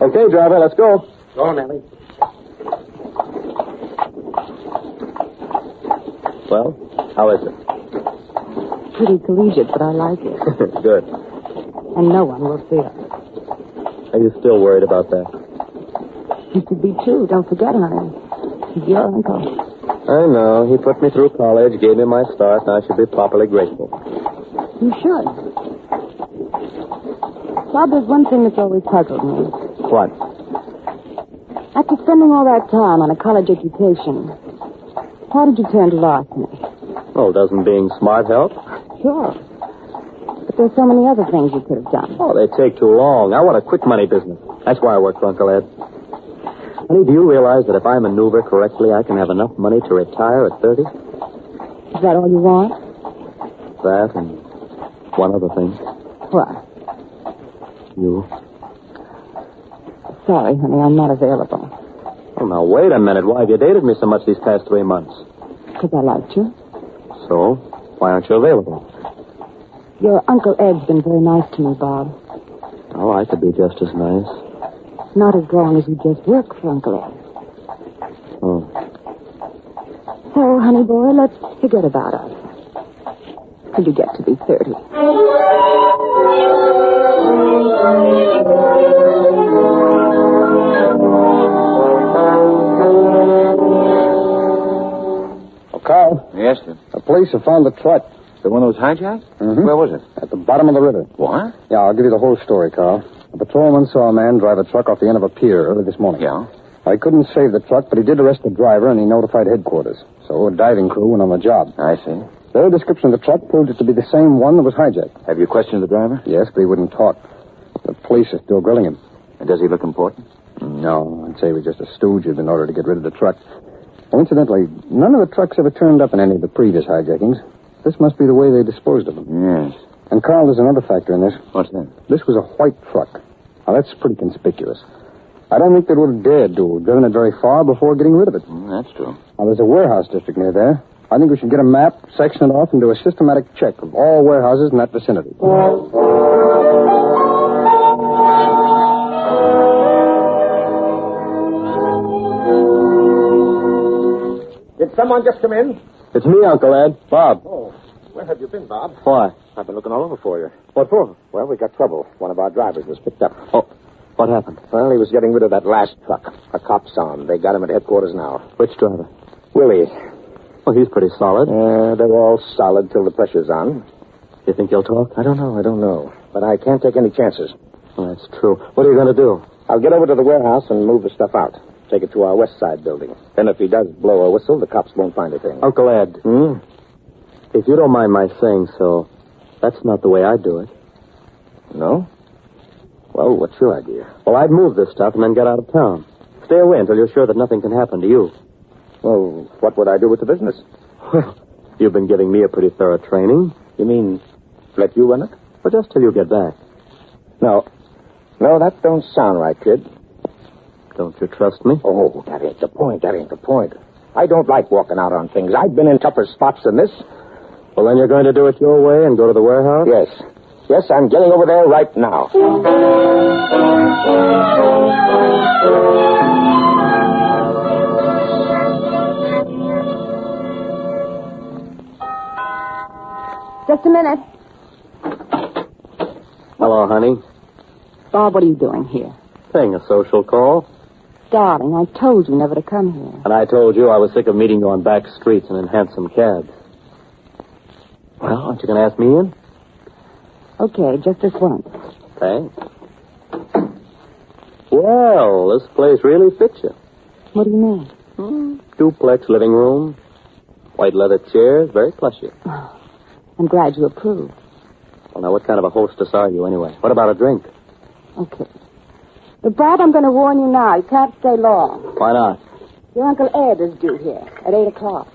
M: Okay, driver, let's go.
P: Go on, Ellie.
M: Well, how is it?
O: Pretty collegiate, but I like it.
M: Good.
O: And no one will see us.
M: Are you still worried about that?
O: You should be, too. Don't forget, honey. He's your uncle.
M: I know. He put me through college, gave me my start, and I should be properly grateful.
O: You should. Bob, there's one thing that's always puzzled me.
M: What?
O: After spending all that time on a college education, why did you turn to larceny?
M: Oh, doesn't being smart help?
O: Sure. But there's so many other things you could have done.
M: Oh, they take too long. I want a quick money business. That's why I work for Uncle Ed. Honey, do you realize that if I maneuver correctly, I can have enough money to retire at 30?
O: Is that all you want?
M: That and one other thing.
O: What?
M: You.
O: Sorry, honey, I'm not available.
M: Oh, now, wait a minute. Why have you dated me so much these past 3 months?
O: Because I liked you.
M: So, why aren't you available?
O: Your Uncle Ed's been very nice to me, Bob.
M: Oh, I could be just as nice.
O: Not as long as you just work for Uncle Ed.
M: Oh.
O: So, honey boy, let's forget about us. Till you get to be 30.
I: Oh, Carl.
P: Yes, sir.
I: The police have found the truck.
P: The one that was hijacked?
I: Mm-hmm.
P: Where was it?
I: At the bottom of the river.
P: What?
I: Yeah, I'll give you the whole story, Carl. A patrolman saw a man drive a truck off the end of a pier early this morning.
P: Yeah?
I: I couldn't save the truck, but he did arrest the driver, and he notified headquarters. So a diving crew went on the job.
P: I see.
I: Their description of the truck proved it to be the same one that was hijacked.
P: Have you questioned the driver?
I: Yes, but he wouldn't talk. The police are still grilling him.
P: And does he look important?
I: No, I'd say he was just a stooge in order to get rid of the truck. Oh, incidentally, none of the trucks ever turned up in any of the previous hijackings. This must be the way they disposed of them.
P: Yes.
I: And, Carl, there's another factor in this.
P: What's that?
I: This was a white truck. Now, that's pretty conspicuous. I don't think they would have dared to have driven it very far before getting rid of it.
P: That's true.
I: Now, there's a warehouse district near there. I think we should get a map, section it off, and do a systematic check of all warehouses in that vicinity.
K: Did someone just come in?
M: It's me, Uncle Ed. Bob.
K: Oh, where have you been, Bob?
M: Why?
K: I've been looking all over for you.
M: What for?
K: Well, we got trouble. One of our drivers was picked up.
M: Oh, What happened?
K: Well, he was getting rid of that last truck. A cop's on. They got him at headquarters now.
M: Which driver?
K: Willie.
M: Well, he's pretty solid.
K: They're all solid till the pressure's on.
M: You think he'll talk?
K: I don't know. But I can't take any chances.
M: Well, that's true. What are you going to do?
K: I'll get over to the warehouse and move the stuff out. Take it to our west side building. Then if he does blow a whistle, the cops won't find a thing.
M: Uncle Ed. If you don't mind my saying so, that's not the way I'd do it.
K: No? Well, what's your idea?
M: Well, I'd move this stuff and then get out of town. Stay away until you're sure that nothing can happen to you.
K: Well, what would I do with the business?
M: Well, you've been giving me a pretty thorough training.
K: You mean let you run it?
M: Well, just till you get back.
K: No, that don't sound right, kid.
M: Don't you trust me?
K: Oh, that ain't the point. I don't like walking out on things. I've been in tougher spots than this.
M: Well, then you're going to do it your way and go to the warehouse?
K: Yes, I'm getting over there right now.
O: Just a minute.
M: Hello, honey.
O: Bob, what are you doing here?
M: Paying a social call.
O: Darling, I told you never to come here.
M: And I told you I was sick of meeting you on back streets and in handsome cabs. Well, aren't you going to ask me in?
O: Okay, just this once.
M: Thanks. Well, this place really fits you.
O: What do you mean?
M: Duplex living room, white leather chairs, very plushy.
O: Oh, I'm glad you approve.
M: Well, now, what kind of a hostess are you, anyway? What about a drink?
O: Okay. But, Bob, I'm going to warn you now. You can't stay long.
M: Why not?
O: Your Uncle Ed is due here at 8 o'clock.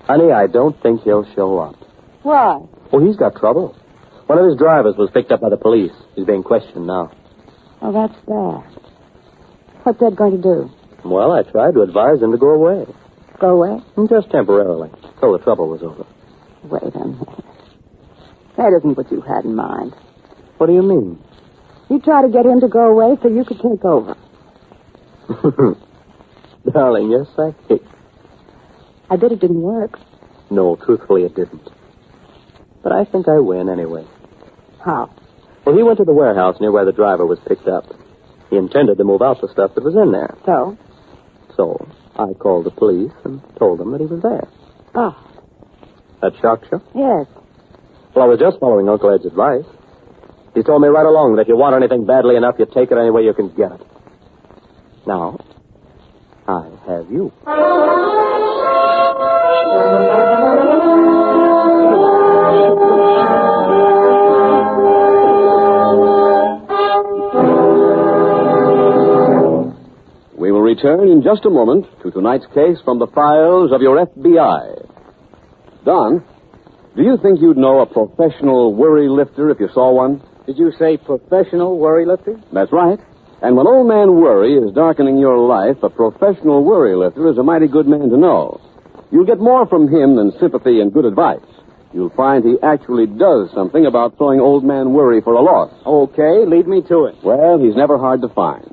M: Honey, I don't think he'll show up.
O: Why?
M: Oh, he's got trouble. One of his drivers was picked up by the police. He's being questioned now.
O: Oh, that's that. What's Ed going to do?
M: Well, I tried to advise him to go away.
O: Go away?
M: Just temporarily, till the trouble was over.
O: Wait a minute. That isn't what you had in mind.
M: What do you mean?
O: You tried to get him to go away so you could take over.
M: Darling, yes, I did.
O: I bet it didn't work.
M: No, truthfully, it didn't. But I think I win anyway.
O: How?
M: Well, he went to the warehouse near where the driver was picked up. He intended to move out the stuff that was in there.
O: So?
M: So, I called the police and told them that he was there.
O: Oh.
M: That shocked you?
O: Yes.
M: Well, I was just following Uncle Ed's advice. He told me right along that if you want anything badly enough, you take it any way you can get it. Now, I have you.
A: We will return in just a moment to tonight's case from the files of your FBI. Don, do you think you'd know a professional worry lifter if you saw one?
B: Did you say professional worry lifter?
A: That's right. And when old man worry is darkening your life, a professional worry lifter is a mighty good man to know. You'll get more from him than sympathy and good advice. You'll find he actually does something about throwing old man worry for a loss.
B: Okay, lead me to it.
A: Well, he's never hard to find.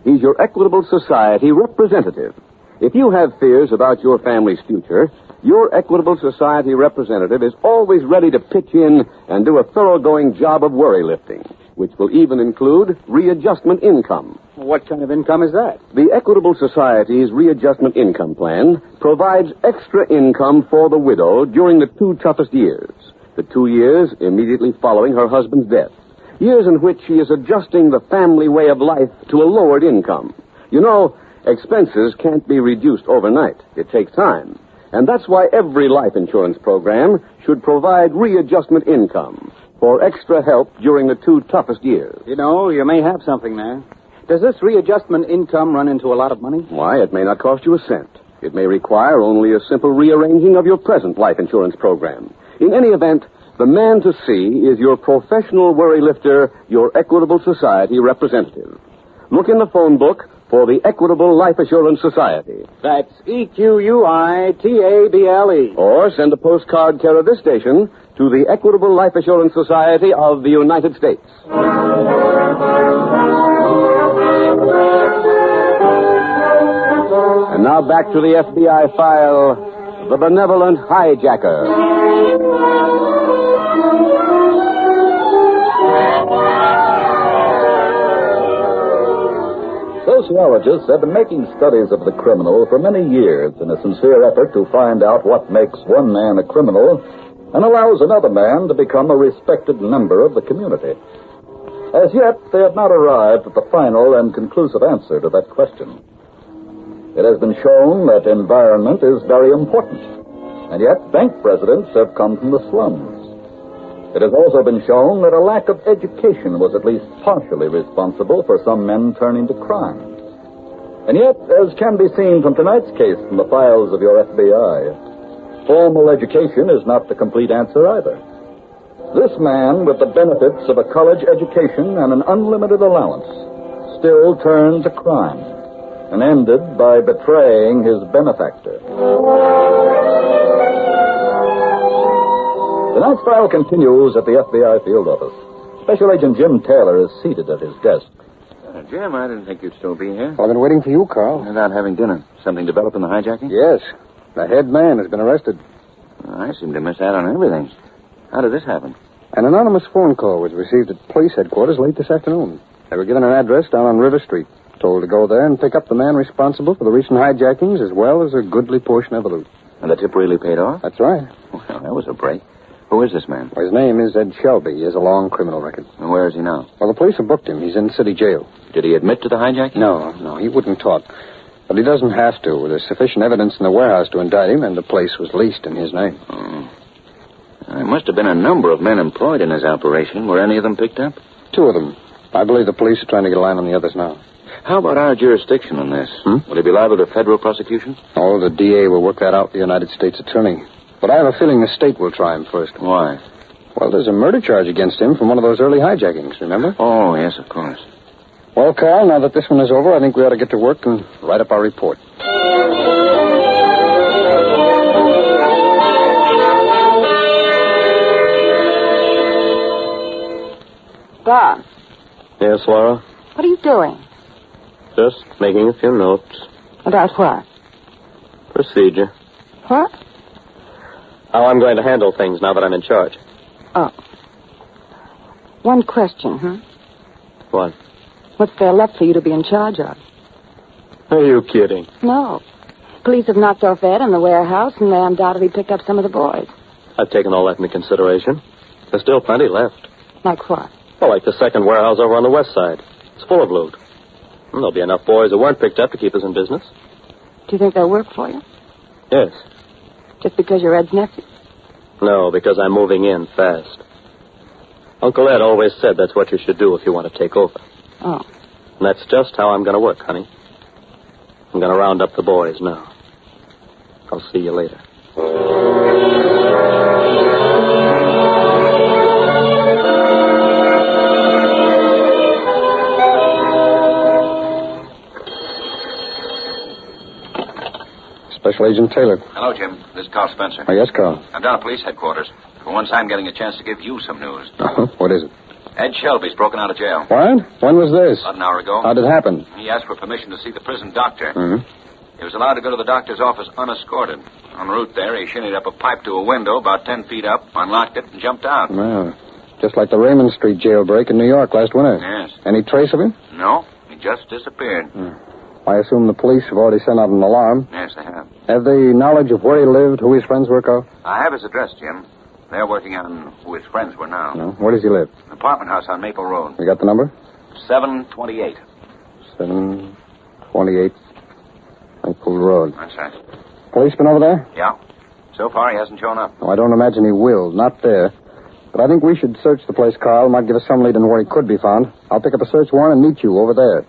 A: He's your Equitable Society representative. If you have fears about your family's future, your Equitable Society representative is always ready to pitch in and do a thoroughgoing job of worry lifting, which will even include readjustment income.
B: What kind of income is that?
A: The Equitable Society's readjustment income plan provides extra income for the widow during the 2 toughest years. The 2 years immediately following her husband's death. Years in which she is adjusting the family way of life to a lowered income. You know, expenses can't be reduced overnight. It takes time. And that's why every life insurance program should provide readjustment income for extra help during the 2 toughest years.
B: You know, you may have something there. Does this readjustment income run into a lot of money?
A: Why, it may not cost you a cent. It may require only a simple rearranging of your present life insurance program. In any event, the man to see is your professional worry lifter, your Equitable Society representative. Look in the phone book for the Equitable Life Assurance Society.
B: That's EQUITABLE.
A: Or send a postcard care of this station to the Equitable Life Assurance Society of the United States. And now back to the FBI file, The Benevolent Hijacker.
C: sociologists have been making studies of the criminal for many years in a sincere effort to find out what makes one man a criminal and allows another man to become a respected member of the community. As yet, they have not arrived at the final and conclusive answer to that question. It has been shown that environment is very important, and yet bank presidents have come from the slums. It has also been shown that a lack of education was at least partially responsible for some men turning to crime. And yet, as can be seen from tonight's case from the files of your FBI, formal education is not the complete answer either. This man, with the benefits of a college education and an unlimited allowance, still turned to crime and ended by betraying his benefactor. Tonight's file continues at the FBI field office. Special Agent Jim Taylor is seated at his desk.
P: Jim, I didn't think you'd still be here.
I: Well, I've been waiting for you, Carl.
P: Without having dinner. Something developed in the hijacking?
I: Yes. The head man has been arrested.
P: I seem to miss out on everything. How did this happen?
I: An anonymous phone call was received at police headquarters late this afternoon. They were given an address down on River Street. Told to go there and pick up the man responsible for the recent hijackings as well as a goodly portion of the loot.
P: And the tip really paid off?
I: That's right.
P: Well, that was a break. Who is this man?
I: Well, his name is Ed Shelby. He has a long criminal record.
P: And where is he now?
I: Well, the police have booked him. He's in city jail.
P: Did he admit to the hijacking?
I: No, he wouldn't talk. But he doesn't have to. There's sufficient evidence in the warehouse to indict him, and the place was leased in his name.
P: Oh. There must have been a number of men employed in his operation. Were any of them picked up?
I: 2 of them. I believe the police are trying to get a line on the others now.
P: How about our jurisdiction on this? Will he be liable to federal prosecution?
I: Oh, the DA will work that out with the United States Attorney. But I have a feeling the state will try him first.
P: Why?
I: Well, there's a murder charge against him from one of those early hijackings, remember?
P: Oh, yes, of course.
I: Well, Carl, now that this one is over, I think we ought to get to work and write up our report.
O: Bob,
U: Yes, Laura?
O: what are you doing?
U: Just making a few notes.
O: About what?
U: Procedure.
O: What?
U: How I'm going to handle things now that I'm in charge.
O: Oh. One question,
U: What?
O: What's there left for you to be in charge of?
U: Are you kidding?
O: No. Police have knocked off Ed in the warehouse, and they undoubtedly picked up some of the boys.
U: I've taken all that into consideration. There's still plenty left.
O: Like what?
U: Well, like the second warehouse over on the west side. It's full of loot. And there'll be enough boys who weren't picked up to keep us in business.
O: Do you think they'll work for you?
U: Yes.
O: Just because you're Ed's nephew?
U: No, because I'm moving in fast. Uncle Ed always said that's what you should do if you want to take over.
O: Oh.
U: And that's just how I'm going to work, honey. I'm going to round up the boys now. I'll see you later.
I: Special Agent Taylor.
R: Hello, Jim. This is Carl Spencer.
I: Oh, yes, Carl.
R: I'm down at police headquarters. For once, I'm getting a chance to give you some news.
I: Uh-huh. What is it?
R: Ed Shelby's broken out of jail.
I: What? When was this?
R: About an hour ago.
I: How did it happen?
R: He asked for permission to see the prison doctor.
I: Mm-hmm.
R: He was allowed to go to the doctor's office unescorted. En route there, he shinnied up a pipe to a window about 10 feet up, unlocked it, and jumped out.
I: Well, just like the Raymond Street jailbreak in New York last winter.
R: Yes.
I: Any trace of him?
R: No, he just disappeared.
I: I assume the police have already sent out an alarm.
R: Yes, they have.
I: Have they knowledge of where he lived, who his friends were, Carl?
R: I have his address, Jim. They're working on who his friends were now.
I: No. Where does he live?
R: An apartment house on Maple Road.
I: You got the number?
R: 728.
I: 728 Maple Road.
R: That's right.
I: Police been over there?
R: Yeah. So far, he hasn't shown up.
I: Oh, I don't imagine he will. Not there. But I think we should search the place, Carl. Might give us some lead on where he could be found. I'll pick up a search warrant and meet you over there.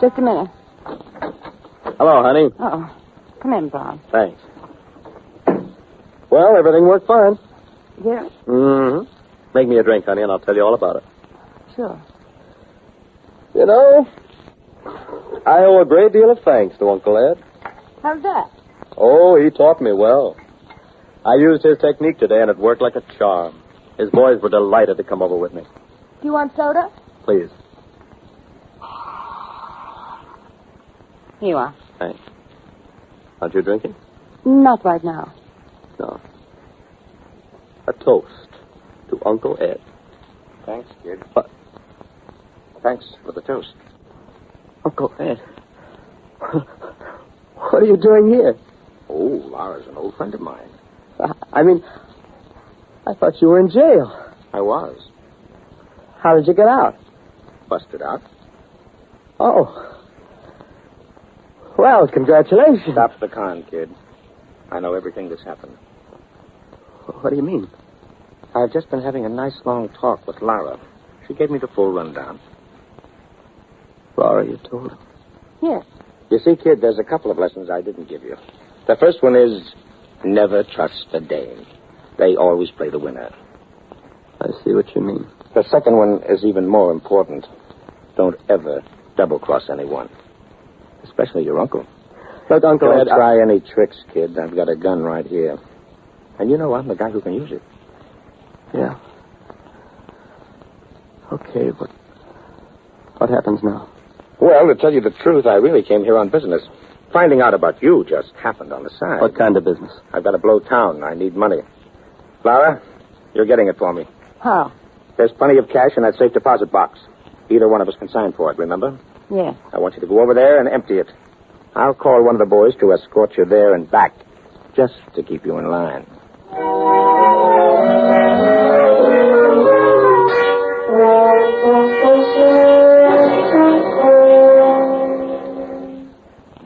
O: Just a minute.
U: Hello, honey.
O: Oh. Come in, Bob.
U: Thanks. Well, everything worked fine.
O: Yeah?
U: Mm-hmm. Make me a drink, honey, and I'll tell you all about it.
O: Sure.
U: You know, I owe a great deal of thanks to Uncle Ed.
O: How's that?
U: Oh, he taught me well. I used his technique today, and it worked like a charm. His boys were delighted to come over with me.
O: Do you want soda?
U: Please.
O: Here you are.
U: Thanks. Aren't you drinking?
O: Not right now.
M: No. A toast to Uncle Ed.
K: Thanks, kid.
M: What?
K: Thanks for the toast.
M: Uncle Ed. What are you doing here?
K: Oh, Laura's an old friend of mine.
M: I mean, I thought you were in jail.
K: I was.
M: How did you get out?
K: Busted out.
M: Oh. Well, congratulations.
K: Stop the con, kid. I know everything that's happened.
M: What do you mean?
K: I've just been having a nice long talk with Lara. She gave me the full rundown.
M: Laura, you told her?
K: Yes. You see, kid, there's a couple of lessons I didn't give you. The first one is never trust a dame. They always play the winner.
M: I see what you mean.
K: The second one is even more important. Don't ever double-cross anyone. Especially your uncle.
M: Look, Uncle
K: Don't
M: Ed,
K: try any tricks, kid. I've got a gun right here. And you know I'm the guy who can use it.
M: Yeah. Okay, but what happens now?
K: Well, to tell you the truth, I really came here on business. Finding out about you just happened on the side.
M: What kind of business?
K: I've got to blow town. I need money. Lara, you're getting it for me.
L: How?
K: There's plenty of cash in that safe deposit box. Either one of us can sign for it, remember?
L: Yes.
K: I want you to go over there and empty it. I'll call one of the boys to escort you there and back, just to keep you in line.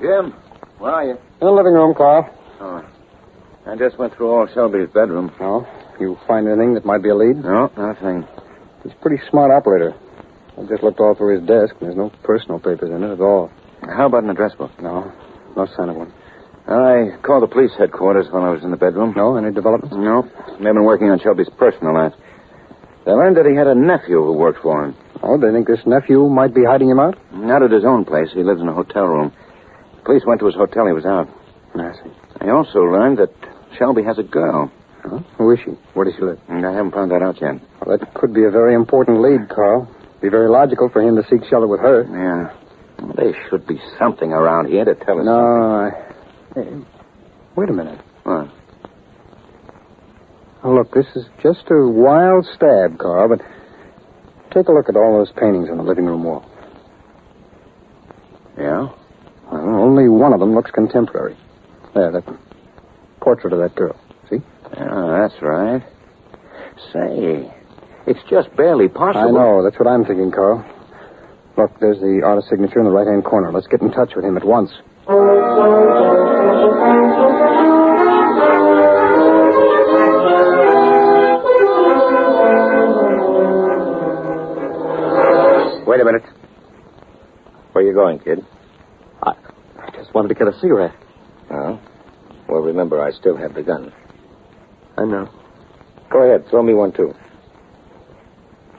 P: Jim, where are you?
I: In the living room, Carl.
P: Oh. I just went through all Shelby's bedroom.
I: Oh? You find anything that might be a lead?
P: No, nothing.
I: He's a pretty smart operator. I just looked all through his desk, and there's no personal papers in it at all.
P: How about an address book?
I: No sign of one.
P: I called the police headquarters while I was in the bedroom.
I: No? Any developments?
P: No. They've been working on Shelby's personal life. They learned that he had a nephew who worked for him.
I: Oh, they think this nephew might be hiding him out?
P: Not at his own place. He lives in a hotel room. The police went to his hotel. He was out.
I: I see.
P: I also learned that Shelby has a girl.
I: Huh? Who is she? Where does she live?
P: I haven't found that out yet.
I: Well, that could be a very important lead, Carl. Be very logical for him to seek shelter with her.
P: Yeah. Well, there should be something around here to tell us.
I: No, Hey, wait a minute.
P: What?
I: Oh, look, this is just a wild stab, Carl, but take a look at all those paintings on the living room wall.
P: Yeah?
I: Well, only one of them looks contemporary. There, that portrait of that girl. See?
P: Yeah, that's right. Say, it's just barely possible.
I: I know. That's what I'm thinking, Carl. Look, there's the artist's signature in the right-hand corner. Let's get in touch with him at once.
K: Wait a minute. Where are you going, kid?
M: I just wanted to get a cigarette.
K: Oh? Well, remember, I still have the gun.
M: I know.
K: Go ahead. Throw me one, too.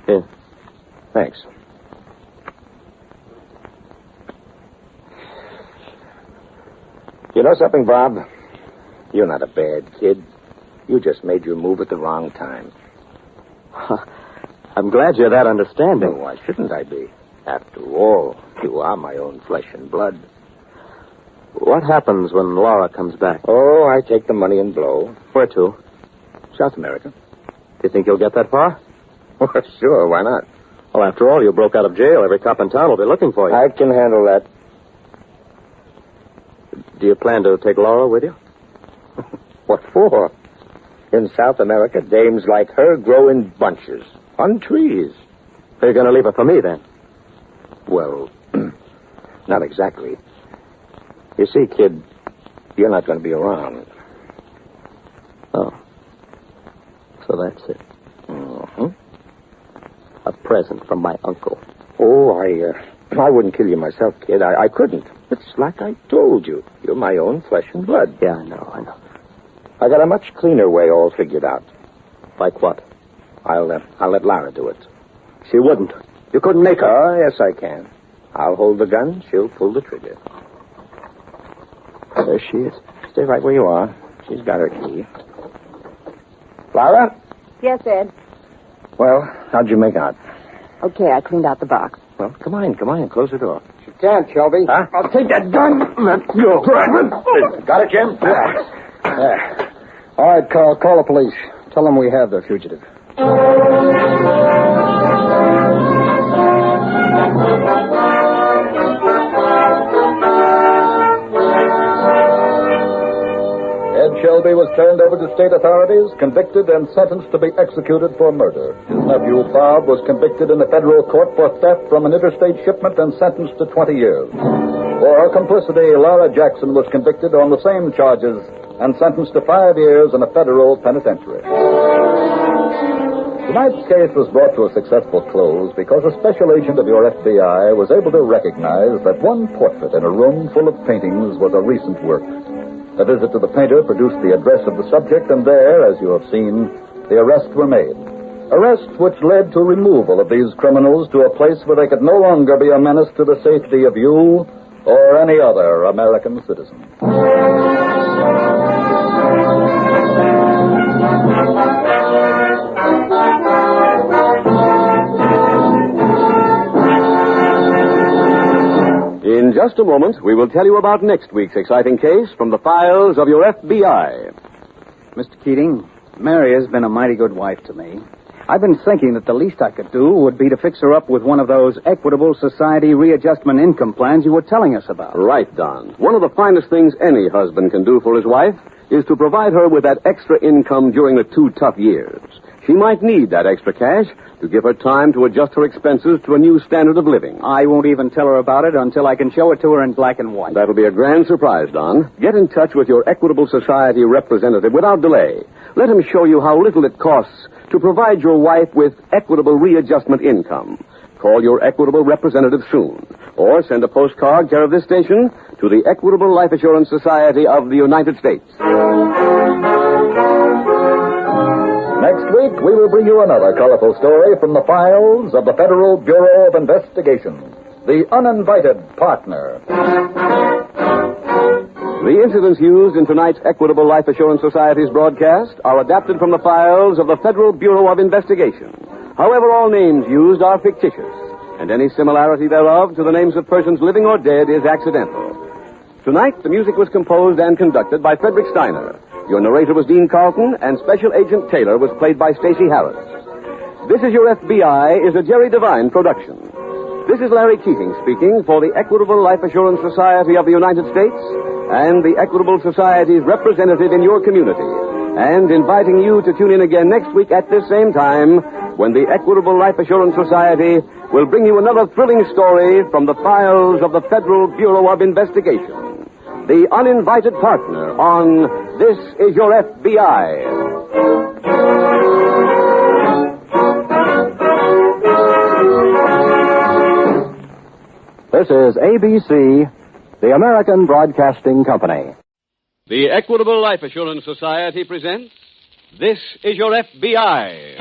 M: Here.
K: Thanks. You know something, Bob? You're not a bad kid. You just made your move at the wrong time.
M: I'm glad you're that understanding.
K: Well, why shouldn't I be? After all, you are my own flesh and blood.
M: What happens when Laura comes back?
K: Oh, I take the money and blow.
M: Where to?
K: South America.
M: Do you think you'll get that far?
K: Well, sure, why not?
M: Well, after all, you broke out of jail. Every cop in town will be looking for you.
K: I can handle that.
M: Do you plan to take Laura with you?
K: What for? In South America, dames like her grow in bunches, on trees.
M: So you're going to leave her for me, then?
K: Well, not exactly. You see, kid, you're not going to be around.
M: Oh. So that's it.
K: Mm-hmm.
M: A present from my uncle.
K: Oh, I wouldn't kill you myself, kid. I couldn't. It's like I told you. You're my own flesh and blood.
M: Yeah, I know.
K: I got a much cleaner way all figured out.
M: Like what?
K: I'll let Lara do it.
M: She wouldn't. You couldn't make her.
K: Oh, yes, I can. I'll hold the gun. She'll pull the trigger.
M: There she is.
K: Stay right where you are. She's got her key. Lara?
L: Yes, Ed.
K: Well, how'd you make out?
L: Okay, I cleaned out the box.
K: Well, come on. Close the door.
I: You can't, Shelby.
K: Huh?
I: I'll take that gun. Let's go.
K: Got it, Jim? Yeah.
I: All right, Carl, call the police. Tell them we have their fugitive.
C: Ed Shelby was turned over to state authorities, convicted and sentenced to be executed for murder. His nephew, Bob, was convicted in a federal court for theft from an interstate shipment and sentenced to 20 years. For her complicity, Laura Jackson was convicted on the same charges and sentenced to 5 years in a federal penitentiary. Tonight's case was brought to a successful close because a special agent of your FBI was able to recognize that one portrait in a room full of paintings was a recent work. A visit to the painter produced the address of the subject, and there, as you have seen, the arrests were made. Arrests which led to removal of these criminals to a place where they could no longer be a menace to the safety of you or any other American citizen.
A: In just a moment, we will tell you about next week's exciting case from the files of your FBI.
B: Mr. Keating, Mary has been a mighty good wife to me. I've been thinking that the least I could do would be to fix her up with one of those Equitable Society readjustment income plans you were telling us about.
A: Right, Don. One of the finest things any husband can do for his wife is to provide her with that extra income during the 2 tough years. She might need that extra cash to give her time to adjust her expenses to a new standard of living.
B: I won't even tell her about it until I can show it to her in black and white.
A: That'll be a grand surprise, Don. Get in touch with your Equitable Society representative without delay. Let him show you how little it costs to provide your wife with equitable readjustment income. Call your Equitable representative soon. Or send a postcard care of this station to the Equitable Life Assurance Society of the United States.
C: Next week, we will bring you another colorful story from the files of the Federal Bureau of Investigation, The Uninvited Partner.
A: The incidents used in tonight's Equitable Life Assurance Society's broadcast are adapted from the files of the Federal Bureau of Investigation. However, all names used are fictitious, and any similarity thereof to the names of persons living or dead is accidental. Tonight, the music was composed and conducted by Frederick Steiner. Your narrator was Dean Carlton, and Special Agent Taylor was played by Stacey Harris. This Is Your FBI is a Jerry Devine production. This is Larry Keating speaking for the Equitable Life Assurance Society of the United States and the Equitable Society's representative in your community, and inviting you to tune in again next week at this same time when the Equitable Life Assurance Society will bring you another thrilling story from the files of the Federal Bureau of Investigation. The Uninvited Partner on This Is Your FBI.
G: This is ABC, the American Broadcasting Company.
A: The Equitable Life Assurance Society presents This Is Your FBI.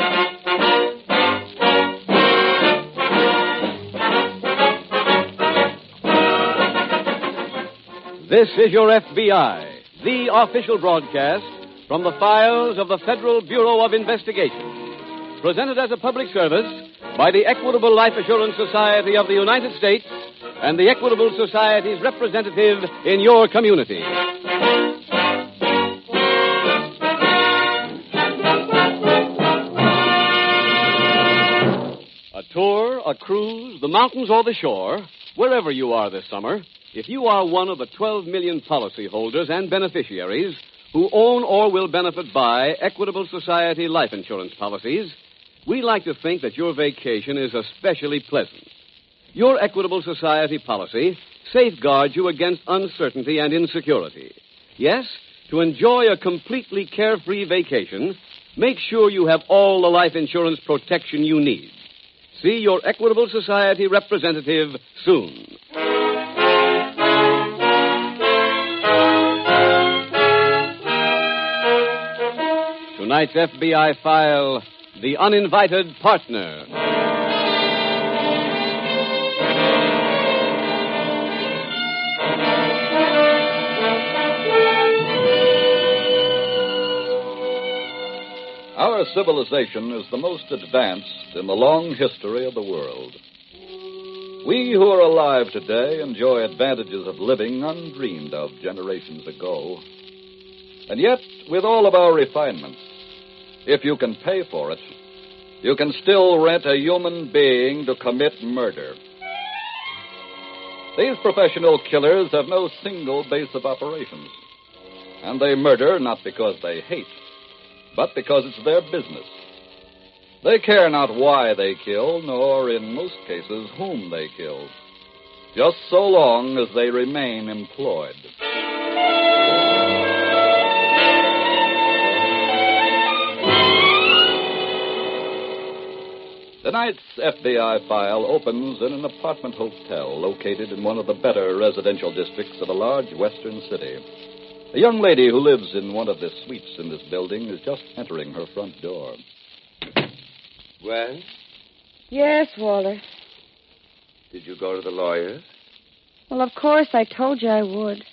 A: This is Your FBI, the official broadcast from the files of the Federal Bureau of Investigation. Presented as a public service by the Equitable Life Assurance Society of the United States and the Equitable Society's representative in your community. A tour, a cruise, the mountains or the shore, wherever you are this summer, if you are one of the 12 million policyholders and beneficiaries who own or will benefit by Equitable Society life insurance policies, we like to think that your vacation is especially pleasant. Your Equitable Society policy safeguards you against uncertainty and insecurity. Yes, to enjoy a completely carefree vacation, make sure you have all the life insurance protection you need. See your Equitable Society representative soon. Tonight's FBI file, The Uninvited Partner.
C: Our civilization is the most advanced in the long history of the world. We who are alive today enjoy advantages of living undreamed of generations ago. And yet, with all of our refinements, if you can pay for it, you can still rent a human being to commit murder. These professional killers have no single base of operations. And they murder not because they hate, but because it's their business. They care not why they kill, nor, in most cases, whom they kill, just so long as they remain employed. Tonight's FBI file opens in an apartment hotel located in one of the better residential districts of a large western city. A young lady who lives in one of the suites in this building is just entering her front door.
F: Gwen,
L: Yes, Walter.
F: did you go to the lawyers?
L: Well, of course, I told you I would.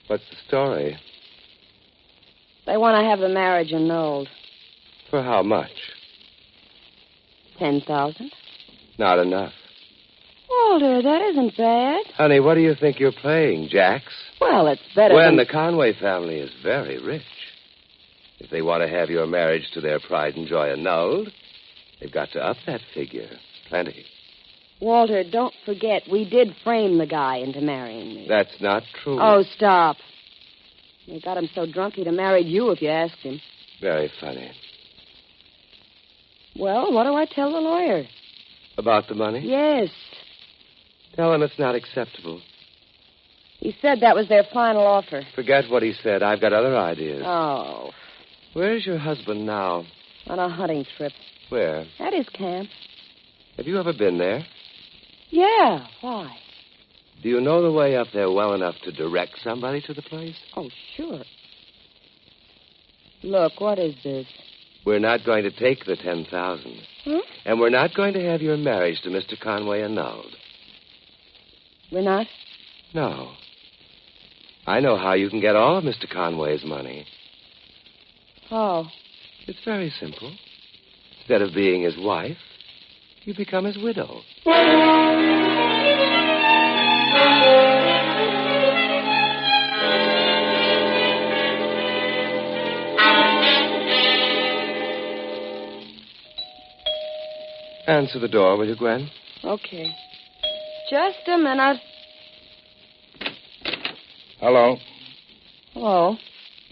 F: What's the story?
L: They want to have the marriage annulled.
F: For how much?
L: 10,000.
F: Not enough.
L: Walter, that isn't bad.
F: Honey, what do you think you're playing, Jacks?
L: Well, it's better
F: Gwen,
L: than...
F: the Conway family is very rich. If they want to have your marriage to their pride and joy annulled, they've got to up that figure. Plenty.
L: Walter, don't forget, we did frame the guy into marrying me.
F: That's not true.
L: Oh, stop. They got him so drunk he'd have married you if you asked him.
F: Very funny.
L: Well, what do I tell the lawyer?
F: About the money?
L: Yes.
F: Tell him it's not acceptable.
L: He said that was their final offer.
F: Forget what he said. I've got other ideas.
L: Oh.
F: Where's your husband now?
L: On a hunting trip.
F: Where?
L: At his camp.
F: Have you ever been there?
L: Yeah, why?
F: Do you know the way up there well enough to direct somebody to the place?
L: Oh, sure. Look, what is this?
F: We're not going to take the 10,000. And we're not going to have your marriage to Mr. Conway annulled.
L: We're not?
F: No. I know how you can get all of Mr. Conway's money.
L: Oh.
F: It's very simple. Instead of being his wife, you become his widow. Answer the door, will you, Gwen?
L: Okay. Just a minute.
J: Hello.
L: Hello.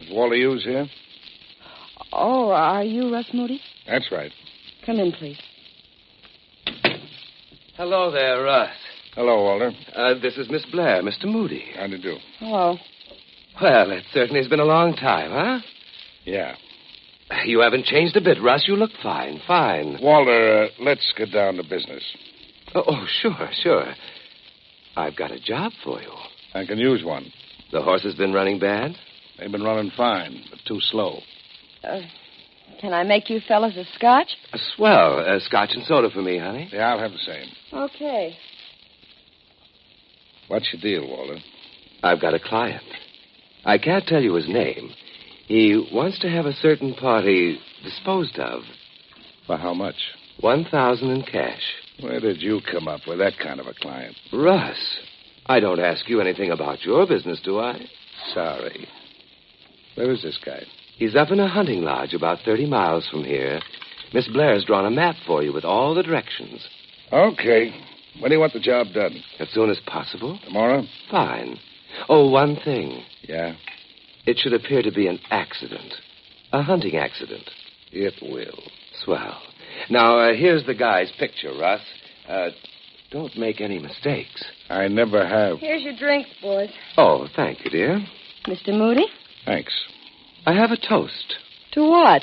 J: Is Walter Hughes here?
L: Oh, are you Russ Moody?
J: That's right.
L: Come in, please.
F: Hello there, Russ.
J: Hello, Walter.
F: This is Miss Blair, Mr. Moody.
J: How do you do?
L: Hello.
F: Well, it certainly has been a long time, huh?
J: Yeah.
F: You haven't changed a bit, Russ. You look fine, fine.
J: Walter, let's get down to business.
F: Oh, sure. I've got a job for you.
J: I can use one.
F: The horse has been running bad?
J: They've been running fine, but too slow.
L: Can I make you fellas a scotch?
F: Swell. Scotch and soda for me, honey.
J: Yeah, I'll have the same.
L: Okay.
J: What's your deal, Walter?
F: I've got a client. I can't tell you his name. He wants to have a certain party disposed of.
J: For how much?
F: 1,000 in cash.
J: Where did you come up with that kind of a client?
F: Russ, I don't ask you anything about your business, do I?
J: Sorry. Where is this guy?
F: He's up in a hunting lodge about 30 miles from here. Miss Blair's drawn a map for you with all the directions.
J: Okay. When do you want the job done?
F: As soon as possible.
J: Tomorrow?
F: Fine. Oh, one thing.
J: Yeah?
F: It should appear to be an accident. A hunting accident.
J: It will.
F: Swell. Now, here's the guy's picture, Russ. Don't make any mistakes.
J: I never have.
L: Here's your drinks, boys.
F: Oh, thank you, dear.
L: Mr. Moody?
J: Thanks.
F: I have a toast.
L: To what?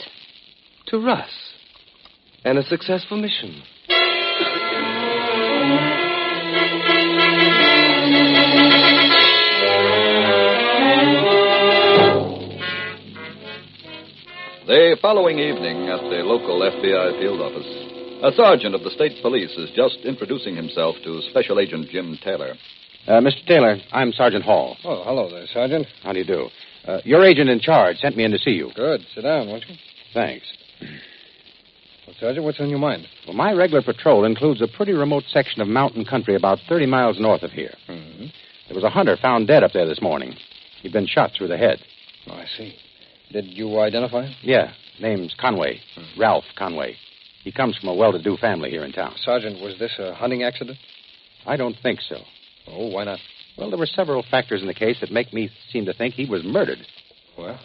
F: To Russ. And a successful mission.
C: The following evening at the local FBI field office, a sergeant of the state police is just introducing himself to Special Agent Jim Taylor.
D: Mr. Taylor, I'm Sergeant Hall.
I: Oh, hello there, Sergeant.
D: How do you do? Your agent in charge sent me in to see you.
I: Good. Sit down, won't you?
D: Thanks.
I: Well, Sergeant, what's on your mind?
D: Well, my regular patrol includes a pretty remote section of mountain country about 30 miles north of here.
I: Mm-hmm.
D: There was a hunter found dead up there this morning. He'd been shot through the head.
I: Oh, I see. Did you identify him?
D: Yeah. Name's Conway. Ralph Conway. He comes from a well-to-do family here in town.
I: Sergeant, was this a hunting accident?
D: I don't think so.
I: Oh, why not?
D: Well, there were several factors in the case that make me seem to think he was murdered.
I: Well,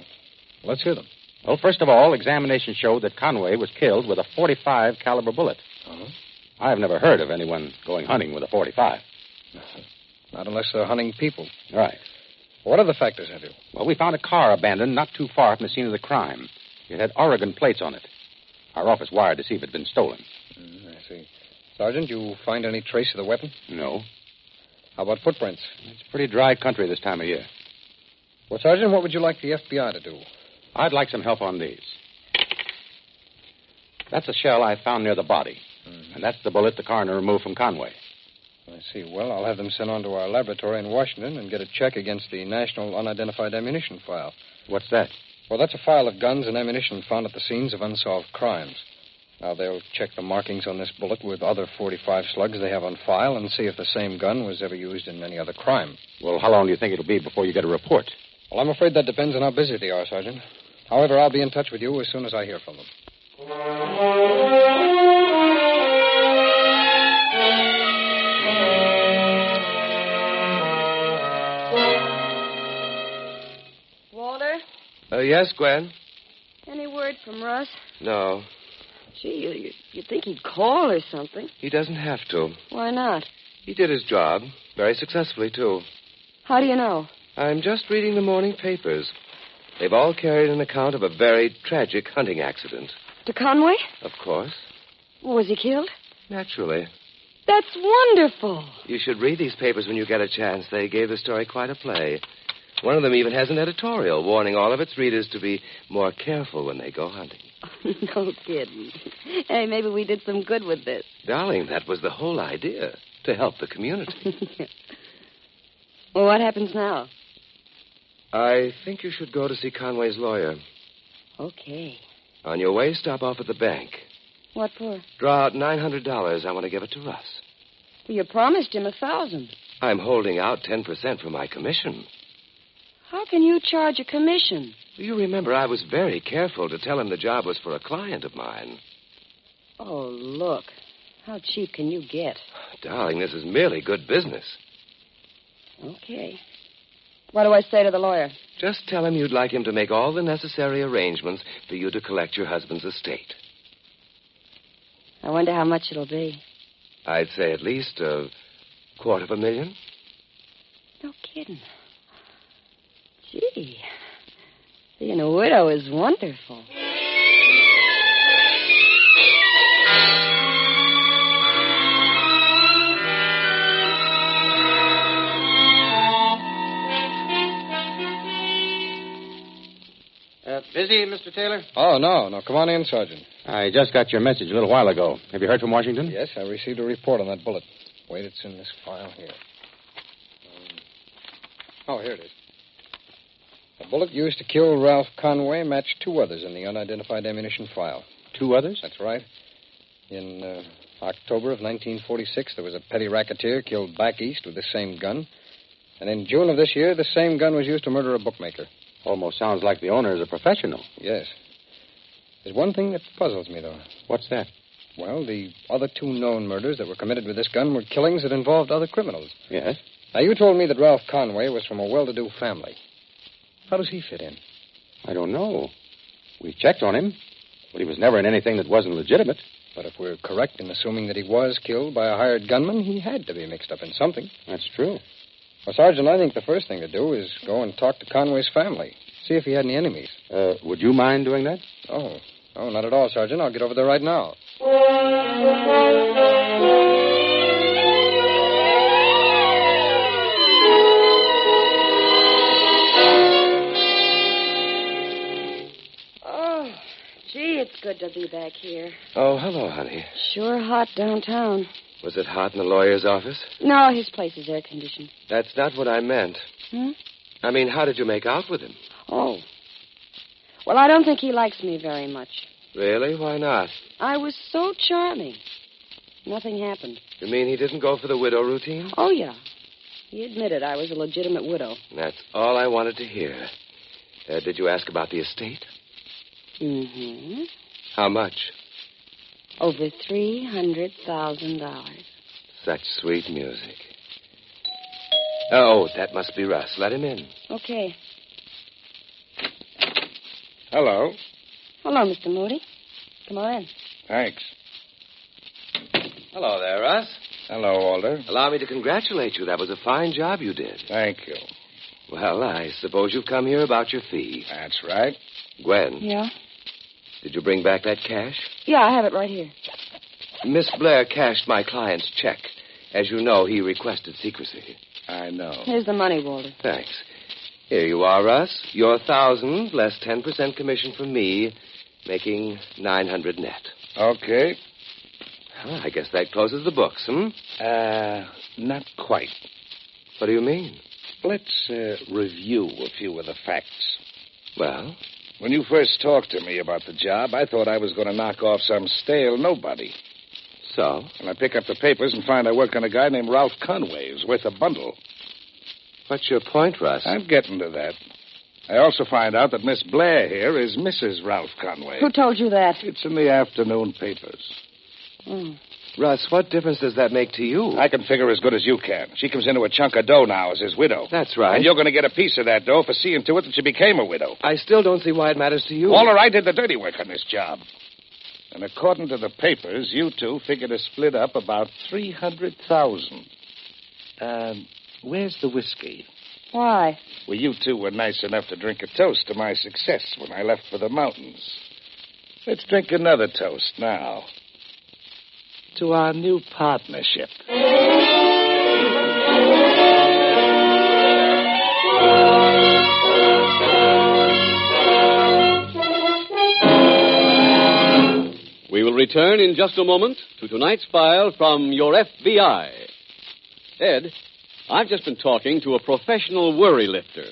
I: let's hear them.
D: Well, first of all, examination showed that Conway was killed with a .45 caliber bullet.
I: Uh-huh.
D: I've never heard of anyone going hunting with a .45.
I: Not unless they're hunting people.
D: Right.
I: What other factors have you?
D: Well, we found a car abandoned not too far from the scene of the crime. It had Oregon plates on it. Our office wired to see if it had been stolen.
I: I see. Sergeant, you find any trace of the weapon?
D: No.
I: How about footprints?
D: It's pretty dry country this time of year.
I: Well, Sergeant, what would you like the FBI to do?
D: I'd like some help on these. That's a shell I found near the body. And that's the bullet the coroner removed from Conway.
I: I see. Well, I'll have them sent on to our laboratory in Washington and get a check against the National Unidentified Ammunition File.
D: What's that?
I: Well, that's a file of guns and ammunition found at the scenes of unsolved crimes. Now, they'll check the markings on this bullet with other .45 slugs they have on file and see if the same gun was ever used in any other crime.
D: Well, how long do you think it'll be before you get a report?
I: Well, I'm afraid that depends on how busy they are, Sergeant. However, I'll be in touch with you as soon as I hear from them.
L: Walter,
S: Yes, Gwen?
L: any word from Russ?
S: No,
L: Gee, you'd think he'd call or something.
S: he doesn't have to.
L: Why not?
S: He did his job. Very successfully, too.
L: How do you know?
S: I'm just reading the morning papers. They've all carried an account of a very tragic hunting accident.
L: To Conway?
S: Of course.
L: Was he killed?
S: Naturally.
L: That's wonderful.
S: You should read these papers when you get a chance. They gave the story quite a play. One of them even has an editorial warning all of its readers to be more careful when they go hunting.
L: No kidding. Hey, maybe we did some good with this.
S: Darling, that was the whole idea, to help the community.
L: Well, what happens now?
S: I think you should go to see Conway's lawyer.
L: Okay.
S: On your way, stop off at the bank.
L: What for?
S: Draw out $900. I want to give it to Russ.
L: Well, you promised him 1,000.
S: I'm holding out 10% for my commission.
L: How can you charge a commission?
S: You remember I was very careful to tell him the job was for a client of mine.
L: Oh, look. How cheap can you get?
S: Darling, this is merely good business.
L: Okay. What do I say to the lawyer?
S: Just tell him you'd like him to make all the necessary arrangements for you to collect your husband's estate.
L: I wonder how much it'll be.
S: I'd say at least $250,000.
L: No kidding. Gee, being a widow is wonderful.
D: Busy, Mr. Taylor?
I: Oh, no. Come on in, Sergeant.
D: I just got your message a little while ago. Have you heard from Washington?
I: Yes, I received a report on that bullet. Wait, it's in this file here. Here it is. The bullet used to kill Ralph Conway matched two others in the unidentified ammunition file.
D: Two others?
I: That's right. In October of 1946, there was a petty racketeer killed back east with the same gun. And in June of this year, the same gun was used to murder a bookmaker.
D: Almost sounds like the owner is a professional.
I: Yes. There's one thing that puzzles me, though.
D: What's that?
I: Well, the other two known murders that were committed with this gun were killings that involved other criminals.
D: Yes?
I: Now, you told me that Ralph Conway was from a well-to-do family. How does he fit in?
D: I don't know. We checked on him, but he was never in anything that wasn't legitimate.
I: But if we're correct in assuming that he was killed by a hired gunman, he had to be mixed up in something.
D: That's true.
I: Well, Sergeant, I think the first thing to do is go and talk to Conway's family. See if he had any enemies.
D: Would you mind doing that?
I: Oh, not at all, Sergeant. I'll get over there right now.
L: Oh, gee, it's good to be back here.
S: Oh, hello, honey.
L: Sure hot downtown.
S: Was it hot in the lawyer's office?
L: No, his place is air-conditioned.
S: That's not what I meant. I mean, how did you make out with him?
L: Oh. Well, I don't think he likes me very much.
S: Really? Why not?
L: I was so charming. Nothing happened.
S: You mean he didn't go for the widow routine?
L: Oh, yeah. He admitted I was a legitimate widow.
S: That's all I wanted to hear. Did you ask about the estate?
O: Mm-hmm.
S: How much?
O: Over $300,000.
S: Such sweet music. Oh, that must be Russ. Let him in.
O: Okay.
J: Hello.
O: Hello, Mr. Moody. Come on in.
J: Thanks.
S: Hello there, Russ.
J: Hello, Walter.
S: Allow me to congratulate you. That was a fine job you did.
J: Thank you.
S: Well, I suppose you've come here about your fee.
J: That's right.
S: Gwen,
O: Yeah?
S: did you bring back that cash?
O: Yeah, I have it right here.
S: Miss Blair cashed my client's check. As you know, he requested secrecy.
J: I know.
O: Here's the money, Walter.
S: Thanks. Here you are, Russ. Your 1,000 less 10% commission from me, making 900 net.
J: Okay.
S: Well, I guess that closes the books,
J: Not quite.
S: What do you mean?
J: Let's review a few of the facts.
S: Well?
J: When you first talked to me about the job, I thought I was going to knock off some stale nobody.
S: So?
J: And I pick up the papers and find I work on a guy named Ralph Conway, who's worth a bundle.
S: What's your point, Russ?
J: I'm getting to that. I also find out that Miss Blair here is Mrs. Ralph Conway.
O: Who told you that?
J: It's in the afternoon papers.
S: Russ, what difference does that make to you?
J: I can figure as good as you can. She comes into a chunk of dough now as his widow.
S: That's right.
J: And you're going to get a piece of that dough for seeing to it that she became a widow.
S: I still don't see why it matters to you.
J: Walter, I did the dirty work on this job. And according to the papers, you two figured to split up about $300,000. Where's the whiskey?
O: Why?
J: Well, you two were nice enough to drink a toast to my success when I left for the mountains. Let's drink another toast now. To our new partnership.
A: We will return in just a moment to tonight's file from your FBI. Ed, I've just been talking to a professional worry lifter.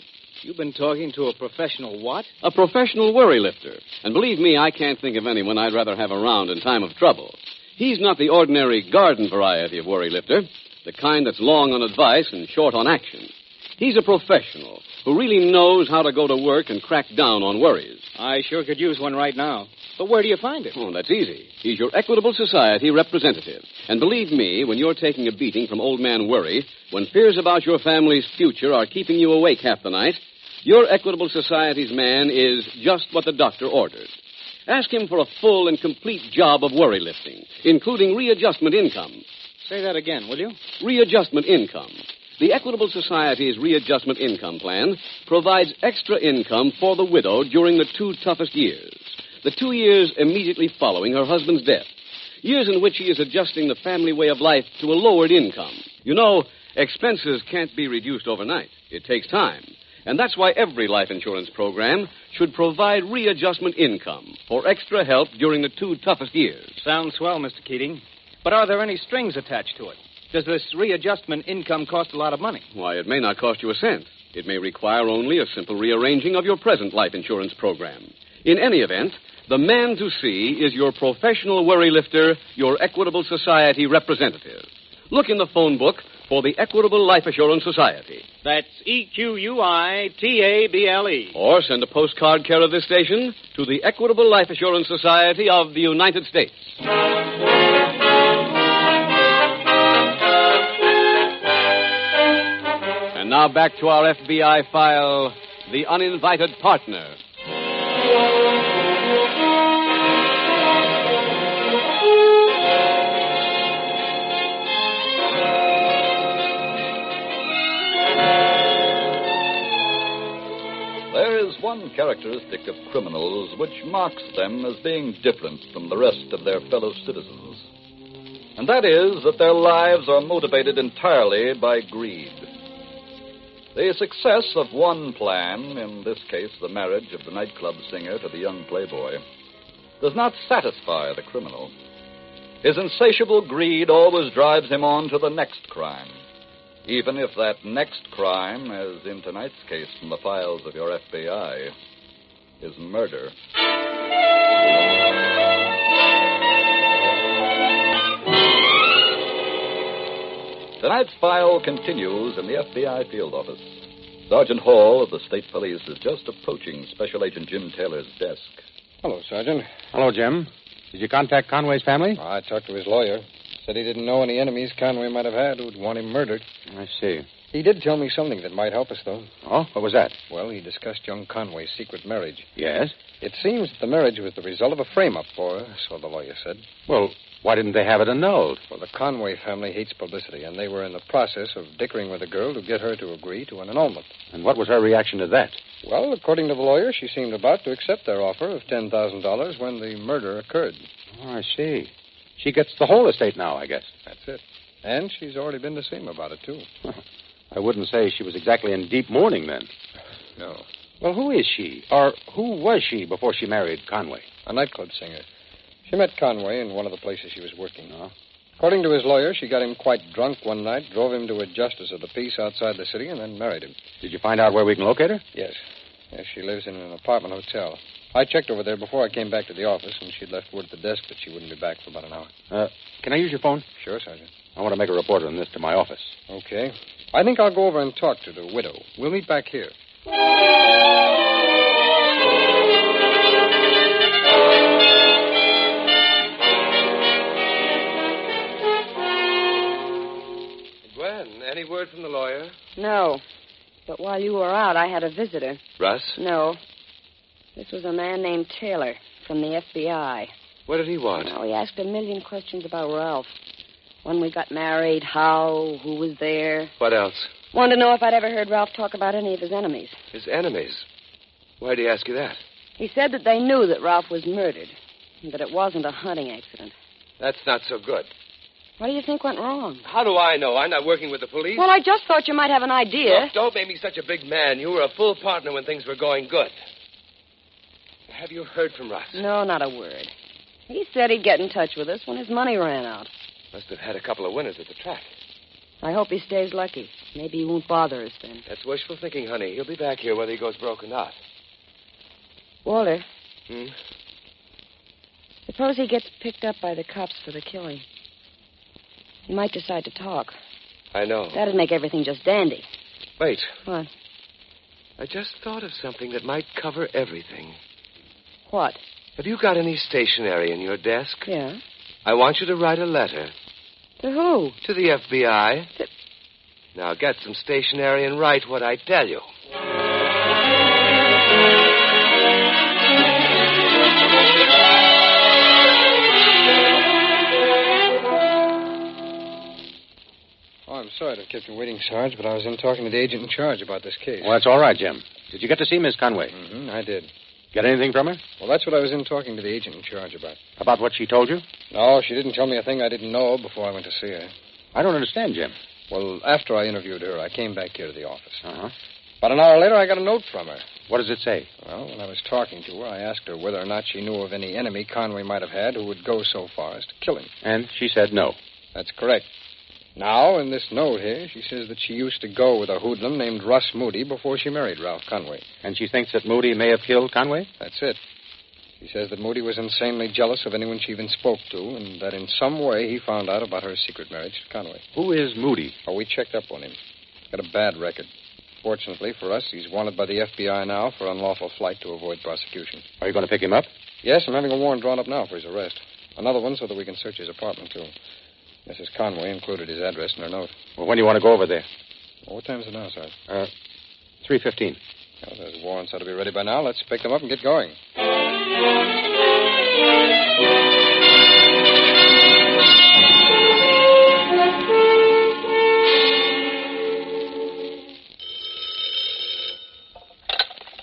B: You've been talking to a professional what?
A: A professional worry lifter. And believe me, I can't think of anyone I'd rather have around in time of trouble. He's not the ordinary garden variety of worry lifter, the kind that's long on advice and short on action. He's a professional who really knows how to go to work and crack down on worries.
B: I sure could use one right now. But where do you find him?
A: Oh, that's easy. He's your Equitable Society representative. And believe me, when you're taking a beating from old man worry, when fears about your family's future are keeping you awake half the night, your Equitable Society's man is just what the doctor ordered. Ask him for a full and complete job of worry lifting, including readjustment income.
B: Say that again, will you?
A: Readjustment income. The Equitable Society's readjustment income plan provides extra income for the widow during the 2 toughest years. The 2 years immediately following her husband's death. Years in which she is adjusting the family way of life to a lowered income. You know, expenses can't be reduced overnight. It takes time. And that's why every life insurance program should provide readjustment income for extra help during the 2 toughest years.
B: Sounds swell, Mr. Keating. But are there any strings attached to it? Does this readjustment income cost a lot of money?
A: Why, it may not cost you a cent. It may require only a simple rearranging of your present life insurance program. In any event, the man to see is your professional worry lifter, your Equitable Society representative. Look in the phone book for the Equitable Life Assurance Society.
B: That's EQUITABLE.
A: Or send a postcard care of this station to the Equitable Life Assurance Society of the United States. And now back to our FBI file, The Uninvited Partner.
C: There is one characteristic of criminals which marks them as being different from the rest of their fellow citizens. And that is that their lives are motivated entirely by greed. The success of one plan, in this case the marriage of the nightclub singer to the young playboy, does not satisfy the criminal. His insatiable greed always drives him on to the next crime. Even if that next crime, as in tonight's case from the files of your FBI, is murder. Tonight's file continues in the FBI field office. Sergeant Hall of the State Police is just approaching Special Agent Jim Taylor's desk.
I: Hello, Sergeant.
D: Hello, Jim. Did you contact Conway's family?
I: I talked to his lawyer. Said he didn't know any enemies Conway might have had who'd want him murdered.
D: I see.
I: He did tell me something that might help us, though.
D: Oh, what was that?
I: Well, he discussed young Conway's secret marriage.
D: Yes?
I: It seems that the marriage was the result of a frame-up for her, so the lawyer said.
D: Well, why didn't they have it annulled?
I: Well, the Conway family hates publicity, and they were in the process of dickering with the girl to get her to agree to an annulment.
D: And what was her reaction to that?
I: Well, according to the lawyer, she seemed about to accept their offer of $10,000 when the murder occurred.
D: Oh, I see. She gets the whole estate now, I guess.
I: That's it. And she's already been to see him about it, too.
D: I wouldn't say she was exactly in deep mourning, then.
I: No.
D: Well, who is she? Or who was she before she married Conway?
I: A nightclub singer. She met Conway in one of the places she was working. According to his lawyer, she got him quite drunk one night, drove him to a justice of the peace outside the city, and then married him.
D: Did you find out where we can locate her?
I: Yes. Yes, she lives in an apartment hotel. I checked over there before I came back to the office, and she'd left word at the desk that she wouldn't be back for about an hour.
D: Can I use your phone?
I: Sure, Sergeant.
D: I want to make a report on this to my office.
I: Okay. I think I'll go over and talk to the widow. We'll meet back here.
S: Gwen, any word from the lawyer?
L: No. But while you were out, I had a visitor.
S: Russ?
L: No. This was a man named Taylor from the FBI.
S: What did he want?
L: Well, he asked a million questions about Ralph. When we got married, how, who was there.
S: What else?
L: Wanted to know if I'd ever heard Ralph talk about any of his enemies.
S: His enemies? Why'd he ask you that?
L: He said that they knew that Ralph was murdered, and that it wasn't a hunting accident.
S: That's not so good.
L: What do you think went wrong?
S: How do I know? I'm not working with the police.
L: Well, I just thought you might have an idea.
S: Look, don't make me such a big man. You were a full partner when things were going good. Have you heard from Russ?
L: No, not a word. He said he'd get in touch with us when his money ran out.
S: Must have had a couple of winners at the track.
L: I hope he stays lucky. Maybe he won't bother us then.
S: That's wishful thinking, honey. He'll be back here whether he goes broke or not.
L: Walter.
S: Hmm?
L: Suppose he gets picked up by the cops for the killing. He might decide to talk.
S: I know.
L: That'd make everything just dandy.
S: Wait.
L: What?
S: I just thought of something that might cover everything.
L: What?
S: Have you got any stationery in your desk?
L: Yeah.
S: I want you to write a letter.
L: To who?
S: To the FBI. Now get some stationery and write what I tell you.
I: Oh, I'm sorry to have kept you waiting, Sarge, but I was in talking to the agent in charge about this case.
D: Well, that's all right, Jim. Did you get to see Miss Conway?
I: Mm-hmm, I did.
D: Get anything from her?
I: Well, that's what I was in talking to the agent in charge about.
D: About what she told you?
I: No, she didn't tell me a thing I didn't know before I went to see her.
D: I don't understand, Jim.
I: Well, after I interviewed her, I came back here to the office.
D: Uh-huh.
I: About an hour later, I got a note from her.
D: What does it say?
I: Well, when I was talking to her, I asked her whether or not she knew of any enemy Conway might have had who would go so far as to kill him.
D: And she said no.
I: That's correct. Now, in this note here, she says that she used to go with a hoodlum named Russ Moody before she married Ralph Conway.
D: And she thinks that Moody may have killed Conway?
I: That's it. She says that Moody was insanely jealous of anyone she even spoke to, and that in some way he found out about her secret marriage to Conway.
D: Who is Moody?
I: Oh, we checked up on him. He's got a bad record. Fortunately for us, he's wanted by the FBI now for unlawful flight to avoid prosecution.
D: Are you going to pick him up?
I: Yes, I'm having a warrant drawn up now for his arrest. Another one so that we can search his apartment, too. Mrs. Conway included his address in her note.
D: Well, when do you want to go over there?
I: Well, what time is it now, Sarge?
D: 3:15.
I: Well, those warrants ought to be ready by now. Let's pick them up and get going.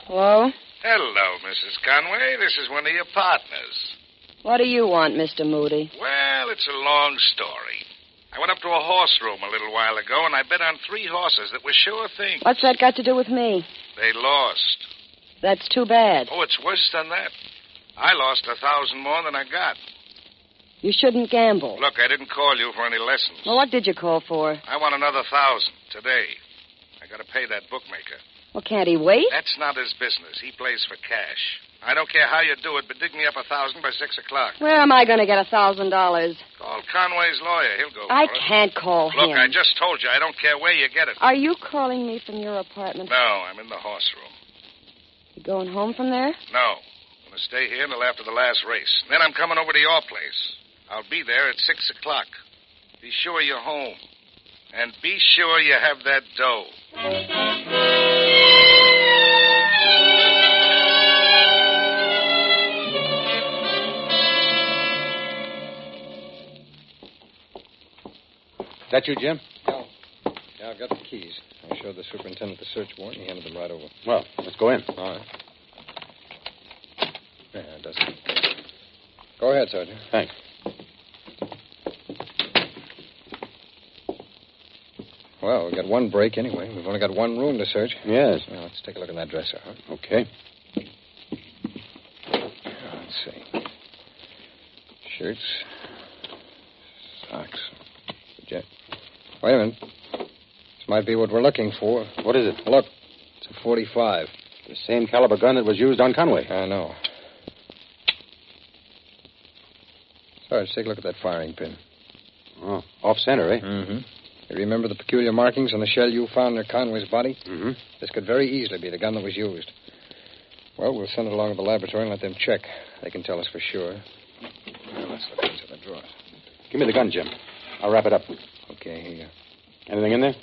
L: Hello?
J: Hello, Mrs. Conway. This is one of your partners.
L: What do you want, Mr. Moody?
J: Well, it's a long story. I went up to a horse room a little while ago, and I bet on 3 horses that were sure things.
L: What's that got to do with me?
J: They lost.
L: That's too bad.
J: Oh, it's worse than that. I lost 1,000 more than I got.
L: You shouldn't gamble.
J: Look, I didn't call you for any lessons.
L: Well, what did you call for?
J: I want another 1,000 today. I got to pay that bookmaker.
L: Well, can't he wait?
J: That's not his business. He plays for cash. I don't care how you do it, but dig me up 1,000 by 6 o'clock.
L: Where am I going to get $1,000?
J: Call Conway's lawyer. He'll go
L: I
J: for it.
L: can't call him.
J: Look, I just told you, I don't care where you get it.
L: Are you calling me from your apartment?
J: No, I'm in the horse room.
L: You going home from there?
J: No. I'm going to stay here until after the last race. Then I'm coming over to your place. I'll be there at 6 o'clock. Be sure you're home. And be sure you have that dough.
D: That you, Jim?
I: Yeah, I've got the keys. I showed the superintendent the search warrant, and he handed them right over.
D: Well, let's go in.
I: All right. Yeah, it does. Go ahead, Sergeant.
D: Thanks.
I: Well, we've got one break anyway. We've only got one room to search.
D: Yes.
I: Well, let's take a look in that dresser, huh?
D: Okay.
I: Let's see. Shirts. Socks. Wait a minute. This might be what we're looking for.
D: What is it?
I: Look, it's a .45.
D: The same caliber gun that was used on Conway.
I: I know. Sarge, take a look at that firing pin.
D: Oh, off-center, eh?
I: Mm-hmm. You remember the peculiar markings on the shell you found near Conway's body?
D: Mm-hmm.
I: This could very easily be the gun that was used. Well, we'll send it along to the laboratory and let them check. They can tell us for sure. Now, let's look into the drawers.
D: Give me the gun, Jim. I'll wrap it up.
I: Okay, here you go.
D: Anything in there?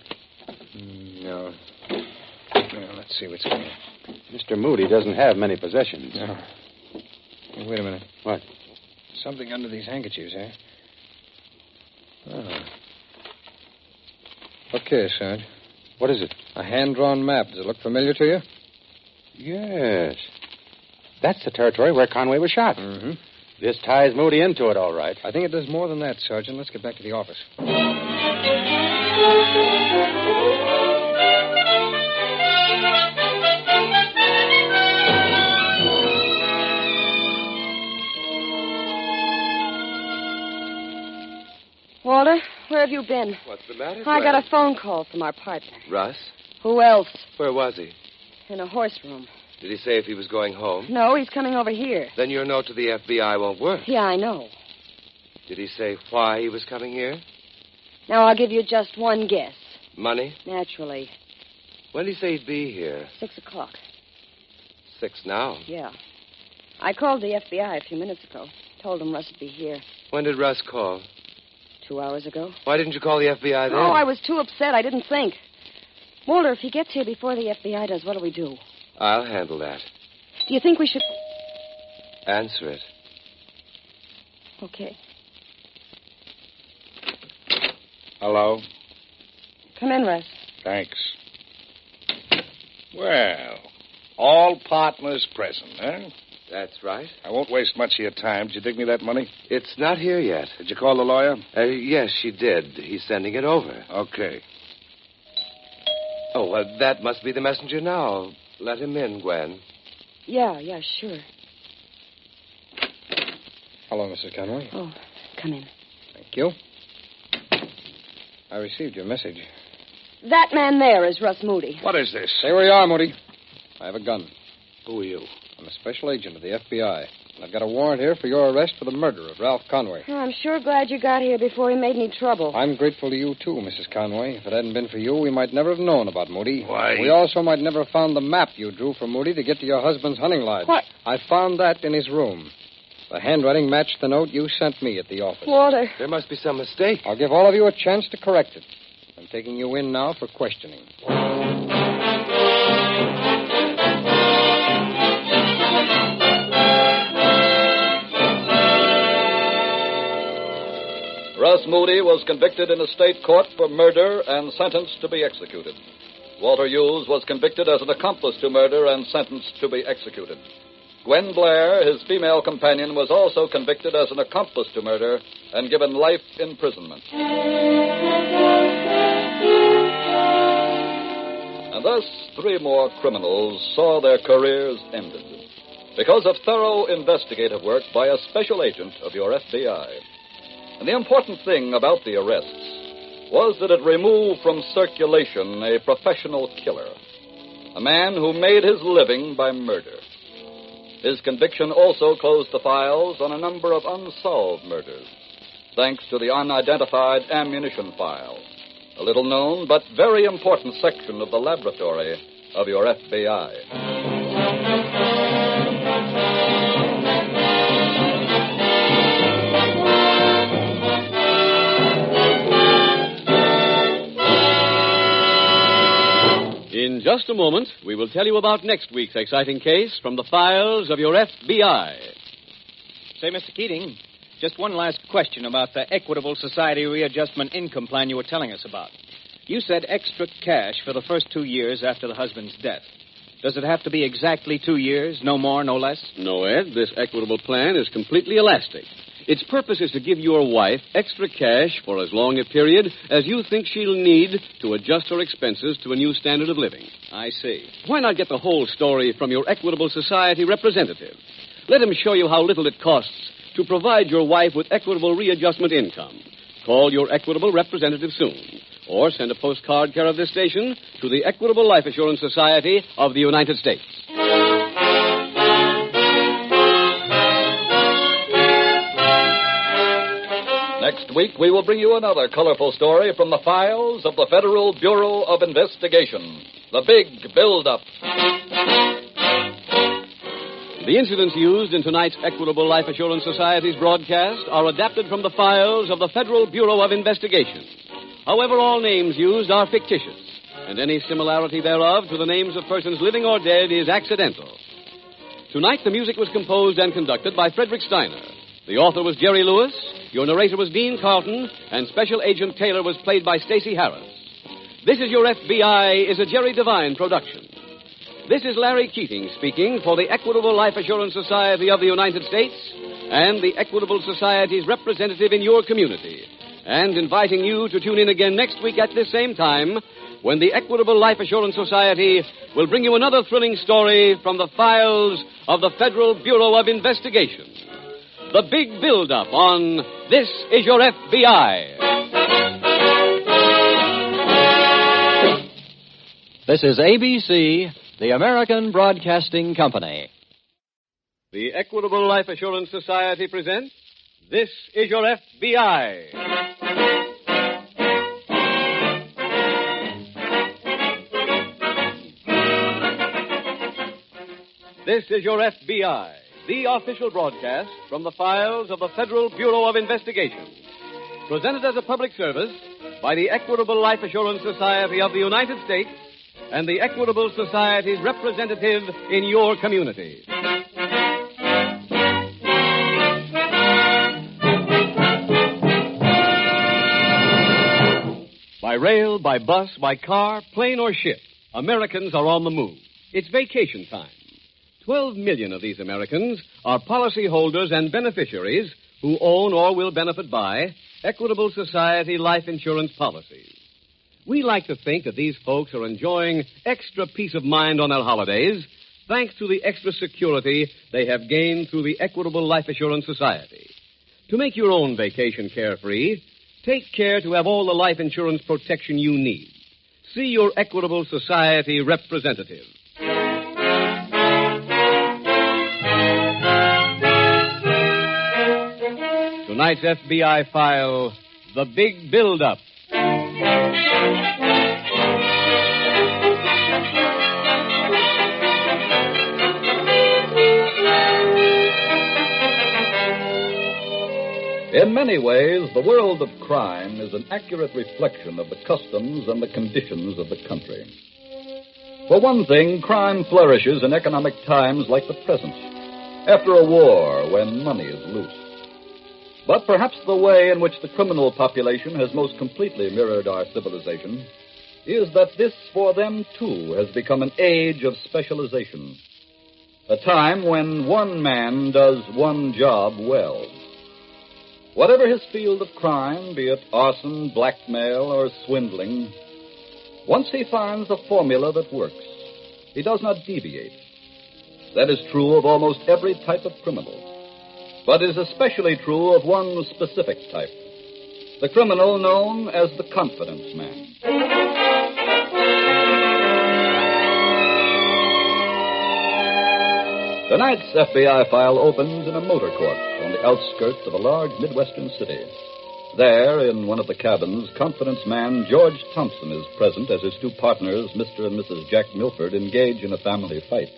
I: No. Well, let's see what's in there.
D: Mr. Moody doesn't have many possessions.
I: No. Hey, wait a minute.
D: What?
I: Something under these handkerchiefs, eh? Oh. Look here, Sarge.
D: What is it?
I: A hand-drawn map. Does it look familiar to you?
D: Yes. That's the territory where Conway was shot.
I: Mm-hmm.
D: This ties Moody into it, all right.
I: I think it does more than that, Sergeant. Let's get back to the office.
L: Walter, where have you been?
S: What's the matter?
L: I got a phone call from our partner.
S: Russ?
L: Who else?
S: Where was he?
L: In a horse room.
S: Did he say if he was going home?
L: No, he's coming over here.
S: Then your note to the FBI won't work.
L: Yeah, I know.
S: Did he say why he was coming here?
L: Now, I'll give you just one guess.
S: Money?
L: Naturally.
S: When did he say he'd be here?
L: 6 o'clock.
S: 6 now.
L: Yeah. I called the FBI a few minutes ago. Told them Russ would be here.
S: When did Russ call?
L: 2 hours ago.
S: Why didn't you call the FBI then?
L: Oh, I was too upset. I didn't think. Walter, if he gets here before the FBI does, what'll we do?
S: I'll handle that.
L: Do you think we should...
S: Answer it.
L: Okay.
J: Hello?
L: Come in, Russ.
J: Thanks. Well, all partners present, huh?
S: That's right.
J: I won't waste much of your time. Did you dig me that money?
S: It's not here yet.
J: Did you call the lawyer?
S: Yes, she did. He's sending it over.
J: Okay.
S: Oh, that must be the messenger now. Let him in, Gwen.
L: Yeah, sure.
I: Hello, Mrs. Conway.
L: Oh, come in.
I: Thank you. I received your message.
L: That man there is Russ Moody.
J: What is this?
I: Stay where you are, Moody. I have a gun.
J: Who are you?
I: I'm a special agent of the FBI. And I've got a warrant here for your arrest for the murder of Ralph Conway.
L: Oh, I'm sure glad you got here before he made any trouble.
I: I'm grateful to you, too, Mrs. Conway. If it hadn't been for you, we might never have known about Moody.
J: Why?
I: We also might never have found the map you drew for Moody to get to your husband's hunting lodge.
L: What?
I: I found that in his room. The handwriting matched the note you sent me at the office.
L: Walter.
S: There must be some mistake.
I: I'll give all of you a chance to correct it. I'm taking you in now for questioning.
C: Russ Moody was convicted in a state court for murder and sentenced to be executed. Walter Hughes was convicted as an accomplice to murder and sentenced to be executed. Gwen Blair, his female companion, was also convicted as an accomplice to murder and given life imprisonment. And thus, 3 more criminals saw their careers ended because of thorough investigative work by a special agent of your FBI. And the important thing about the arrests was that it removed from circulation a professional killer, a man who made his living by murder. His conviction also closed the files on a number of unsolved murders, thanks to the unidentified ammunition file, a little known but very important section of the laboratory of your FBI.
E: In just a moment, we will tell you about next week's exciting case from the files of your FBI.
B: Say, Mr. Keating, just one last question about the Equitable Society Readjustment Income Plan you were telling us about. You said extra cash for the first 2 years after the husband's death. Does it have to be exactly 2 years, no more, no less?
E: No, Ed. This Equitable plan is completely elastic. Its purpose is to give your wife extra cash for as long a period as you think she'll need to adjust her expenses to a new standard of living.
B: I see.
E: Why not get the whole story from your Equitable Society representative? Let him show you how little it costs to provide your wife with equitable readjustment income. Call your Equitable representative soon, or send a postcard care of this station to the Equitable Life Assurance Society of the United States.
C: Next week, we will bring you another colorful story from the files of the Federal Bureau of Investigation, the Big Buildup.
E: The incidents used in tonight's Equitable Life Assurance Society's broadcast are adapted from the files of the Federal Bureau of Investigation. However, all names used are fictitious, and any similarity thereof to the names of persons living or dead is accidental. Tonight, the music was composed and conducted by Frederick Steiner. The author was Jerry Lewis, your narrator was Dean Carlton, and Special Agent Taylor was played by Stacey Harris. This Is Your FBI is a Jerry Devine production. This is Larry Keating speaking for the Equitable Life Assurance Society of the United States and the Equitable Society's representative in your community, and inviting you to tune in again next week at this same time when the Equitable Life Assurance Society will bring you another thrilling story from the files of the Federal Bureau of Investigation. The Big Buildup on This Is Your FBI.
G: This is ABC, the American Broadcasting Company.
E: The Equitable Life Assurance Society presents This Is Your FBI. This is Your FBI, the official broadcast from the files of the Federal Bureau of Investigation. Presented as a public service by the Equitable Life Assurance Society of the United States and the Equitable Society's representative in your community. By rail, by bus, by car, plane, or ship, Americans are on the move. It's vacation time. 12 million of these Americans are policyholders and beneficiaries who own or will benefit by Equitable Society life insurance policies. We like to think that these folks are enjoying extra peace of mind on their holidays thanks to the extra security they have gained through the Equitable Life Assurance Society. To make your own vacation carefree, take care to have all the life insurance protection you need. See your Equitable Society representative. Tonight's FBI file, The Big Buildup.
C: In many ways, the world of crime is an accurate reflection of the customs and the conditions of the country. For one thing, crime flourishes in economic times like the present, after a war when money is loose. But perhaps the way in which the criminal population has most completely mirrored our civilization is that this, for them, too, has become an age of specialization. A time when one man does one job well. Whatever his field of crime, be it arson, blackmail, or swindling, once he finds a formula that works, he does not deviate. That is true of almost every type of criminal, but is especially true of one specific type, the criminal known as the confidence man. Tonight's FBI file opens in a motor court on the outskirts of a large Midwestern city. There, in one of the cabins, confidence man George Thompson is present as his two partners, Mr. and Mrs. Jack Milford, engage in a family fight.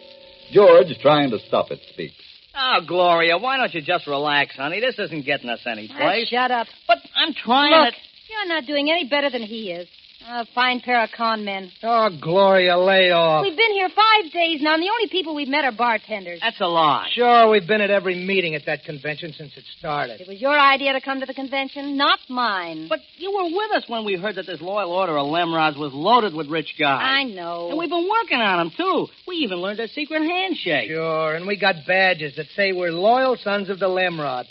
C: George, trying to stop it, speaks.
N: Oh, Gloria, why don't you just relax, honey? This isn't getting us any place.
T: Shut up.
N: But I'm trying
T: Look,
N: to...
T: you're not doing any better than he is. A fine pair of con men.
B: Oh, Gloria, lay off.
T: We've been here 5 days now, and the only people we've met are bartenders.
N: That's a lie.
B: Sure, we've been at every meeting at that convention since it started.
T: It was your idea to come to the convention, not mine.
N: But you were with us when we heard that this loyal order of Lemrods was loaded with rich guys.
T: I know.
N: And we've been working on them, too. We even learned their secret handshake.
B: Sure, and we got badges that say we're loyal sons of the Lemrod.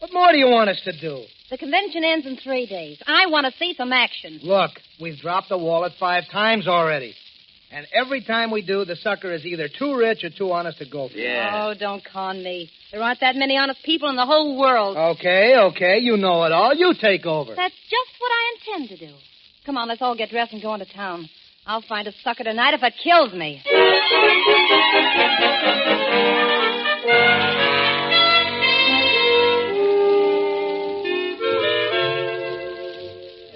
B: What more do you want us to do?
T: The convention ends in 3 days. I want to see some action.
B: Look, we've dropped the wallet 5 times already. And every time we do, the sucker is either too rich or too honest to go for.
N: Yeah.
T: Oh, don't con me. There aren't that many honest people in the whole world.
B: Okay, you know it all. You take over.
T: That's just what I intend to do. Come on, let's all get dressed and go into town. I'll find a sucker tonight if it kills me.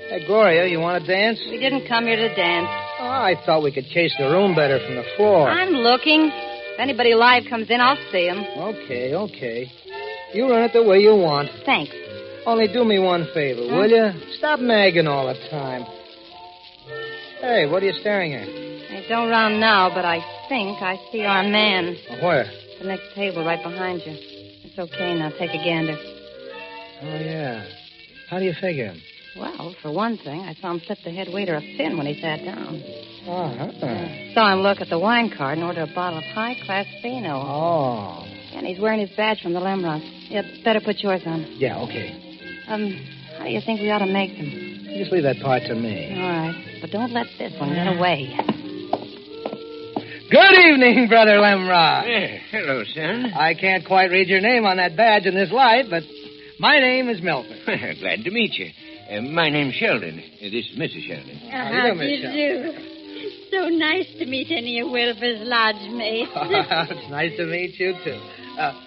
B: Hey, Gloria, you want to dance?
T: We didn't come here to dance.
B: Oh, I thought we could chase the room better from the floor.
T: I'm looking. If anybody alive comes in, I'll see him.
B: Okay. You run it the way you want.
T: Thanks.
B: Only do me one favor, will you? Stop nagging all the time. Hey, what are you staring at?
T: I don't round now, but I think I see our man.
B: Where?
T: The next table right behind you. It's okay now. Take a gander.
B: Oh, yeah. How do you figure him?
T: Well, for one thing, I saw him slip the head waiter a fin when he sat down.
B: Uh-huh.
T: Saw him look at the wine card and order a bottle of high-class Fino.
B: Oh.
T: And he's wearing his badge from the Lemrods. Yeah, better put yours on.
B: Yeah, okay.
T: How do you think we ought to make them?
B: Just leave that part to me.
T: All right. But don't let this one get away.
B: Good evening, Brother Lemrod.
F: Hello, son.
B: I can't quite read your name on that badge in this light, but my name is Milford.
F: Glad to meet you. My name's Sheldon. This is Mrs. Sheldon.
W: How do you do? So nice to meet any of Wilbur's lodge mates.
B: It's nice to meet you, too.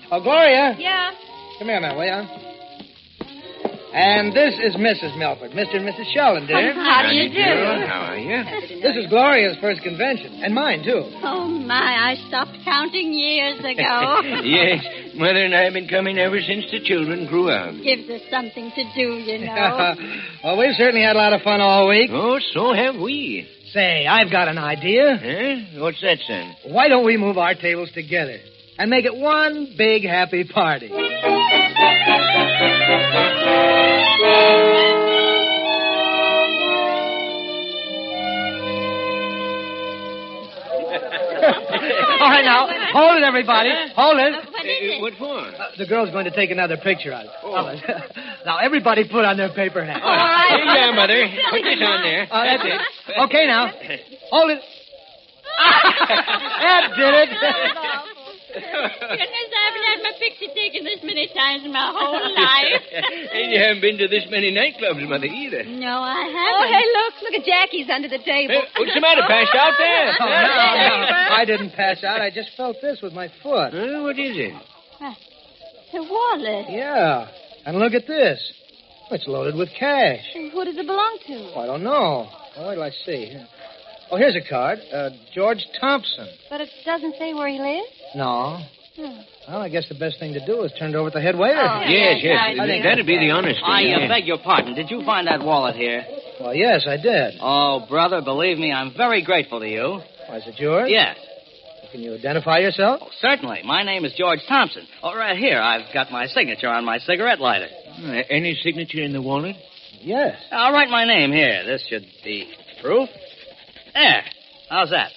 B: Gloria.
T: Yeah?
B: Come here a minute, will you? And this is Mrs. Milford, Mr. and Mrs. Sheldon, dear.
W: How do you do?
F: How are you?
B: This is Gloria's first convention, and mine, too.
W: Oh, my, I stopped counting years ago.
F: Yes, Mother and I have been coming ever since the children grew up.
W: Gives us something to do, you know.
B: Well, we've certainly had a lot of fun all week.
F: Oh, so have we.
B: Say, I've got an idea.
F: Huh? What's that, son?
B: Why don't we move our tables together and make it one big happy party? All right, now, hold it, everybody. Hold it.
W: What is it?
F: What for?
B: The girl's going to take another picture of it. Now, everybody put on their paper hats.
W: All right.
F: Here you are, Mother. Put this on there.
B: That's it. Okay, now. Hold it. That did it.
W: Goodness, I haven't had my picture taken this many times in my whole life.
F: And you haven't been to this many nightclubs, Mother, either.
W: No, I
T: Oh,
W: haven't.
T: hey, look at Jackie's under the table.
F: Hey, what's the matter? Passed out there?
B: Oh, no. I didn't pass out. I just felt this with my foot.
F: What is it?
W: The wallet.
B: Yeah. And look at this. It's loaded with cash.
T: Who does it belong to?
B: Oh, I don't know. Oh, wait till I see. Oh, here's a card. George Thompson.
T: But it doesn't say where he lives.
B: No.
T: Hmm.
B: Well, I guess the best thing to do is turn it over to the head waiter.
T: Oh,
F: Yes.
B: I think
F: That'd be the honest thing.
N: I beg your pardon. Did you find that wallet here?
B: Well, yes, I did.
N: Oh, brother, believe me, I'm very grateful to you.
B: Why, is it yours?
N: Yes.
B: Can you identify yourself?
N: Oh, certainly. My name is George Thompson. Oh, right here. I've got my signature on my cigarette lighter.
F: Any signature in the wallet?
B: Yes.
N: I'll write my name here. This should be proof. There. How's that?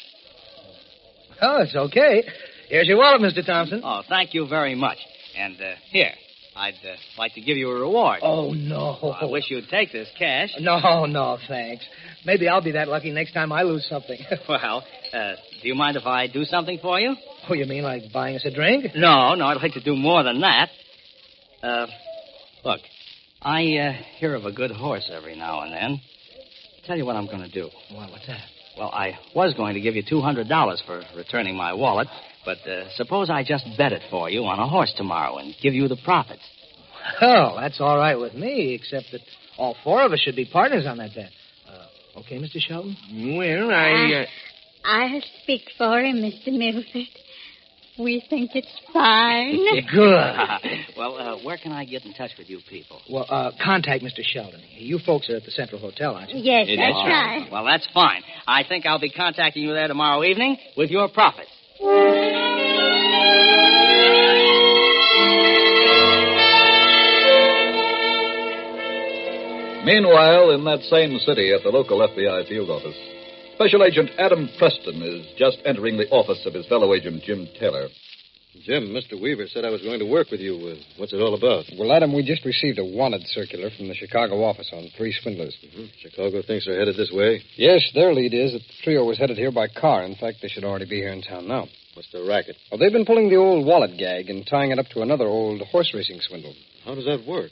B: Oh, it's okay. Here's your wallet, Mr. Thompson.
N: Oh, thank you very much. And here, I'd like to give you a reward.
B: Oh, no.
N: Oh, I wish you'd take this cash.
B: No, thanks. Maybe I'll be that lucky next time I lose something.
N: Well, do you mind if I do something for you?
B: Oh, you mean like buying us a drink?
N: No, I'd like to do more than that. Look, I hear of a good horse every now and then. Tell you what I'm going to do.
B: Well, what's that?
H: Well, I was going to give you $200 for returning my wallet, but suppose I just bet it for you on a horse tomorrow and give you the profits.
Q: Oh, that's all right with me, except that all four of us should be partners on that bet. Okay, Mr. Shelton?
F: Well,
W: I'll speak for him, Mr. Milford. We think it's fine.
Q: Good.
H: Well, where can I get in touch with you people?
Q: Well, contact Mr. Sheldon. You folks are at the Central Hotel, aren't you?
W: Yes, that's right.
H: Well, that's fine. I think I'll be contacting you there tomorrow evening with your profits.
C: Meanwhile, in that same city at the local FBI field office, Special Agent Adam Preston is just entering the office of his fellow agent, Jim Taylor.
V: Jim, Mr. Weaver said I was going to work with you. What's it all about?
I: Well, Adam, we just received a wanted circular from the Chicago office on 3 swindlers.
V: Mm-hmm. Chicago thinks they're headed this way?
I: Yes, their lead is that the trio was headed here by car. In fact, they should already be here in town now.
V: What's the racket?
I: Well, they've been pulling the old wallet gag and tying it up to another old horse racing swindle.
V: How does that work?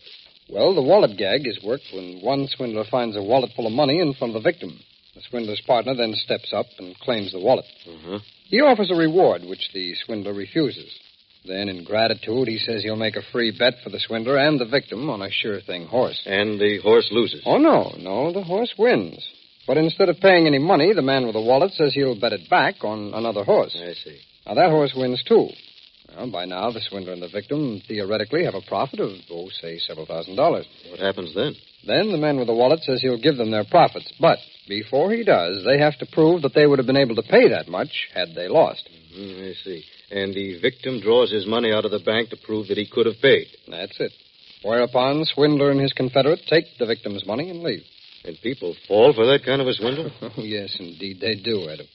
I: Well, the wallet gag is worked when one swindler finds a wallet full of money in front of the victim. The swindler's partner then steps up and claims the wallet.
V: Uh-huh.
I: He offers a reward, which the swindler refuses. Then, in gratitude, he says he'll make a free bet for the swindler and the victim on a sure-thing horse.
V: And the horse loses?
I: Oh, no, the horse wins. But instead of paying any money, the man with the wallet says he'll bet it back on another horse.
V: I see.
I: Now, that horse wins, too. Well, by now, the swindler and the victim theoretically have a profit of, say, several $1,000s.
V: What happens then?
I: Then the man with the wallet says he'll give them their profits. But before he does, they have to prove that they would have been able to pay that much had they lost.
V: Mm-hmm, I see. And the victim draws his money out of the bank to prove that he could have paid.
I: That's it. Whereupon, swindler and his confederate take the victim's money and leave.
V: And people fall for that kind of a swindle?
I: Oh, yes, indeed they do, Adam.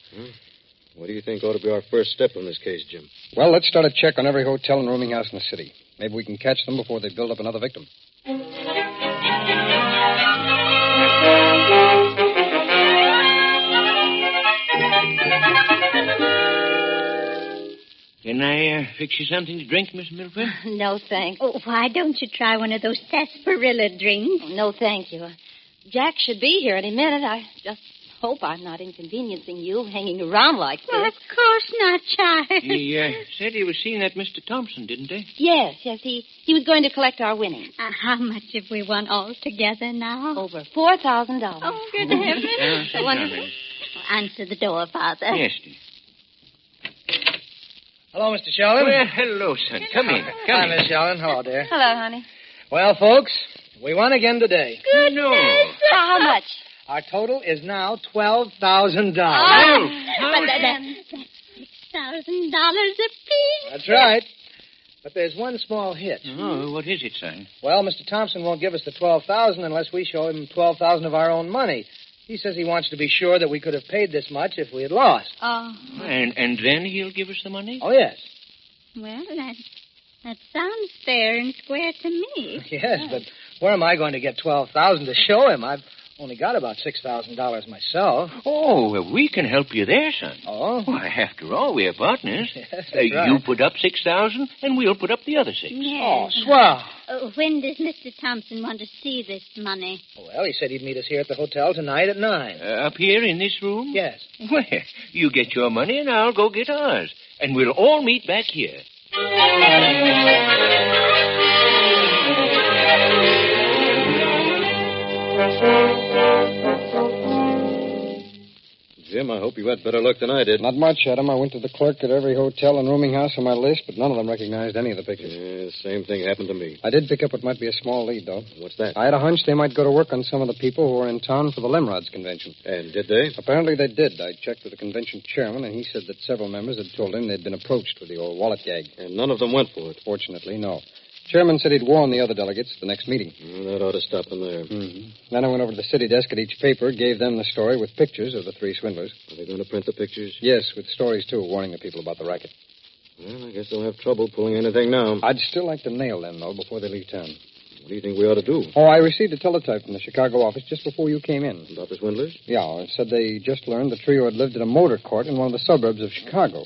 V: What do you think ought to be our first step in this case, Jim?
I: Well, let's start a check on every hotel and rooming house in the city. Maybe we can catch them before they build up another victim.
F: Can I fix you something to drink, Miss Milford?
W: No, thanks. Oh, why don't you try one of those sarsaparilla drinks?
T: No, thank you. Jack should be here any minute. I just hope I'm not inconveniencing you hanging around like this.
W: Well, of course not, child.
F: He said he was seeing that Mr. Thompson, didn't he?
T: Yes. He was going to collect our winnings.
W: How much have we won all together now?
T: Over $4,000.
W: Oh, good heavens.
F: Darling.
W: Answer the door, Father.
F: Yes, dear.
Q: Hello, Mr. Sheldon.
F: Well, hello, son. Come in.
Q: Hi, Miss Sheldon. Hello, dear.
T: Hello, honey.
Q: Well, folks, we won again today.
T: Good.
F: No.
T: How much?
Q: Our total is now $12,000.
W: But that's $6,000 apiece.
Q: That's right. But there's one small hitch.
F: Oh, what is it, son?
Q: Well, Mr. Thompson won't give us the $12,000 unless we show him $12,000 of our own money. He says he wants to be sure that we could have paid this much if we had lost.
W: Oh.
F: And then he'll give us the money?
Q: Oh, yes.
W: Well, that sounds fair and square to me.
Q: Yes, but where am I going to get $12,000 to show him? I've only got about $6,000 myself.
F: Oh, well, we can help you there, son.
Q: Oh?
F: Why, after all, we're partners.
Q: Yes, that's right.
F: You put up $6,000, and we'll put up the other $6,000.
W: Yes.
Q: Oh, swell.
W: When does Mr. Thompson want to see this money?
Q: Well, he said he'd meet us here at the hotel tonight at 9.
F: Up here in this room?
Q: Yes.
F: Well, you get your money, and I'll go get ours. And we'll all meet back here.
V: Jim, I hope you had better luck than I did.
I: Not much, Adam. I went to the clerk at every hotel and rooming house on my list, but none of them recognized any of the pictures.
V: Yeah, same thing happened to me.
I: I did pick up what might be a small lead, though.
V: What's that?
I: I had a hunch they might go to work on some of the people who were in town for the Limrods convention.
V: And did they?
I: Apparently they did. I checked with the convention chairman, and he said that several members had told him they'd been approached with the old wallet gag.
V: And none of them went for it?
I: Fortunately, no. Chairman said he'd warn the other delegates at the next meeting.
V: That ought to stop them there.
I: Mm-hmm. Then I went over to the city desk at each paper, gave them the story with pictures of the 3 swindlers.
V: Are they going to print the pictures?
I: Yes, with stories, too, warning the people about the racket.
V: Well, I guess they'll have trouble pulling anything now.
I: I'd still like to nail them, though, before they leave town.
V: What do you think we ought to do?
I: Oh, I received a teletype from the Chicago office just before you came in.
V: About the swindlers?
I: Yeah, it said they just learned the trio had lived at a motor court in one of the suburbs of Chicago.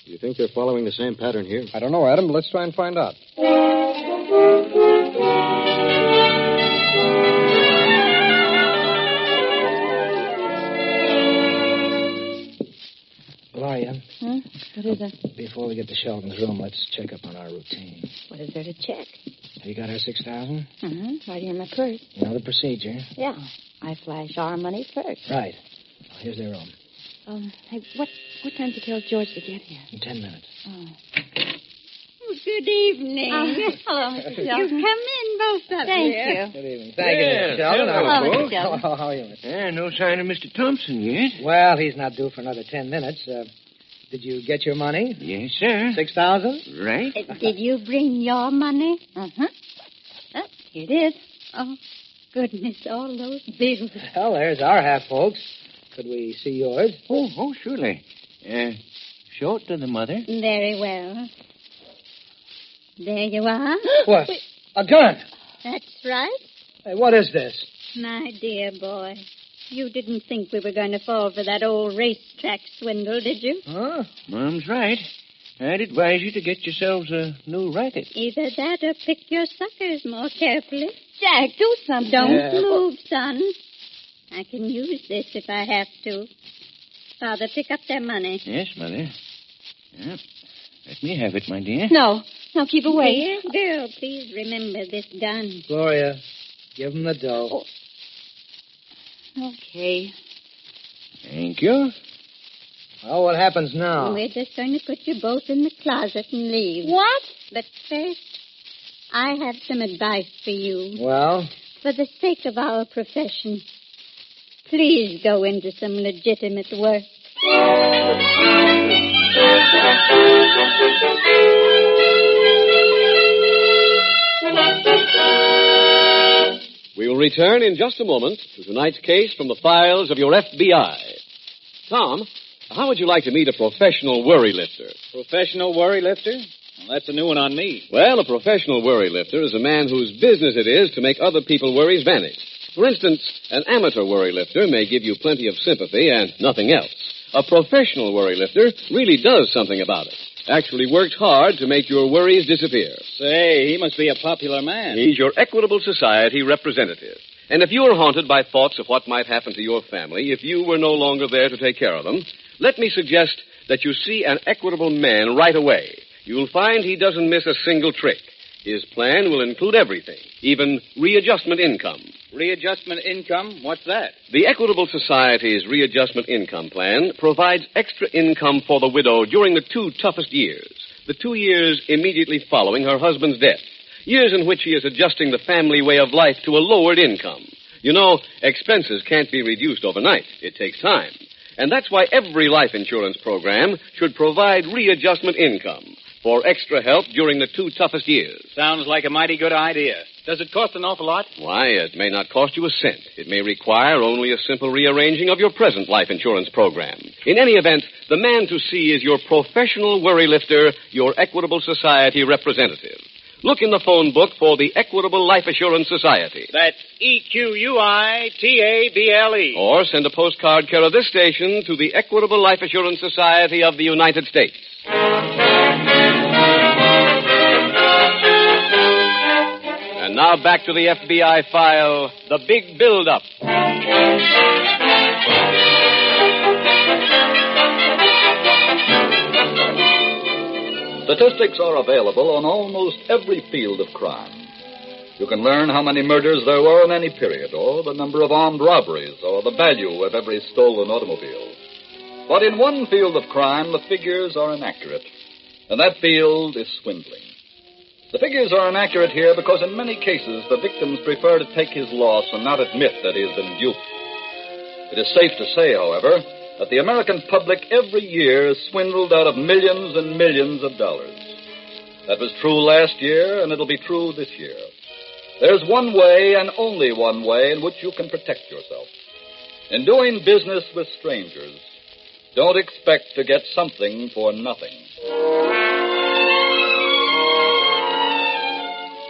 V: Do you think they're following the same pattern here?
I: I don't know, Adam, but let's try and find out.
Q: Gloria.
O: Huh? What is it?
Q: Before we get to Sheldon's room, let's check up on our routine.
O: What is there to check?
Q: Have you got our $6,000?
O: Right here in my purse.
Q: You know the procedure.
O: Yeah. I flash our money first.
Q: Right. Well, here's their room.
O: Hey, what time did you tell George to get here?
Q: In 10 minutes.
O: Oh.
W: Good evening.
O: Hello, Mrs.
W: You
O: Sheldon.
W: come in, both of
O: Thank
W: you.
O: you.
Q: Good evening. Thank you, Mr. Sheldon.
O: Hello, Mr. Sheldon.
Q: How are you, Mr.
F: Yeah, no sign of Mr. Thompson yet.
Q: Well, he's not due for another 10 minutes. Did you get your money?
F: Yes, sir.
Q: 6,000?
F: Right.
W: Did you bring your money?
O: Here it is.
W: Oh, goodness, all those bills.
Q: Well, there's our half, folks. Could we see yours?
F: Oh, surely. Show it to the mother.
W: Very well. There you are.
Q: What? A gun?
W: That's right.
Q: Hey, what is this?
W: My dear boy, you didn't think we were going to fall for that old racetrack swindle, did you?
Q: Huh?
F: Mom's right. I'd advise you to get yourselves a new racket.
W: Either that or pick your suckers more carefully.
O: Jack, do something.
W: Don't move, son. I can use this if I have to. Father, pick up their money.
F: Yes, Mother. Yeah. Let me have it, my dear.
O: No, keep away.
W: Dear girl, please remember this gun.
Q: Gloria, give him the dough.
O: Okay.
F: Thank you.
Q: Oh, what happens now?
W: We're just going to put you both in the closet and leave.
O: What?
W: But first, I have some advice for you.
Q: Well?
W: For the sake of our profession, please go into some legitimate work.
E: We will return in just a moment to tonight's case from the files of your FBI. Tom, how would you like to meet a professional worry lifter?
B: Professional worry lifter? Well, that's a new one on me.
E: Well, a professional worry lifter is a man whose business it is to make other people's worries vanish. For instance, an amateur worry lifter may give you plenty of sympathy and nothing else. A professional worry lifter really does something about it. Actually works hard to make your worries disappear.
B: Say, he must be a popular man.
E: He's your Equitable Society representative. And if you are haunted by thoughts of what might happen to your family if you were no longer there to take care of them, let me suggest that you see an Equitable man right away. You'll find he doesn't miss a single trick. His plan will include everything, even readjustment income.
B: Readjustment income? What's that?
E: The Equitable Society's readjustment income plan provides extra income for the widow during the 2 toughest years. The 2 years immediately following her husband's death. Years in which she is adjusting the family way of life to a lowered income. You know, expenses can't be reduced overnight. It takes time. And that's why every life insurance program should provide readjustment income for extra help during the 2 toughest years.
B: Sounds like a mighty good idea. Does it cost an awful lot?
E: Why, it may not cost you a cent. It may require only a simple rearranging of your present life insurance program. In any event, the man to see is your professional worry lifter, your Equitable Society representative. Look in the phone book for the Equitable Life Assurance Society.
B: That's EQUITABLE.
E: Or send a postcard care of this station to the Equitable Life Assurance Society of the United States. And now back to the FBI file, The Big Buildup.
C: Statistics are available on almost every field of crime. You can learn how many murders there were in any period, or the number of armed robberies, or the value of every stolen automobile. But in one field of crime, the figures are inaccurate, and that field is swindling. The figures are inaccurate here because in many cases the victims prefer to take his loss and not admit that he has been duped. It is safe to say, however, that the American public every year is swindled out of millions and millions of dollars. That was true last year, and it'll be true this year. There's one way, and only one way, in which you can protect yourself. In doing business with strangers, don't expect to get something for nothing.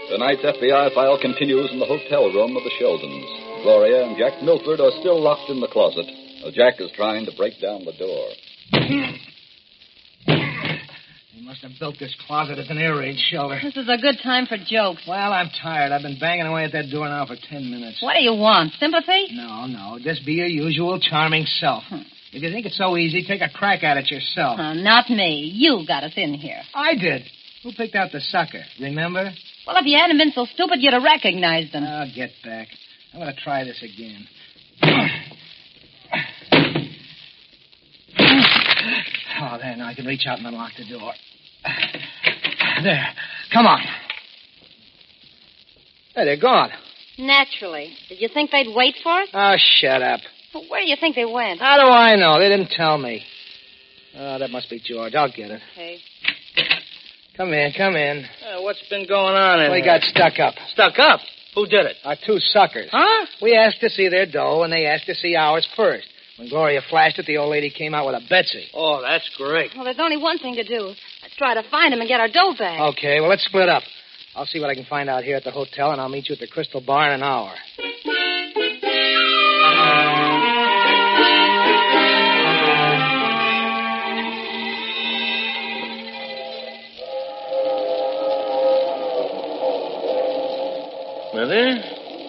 C: Tonight's FBI file continues in the hotel room of the Sheldons. Gloria and Jack Milford are still locked in the closet. Jack is trying to break down the door.
Q: He must have built this closet as an air raid shelter.
T: This is a good time for jokes.
Q: Well, I'm tired. I've been banging away at that door now for 10 minutes.
T: What do you want? Sympathy?
Q: No. Just be your usual charming self. If you think it's so easy, take a crack at it yourself.
T: Not me. You got us in here.
Q: I did. Who picked out the sucker? Remember?
T: Well, if you hadn't been so stupid, you'd have recognized them.
Q: Oh, get back. I'm going to try this again. Oh, there, now I can reach out and unlock the door. There. Come on. There, they're gone.
T: Naturally. Did you think they'd wait for us?
Q: Oh, shut up.
T: Well, where do you think they went?
Q: How do I know? They didn't tell me. Oh, that must be George. I'll get it.
T: Okay.
Q: Come in.
N: What's been going on in
Q: We
N: here?
Q: got stuck up.
N: Stuck up? Who did it?
Q: Our two suckers.
N: Huh?
Q: We asked to see their dough, and they asked to see ours first. When Gloria flashed it, the old lady came out with a Betsy.
N: Oh, that's great.
T: Well, there's only one thing to do. Let's try to find them and get our dough back.
Q: Okay, well, let's split up. I'll see what I can find out here at the hotel, and I'll meet you at the Crystal Bar in an hour.
F: Mother?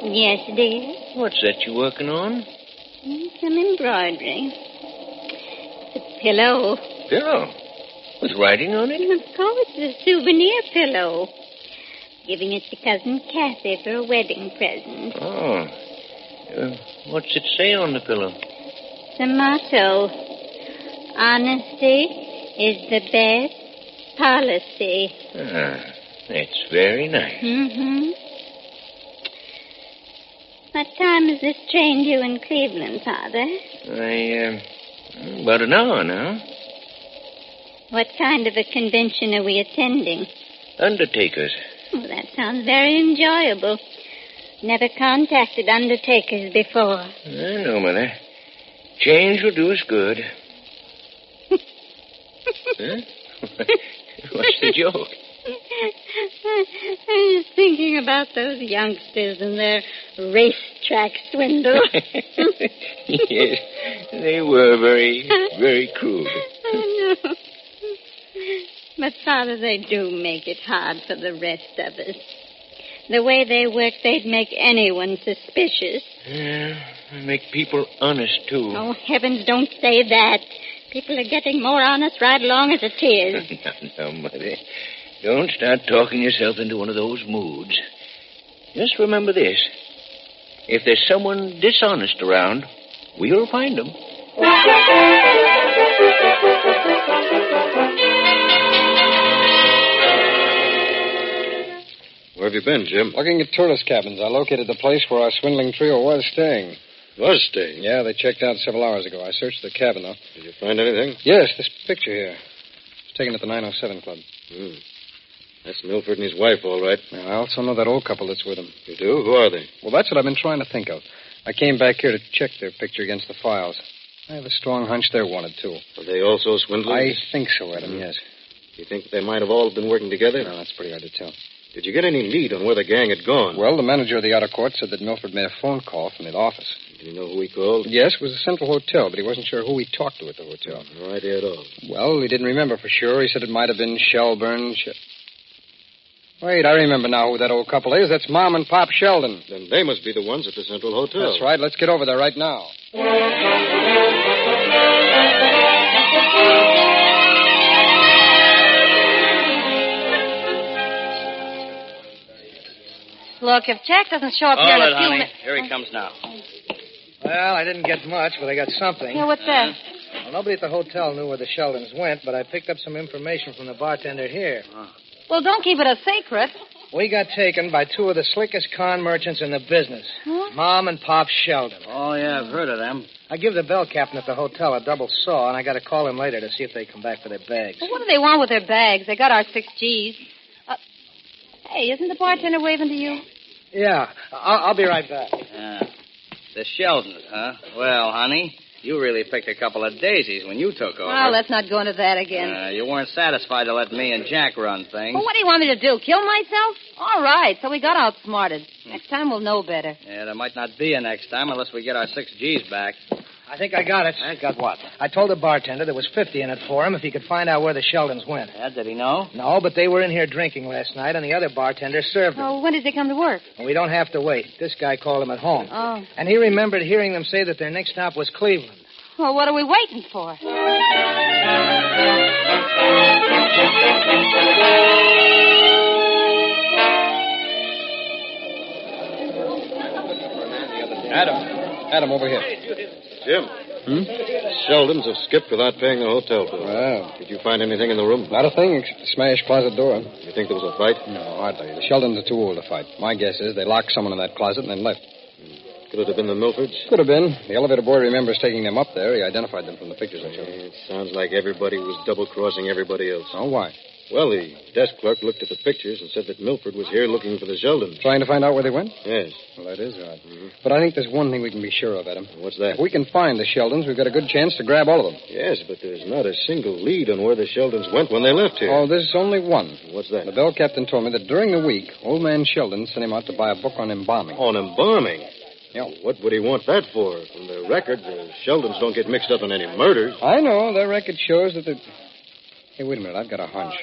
W: Yes, dear.
F: What's that you working on?
W: Some embroidery. The pillow.
F: Pillow? With writing on it?
W: Of course, the souvenir pillow. Giving it to Cousin Kathy for a wedding present.
F: Oh. What's it say on the pillow?
W: The motto. Honesty is the best policy.
F: Ah, that's very nice.
W: Mm-hmm. What time is this train due in Cleveland, Father?
F: About an hour now.
W: What kind of a convention are we attending?
F: Undertakers.
W: Oh, that sounds very enjoyable. Never contacted undertakers before.
F: I know, Mother. Change will do us good. Huh? What's the joke?
W: I was thinking about those youngsters and their racetrack swindle.
F: Yes, they were very, very crude.
W: I know. But, Father, they do make it hard for the rest of us. The way they work, they'd make anyone suspicious.
F: Yeah, make people honest, too.
W: Oh, heavens, don't say that. People are getting more honest right along as it is.
F: No, Mother. Don't start talking yourself into one of those moods. Just remember this. If there's someone dishonest around, we'll find them.
V: Where have you been, Jim?
I: Looking at tourist cabins. I located the place where our swindling trio was staying.
V: Was staying?
I: Yeah, they checked out several hours ago. I searched the cabin, though.
V: Did you find anything?
I: Yes, this picture here. It was taken at the 907 Club.
V: That's Milford and his wife, all right.
I: Now, I also know that old couple that's with him.
V: You do? Who are they?
I: Well, that's what I've been trying to think of. I came back here to check their picture against the files. I have a strong hunch they're wanted, too.
V: Are they also swindlers?
I: I think so, Adam, yes.
V: You think they might have all been working together?
I: No, that's pretty hard to tell.
V: Did you get any lead on where the gang had gone?
I: Well, the manager of the outer court said that Milford made a phone call from the office.
V: Did you know who he called?
I: Yes, it was a Central Hotel, but he wasn't sure who he talked to at the hotel.
V: No idea at all.
I: Well, he didn't remember for sure. He said it might have been Shelburne. Wait, I remember now who that old couple is. That's Mom and Pop Sheldon.
V: Then they must be the ones at the Central Hotel.
I: That's right. Let's get over there right now.
T: Look, if Jack doesn't show up here in a few minutes...
N: Here he comes now.
Q: Well, I didn't get much, but I got something.
T: Yeah, what's that?
Q: Well, nobody at the hotel knew where the Sheldons went, but I picked up some information from the bartender here.
T: Well, don't keep it a secret.
Q: We got taken by two of the slickest con merchants in the business.
T: Huh?
Q: Mom and Pop Sheldon.
N: Oh, yeah, I've heard of them.
Q: I give the bell captain at the hotel a double saw, and I got to call him later to see if they come back for their bags.
T: Well, what do they want with their bags? They got our 6 Gs. Hey, isn't the bartender waving to you?
Q: Yeah, I'll be right back.
N: Yeah. The Sheldons, huh? Well, honey, you really picked a couple of daisies when you took over.
T: Oh, let's not go into that again.
N: You weren't satisfied to let me and Jack run things.
T: Well, what do you want me to do, kill myself? All right, so we got outsmarted. Next time we'll know better.
N: Yeah, there might not be a next time unless we get our 6 Gs back.
Q: I think I got it.
N: Got what?
Q: I told the bartender there was 50 in it for him if he could find out where the Sheldons went.
N: Yeah, did he know?
Q: No, but they were in here drinking last night, and the other bartender served them.
T: Oh, when did they come to work?
Q: And we don't have to wait. This guy called them at home.
T: Oh.
Q: And he remembered hearing them say that their next stop was Cleveland.
T: Well, what are we waiting for?
I: Adam, over here.
V: Jim. Sheldons have skipped without paying the hotel bill.
I: Well,
V: Did you find anything in the room?
I: not a thing except the smashed closet door.
V: You think there was a fight?
I: No, hardly. The Sheldons are too old to fight. My guess is they locked someone in that closet and then left.
V: Could it have been the Milfords?
I: Could have been. The elevator boy remembers taking them up there. He identified them from the pictures I showed him.
V: It sounds like everybody was double-crossing everybody else.
I: Oh, why?
V: Well, the desk clerk looked at the pictures and said that Milford was here looking for the Sheldons.
I: Trying to find out where they went?
V: Yes.
I: Well, that is odd. But I think there's one thing we can be sure of, Adam.
V: What's that?
I: If we can find the Sheldons, we've got a good chance to grab all of them.
V: Yes, but there's not a single lead on where the Sheldons went when they left here.
I: Oh, there's only one.
V: What's that?
I: The bell captain told me that during the week, old man Sheldon sent him out to buy a book on embalming.
V: On embalming?
I: Yeah.
V: What would he want that for? From the record, the Sheldons don't get mixed up in any murders.
I: I know. Their record shows that the... Hey, wait a minute. I've got a hunch.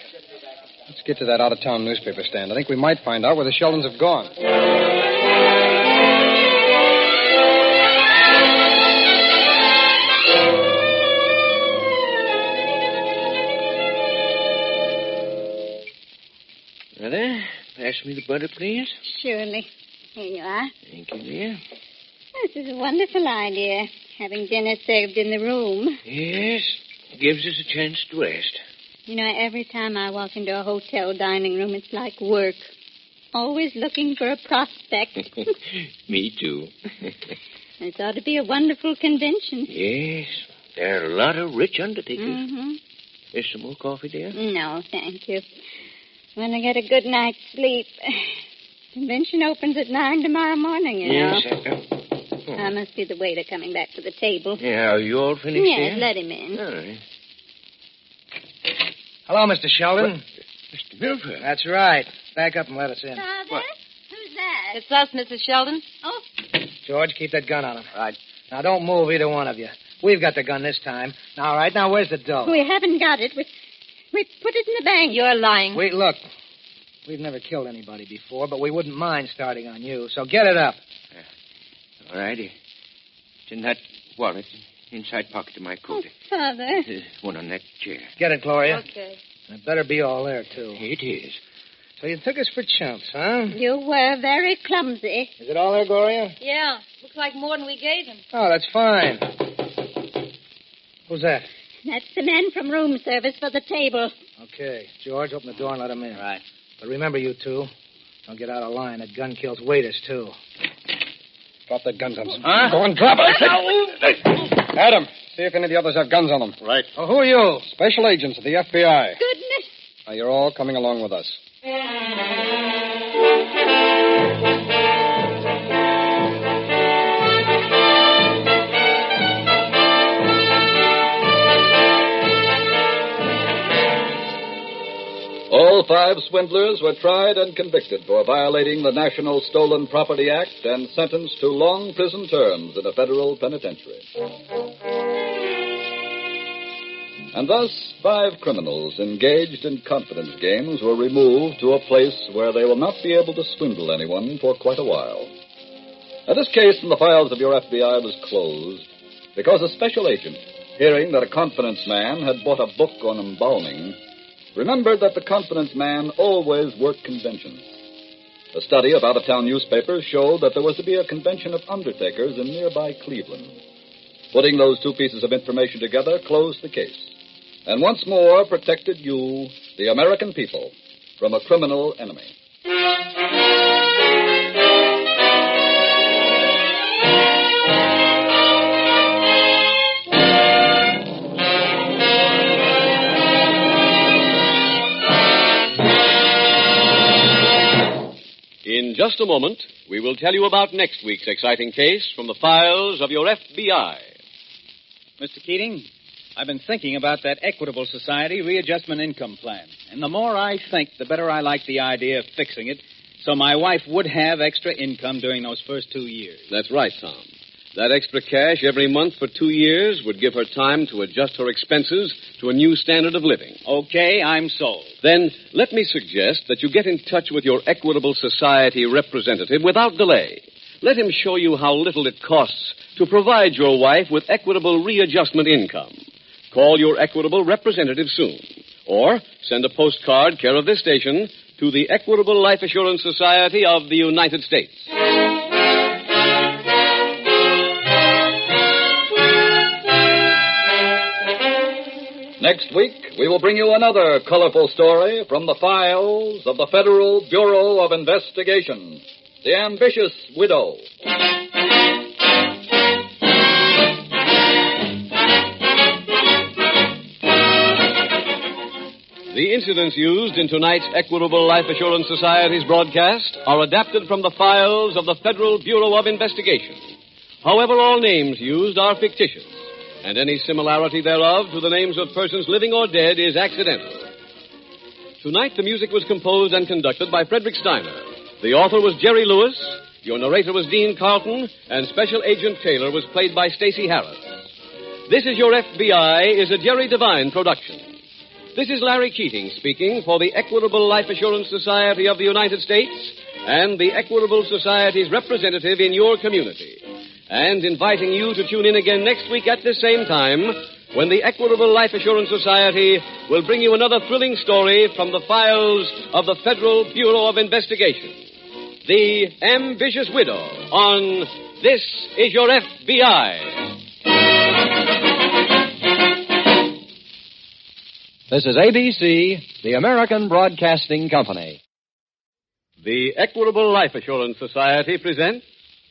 I: Let's get to that out-of-town newspaper stand. I think we might find out where the Sheldons have gone.
F: Mother, pass me the butter, please.
W: Surely. Here you are.
F: Thank you, dear.
W: This is a wonderful idea, having dinner served in the room.
F: Yes, gives us a chance to rest.
W: You know, every time I walk into a hotel dining room, it's like work. Always looking for a prospect.
F: Me too.
W: This ought to be a wonderful convention.
F: Yes, there are a lot of rich undertakers.
W: Mm-hmm.
F: There's some more coffee, dear?
W: No, thank you. When I get a good night's sleep. Convention opens at 9 tomorrow morning, you know.
F: Yes.
W: I must be the waiter coming back to the table.
F: Yeah, are you all finished,
W: Yes,
F: dear?
W: let him in.
F: All right.
Q: Hello, Mr. Sheldon.
F: Mr. Milford.
Q: That's right. Back up and let us in.
W: Father? Who's that?
T: It's us, Mrs. Sheldon.
W: Oh,
Q: George, keep that gun on him.
I: Right.
Q: Now, don't move, either one of you. We've got the gun this time. All right, now, where's the dough?
W: we haven't got it. We put it in the bank.
T: You're lying.
Q: Look, we've never killed anybody before, but we wouldn't mind starting on you, so get it up.
F: All right. It's in that wallet, inside pocket of my coat.
W: Father.
F: There's one on that chair.
Q: Get it, Gloria.
T: Okay.
Q: And it better be all there, too.
F: It is.
Q: So you took us for chumps, huh?
W: You were very clumsy.
Q: Is it all there, Gloria?
T: Yeah, looks like more than we gave him.
Q: Oh, that's fine. Who's that?
W: That's the man from room service for the table.
Q: Okay. George, open the door and let him in.
H: Right.
Q: But remember, you two, don't get out of line. That gun kills waiters, too.
I: Drop that gun, Thompson.
Q: Huh?
I: Go on, drop it. Adam, see if any of the others have guns on them.
V: Right.
Q: Oh, who are you?
I: Special agents of the FBI.
W: Goodness.
I: Now, you're all coming along with us.
C: All 5 swindlers were tried and convicted for violating the National Stolen Property Act and sentenced to long prison terms in a federal penitentiary. And thus, 5 criminals engaged in confidence games were removed to a place where they will not be able to swindle anyone for quite a while. Now, this case in the files of your FBI was closed because a special agent, hearing that a confidence man had bought a book on embalming, remembered that the confidence man always worked conventions. A study of out-of-town newspapers showed that there was to be a convention of undertakers in nearby Cleveland. Putting those 2 pieces of information together closed the case, and once more protected you, the American people, from a criminal enemy.
E: In just a moment, we will tell you about next week's exciting case from the files of your FBI.
B: Mr. Keating, I've been thinking about that Equitable Society readjustment income plan. And the more I think, the better I like the idea of fixing it so my wife would have extra income during those first 2 years.
E: That's right, Tom. That extra cash every month for 2 years would give her time to adjust her expenses to a new standard of living.
B: Okay, I'm sold.
E: Then let me suggest that you get in touch with your Equitable Society representative without delay. Let him show you how little it costs to provide your wife with equitable readjustment income. Call your Equitable representative soon. Or send a postcard, care of this station, to the Equitable Life Assurance Society of the United States.
C: Next week, we will bring you another colorful story from the files of the Federal Bureau of Investigation, The Ambitious Widow.
E: The incidents used in tonight's Equitable Life Assurance Society's broadcast are adapted from the files of the Federal Bureau of Investigation. However, all names used are fictitious, and any similarity thereof to the names of persons living or dead is accidental. Tonight, the music was composed and conducted by Frederick Steiner. The author was Jerry Lewis, your narrator was Dean Carlton, and Special Agent Taylor was played by Stacey Harris. This Is Your FBI is a Jerry Devine production. This is Larry Keating speaking for the Equitable Life Assurance Society of the United States and the Equitable Society's representative in your community, and inviting you to tune in again next week at this same time when the Equitable Life Assurance Society will bring you another thrilling story from the files of the Federal Bureau of Investigation. The Ambitious Widow on This Is Your FBI.
G: This is ABC, the American Broadcasting Company.
E: The Equitable Life Assurance Society presents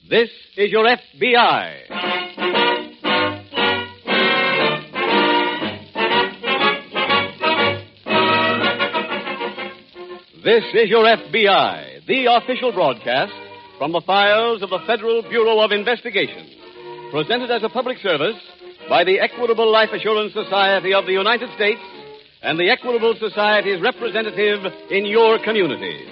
E: This Is Your FBI. This is Your FBI, the official broadcast from the files of the Federal Bureau of Investigation, presented as a public service by the Equitable Life Assurance Society of the United States and the Equitable Society's representative in your community.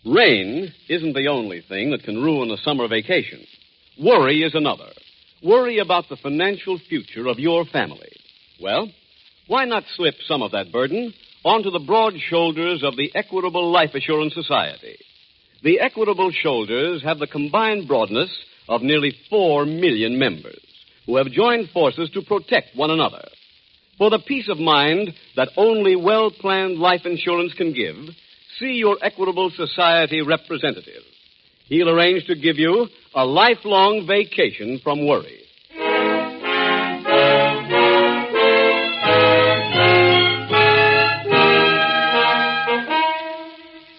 E: Rain isn't the only thing that can ruin a summer vacation. Worry is another. Worry about the financial future of your family. Well, why not slip some of that burden onto the broad shoulders of the Equitable Life Assurance Society? The Equitable shoulders have the combined broadness of nearly 4 million members who have joined forces to protect one another. For the peace of mind that only well-planned life insurance can give, see your Equitable Society representative. He'll arrange to give you a lifelong vacation from worry.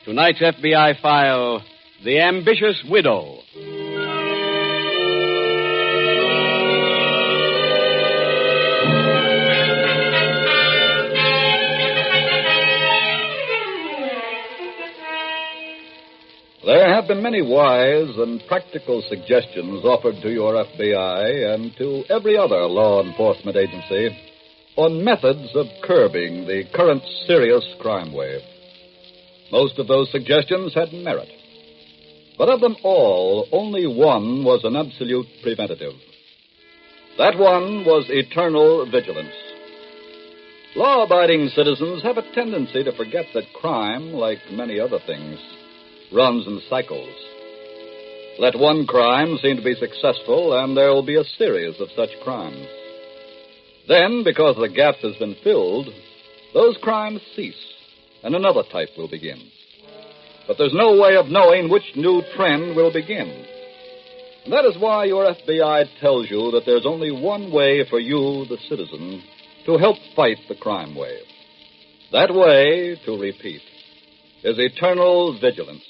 E: Tonight's FBI file, The Ambitious Widow.
C: There have been many wise and practical suggestions offered to your FBI and to every other law enforcement agency on methods of curbing the current serious crime wave. Most of those suggestions had merit. But of them all, only one was an absolute preventative. That one was eternal vigilance. Law-abiding citizens have a tendency to forget that crime, like many other things, runs in cycles. Let one crime seem to be successful, and there will be a series of such crimes. Then, because the gap has been filled, those crimes cease, and another type will begin. But there's no way of knowing which new trend will begin. And that is why your FBI tells you that there's only one way for you, the citizen, to help fight the crime wave. That way, to repeat, is eternal vigilance.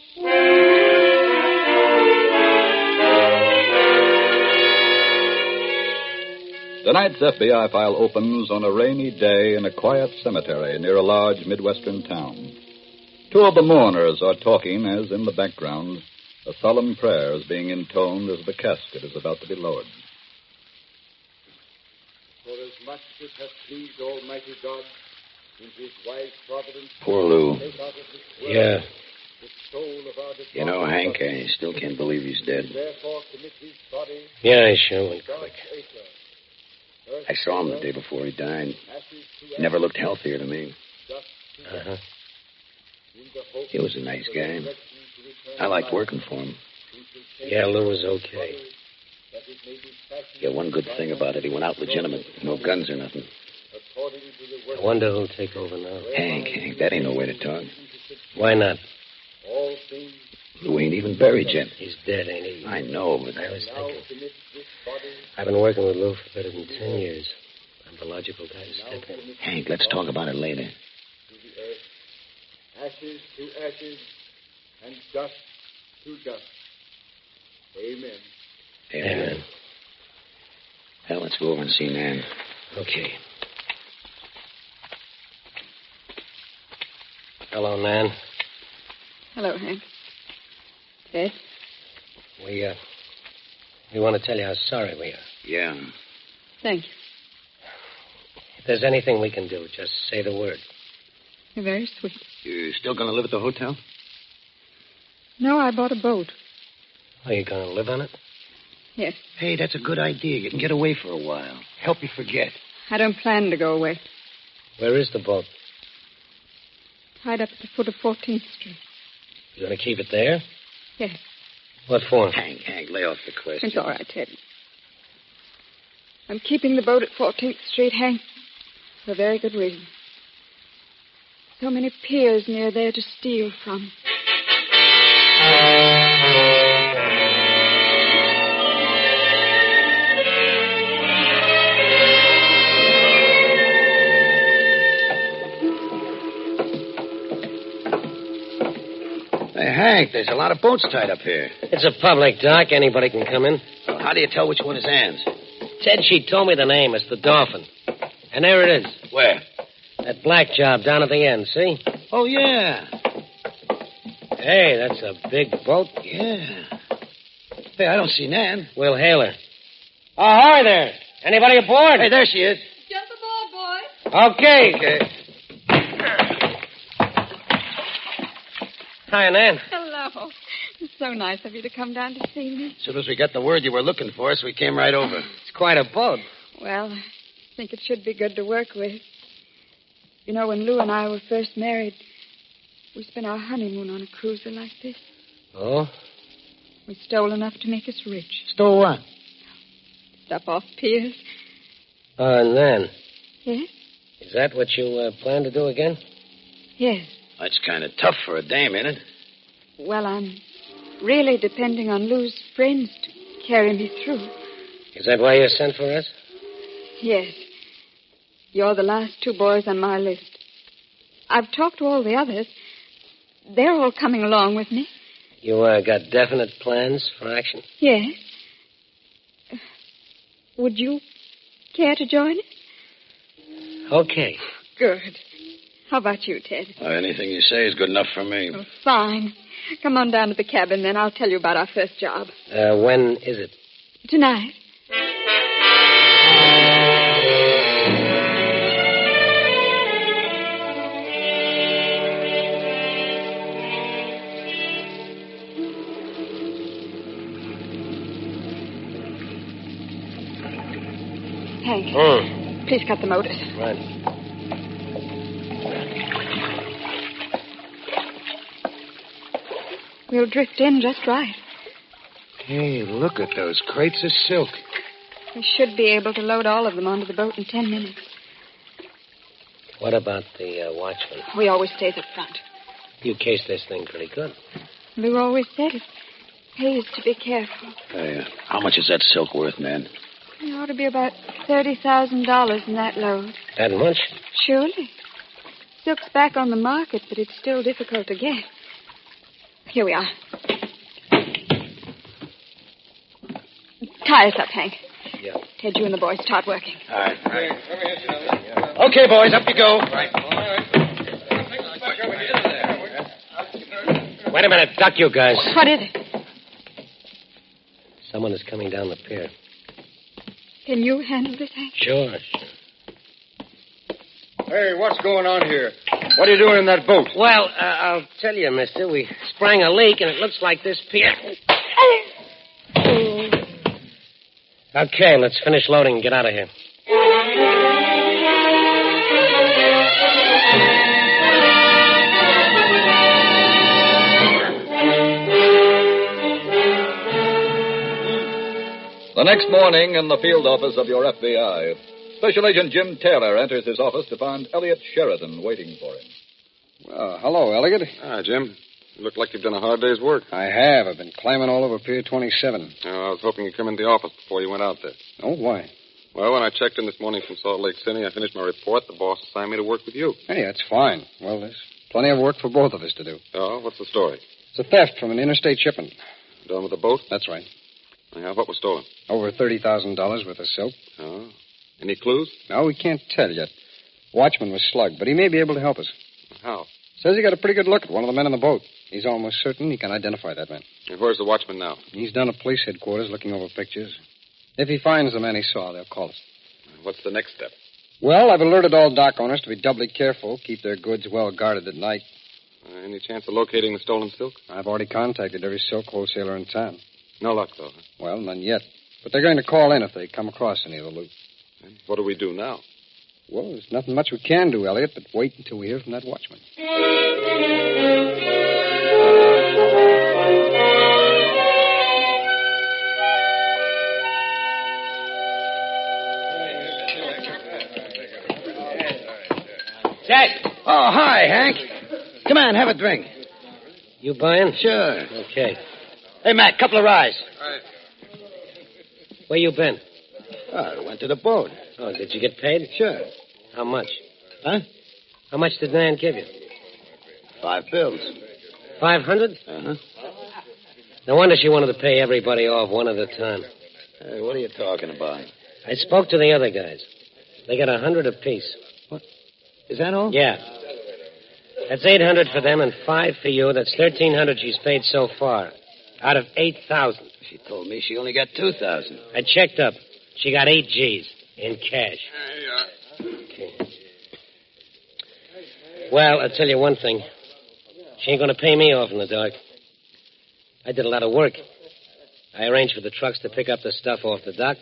C: Tonight's FBI file opens on a rainy day in a quiet cemetery near a large Midwestern town. Two of the mourners are talking as, in the background, a solemn prayer is being intoned as the casket is about to be lowered.
P: For as much as hath pleased Almighty God, in his wise providence...
R: Poor Lou.
P: take out of this world
R: Yeah.
P: the soul of our
R: You know, Hank, I still can't believe he's dead.
P: Therefore commit his body...
R: Yeah, I sure went
P: God's
R: quick.
P: acre.
R: I saw him the day before he died.
P: Ashes to
R: Never looked healthier to me.
V: Uh-huh.
R: He was a nice guy. I liked working for him.
V: Yeah, Lou was okay.
R: Yeah, one good thing about it, he went out legitimate. No guns or nothing.
V: I wonder who'll take over now.
R: Hank, that ain't no way to talk.
V: Why not?
R: Lou ain't even buried yet.
V: He's dead, ain't he?
R: I know, but...
V: I was thinking. I've been working with Lou for better than 10 years. I'm the logical guy to step in.
R: Hank, let's talk about it later.
P: Ashes to ashes, and dust to dust. Amen.
R: Amen. Well, let's go over and see Nan.
V: Okay. Hello, Nan.
O: Hello, Hank. Ted?
V: We want to tell you how sorry we are.
R: Yeah.
O: Thank you.
V: If there's anything we can do, just say the word.
O: You're very sweet.
R: You still going to live at the hotel?
O: No, I bought a boat.
V: Are you going to live on it?
O: Yes.
R: Hey, that's a good idea. You can get away for a while. Help you forget.
O: I don't plan to go away.
V: Where is the boat?
O: Tied up at the foot of 14th Street.
V: You going to keep it there?
O: Yes.
V: What for?
R: Hank, lay off the question.
O: It's all right, Ted. I'm keeping the boat at 14th Street, Hank, for a very good reason. So many piers near there to steal from.
R: Hey, Hank, there's a lot of boats tied up here.
V: It's a public dock. Anybody can come in.
R: Well, how do you tell which one is Ann's?
V: Ted, she told me the name. It's the Dolphin. And there it is.
R: Where?
V: That black job down at the end, see?
R: Oh, yeah.
V: Hey, that's a big boat.
R: Yeah. Hey, I don't see Nan.
V: We'll hail her. Oh, hi there. Anybody aboard?
R: Hey, there she is.
W: Jump aboard, boys.
V: Okay. Hi, Nan.
O: Hello. It's so nice of you to come down to see me.
R: As soon as we got the word you were looking for us, we came right over.
V: It's quite a boat.
O: Well, I think it should be good to work with. You know, when Lou and I were first married, we spent our honeymoon on a cruiser like this.
V: Oh?
O: We stole enough to make us rich.
R: Stole what?
O: Stuff off piers.
V: And then?
O: Yes?
V: Is that what you plan to do again?
O: Yes.
R: That's kind of tough for a dame, ain't it?
O: Well, I'm really depending on Lou's friends to carry me through.
V: Is that why you sent for us?
O: Yes. You're the last two boys on my list. I've talked to all the others. They're all coming along with me.
V: You got definite plans for action?
O: Yes. Would you care to join us?
V: Okay.
O: Good. How about you, Ted?
R: Anything you say is good enough for me.
O: Oh, fine. Come on down to the cabin, then I'll tell you about our first job.
V: When is it?
O: Tonight. Hank, please cut the motors.
V: Right.
O: We'll drift in just right.
R: Hey, look at those crates of silk.
O: We should be able to load all of them onto the boat in 10 minutes.
V: What about the watchman?
O: We always stays up front.
V: You cased this thing pretty good.
O: Lou always said it pays to be careful.
R: Hey, how much is that silk worth, man?
O: There ought to be about $30,000 in that load.
V: That much?
O: Surely. Silk's back on the market, but it's still difficult to get. Here we are. Tie us up, Hank.
R: Yeah.
O: Ted, you and the boys start working.
R: All right. Okay, boys, up you go.
V: Wait a minute. Duck, you guys.
O: What is it?
V: Someone is coming down the pier.
O: Can you handle this, Hank?
V: Sure.
P: Hey, what's going on here? What are you doing in that boat?
V: Well, I'll tell you, mister. We sprang a leak, and it looks like this pier. Okay, let's finish loading and get out of here.
C: The next morning in the field office of your FBI, Special Agent Jim Taylor enters his office to find Elliot Sheridan waiting for him.
I: Well, hello, Elliot.
K: Hi, Jim. You look like you've done a hard day's work.
I: I have. I've been climbing all over Pier 27.
K: Oh, I was hoping you'd come into the office before you went out there.
I: Oh, why?
K: Well, when I checked in this morning from Salt Lake City, I finished my report. The boss assigned me to work with you.
I: Hey, that's fine. Well, there's plenty of work for both of us to do.
K: Oh, what's the story?
I: It's a theft from an interstate shipment.
K: Done with the boat?
I: That's right.
K: Yeah, what was stolen?
I: Over $30,000 worth of soap.
K: Oh. Any clues?
I: No, we can't tell yet. Watchman was slugged, but he may be able to help us.
K: How?
I: Says he got a pretty good look at one of the men on the boat. He's almost certain he can identify that man.
K: And where's the watchman now?
I: He's down at police headquarters looking over pictures. If he finds the man he saw, they'll call us.
K: What's the next step?
I: Well, I've alerted all dock owners to be doubly careful, keep their goods well guarded at night.
K: Any chance of locating the stolen silk?
I: I've already contacted every silk wholesaler in town.
K: No luck, though, huh?
I: Well, none yet. But they're going to call in if they come across any of the loot.
K: And what do we do now?
I: Well, there's nothing much we can do, Elliot, but wait until we hear from that watchman.
M: Jack! Oh, hi, Hank. Come on, have a drink.
V: You buying?
M: Sure.
V: Okay.
M: Hey, Matt, couple of ryes.
K: All right.
V: Where you been?
M: Oh, I went to the boat.
V: Oh, did you get paid?
M: Sure.
V: How much?
M: Huh?
V: How much did Nan give you?
M: 5 bills.
V: 500?
M: Uh-huh.
V: No wonder she wanted to pay everybody off one at a time.
M: Hey, what are you talking about?
V: I spoke to the other guys. They got 100 apiece.
M: What? Is that all?
V: Yeah. That's 800 for them and 5 for you. That's 1,300 she's paid so far. Out of 8,000.
M: She told me she only got 2,000.
V: I checked up. She got 8 G's in cash. Okay. Well, I'll tell you one thing. She ain't going to pay me off in the dark. I did a lot of work. I arranged for the trucks to pick up the stuff off the dock.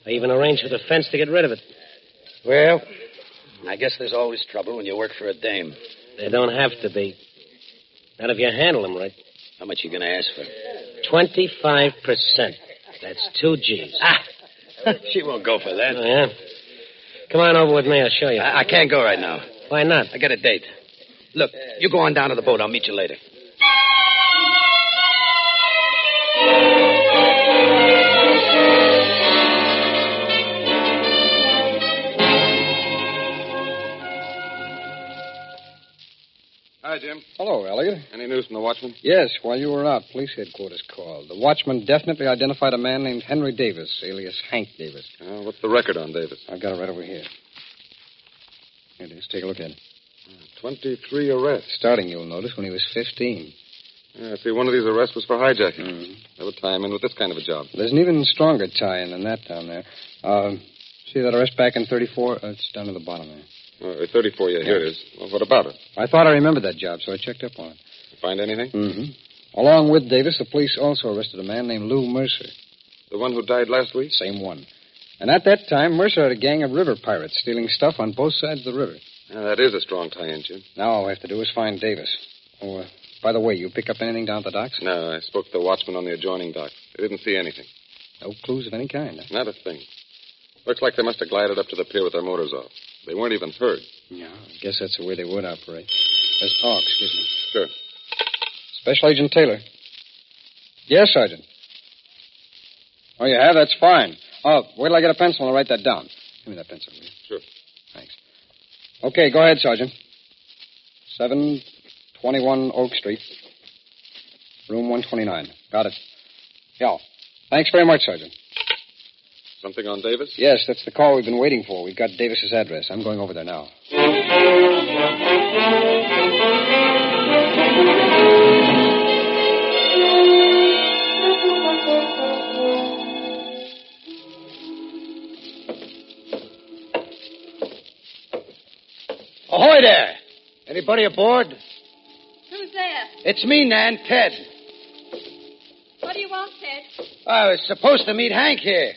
V: I even arranged for the fence to get rid of it.
M: Well, I guess there's always trouble when you work for a dame.
V: There don't have to be. Not if you handle them right.
M: How much you going to ask for?
V: 25%. That's 2 G's.
M: She won't go for that.
V: Oh, yeah? Come on over with me. I'll show you.
M: I can't go right now.
V: Why not?
M: I got a date. Look, you go on down to the boat. I'll meet you later.
K: Hi, Jim.
I: Hello, Elliot.
K: Any news from the watchman?
I: Yes, while you were out, police headquarters called. The watchman definitely identified a man named Henry Davis, alias Hank Davis.
K: What's the record on Davis?
I: I've got it right over here. Here it is. Take a look at it.
K: 23 arrests.
I: Starting, you'll notice, when he was 15.
K: Yeah, see, one of these arrests was for hijacking. That would tie him in with this kind of a job.
I: There's an even stronger tie-in than that down there. See that arrest back in 34? It's down to the bottom there.
K: 34, yeah, here it is. Well, what about it?
I: I thought I remembered that job, so I checked up on it.
K: Find anything?
I: Mm-hmm. Along with Davis, the police also arrested a man named Lou Mercer.
K: The one who died last week?
I: Same one. And at that time, Mercer had a gang of river pirates stealing stuff on both sides of the river.
K: That is a strong tie-in, Jim.
I: Now all we have to do is find Davis. Oh, by the way, you pick up anything down at the docks?
K: No, I spoke to the watchman on the adjoining dock. They didn't see anything.
I: No clues of any kind?
K: Not a thing. Looks like they must have glided up to the pier with their motors off. They weren't even heard.
I: Yeah, I guess that's the way they would operate. Excuse me.
K: Sure.
I: Special Agent Taylor. Yes, Sergeant. Oh, you have? That's fine. Oh, wait till I get a pencil and I'll write that down. Give me that pencil, will you?
K: Sure.
I: Thanks. Okay, go ahead, Sergeant. 721 Oak Street. Room 129. Got it. Yeah. Thanks very much, Sergeant.
K: Something on Davis?
I: Yes, that's the call we've been waiting for. We've got Davis's address. I'm going over there now.
M: Ahoy there! Anybody aboard?
O: Who's there?
M: It's me, Nan, Ted.
O: What do you want, Ted?
M: I was supposed to meet Hank here.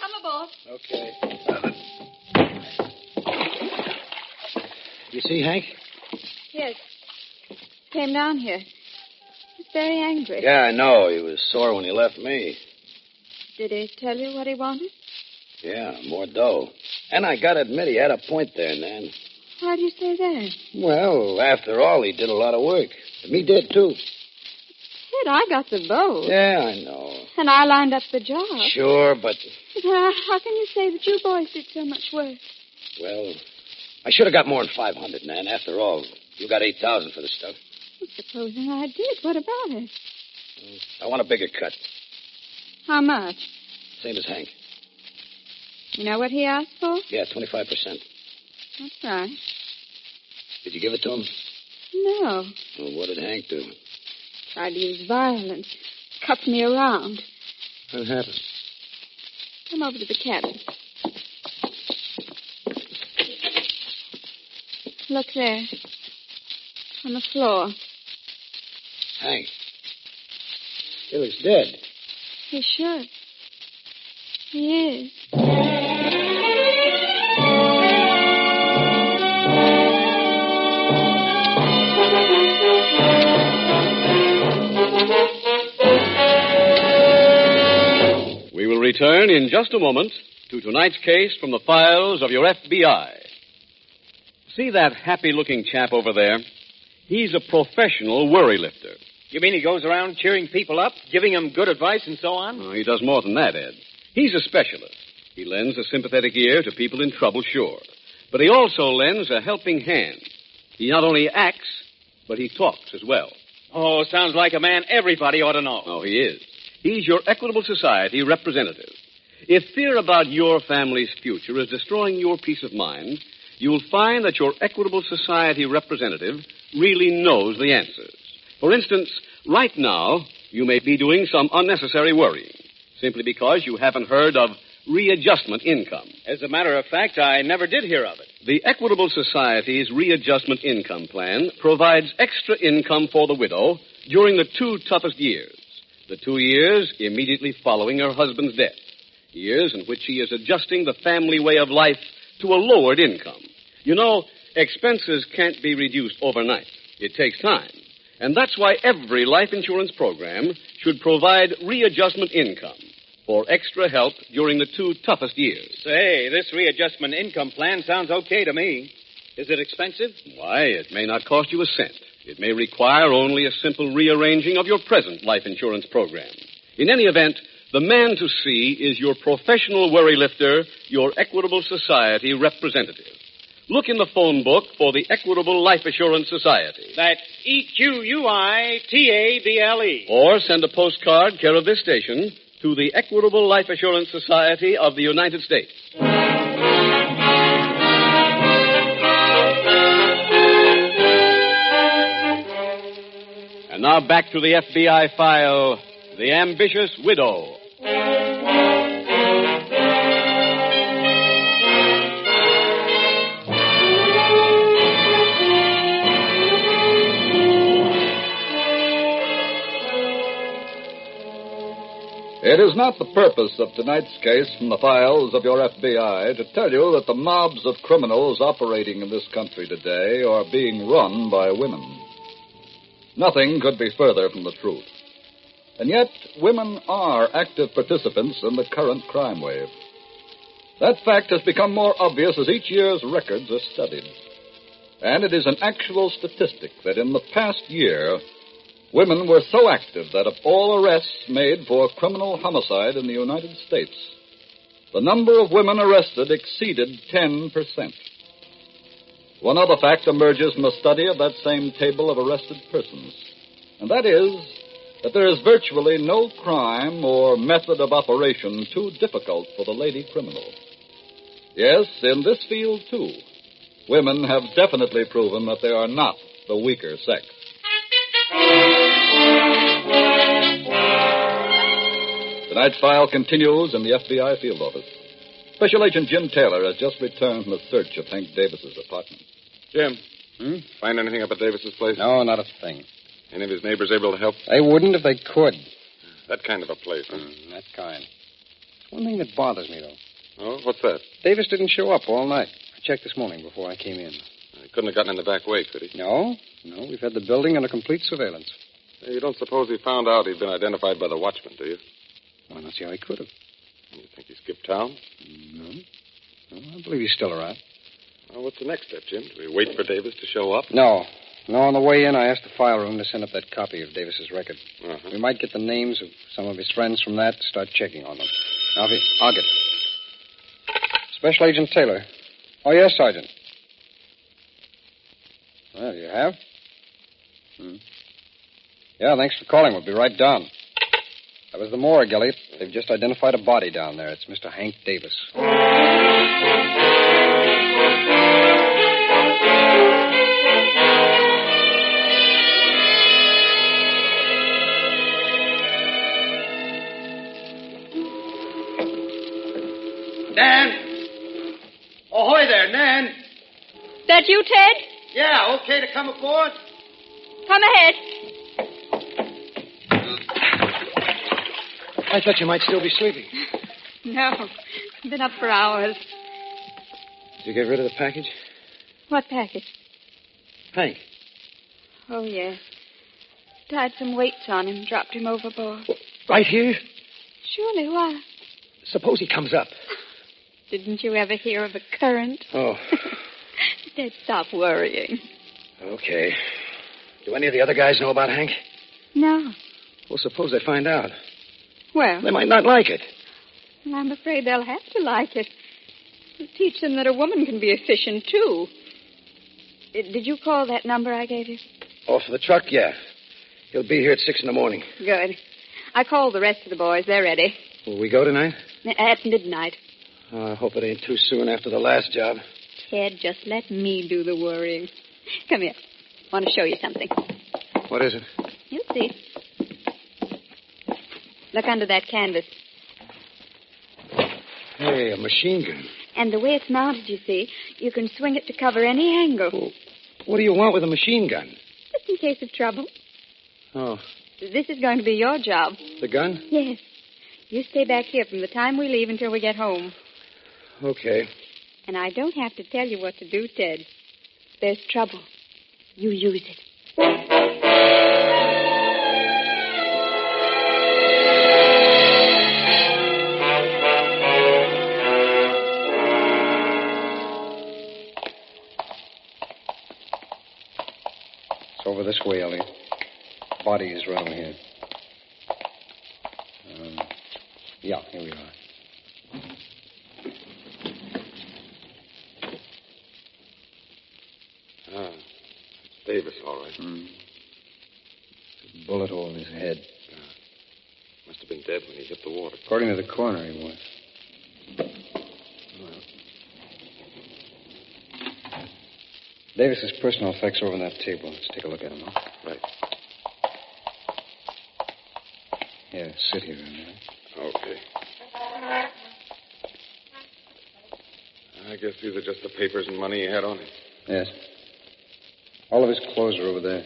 O: Come aboard.
M: Okay. You see Hank?
O: Yes. Came down here. He's very angry.
M: Yeah, I know. He was sore when he left me.
O: Did he tell you what he wanted?
R: Yeah, more dough. And I gotta admit, he had a point there, Nan.
O: Why do you say that?
R: Well, after all, he did a lot of work. And me did, too.
O: Kid, I got the vote.
R: Yeah, I know.
O: And I lined up the job.
R: Sure, but...
O: How can you say that you boys did so much work?
R: Well, I should have got more than 500, Nan. After all, you got 8,000 for the stuff.
O: Well, supposing I did, what about it?
R: I want a bigger cut.
O: How much?
R: Same as Hank.
O: You know what he asked for?
R: Yeah, 25%.
O: That's right.
R: Did you give it to him?
O: No.
R: Well, what did Hank do?
O: Tried to use violence. Cut me around.
R: What happened?
O: Come over to the cabin. Look there. On the floor.
R: Hank. He looks dead.
O: He should. He is.
E: We will return in just a moment to tonight's case from the files of your FBI. See that happy-looking chap over there? He's a professional worry lifter.
B: You mean he goes around cheering people up, giving them good advice and so on?
E: Oh, he does more than that, Ed. He's a specialist. He lends a sympathetic ear to people in trouble, sure. But he also lends a helping hand. He not only acts, but he talks as well.
B: Oh, sounds like a man everybody ought to know.
E: Oh, he is. He's your Equitable Society representative. If fear about your family's future is destroying your peace of mind, you'll find that your Equitable Society representative really knows the answers. For instance, right now, you may be doing some unnecessary worrying, simply because you haven't heard of readjustment income.
B: As a matter of fact, I never did hear of it.
E: The Equitable Society's readjustment income plan provides extra income for the widow during the 2 toughest years. The 2 years immediately following her husband's death. Years in which she is adjusting the family way of life to a lowered income. You know, expenses can't be reduced overnight. It takes time. And that's why every life insurance program should provide readjustment income for extra help during the 2 toughest years.
B: Say, this readjustment income plan sounds okay to me. Is it expensive?
E: Why, it may not cost you a cent. It may require only a simple rearranging of your present life insurance program. In any event, the man to see is your professional worry lifter, your Equitable Society representative. Look in the phone book for the Equitable Life Assurance Society.
B: That's EQUITABLE.
E: Or send a postcard care of this station to the Equitable Life Assurance Society of the United States. And now back to the FBI file, The Ambitious Widow.
C: It is not the purpose of tonight's case from the files of your FBI to tell you that the mobs of criminals operating in this country today are being run by women. Nothing could be further from the truth. And yet, women are active participants in the current crime wave. That fact has become more obvious as each year's records are studied. And it is an actual statistic that in the past year, women were so active that of all arrests made for criminal homicide in the United States, the number of women arrested exceeded 10%. One other fact emerges from a study of that same table of arrested persons, and that is that there is virtually no crime or method of operation too difficult for the lady criminal. Yes, in this field, too, women have definitely proven that they are not the weaker sex. Tonight's file continues in the FBI field office. Special Agent Jim Taylor has just returned from a search of Hank Davis's apartment.
K: Jim, find anything up at Davis's place?
A: No, not a thing.
K: Any of his neighbors able to help?
A: They wouldn't if they could.
K: That kind of a place, huh?
A: That kind. There's one thing that bothers me, though.
K: Oh, what's that?
A: Davis didn't show up all night. I checked this morning before I came in.
K: He couldn't have gotten in the back way, could he?
A: No, we've had the building under complete surveillance.
K: You don't suppose he found out he'd been identified by the watchman, do you?
A: Well, I don't see how he could have.
K: You think he skipped town?
A: No. I believe he's still around.
K: Well, what's the next step, Jim? Do we wait for Davis to show up?
A: No. On the way in, I asked the file room to send up that copy of Davis's record.
K: Uh-huh.
A: We might get the names of some of his friends from that, start checking on them. I'll get it. Special Agent Taylor. Oh, yes, Sergeant. Well, you have? Yeah, thanks for calling. We'll be right down. That was the morgue, Elliot. They've just identified a body down there. It's Mr. Hank Davis.
M: Nan! Ahoy there, Nan!
O: That you, Ted?
M: Yeah, okay to come aboard?
O: Come ahead.
R: I thought you might still be sleeping.
O: No. Been up for hours.
R: Did you get rid of the package?
O: What package?
R: Hank.
O: Oh, yes. Tied some weights on him, dropped him overboard.
R: Right here?
O: Surely, why?
R: Suppose he comes up.
O: Didn't you ever hear of a current?
R: Oh.
O: Ted, stop worrying.
R: Okay. Do any of the other guys know about Hank?
O: No.
R: Well, suppose they find out.
O: Well,
R: They might not like it.
O: I'm afraid they'll have to like it. It'll teach them that a woman can be efficient, too. Did you call that number I gave you?
R: Oh, for the truck? Yeah. He'll be here at 6 a.m.
O: Good. I called the rest of the boys. They're ready.
R: Will we go tonight?
O: At midnight.
R: Oh, I hope it ain't too soon after the last job.
O: Ted, just let me do the worrying. Come here. I want to show you something.
R: What is it?
O: You'll see. Look under that canvas.
R: Hey, a machine gun.
O: And the way it's mounted, you see, you can swing it to cover any angle.
R: Well, what do you want with a machine gun?
O: Just in case of trouble.
R: Oh,
O: This is going to be your job.
R: the gun?
O: Yes. You stay back here from the time we leave until we get home.
R: Okay.
O: And I don't have to tell you what to do, Ted. If there's trouble, you use it.
A: It's over this way, Elliot. Body is right over here. Yeah, here we are.
K: Ah, it's Davis, all right.
A: A bullet hole in his head.
K: Must have been dead when he hit the water.
A: According to the coroner, he was. Davis's personal effects are over on that table. Let's take a look at them, huh?
K: Right.
A: Yeah, sit here a minute.
K: Okay. I guess these are just the papers and money he had on him.
A: Yes. All of his clothes are over there.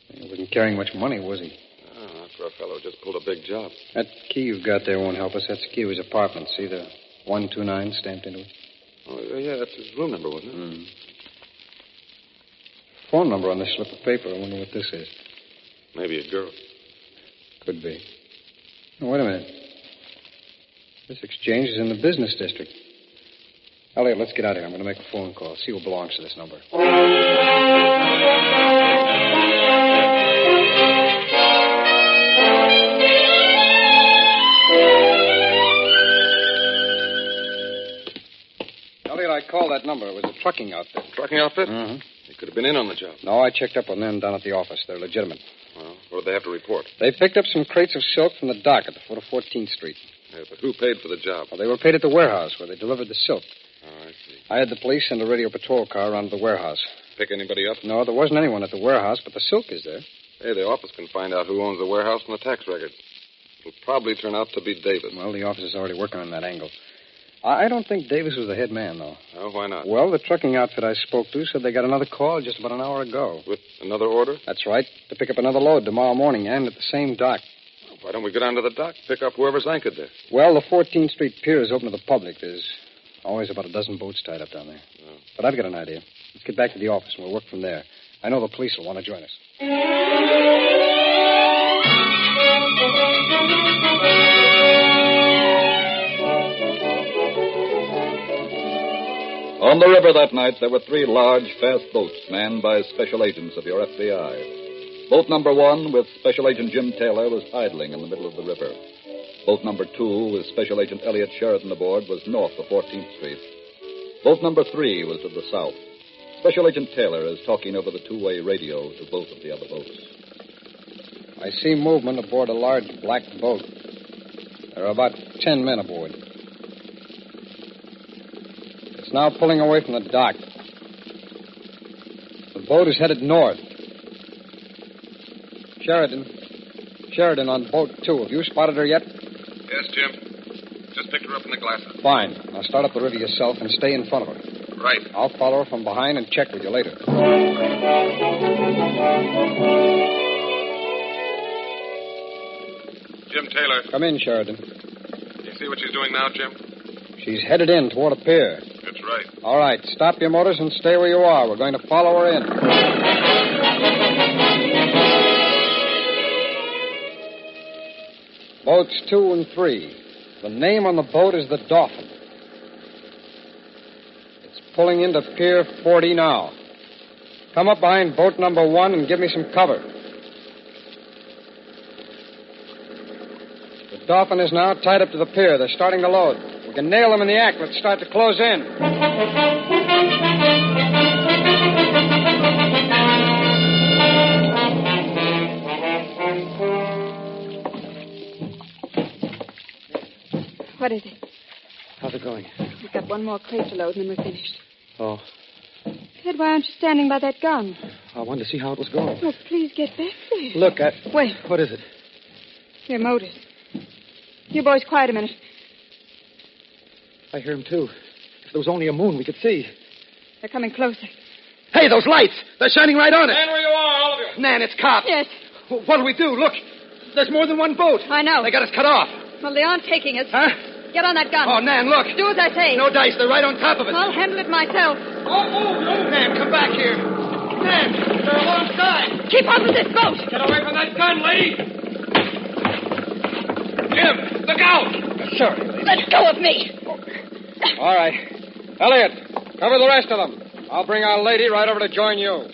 A: He wasn't carrying much money, was he?
K: Oh, that for a fellow who just pulled a big job.
A: That key you've got there won't help us. That's the key to his apartment. See the 129 stamped into it?
K: Oh, yeah, that's his room number, wasn't it?
A: Phone number on this slip of paper. I wonder what this is.
K: Maybe a girl.
A: Could be. Oh, wait a minute. This exchange is in the business district. Elliot, let's get out of here. I'm going to make a phone call. See who belongs to this number. Elliot, I called that number. It was a trucking outfit.
K: Trucking outfit?
A: Mm-hmm.
K: He could have been in on the job.
A: No, I checked up on them down at the office. They're legitimate.
K: Well, what did they have to report?
A: They picked up some crates of silk from the dock at the foot of 14th Street.
K: Yeah, but who paid for the job?
A: Well, they were paid at the warehouse where they delivered the silk.
K: Oh, I see.
A: I had the police send a radio patrol car around to the warehouse.
K: Pick anybody up?
A: No, there wasn't anyone at the warehouse, but the silk is there.
K: Hey, the office can find out who owns the warehouse and the tax records. It'll probably turn out to be Davis.
A: Well, the office is already working on that angle. I don't think Davis was the head man, though.
K: Oh, why not?
A: Well, the trucking outfit I spoke to said they got another call just about an hour ago.
K: With another order?
A: That's right. To pick up another load tomorrow morning and at the same dock.
K: Why don't we go down to the dock, pick up whoever's anchored there?
A: Well, the 14th Street pier is open to the public. There's always about a dozen boats tied up down there.
K: Oh.
A: But I've got an idea. Let's get back to the office and we'll work from there. I know the police will want to join us.
C: On the river that night, there were 3 large, fast boats manned by special agents of your FBI. Boat number 1, with Special Agent Jim Taylor, was idling in the middle of the river. Boat number 2, with Special Agent Elliot Sheridan aboard, was north of 14th Street. Boat number 3 was to the south. Special Agent Taylor is talking over the 2-way radio to both of the other boats.
A: I see movement aboard a large black boat. There are about 10 men aboard. It's now pulling away from the dock. The boat is headed north. Sheridan on boat 2. Have you spotted her yet?
K: Yes, Jim. Just picked her up in the glasses.
A: Fine. Now start up the river yourself and stay in front of her.
K: Right.
A: I'll follow her from behind and check with you later.
K: Jim Taylor.
A: Come in, Sheridan.
K: You see what she's doing now, Jim?
A: She's headed in toward a pier.
K: That's right.
A: All right. Stop your motors and stay where you are. We're going to follow her in. Boats 2 and 3. The name on the boat is the Dolphin. It's pulling into Pier 40 now. Come up behind boat number 1 and give me some cover. The Dolphin is now tied up to the pier. They're starting to load. We can nail them in the act. Let's start to close in.
O: What is it?
V: How's it going?
O: We've got one more crate to load, and then we're finished.
V: Oh,
O: Ted, why aren't you standing by that gun?
V: I wanted to see how it was going.
O: Oh, please get back there.
V: Look,
O: Wait.
V: What is it?
O: Your motors. You boys, quiet a minute.
V: I hear him, too. If there was only a moon, we could see.
O: They're coming closer.
V: Hey, those lights! They're shining right on it!
K: Stand where you are, all of you.
V: Nan, it's cops.
O: Yes.
V: What do we do? Look, there's more than one boat.
O: I know.
V: They got us cut off.
O: Well, they aren't taking us.
V: Huh?
O: Get on that gun.
V: Oh, Nan, look.
O: Do as I say.
V: No dice. They're right on top of us.
O: I'll handle it myself.
V: Nan, come back here. Nan, they're alongside.
O: Keep off of this boat.
K: Get away from that gun, lady. Jim, look out.
V: Sorry.
O: Let go of me.
A: All right. Elliot, cover the rest of them. I'll bring our lady right over to join you.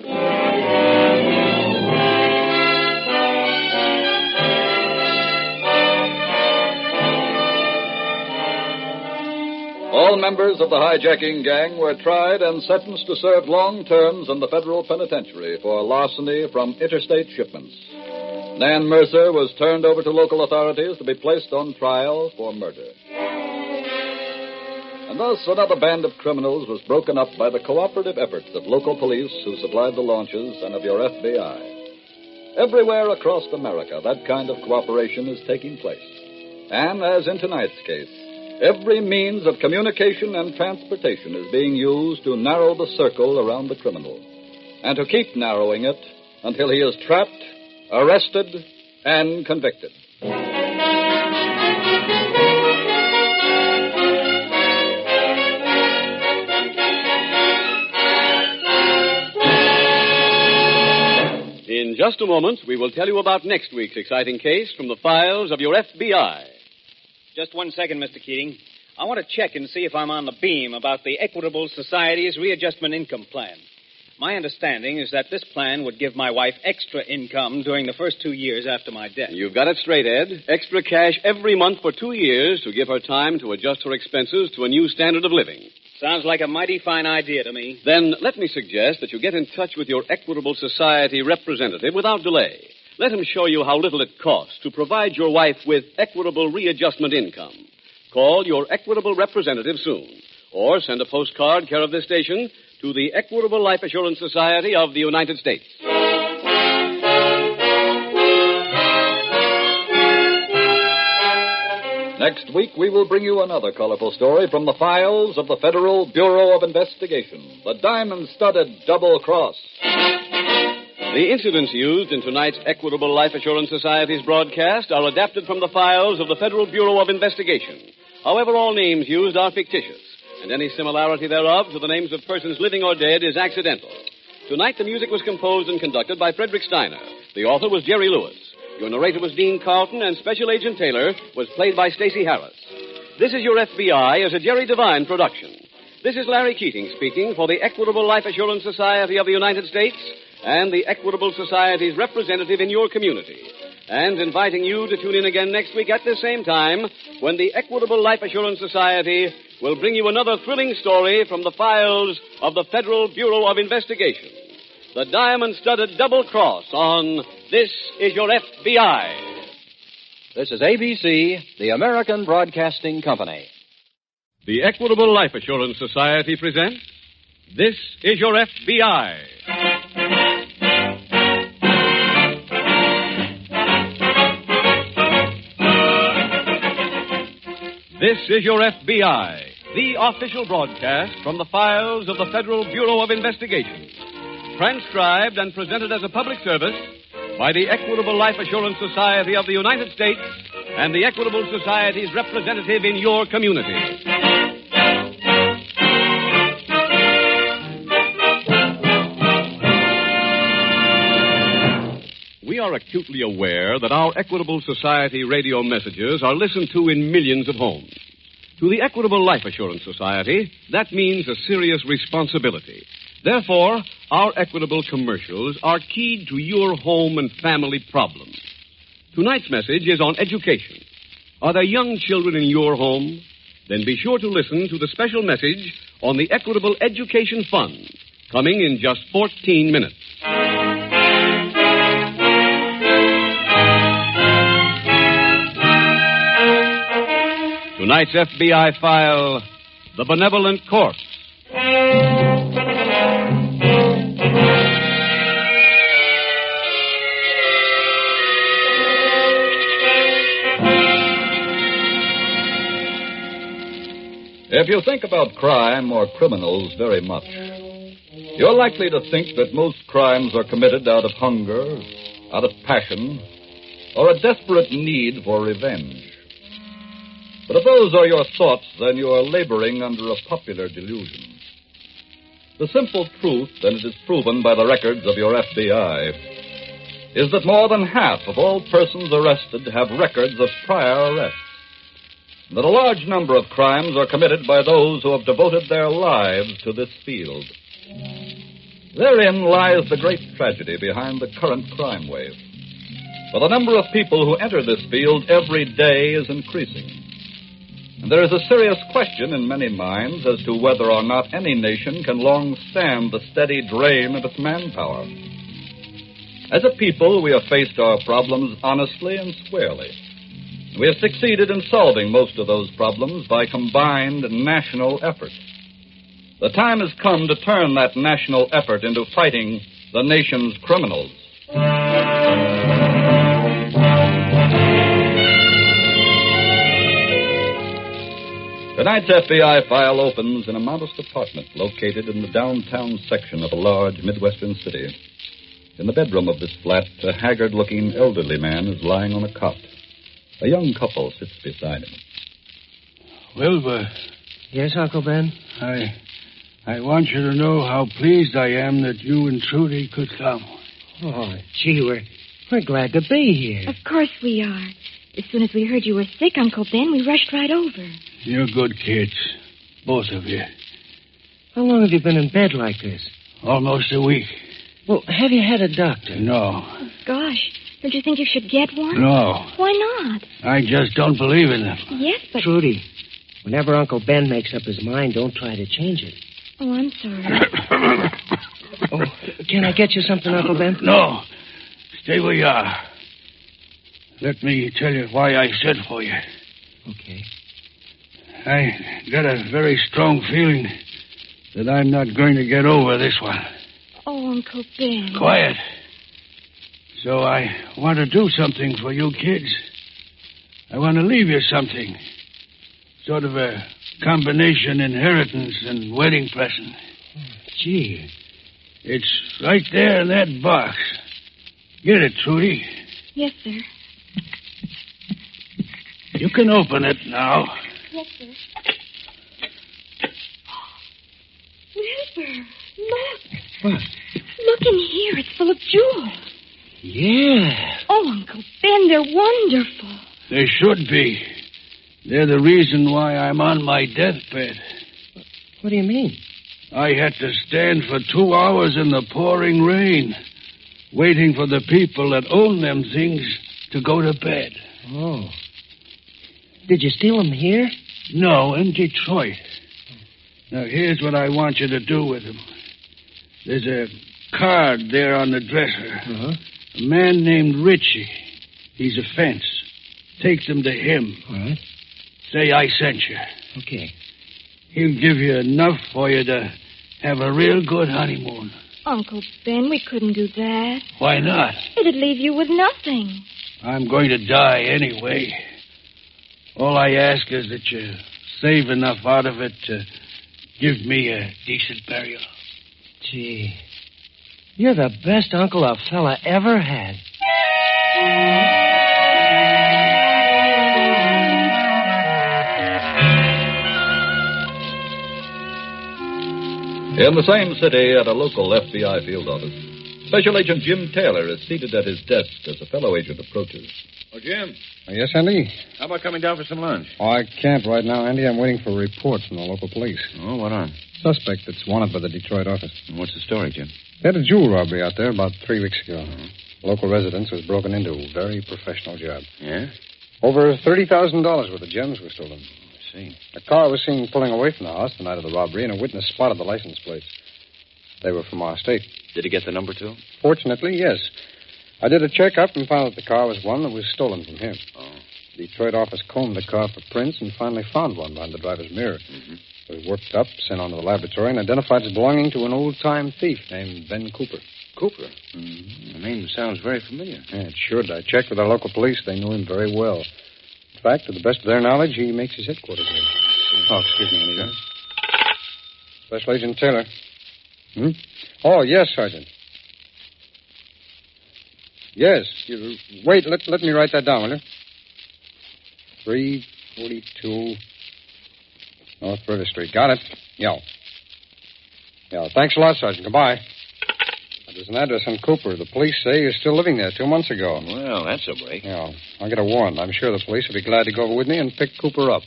C: All members of the hijacking gang were tried and sentenced to serve long terms in the federal penitentiary for larceny from interstate shipments. Nan Mercer was turned over to local authorities to be placed on trial for murder. And thus another band of criminals was broken up by the cooperative efforts of local police who supplied the launches and of your FBI. Everywhere across America, that kind of cooperation is taking place. And as in tonight's case, every means of communication and transportation is being used to narrow the circle around the criminal, and to keep narrowing it until he is trapped, arrested, and convicted.
E: In just a moment, we will tell you about next week's exciting case from the files of your FBI.
B: Just 1 second, Mr. Keating. I want to check and see if I'm on the beam about the Equitable Society's readjustment income plan. My understanding is that this plan would give my wife extra income during the first 2 years after my death.
E: You've got it straight, Ed. Extra cash every month for 2 years to give her time to adjust her expenses to a new standard of living.
B: Sounds like a mighty fine idea to me.
E: Then let me suggest that you get in touch with your Equitable Society representative without delay. Let him show you how little it costs to provide your wife with equitable readjustment income. Call your Equitable representative soon, or send a postcard care of this station to the Equitable Life Assurance Society of the United States.
C: Next week, we will bring you another colorful story from the files of the Federal Bureau of Investigation, the diamond-studded Double Cross.
E: The incidents used in tonight's Equitable Life Assurance Society's broadcast are adapted from the files of the Federal Bureau of Investigation. However, all names used are fictitious, and any similarity thereof to the names of persons living or dead is accidental. Tonight, the music was composed and conducted by Frederick Steiner. The author was Jerry Lewis. Your narrator was Dean Carlton, and Special Agent Taylor was played by Stacey Harris. This is Your FBI as a Jerry Devine production. This is Larry Keating speaking for the Equitable Life Assurance Society of the United States and the Equitable Society's representative in your community, and inviting you to tune in again next week at the same time when the Equitable Life Assurance Society will bring you another thrilling story from the files of the Federal Bureau of Investigation. The diamond-studded double cross on This Is Your FBI.
G: This is ABC, the American Broadcasting Company.
E: The Equitable Life Assurance Society presents This Is Your FBI. This is Your FBI, the official broadcast from the files of the Federal Bureau of Investigation. Transcribed and presented as a public service by the Equitable Life Assurance Society of the United States and the Equitable Society's representative in your community. We are acutely aware that our Equitable Society radio messages are listened to in millions of homes. To the Equitable Life Assurance Society, that means a serious responsibility. Therefore, our Equitable commercials are keyed to your home and family problems. Tonight's message is on education. Are there young children in your home? Then be sure to listen to the special message on the Equitable Education Fund, coming in just 14 minutes. Tonight's FBI file, The Benevolent Corpse.
C: If you think about crime or criminals very much, you're likely to think that most crimes are committed out of hunger, out of passion, or a desperate need for revenge. But if those are your thoughts, then you are laboring under a popular delusion. The simple truth, and it is proven by the records of your FBI, is that more than half of all persons arrested have records of prior arrests. That a large number of crimes are committed by those who have devoted their lives to this field. Therein lies the great tragedy behind the current crime wave. For the number of people who enter this field every day is increasing. And there is a serious question in many minds as to whether or not any nation can long stand the steady drain of its manpower. As a people, we have faced our problems honestly and squarely. We have succeeded in solving most of those problems by combined national effort. The time has come to turn that national effort into fighting the nation's criminals. Tonight's FBI file opens in a modest apartment located in the downtown section of a large Midwestern city. In the bedroom of this flat, a haggard-looking elderly man is lying on a cot. A young couple sits beside him.
F: Wilbur.
V: Yes, Uncle Ben?
F: I want you to know how pleased I am that you and Trudy could come.
V: Oh, gee, we're glad to be here.
D: Of course we are. As soon as we heard you were sick, Uncle Ben, we rushed right over.
F: You're good kids, both of you.
V: How long have you been in bed like this?
F: Almost a week.
V: Well, have you had a doctor?
F: No.
D: Oh, gosh, don't you think you should get one?
F: No.
D: Why not?
F: I just don't believe in them.
D: Yes, but...
V: Trudy, whenever Uncle Ben makes up his mind, don't try to change it.
D: Oh, I'm sorry.
V: Oh, can I get you something, Uncle Ben?
F: No. Stay where you are. Let me tell you why I sent for you.
V: Okay.
F: I got a very strong feeling that I'm not going to get over this one.
D: Oh, Uncle Ben.
F: Quiet. So I want to do something for you kids. I want to leave you something. Sort of a combination inheritance and wedding present.
V: Gee.
F: It's right there in that box. Get it, Trudy.
D: Yes, sir.
F: You can open it now.
D: Yes, sir. Wilbur, look.
V: What?
D: Look in here. It's full of jewels.
V: Yeah.
D: Oh, Uncle Ben, they're wonderful.
F: They should be. They're the reason why I'm on my deathbed.
V: What do you mean?
J: I had to stand for 2 hours in the pouring rain, waiting for the people that own them things to go to bed.
V: Oh. Did you steal them here?
J: No, in Detroit. Now, here's what I want you to do with them. There's a card there on the dresser.
V: Uh-huh.
J: A man named Ritchie. He's a fence. Take them to him.
V: All right.
J: Say I sent you.
V: Okay.
J: He'll give you enough for you to have a real good honeymoon.
D: Uncle Ben, we couldn't do that.
J: Why not?
D: It'd leave you with nothing.
J: I'm going to die anyway. All I ask is that you save enough out of it to give me a decent burial.
V: Gee, you're the best uncle a fella ever had.
C: In the same city at a local FBI field office, Special Agent Jim Taylor is seated at his desk as a fellow agent approaches.
A: Oh, Jim. Yes, Andy?
B: How about coming down for some lunch?
A: Oh, I can't right now, Andy. I'm waiting for a report from the local police.
B: Oh, what on?
A: Suspect that's wanted by the Detroit office.
B: And what's the story, Jim?
A: They had a jewel robbery out there about 3 weeks ago. Local residence was broken into. Very professional job.
B: Yeah?
A: Over $30,000 worth of gems were stolen.
B: I see.
A: A car was seen pulling away from the house the night of the robbery, and a witness spotted the license plates. They were from our state.
B: Did he get the number, too?
A: Fortunately, yes. I did a checkup and found that the car was one that was stolen from him.
B: Oh.
A: The Detroit office combed the car for prints and finally found one behind the driver's mirror.
B: Mm-hmm.
A: It was worked up, sent on to the laboratory, and identified as belonging to an old-time thief named Ben Cooper.
B: Cooper? Mm-hmm. The name sounds very familiar.
A: Yeah, it should. I checked with our local police. They knew him very well. In fact, to the best of their knowledge, he makes his headquarters here. Oh, excuse me, Anita. Special Agent Taylor. Oh, yes, Sergeant. Yes. Wait, let me write that down, will you? 342 North River Street. Got it. Yeah. Thanks a lot, Sergeant. Goodbye. There's an address on Cooper. The police say you're still living there 2 months ago.
B: Well, that's a break.
A: Yeah. I'll get a warrant. I'm sure the police will be glad to go over with me and pick Cooper up.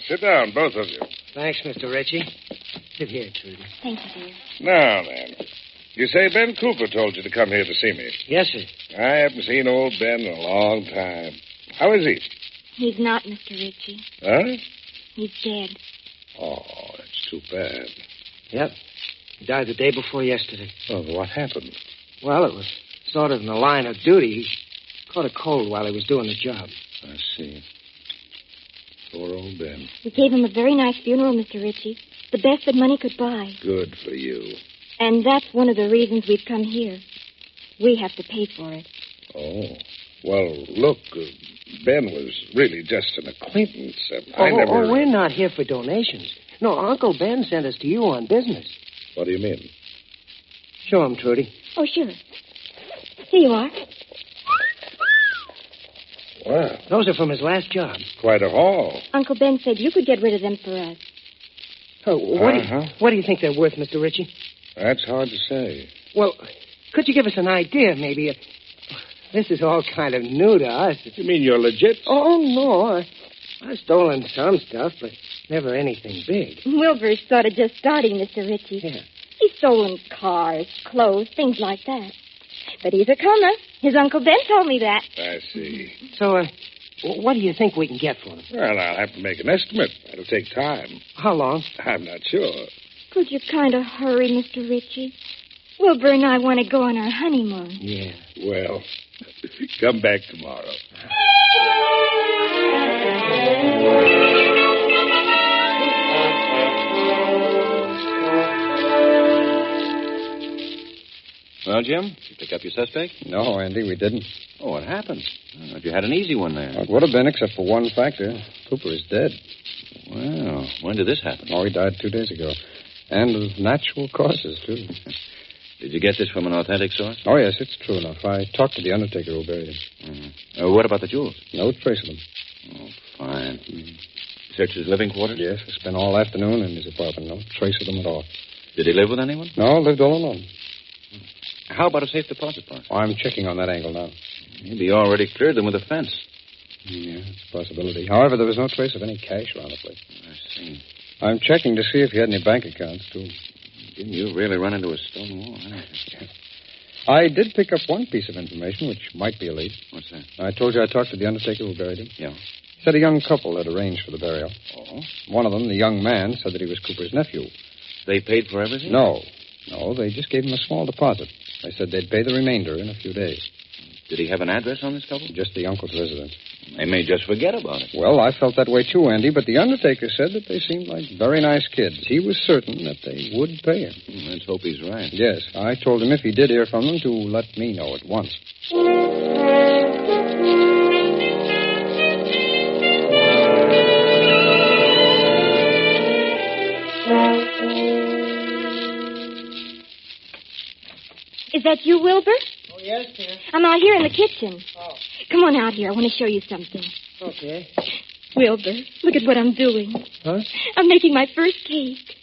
F: Sit down, both of you.
V: Thanks, Mr. Ritchie. Sit here, Trudy.
D: Thank you, dear.
F: Now, then. You say Ben Cooper told you to come here to see me?
V: Yes, sir.
F: I haven't seen old Ben in a long time. How is he?
D: He's not, Mr. Ritchie.
F: Huh?
D: He's dead.
F: Oh, that's too bad.
V: Yep. He died the day before yesterday.
F: Oh, what happened?
V: Well, it was sort of in the line of duty. He caught a cold while he was doing the job.
F: I see. Poor old Ben.
D: We gave him a very nice funeral, Mr. Ritchie. The best that money could buy.
F: Good for you.
D: And that's one of the reasons we've come here. We have to pay for it.
F: Oh. Well, look, Ben was really just an acquaintance. I never...
V: Oh, we're not here for donations. No, Uncle Ben sent us to you on business.
F: What do you mean?
V: Show him, Trudy.
D: Oh, sure. Here you are.
F: Wow.
V: Those are from his last job.
F: Quite a haul.
D: Uncle Ben said you could get rid of them for us.
V: Oh, what do you think they're worth, Mr. Ritchie?
F: That's hard to say.
V: Well, could you give us an idea, maybe? This is all kind of new to us.
F: You mean you're legit?
V: Oh, no. I've stolen some stuff, but never anything big.
D: Wilbur's sort of just starting, Mr. Ritchie.
V: Yeah.
D: He's stolen cars, clothes, things like that. But he's a comer. His Uncle Ben told me that.
F: I see.
V: So, what do you think we can get for him?
F: Well, I'll have to make an estimate. That'll take time.
V: How long?
F: I'm not sure.
D: Could you kind of hurry, Mr. Ritchie? Wilbur and I want to go on our honeymoon.
V: Yeah.
F: Well, come back tomorrow.
B: Well, Jim, did you pick up your suspect?
A: No, Andy, we didn't.
B: Oh, what happened? I thought you had an easy one there.
A: Well, it would have been, except for one factor. Cooper is dead.
B: Well, when did this happen?
A: Oh, he died 2 days ago. And of natural causes, too.
B: Did you get this from an authentic source?
A: Oh, yes, it's true enough. I talked to the undertaker who buried him.
B: Mm-hmm. What about the jewels?
A: No trace of them.
B: Oh, fine. Mm-hmm. Searched his living quarters?
A: Yes, I spent all afternoon in his apartment. No trace of them at all.
B: Did he live with anyone?
A: No, lived all alone.
L: How about a safe deposit box?
A: Oh, I'm checking on that angle now.
L: Maybe you already cleared them with a fence.
A: Yeah, it's a possibility. However, there was no trace of any cash around the place.
L: I see.
A: I'm checking to see if he had any bank accounts, too.
L: You really run into a stone wall, haven't you?
A: I did pick up one piece of information which might be a lead.
L: What's that?
A: I told you I talked to the undertaker who buried him.
L: Yeah.
A: He said a young couple had arranged for the burial.
L: Oh?
A: One of them, the young man, said that he was Cooper's nephew.
L: They paid for everything?
A: No, they just gave him a small deposit. They said they'd pay the remainder in a few days.
L: Did he have an address on this couple?
A: Just the uncle's residence.
L: They may just forget about it.
A: Well, I felt that way too, Andy, but the undertaker said that they seemed like very nice kids. He was certain that they would pay him.
L: Let's hope he's right.
A: Yes, I told him if he did hear from them to let me know at once.
D: Is that you, Wilbur?
Q: Oh, yes, dear.
D: I'm out here in the kitchen.
Q: Oh.
D: Come on out here. I want to show you something.
Q: Okay.
D: Wilbur, look at what I'm doing.
Q: Huh?
D: I'm making my first cake.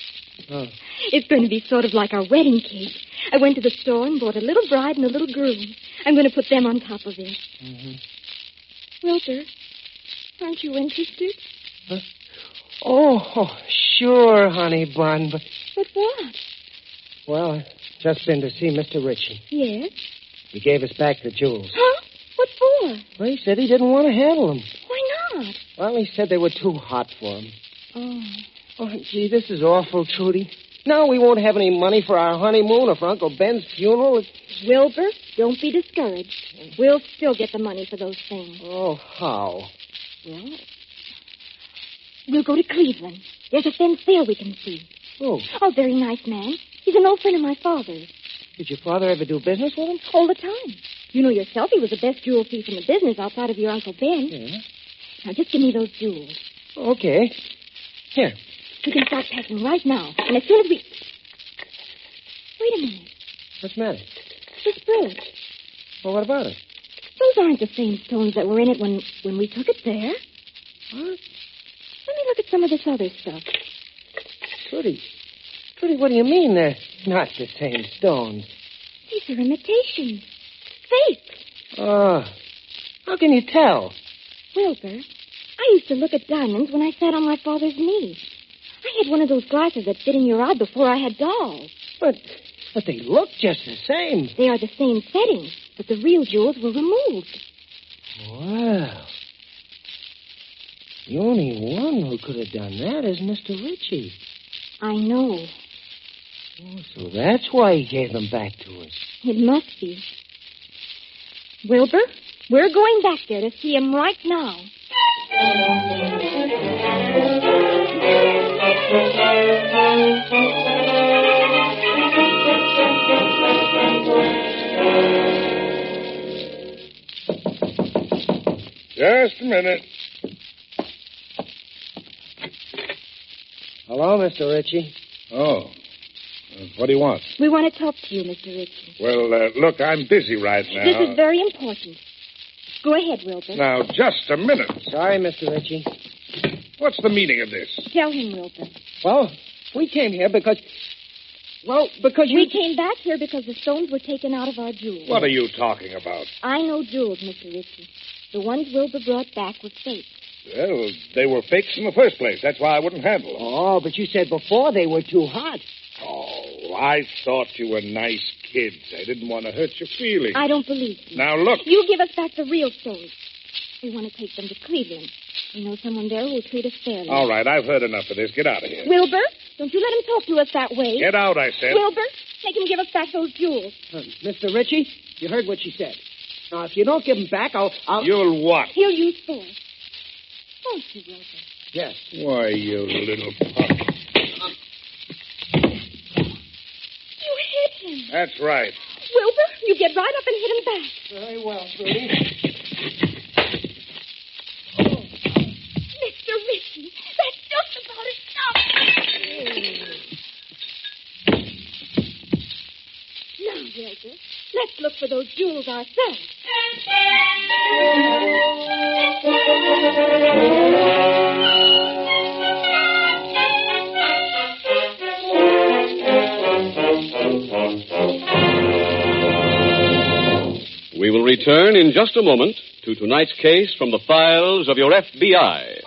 Q: Oh.
D: It's going to be sort of like our wedding cake. I went to the store and bought a little bride and a little groom. I'm going to put them on top of it.
Q: Mm-hmm.
D: Wilbur, aren't you interested?
Q: Huh? Oh, sure, honey bun, but...
D: But what?
Q: Well, I've just been to see Mr. Ritchie.
D: Yes?
Q: He gave us back the jewels.
D: Huh? What for?
Q: Well, he said he didn't want to handle them.
D: Why not?
Q: Well, he said they were too hot for him.
D: Oh.
Q: Oh, gee, this is awful, Trudy. Now we won't have any money for our honeymoon or for Uncle Ben's funeral.
D: Wilbur, don't be discouraged. We'll still get the money for those things.
Q: Oh, how?
D: Well, we'll go to Cleveland. There's a fence there we can see.
Q: Oh.
D: Oh, very nice man. He's an old friend of my father's.
Q: Did your father ever do business with him?
D: All the time. You know yourself he was the best jewel thief in the business outside of your Uncle Ben.
Q: Yeah.
D: Now, just give me those jewels.
Q: Okay. Here.
D: We can start packing right now. And as soon as we... Wait a minute.
Q: What's the matter?
D: This brooch.
Q: Well, what about it?
D: Those aren't the same stones that were in it when we took it there.
Q: What?
D: Let me look at some of this other stuff.
Q: Trudy, what do you mean they're not the same stones?
D: These are imitations. Fake.
Q: Oh. How can you tell?
D: Wilbur, I used to look at diamonds when I sat on my father's knee. I had one of those glasses that fit in your eye before I had dolls.
Q: But they look just the same.
D: They are the same setting, but the real jewels were removed.
Q: Well, the only one who could have done that is Mr. Ritchie.
D: I know.
Q: Oh, so that's why he gave them back to us.
D: It must be. Wilbur, we're going back there to see him right now.
F: Just a minute.
Q: Hello, Mr. Ritchie.
F: Oh. What do you want?
D: We want to talk to you, Mr. Ritchie.
F: Well, look, I'm busy right now.
D: This is very important. Go ahead, Wilbur.
F: Now, just a minute.
Q: Sorry, Mr. Ritchie.
F: What's the meaning of this?
D: Tell him, Wilbur.
Q: Well, we came here because... Well, because you...
D: We came back here because the stones were taken out of our jewels.
F: What are you talking about?
D: I know jewels, Mr. Ritchie. The ones Wilbur brought back were fake.
F: Well, they were fakes in the first place. That's why I wouldn't handle them.
Q: Oh, but you said before they were too hot.
F: Oh, I thought you were nice kids. I didn't want to hurt your feelings.
D: I don't believe you.
F: Now, look.
D: You give us back the real stones. We want to take them to Cleveland. We know someone there who will treat us fairly.
F: All right, I've heard enough of this. Get out of here.
D: Wilbur, don't you let him talk to us that way.
F: Get out, I said.
D: Wilbur, make him give us back those jewels.
Q: Mr. Ritchie, you heard what she said. Now, if you don't give them back, I'll...
F: You'll what?
D: He'll use force. Won't you, Wilbur?
Q: Yes.
F: Why, you little punk.
D: You hit him.
F: That's right.
D: Wilbur, you get right up and hit him back.
Q: Very well, Trudy.
D: Mr. Ritchie, that's just about it. Stop. Now, Wilbur, let's look for those jewels ourselves.
E: We will return in just a moment to tonight's case from the files of your FBI.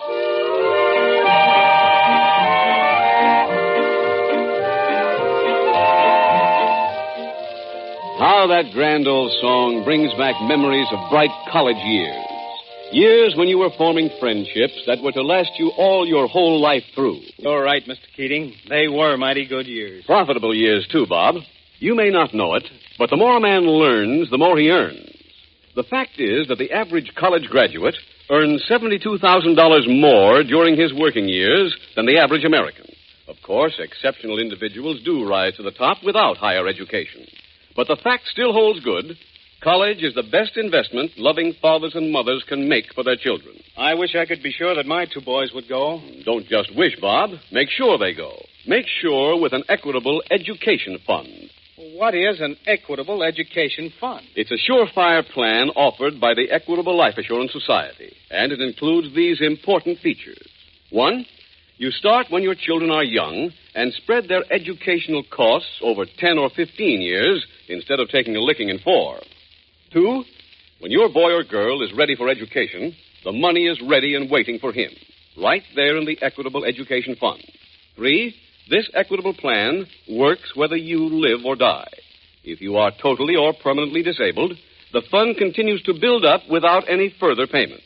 E: How that grand old song brings back memories of bright college years. Years when you were forming friendships that were to last you all your whole life through.
B: You're right, Mr. Keating. They were mighty good years.
E: Profitable years, too, Bob. You may not know it, but the more a man learns, the more he earns. The fact is that the average college graduate earns $72,000 more during his working years than the average American. Of course, exceptional individuals do rise to the top without higher education. But the fact still holds good. College is the best investment loving fathers and mothers can make for their children.
B: I wish I could be sure that my two boys would go.
E: Don't just wish, Bob. Make sure they go. Make sure with an equitable education fund.
B: What is an equitable education fund?
E: It's a surefire plan offered by the Equitable Life Assurance Society, and it includes these important features. 1, you start when your children are young and spread their educational costs over 10 or 15 years instead of taking a licking in 4. 2, when your boy or girl is ready for education, the money is ready and waiting for him, right there in the Equitable Education Fund. 3, this equitable plan works whether you live or die. If you are totally or permanently disabled, the fund continues to build up without any further payments.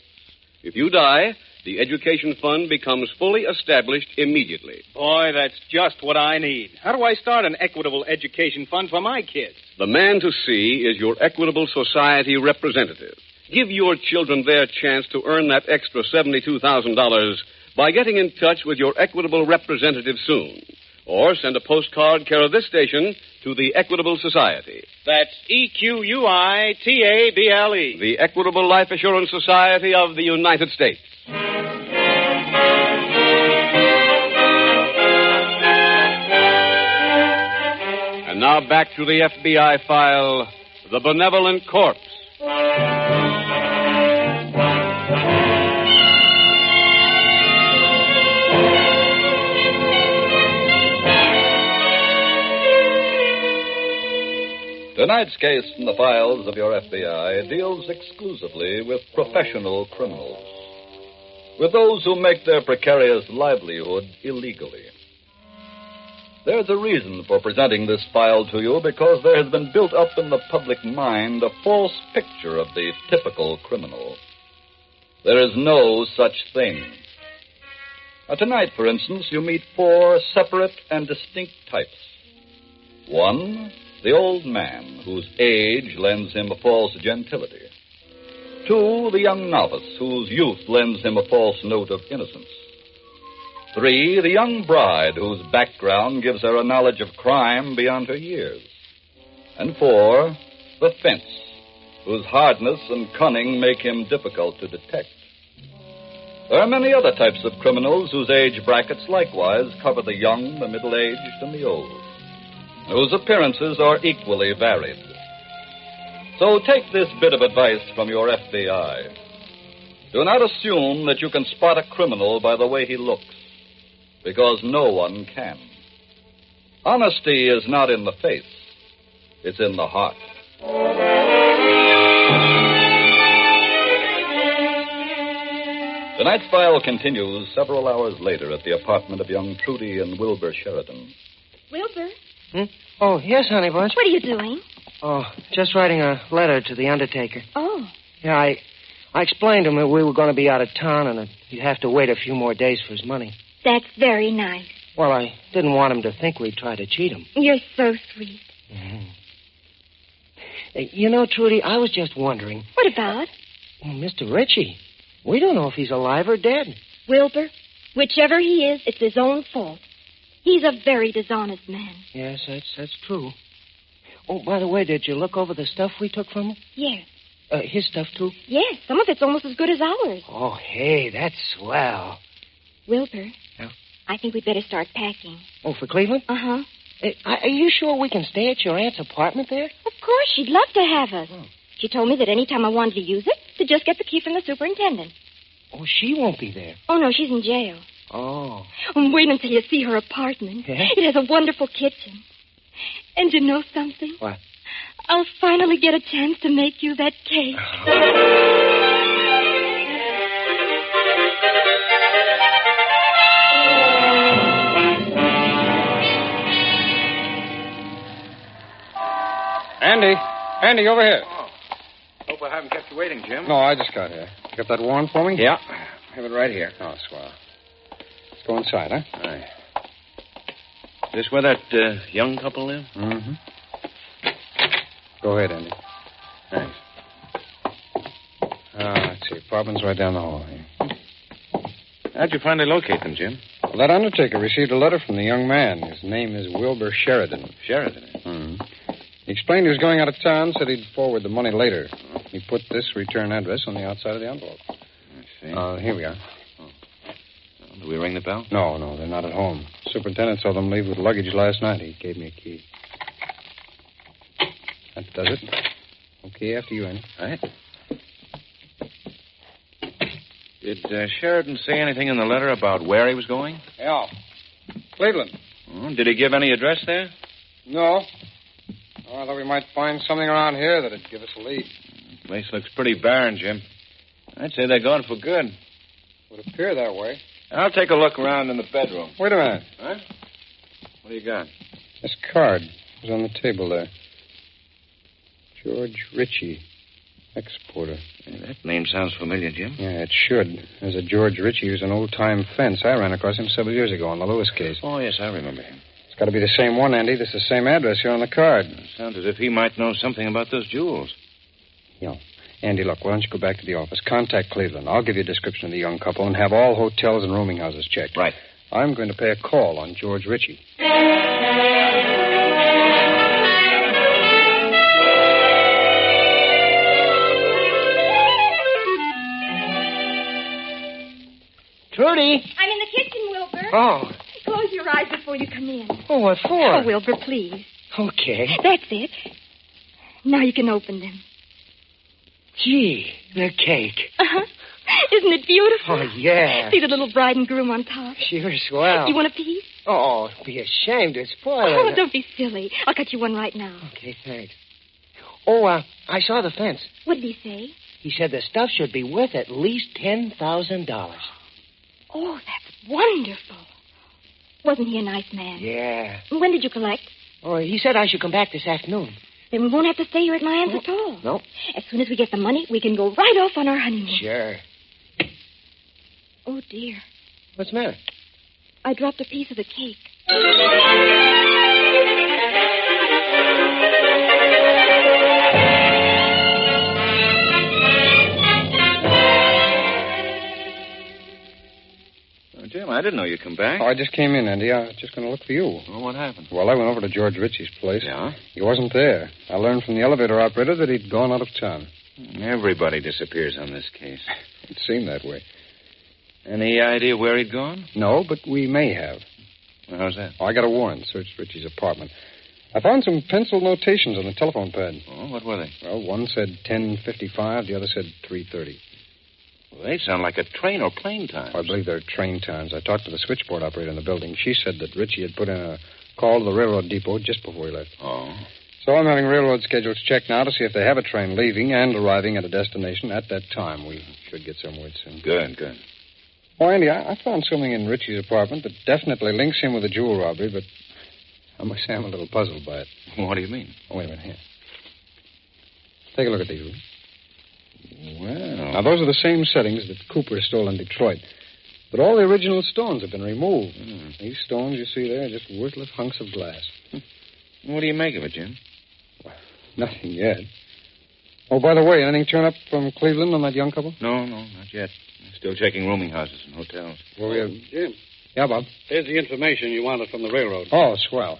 E: If you die, the education fund becomes fully established immediately.
B: Boy, that's just what I need. How do I start an equitable education fund for my kids?
E: The man to see is your Equitable Society representative. Give your children their chance to earn that extra $72,000 by getting in touch with your Equitable representative soon. Or send a postcard care of this station to the Equitable Society.
B: That's EQUITABLE.
E: The Equitable Life Assurance Society of the United States. And now back to the FBI file, The Benevolent Corpse.
C: Tonight's case from the files of your FBI deals exclusively with professional criminals, with those who make their precarious livelihood illegally. There's a reason for presenting this file to you, because there has been built up in the public mind a false picture of the typical criminal. There is no such thing. Now, tonight, for instance, you meet 4 separate and distinct types. 1, the old man, whose age lends him a false gentility. 2, the young novice, whose youth lends him a false note of innocence. 3, the young bride, whose background gives her a knowledge of crime beyond her years. And 4, the fence, whose hardness and cunning make him difficult to detect. There are many other types of criminals whose age brackets likewise cover the young, the middle-aged, and the old, whose appearances are equally varied. So take this bit of advice from your FBI. Do not assume that you can spot a criminal by the way he looks, because no one can. Honesty is not in the face. It's in the heart. Tonight's file continues several hours later at the apartment of young Trudy and Wilbur Sheridan.
D: Wilbur?
Q: Oh, yes, honey bunch.
D: What are you doing?
Q: Oh, just writing a letter to the undertaker.
D: Oh.
Q: Yeah, I explained to him that we were going to be out of town and that he'd have to wait a few more days for his money.
D: That's very nice.
Q: Well, I didn't want him to think we'd try to cheat him.
D: You're so sweet.
Q: Mm-hmm. You know, Trudy, I was just wondering.
D: What about?
Q: Well, Mr. Ritchie. We don't know if he's alive or dead.
D: Wilbur, whichever he is, it's his own fault. He's a very dishonest man.
Q: Yes, that's true. Oh, by the way, did you look over the stuff we took from him?
D: Yes.
Q: His stuff, too?
D: Yes, some of it's almost as good as ours.
Q: Oh, hey, that's swell.
D: Wilbur.
Q: Yeah?
D: I think we'd better start packing.
Q: Oh, for Cleveland?
D: Uh-huh.
Q: Are you sure we can stay at your aunt's apartment there?
D: Of course, she'd love to have us.
Q: Oh.
D: She told me that any time I wanted to use it, to just get the key from the superintendent.
Q: Oh, she won't be there.
D: Oh, no, she's in jail.
Q: Oh.
D: Wait until you see her apartment.
Q: Yeah?
D: It has a wonderful kitchen. And you know something?
Q: What?
D: I'll finally get a chance to make you that cake.
A: Andy, over here.
F: Oh. Hope I haven't kept you waiting, Jim.
A: No, I just got here. You got that warrant for me?
F: Yeah. I have it right here.
A: Oh, swell. Let's go inside, huh?
F: All right. This where that young couple live?
A: Mm-hmm. Go ahead, Andy.
F: Thanks.
A: Let's see. Apartment's right down the hall here.
F: How'd you finally locate them, Jim?
A: Well, that undertaker received a letter from the young man. His name is Wilbur Sheridan.
F: Sheridan?
A: Mm-hmm. He explained he was going out of town, said he'd forward the money later. He put this return address on the outside of the envelope.
F: I see.
A: Here we are.
F: Do we ring the bell?
A: No, they're not at home. Superintendent saw them leave with luggage last night. He gave me a key. That does it. Okay, after you, Andy.
F: All right. Did Sheridan say anything in the letter about where he was going?
A: Yeah. Cleveland.
F: Oh, did he give any address there?
A: No. Oh, I thought we might find something around here that'd give us a lead.
F: The place looks pretty barren, Jim. I'd say they're gone for good.
A: Would appear that way.
F: I'll take a look around in the bedroom.
A: Wait a minute.
F: Huh? What do you got?
A: This card was on the table there. George Ritchie, exporter.
F: Hey, that name sounds familiar, Jim.
A: Yeah, it should. There's a George Ritchie who's an old-time fence. I ran across him several years ago on the Lewis case.
F: Oh, yes, I remember him.
A: It's got to be the same one, Andy. This is the same address here on the card.
F: Sounds as if he might know something about those jewels.
A: Yeah. Andy, look, why don't you go back to the office? Contact Cleveland. I'll give you a description of the young couple and have all hotels and rooming houses checked.
F: Right.
A: I'm going to pay a call on George Ritchie.
Q: Trudy!
D: I'm in the kitchen, Wilbur.
Q: Oh.
D: Close your eyes before you come in.
Q: Oh, what for?
D: Oh, Wilbur, please.
Q: Okay.
D: That's it. Now you can open them.
Q: Gee, the cake.
D: Uh-huh. Isn't it beautiful?
Q: Oh, yeah.
D: See the little bride and groom on top.
Q: Sure, swell.
D: You want a piece?
Q: Oh, be ashamed to spoil it.
D: Oh, don't be silly. I'll cut you one right now.
Q: Okay, thanks. Oh, I saw the fence.
D: What did he say?
Q: He said the stuff should be worth at least $10,000.
D: Oh, that's wonderful. Wasn't he a nice man?
Q: Yeah.
D: When did you collect?
Q: Oh, he said I should come back this afternoon.
D: Then we won't have to stay here at my aunt's at all.
Q: No.
D: As soon as we get the money, we can go right off on our honeymoon.
Q: Sure.
D: Oh, dear.
Q: What's the matter?
D: I dropped a piece of the cake.
F: Jim, I didn't know you'd come back.
A: Oh, I just came in, Andy. I was just going to look for you.
F: Well, what happened?
A: Well, I went over to George Ritchie's place.
F: Yeah?
A: He wasn't there. I learned from the elevator operator that he'd gone out of town.
F: Everybody disappears on this case.
A: It seemed that way.
F: Any idea where he'd gone?
A: No, but we may have.
F: Well, how's that?
A: Oh, I got a warrant. Searched Ritchie's apartment. I found some pencil notations on the telephone pad.
F: Oh, what were they?
A: Well, one said 10:55, the other said 3:30.
F: Well, they sound like a train or plane time.
A: I believe they're train times. I talked to the switchboard operator in the building. She said that Ritchie had put in a call to the railroad depot just before he left.
F: Oh.
A: So I'm having railroad schedules checked now to see if they have a train leaving and arriving at a destination at that time. We should get some word soon.
F: Good.
A: Oh, Andy, I found something in Ritchie's apartment that definitely links him with a jewel robbery, but I must say I'm a little puzzled by it.
F: What do you mean?
A: Oh, wait a minute. Here. Take a look at these.
F: Well.
A: Now, those are the same settings that Cooper stole in Detroit. But all the original stones have been removed. These stones you see there are just worthless hunks of glass.
F: What do you make of it, Jim?
A: Well, nothing yet. Oh, by the way, anything turn up from Cleveland on that young couple?
F: No, not yet. I'm still checking rooming houses and hotels.
A: Well, we have...
J: Jim.
A: Yeah, Bob?
J: Here's the information you wanted from the railroad.
A: Oh, swell.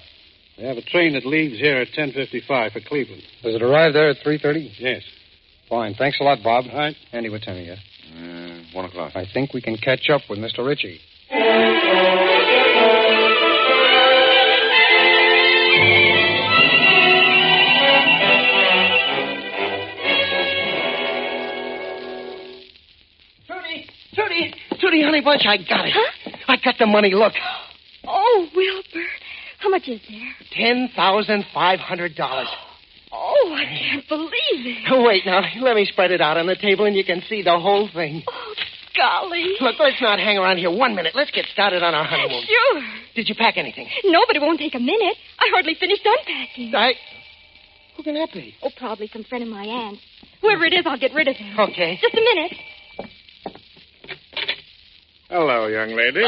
J: They have a train that leaves here at 10:55 for Cleveland.
A: Does it arrive there at 3:30?
J: Yes.
A: Fine. Thanks a lot, Bob.
J: All right.
A: Andy, what time are you at?
F: 1 o'clock.
A: I think we can catch up with Mr. Ritchie.
Q: Trudy, honey bunch, I got it.
D: Huh?
Q: I got the money, look.
D: Oh, Wilbur. How much is there?
Q: $10,500.
D: Oh, Oh, I can't believe it.
Q: Oh, wait, now, let me spread it out on the table and you can see the whole thing.
D: Oh, golly.
Q: Look, let's not hang around here 1 minute. Let's get started on our honeymoon.
D: Sure.
Q: Did you pack anything?
D: No, but it won't take a minute. I hardly finished unpacking.
Q: Who can that be?
D: Oh, probably some friend of my aunt's. Whoever it is, I'll get rid of him.
Q: Okay.
D: Just a minute.
J: Hello, young lady.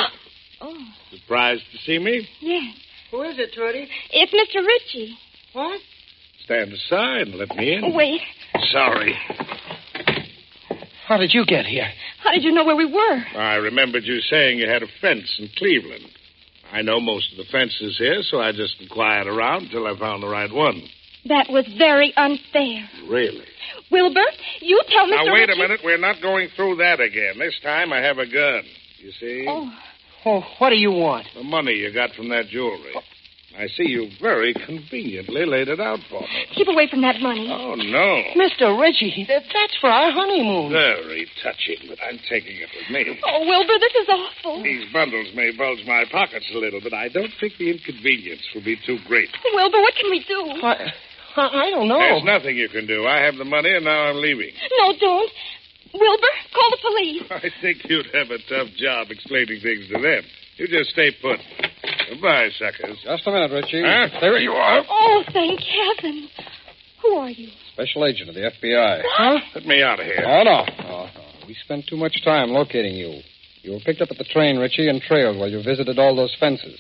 D: Oh.
J: Surprised to see me?
D: Yes.
Q: Who is it, Trudy?
D: It's Mr. Ritchie.
Q: What?
J: Stand aside and let me in.
D: Oh, wait.
J: Sorry.
Q: How did you get here?
D: How did you know where we were?
J: I remembered you saying you had a fence in Cleveland. I know most of the fences here, so I just inquired around until I found the right one.
D: That was very unfair.
J: Really?
D: Wilbur, you tell Mr.
J: Now, wait
D: Ritchie...
J: a minute. We're not going through that again. This time I have a gun. You see?
Q: Oh, what do you want?
J: The money you got from that jewelry. I see you very conveniently laid it out for me.
D: Keep away from that money.
J: Oh, no.
Q: Mr. Ritchie, that's for our honeymoon.
J: Very touching, but I'm taking it with me.
D: Oh, Wilbur, this is awful.
J: These bundles may bulge my pockets a little, but I don't think the inconvenience will be too great.
D: Wilbur, what can we do?
Q: I don't know.
J: There's nothing you can do. I have the money, and now I'm leaving.
D: No, don't. Wilbur, call the police.
J: I think you'd have a tough job explaining things to them. You just stay put. Goodbye, suckers.
A: Just a minute, Richie.
J: Huh? There you are.
D: Oh, thank heaven. Who are you?
A: Special agent of the FBI.
J: Huh? Get me out of here.
A: Oh, no. We spent too much time locating you. You were picked up at the train, Richie, and trailed while you visited all those fences.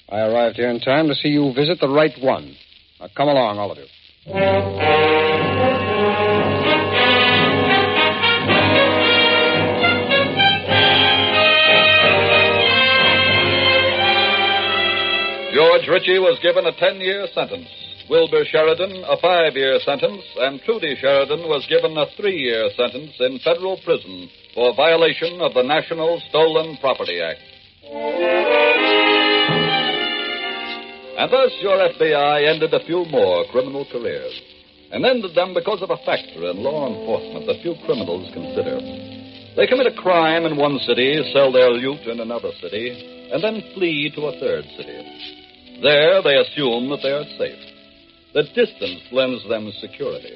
A: I arrived here in time to see you visit the right one. Now, come along, all of you.
C: George Ritchie was given a 10-year sentence. Wilbur Sheridan a 5-year sentence, and Trudy Sheridan was given a 3-year sentence in federal prison for violation of the National Stolen Property Act. And thus your FBI ended a few more criminal careers, and ended them because of a factor in law enforcement that few criminals consider. They commit a crime in one city, sell their loot in another city, and then flee to a third city. There they assume that they are safe. The distance lends them security.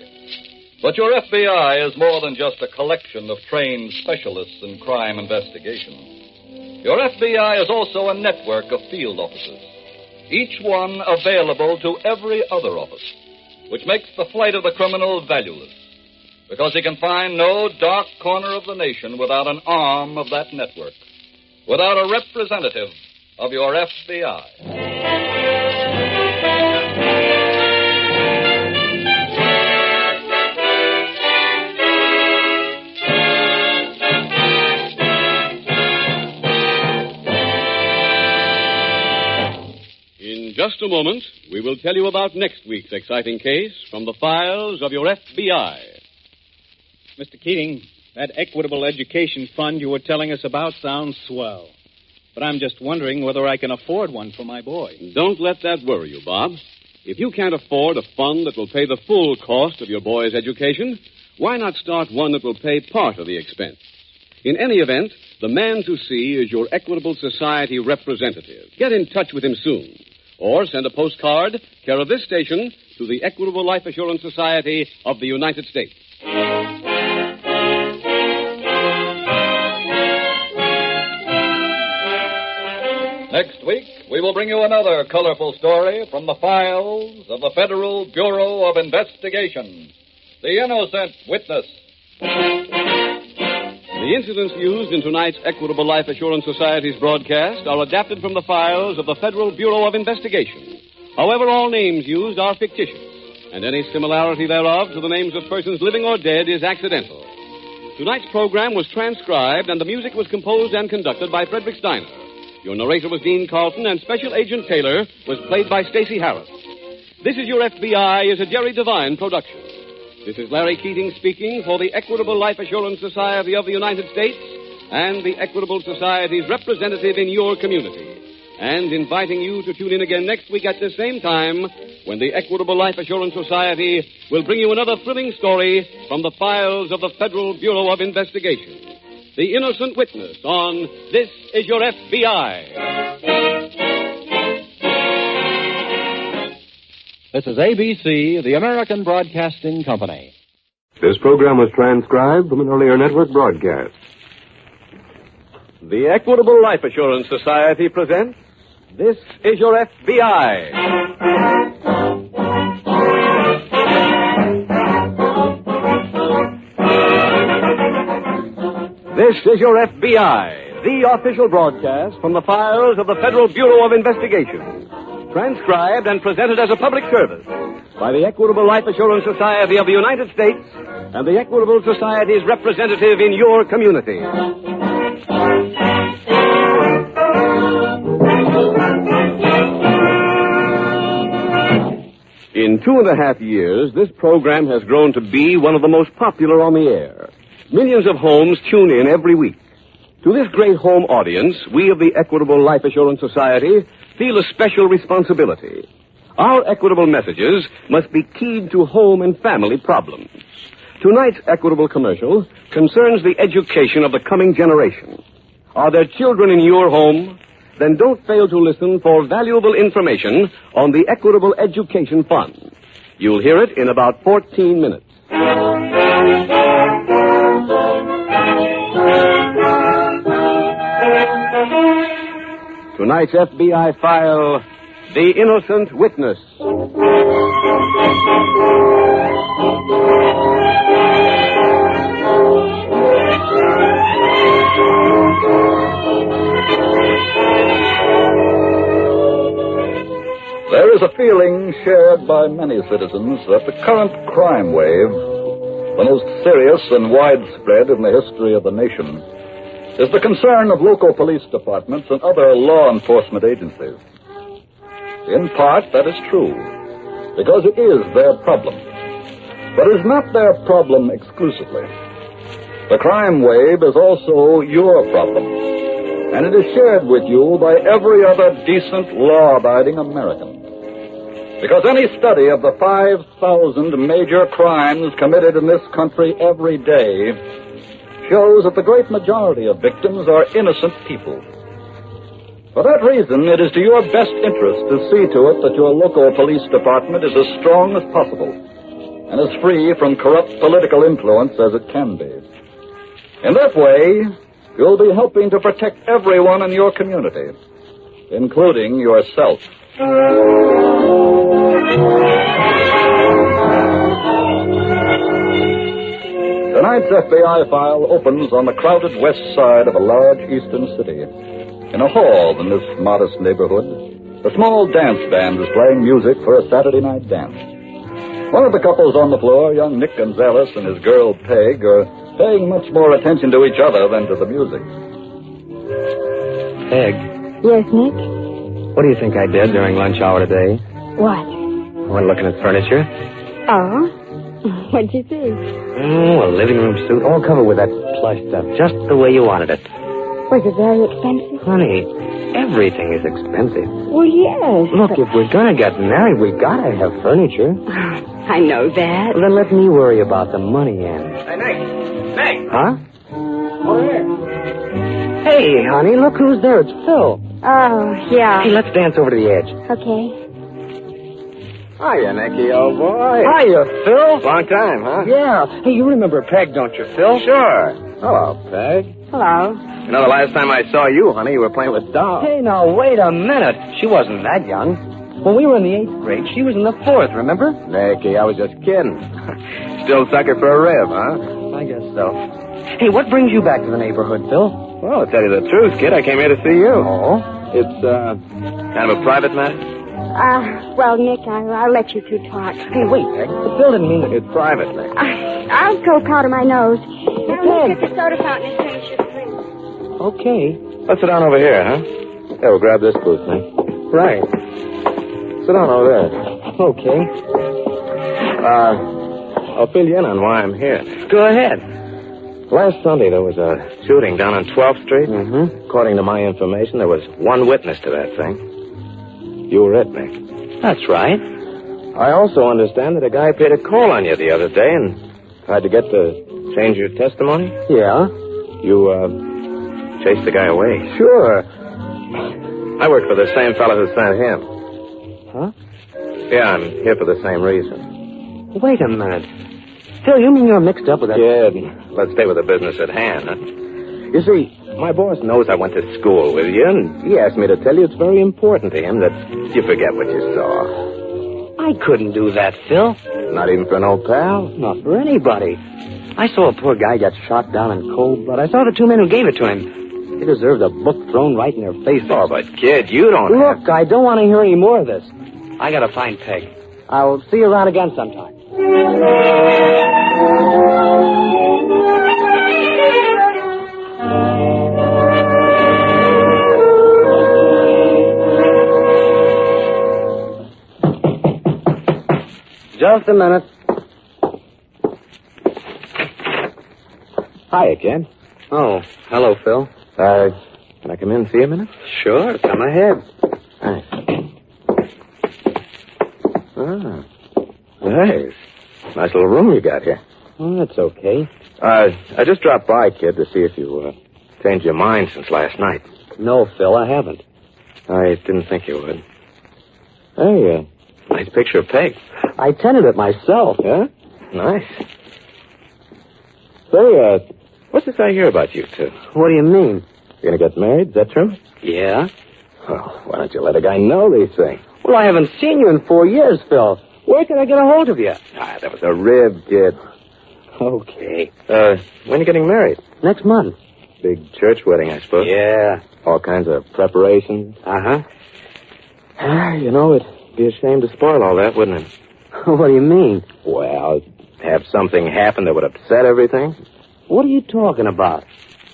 C: But your FBI is more than just a collection of trained specialists in crime investigation. Your FBI is also a network of field offices, each one available to every other office, which makes the flight of the criminal valueless, because he can find no dark corner of the nation without an arm of that network, without a representative of your FBI.
E: In just a moment, we will tell you about next week's exciting case from the files of your FBI.
B: Mr. Keating, that Equitable Education Fund you were telling us about sounds swell. But I'm just wondering whether I can afford one for my boy.
E: Don't let that worry you, Bob. If you can't afford a fund that will pay the full cost of your boy's education, why not start one that will pay part of the expense? In any event, the man to see is your Equitable Society representative. Get in touch with him soon. Or send a postcard, care of this station, to the Equitable Life Assurance Society of the United States.
C: Next week, we will bring you another colorful story from the files of the Federal Bureau of Investigation. The Innocent Witness.
E: The incidents used in tonight's Equitable Life Assurance Society's broadcast are adapted from the files of the Federal Bureau of Investigation. However, all names used are fictitious, and any similarity thereof to the names of persons living or dead is accidental. Tonight's program was transcribed, and the music was composed and conducted by Frederick Steiner. Your narrator was Dean Carlton, and Special Agent Taylor was played by Stacey Harris. This is Your FBI is a Jerry Devine production. This is Larry Keating speaking for the Equitable Life Assurance Society of the United States and the Equitable Society's representative in your community, and inviting you to tune in again next week at the same time when the Equitable Life Assurance Society will bring you another thrilling story from the files of the Federal Bureau of Investigation. The Innocent Witness on This Is Your FBI.
G: This is ABC, the American Broadcasting Company.
N: This program was transcribed from an earlier network broadcast.
E: The Equitable Life Assurance Society presents This Is Your FBI. This is Your FBI, the official broadcast from the files of the Federal Bureau of Investigation. Transcribed and presented as a public service by the Equitable Life Assurance Society of the United States and the Equitable Society's representative in your community. In 2.5 years, this program has grown to be one of the most popular on the air. Millions of homes tune in every week. To this great home audience, we of the Equitable Life Assurance Society feel a special responsibility. Our equitable messages must be keyed to home and family problems. Tonight's equitable commercial concerns the education of the coming generation. Are there children in your home? Then don't fail to listen for valuable information on the Equitable Education Fund. You'll hear it in about 14 minutes. Tonight's FBI file, The Innocent Witness.
C: There is a feeling shared by many citizens that the current crime wave, the most serious and widespread in the history of the nation, is the concern of local police departments and other law enforcement agencies. In part, that is true, because it is their problem. But it is not their problem exclusively. The crime wave is also your problem, and it is shared with you by every other decent, law-abiding American. Because any study of the 5,000 major crimes committed in this country every day shows that the great majority of victims are innocent people. For that reason, it is to your best interest to see to it that your local police department is as strong as possible and as free from corrupt political influence as it can be. In that way, you'll be helping to protect everyone in your community, including yourself. Tonight's FBI file opens on the crowded west side of a large eastern city. In a hall in this modest neighborhood, a small dance band is playing music for a Saturday night dance. One of the couples on the floor, young Nick Gonzalez and his girl Peg, are paying much more attention to each other than to the music.
V: Peg.
D: Yes, Nick?
V: What do you think I did during lunch hour today?
D: What?
V: I went looking at furniture.
D: Oh? What'd you see?
V: Oh, a living room suite, all covered with that plush stuff, just the way you wanted it.
D: Was it very expensive?
V: Honey, everything is expensive.
D: Well, yes.
V: Look, if we're going to get married, we got to have furniture.
D: I know that.
V: Well, then let me worry about the money end.
F: Hey, Nick. Nick.
V: Huh?
F: Over here.
V: Hey, honey, look who's there. It's Phil.
D: Oh, yeah.
V: Hey, let's dance over to the edge.
D: Okay.
V: Hiya, Nicky, old boy. Hiya, Phil.
F: Long time, huh?
V: Yeah. Hey, you remember Peg, don't you, Phil?
F: Sure.
V: Hello, Peg.
D: Hello.
F: You know, the last time I saw you, honey, you were playing with dolls.
V: Hey, now, wait a minute. She wasn't that young. When we were in the 8th grade, she was in the 4th, remember?
F: Nicky, I was just kidding. Still sucker for a rib, huh?
V: I guess so. Hey, what brings you back to the neighborhood, Phil?
F: Well, to tell you the truth, kid, I came here to see you.
V: Oh?
F: It's, kind of a private matter?
D: Well, Nick, I'll let you two talk.
V: Hey, wait, Peg. Phil didn't mean that.
F: It's private, Nick.
D: I'll go powder my nose. Now, get the soda fountain and finish your drink.
V: Okay.
F: Let's sit down over here, huh? Yeah, we'll grab this booth, Nick.
V: Right.
F: Sit down over there.
V: Okay.
F: I'll fill you in on why I'm here.
V: Go ahead.
F: Last Sunday, there was a shooting down on 12th Street.
V: Mm-hmm.
F: According to my information, there was one witness to that thing. You were it, Nick.
V: That's right.
F: I also understand that a guy paid a call on you the other day and tried to get to change your testimony.
V: Yeah?
F: You, chased the guy away.
V: Sure.
F: I work for the same fellow who sent him.
V: Huh?
L: Yeah, I'm here for the same reason.
V: Wait a minute. Phil, you mean you're mixed up with that...
L: Kid, let's stay with the business at hand, huh? You see, my boss knows I went to school with you, and he asked me to tell you it's very important to him that you forget what you saw.
V: I couldn't do that, Phil.
L: Not even for an old pal?
V: Not for anybody. I saw a poor guy get shot down in cold blood. I saw the two men who gave it to him. They deserved a book thrown right in their face.
L: Oh, but, kid, you don't
V: Look, I don't want to hear any more of this. I gotta find Peg. I'll see you around again sometime.
L: Just a minute. Hiya, kid.
V: Oh, hello, Phil.
L: Can I come in and see you a minute?
V: Sure, come ahead.
L: Thanks. Ah. Nice. Nice little room you got here.
V: Oh, that's okay.
L: I just dropped by, kid, to see if you changed your mind since last night.
V: No, Phil, I haven't.
L: I didn't think you would. Hey, nice picture of Peg.
V: I tinted it myself.
L: Yeah? Nice. Say, what's this I hear about you two?
V: What do you mean?
L: You're gonna get married, is that true?
V: Yeah.
L: Well, why don't you let a guy know these things?
V: Well, I haven't seen you in 4 years, Phil. Where can I get a hold of you?
L: That was a rib, kid.
V: Okay.
L: When are you getting married?
V: Next month.
L: Big church wedding, I suppose.
V: Yeah.
L: All kinds of preparations.
V: Uh-huh.
L: You know, it'd be a shame to spoil all that, wouldn't it?
V: What do you mean?
L: Well, have something happen that would upset everything.
V: What are you talking about?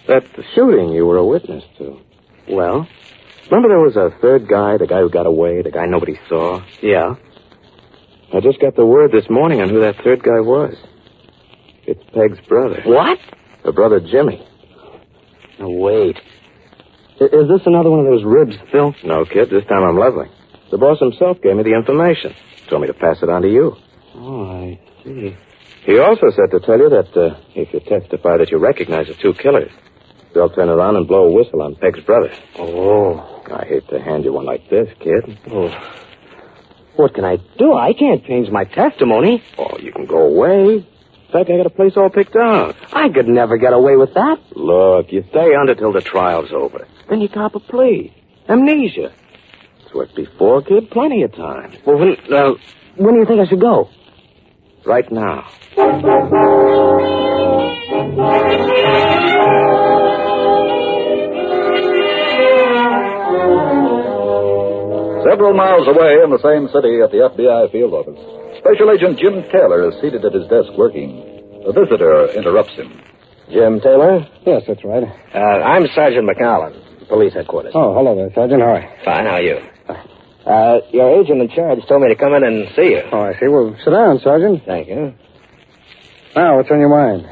L: That shooting you were a witness to.
V: Well?
L: Remember there was a third guy, the guy who got away, the guy nobody saw?
V: Yeah.
L: I just got the word this morning on who that third guy was. It's Peg's brother.
V: What?
L: Her brother, Jimmy.
V: Now, wait. Is this another one of those ribs, Phil?
L: No, kid. This time I'm leveling. The boss himself gave me the information. Told me to pass it on to you.
V: Oh, I see.
L: He also said to tell you that if you testify that you recognize the two killers, they'll turn around and blow a whistle on Peg's brother.
V: Oh.
L: I hate to hand you one like this, kid.
V: Oh. What can I do? I can't change my testimony.
L: Oh, you can go away. In fact, I got a place all picked out.
V: I could never get away with that.
L: Look, you stay under till the trial's over. Then you cop a plea. Amnesia. It's worked before, kid. Plenty of time.
V: Well, when do you think I should go?
L: Right now.
C: Several miles away in the same city at the FBI field office, Special Agent Jim Taylor is seated at his desk working. A visitor interrupts him.
V: Jim Taylor?
I: Yes, that's right.
V: I'm Sergeant McAllen, police headquarters.
I: Oh, hello there, Sergeant. How are you?
V: Fine, how are you? Your agent in charge told me to come in and see you.
I: Oh, I see. Well, sit down, Sergeant.
V: Thank you.
I: Now, what's on your mind?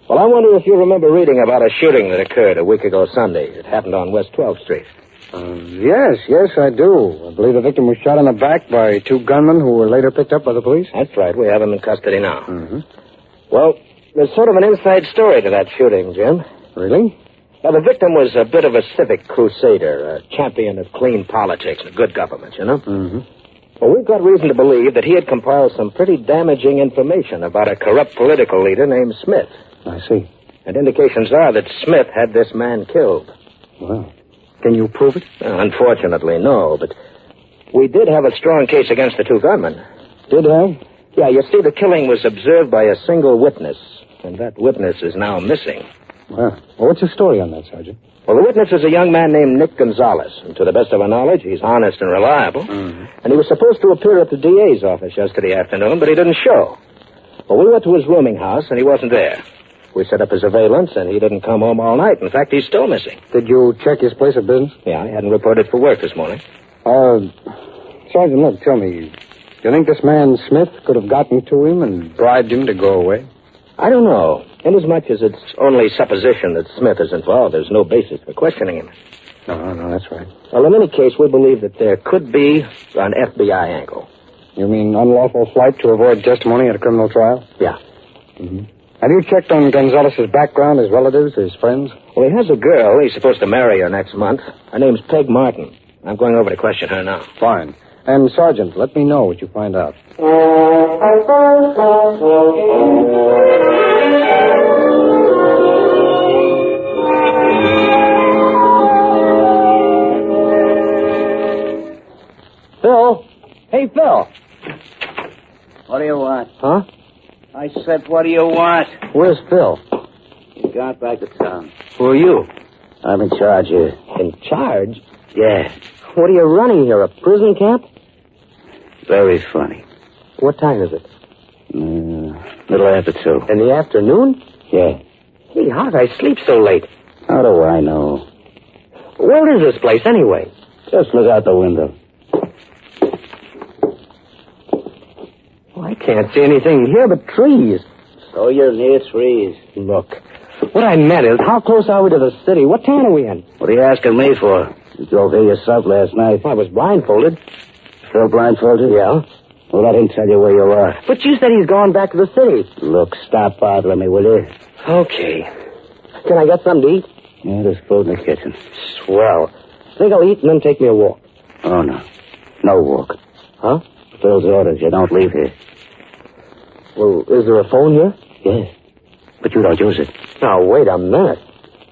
V: Well, I wonder if you remember reading about a shooting that occurred a week ago Sunday. It happened on West 12th Street.
I: Yes, I do. I believe the victim was shot in the back by two gunmen who were later picked up by the police.
V: That's right. We have him in custody now.
I: Mm-hmm.
V: Well, there's sort of an inside story to that shooting, Jim.
I: Really?
V: Now, the victim was a bit of a civic crusader, a champion of clean politics and good government, you know?
I: Mm-hmm.
V: Well, we've got reason to believe that he had compiled some pretty damaging information about a corrupt political leader named Smith.
I: I see.
V: And indications are that Smith had this man killed.
I: Well, can you prove it?
V: Unfortunately, no, but we did have a strong case against the two gunmen.
I: Did I?
V: Yeah, you see, the killing was observed by a single witness, and that witness is now missing.
I: Well, what's the story on that, Sergeant?
V: Well, the witness is a young man named Nick Gonzalez, and to the best of our knowledge, he's honest and reliable.
I: Mm-hmm.
V: And he was supposed to appear at the DA's office yesterday afternoon, but he didn't show. Well, we went to his rooming house, and he wasn't there. We set up his surveillance, and he didn't come home all night. In fact, he's still missing.
I: Did you check his place of business?
V: Yeah, he hadn't reported for work this morning.
I: Sergeant, look, tell me, do you think this man Smith could have gotten to him and bribed him to go away?
V: I don't know. Inasmuch as it's only supposition that Smith is involved, there's no basis for questioning him.
I: No, that's right.
V: Well, in any case, we believe that there could be an FBI angle.
I: You mean unlawful flight to avoid testimony at a criminal trial?
V: Yeah.
I: Mm-hmm. Have you checked on Gonzalez's background, his relatives, his friends?
V: Well, he has a girl. He's supposed to marry her next month. Her name's Peg Martin. I'm going over to question her now.
I: Fine.
A: And, Sergeant, let me know what you find out.
V: Phil? Hey, Phil.
S: What do you want?
V: Huh?
S: I said, what do you want?
V: Where's Phil?
S: He got back to town.
V: Who are you?
S: I'm in charge here.
V: In charge?
S: Yeah.
V: What are you running here, a prison camp?
S: Very funny.
V: What time is it?
S: Little after 2.
V: In the afternoon?
S: Yeah.
V: Hey, how did I sleep so late?
S: How do I know?
V: Where is this place, anyway?
S: Just look out the window.
V: Well, I can't see anything here but trees.
S: So you're near trees.
V: Look, what I meant is, how close are we to the city? What town are we in?
S: What are you asking me for? You drove here yourself last night.
V: I was blindfolded.
S: Still blindfolded?
V: Yeah.
S: Well, let him tell you where you are.
V: But you said he's gone back to the city.
S: Look, stop bothering me, will you?
V: Okay. Can I get something to eat?
S: Yeah, there's food in the kitchen.
V: Swell. Think I'll eat and then take me a walk.
S: Oh, no. No walk.
V: Huh?
S: Phil's orders. You don't leave here.
V: Well, is there a phone here?
S: Yes. But you don't use it.
V: Now, wait a minute.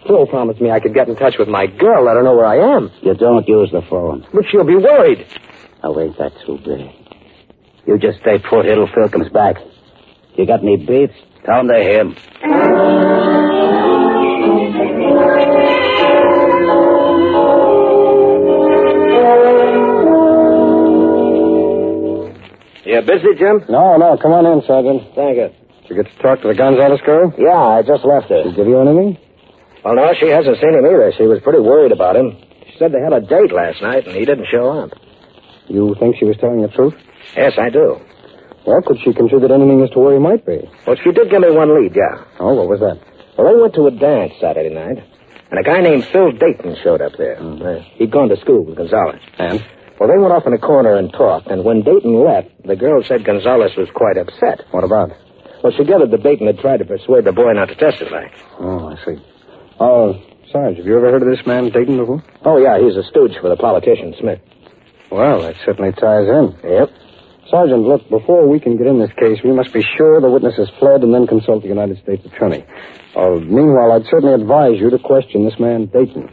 V: Phil promised me I could get in touch with my girl, let her know where I am.
S: You don't use the phone.
V: But she'll be worried.
S: Oh, ain't that too bad? You just stay put here till Phil comes back. You got any beats? Tell him they're him.
V: You busy, Jim?
A: No. Come on in, Sergeant.
V: Thank you.
A: Did you get to talk to the Gonzales girl?
V: Yeah, I just left her.
A: Did she give you anything?
V: Well, no, she hasn't seen him either. She was pretty worried about him. She said they had a date last night, and he didn't show up.
A: You think she was telling the truth?
V: Yes, I do.
A: Well, could she contribute anything as to where he might be?
V: Well, she did give me one lead, yeah.
A: Oh, what was that?
V: Well, they went to a dance Saturday night, and a guy named Phil Dayton showed up there. He'd gone to school with Gonzales.
A: And?
V: Well, they went off in a corner and talked, and when Dayton left, the girl said Gonzales was quite upset.
A: What about?
V: Well, she gathered that Dayton had tried to persuade the boy not to testify.
A: Oh, I see. Oh, Sarge, have you ever heard of this man Dayton before?
V: Oh, yeah, he's a stooge for the politician Smith.
A: Well, that certainly ties in.
V: Yep.
A: Sergeant, look, before we can get in this case, we must be sure the witness has fled and then consult the United States Attorney. Meanwhile, I'd certainly advise you to question this man Dayton.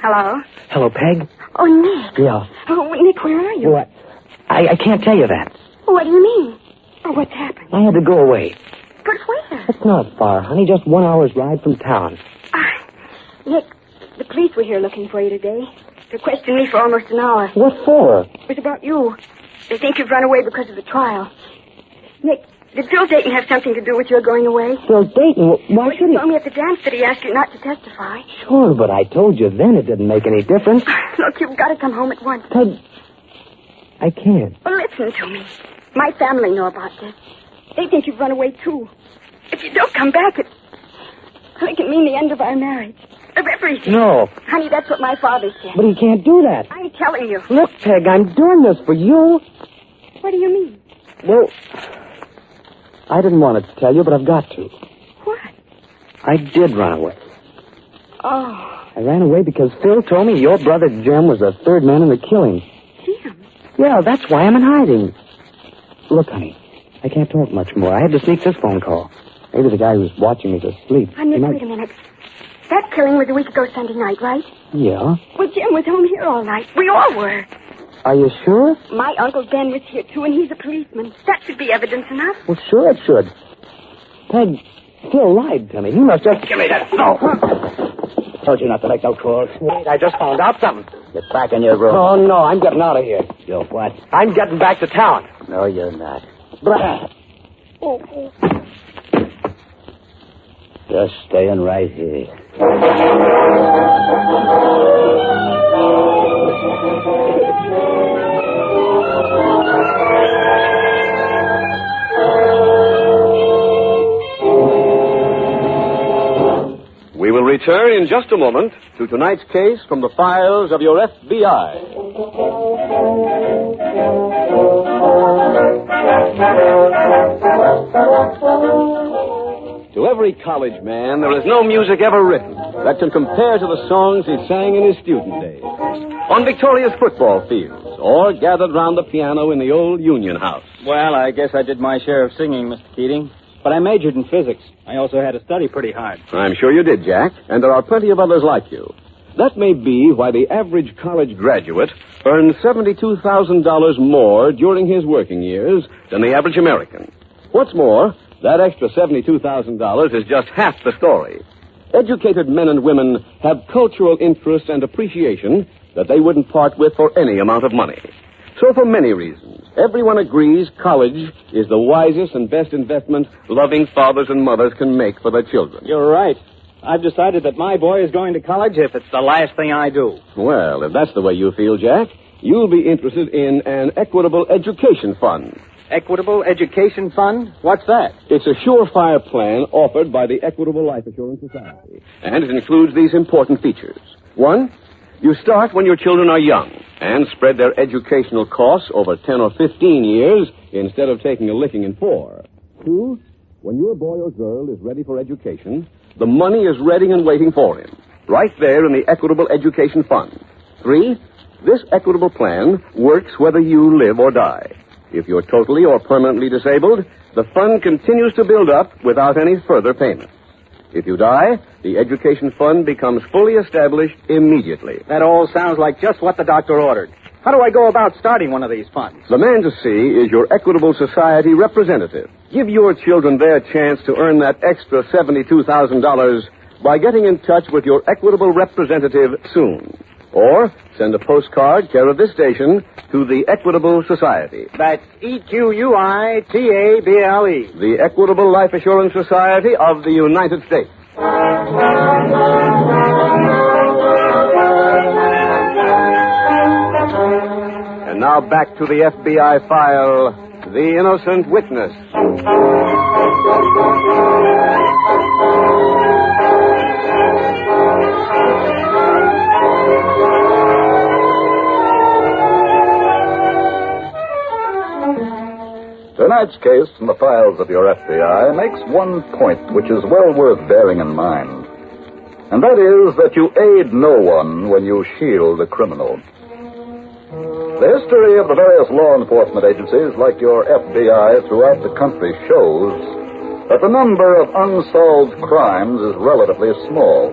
O: Hello?
V: Hello, Peg?
O: Oh, Nick.
V: Yeah.
O: Oh, Nick, where are you?
V: What? I can't tell you that.
O: What do you mean? Oh, what's happened?
V: I had to go away.
O: But where?
V: It's not far, honey. Just 1 hour's ride from town.
O: Nick, the police were here looking for you today. They questioned me for almost an hour.
V: What for?
O: It was about you. They think you've run away because of the trial. Nick, did Phil Dayton have something to do with your going away?
V: Phil Dayton? Why should he?
O: He told me at the dance that he asked you not to testify.
V: Sure, but I told you then it didn't make any difference.
O: Look, you've got to come home at once.
V: Peg, I can't.
O: Well, listen to me. My family know about this. They think you've run away, too. If you don't come back, it can mean the end of our marriage. Of everything.
V: No.
O: Honey, that's what my father said.
V: But he can't do that.
O: I'm telling you.
V: Look, Peg, I'm doing this for you.
O: What do you mean?
V: Well, I didn't want to tell you, but I've got to.
O: What?
V: I did run away.
O: Oh.
V: I ran away because Phil told me your brother Jim was the third man in the killing.
O: Jim?
V: Yeah, that's why I'm in hiding. Look, honey, I can't talk much more. I had to sneak this phone call. Maybe the guy who's watching me's asleep.
O: Nick, wait a minute. That killing was a week ago Sunday night, right?
V: Yeah.
O: Well, Jim was home here all night. We all were.
V: Are you sure?
O: My Uncle Ben was here, too, and he's a policeman. That should be evidence enough.
V: Well, sure it should. Peg, Phil lied to me. He must just...
S: Give me that. No. Told you not to make no calls.
V: Wait, I just found out something.
S: Get back in your room.
V: Oh, no, I'm getting out of here.
S: You what?
V: I'm getting back to town.
S: No, you're not.
O: Oh.
S: Just staying right here.
C: We will
E: return in just a moment to tonight's case from the files of your FBI. To every college man, there is no music ever written that can compare to the songs he sang in his student days, on victorious football fields, or gathered round the piano in the old Union House.
B: Well, I guess I did my share of singing, Mr. Keating. But I majored in physics. I also had to study pretty hard.
E: I'm sure you did, Jack, and there are plenty of others like you. That may be why the average college graduate earns $72,000 more during his working years than the average American. What's more, that extra $72,000 is just half the story. Educated men and women have cultural interest and appreciation that they wouldn't part with for any amount of money. So for many reasons, everyone agrees college is the wisest and best investment loving fathers and mothers can make for their children.
B: You're right. I've decided that my boy is going to college if it's the last thing I do.
E: Well, if that's the way you feel, Jack, you'll be interested in an equitable education fund.
B: Equitable Education Fund? What's that?
E: It's a surefire plan offered by the Equitable Life Assurance Society. And it includes these important features. 1, you start when your children are young and spread their educational costs over 10 or 15 years instead of taking a licking in 4. 2, when your boy or girl is ready for education, the money is ready and waiting for him, right there in the Equitable Education Fund. 3, this equitable plan works whether you live or die. If you're totally or permanently disabled, the fund continues to build up without any further payment. If you die, the education fund becomes fully established immediately.
B: That all sounds like just what the doctor ordered. How do I go about starting one of these funds?
E: The man to see is your Equitable Society representative. Give your children their chance to earn that extra $72,000 by getting in touch with your Equitable representative soon. Or send a postcard, care of this station, to the Equitable Society.
B: That's EQUITABLE.
E: The Equitable Life Assurance Society of the United States. And now back to the FBI file, The Innocent Witness.
C: Tonight's case from the files of your FBI makes one point which is well worth bearing in mind. And that is that you aid no one when you shield a criminal. The history of the various law enforcement agencies like your FBI throughout the country shows that the number of unsolved crimes is relatively small.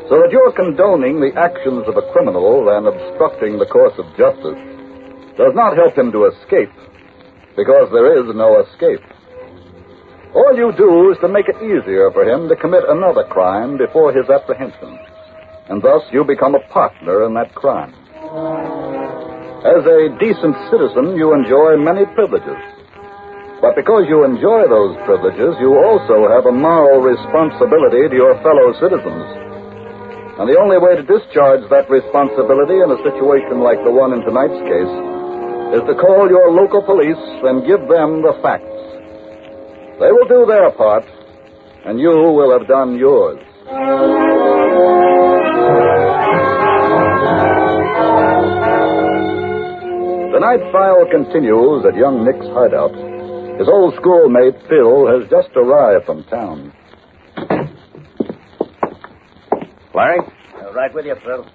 C: So that you're condoning the actions of a criminal and obstructing the course of justice does not help him to escape, because there is no escape. All you do is to make it easier for him to commit another crime before his apprehension, and thus you become a partner in that crime. As a decent citizen, you enjoy many privileges. But because you enjoy those privileges, you also have a moral responsibility to your fellow citizens. And the only way to discharge that responsibility in a situation like the one in tonight's case is to call your local police and give them the facts. They will do their part, and you will have done yours. Tonight's file continues at young Nick's hideout. His old schoolmate, Phil, has just arrived from town.
S: Larry? Right with you, Phil.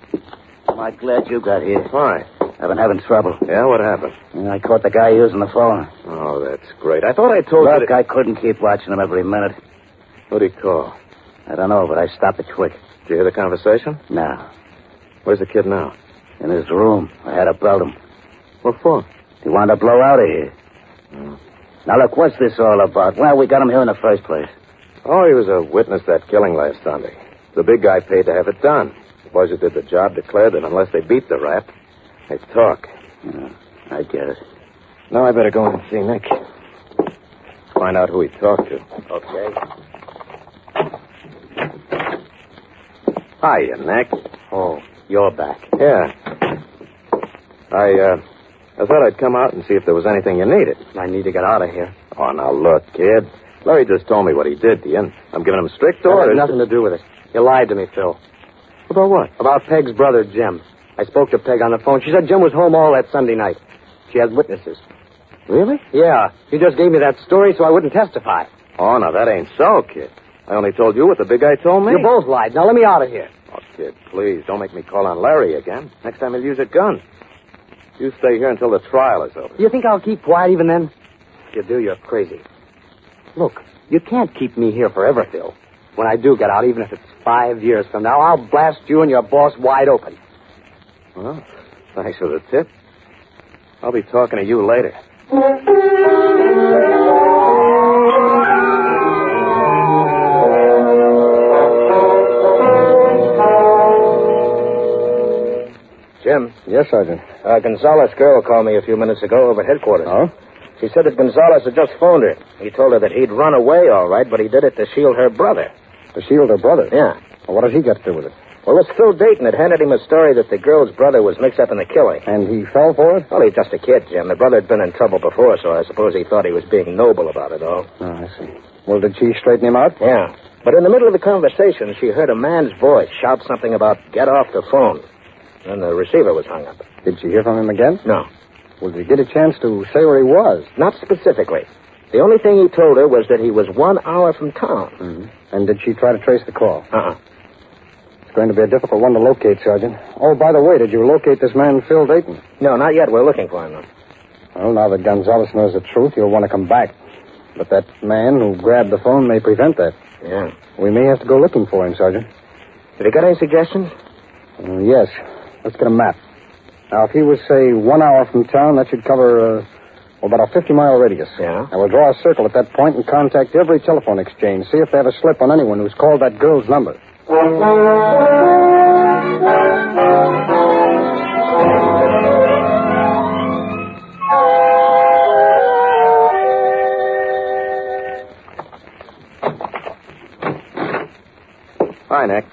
S: I'm glad you got here. Why? I've been having trouble.
L: Yeah, what happened?
S: I caught the guy using the phone.
L: Oh, that's great. I thought I told you
S: Look, I couldn't keep watching him every minute.
L: Who'd he call?
S: I don't know, but I stopped it quick.
L: Did you hear the conversation?
S: No.
L: Where's the kid now?
S: In his room. I had to belt him.
L: What for?
S: He wanted to blow out of here. Now, look, what's this all about? Well, we got him here in the first place.
L: Oh, he was a witness that killing last Sunday. The big guy paid to have it done. The boys who did the job declared that unless they beat the rat, they'd talk.
S: Yeah, I get it.
L: Now I better go in and see Nick. Find out who he talked to.
S: Okay.
L: Hiya, Nick.
S: Oh, you're back.
L: Yeah. I thought I'd come out and see if there was anything you needed.
S: I need to get out of here.
L: Oh, now look, kid. Larry just told me what he did to you, and I'm giving him strict orders.
S: That has nothing to do with it.
H: You lied to me, Phil.
L: About what?
H: About Peg's brother, Jim. I spoke to Peg on the phone. She said Jim was home all that Sunday night. She has witnesses.
L: Really?
H: Yeah. You just gave me that story so I wouldn't testify.
L: Oh, no, that ain't so, kid. I only told you what the big guy told me.
H: You both lied. Now let me out of here.
L: Oh, kid, please, don't make me call on Larry again. Next time he'll use a gun. You stay here until the trial is over.
H: You think I'll keep quiet even then? If you do, you're crazy. Look, you can't keep me here forever, Phil. When I do get out, even if it's 5 years from now, I'll blast you and your boss wide open.
L: Well, thanks for the tip. I'll be talking to you later.
H: Jim.
I: Yes, Sergeant.
H: Gonzalez' girl called me a few minutes ago over at headquarters.
I: Oh?
H: She said that Gonzalez had just phoned her. He told her that he'd run away all right, but he did it to shield her brother.
I: To shield her brother?
H: Yeah.
I: Well, what does he got to do with it?
H: Well, this Phil Dayton had handed him a story that the girl's brother was mixed up in the killing.
I: And he fell for it?
H: Well, he's just a kid, Jim. The brother had been in trouble before, so I suppose he thought he was being noble about it all.
I: Oh, I see. Well, did she straighten him out?
H: Yeah. But in the middle of the conversation, she heard a man's voice shout something about, "Get off the phone." Then the receiver was hung up.
I: Did she hear from him again?
H: No.
I: Well, did he get a chance to say where he was?
H: Not specifically. The only thing he told her was that he was 1 hour from town.
I: Mm-hmm. And did she try to trace the call?
H: Uh-uh.
I: It's going to be a difficult one to locate, Sergeant. Oh, by the way, did you locate this man, Phil Dayton?
H: No, not yet. We're looking for him, though.
I: Well, now that Gonzalez knows the truth, he'll want to come back. But that man who grabbed the phone may prevent that.
H: Yeah.
I: We may have to go looking for him, Sergeant.
H: Have you got any suggestions?
I: Yes. Let's get a map. Now, if he was, say, 1 hour from town, that should cover about a 50-mile radius.
H: Yeah?
I: Now, we'll draw a circle at that point and contact every telephone exchange. See if they have a slip on anyone who's called that girl's number.
L: Hi, Nick.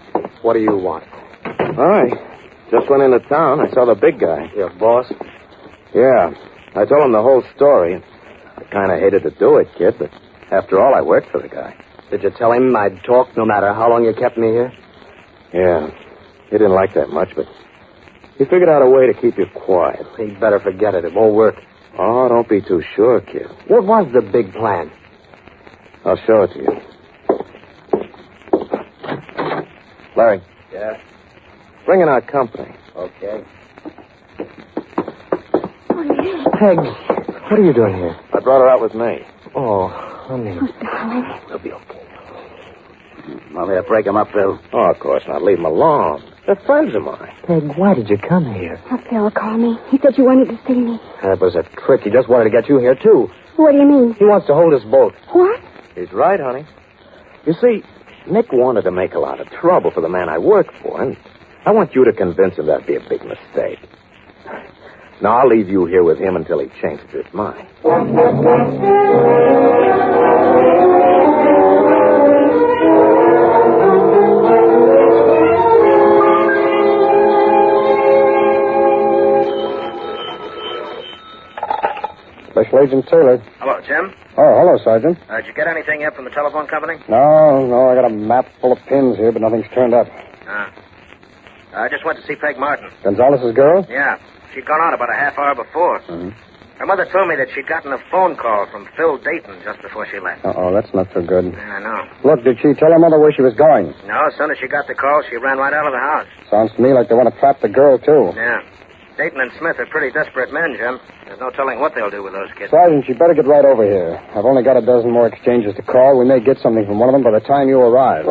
H: What do you want?
L: All right. Just went into town. I saw the big guy.
H: Your boss?
L: Yeah. I told him the whole story. I kind of hated to do it, kid, but after all, I worked for the guy.
H: Did you tell him I'd talk no matter how long you kept me here?
L: Yeah. He didn't like that much, but he figured out a way to keep you quiet.
H: He'd better forget it. It won't work.
L: Oh, don't be too sure, kid.
H: What was the big plan?
L: I'll show it to you. Larry.
H: Yeah?
L: Bring in our company.
H: Okay. Peg, what are you doing here?
L: I brought her out with me.
H: Oh, honey.
D: Oh, darling.
H: We'll be okay.
S: Want me to break him up, Phil?
L: Oh, of course not. Leave them alone. They're friends of mine.
H: Peg, why did you come here?
D: Oh, Phil called me. He said you wanted to see me.
H: That was a trick. He just wanted to get you here, too.
D: What do you mean?
H: He wants to hold us both.
D: What?
L: He's right, honey. You see, Nick wanted to make a lot of trouble for the man I work for, and I want you to convince him that'd be a big mistake. Now, I'll leave you here with him until he changes his mind.
I: Special Agent Taylor.
Q: Hello, Jim.
I: Oh, hello, Sergeant.
Q: Did you get anything yet from the telephone company?
I: No, I got a map full of pins here, but nothing's turned up.
Q: I just went to see Peg Martin.
I: Gonzalez's girl?
Q: Yeah. She'd gone out about a half hour before.
I: Mm-hmm.
Q: Her mother told me that she'd gotten a phone call from Phil Dayton just before she left.
I: Uh-oh, that's not so good.
Q: Yeah, I know.
I: Look, did she tell her mother where she was going?
Q: No, as soon as she got the call, she ran right out of the house.
I: Sounds to me like they want to trap the girl, too.
Q: Yeah. Dayton and Smith are pretty desperate men, Jim. There's no telling what they'll do with those kids.
I: Sergeant, you better get right over here. I've only got a dozen more exchanges to call. We may get something from one of them by the time you arrive.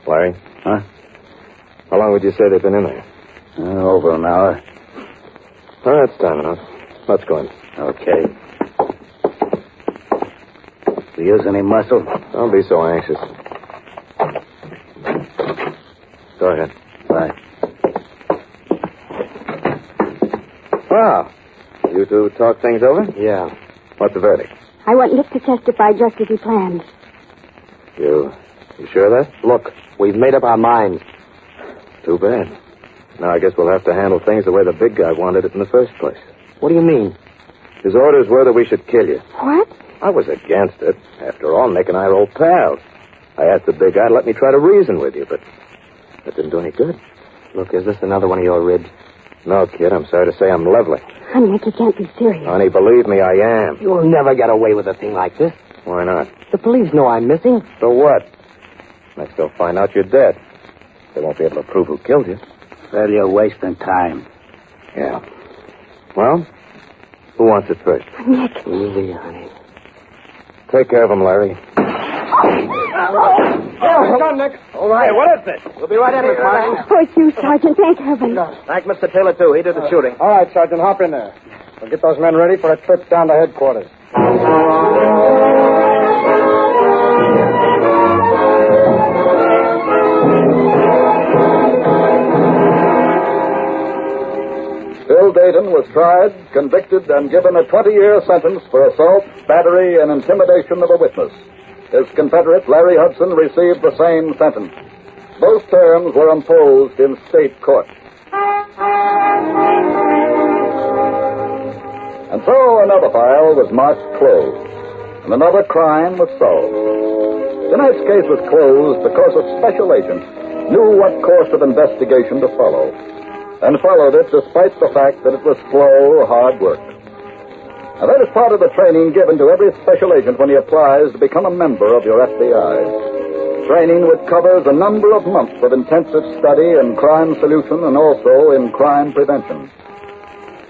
L: Larry?
S: Huh?
L: How long would you say they've been in there?
S: Over an hour.
L: Oh, that's time enough. Let's go in.
S: Okay. Do you use any muscle?
L: Don't be so anxious. Go ahead.
S: Bye.
L: Wow. You two talk things over?
H: Yeah.
L: What's the verdict?
D: I want Nick to testify just as he planned.
L: You sure of that?
H: Look, we've made up our minds.
L: Too bad. Now I guess we'll have to handle things the way the big guy wanted it in the first place.
H: What do you mean?
L: His orders were that we should kill you.
O: What?
L: I was against it. After all, Nick and I are old pals. I asked the big guy to let me try to reason with you, but that didn't do any good.
H: Look, is this another one of your ribs?
L: No, kid, I'm sorry to say I'm lovely.
O: Honey, Nick, you can't be serious.
L: Honey, believe me, I am.
H: You'll never get away with a thing like this.
L: Why not?
H: The police know I'm missing.
L: So what? Next they'll find out you're dead. They won't be able to prove who killed you.
S: Well, you're wasting time.
L: Yeah. Well, who wants it first?
O: Nick.
H: Easy, honey.
L: Take care of him, Larry.
H: Hold on, Nick. All right. Hey, what is this? We'll be right in, Miss Martin.
O: Oh, it's you, Sergeant. Thank heaven.
H: Thank Mr. Taylor, too. He did the shooting.
I: All right, Sergeant, hop in there. We'll get those men ready for a trip down to headquarters.
C: Bill Dayton was tried, convicted, and given a 20-year sentence for assault, battery, and intimidation of a witness. His confederate, Larry Hudson, received the same sentence. Both terms were imposed in state court. And so another file was marked closed, and another crime was solved. Tonight's case was closed because a special agent knew what course of investigation to follow, and followed it despite the fact that it was slow, hard work. Now, that is part of the training given to every special agent when he applies to become a member of your FBI. Training which covers a number of months of intensive study in crime solution and also in crime prevention.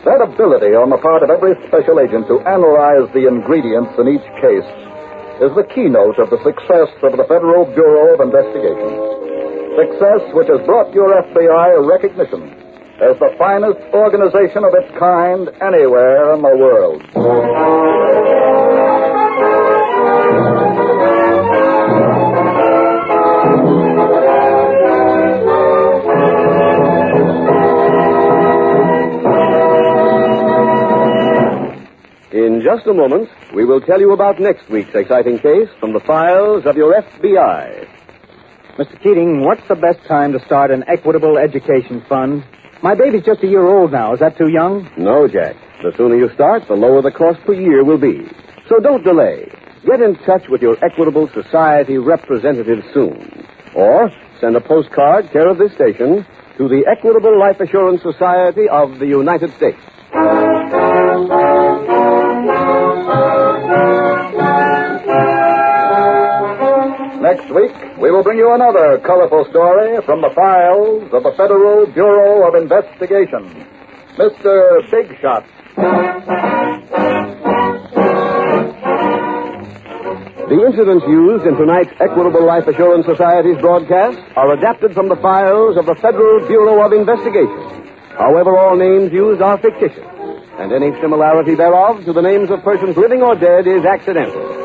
C: That ability on the part of every special agent to analyze the ingredients in each case is the keynote of the success of the Federal Bureau of Investigation. Success which has brought your FBI recognition as the finest organization of its kind anywhere in the world.
E: In just a moment, we will tell you about next week's exciting case from the files of your FBI.
B: Mr. Keating, what's the best time to start an equitable education fund? My baby's just a year old now. Is that too young?
E: No, Jack. The sooner you start, the lower the cost per year will be. So don't delay. Get in touch with your Equitable Society representative soon. Or send a postcard, care of this station, to the Equitable Life Assurance Society of the United States.
C: Next week, we will bring you another colorful story from the files of the Federal Bureau of Investigation. Mr. Big Shot.
E: The incidents used in tonight's Equitable Life Assurance Society's broadcast are adapted from the files of the Federal Bureau of Investigation. However, all names used are fictitious, and any similarity thereof to the names of persons living or dead is accidental.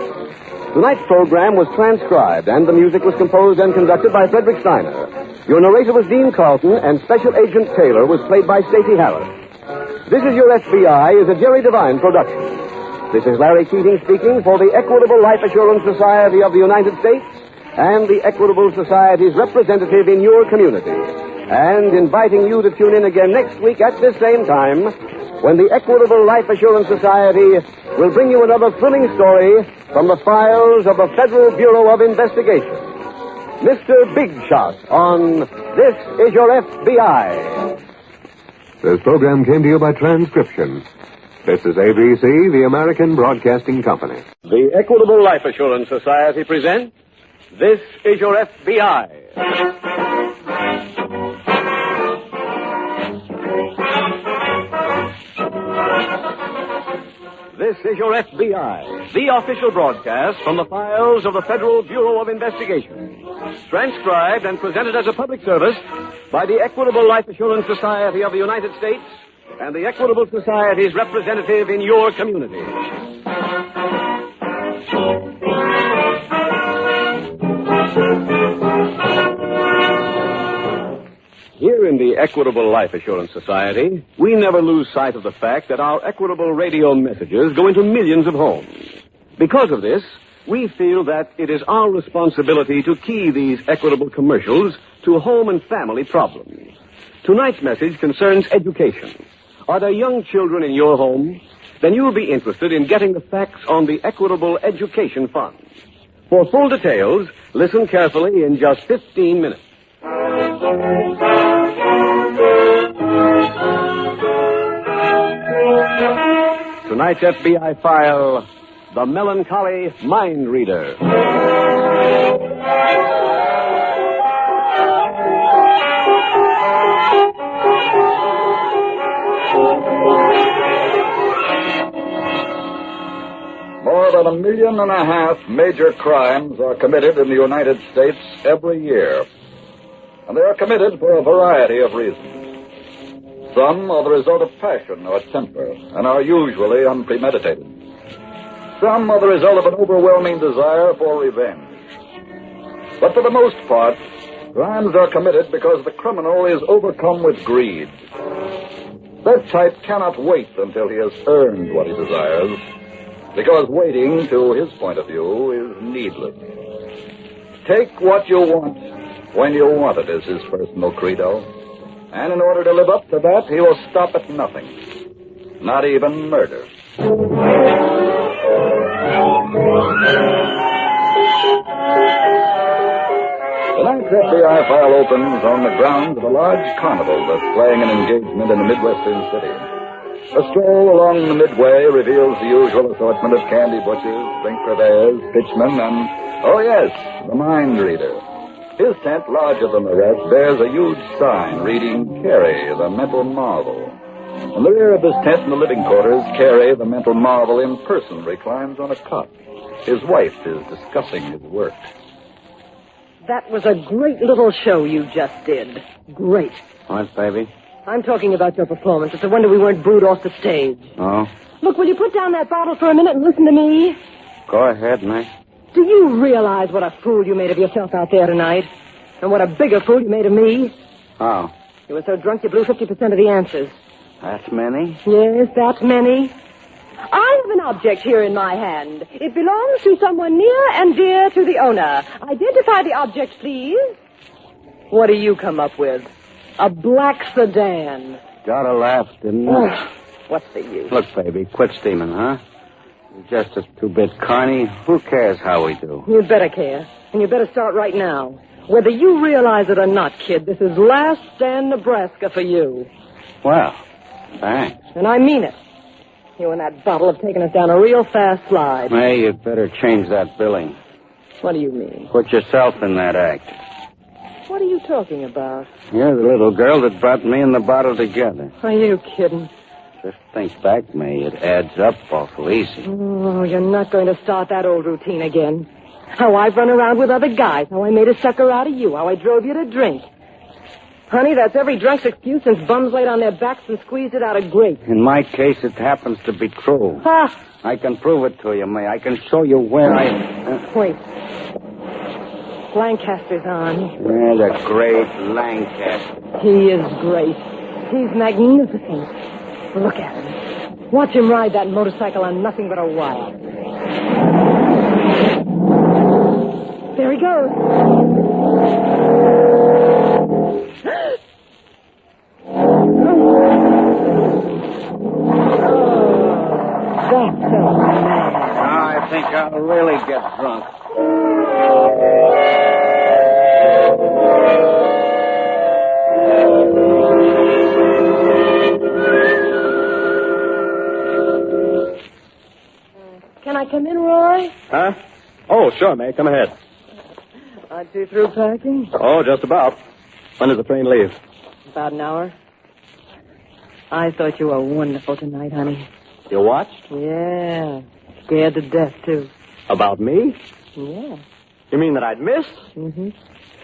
E: Tonight's program was transcribed, and the music was composed and conducted by Frederick Steiner. Your narrator was Dean Carlton, and Special Agent Taylor was played by Stacey Harris. This Is Your FBI is a Jerry Devine production. This is Larry Keating speaking for the Equitable Life Assurance Society of the United States and the Equitable Society's representative in your community, and inviting you to tune in again next week at this same time when the Equitable Life Assurance Society will bring you another thrilling story from the files of the Federal Bureau of Investigation. Mr. Big Shot on This Is Your FBI.
N: This program came to you by transcription. This is ABC, the American Broadcasting Company.
E: The Equitable Life Assurance Society presents This Is Your FBI. This is Your FBI, the official broadcast from the files of the Federal Bureau of Investigation. Transcribed and presented as a public service by the Equitable Life Assurance Society of the United States and the Equitable Society's representative in your community. Here in the Equitable Life Assurance Society, we never lose sight of the fact that our equitable radio messages go into millions of homes. Because of this, we feel that it is our responsibility to key these equitable commercials to home and family problems.
T: Tonight's message concerns education. Are there young children in your home? Then you'll be interested in getting the facts on the Equitable Education Fund. For full details, listen carefully in just 15 minutes. Tonight's FBI file, The Melancholy Mind Reader.
C: More than 1.5 million major crimes are committed in the United States every year. And they are committed for a variety of reasons. Some are the result of passion or temper and are usually unpremeditated. Some are the result of an overwhelming desire for revenge. But for the most part, crimes are committed because the criminal is overcome with greed. That type cannot wait until he has earned what he desires, because waiting, to his point of view, is needless. Take what you want when you want it is his personal credo. And in order to live up to that, he will stop at nothing. Not even murder. Tonight's FBI file opens on the grounds of a large carnival that's playing an engagement in a Midwestern city. A stroll along the midway reveals the usual assortment of candy butchers, drink purveyors, pitchmen, and, oh yes, the mind reader. His tent, larger than the rest, bears a huge sign reading, Carey, the Mental Marvel. In the rear of his tent in the living quarters, Carey, the Mental Marvel, in person reclines on a cot. His wife is discussing his work.
U: That was a great little show you just did. Great.
H: What, baby?
U: I'm talking about your performance. It's a wonder we weren't booed off the stage.
H: Oh?
U: Look, will you put down that bottle for a minute and listen to me?
H: Go ahead, Mac.
U: Do you realize what a fool you made of yourself out there tonight? And what a bigger fool you made of me?
H: Oh?
U: You were so drunk you blew 50% of the answers.
H: That many?
U: Yes, that many. I have an object here in my hand. It belongs to someone near and dear to the owner. Identify the object, please. What do you come up with? A black sedan.
H: Gotta laugh, didn't I?
U: Oh, what's the use?
H: Look, baby, quit steaming, huh? You're just a two-bit carny. Who cares how we do?
U: You'd better care. And you better start right now. Whether you realize it or not, kid, this is last stand Nebraska for you.
H: Well, thanks.
U: And I mean it. You and that bottle have taken us down a real fast slide.
H: Hey, you'd better change that billing.
U: What do you mean?
H: Put yourself in that act.
U: What are you talking about?
H: You're the little girl that brought me and the bottle together.
U: Are you kidding?
H: Just think back, May. It adds up awful easy.
U: Oh, you're not going to start that old routine again. How I've run around with other guys. How I made a sucker out of you. How I drove you to drink. Honey, that's every drunk's excuse since bums laid on their backs and squeezed it out of grape.
H: In my case, it happens to be true.
U: Ha!
H: I can prove it to you, May. I can show you where
U: Wait. Lancaster's on.
H: Yeah, the great Lancaster.
U: He is great. He's magnificent. Look at him. Watch him ride that motorcycle on nothing but a wire. There he goes. That's so mad.
H: I think I'll really get drunk.
U: Can I come in, Roy?
T: Huh? Oh, sure, May. Come ahead.
U: Aren't you through packing?
T: Oh, just about. When does the train leave?
U: About an hour. I thought you were wonderful tonight, honey.
T: You watched?
U: Yeah. Scared to death, too.
T: About me?
U: Yeah.
T: You mean that I'd miss?
U: Mm-hmm.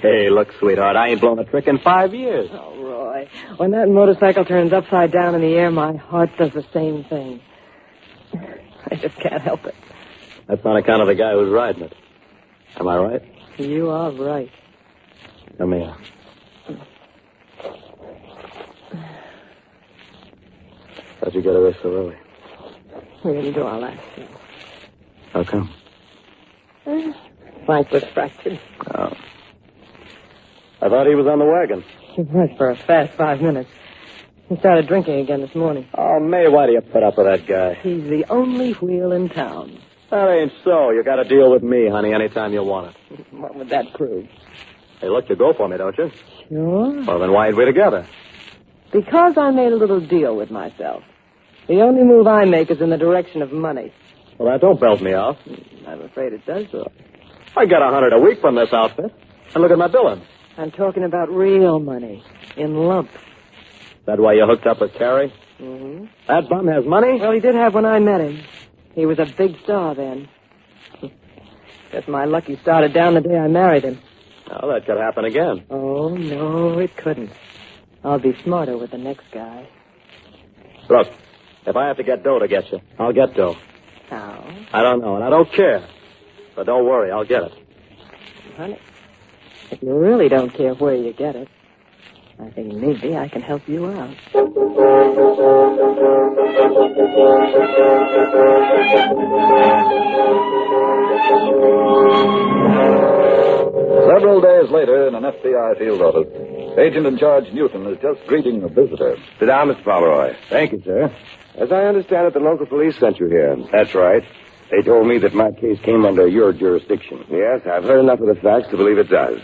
T: Hey, look, sweetheart, I ain't blown a trick in 5 years.
U: Oh, Roy. When that motorcycle turns upside down in the air, my heart does the same thing. I just can't help it.
T: That's on account of the guy who's riding it. Am I right?
U: You are right.
T: Come here. How'd you get away so early?
U: We didn't do our last thing.
T: How come?
U: Frank was fractured.
T: Oh. I thought he was on the wagon.
U: He was for a fast 5 minutes. He started drinking again this morning.
M: Oh, May, why do you put up with that guy?
U: He's the only wheel in town.
M: That ain't so. You got to deal with me, honey, anytime you want it.
U: What would that prove?
M: Hey, look, you go for me, don't you?
U: Sure.
M: Well, then why ain't we together?
U: Because I made a little deal with myself. The only move I make is in the direction of money.
M: Well, that don't belt me off.
U: I'm afraid it does, though.
M: I get $100 a week from this outfit. And look at my billing.
U: I'm talking about real money, in lumps.
M: That why you hooked up with Carrie?
U: Mm-hmm.
M: That bum has money?
U: Well, he did have when I met him. He was a big star then. Guess my luck he started down the day I married him.
M: Oh, that could happen again.
U: Oh, no, it couldn't. I'll be smarter with the next guy.
M: Look, if I have to get dough to get you, I'll get dough.
U: How?
M: I don't know, and I don't care. But don't worry, I'll get it.
U: Honey, if you really don't care where you get it, I think maybe I can help you out.
C: Several days later, in an FBI field office, Agent in charge Newton is just greeting a visitor.
F: Sit down, Mr. Pomeroy. Thank you, sir. As I understand it, the local police sent you here. That's right. They told me that my case came under your jurisdiction. Yes, I've heard enough of the facts to believe it does.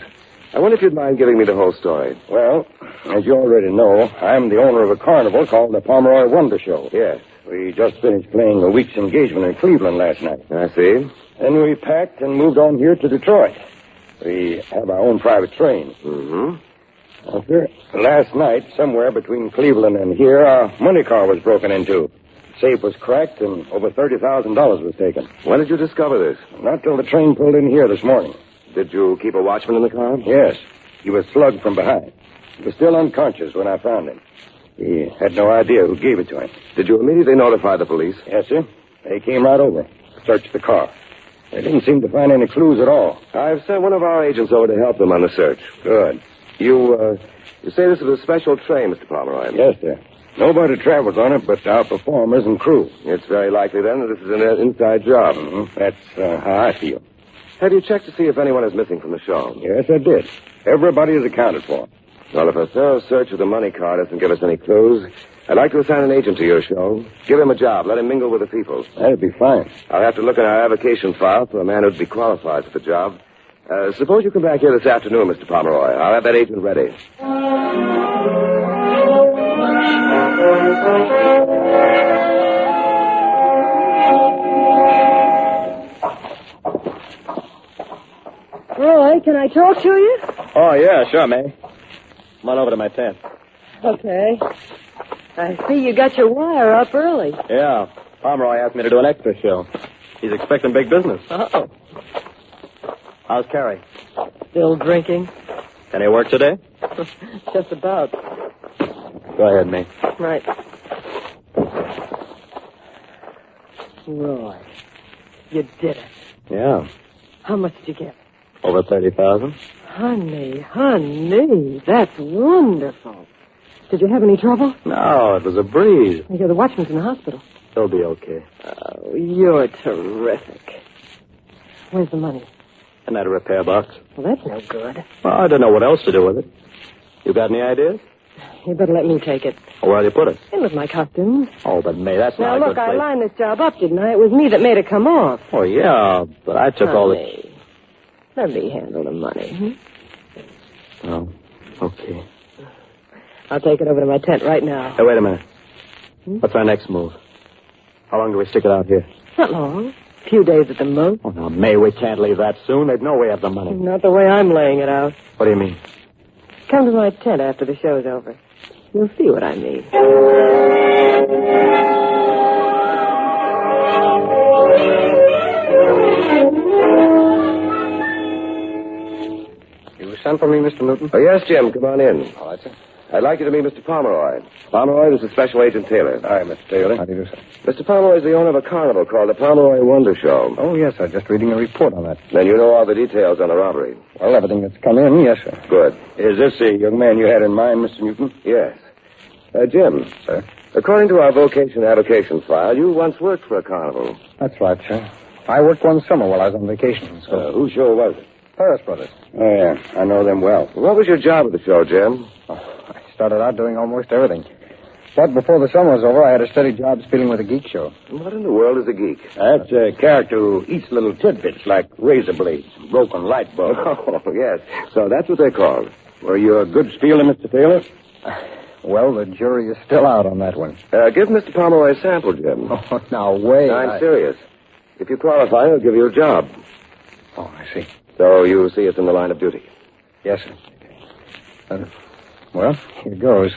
F: I wonder if you'd mind giving me the whole story. Well, as you already know, I'm the owner of a carnival called the Pomeroy Wonder Show. Yes. We just finished playing a week's engagement in Cleveland last night. I see. Then we packed and moved on here to Detroit. We have our own private train. Mm-hmm. Well, sir, last night, somewhere between Cleveland and here, our money car was broken into. Safe was cracked and over $30,000 was taken. When did you discover this? Not till the train pulled in here this morning. Did you keep a watchman in the car? Yes. He was slugged from behind. He was still unconscious when I found him. He had no idea who gave it to him. Did you immediately notify the police? Yes, sir. They came right over, searched the car. They didn't seem to find any clues at all. I've sent one of our agents over to help them on the search. Good. You say this is a special train, Mr. Pomeroy? Yes, sir. Nobody travels on it but our performers and crew. It's very likely, then, that this is an inside job. Mm-hmm. That's how I feel. Have you checked to see if anyone is missing from the show? Yes, I did. Everybody is accounted for. Well, if a thorough search of the money car doesn't give us any clues, I'd like to assign an agent to your show. Give him a job. Let him mingle with the people. That'd be fine. I'll have to look in our avocation file for a man who'd be qualified for the job. Suppose you come back here this afternoon, Mr. Pomeroy. I'll have that agent ready.
U: Roy, can I talk to you?
M: Oh, yeah, sure, May. Come on over to my tent.
U: Okay. I see you got your wire up early.
M: Yeah. Pomeroy asked me to do an extra show. He's expecting big business.
U: Uh-oh.
M: How's Carrie?
U: Still drinking?
M: Can he work today?
U: Just about.
M: Go ahead, May.
U: Right. Roy, you did it.
M: Yeah.
U: How much did you get?
M: Over 30,000.
U: Honey, that's wonderful. Did you have any trouble?
M: No, it was a breeze.
U: Yeah, the watchman's in the hospital.
M: He'll be okay.
U: Oh, you're terrific. Where's the money?
M: In that repair box.
U: Well, that's no good.
M: Well, I don't know what else to do with it. You got any ideas?
U: You better let me take it.
M: Where'll you put it?
U: In with my costumes.
M: Oh, but May, that's not a
U: Now,
M: good
U: look, I
M: place.
U: lined this job up, didn't I? It was me that made it come off.
M: Oh, yeah, but I took all the...
U: Let me handle the money.
M: Oh, okay.
U: I'll take it over to my tent right now.
M: Hey, wait a minute. What's our next move? How long do we stick it out here?
U: Not long. A few days at the most.
M: Oh, now, May, we can't leave that soon. They'd know we have the money.
U: Not the way I'm laying it out.
M: What do you mean?
U: Come to my tent after the show's over. You'll see what I mean.
I: You sent for me, Mr. Newton?
F: Oh, yes, Jim. Come on in.
I: All right, sir.
F: I'd like you to meet Mr. Pomeroy. Pomeroy, this is Special Agent Taylor.
I: Hi, Mr. Taylor. How do you do, sir?
F: Mr. Pomeroy is the owner of a carnival called the Pomeroy Wonder Show.
I: Oh, yes, sir. Just reading a report on that.
F: Then you know all the details on the robbery.
I: Well, everything that's come in, yes, sir.
F: Good.
I: Is this the young man you had in mind, Mr. Newton?
F: Yes. Jim.
I: Sir?
F: According to our vocation avocation file, you once worked for a carnival.
I: That's right, sir. I worked one summer while I was on vacation. So.
F: Whose show was it?
A: Paris Brothers.
F: Oh, yeah. I know them well. What was your job at the show, Jim?
A: I started out doing almost everything. But before the summer was over, I had a steady job spieling with a geek show.
F: What in the world is a geek?
P: That's a character who eats little tidbits like razor blades, broken light bulbs.
F: Oh, yes. So that's what they're called.
P: Were you a good spieler, Mr. Taylor?
A: Well, the jury is still out on that one.
F: Give Mr. Pomeroy a sample, Jim.
A: Oh, now, wait.
F: I'm serious. If you qualify, he'll give you a job.
A: Oh, I see.
F: So you see it's in the line of duty.
A: Yes, sir. Well, here goes.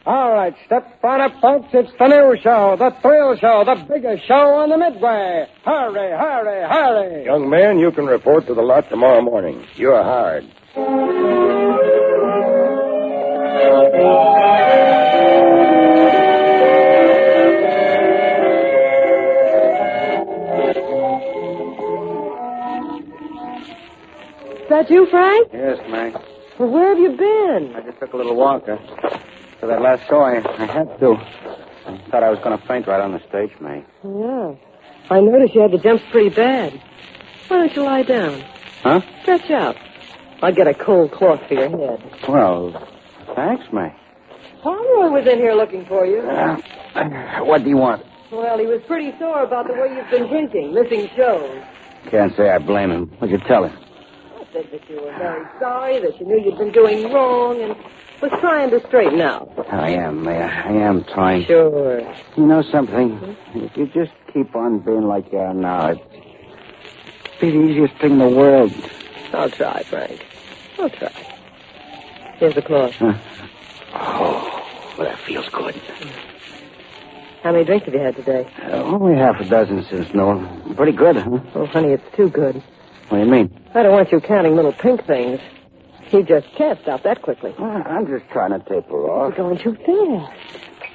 A: All right, step on up, folks. It's the new show, the thrill show, the biggest show on the Midway. Hurry, hurry, hurry.
P: Young man, you can report to the lot tomorrow morning. You're hired.
U: Is that you, Frank?
A: Yes, Meg.
U: Well, where have you been?
A: I just took a little walk. For that last show, I had to. I thought I was going to faint right on the stage, May.
U: Yeah. I noticed you had the jumps pretty bad. Why don't you lie down?
A: Huh?
U: Stretch out. I'll get a cold cloth for your head.
A: Well, thanks, May.
U: Pomeroy was in here looking for you.
A: What do you want?
U: Well, he was pretty sore about the way you've been drinking, missing shows.
A: Can't say I blame him. What'd you tell him?
U: I said that you were very sorry, that you knew you'd been doing wrong, and was trying to straighten out.
A: I am, May. I am trying.
U: Sure.
A: You know something? If you just keep on being like you are now, it'd be the easiest thing in the world.
U: I'll try, Frank. I'll try. Here's the cloth.
A: Oh, well, that feels good.
U: How many drinks have you had today?
A: Only half a dozen since noon. Pretty good, huh?
U: Oh, honey, it's too good.
A: What do you mean?
U: I don't want you counting little pink things. You just can't stop that quickly.
A: I'm just trying to taper off.
U: You're going too fast.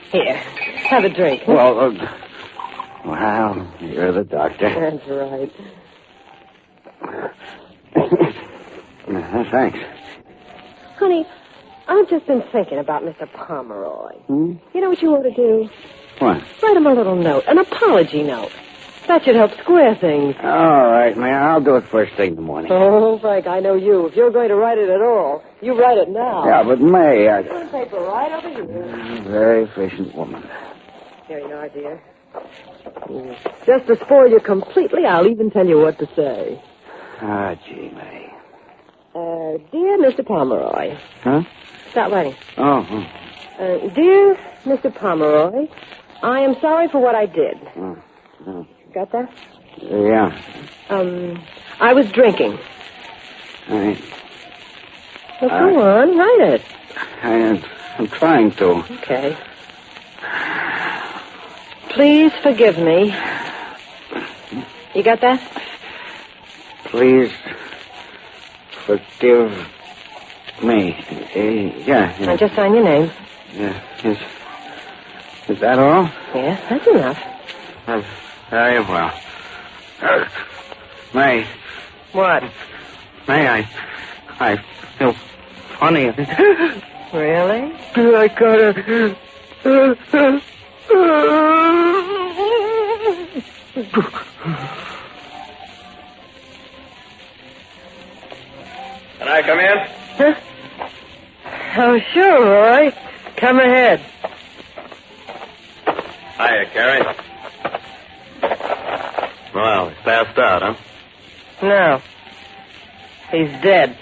U: Here, have a drink. Huh?
A: Well, you're the doctor.
U: That's right.
A: Thanks.
U: Honey, I've just been thinking about Mr. Pomeroy. You know what you ought to do?
A: What?
U: Write him a little note, an apology note. That should help square things.
A: All right, man. I'll do it first thing in the morning.
U: Oh, Frank, I know you. If you're going to write it at all, you write it now.
A: Yeah, but May,
U: Put the paper right over here.
A: Very efficient woman.
U: Here you are, dear. Just to spoil you completely, I'll even tell you what to say.
A: Ah, gee, May.
U: Dear Mr. Pomeroy.
A: Huh?
U: Stop writing.
A: Oh.
U: Dear Mr. Pomeroy, I am sorry for what I did.
A: Oh.
U: Got that?
A: Yeah.
U: I was drinking.
A: All right.
U: Well, go on, write it.
A: I'm trying to.
U: Okay. Please forgive me. You got that?
A: Please forgive me. Yeah.
U: Now just sign your name.
A: Yeah. Is that all?
U: Yes, that's enough.
A: Very well. May.
U: What?
A: May, I feel funny.
U: Really?
A: I gotta...
F: Can I come in?
U: Huh? Oh, sure, Roy. Come ahead.
F: Hiya, Carrie. Well, he's passed out, huh?
U: No. He's dead.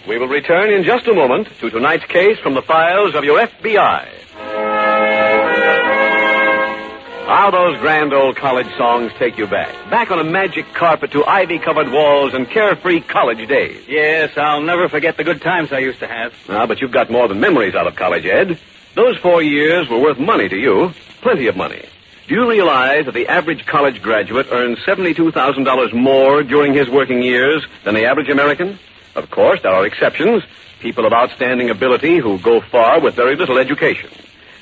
E: We will return in just a moment to tonight's case from the files of your FBI. How those grand old college songs take you back. Back on a magic carpet to ivy-covered walls and carefree college days.
B: Yes, I'll never forget the good times I used to have.
E: But you've got more than memories out of college, Ed. Those 4 years were worth money to you. Plenty of money. Do you realize that the average college graduate earns $72,000 more during his working years than the average American? Of course, there are exceptions. People of outstanding ability who go far with very little education.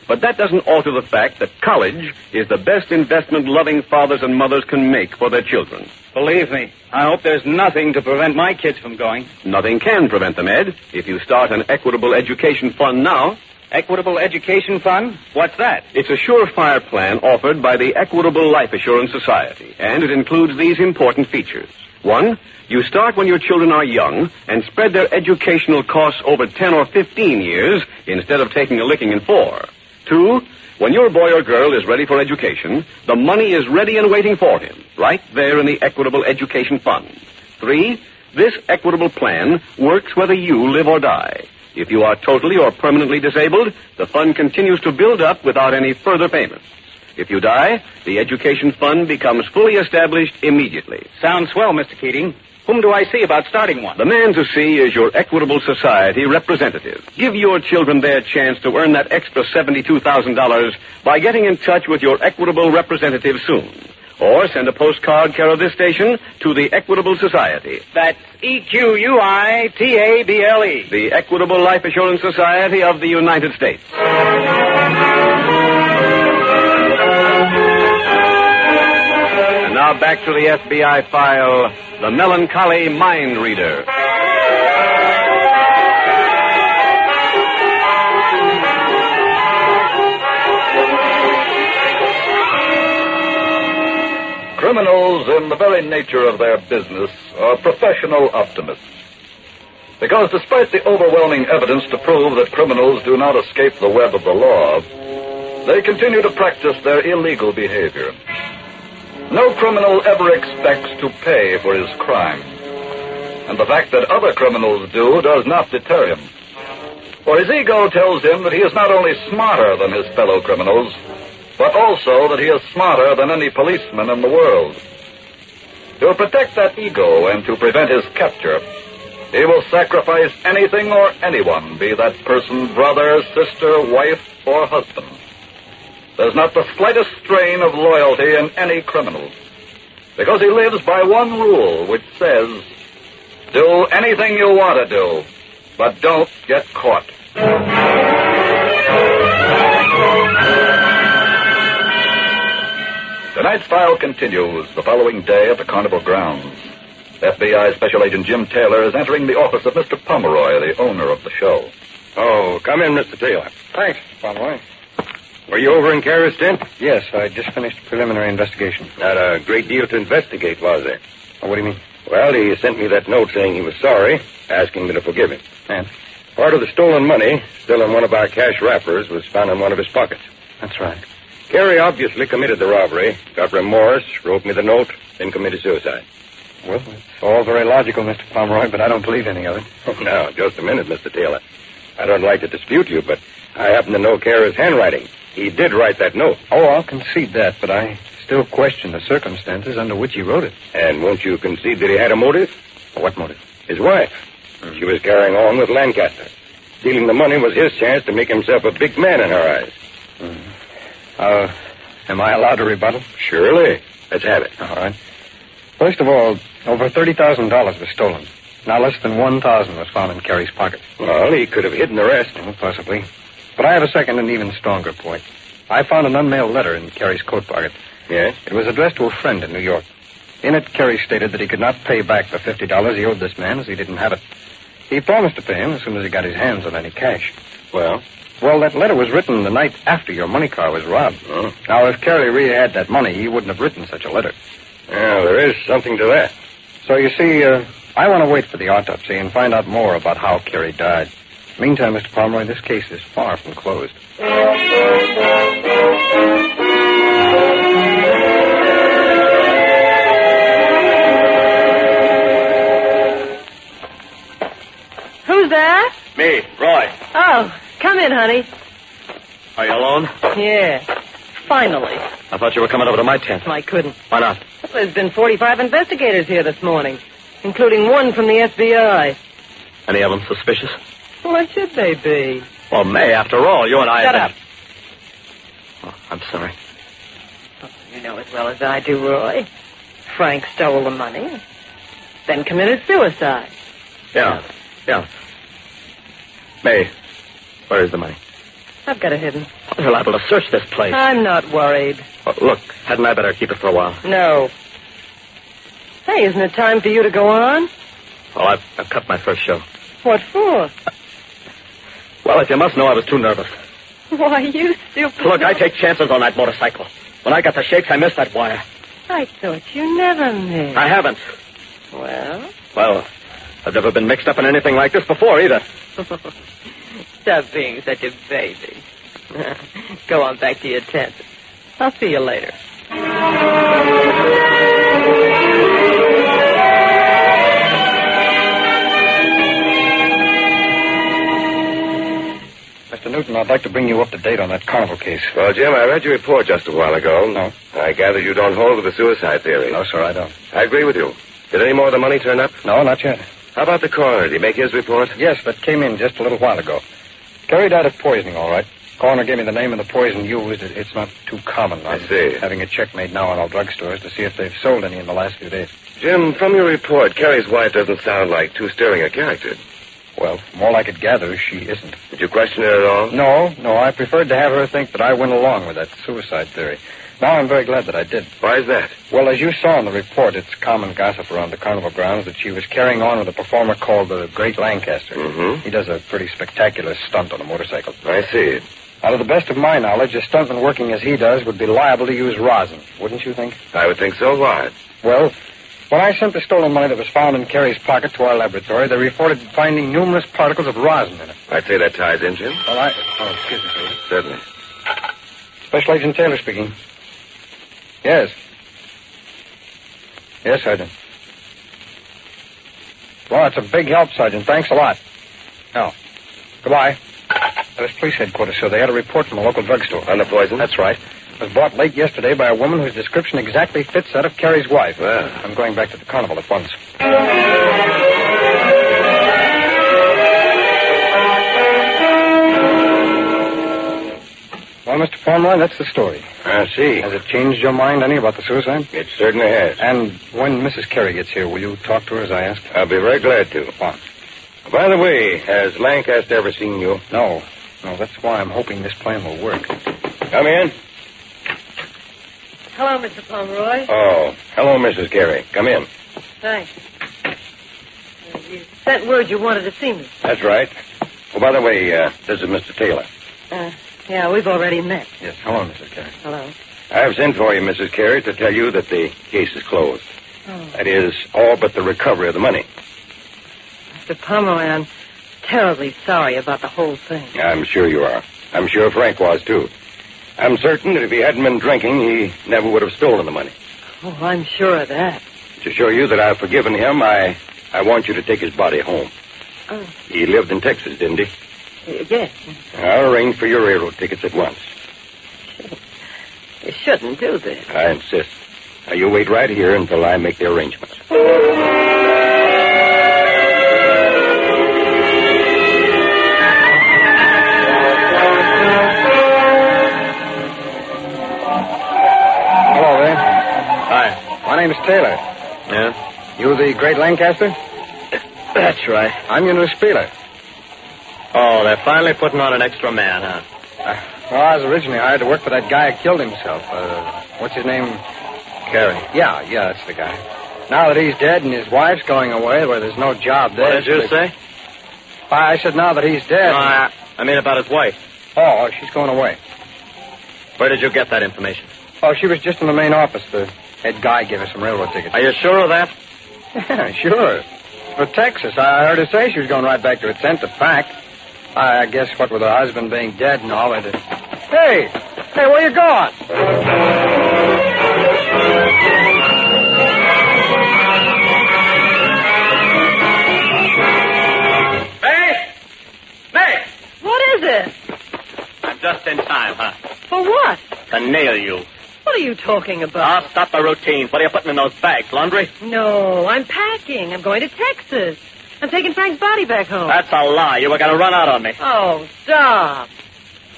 T: But that doesn't alter the fact that college is the best investment loving fathers and mothers can make for their children.
B: Believe me, I hope there's nothing to prevent my kids from going.
T: Nothing can prevent them, Ed, if you start an equitable education fund now.
B: Equitable Education Fund? What's that?
T: It's a surefire plan offered by the Equitable Life Assurance Society, and it includes these important features. 1, you start when your children are young and spread their educational costs over 10 or 15 years instead of taking a licking in 4. 2, when your boy or girl is ready for education, the money is ready and waiting for him, right there in the Equitable Education Fund. 3, this equitable plan works whether you live or die. If you are totally or permanently disabled, the fund continues to build up without any further payments. If you die, the education fund becomes fully established immediately.
B: Sounds swell, Mr. Keating. Whom do I see about starting one?
T: The man to see is your Equitable Society representative. Give your children their chance to earn that extra $72,000 by getting in touch with your Equitable representative soon. Or send a postcard care of this station to the Equitable Society.
B: That's EQUITABLE.
T: The Equitable Life Assurance Society of the United States. And now back to the FBI file, The Melancholy Mind Reader.
C: Criminals, in the very nature of their business, are professional optimists. Because despite the overwhelming evidence to prove that criminals do not escape the web of the law, they continue to practice their illegal behavior. No criminal ever expects to pay for his crime. And the fact that other criminals do does not deter him. For his ego tells him that he is not only smarter than his fellow criminals, but also that he is smarter than any policeman in the world. To protect that ego and to prevent his capture, he will sacrifice anything or anyone, be that person brother, sister, wife, or husband. There's not the slightest strain of loyalty in any criminal, because he lives by one rule, which says, do anything you want to do, but don't get caught. Tonight's file continues the following day at the Carnival grounds. FBI Special Agent Jim Taylor is entering the office of Mr. Pomeroy, the owner of the show.
F: Oh, come in, Mr. Taylor.
A: Thanks, Pomeroy.
F: Were you over in Careless Killer?
A: Yes, I just finished a preliminary investigation.
F: Not a great deal to investigate, was there?
A: Oh, what do you mean?
F: Well, he sent me that note saying he was sorry, asking me to forgive him.
A: And?
F: Part of the stolen money, still in one of our cash wrappers, was found in one of his pockets.
A: That's right.
F: Carey obviously committed the robbery, got remorse, wrote me the note, then committed suicide.
A: Well, it's all very logical, Mr. Pomeroy, but I don't believe any of it.
F: Oh, now, just a minute, Mr. Taylor. I don't like to dispute you, but I happen to know Carey's handwriting. He did write that note.
A: Oh, I'll concede that, but I still question the circumstances under which he wrote it.
F: And won't you concede that he had a motive?
A: What motive?
F: His wife. She was carrying on with Lancaster. Stealing the money was his chance to make himself a big man in her eyes.
A: Am I allowed to rebuttal?
F: Surely. Let's have it.
A: All right. First of all, over $30,000 was stolen. Now less than $1,000 was found in Carey's pocket.
F: Well, he could have hidden the rest.
A: Oh, possibly. But I have a second and even stronger point. I found an unmailed letter in Carey's coat pocket.
F: Yes?
A: It was addressed to a friend in New York. In it, Carey stated that he could not pay back the $50 he owed this man as he didn't have it. He promised to pay him as soon as he got his hands on any cash.
F: Well?
A: Well, that letter was written the night after your money car was robbed.
F: Oh.
A: Now, if Carey really had that money, he wouldn't have written such a letter.
F: Well, there is something to that.
A: So, you see, I want to wait for the autopsy and find out more about how Carey died. Meantime, Mr. Pomeroy, this case is far from closed.
U: Who's there?
T: Me, Roy.
U: Oh, come in, honey.
T: Are you alone?
U: Yeah, finally.
T: I thought you were coming over to my tent.
U: I couldn't.
T: Why not?
U: There's been 45 investigators here this morning, including one from the FBI.
T: Any of them suspicious?
U: What should they be?
T: Well, May, after all, you and I...
U: Shut up.
T: Oh, I'm sorry.
U: Oh, you know as well as I do, Roy. Frank stole the money, then committed suicide.
T: Yeah. May, where is the money?
U: I've got it hidden.
M: They're liable to search this place.
U: I'm not worried.
M: Oh, look, hadn't I better keep it for a while?
U: No. Hey, isn't it time for you to go on?
M: Well, I've cut my first show.
U: What for?
M: Well, if you must know, I was too nervous.
U: Why, you stupid...
M: Look, I take chances on that motorcycle. When I got the shakes, I missed that wire.
U: I thought you never missed.
M: I haven't.
U: Well?
M: Well, I've never been mixed up in anything like this before, either.
U: Stop being such a baby. Go on back to your tent. I'll see you later.
I: Mr. Newton, I'd like to bring you up to date on that carnival case.
K: Well, Jim, I read your report just a while ago.
I: No.
K: I gather you don't hold with the suicide theory.
I: No, sir, I don't.
K: I agree with you. Did any more of the money turn up?
I: No, not yet.
K: How about the coroner? Did he make his report?
I: Yes, that came in just a little while ago. Carrie died of poisoning, all right. Coroner gave me the name of the poison used. It's not too common.
K: I see.
I: Having a check made now on all drugstores to see if they've sold any in the last few days.
K: Jim, from your report, Carrie's wife doesn't sound like too stirring a character.
I: Well, from all I could gather, she isn't.
K: Did you question her at all?
I: No. I preferred to have her think that I went along with that suicide theory. Now I'm very glad that I did.
K: Why is that?
I: Well, as you saw in the report, it's common gossip around the carnival grounds that she was carrying on with a performer called the Great Lancaster.
K: Mm-hmm.
I: He does a pretty spectacular stunt on a motorcycle.
K: I see.
I: Out of the best of my knowledge, a stuntman working as he does would be liable to use rosin, wouldn't you think?
K: I would think so. Why?
I: Well, when I sent the stolen money that was found in Carrie's pocket to our laboratory, they reported finding numerous particles of rosin in it.
K: I'd say that ties in, Jim.
I: Well, excuse me, please.
K: Certainly.
I: Special Agent Taylor speaking. Yes. Yes, Sergeant. Well, it's a big help, Sergeant. Thanks a lot. Now, goodbye. That was police headquarters, sir. They had a report from a local drugstore.
K: On the poison?
I: That's right. It was bought late yesterday by a woman whose description exactly fits that of Carrie's wife.
K: Well.
I: I'm going back to the carnival at once. Well, Mr. Pomeroy, that's the story.
K: I see.
I: Has it changed your mind any about the suicide?
K: It certainly has.
I: And when Mrs. Carey gets here, will you talk to her as I asked?
K: I'll be very glad to.
I: Fine.
K: By the way, has Lancaster ever seen you?
I: No, that's why I'm hoping this plan will work.
K: Come in.
U: Hello, Mr. Pomeroy.
K: Oh, hello, Mrs. Carey. Come in.
U: Thanks. You sent word you wanted to see me.
K: That's right. Oh, by the way, this is Mr. Taylor.
U: Yeah, we've already met.
I: Yes, hello, Mrs. Carey.
U: Hello.
K: I've sent for you, Mrs. Carey, to tell you that the case is closed.
U: Oh.
K: That is, all but the recovery of the money.
U: Mr. Pomeroy, I'm terribly sorry about the whole thing.
K: I'm sure you are. I'm sure Frank was, too. I'm certain that if he hadn't been drinking, he never would have stolen the money.
U: Oh, I'm sure of that.
K: To show you that I've forgiven him, I want you to take his body home.
U: Oh.
K: He lived in Texas, didn't he?
U: Yes.
K: I'll arrange for your railroad tickets at once.
U: You shouldn't do this.
K: I insist. Now, you wait right here until I make the arrangements.
I: Hello there.
M: Hi.
I: My name's Taylor.
M: Yeah?
I: You the Great Lancaster?
M: That's right.
I: I'm your new spieler.
M: Oh, they're finally putting on an extra man, huh?
I: Well, I was originally hired to work for that guy who killed himself. What's his name?
M: Carey.
I: Yeah, that's the guy. Now that he's dead and his wife's going away where there's no job there...
M: What did you say?
I: I said now that he's dead...
M: No, I mean about his wife.
I: Oh, she's going away.
M: Where did you get that information?
I: Oh, she was just in the main office. The head guy gave her some railroad tickets.
M: Are you sure of that?
I: Yeah, sure. For Texas. I heard her say she was going right back to her tent to pack. I guess what with her husband being dead and all, it... Hey, where you going?
U: May! What is it?
M: I'm just in time, huh?
U: For what?
M: To nail you.
U: What are you talking about?
M: I'll stop the routine. What are you putting in those bags? Laundry?
U: No, I'm packing. I'm going to Texas. I'm taking Frank's body back home.
M: That's a lie. You were going to run out on me.
U: Oh, stop.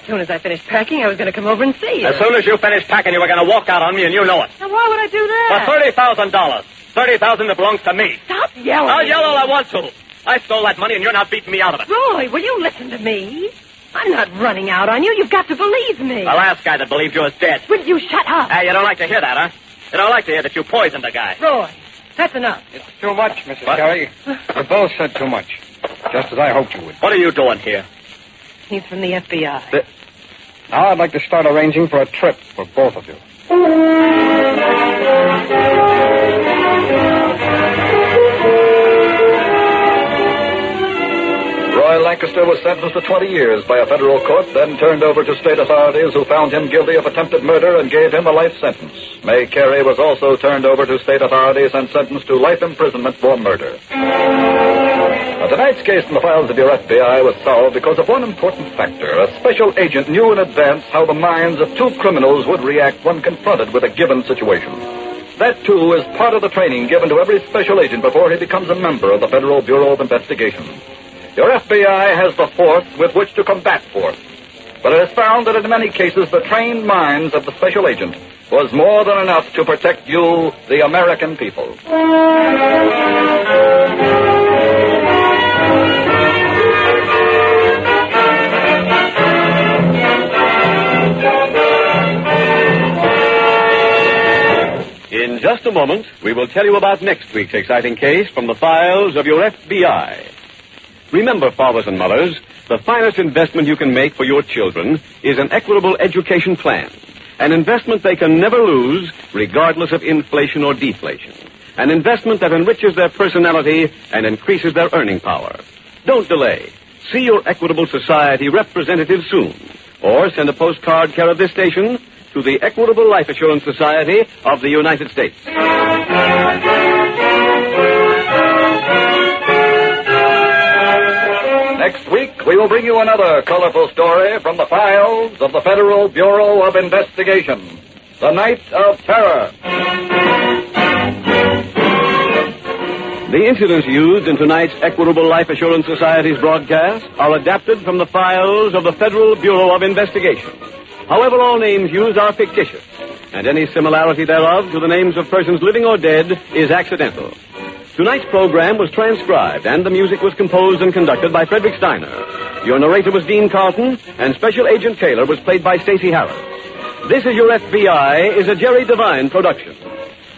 U: As soon as I finished packing, I was going to come over and see you.
M: As soon as you finished packing, you were going to walk out on me, and you know it.
U: Now, why would I do that?
M: For $30,000. $30,000 that belongs to me.
U: Stop yelling.
M: I'll yell all I want to. I stole that money, and you're not beating me out of it.
U: Roy, will you listen to me? I'm not running out on you. You've got to believe me.
J: The last guy that believed you is dead.
U: Will you shut up?
J: Hey, you don't like to hear that, huh? You don't like to hear that you poisoned the guy.
U: Roy, that's enough.
A: It's too much, Mrs. Carey. You both said too much. Just as I hoped you would.
J: What are you doing here?
U: He's from the FBI.
A: Now I'd like to start arranging for a trip for both of you.
C: Roy Lancaster was sentenced to 20 years by a federal court, then turned over to state authorities who found him guilty of attempted murder and gave him a life sentence. May Carey was also turned over to state authorities and sentenced to life imprisonment for murder. Now, tonight's case in the files of your FBI was solved because of one important factor. A special agent knew in advance how the minds of two criminals would react when confronted with a given situation. That, too, is part of the training given to every special agent before he becomes a member of the Federal Bureau of Investigation. Your FBI has the force with which to combat force. But it is found that in many cases the trained minds of the special agent was more than enough to protect you, the American people.
E: In just a moment, we will tell you about next week's exciting case from the files of your FBI. Remember, fathers and mothers, the finest investment you can make for your children is an equitable education plan. An investment they can never lose, regardless of inflation or deflation. An investment that enriches their personality and increases their earning power. Don't delay. See your Equitable Society representative soon. Or send a postcard care of this station to the Equitable Life Assurance Society of the United States.
C: Next week, we will bring you another colorful story from the files of the Federal Bureau of Investigation. The Night of Terror.
E: The incidents used in tonight's Equitable Life Assurance Society's broadcast are adapted from the files of the Federal Bureau of Investigation. However, all names used are fictitious, and any similarity thereof to the names of persons living or dead is accidental. Tonight's program was transcribed, and the music was composed and conducted by Frederick Steiner. Your narrator was Dean Carlton, and Special Agent Taylor was played by Stacey Harris. This Is Your FBI is a Jerry Devine production.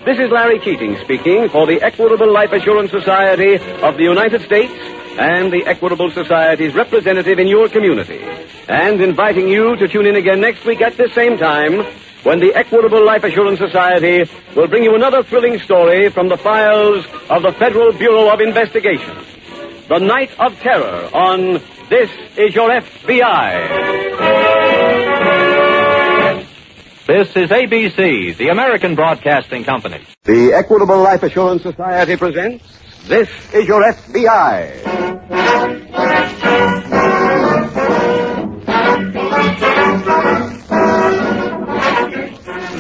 E: This is Larry Keating speaking for the Equitable Life Assurance Society of the United States and the Equitable Society's representative in your community, and inviting you to tune in again next week at this same time when the Equitable Life Assurance Society will bring you another thrilling story from the files of the Federal Bureau of Investigation. The Night of Terror on This Is Your FBI.
R: This is ABC, the American Broadcasting Company.
T: The Equitable Life Assurance Society presents This Is Your FBI.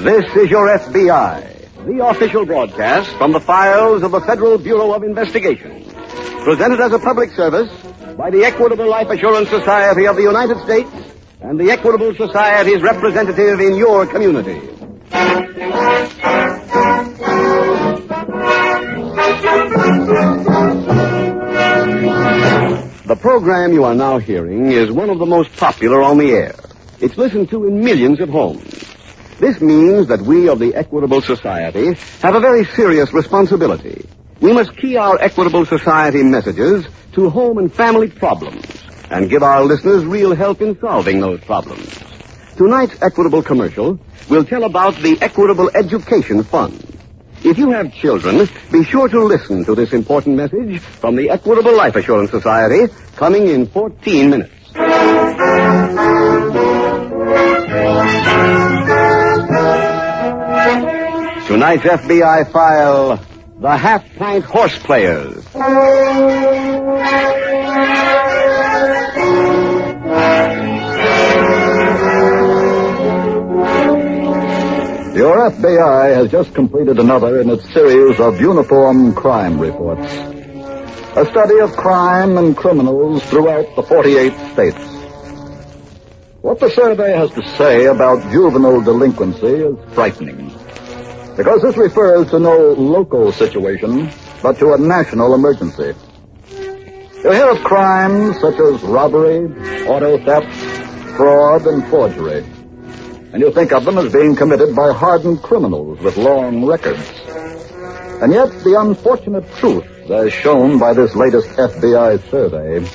T: This is Your FBI, the official broadcast from the files of the Federal Bureau of Investigation. Presented as a public service by the Equitable Life Assurance Society of the United States and the Equitable Society's representative in your community. The program you are now hearing is one of the most popular on the air. It's listened to in millions of homes. This means that we of the Equitable Society have a very serious responsibility. We must key our Equitable Society messages to home and family problems and give our listeners real help in solving those problems. Tonight's Equitable commercial will tell about the Equitable Education Fund. If you have children, be sure to listen to this important message from the Equitable Life Assurance Society, coming in 14 minutes. Tonight's FBI file, the Half-Pint Horse Players.
C: Your FBI has just completed another in its series of uniform crime reports. A study of crime and criminals throughout the 48 states. What the survey has to say about juvenile delinquency is frightening. Because this refers to no local situation, but to a national emergency. You hear of crimes such as robbery, auto theft, fraud, and forgery. And you think of them as being committed by hardened criminals with long records. And yet, the unfortunate truth, as shown by this latest FBI survey,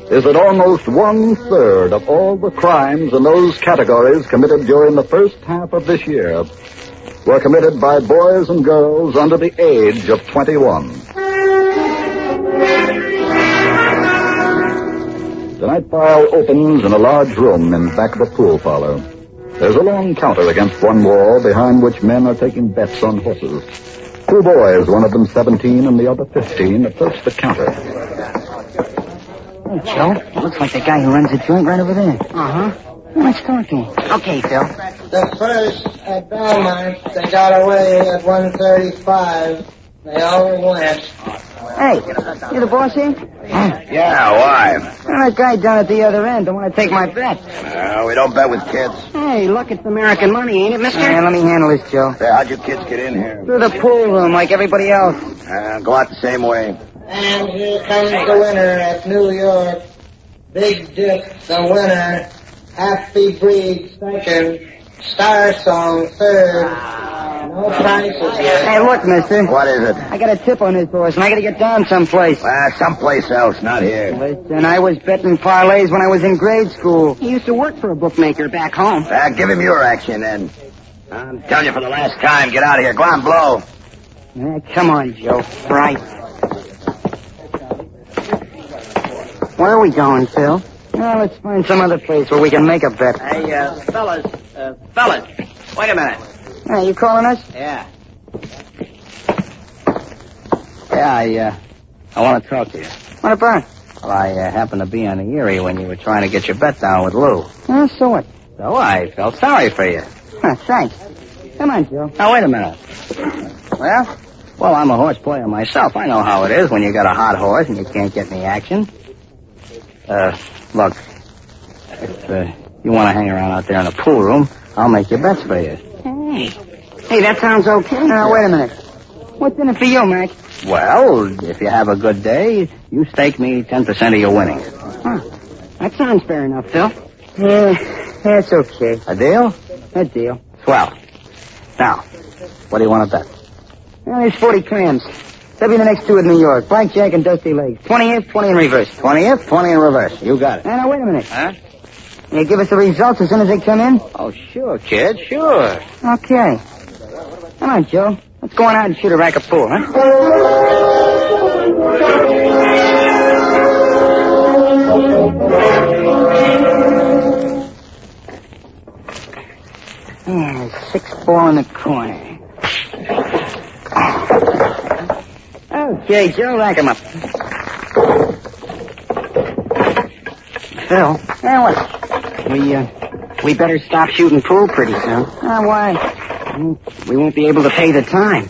C: is that almost 1/3 of all the crimes in those categories committed during the first half of this year were committed by boys and girls under the age of 21. The night file opens in a large room in back of the pool parlor. There's a long counter against one wall behind which men are taking bets on horses. 2 boys, one of them 17 and the other 15, approach the counter.
G: Hey, Joe, looks like the guy who runs the joint right over there.
Q: Uh-huh.
G: Let's talk to him. Okay, Phil.
Q: The first at Belmont, they got away at 1:35. They all went.
G: Hey, you the boss here?
P: Yeah, why?
G: Well, that guy down at the other end don't want to take my bet.
P: We don't bet with kids.
G: Hey, look, it's American money, ain't it, mister? Yeah, let me handle this, Joe.
P: Hey, how'd you kids get in here?
G: Through the pool room, like everybody else.
P: Go out the same way.
Q: And here comes the winner at New York. Big Dip, the winner. Happy Breed, second. Star Song, third. No prices yet.
G: Hey, look, mister.
P: What is it?
G: I got a tip on this horse, and I got to get down someplace.
P: Someplace else, not here.
G: Listen, I was betting parlays when I was in grade school. He used to work for a bookmaker back home.
P: Give him your action, then. I'm telling you for the last time, get out of here. Go on, blow.
G: Come on, Joe. Right. Where are we going, Phil? Well, let's find some other place where we can make a bet.
J: Hey, fellas, wait a minute.
G: Hey, you calling us?
J: Yeah.
S: Yeah, I want to talk to you.
G: What about?
S: Well, I happened to be on the Erie when you were trying to get your bet down with Lou.
G: So what?
S: So I felt sorry for you.
G: Thanks. Come on, Joe.
S: Now, wait a minute. Well, I'm a horse player myself. I know how it is when you got a hot horse and you can't get any action. Look, if you want to hang around out there in the pool room, I'll make your bets for you.
G: Hey, that sounds okay. Now, wait a minute. What's in it for you, Mac?
S: Well, if you have a good day, you stake me 10% of your winnings.
G: That sounds fair enough, Phil. Yeah, that's okay.
S: A deal?
G: A deal.
S: Swell. Now, what do you want to bet?
G: Well, there's 40 clams. That'll be the next 2 at New York. Blackjack and Dusty Legs. 20 if, 20 in reverse.
S: 20 if, 20 in reverse. You got it.
G: Now, wait a minute. You give us the results as soon as they come in?
S: Oh, sure, kid, sure.
G: Okay. Come on, Joe. Let's go on out and shoot a rack of pool, huh? 6-4 in the corner. Okay, Joe, rack 'em up. Phil. Yeah, what? We better stop shooting pool pretty soon. Why? We won't be able to pay the time.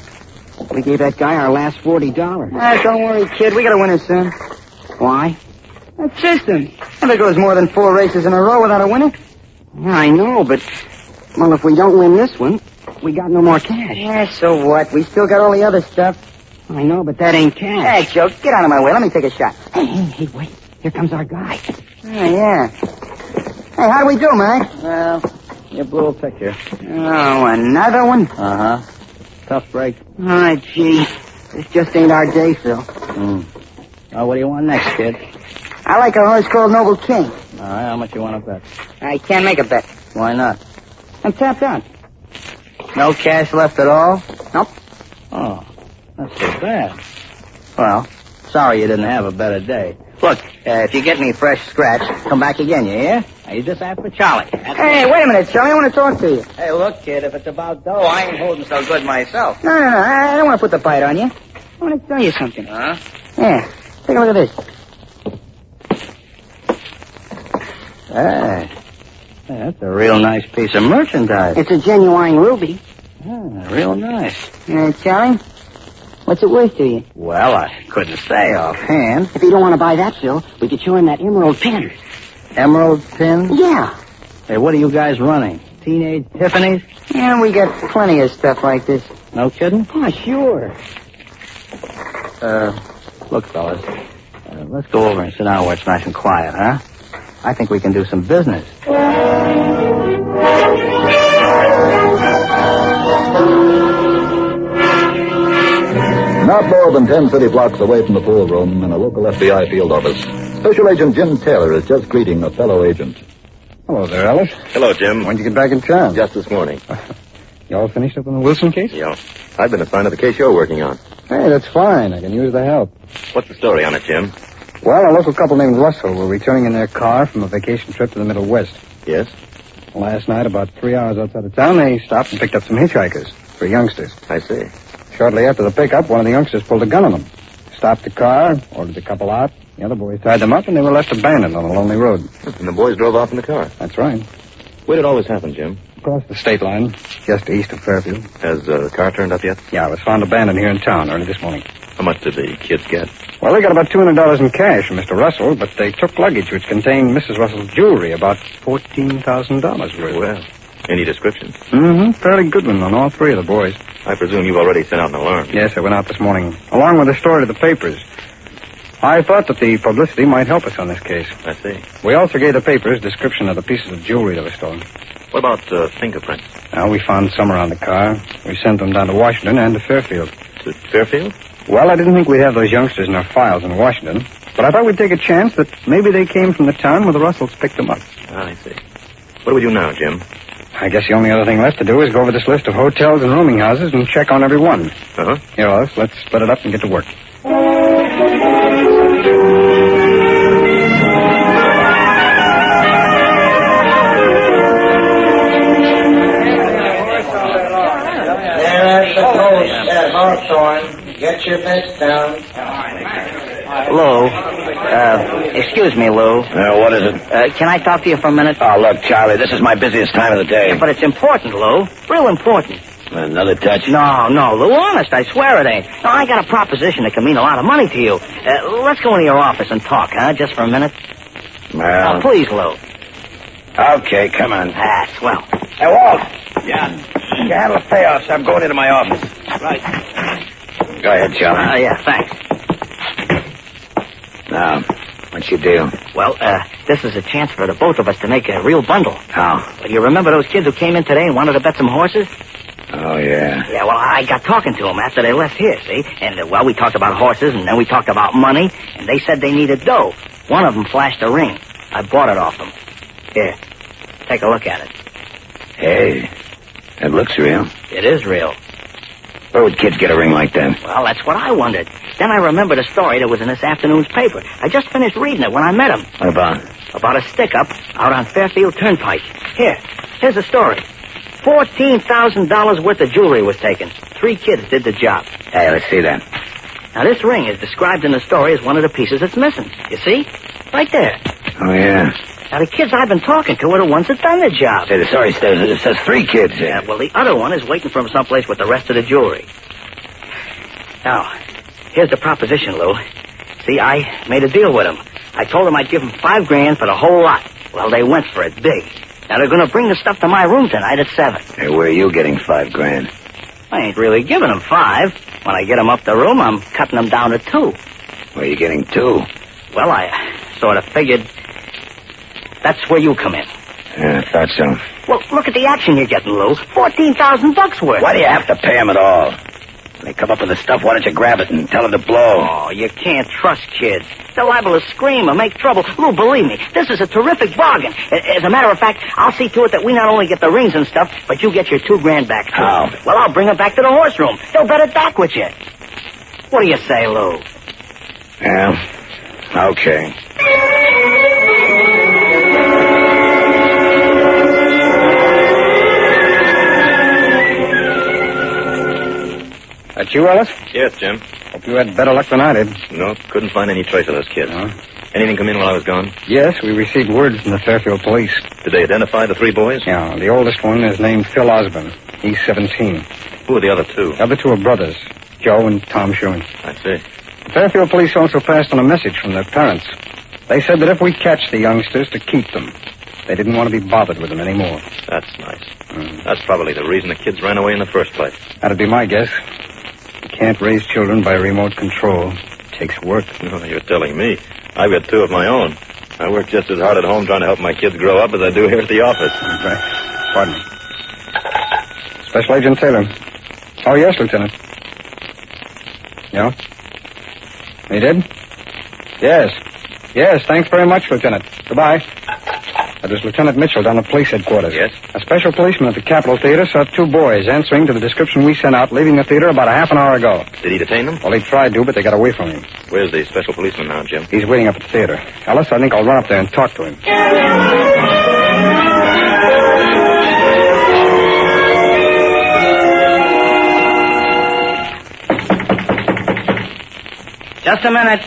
G: We gave that guy our last $40. Don't worry, kid. We got to win it soon. Why? That system. Never goes more than 4 races in a row without a winner. Yeah, I know, but... Well, if we don't win this one, we got no more cash. Yeah, so what? We still got all the other stuff. I know, but that ain't cash. Hey, Joe, get out of my way. Let me take a shot. Hey, wait. Here comes our guy. Oh, yeah. Hey, how do we do, Mac?
S: Well, you blew a picture.
G: Oh, another one?
S: Uh-huh. Tough break.
G: Oh, gee. This just ain't our day, Phil.
S: Well, what do you want next, kid?
G: I like a horse called Noble King.
S: All right, how much you want to bet?
G: I can't make a bet.
S: Why not?
G: I'm tapped out.
S: No cash left at all?
G: Nope.
S: Oh, that's too bad. Well, sorry you didn't have a better day. Look, if you get any fresh scratch, come back again, you hear? Now, you just ask for Charlie.
G: Hey, wait a minute, Charlie. I want to talk to you.
S: Hey, look, kid, if it's about dough, I ain't holding so good myself.
G: No. I don't want to put the bite on you. I want to tell you something.
S: Huh?
G: Yeah. Take a look at this.
S: Hey, that's a real nice piece of merchandise.
G: It's a genuine ruby.
S: Real nice.
G: Charlie, what's it worth to you?
S: Well, I couldn't say offhand.
G: If you don't want to buy that, Phil, we could show him that emerald pin.
S: Emerald pin?
G: Yeah.
S: Hey, what are you guys running? Teenage Tiffany's?
G: Yeah, we got plenty of stuff like this.
S: No kidding?
G: Oh, sure.
S: Look, fellas, let's go over and sit down where it's nice and quiet, huh? I think we can do some business.
C: Not more than 10 city blocks away from the pool room in a local FBI field office, Special Agent Jim Taylor is just greeting a fellow agent.
A: Hello there, Ellis.
K: Hello, Jim.
A: When'd you get back in town?
K: Just this morning.
A: You all finished up on the Wilson case?
K: Yeah. I've been assigned to the case you're working on.
A: Hey, that's fine. I can use the help.
K: What's the story on it, Jim?
A: Well, a local couple named Russell were returning in their car from a vacation trip to the Middle West.
K: Yes?
A: Last night, about 3 hours outside of town, they stopped and picked up some hitchhikers, 3 youngsters.
K: I see.
A: Shortly after the pickup, one of the youngsters pulled a gun on them. Stopped the car, ordered the couple out. The other boys tied them up, and they were left abandoned on a lonely road.
K: And the boys drove off in the car.
A: That's right.
K: Where did all this happen, Jim?
A: Across the state line, just east of Fairfield.
K: Has the car turned up yet?
A: Yeah, it was found abandoned here in town early this morning.
K: How much did the kids get?
A: Well, they got about $200 in cash from Mr. Russell, but they took luggage which contained Mrs. Russell's jewelry, about $14,000 worth.
K: Well, any descriptions?
A: Mm-hmm. Fairly good one on all 3 of the boys.
K: I presume you've already sent out an alarm.
A: Yes, I went out this morning, along with the story to the papers. I thought that the publicity might help us on this case.
K: I see.
A: We also gave the papers a description of the pieces of jewelry that were stolen.
K: What about fingerprints?
A: Now, we found some around the car. We sent them down to Washington and to Fairfield.
K: To Fairfield?
A: Well, I didn't think we'd have those youngsters in our files in Washington, but I thought we'd take a chance that maybe they came from the town where the Russells picked them up.
K: I see. What do we do now, Jim?
A: I guess the only other thing left to do is go over this list of hotels and rooming houses and check on every one.
K: Uh-huh.
A: Here, Alice, let's split it up and get to work.
Q: There's the post at Hawthorne. Get your bets down.
S: Lou. Excuse me, Lou.
P: What is it?
S: Can I talk to you for a minute?
P: Oh, look, Charlie, this is my busiest time of the day.
S: Yeah, but it's important, Lou. Real important.
P: Another touch?
S: No, Lou, honest, I swear it ain't. No, I got a proposition that can mean a lot of money to you. Let's go into your office and talk, huh? Just for a minute.
P: Well...
S: please, Lou.
P: Okay, come on.
S: Ah, swell.
P: Hey, Walt. Yeah? You handle the payoffs. I'm going into my office.
S: Right.
P: Go ahead, Charlie.
S: Yeah, thanks.
P: Now, what's your deal?
S: Well, this is a chance for the both of us to make a real bundle.
P: How?
S: Well, you remember those kids who came in today and wanted to bet some horses?
P: Oh, yeah.
S: Yeah, well, I got talking to them after they left here, see? And, we talked about horses, and then we talked about money, and they said they needed dough. One of them flashed a ring. I bought it off them. Here, take a look at it.
P: Hey, it looks real.
S: It is real.
P: Where would kids get a ring like that?
S: Well, that's what I wondered. Then I remembered a story that was in this afternoon's paper. I just finished reading it when I met him.
P: What about?
S: About a stick-up out on Fairfield Turnpike. Here's the story. $14,000 worth of jewelry was taken. 3 kids did the job.
P: Hey, let's see that.
S: Now, this ring is described in the story as one of the pieces that's missing. You see? Right there.
P: Oh, yeah.
S: Now, the kids I've been talking to are the ones that done the job.
P: Say, the story says it says 3 kids here.
S: Yeah, well, the other one is waiting for him someplace with the rest of the jewelry. Now, here's the proposition, Lou. See, I made a deal with them. I told them I'd give them $5,000 for the whole lot. Well, they went for it big. Now, they're going to bring the stuff to my room tonight at 7.
P: Hey, where are you getting $5,000?
S: I ain't really giving them 5. When I get them up the room, I'm cutting them down to 2.
P: Where are you getting 2?
S: Well, I sort of figured that's where you come in.
P: Yeah, I thought so.
S: Well, look at the action you're getting, Lou. $14,000 worth.
P: Why do you have to pay them at all? When they come up with the stuff, why don't you grab it and tell them to blow?
S: Oh, you can't trust kids. They're liable to scream or make trouble. Lou, believe me, this is a terrific bargain. As a matter of fact, I'll see to it that we not only get the rings and stuff, but you get your $2,000 back, too.
P: How?
S: Well, I'll bring them back to the horse room. They'll bet it back with you. What do you say, Lou?
P: Yeah, okay.
A: That you, Ellis?
K: Yes, Jim.
A: Hope you had better luck than I did.
K: No, couldn't find any trace of those kids. Anything come in while I was gone?
A: Yes, we received word from the Fairfield police.
K: Did they identify the 3 boys?
A: Yeah, the oldest one is named Phil Osborne. He's 17.
K: Who are the other 2?
A: The other 2 are brothers, Joe and Tom Sherman.
K: I see.
A: The Fairfield police also passed on a message from their parents. They said that if we catch the youngsters, to keep them. They didn't want to be bothered with them anymore.
K: That's nice. That's probably the reason the kids ran away in the first place.
A: That'd be my guess. You can't raise children by remote control. It takes work.
K: No, you're telling me. I've got 2 of my own. I work just as hard at home trying to help my kids grow up as I do here at the office.
A: Right. Pardon me. Special Agent Taylor. Oh, yes, Lieutenant. Yeah? He did? Yes. Yes, thanks very much, Lieutenant. Goodbye. That is Lieutenant Mitchell down at police headquarters.
K: Yes?
A: A special policeman at the Capitol Theater saw two boys answering to the description we sent out leaving the theater about a half an hour ago.
K: Did he detain them?
A: Well, he tried to, but they got away from him.
K: Where's the special policeman now, Jim?
A: He's waiting up at the theater. Ellis, I think I'll run up there and talk to him.
S: Just a minute.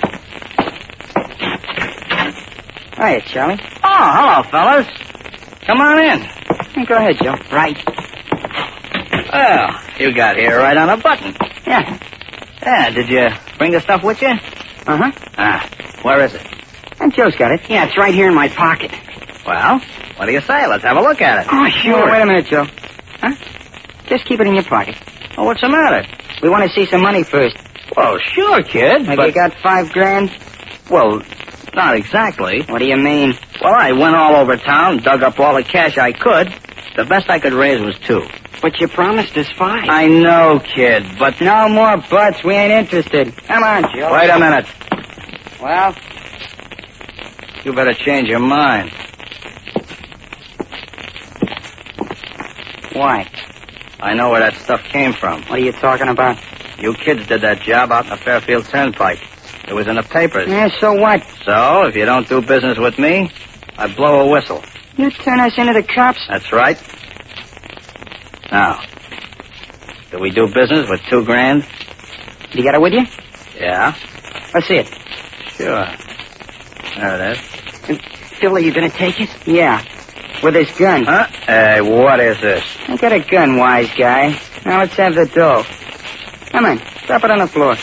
S: Hiya, Charlie. Oh, hello, fellas. Come on in. Go ahead, Joe. Right. Well, you got here right on a button. Yeah. Yeah, did you bring the stuff with you? Uh-huh. Where is it? Joe's got it. Yeah, it's right here in my pocket. Well, what do you say? Let's have a look at it. Oh, sure. Wait a minute, Joe. Huh? Just keep it in your pocket. Oh, what's the matter? We want to see some money first. Well, sure, kid. Have you got $5,000? Well, not exactly. What do you mean? Well, I went all over town, dug up all the cash I could. The best I could raise was $2. But you promised us $5. I know, kid, but... No more buts. We ain't interested. Come on, Joe. Wait a minute. Well, you better change your mind. Why? I know where that stuff came from. What are you talking about? You kids did that job out in the Fairfield Turnpike. It was in the papers. Yeah, so what? So, if you don't do business with me, I blow a whistle. You turn us into the cops? That's right. Now, do we do business with $2,000? You got it with you? Yeah. Let's see it. Sure. There it is. Phil, are you going to take it? Yeah. With this gun. Huh? Hey, what is this? I got a gun, wise guy. Now let's have the dough. Come on, drop it on the floor.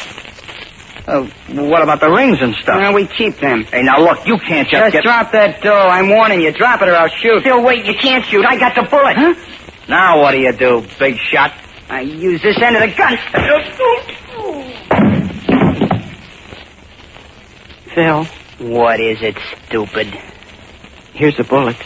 S: What about the rings and stuff? No, we keep them. Hey, now look, you can't just drop that dough. I'm warning you. Drop it or I'll shoot. Phil, wait, you can't shoot. I got the bullet. Huh? Now what do you do, big shot? I use this end of the gun. Phil. What is it, stupid? Here's the bullets.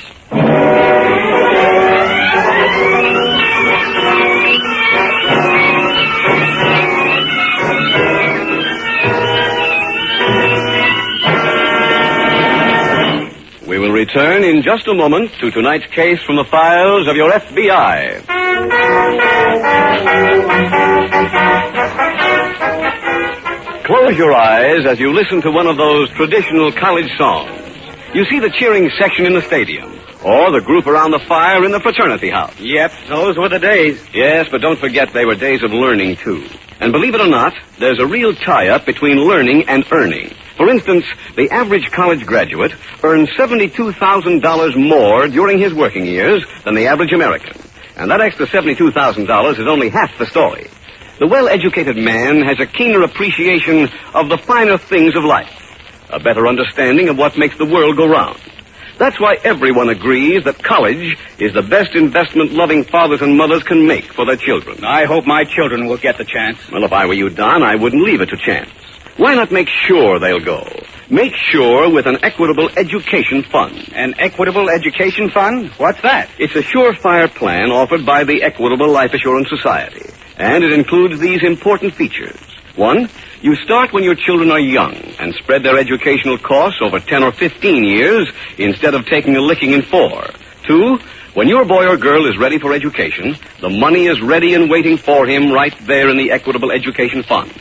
E: We will return in just a moment to tonight's case from the files of your FBI. Close your eyes as you listen to one of those traditional college songs. You see the cheering section in the stadium, or the group around the fire in the fraternity house.
B: Yep, those were the days.
E: Yes, but don't forget they were days of learning, too. And believe it or not, there's a real tie-up between learning and earning. For instance, the average college graduate earns $72,000 more during his working years than the average American. And that extra $72,000 is only half the story. The well-educated man has a keener appreciation of the finer things of life, a better understanding of what makes the world go round. That's why everyone agrees that college is the best investment loving fathers and mothers can make for their children.
B: I hope my children will get the chance.
E: Well, if I were you, Don, I wouldn't leave it to chance. Why not make sure they'll go? Make sure with an Equitable Education Fund.
B: An Equitable Education Fund? What's that?
E: It's a surefire plan offered by the Equitable Life Assurance Society. And it includes these important features. 1, you start when your children are young and spread their educational costs over 10 or 15 years instead of taking a licking in 4. 2, when your boy or girl is ready for education, the money is ready and waiting for him right there in the Equitable Education Fund.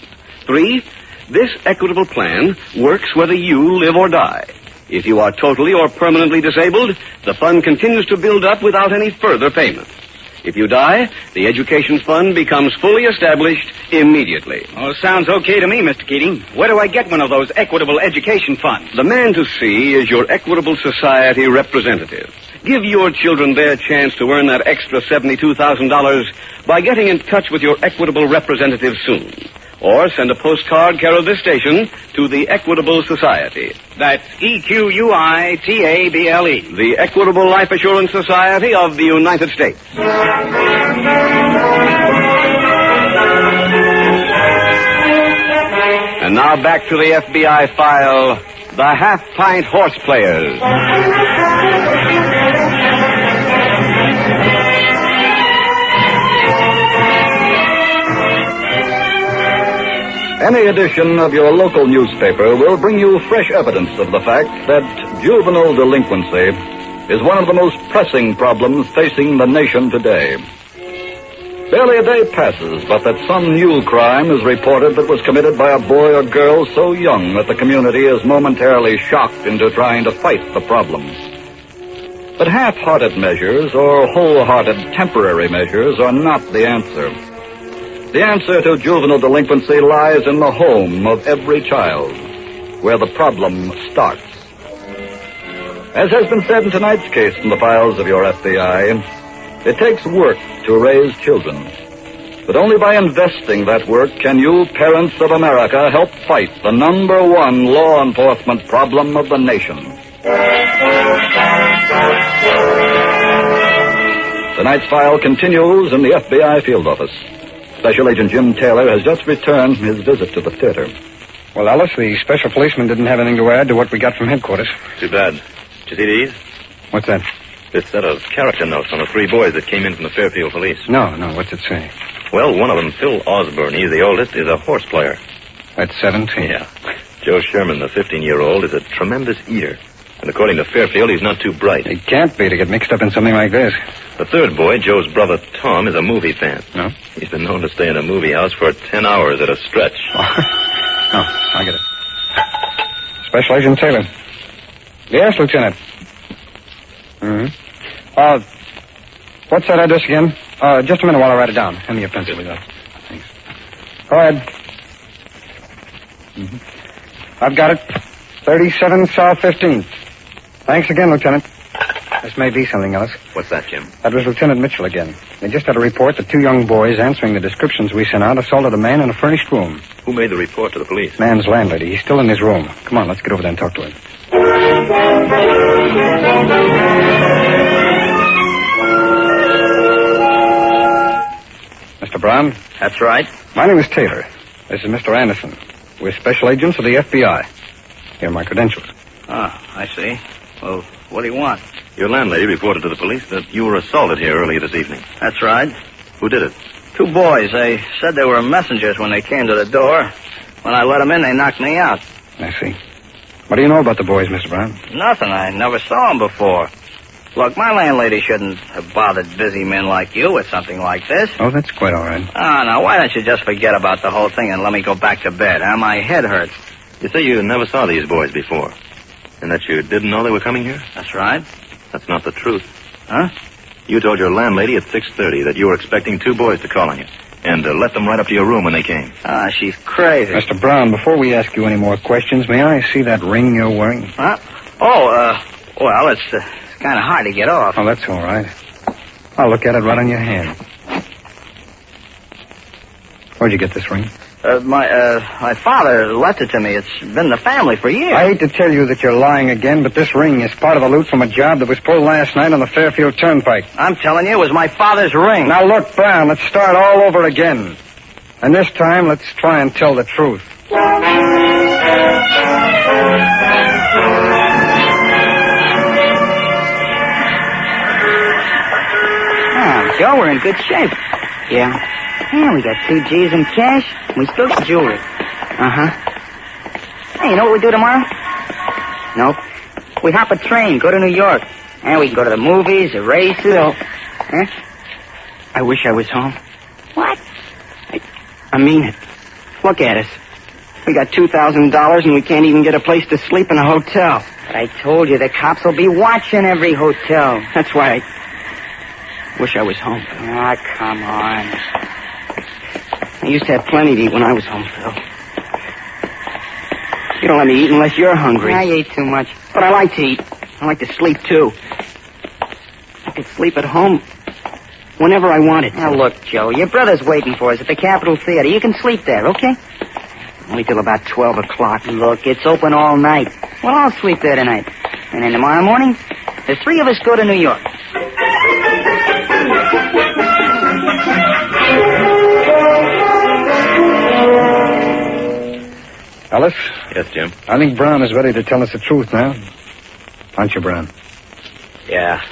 E: 3, this Equitable plan works whether you live or die. If you are totally or permanently disabled, the fund continues to build up without any further payments. If you die, the education fund becomes fully established immediately.
B: Oh, sounds okay to me, Mr. Keating. Where do I get one of those Equitable Education Funds?
E: The man to see is your Equitable Society representative. Give your children their chance to earn that extra $72,000 by getting in touch with your Equitable representative soon. Or send a postcard care of this station to the Equitable Society.
B: That's EQUITABLE.
E: The Equitable Life Assurance Society of the United States. And now back to the FBI file,
R: the Half-Pint Horse Players.
C: Any edition of your local newspaper will bring you fresh evidence of the fact that juvenile delinquency is one of the most pressing problems facing the nation today. Barely a day passes but that some new crime is reported that was committed by a boy or girl so young that the community is momentarily shocked into trying to fight the problem. But half-hearted measures or wholehearted temporary measures are not the answer. The answer to juvenile delinquency lies in the home of every child, where the problem starts. As has been said in tonight's case from the files of your FBI, it takes work to raise children. But only by investing that work can you, parents of America, help fight the number one law enforcement problem of the nation. Tonight's file continues in the FBI field office. Special Agent Jim Taylor has just returned from his visit to the theater.
I: Well, Ellis, the special policeman didn't have anything to add to what we got from headquarters.
D: Too bad. Did you see these?
I: What's that?
D: This set of character notes on the 3 boys that came in from the Fairfield police.
I: No, what's it say?
D: Well, one of them, Phil Osborne, he's the oldest, is a horse player.
I: That's 17.
D: Yeah. Joe Sherman, the 15-year-old, is a tremendous eater. And according to Fairfield, he's not too bright.
I: He can't be to get mixed up in something like this.
D: The 3rd boy, Joe's brother Tom, is a movie fan.
I: No?
D: He's been known to stay in a movie house for 10 hours at a stretch.
I: I get it. Special Agent Taylor. Yes, Lieutenant. What's that address again? Just a minute while I write it down. Hand me your pencil, please. Thanks. Go ahead. I've got it. 37 South 15th. Thanks again, Lieutenant. This may be something else.
D: What's that, Jim?
I: That was Lieutenant Mitchell again. They just had a report that 2 young boys answering the descriptions we sent out assaulted a man in a furnished room.
D: Who made the report to the police?
I: Man's landlady. He's still in his room. Come on, let's get over there and talk to him. Mr. Brown?
S: That's right.
I: My name is Taylor. This is Mr. Anderson. We're special agents of the FBI. Here are my credentials.
S: I see. Well, what do you want?
D: Your landlady reported to the police that you were assaulted here earlier this evening.
S: That's right.
D: Who did it?
S: 2 boys. They said they were messengers when they came to the door. When I let them in, they knocked me out.
I: I see. What do you know about the boys, Mr. Brown?
S: Nothing. I never saw them before. Look, my landlady shouldn't have bothered busy men like you with something like this.
I: Oh, that's quite all right.
S: Oh, now, why don't you just forget about the whole thing and let me go back to bed, huh? My head hurts.
D: You say you never saw these boys before, and that you didn't know they were coming here?
S: That's right.
D: That's not the truth.
S: Huh?
D: You told your landlady at 6:30 that you were expecting 2 boys to call on you, and let them right up to your room when they came.
S: She's crazy.
I: Mr. Brown, before we ask you any more questions, may I see that ring you're wearing?
S: Huh? Well, it's kind of hard to get off.
I: Oh, that's all right. I'll look at it right on your hand. Where'd you get this ring?
S: My father left it to me. It's been in the family for years.
I: I hate to tell you that you're lying again, but this ring is part of the loot from a job that was pulled last night on the Fairfield Turnpike.
S: I'm telling you, it was my father's ring.
I: Now, look, Brown, let's start all over again. And this time, let's try and tell the truth.
G: Joe, we're in good shape. Yeah. Yeah, we got 2 G's in cash, and we still got jewelry. Hey, you know what we do tomorrow? Nope. We hop a train, go to New York. And we can go to the movies, the races. Bill. Huh? I wish I was home. What? I mean it. Look at us. We got $2,000 and we can't even get a place to sleep in a hotel. But I told you the cops will be watching every hotel. That's why I wish I was home. Ah, come on. I used to have plenty to eat when I was home, Phil. You don't let me eat unless you're hungry. I ate too much. But I like to eat. I like to sleep, too. I could sleep at home whenever I wanted to. Now, look, Joe, your brother's waiting for us at the Capitol Theater. You can sleep there, okay? Only till about 12 o'clock. Look, it's open all night. Well, I'll sleep there tonight. And then tomorrow morning, the 3 of us go to New York.
I: Ellis?
D: Yes, Jim.
I: I think Brown is ready to tell us the truth now. Aren't you, Brown?
S: Yeah.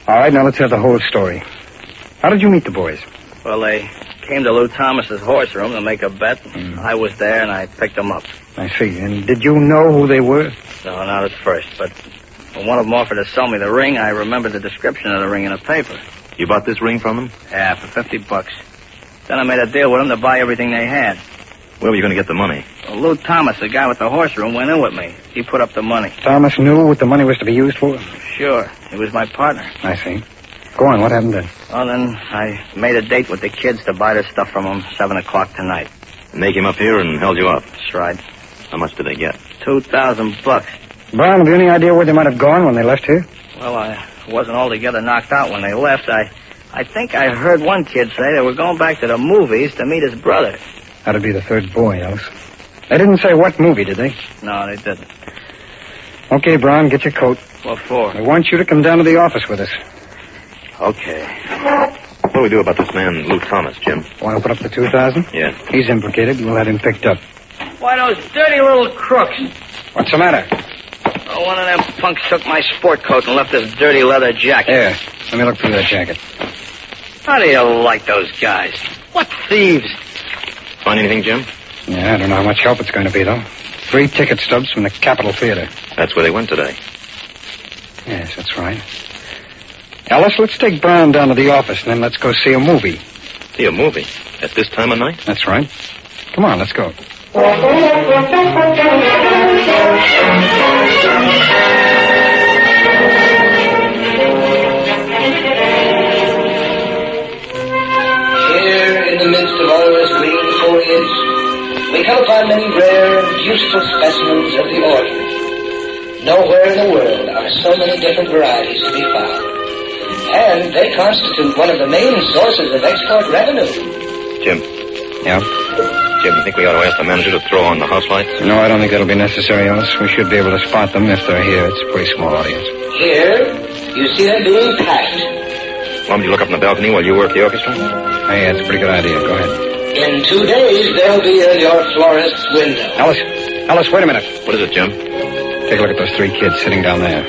I: All right, now let's have the whole story. How did you meet the boys?
S: Well, they came to Lou Thomas's horse room to make a bet. I was there, and I picked them up.
I: I see. And did you know who they were?
S: No, not at first, but when one of them offered to sell me the ring, I remembered the description of the ring in the paper.
D: You bought this ring from them?
S: Yeah, for $50. Then I made a deal with them to buy everything they had.
D: Where were you going to get the money?
S: Well, Lou Thomas, the guy with the horse room, went in with me. He put up the money.
I: Thomas knew what the money was to be used for?
S: Sure. He was my partner.
I: I see. Go on, what happened then?
S: Well, then I made a date with the kids to buy their stuff from them 7 o'clock tonight.
D: And they came up here and held you up?
S: That's right.
D: How much did they get?
S: $2,000.
I: Brown, have you any idea where they might have gone when they left here?
S: Well, I wasn't altogether knocked out when they left. I think I heard one kid say they were going back to the movies to meet his brother.
I: That'd be the third boy, Alice. They didn't say what movie, did they?
S: No, they didn't.
I: Okay, Brown, get your coat.
S: What for?
I: I want you to come down to the office with us.
S: Okay.
D: What do we do about this man, Lou Thomas, Jim?
I: Want to put up the $2,000?
D: Yeah.
I: He's implicated. We'll have him picked up.
S: Why, those dirty little crooks.
I: What's the matter?
S: Oh, one of them punks took my sport coat and left this dirty leather jacket.
I: Here, let me look through that jacket.
S: How do you like those guys? What thieves?
D: Find anything, Jim?
I: Yeah, I don't know how much help it's going to be, though. 3 ticket stubs from the Capitol Theater.
D: That's where they went today.
I: Yes, that's right. Alice, let's take Brown down to the office, and then let's go see a movie.
D: See a movie? At this time of night?
I: That's right. Come on, let's go.
Q: Here, in the midst of all this green foliage, we come upon many rare and beautiful specimens of the orchid. Nowhere in the world are so many different varieties to be found. And they constitute one of the main sources of export revenue.
D: Jim.
I: Yeah?
D: Jim, you think we ought to ask the manager to throw on the house lights?
I: No, I don't think that'll be necessary, Alice. We should be able to spot them if they're here. It's a pretty small audience.
Q: Here, you see them being packed.
D: Why don't you look up in the balcony while you work the orchestra?
I: Hey, that's a pretty good idea. Go ahead.
Q: In 2 days, they'll be in your florist's window.
I: Alice, wait a minute.
D: What is it, Jim?
I: Take a look at those 3 kids sitting down there.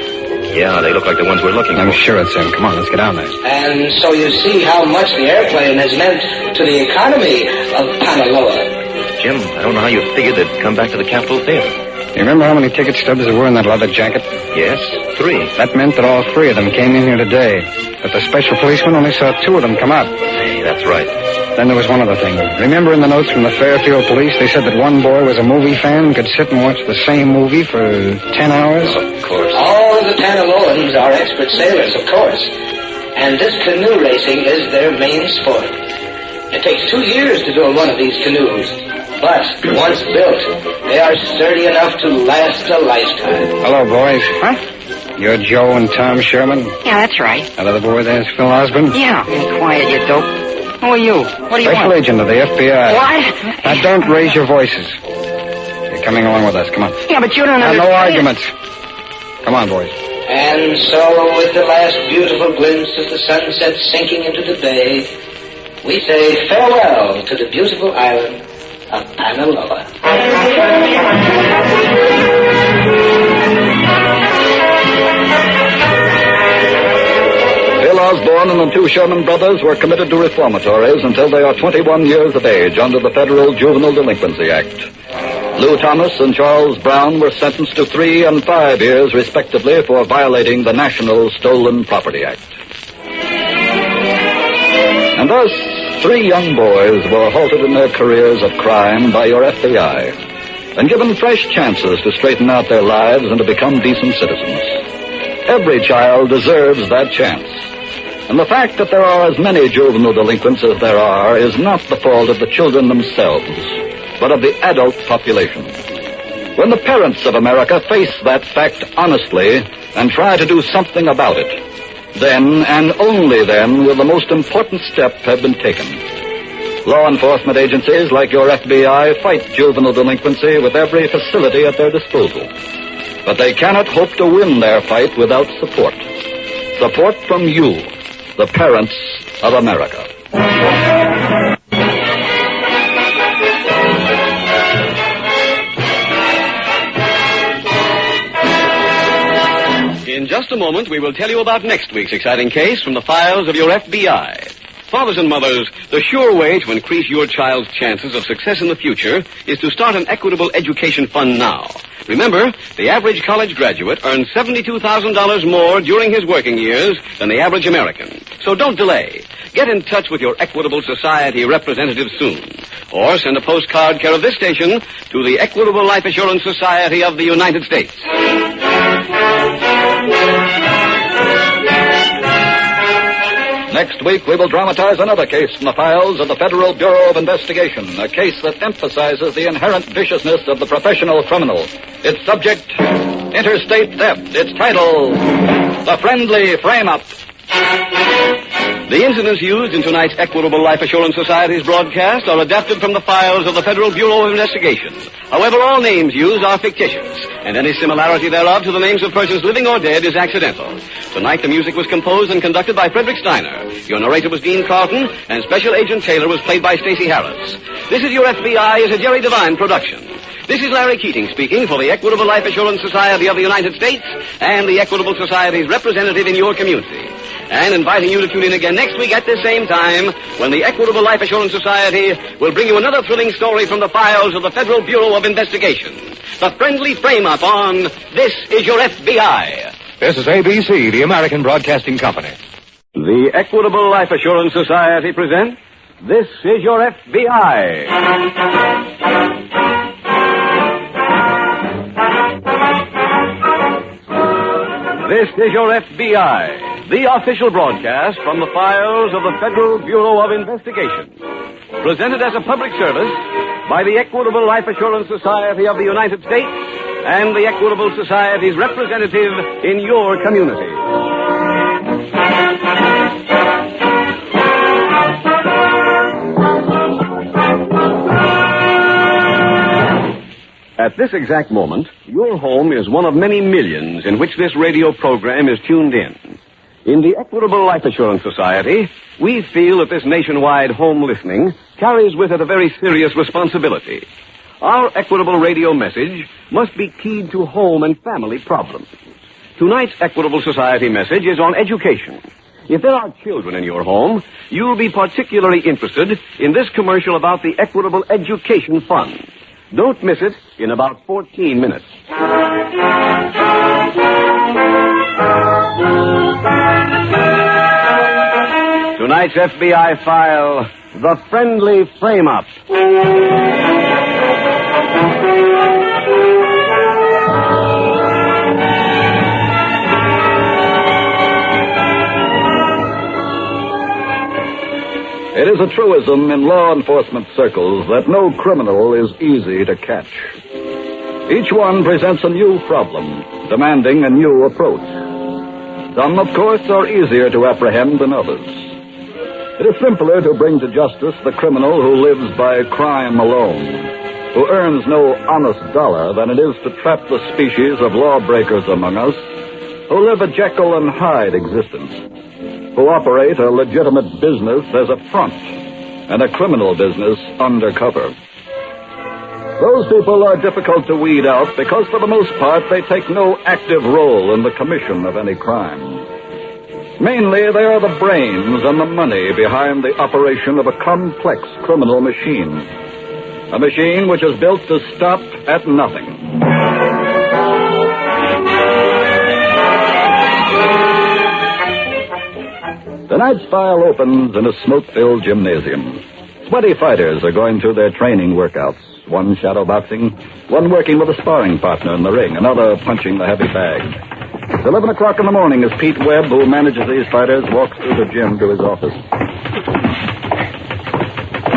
D: Yeah, they look like the ones we're looking for.
I: I'm sure it's them. Come on, let's get down there.
Q: And so you see how much the airplane has meant to the economy of Panaloa.
D: Jim, I don't know how you figured they'd come back to the Capitol Theater.
I: You remember how many ticket stubs there were in that leather jacket?
D: Yes, 3.
I: That meant that all 3 of them came in here today. But the special policeman only saw 2 of them come out.
D: Hey, that's right.
I: Then there was one other thing. Remember in the notes from the Fairfield police, they said that one boy was a movie fan and could sit and watch the same movie for 10 hours?
D: Of course.
Q: All of the Panaloans are expert sailors, of course. And this canoe racing is their main sport. It takes 2 years to build one of these canoes. But once built, they are sturdy enough to last a lifetime.
I: Hello, boys. Huh? You're Joe and Tom Sherman?
G: Yeah, that's right.
I: That other boy there's Phil Osborne?
G: Yeah. Be quiet, you dope. Who are you? What do you
I: Special
G: want?
I: agent of the FBI.
G: What?
I: Now, don't raise your voices. You're coming along with us. Come on.
G: Yeah, but you don't
I: Now,
G: understand.
I: no arguments. Come on, boys.
Q: And so, with the last beautiful glimpse of the sunset sinking into the bay, we say farewell to the beautiful island of Panaloa.
C: Bill Osborne and the 2 Sherman brothers were committed to reformatories until they are 21 years of age under the Federal Juvenile Delinquency Act. Lou Thomas and Charles Brown were sentenced to 3 and 5 years, respectively, for violating the National Stolen Property Act. And thus, 3 young boys were halted in their careers of crime by your FBI and given fresh chances to straighten out their lives and to become decent citizens. Every child deserves that chance. And the fact that there are as many juvenile delinquents as there are is not the fault of the children themselves, but of the adult population. When the parents of America face that fact honestly and try to do something about it, then and only then will the most important step have been taken. Law enforcement agencies like your FBI fight juvenile delinquency with every facility at their disposal. But they cannot hope to win their fight without support. Support from you, the parents of America.
E: In just a moment, we will tell you about next week's exciting case from the files of your FBI. Fathers and mothers, the sure way to increase your child's chances of success in the future is to start an equitable education fund now. Remember, the average college graduate earns $72,000 more during his working years than the average American. So don't delay. Get in touch with your Equitable Society representative soon. Or send a postcard care of this station to the Equitable Life Assurance Society of the United States.
C: Next week, we will dramatize another case from the files of the Federal Bureau of Investigation, a case that emphasizes the inherent viciousness of the professional criminal. Its subject, interstate theft. Its title, The Friendly Frameup.
E: The incidents used in tonight's Equitable Life Assurance Society's broadcast are adapted from the files of the Federal Bureau of Investigation. However, all names used are fictitious, and any similarity thereof to the names of persons living or dead is accidental. Tonight, the music was composed and conducted by Frederick Steiner. Your narrator was Dean Carlton, and Special Agent Taylor was played by Stacey Harris. This Is Your FBI is a Jerry Devine production. This is Larry Keating speaking for the Equitable Life Assurance Society of the United States and the Equitable Society's representative in your community. And inviting you to tune in again next week at this same time when the Equitable Life Assurance Society will bring you another thrilling story from the files of the Federal Bureau of Investigation. The Friendly Frame-Up on This Is Your FBI.
N: This is ABC, the American Broadcasting Company.
E: The Equitable Life Assurance Society presents This Is Your FBI. This is Your FBI, the official broadcast from the files of the Federal Bureau of Investigation. Presented as a public service by the Equitable Life Assurance Society of the United States and the Equitable Society's representative in your community. At this exact moment, your home is one of many millions in which this radio program is tuned in. In the Equitable Life Assurance Society, we feel that this nationwide home listening carries with it a very serious responsibility. Our Equitable radio message must be keyed to home and family problems. Tonight's Equitable Society message is on education. If there are children in your home, you'll be particularly interested in this commercial about the Equitable Education Fund. Don't miss it in about 14 minutes. Tonight's FBI file, The Friendly Frame-Up.
C: It is a truism in law enforcement circles that no criminal is easy to catch. Each one presents a new problem, demanding a new approach. Some, of course, are easier to apprehend than others. It is simpler to bring to justice the criminal who lives by crime alone, who earns no honest dollar, than it is to trap the species of lawbreakers among us who live a Jekyll and Hyde existence, who operate a legitimate business as a front and a criminal business undercover. Those people are difficult to weed out because, for the most part, they take no active role in the commission of any crime. Mainly, they are the brains and the money behind the operation of a complex criminal machine. A machine which is built to stop at nothing. Tonight's file opens in a smoke-filled gymnasium. 20 fighters are going through their training workouts. One shadow boxing, one working with a sparring partner in the ring, another punching the heavy bag. It's 11 o'clock in the morning as Pete Webb, who manages these fighters, walks through the gym to his office.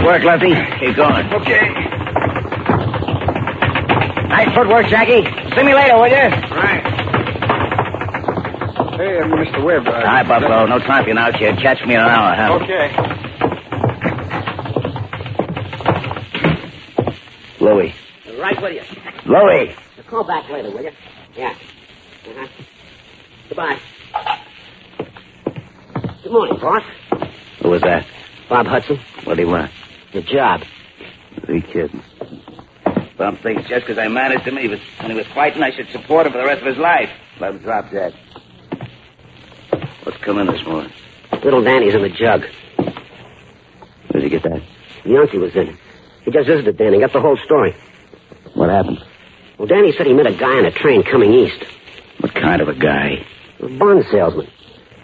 S: Work, Lefty. Keep going.
G: Okay. Nice footwork, Jackie. See me later, will you?
I: Right. Hey, Mr. Webb.
S: Hi, Buffalo. No time for you now, kid. Catch me in an hour, huh?
I: Okay.
S: Louie.
G: Right with you.
S: Louie.
G: Call back later, will you? Yeah. Uh-huh. Goodbye. Good morning, boss.
S: Who was that?
G: Bob Hudson.
S: What do you want?
G: The job.
S: Are you kidding? Bob thinks just because I managed him, when he was fighting, I should support him for the rest of his life. Let him drop dead. What's come in this morning?
L: Little Danny's in the jug.
S: Where'd you get that?
L: Yankee was in. He just visited Danny. Got the whole story.
S: What happened?
L: Well, Danny said he met a guy on a train coming east.
S: What kind of a guy?
L: A bond salesman.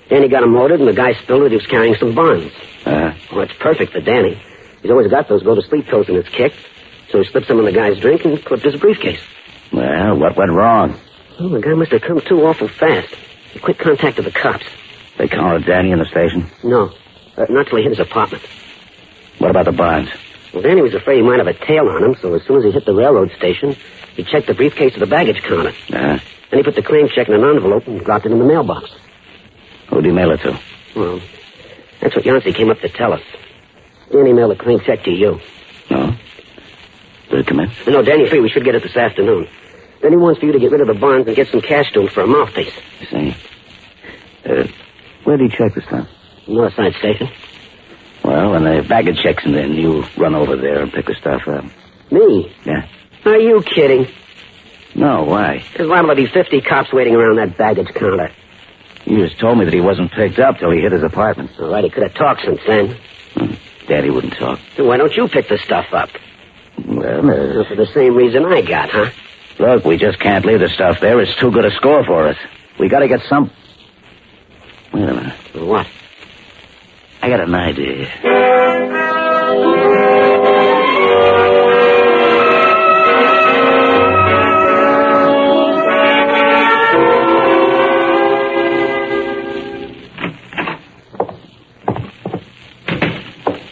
L: Danny got him loaded, and the guy spilled that he was carrying some bonds. Well, it's perfect for Danny. He's always got those go-to-sleep pills in his kick. So he slipped some in the guy's drink and clipped his briefcase.
S: Well, what went wrong?
L: Well, the guy must have come to awful fast. He quick contacted the cops.
S: They cornered Danny in the station?
L: No. Not till he hit his apartment.
S: What about the bonds?
L: Well, Danny was afraid he might have a tail on him, so as soon as he hit the railroad station, he checked the briefcase to the baggage counter. Then he put the claim check in an envelope and dropped it in the mailbox.
S: Who'd he mail it to?
L: Well, that's what Yancey came up to tell us. Danny mailed the claim check to you.
S: No? Did it come in?
L: No, Danny figured we should get it this afternoon. Then he wants for you to get rid of the bonds and get some cash to him for a mouthpiece.
S: I see. Where did he check this time?
L: North Side Station.
S: Well, when the baggage check's in, then you run over there and pick the stuff up.
L: Me?
S: Yeah.
L: Are you kidding?
S: No, why?
L: There's liable to be 50 cops waiting around that baggage counter.
S: You just told me that he wasn't picked up till he hit his apartment.
L: All right, he could have talked since then.
S: Daddy wouldn't talk.
L: Then why don't you pick the stuff up?
S: Well,
L: for the same reason I got, huh?
S: Look, we just can't leave the stuff there. It's too good a score for us. We gotta get some... Wait a minute.
L: What?
S: I got an idea.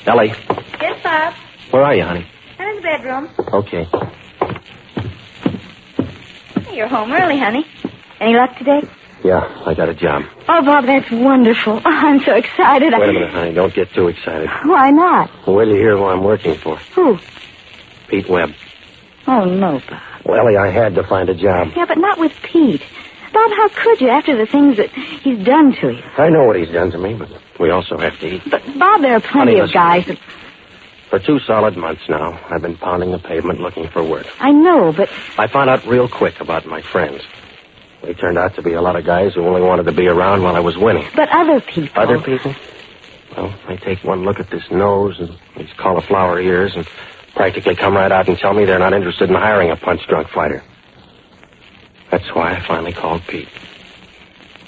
H: Ellie,
V: Yes, Bob.
H: where are you, honey?
V: I'm in the bedroom.
H: Okay.
V: Hey, you're home early, honey. Any luck today?
H: Yeah, I got a job.
V: Oh, Bob, that's wonderful. Oh, I'm so excited.
H: Wait a minute, honey. Don't get too excited.
V: Why not?
H: Wait till you hear who I'm working for.
V: Who?
H: Pete Webb.
V: Oh, no, Bob.
H: Well, Ellie, I had to find a job.
V: Yeah, but not with Pete. Bob, how could you after the things that he's done to you?
H: I know what he's done to me, but we also have to eat.
V: But, Bob, there are plenty
H: Honey,
V: of guys that...
H: For 2 solid months now, I've been pounding the pavement looking for work.
V: I know, but...
H: I found out real quick about my friends. They turned out to be a lot of guys who only wanted to be around while I was winning.
V: But other people...
H: Other people? Well, they take one look at this nose and these cauliflower ears and practically come right out and tell me they're not interested in hiring a punch-drunk fighter. That's why I finally called Pete.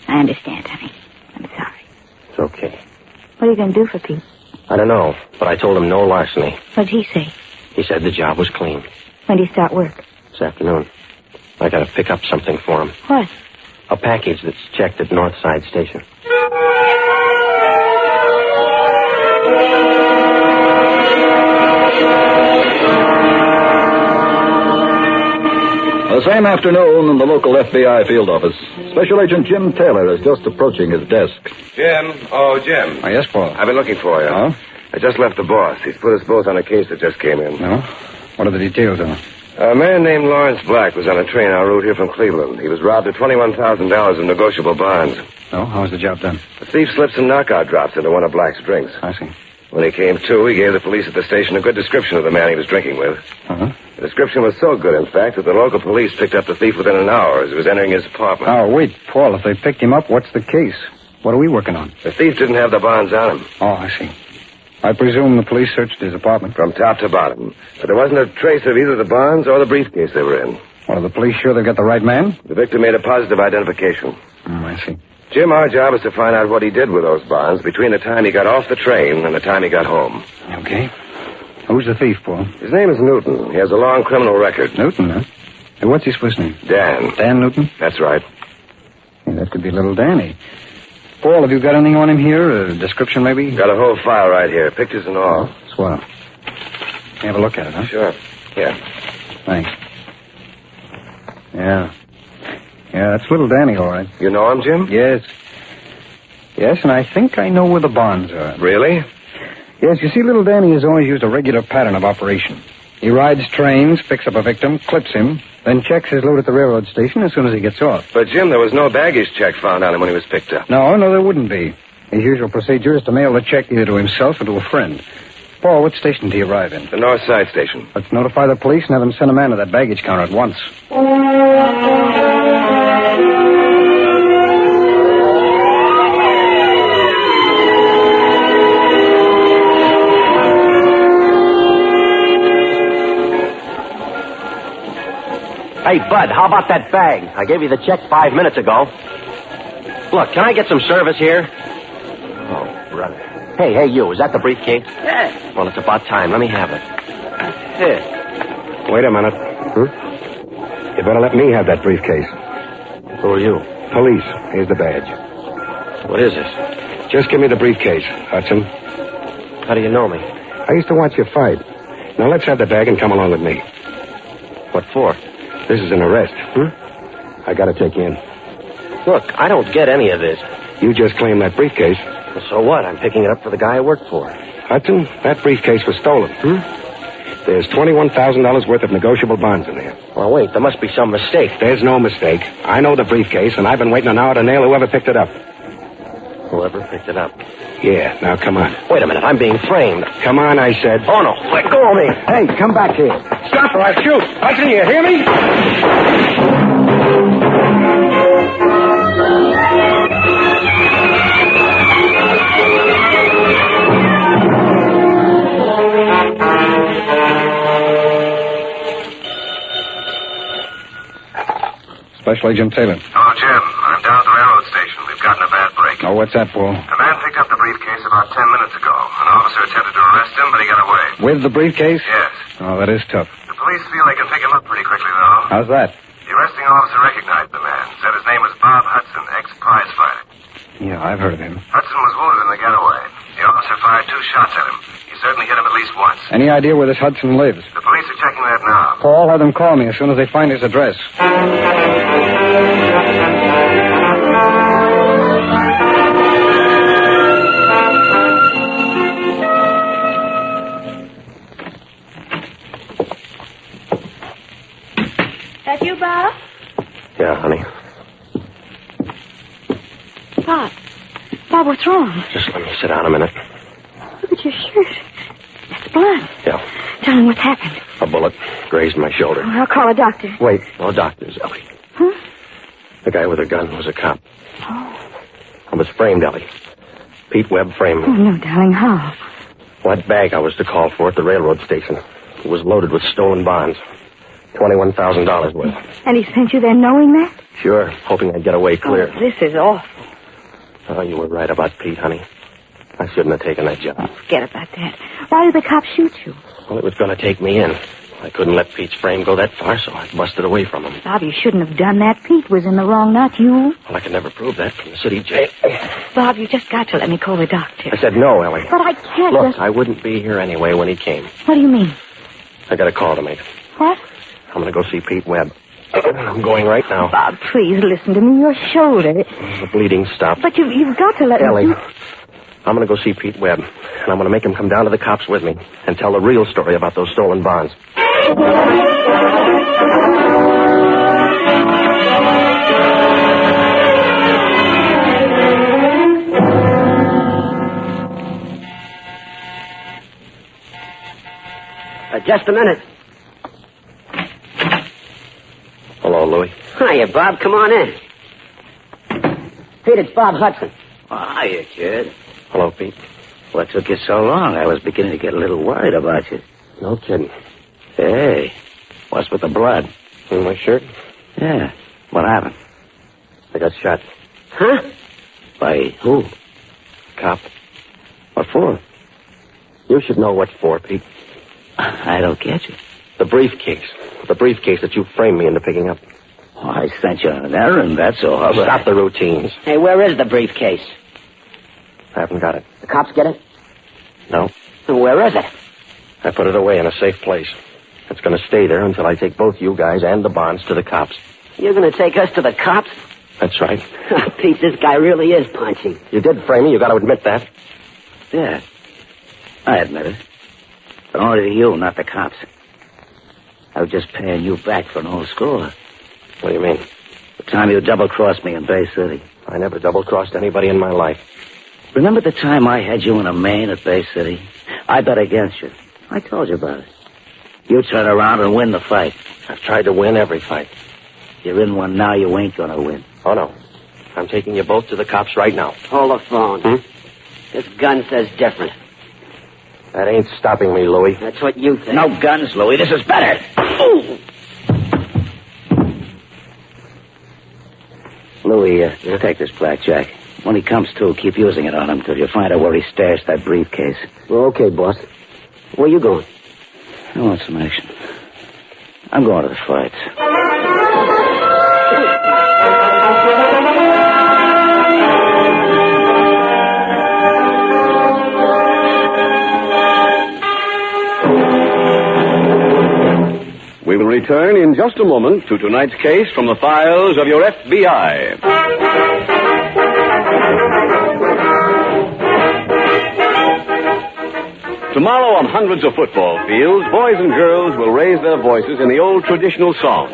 V: I understand, honey. I'm sorry.
H: It's okay.
V: What are you going to do for Pete?
H: I don't know, but I told him no larceny.
V: What did he say?
H: He said the job was clean.
V: When do you start work?
H: This afternoon. I gotta pick up something for him.
V: What?
H: A package that's checked at North Side Station.
C: The same afternoon in the local FBI field office, Special Agent Jim Taylor is just approaching his desk.
K: Jim. Oh, Jim.
A: Oh, yes, Paul.
K: I've been looking for you.
A: Oh?
K: I just left the boss. He's put us both on a case that just came in.
A: No? What are the details on it?
K: A man named Lawrence Black was on a train en route here from Cleveland. He was robbed of $21,000 in negotiable bonds.
A: Oh, how was the job done?
K: The thief slipped some knockout drops into one of Black's drinks.
A: I see.
K: When he came to, he gave the police at the station a good description of the man he was drinking with.
A: Uh-huh.
K: The description was so good, in fact, that the local police picked up the thief within an hour as he was entering his apartment.
A: Oh, wait, Paul, if they picked him up, what's the case? What are we working on?
K: The thief didn't have the bonds on him.
A: Oh, I see. I presume the police searched his apartment.
K: From top to bottom. But there wasn't a trace of either the bonds or the briefcase they were in.
A: Well, are the police sure they've got the right man?
K: The victim made a positive identification.
A: I see.
K: Jim, our job is to find out what he did with those bonds between the time he got off the train and the time he got home.
A: Okay. Who's the thief, Paul?
K: His name is Newton. He has a long criminal record.
A: Newton, huh? Hey, what's his first name?
K: Dan.
A: Dan Newton?
K: That's right.
A: Hey, that could be little Danny. Paul, have you got anything on him here? A description, maybe?
K: Got a whole file right here, pictures and all.
A: Swell. Have a look at it, huh?
K: Sure. Here.
A: Thanks. Yeah. Yeah, that's little Danny, all right.
K: You know him, Jim?
A: Yes. Yes, and I think I know where the bonds are.
K: Really?
A: Yes, you see, little Danny has always used a regular pattern of operation. He rides trains, picks up a victim, clips him, then checks his load at the railroad station as soon as he gets off.
K: But, Jim, there was no baggage check found on him when he was picked up.
A: No, there wouldn't be. His usual procedure is to mail the check either to himself or to a friend. Paul, what station did he arrive in?
K: The North Side Station.
A: Let's notify the police and have them send a man to that baggage counter at once.
H: Hey, Bud, how about that bag? I gave you the check 5 minutes ago. Look, can I get some service here? Oh, brother. Hey, you, is that the briefcase?
G: Yeah.
H: Well, it's about time. Let me have it.
G: Here.
I: Wait a minute. You better let me have that briefcase.
H: Who are you?
I: Police. Here's the badge.
H: What is this?
I: Just give me the briefcase, Hudson.
H: How do you know me?
I: I used to watch you fight. Now let's have the bag and come along with me.
H: What for?
I: This is an arrest. I gotta take you in.
H: Look, I don't get any of this.
I: You just claimed that briefcase.
H: Well, so what? I'm picking it up for the guy I work for.
I: Hudson, that briefcase was stolen. There's $21,000 worth of negotiable bonds in there.
H: Well, wait, there must be some mistake.
I: There's no mistake. I know the briefcase, and I've been waiting an hour to nail whoever picked it up.
H: Whoever picked it up?
I: Yeah, now come on.
H: Wait a minute, I'm being framed.
I: Come on, I said.
H: Oh, no, let go of me.
I: Hey, come back here. Stop or I'll shoot. Hudson, you hear me? Special Agent Taylor.
K: Hello, Jim. I'm down at the railroad station. We've gotten a bad break.
I: Oh, what's that for?
K: A man picked up the briefcase about 10 minutes ago. An officer attempted to arrest him, but he got away.
I: With the briefcase?
K: Yes.
I: Oh, that is tough.
K: The police feel they can pick him up pretty quickly, though.
I: How's that?
K: The arresting officer recognized the man. Said his name was Bob Hudson, ex-prize fighter.
I: Yeah, I've heard of him.
K: Hudson was wounded in the getaway. The officer fired 2 shots at him. He certainly hit him at least once.
I: Any idea where this Hudson lives?
K: The police are checking that now.
I: Paul, have them call me as soon as they find his address.
V: That you, Bob?
H: Yeah, honey.
V: Bob, what's wrong?
H: Just let me sit down a minute.
V: Look at your shirt. That's blood.
H: Yeah,
V: Tell me what's happened.
H: a bullet grazed my shoulder.
V: I'll call a doctor.
H: Wait, no doctors, Ellie.
V: Huh?
H: The guy with a gun was a cop.
V: Oh.
H: I was framed, Ellie. Pete Webb framed
V: Oh,
H: me.
V: no, darling, how?
H: That bag I was to call for at the railroad station. It was loaded with stolen bonds. $21,000 worth.
V: And he sent you there knowing that?
H: Sure, hoping I'd get away clear.
V: Oh, this is awful.
H: Oh, you were right about Pete, honey. I shouldn't have taken that job.
V: Forget about that. Why did the cop shoot you?
H: Well, it was going to take me in. I couldn't let Pete's frame go that far, so I busted away from him.
V: Bob, you shouldn't have done that. Pete was in the wrong, not you.
H: Well, I could never prove that from the city jail.
V: Bob, you just got to let me call the doctor.
H: I said no, Ellie.
V: But I can't
H: Look,
V: just...
H: I wouldn't be here anyway when he came.
V: What do you mean?
H: I got a call to make.
V: What?
H: I'm going to go see Pete Webb. I'm going right now.
V: Bob, please listen to me. Your shoulder.
H: The bleeding stopped.
V: But you've got to let
H: Ellie,
V: me...
H: I'm going to go see Pete Webb, and I'm going to make him come down to the cops with me and tell the real story about those stolen bonds.
L: Just a minute.
H: Hello, Louie.
L: Hiya, Bob. Come on in. Pete, it's Bob Hudson.
G: Hiya, kid.
H: Hello, Pete.
G: What took you so long? I was beginning to get a little worried about you.
H: No kidding.
G: Hey, what's with the blood?
H: In my shirt?
G: Yeah. What happened?
H: I got shot.
L: Huh?
G: By who?
H: Cop.
G: What for?
H: You should know what for, Pete.
G: I don't get you.
H: The briefcase. The briefcase that you framed me into picking up.
G: Oh, I sent you on an errand, that's all.
H: Stop the routines.
L: Hey, where is the briefcase?
H: I haven't got it.
L: The cops get it?
H: No.
L: Where is it?
H: I put it away in a safe place. It's going to stay there until I take both you guys and the bonds to the cops.
L: You're going to take us to the cops?
H: That's right.
L: Pete, this guy really is punching.
H: You did frame me. You got to admit that.
G: Yeah. I admit it. But only to you, not the cops. I was just paying you back for an old score.
H: What do you mean?
G: The time you double-crossed me in Bay City.
H: I never double-crossed anybody in my life.
G: Remember the time I had you in a main at Bay City? I bet against you. I told you about it. You turn around and win the fight.
H: I've tried to win every fight.
G: You're in one now, you ain't gonna win.
H: Oh, no. I'm taking you both to the cops right now.
L: Hold the phone. This gun says different.
H: That ain't stopping me, Louie.
L: That's what you think.
G: No guns, Louie. This is better.
L: Louis, take this blackjack. When he comes to, keep using it on him till you find out where he stashed that briefcase. Well, okay, boss. Where you going? I want some action. I'm going to the fights.
R: We will return in just a moment to tonight's case from the files of your FBI. Tomorrow on hundreds of football fields, boys and girls will raise their voices in the old traditional songs.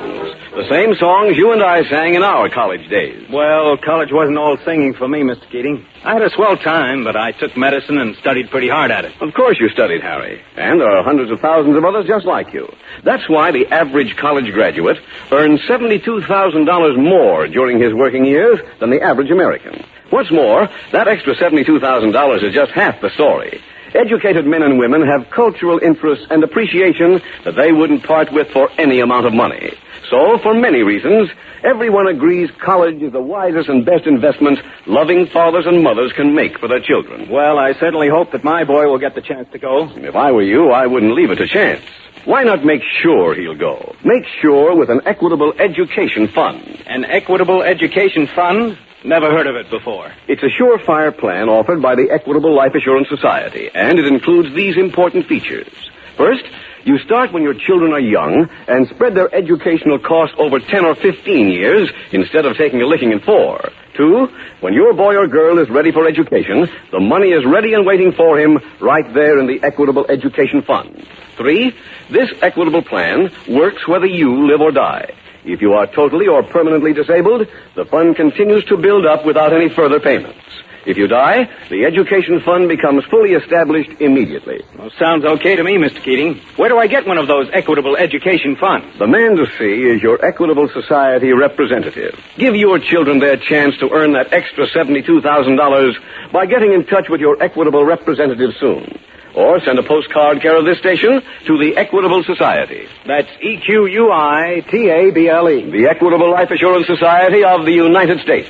R: The same songs you and I sang in our college days.
B: Well, college wasn't all singing for me, Mr. Keating. I had a swell time, but I took medicine and studied pretty hard at it.
R: Of course you studied, Harry. And there are hundreds of thousands of others just like you. That's why the average college graduate earns $72,000 more during his working years than the average American. What's more, that extra $72,000 is just half the story. Educated men and women have cultural interests and appreciation that they wouldn't part with for any amount of money. So, for many reasons, everyone agrees college is the wisest and best investment loving fathers and mothers can make for their children.
B: Well, I certainly hope that my boy will get the chance to go.
R: If I were you, I wouldn't leave it to chance. Why not make sure he'll go? Make sure with an Equitable Education Fund.
B: An Equitable Education Fund? Never heard of it before.
R: It's a surefire plan offered by the Equitable Life Assurance Society, and it includes these important features. First, you start when your children are young and spread their educational costs over 10 or 15 years instead of taking a licking in 4. 2, when your boy or girl is ready for education, the money is ready and waiting for him right there in the Equitable Education Fund. 3, this Equitable plan works whether you live or die. If you are totally or permanently disabled, the fund continues to build up without any further payments. If you die, the education fund becomes fully established immediately.
B: Well, sounds okay to me, Mr. Keating. Where do I get one of those Equitable Education Funds?
R: The man to see is your Equitable Society representative. Give your children their chance to earn that extra $72,000 by getting in touch with your Equitable representative soon. Or send a postcard care of this station to the Equitable Society.
B: That's EQUITABLE.
R: The Equitable Life Assurance Society of the United States.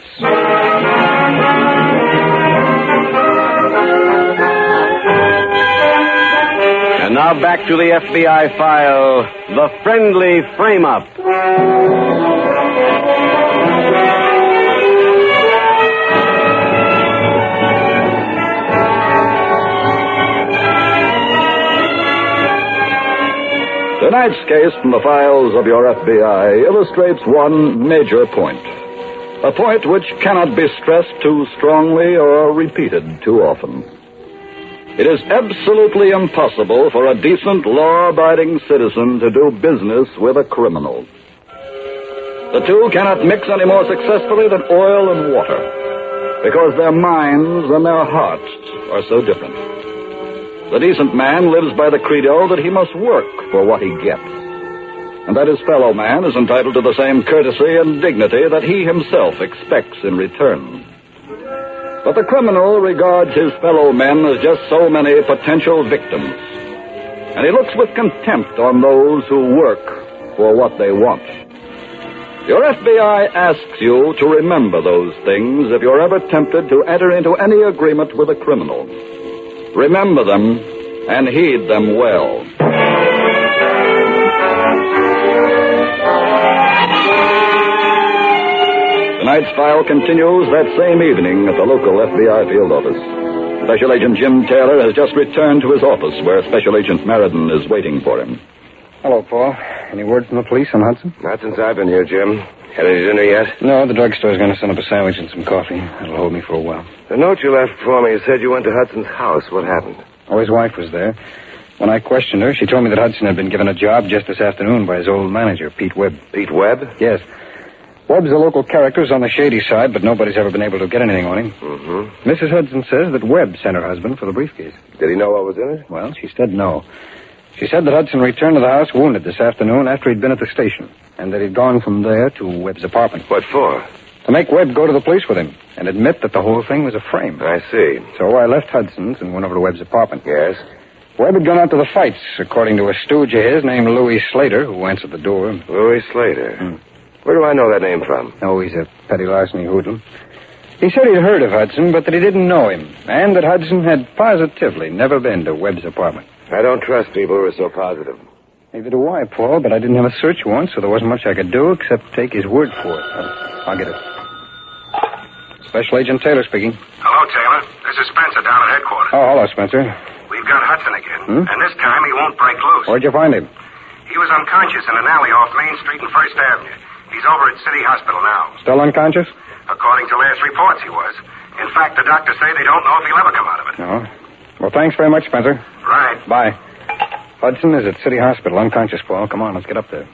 R: And now back to the FBI file, The Friendly Frameup.
C: Tonight's case from the files of your FBI illustrates one major point. A point which cannot be stressed too strongly or repeated too often. It is absolutely impossible for a decent, law-abiding citizen to do business with a criminal. The two cannot mix any more successfully than oil and water, because their minds and their hearts are so different. The decent man lives by the credo that he must work for what he gets, and that his fellow man is entitled to the same courtesy and dignity that he himself expects in return. But the criminal regards his fellow men as just so many potential victims, and he looks with contempt on those who work for what they want. Your FBI asks you to remember those things if you're ever tempted to enter into any agreement with a criminal. Remember them and heed them well. Tonight's file continues that same evening at the local FBI field office. Special Agent Jim Taylor has just returned to his office where Special Agent Meriden is waiting for him.
A: Hello, Paul. Any word from the police on Hudson?
K: Not since I've been here, Jim. Had any dinner yet?
A: No, the drugstore's going to send up a sandwich and some coffee. That'll hold me for a while.
K: The note you left for me said you went to Hudson's house. What happened?
A: Oh, his wife was there. When I questioned her, she told me that Hudson had been given a job just this afternoon by his old manager, Pete Webb.
K: Pete Webb?
A: Yes. Webb's a local character, on the shady side, but nobody's ever been able to get anything on him.
K: Mm-hmm.
A: Mrs. Hudson says that Webb sent her husband for the briefcase.
K: Did he know what was in it?
A: Well, she said no. She said that Hudson returned to the house wounded this afternoon after he'd been at the station, and that he'd gone from there to Webb's apartment.
K: What for?
A: To make Webb go to the police with him and admit that the whole thing was a frame.
K: I see.
A: So I left Hudson's and went over to Webb's apartment.
K: Yes?
A: Webb had gone out to the fights, according to a stooge of his named Louis Slater, who answered the door.
K: Louis Slater? Where do I know that name from?
I: Oh, he's a petty larceny hoodlum. He said he'd heard of Hudson, but that he didn't know him, and that Hudson had positively never been to Webb's apartment.
K: I don't trust people who are so positive.
I: Neither do I, Paul, but I didn't have a search warrant, so there wasn't much I could do except take his word for it. I'll get it. Special Agent Taylor speaking.
F: Hello, Taylor. This is Spencer down at headquarters.
I: Oh, hello, Spencer.
F: We've got Hudson again, and this time he won't break loose.
I: Where'd you find him?
F: He was unconscious in an alley off Main Street and First Avenue. He's over at City Hospital now.
I: Still unconscious?
F: According to last reports, he was. In fact, the doctors say they don't know if he'll ever come out of it.
I: No. Well, thanks very much, Spencer.
F: Right.
I: Bye. Hudson is at City Hospital, unconscious, Paul. Come on, let's get up there.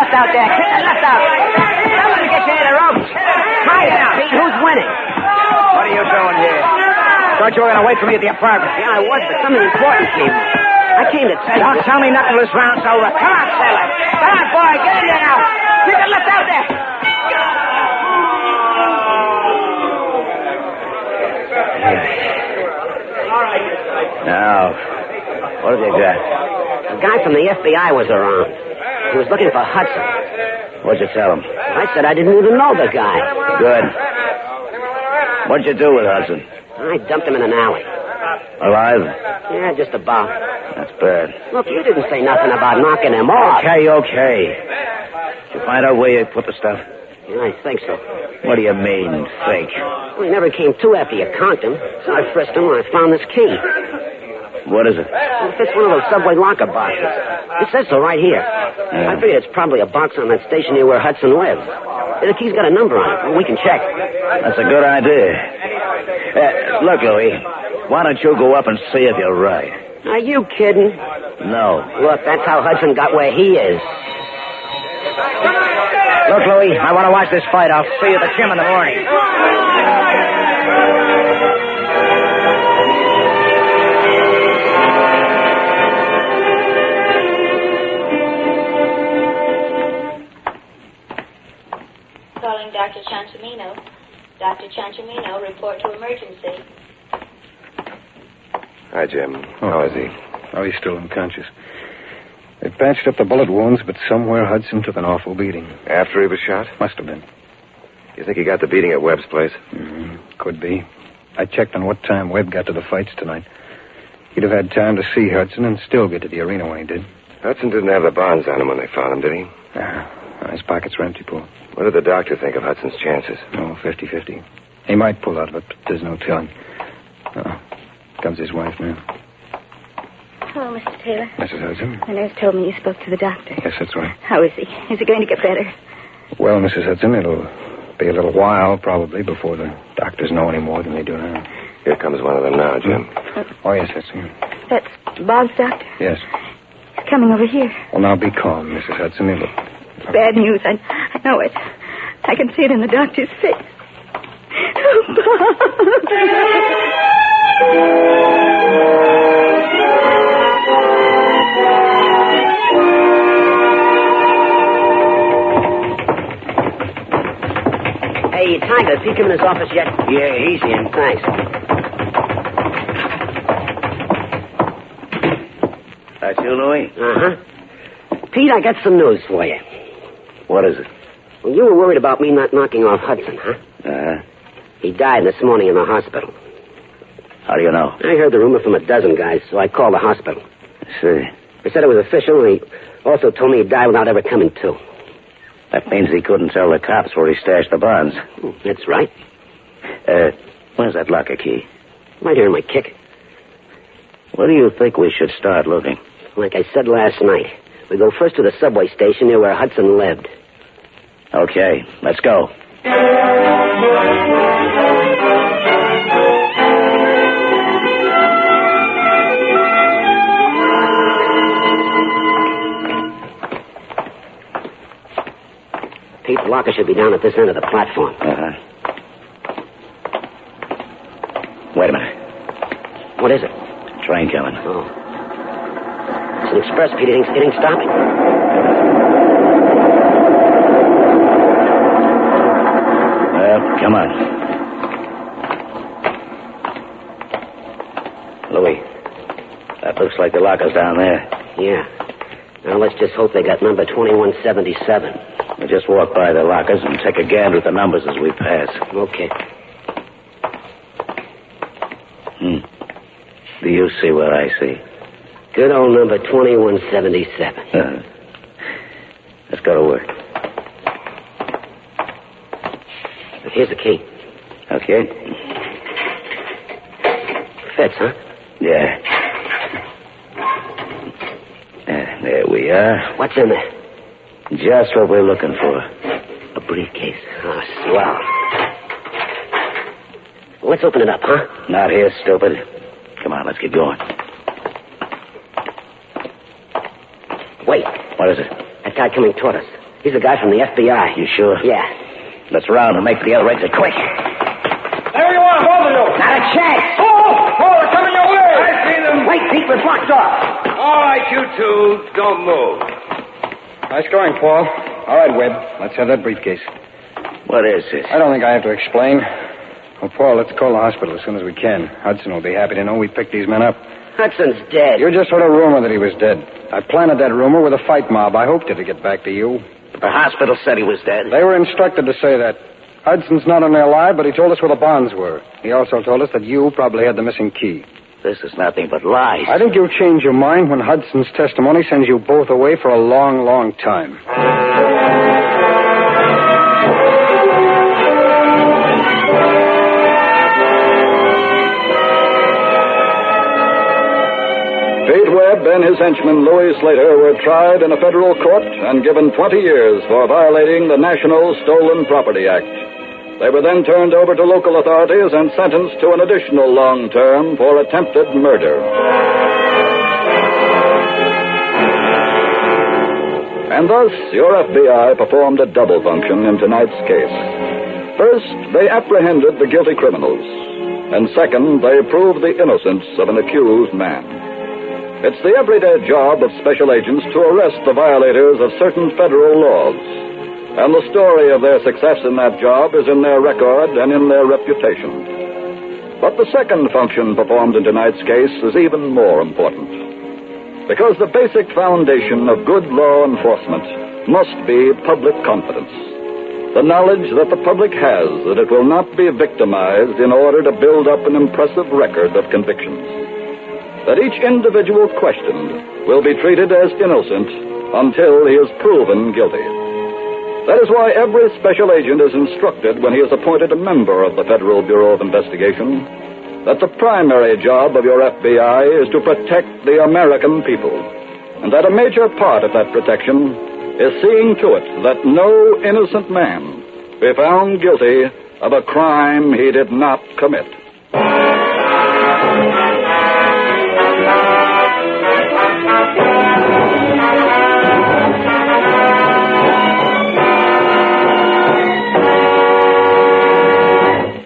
L: Out there. Kick the left out. Somebody get you in the ropes. Hi now, Pete. Who's winning?
J: What are you doing here? Thought you were going to wait for me at the apartment.
L: Yeah, I was, but something important came. I came to tell you.
J: Don't tell me nothing till this round's over. Come on, sailor. Come on, boy. Get in there now. Kick the left out there.
L: Now, what have you got? A guy from the FBI was around. He was looking for Hudson.
J: What'd you tell him?
L: I said I didn't even know the guy.
J: Good. What'd you do with Hudson?
L: I dumped him in an alley.
J: Alive?
L: Yeah, just about.
J: That's bad.
L: Look, you didn't say nothing about knocking him off.
J: Okay. Did you find out where you put the stuff?
L: Yeah, I think so.
J: What do you mean, think?
L: Well, he never came to after you conked him. So I frisked him and I found this key.
J: What is it?
L: It fits one of those subway locker boxes. It says so right here.
J: Yeah.
L: I figure it's probably a box on that station near where Hudson lives. The key's got a number on it. We can check.
J: That's a good idea. Look, Louie, why don't you go up and see if you're right?
L: Are you kidding?
J: No.
L: Look, that's how Hudson got where he is.
J: Look, Louie, I want to watch this fight. I'll see you at the gym in the morning.
O: Calling Dr. Ciancimino. Dr. Ciancimino, report to emergency.
K: Hi, Jim. How is he?
I: Oh, he's still unconscious. They patched up the bullet wounds, but somewhere Hudson took an awful beating.
K: After he was shot?
I: Must have been.
K: You think he got the beating at Webb's place?
I: Could be. I checked on what time Webb got to the fights tonight. He'd have had time to see Hudson and still get to the arena when he did.
K: Hudson didn't have the bonds on him when they found him, did he?
I: His pockets were empty, Paul.
K: What did the doctor think of Hudson's chances?
I: Oh, 50-50. He might pull out of it, but there's no telling. Comes his wife now.
V: Hello, Mr. Taylor.
I: Mrs. Hudson?
V: The nurse told me you spoke to the doctor.
I: Yes, that's right.
V: How is he? Is he going to get better?
I: Well, Mrs. Hudson, it'll be a little while, probably, before the doctors know any more than they do now.
K: Here comes one of them now, Jim.
I: Oh, yes, that's him.
V: That's Bob's doctor?
I: Yes.
V: He's coming over here.
I: Well, now be calm, Mrs. Hudson.
V: It's bad news. I know it. I can see it in the doctor's face. Oh, Bob.
L: Hey, Tiger, has he come in his office yet?
J: Yeah, he's in.
L: Thanks.
J: That's you, Louie?
L: Uh-huh. Pete, I got some news for you.
J: What is it?
L: Well, you were worried about me not knocking off Hudson, huh?
J: Uh-huh.
L: He died this morning in the hospital.
J: How do you know?
L: I heard the rumor from a dozen guys, so I called the hospital.
J: I see.
L: They said it was official, and he also told me he'd die without ever coming to.
J: That means he couldn't tell the cops where he stashed the bonds.
L: That's right.
J: Where's that locker key?
L: Right here in my kick.
J: Where do you think we should start looking?
L: Like I said last night, we go first to the subway station near where Hudson lived.
J: Okay, let's go.
L: Pete, the locker should be down at this end of the platform.
J: Uh-huh. Wait a minute.
L: What is it?
J: Train coming.
L: Oh. It's an express, Pete. It ain't stopping.
J: Well, come on. Louis, that looks like the lockers down there.
L: Yeah. Now, let's just hope they got number 2177.
J: We'll just walk by the lockers and take a gander at the numbers as we pass.
L: Okay.
J: Do you see what I see?
L: Good old number 2177.
J: Let's go to work.
L: Here's the key.
J: Okay.
L: Fits, huh?
J: Yeah. There we are.
L: What's in there?
J: Just what we're looking for.
L: A briefcase. Oh, swell. Let's open it up, huh?
J: Not here, stupid. Come on, let's get going.
L: Wait.
J: What is it?
L: That guy coming toward us. He's the guy from the FBI.
J: You sure?
L: Yeah.
J: Let's round and make for the other exit quick.
Q: There you are, both of you.
L: Not a chance.
Q: They're coming your way.
J: I see them.
L: Wait, Pete, we're blocked off.
K: All right, you two, don't move.
A: Nice going, Paul. All right, Webb. Let's have that briefcase.
J: What is this?
A: I don't think I have to explain. Well, Paul, let's call the hospital as soon as we can. Hudson will be happy to know we picked these men up.
L: Hudson's dead.
A: You just heard a rumor that he was dead. I planted that rumor with a fight mob. I hoped it'd get back to you.
J: The hospital said he was dead.
A: They were instructed to say that. Hudson's not only alive, but he told us where the bonds were. He also told us that you probably had the missing key.
J: This is nothing but lies.
A: I think you'll change your mind when Hudson's testimony sends you both away for a long, long time.
C: Pete Webb and his henchman Louis Slater were tried in a federal court and given 20 years for violating the National Stolen Property Act. They were then turned over to local authorities and sentenced to an additional long term for attempted murder. And thus, your FBI performed a double function in tonight's case. First, they apprehended the guilty criminals. And second, they proved the innocence of an accused man. It's the everyday job of special agents to arrest the violators of certain federal laws. And the story of their success in that job is in their record and in their reputation. But the second function performed in tonight's case is even more important. Because the basic foundation of good law enforcement must be public confidence. The knowledge that the public has that it will not be victimized in order to build up an impressive record of convictions. That each individual questioned will be treated as innocent until he is proven guilty. That is why every special agent is instructed when he is appointed a member of the Federal Bureau of Investigation that the primary job of your FBI is to protect the American people, and that a major part of that protection is seeing to it that no innocent man be found guilty of a crime he did not commit.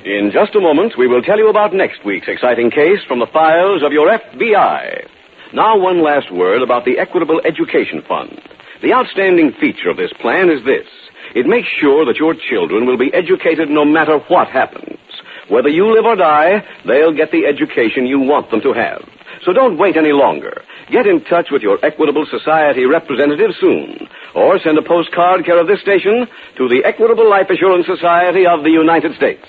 T: In just a moment, we will tell you about next week's exciting case from the files of your FBI. Now, one last word about the Equitable Education Fund. The outstanding feature of this plan is this. It makes sure that your children will be educated no matter what happens. Whether you live or die, they'll get the education you want them to have. So don't wait any longer. Get in touch with your Equitable Society representative soon. Or send a postcard care of this station to the Equitable Life Assurance Society of the United States.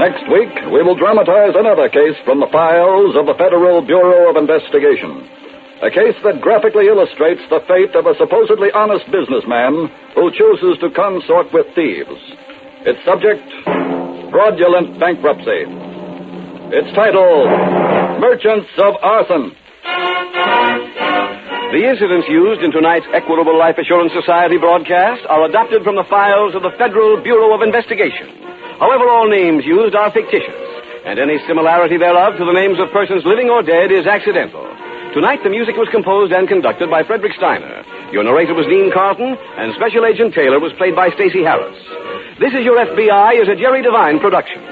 C: Next week, we will dramatize another case from the files of the Federal Bureau of Investigation. A case that graphically illustrates the fate of a supposedly honest businessman who chooses to consort with thieves. Its subject, fraudulent bankruptcy. Its title, Merchants of Arson.
T: The incidents used in tonight's Equitable Life Assurance Society broadcast are adapted from the files of the Federal Bureau of Investigation. However, all names used are fictitious, and any similarity thereof to the names of persons living or dead is accidental. Tonight, the music was composed and conducted by Frederick Steiner. Your narrator was Dean Carlton, and Special Agent Taylor was played by Stacey Harris. This is Your FBI is a Jerry Devine production.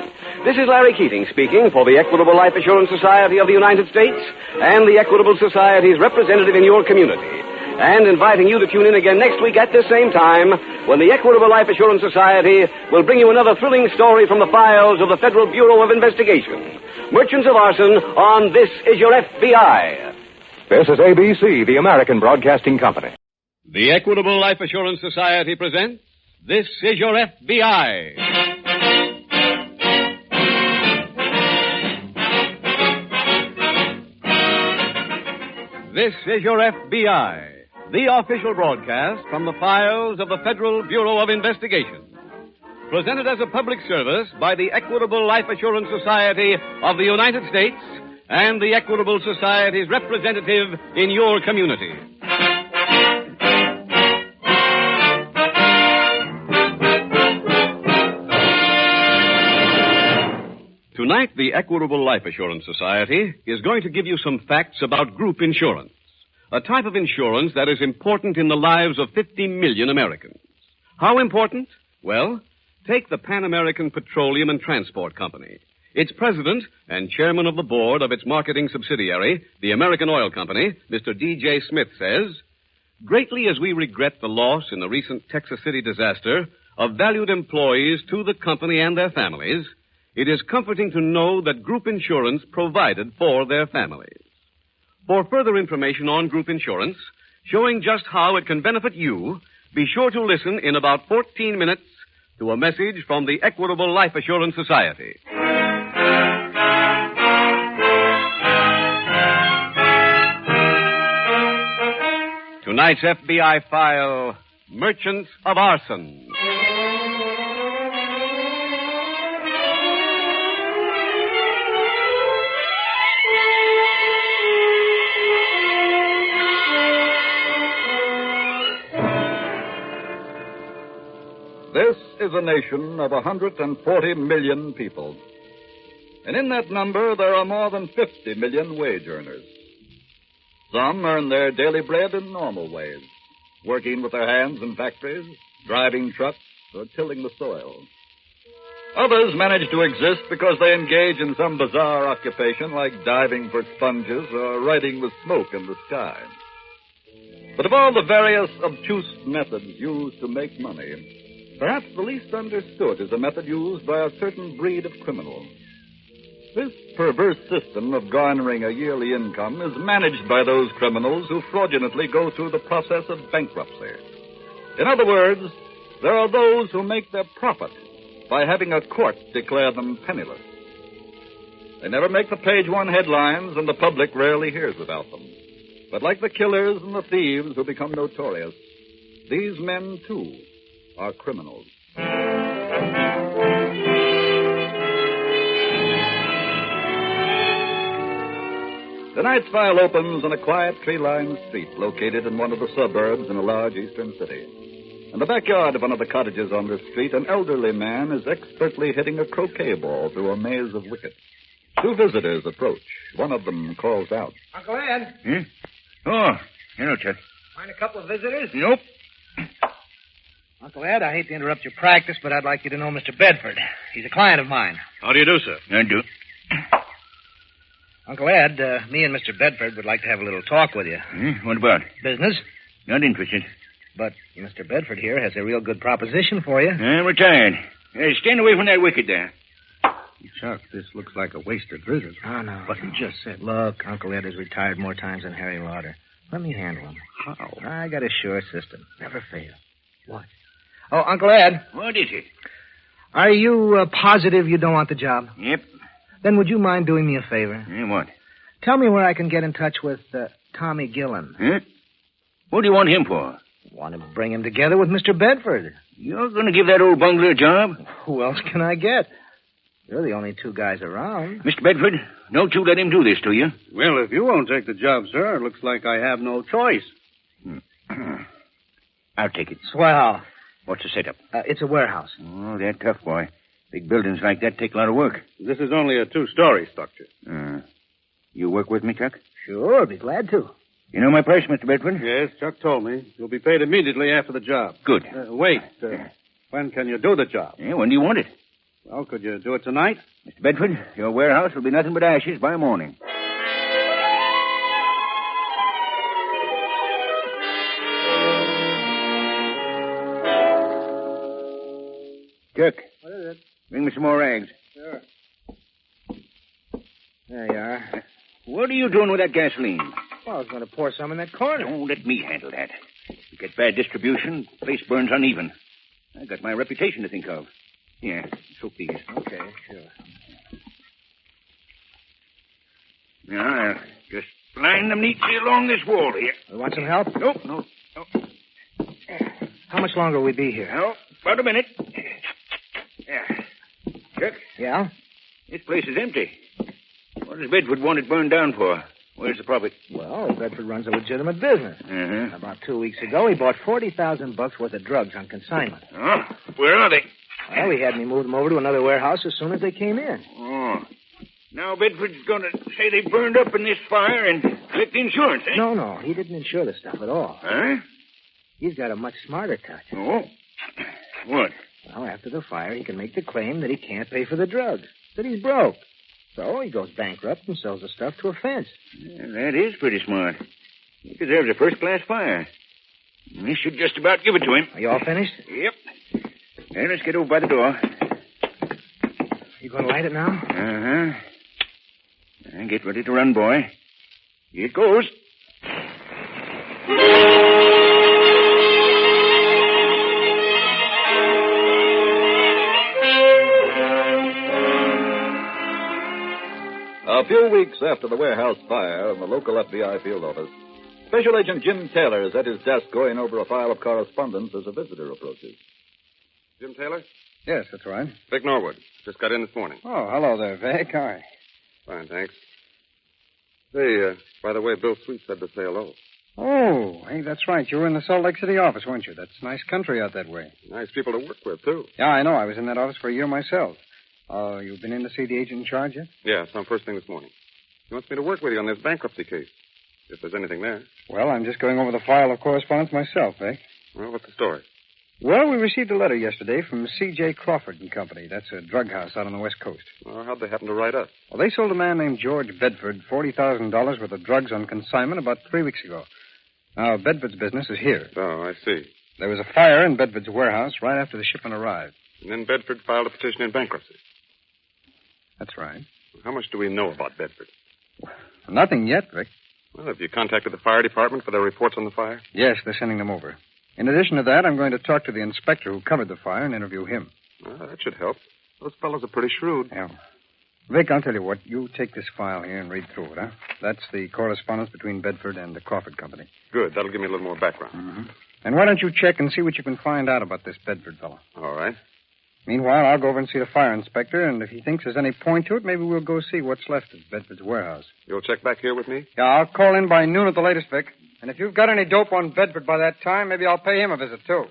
T: This is Larry Keating speaking for the Equitable Life Assurance Society of the United States and the Equitable Society's representative in your community. and inviting you to tune in again next week at this same time when the Equitable Life Assurance Society will bring you another thrilling story from the files of the Federal Bureau of Investigation. Merchants of Arson on This Is Your FBI.
N: This is ABC, the American Broadcasting Company.
E: The Equitable Life Assurance Society presents This Is Your FBI. This is Your FBI, the official broadcast from the files of the Federal Bureau of Investigation. Presented as a public service by the Equitable Life Assurance Society of the United States and the Equitable Society's representative in your community. Tonight, the Equitable Life Assurance Society is going to give you some facts about group insurance, a type of insurance that is important in the lives of 50 million Americans. How important? Well, take the Pan American Petroleum and Transport Company. Its president and chairman of the board of its marketing subsidiary, the American Oil Company, Mr. D.J. Smith, says, "Greatly as we regret the loss in the recent Texas City disaster of valued employees to the company and their families, it is comforting to know that group insurance provided for their families." For further information on group insurance, showing just how it can benefit you, be sure to listen in about 14 minutes to a message from the Equitable Life Assurance Society. Tonight's FBI file, Merchants of Arson.
C: This is a nation of 140 million people. And in that number, there are more than 50 million wage earners. Some earn their daily bread in normal ways, working with their hands in factories, driving trucks, or tilling the soil. Others manage to exist because they engage in some bizarre occupation like diving for sponges or riding with smoke in the sky. But of all the various obtuse methods used to make money, perhaps the least understood is a method used by a certain breed of criminal. This perverse system of garnering a yearly income is managed by those criminals who fraudulently go through the process of bankruptcy. In other words, there are those who make their profit by having a court declare them penniless. They never make the page one headlines, and the public rarely hears about them. But like the killers and the thieves who become notorious, these men, too, are criminals. Tonight's file opens on a quiet tree-lined street located in one of the suburbs in a large eastern city. In the backyard of one of the cottages on this street, an elderly man is expertly hitting a croquet ball through a maze of wickets. Two visitors approach. One of them calls out.
M: Uncle Ed.
K: Oh, hello, Chet.
M: Find a couple of visitors?
K: Nope.
M: Uncle Ed, I hate to interrupt your practice, but I'd like you to know Mr. Bedford. He's a client of mine.
K: How do you do, sir? I do.
M: Uncle Ed, me and Mr. Bedford would like to have a little talk with you.
K: What about?
M: Business.
K: Not interested.
M: But Mr. Bedford here has a real good proposition for you.
K: We're tired. Stand away from that wicket there.
M: Chuck, this looks like a wasted visit. Oh, no. But he just said, look, Uncle Ed has retired more times than Harry Lauder. Let me handle him. How? I got a sure system. Never fail. What? Oh, Uncle Ed.
K: What is it?
M: Are you positive you don't want the job?
K: Yep.
M: Then would you mind doing me a favor?
K: What?
M: Tell me where I can get in touch with Tommy Gillen.
K: Huh? What do you want him for?
M: Want to bring him together with Mr. Bedford.
K: You're going to give that old bungler a job?
M: Who else can I get? You're the only two guys around.
K: Mr. Bedford, don't you let him do this to you.
A: Well, if you won't take the job, sir, it looks like I have no choice.
K: I'll take it.
M: Swell.
K: What's the setup?
M: It's a warehouse.
K: Oh, they're tough, boy. Big buildings like that take a lot of work.
A: This is only a two-story structure.
K: You work with me, Chuck?
M: Sure, I'd be glad to.
K: You know my price, Mr. Bedford?
A: Yes, Chuck told me. You'll be paid immediately after the job.
K: Good.
A: Wait. When can you do the job?
K: When do you want it?
A: Well, could you do it tonight?
K: Mr. Bedford, your warehouse will be nothing but ashes by morning.
J: Cook,
S: What is it?
J: bring me some more rags.
S: Sure.
M: There you are.
J: What are you doing with that gasoline?
M: Well, I was going to pour some in that corner.
J: Don't let me handle that. You get bad distribution, place burns uneven. I got my reputation to think of. Here, soak these.
M: Okay, sure.
J: Now, I'll just line them neatly along this wall here.
M: You want some help?
J: Nope, no.
M: How much longer will we be here?
J: Oh, about a minute. Yeah. Chuck?
M: Yeah?
J: This place is empty. What does Bedford want it burned down for? Where's the profit?
M: Well, Bedford runs a legitimate business.
J: Uh-huh.
M: About 2 weeks ago, he bought $40,000 worth of drugs on consignment.
J: Oh, where are they?
M: Well, he had me move them over to another warehouse as soon as they came in.
J: Oh. Now Bedford's going to say they burned up in this fire and collect the insurance, eh?
M: No, he didn't insure the stuff at all.
J: Huh?
M: He's got a much smarter touch.
J: Oh? What?
M: Well, after the fire, he can make the claim that he can't pay for the drugs, that he's broke. So he goes bankrupt and sells the stuff to a fence.
J: Yeah, that is pretty smart. He deserves a first-class fire. We should just about give it to him.
M: Are you all finished?
J: Yep. Hey, let's get over by the door.
M: You going to light it now?
J: Uh-huh. And get ready to run, boy. Here it goes.
C: A few weeks after the warehouse fire in the local FBI field office, Special Agent Jim Taylor is at his desk going over a file of correspondence as a visitor approaches.
A: Jim Taylor? Yes, that's right.
P: Vic Norwood. Just got in this morning.
A: Oh, hello there, Vic. Hi.
P: Fine, thanks. Say, by the way, Bill Sweet said to say hello.
A: Oh, hey, that's right. You were in the Salt Lake City office, weren't you? That's nice country out that way.
P: Nice people to work with, too.
A: Yeah, I know. I was in that office for a year myself. Oh, you've been in to see the agent in charge yet?
P: Yeah, some first thing this morning. He wants me to work with you on this bankruptcy case, if there's anything there.
A: Well, I'm just going over the file of correspondence myself, Vic.
P: Well, what's the story?
A: Well, we received a letter yesterday from C.J. Crawford and Company. That's a drug house out on the West Coast.
P: Well, how'd they happen to write us?
A: Well, they sold a man named George Bedford $40,000 worth of drugs on consignment about 3 weeks ago. Now, Bedford's business is here.
P: Oh, I see.
A: There was a fire in Bedford's warehouse right after the shipment arrived.
P: And then Bedford filed a petition in bankruptcy.
A: That's right.
P: How much do we know about Bedford?
A: Nothing yet, Vic.
P: Well, have you contacted the fire department for their reports on the fire?
A: Yes, they're sending them over. In addition to that, I'm going to talk to the inspector who covered the fire and interview him.
P: Well, that should help. Those fellows are pretty shrewd.
A: Yeah. Vic, I'll tell you what. You take this file here and read through it, huh? That's the correspondence between Bedford and the Crawford Company.
P: Good. That'll give me a little more background.
A: Mm-hmm. And why don't you check and see what you can find out about this Bedford fellow?
P: All right.
A: Meanwhile, I'll go over and see the fire inspector, and if he thinks there's any point to it, maybe we'll go see what's left of Bedford's warehouse.
P: You'll check back here with me?
A: Yeah, I'll call in by noon at the latest, Vic. And if you've got any dope on Bedford by that time, maybe I'll pay him a visit, too.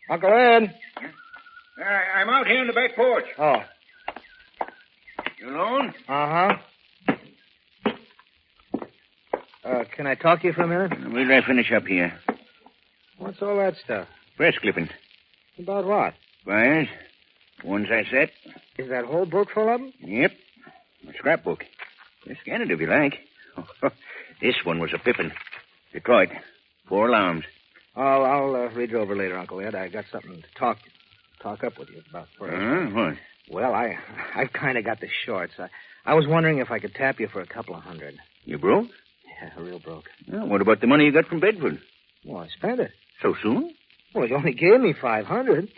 A: Uncle Ed.
J: I'm out here on the back porch.
A: Oh.
J: You alone?
M: Uh-huh. Can I talk to you for a minute?
J: Wait till I finish up here.
M: What's all that stuff?
J: Press clippings.
M: About what?
J: Fires. Ones I set.
M: Is that whole book full of them?
J: Yep. A scrapbook. Just scan it if you like. This one was a pippin. Detroit. 4 alarms.
M: I'll read it over later, Uncle Ed. I got something to talk up with you about first.
J: What?
M: Well, I've kind of got the shorts. I was wondering if I could tap you for a couple of $100.
J: You broke?
M: Yeah, real broke.
J: Well, what about the money you got from Bedford?
M: Well, I spent it.
J: So soon?
M: Well, he only gave me $500.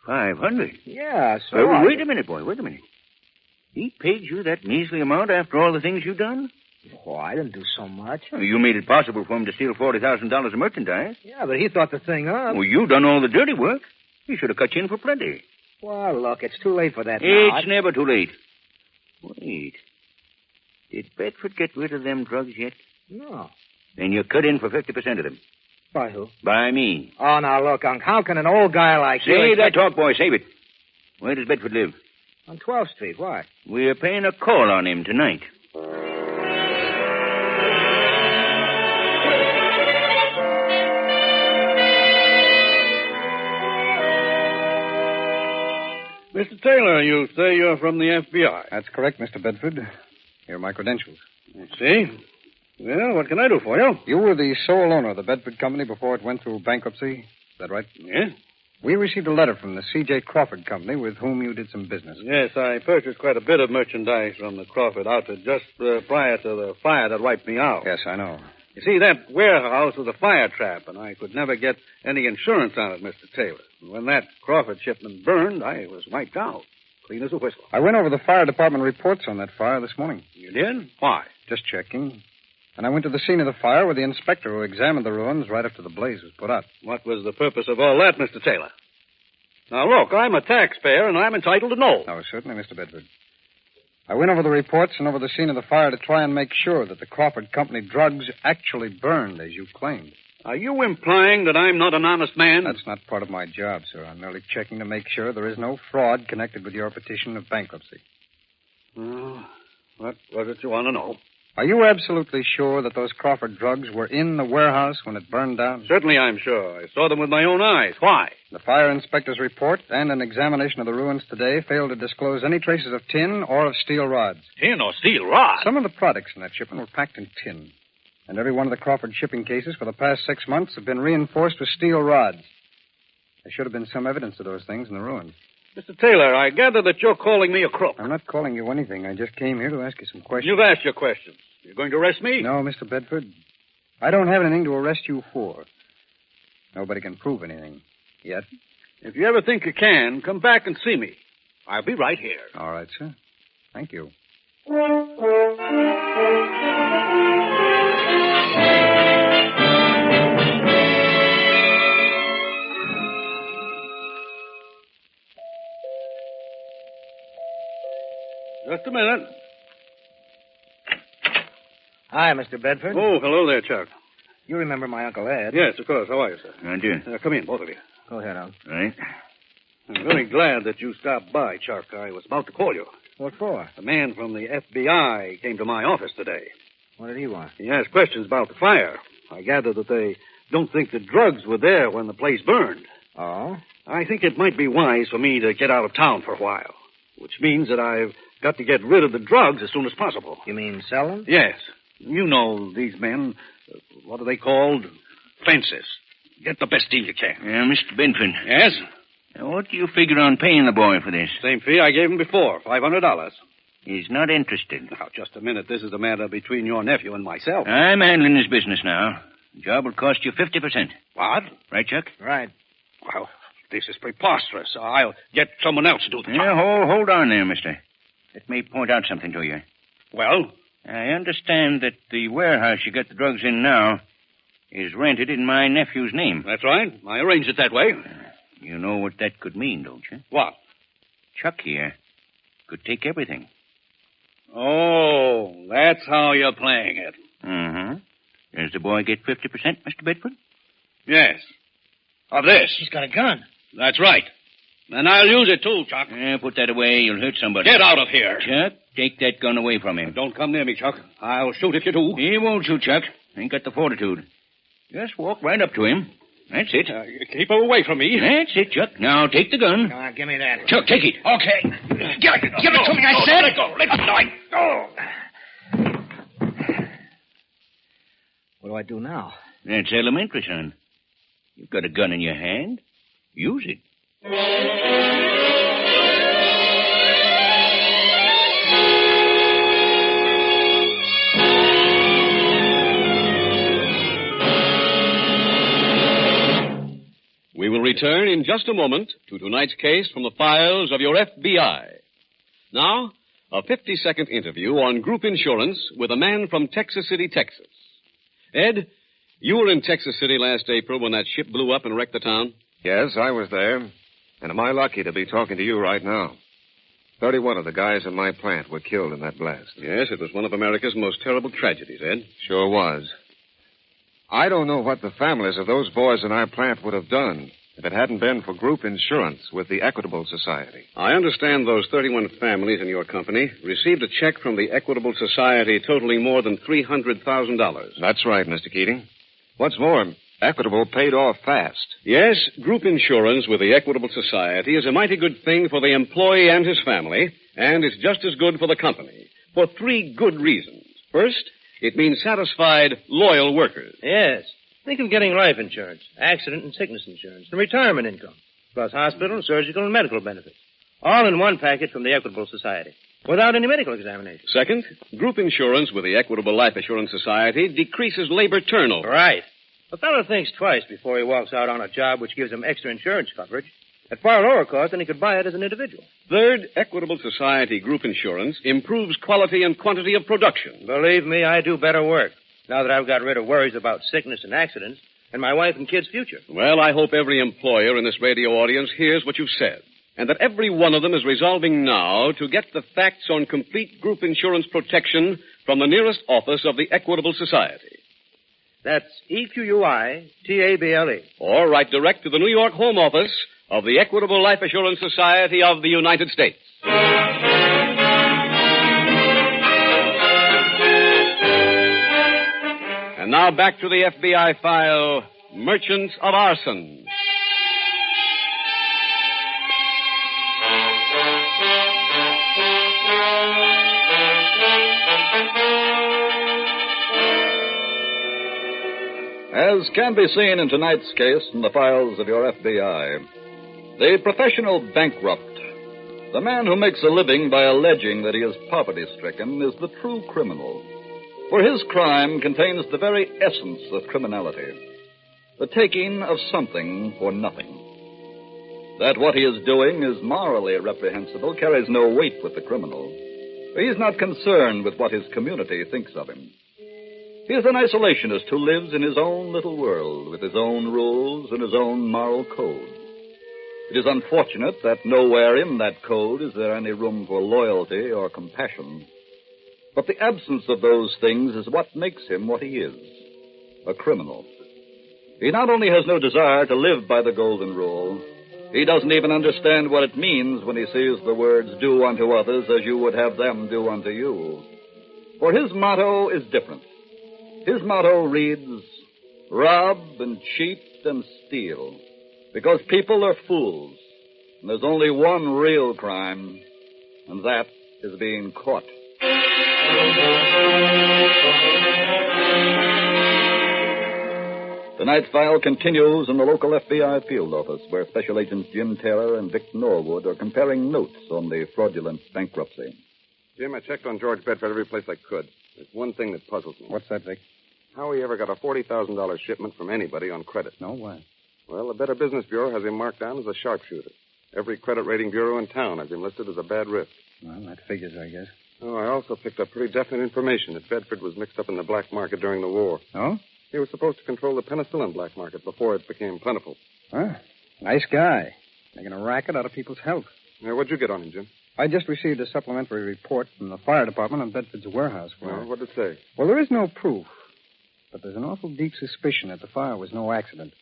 J: 500?
M: Yeah, so
J: Wait a minute, boy. Wait a minute. He paid you that measly amount after all the things you've done?
M: Oh, I didn't do so much.
J: Well, you made it possible for him to steal $40,000 of merchandise.
M: Yeah, but he thought the thing up.
J: Well, you done all the dirty work. He should have cut you in for plenty.
M: Well, look, it's too late for that now.
J: It's never too late. Wait. Did Bedford get rid of them drugs yet?
M: No.
J: Then you're cut in for 50% of them.
M: By who?
J: By me.
M: Oh, now, look, Unc, how can an old guy like you...
J: Save that talk, boy. Save it. Where does Bedford live?
M: On 12th Street. Why?
J: We're paying a call on him tonight.
D: Mr. Taylor, you say you're from the FBI.
A: That's correct, Mr. Bedford. Here are my credentials.
D: I see. Well, what can I do for you?
A: You were the sole owner of the Bedford Company before it went through bankruptcy. Is that right?
D: Yes.
A: We received a letter from the C.J. Crawford Company with whom you did some business.
D: Yes, I purchased quite a bit of merchandise from the Crawford outfit just prior to the fire that wiped me out.
A: Yes, I know.
D: You see, that warehouse was a fire trap, and I could never get any insurance on it, Mr. Taylor. And when that Crawford shipment burned, I was wiped out, clean as a whistle.
A: I went over the fire department reports on that fire this morning.
D: You did? Why?
A: Just checking. And I went to the scene of the fire with the inspector who examined the ruins right after the blaze was put out.
D: What was the purpose of all that, Mr. Taylor? Now, look, I'm a taxpayer, and I'm entitled to know.
A: Oh, certainly, Mr. Bedford. I went over the reports and over the scene of the fire to try and make sure that the Crawford Company drugs actually burned, as you claimed.
D: Are you implying that I'm not an honest man?
A: That's not part of my job, sir. I'm merely checking to make sure there is no fraud connected with your petition of bankruptcy.
D: What was it you want to know?
A: Are you absolutely sure that those Crawford drugs were in the warehouse when it burned down?
D: Certainly I'm sure. I saw them with my own eyes. Why?
A: The fire inspector's report and an examination of the ruins today failed to disclose any traces of tin or of steel rods.
D: Tin or steel rods?
A: Some of the products in that shipment were packed in tin. And every one of the Crawford shipping cases for the past 6 months have been reinforced with steel rods. There should have been some evidence of those things in the ruins.
D: Mr. Taylor, I gather that you're calling me a crook.
A: I'm not calling you anything. I just came here to ask you some questions.
D: You've asked your questions. You're going to arrest me?
A: No, Mr. Bedford. I don't have anything to arrest you for. Nobody can prove anything yet.
D: If you ever think you can, come back and see me. I'll be right here.
A: All right, sir. Thank you.
D: Just a minute.
M: Hi, Mr. Bedford.
D: Oh, hello there, Chuck.
M: You remember my Uncle Ed?
D: Yes, of course. How are you, sir?
J: I do.
D: Come in, both of you.
M: Go ahead, Uncle.
J: Right.
D: I'm very glad that you stopped by, Chuck. I was about to call you.
M: What for?
D: A man from the FBI came to my office today.
M: What did he want?
D: He asked questions about the fire. I gather that they don't think the drugs were there when the place burned.
M: Oh?
D: I think it might be wise for me to get out of town for a while, which means that I've got to get rid of the drugs as soon as possible.
M: You mean sell them?
D: Yes. You know these men, what are they called? Fences. Get the best deal you can.
J: Mr. Benford.
D: Yes?
J: What do you figure on paying the boy for this?
D: Same fee I gave him before, $500.
J: He's not interested.
D: Now, just a minute. This is a matter between your nephew and myself.
J: I'm handling this business now. The job will cost you 50%.
D: What?
J: Right, Chuck?
M: Right.
D: Well, this is preposterous. I'll get someone else to do the job.
J: Yeah, hold on there, mister. Let me point out something to you.
D: Well?
J: I understand that the warehouse you got the drugs in now is rented in my nephew's name.
D: That's right. I arranged it that way.
J: You know what that could mean, don't you?
D: What?
J: Chuck here could take everything.
D: Oh, that's how you're playing it.
J: Mm-hmm. Does the boy get 50%, Mr. Bedford?
D: Yes. Of this.
M: He's got a gun.
D: That's right. And I'll use it, too, Chuck.
J: Put that away. You'll hurt somebody.
D: Get out of here.
J: Chuck, take that gun away from him.
D: Don't come near me, Chuck. I'll shoot if you do.
J: He won't shoot, Chuck. Ain't got the fortitude. Just walk right up to him. That's it.
D: Keep away from me.
J: That's it, Chuck. Now, take the gun.
M: Come on, give me that.
J: Chuck, take it.
M: Okay. Give it to me, I said.
D: Let go. Let go.
M: What do I do now?
J: That's elementary, son. You've got a gun in your hand. Use it.
E: We will return in just a moment to tonight's case from the files of your FBI. Now, a 50-second interview on group insurance with a man from Texas City, Texas. Ed, you were in Texas City last April when that ship blew up and wrecked the town?
K: Yes, I was there. And am I lucky to be talking to you right now? 31 of the guys in my plant were killed in that blast.
E: Yes, it was one of America's most terrible tragedies, Ed.
K: Sure was. I don't know what the families of those boys in our plant would have done if it hadn't been for group insurance with the Equitable Society.
E: I understand those 31 families in your company received a check from the Equitable Society totaling more than $300,000.
K: That's right, Mr. Keating. What's more,
C: Equitable paid off fast.
E: Yes, group insurance with the Equitable Society is a mighty good thing for the employee and his family, and it's just as good for the company. For 3 good reasons. First, it means satisfied, loyal workers.
M: Yes. Think of getting life insurance, accident and sickness insurance, and retirement income, plus hospital, surgical, and medical benefits. All in one package from the Equitable Society, without any medical examination.
E: Second, group insurance with the Equitable Life Assurance Society decreases labor turnover.
M: Right. A fellow thinks twice before he walks out on a job which gives him extra insurance coverage at far lower cost than he could buy it as an individual.
E: Third, Equitable Society group insurance improves quality and quantity of production.
M: Believe me, I do better work, now that I've got rid of worries about sickness and accidents and my wife and kids' future.
E: Well, I hope every employer in this radio audience hears what you've said, and that every one of them is resolving now to get the facts on complete group insurance protection from the nearest office of the Equitable Society.
M: That's EQUITABLE.
E: Or write direct to the New York Home Office of the Equitable Life Assurance Society of the United States. And now back to the FBI file, Merchants of Arson.
C: As can be seen in tonight's case from the files of your FBI, the professional bankrupt, the man who makes a living by alleging that he is poverty-stricken, is the true criminal. For his crime contains the very essence of criminality, the taking of something for nothing. That what he is doing is morally reprehensible carries no weight with the criminal. He's not concerned with what his community thinks of him. He is an isolationist who lives in his own little world with his own rules and his own moral code. It is unfortunate that nowhere in that code is there any room for loyalty or compassion. But the absence of those things is what makes him what he is, a criminal. He not only has no desire to live by the golden rule, he doesn't even understand what it means when he sees the words, "Do unto others as you would have them do unto you." For his motto is different. His motto reads, "Rob and cheat and steal, because people are fools, and there's only one real crime, and that is being caught." Tonight's file continues in the local FBI field office, where Special Agents Jim Taylor and Vic Norwood are comparing notes on the fraudulent bankruptcy.
P: Jim, I checked on George Bedford every place I could. There's one thing that puzzles me.
A: What's that, Vic?
P: How he ever got a $40,000 shipment from anybody on credit.
A: No, why?
P: Well, the Better Business Bureau has him marked down as a sharpshooter. Every credit rating bureau in town has him listed as a bad risk.
A: Well, that figures, I guess.
P: Oh, I also picked up pretty definite information that Bedford was mixed up in the black market during the war.
A: Oh?
P: He was supposed to control the penicillin black market before it became plentiful.
A: Huh? Nice guy. Making a racket out of people's health.
P: Now, what'd you get on him, Jim?
A: I just received a supplementary report from the fire department on Bedford's warehouse.
P: Well, what'd it say?
A: Well, there is no proof. But there's an awful deep suspicion that the fire was no accident.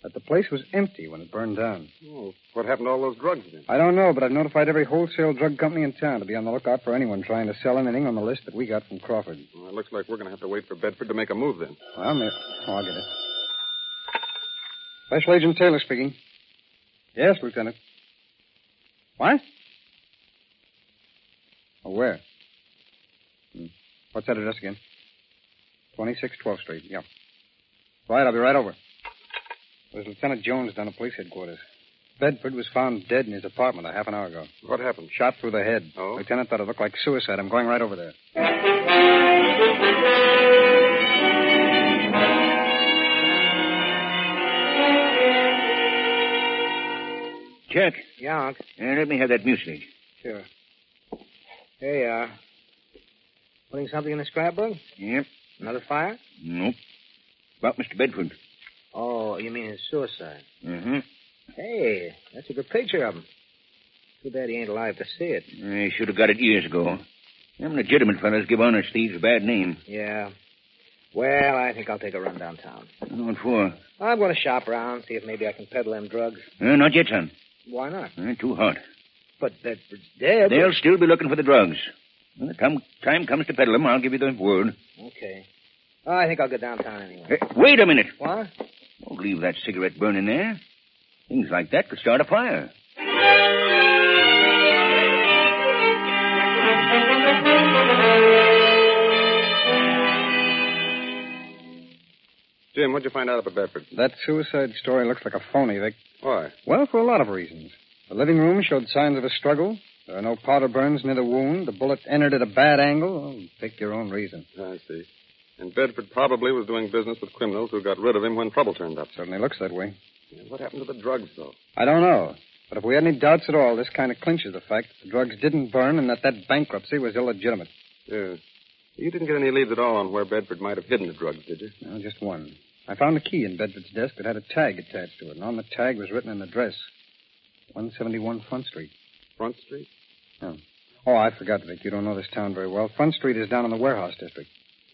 A: That the place was empty when it burned down.
P: Oh, what happened to all those drugs then?
A: I don't know, but I've notified every wholesale drug company in town to be on the lookout for anyone trying to sell anything on the list that we got from Crawford.
P: Well, it looks like we're going to have to wait for Bedford to make a move then.
A: Well, I'll get it. Special Agent Taylor speaking. Yes, Lieutenant. What? Oh, where? What's that address again? 26 12th Street, yeah. Right, I'll be right over. There's Lieutenant Jones down at police headquarters. Bedford was found dead in his apartment a half an hour ago.
P: What happened?
A: Shot through the head.
P: Oh?
A: Lieutenant thought it looked like suicide. I'm going right over there.
J: Chuck.
M: Yeah, Unc.
J: Let me have that mucilage.
M: Sure. Here you are. Putting something in the scrapbook?
J: Yep.
M: Another fire?
J: Nope. About Mr. Bedford.
M: Oh, you mean his suicide?
J: Mm-hmm.
M: Hey, that's a good picture of him. Too bad he ain't alive to see it.
J: I should have got it years ago. Them legitimate fellas give honest thieves a bad name.
M: Yeah. Well, I think I'll take a run downtown.
J: What for?
M: I'm going to shop around, see if maybe I can peddle them drugs.
J: Not yet, son.
M: Why not?
J: Too hot.
M: But Bedford's dead.
J: They'll still be looking for the drugs. When the time comes to peddle them, I'll give you the word.
M: Okay. I think I'll go downtown anyway.
J: Wait a minute.
M: What?
J: Don't leave that cigarette burning there. Things like that could start a fire.
P: Jim, what'd you find out up at Bedford?
A: That suicide story looks like a phony, Vic.
P: Why?
A: Well, for a lot of reasons. The living room showed signs of a struggle. There are no powder burns near the wound. The bullet entered at a bad angle. Oh, pick your own reason.
P: I see. And Bedford probably was doing business with criminals who got rid of him when trouble turned up.
A: Certainly looks that way.
P: Yeah, what happened to the drugs, though?
A: I don't know. But if we had any doubts at all, this kind of clinches the fact that the drugs didn't burn and that bankruptcy was illegitimate.
P: Yeah. You didn't get any leads at all on where Bedford might have hidden the drugs, did you?
A: No, just one. I found a key in Bedford's desk that had a tag attached to it, and on the tag was written an address. 171 Front Street.
P: Front Street?
A: Oh. Oh, I forgot, Vic. You don't know this town very well. Front Street is down in the warehouse district.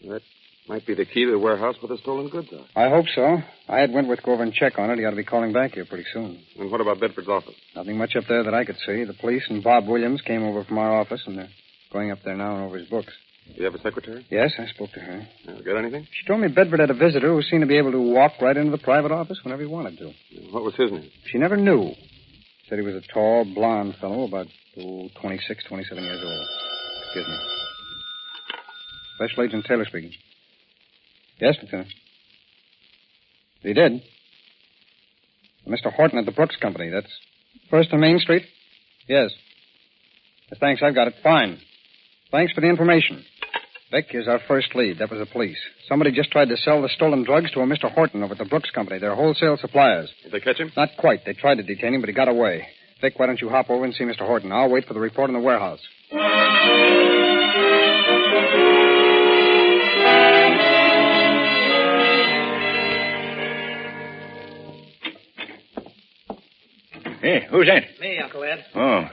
P: That might be the key to the warehouse where the stolen goods are.
A: I hope so. I had Wentworth go over and check on it. He ought to be calling back here pretty soon.
P: And what about Bedford's office?
A: Nothing much up there that I could see. The police and Bob Williams came over from our office, and they're going up there now and over his books.
P: Do you have a secretary?
A: Yes, I spoke to her.
P: Got anything?
A: She told me Bedford had a visitor who seemed to be able to walk right into the private office whenever he wanted to.
P: What was his name?
A: She never knew. Said he was a tall, blond fellow, about 26, 27 years old. Excuse me. Special Agent Taylor speaking. Yes, Lieutenant. He did. Mr. Horton at the Brooks Company. That's First and Main Street? Yes. Thanks, I've got it. Fine. Thanks for the information. Vic is our first lead. That was the police. Somebody just tried to sell the stolen drugs to a Mr. Horton over at the Brooks Company. They're wholesale suppliers.
P: Did they catch him?
A: Not quite. They tried to detain him, but he got away. Vic, why don't you hop over and see Mr. Horton? I'll wait for the report in the warehouse.
J: Hey, who's that?
M: Me, Uncle Ed.
J: Oh.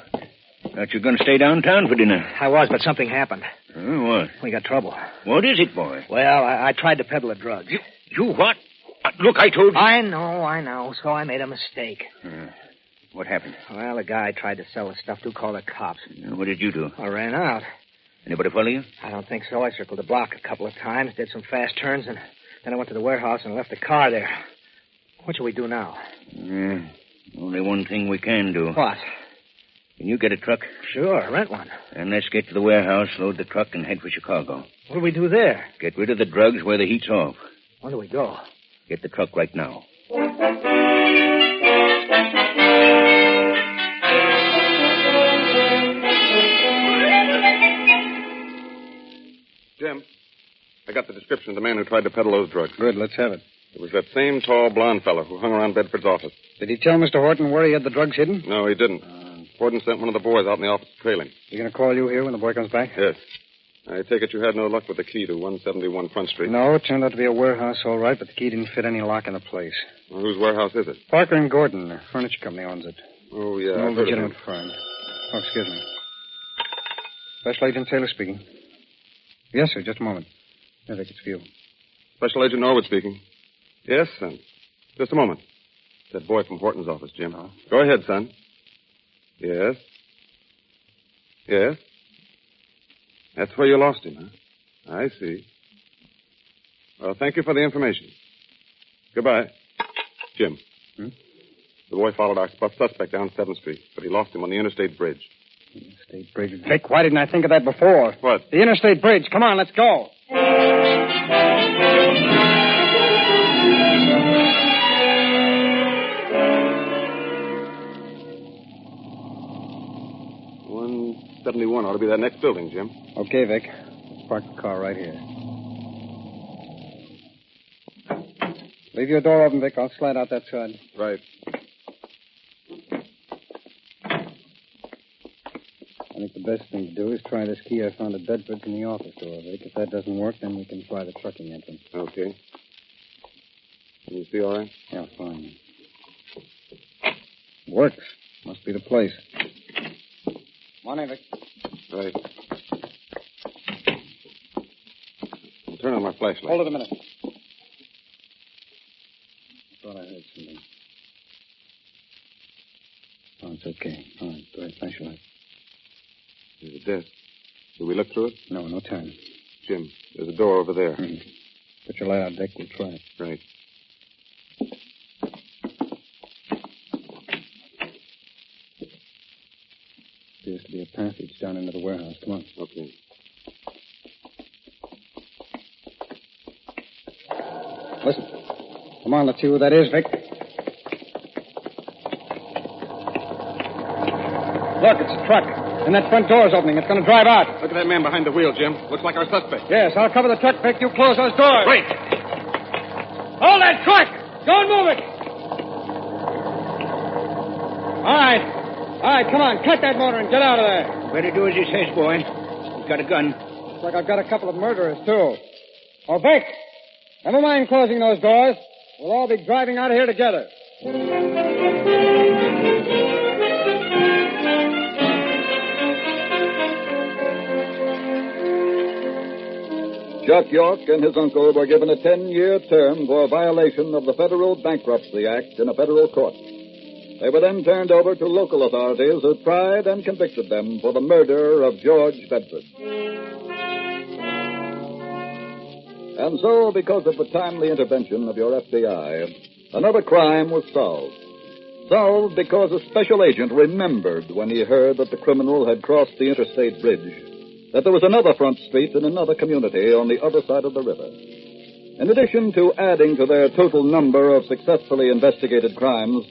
J: Thought you were going to stay downtown for dinner.
M: I was, but something happened.
J: What?
M: We got trouble.
J: What is it, boy?
M: Well, I tried to peddle the drugs.
J: You what? Look, I told you.
M: I know. So I made a mistake.
J: What happened?
M: Well, the guy I tried to sell the stuff to called the cops.
J: What did you do?
M: I ran out.
J: Anybody follow you?
M: I don't think so. I circled the block a couple of times, did some fast turns, and then I went to the warehouse and left the car there. What shall we do now?
J: Only one thing we can do.
M: What?
J: Can you get a truck?
M: Sure, rent one.
J: And let's get to the warehouse, load the truck, and head for Chicago.
M: What do we do there?
J: Get rid of the drugs where the heat's off.
M: Where do we go?
J: Get the truck right now.
P: Jim, I got the description of the man who tried to peddle those drugs.
A: Good, let's have it.
P: It was that same tall, blond fellow who hung around Bedford's office.
A: Did he tell Mr. Horton where he had the drugs hidden?
P: No, he didn't. Horton sent one of the boys out in the office to trail him.
A: You going to call you here when the boy comes back?
P: Yes. I take it you had no luck with the key to 171 Front Street.
A: No, it turned out to be a warehouse, all right, but the key didn't fit any lock in the place.
P: Well, whose warehouse is it?
A: Parker and Gordon, their furniture company, owns it.
P: Oh, yeah.
A: No legitimate firm. Oh, excuse me. Special Agent Taylor speaking. Yes, sir, just a moment. I think it's for you.
P: Special Agent Norwood speaking. Yes, son. Just a moment. That boy from Horton's office, Jim.
A: Oh.
P: Go ahead, son. Yes. Yes? That's where you lost him, huh? I see. Well, thank you for the information. Goodbye. Jim. The boy followed our suspect down 7th Street, but he lost him on the Interstate Bridge.
A: Interstate Bridge. Vic, why didn't I think of that before?
P: What?
A: The Interstate Bridge. Come on, let's go.
P: .71 ought to be that next building, Jim.
A: Okay, Vic. Let's park the car right here. Leave your door open, Vic. I'll slide out that side.
P: Right.
A: I think the best thing to do is try this key I found at Bedford from the office door, Vic. If that doesn't work, then we can try the trucking entrance.
P: Okay. Can you see all right?
A: Yeah, fine. Works. Must be the place. Morning, Vic.
P: Right. I'll turn on my flashlight.
A: Hold it a minute. I thought I heard something. Oh, it's okay. All right, go ahead. Flashlight.
P: There's a desk. Shall we look through it?
A: No, no time.
P: Jim, there's a door over there.
A: Put your light out, Dick. We'll try it.
P: Right.
A: passage down into the warehouse. Come on.
P: Okay.
A: Listen. Come on, let's see who that is, Vic. Look, it's a truck. And that front door's opening. It's going to drive out.
P: Look at that man behind the wheel, Jim. Looks like our suspect.
A: Yes, I'll cover the truck, Vic. You close those doors.
P: Wait.
A: Hold that truck! Don't move it! All right, come on. Cut that motor and get out of there.
M: Better do as he says, boy. He's got a gun.
A: Looks like I've got a couple of murderers, too. Oh, Vic, never mind closing those doors. We'll all be driving out of here together.
C: Chuck York and his uncle were given a 10-year term for violation of the Federal Bankruptcy Act in a federal court. They were then turned over to local authorities who tried and convicted them for the murder of George Bedford. And so, because of the timely intervention of your FBI, another crime was solved. Solved because a special agent remembered when he heard that the criminal had crossed the interstate bridge that there was another front street in another community on the other side of the river. In addition to adding to their total number of successfully investigated crimes,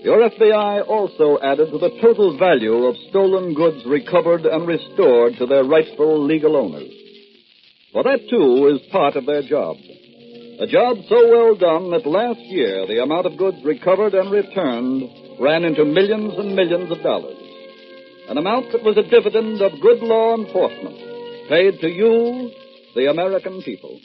C: your FBI also added to the total value of stolen goods recovered and restored to their rightful legal owners. For that, too, is part of their job. A job so well done that last year the amount of goods recovered and returned ran into millions and millions of dollars. An amount that was a dividend of good law enforcement, paid to you, the American people.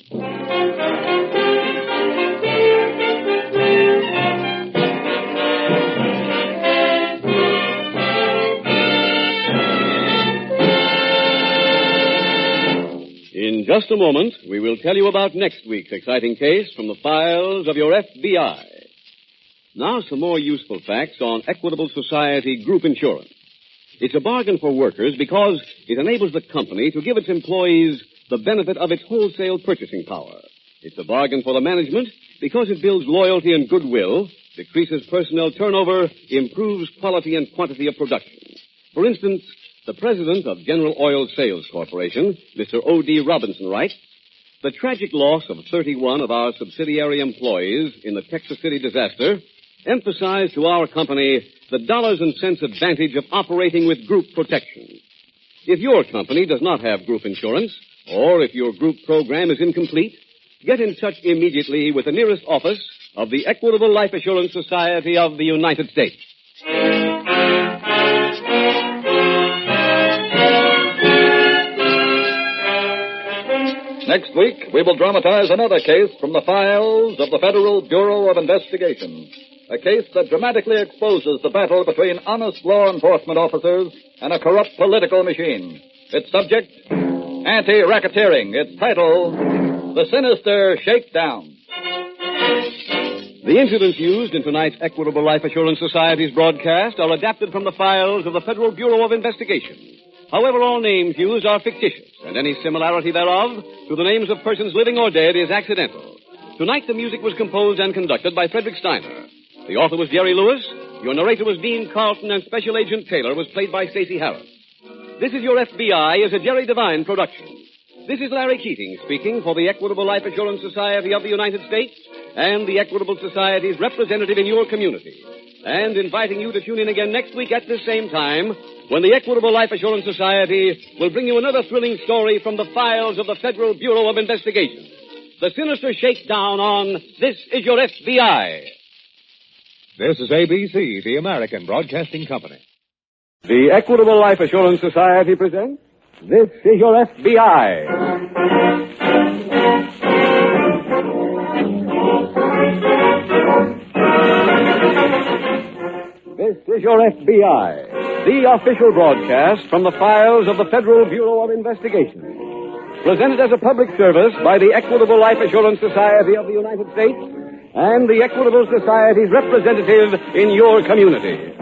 E: In just a moment, we will tell you about next week's exciting case from the files of your FBI. Now, some more useful facts on Equitable Society Group Insurance. It's a bargain for workers because it enables the company to give its employees the benefit of its wholesale purchasing power. It's a bargain for the management because it builds loyalty and goodwill, decreases personnel turnover, improves quality and quantity of production. For instance, the president of General Oil Sales Corporation, Mr. O.D. Robinson, writes, "The tragic loss of 31 of our subsidiary employees in the Texas City disaster emphasized to our company the dollars and cents advantage of operating with group protection. If your company does not have group insurance, or if your group program is incomplete, get in touch immediately with the nearest office of the Equitable Life Assurance Society of the United States."
C: Next week, we will dramatize another case from the files of the Federal Bureau of Investigation. A case that dramatically exposes the battle between honest law enforcement officers and a corrupt political machine. Its subject, anti-racketeering. Its title, The Sinister Shakedown.
E: The incidents used in tonight's Equitable Life Assurance Society's broadcast are adapted from the files of the Federal Bureau of Investigation. However, all names used are fictitious, and any similarity thereof to the names of persons living or dead is accidental. Tonight, the music was composed and conducted by Frederick Steiner. The author was Jerry Lewis, your narrator was Dean Carlton, and Special Agent Taylor was played by Stacey Harris. This Is Your FBI is a Jerry Devine production. This is Larry Keating speaking for the Equitable Life Assurance Society of the United States and the Equitable Society's representative in your community, and inviting you to tune in again next week at this same time when the Equitable Life Assurance Society will bring you another thrilling story from the files of the Federal Bureau of Investigation. The Sinister Shakedown on This Is Your FBI.
N: This is ABC, the American Broadcasting Company.
E: The Equitable Life Assurance Society presents This Is Your FBI. This is Your FBI, the official broadcast from the files of the Federal Bureau of Investigation. Presented as a public service by the Equitable Life Assurance Society of the United States and the Equitable Society's representative in your community.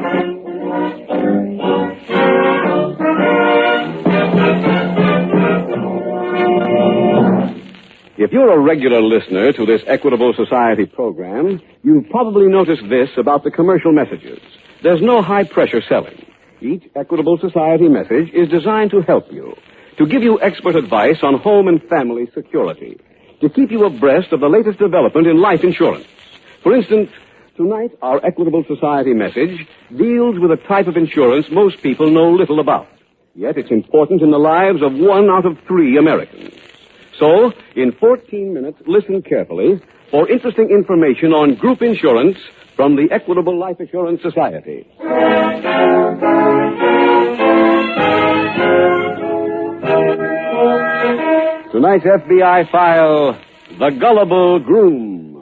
E: If you're a regular listener to this Equitable Society program, you've probably noticed this about the commercial messages. There's no high-pressure selling.
T: Each Equitable Society message is designed to help you, to give you expert advice on home and family security, to keep you abreast of the latest development in life insurance. For instance, tonight our Equitable Society message deals with a type of insurance most people know little about. Yet it's important in the lives of 1 out of 3 Americans. So, in 14 minutes, listen carefully for interesting information on group insurance from the Equitable Life Assurance Society. Tonight's FBI file, The Gullible Groom.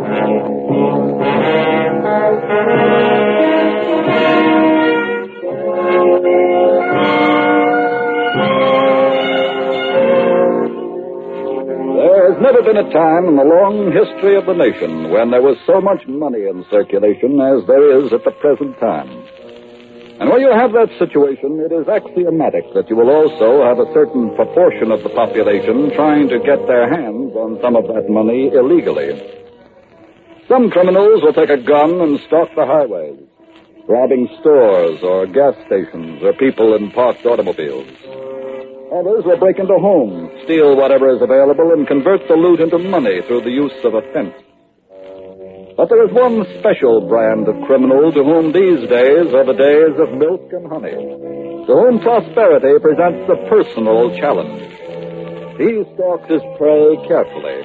C: There's never been a time in the long history of the nation when there was so much money in circulation as there is at the present time. And when you have that situation, it is axiomatic that you will also have a certain proportion of the population trying to get their hands on some of that money illegally. Some criminals will take a gun and stalk the highways, robbing stores or gas stations or people in parked automobiles. Others will break into homes, steal whatever is available, and convert the loot into money through the use of a fence. But there is one special brand of criminal to whom these days are the days of milk and honey, to whom prosperity presents a personal challenge. He stalks his prey carefully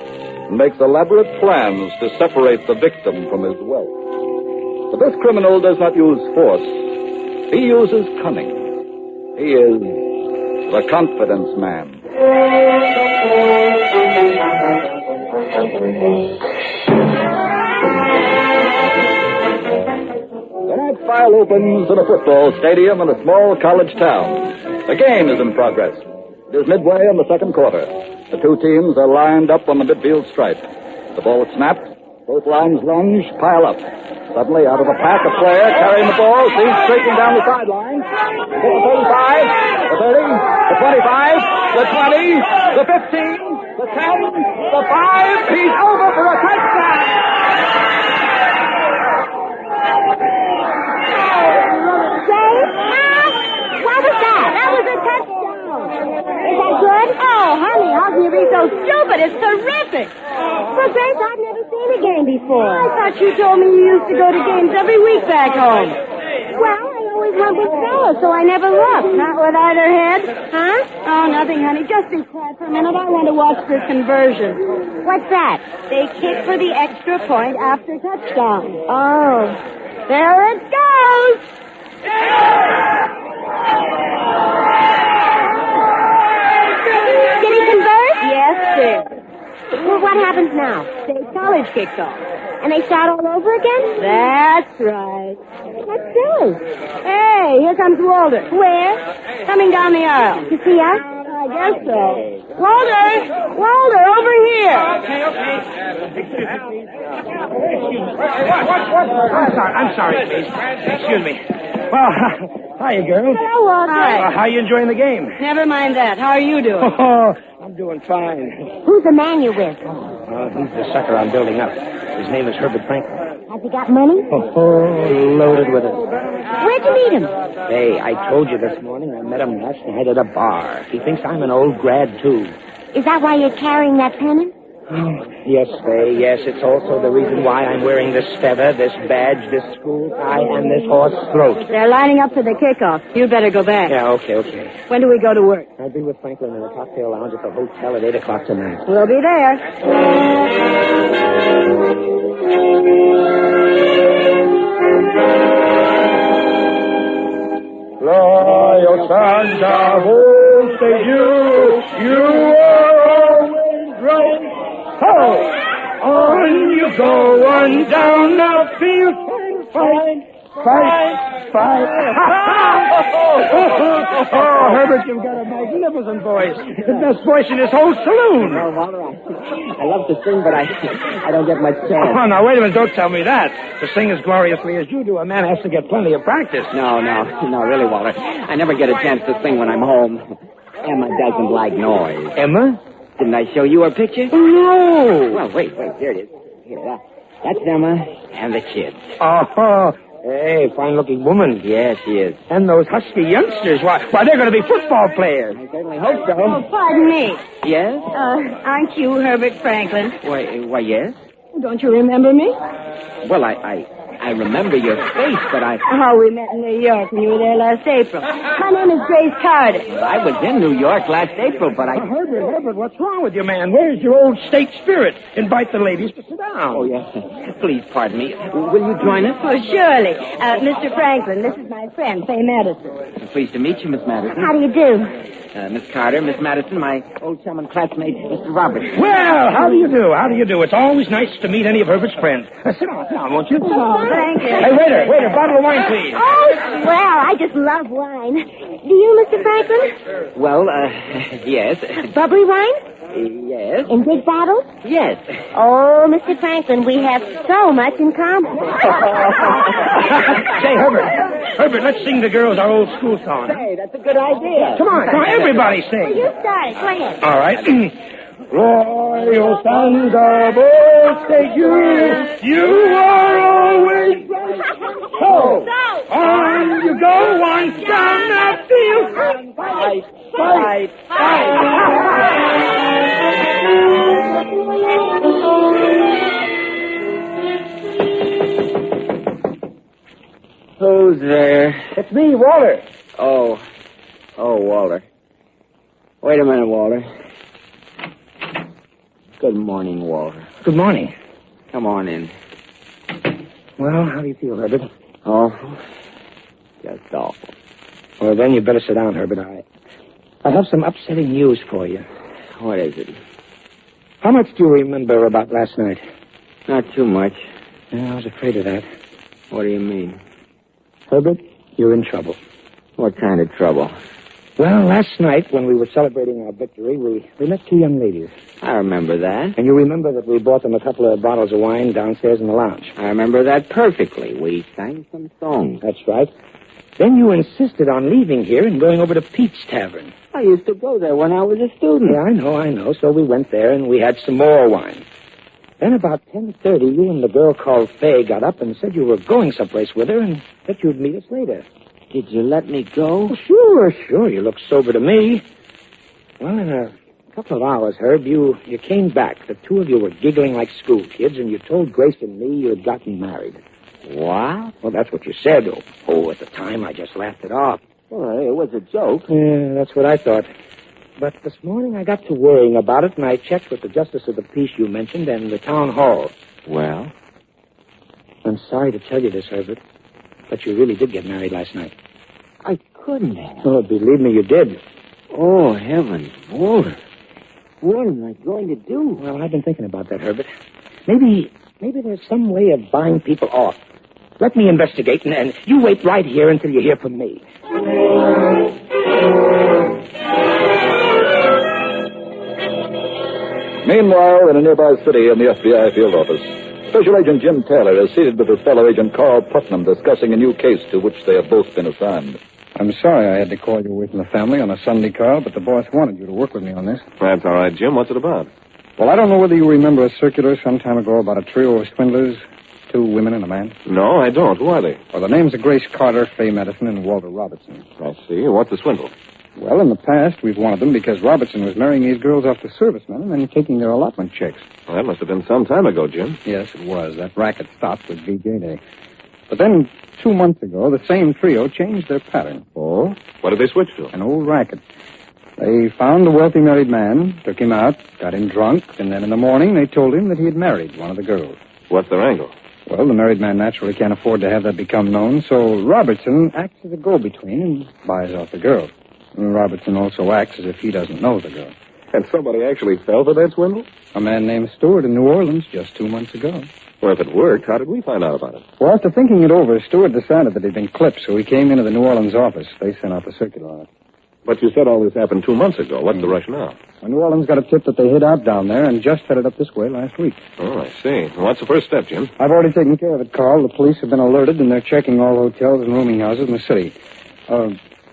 C: and makes elaborate plans to separate the victim from his wealth. But this criminal does not use force. He uses cunning. He is the confidence man. Tonight's file opens in a football stadium in a small college town. The game is in progress. It is midway in the second quarter. The two teams are lined up on the midfield stripe. The ball is snapped. Both lines lunge, pile up. Suddenly, out of the pack, a player carrying the ball sees streaking down the sideline. The 35, the 30, the 25, the 20, the 15, the 10, the 5. He's over for a touchdown.
H: What was that? That was a touchdown. Is that good? Oh, honey, how can you be so stupid? It's terrific. Well, Grace, I've never seen a game before. I thought you told me you used to go to games every week back home. Well, I always went with fellas, so I never looked. Not with either head. Huh? Oh, nothing, honey. Just be quiet for a minute. I want to watch this conversion. What's that? They kick for the extra point after touchdown. Oh. There it goes. Did he convert? Yes, sir. Well, what happens now? Say college kicks off. And they start all over again? That's right. What's doing? Hey, here comes Walter. Where? Coming down the aisle. To see us? I guess so. Walter, over here.
M: Okay. I'm sorry, please. Excuse me. Well, hiya, girl.
H: Hello, Walter.
M: Hi. How are you enjoying the game?
H: Never mind that. How are you doing?
M: Oh, I'm doing fine.
H: Who's the man you're with?
M: He's the sucker I'm building up. His name is Herbert Franklin.
H: Has he got money?
M: Oh, loaded with it.
H: Where'd you meet him?
M: Hey, I told you this morning I met him last night at a bar. He thinks I'm an old grad, too.
H: Is that why you're carrying that pennant?
M: Yes, Faye, yes. It's also the reason why I'm wearing this feather, this badge, this school tie, and this horse throat.
H: They're lining up for the kickoff. You'd better go back.
M: Yeah, okay.
H: When do we go to work?
M: I'll be with Franklin in the cocktail lounge at the hotel at 8 o'clock tonight.
H: We'll be there.
U: Loyal sons of old, say you are always right. Ho! On you go, on down the field, fight. Oh, Herbert, you've got a magnificent voice. The best voice in this whole saloon.
M: Well, Walter, I love to sing, but I don't get much chance.
U: Oh, now, wait a minute. Don't tell me that. To sing as gloriously as you do, a man has to get plenty of practice.
S: No, really, Walter. I never get a chance to sing when I'm home. Emma doesn't like noise.
U: Emma?
S: Didn't I show you her picture?
U: No.
S: Well, wait. Here it is. Here, that's Emma and the kids.
U: Oh, Hey, fine-looking woman.
S: Yes, she is.
U: And those husky youngsters, why, they're going to be football players.
S: I certainly hope so.
H: Oh, pardon me.
S: Yes?
H: Aren't you Herbert Franklin?
S: Why, yes.
H: Don't you remember me?
S: Well, I remember your face, but
H: Oh, we met in New York when you were there last April. My name is Grace Carter.
S: I was in New York last April, but
U: Herbert, what's wrong with you, man? Where's your old state spirit? Invite the ladies to sit down.
S: Oh, yes. Please, pardon me. Will you join us?
H: Oh, surely. Mr. Franklin, this is my friend, Faye Madison.
S: Pleased to meet you, Miss Madison.
H: How do you do?
S: Miss Carter, Miss Madison, my old chum and classmate, Mr. Roberts.
U: Well, how do you do? How do you do? It's always nice to meet any of Herbert's friends. Sit down, won't you?
H: Oh, thank you.
U: Hey, waiter, bottle of wine, please.
H: Oh, well, I just love wine. Do you, Mr. Franklin?
S: Well, yes.
H: Bubbly wine?
S: Yes.
H: In big bottles?
S: Yes.
H: Oh, Mr. Franklin, we have so much in common.
U: Say, Herbert, let's sing the girls our old school song.
S: Hey, that's a good idea.
U: Come on, everybody sing.
H: Well, you start it. Go ahead.
U: All right. Royal sons of old state you are always right. So, on you go, on down the field. Fight.
S: Who's there?
U: It's me, Walter.
S: Oh, Walter. Wait a minute, Walter. Good morning, Walter.
U: Good morning.
S: Come on in.
U: Well, how do you feel, Herbert?
S: Awful. Just awful.
U: Well, then you better sit down, Herbert. I have some upsetting news for you.
S: What is it?
U: How much do you remember about last night?
S: Not too much.
U: Yeah, I was afraid of that.
S: What do you mean?
U: Herbert, you're in trouble.
S: What kind of trouble?
U: Well, last night, when we were celebrating our victory, we met two young ladies.
S: I remember that.
U: And you remember that we bought them a couple of bottles of wine downstairs in the lounge.
S: I remember that perfectly. We sang some songs.
U: That's right. Then you insisted on leaving here and going over to Pete's Tavern.
S: I used to go there when I was a student.
U: Yeah, I know. So we went there and we had some more wine. Then about 10:30, you and the girl called Faye got up and said you were going someplace with her and that you'd meet us later.
S: Did you let me go?
U: Oh, sure. You look sober to me. Well, in a couple of hours, Herb, you came back. The two of you were giggling like school kids, and you told Grace and me you had gotten married.
S: What?
U: Well, that's what you said. Oh, at the time, I just laughed it off.
S: Well, it was a joke.
U: Yeah, that's what I thought. But this morning I got to worrying about it, and I checked with the justice of the peace you mentioned and the town hall.
S: Well?
U: I'm sorry to tell you this, Herbert, but you really did get married last night.
S: I couldn't have.
U: Oh, believe me, you did.
S: Oh, heavens, Walter. What am I going to do?
U: Well, I've been thinking about that, Herbert. Maybe there's some way of buying people off. Let me investigate, and you wait right here until you hear from me.
C: Meanwhile, in a nearby city in the FBI field office, Special Agent Jim Taylor is seated with his fellow agent Carl Putnam discussing a new case to which they have both been assigned.
A: I'm sorry I had to call you away from the family on a Sunday, Carl, but the boss wanted you to work with me on this.
K: That's all right, Jim. What's it about?
A: Well, I don't know whether you remember a circular some time ago about a trio of swindlers, 2 women and a man.
K: No, I don't. Who are they?
A: Well, the names are Grace Carter, Faye Madison, and Walter Robertson.
K: I see. What's the swindle?
A: Well, in the past, we've wanted them because Robertson was marrying these girls off to servicemen and then taking their allotment checks.
K: Well, that must have been some time ago, Jim.
A: Yes, it was. That racket stopped with VJ Day. But then, 2 months ago, the same trio changed their pattern.
K: Oh? What did they switch to?
A: An old racket. They found a wealthy married man, took him out, got him drunk, and then in the morning they told him that he had married one of the girls.
K: What's their angle?
A: Well, the married man naturally can't afford to have that become known, so Robertson acts as a go-between and buys off the girl. And Robertson also acts as if he doesn't know the girl.
K: And somebody actually fell for that swindle?
A: A man named Stewart in New Orleans just 2 months ago.
K: Well, if it worked, how did we find out about it?
A: Well, after thinking it over, Stewart decided that he'd been clipped, so he came into the New Orleans office. They sent out the circular on it.
K: But you said all this happened 2 months ago. What's the rush now?
A: Well, New Orleans got a tip that they hid out down there and just headed up this way last week.
K: Oh, I see. Well, what's the first step, Jim?
A: I've already taken care of it, Carl. The police have been alerted, and they're checking all hotels and rooming houses in the city.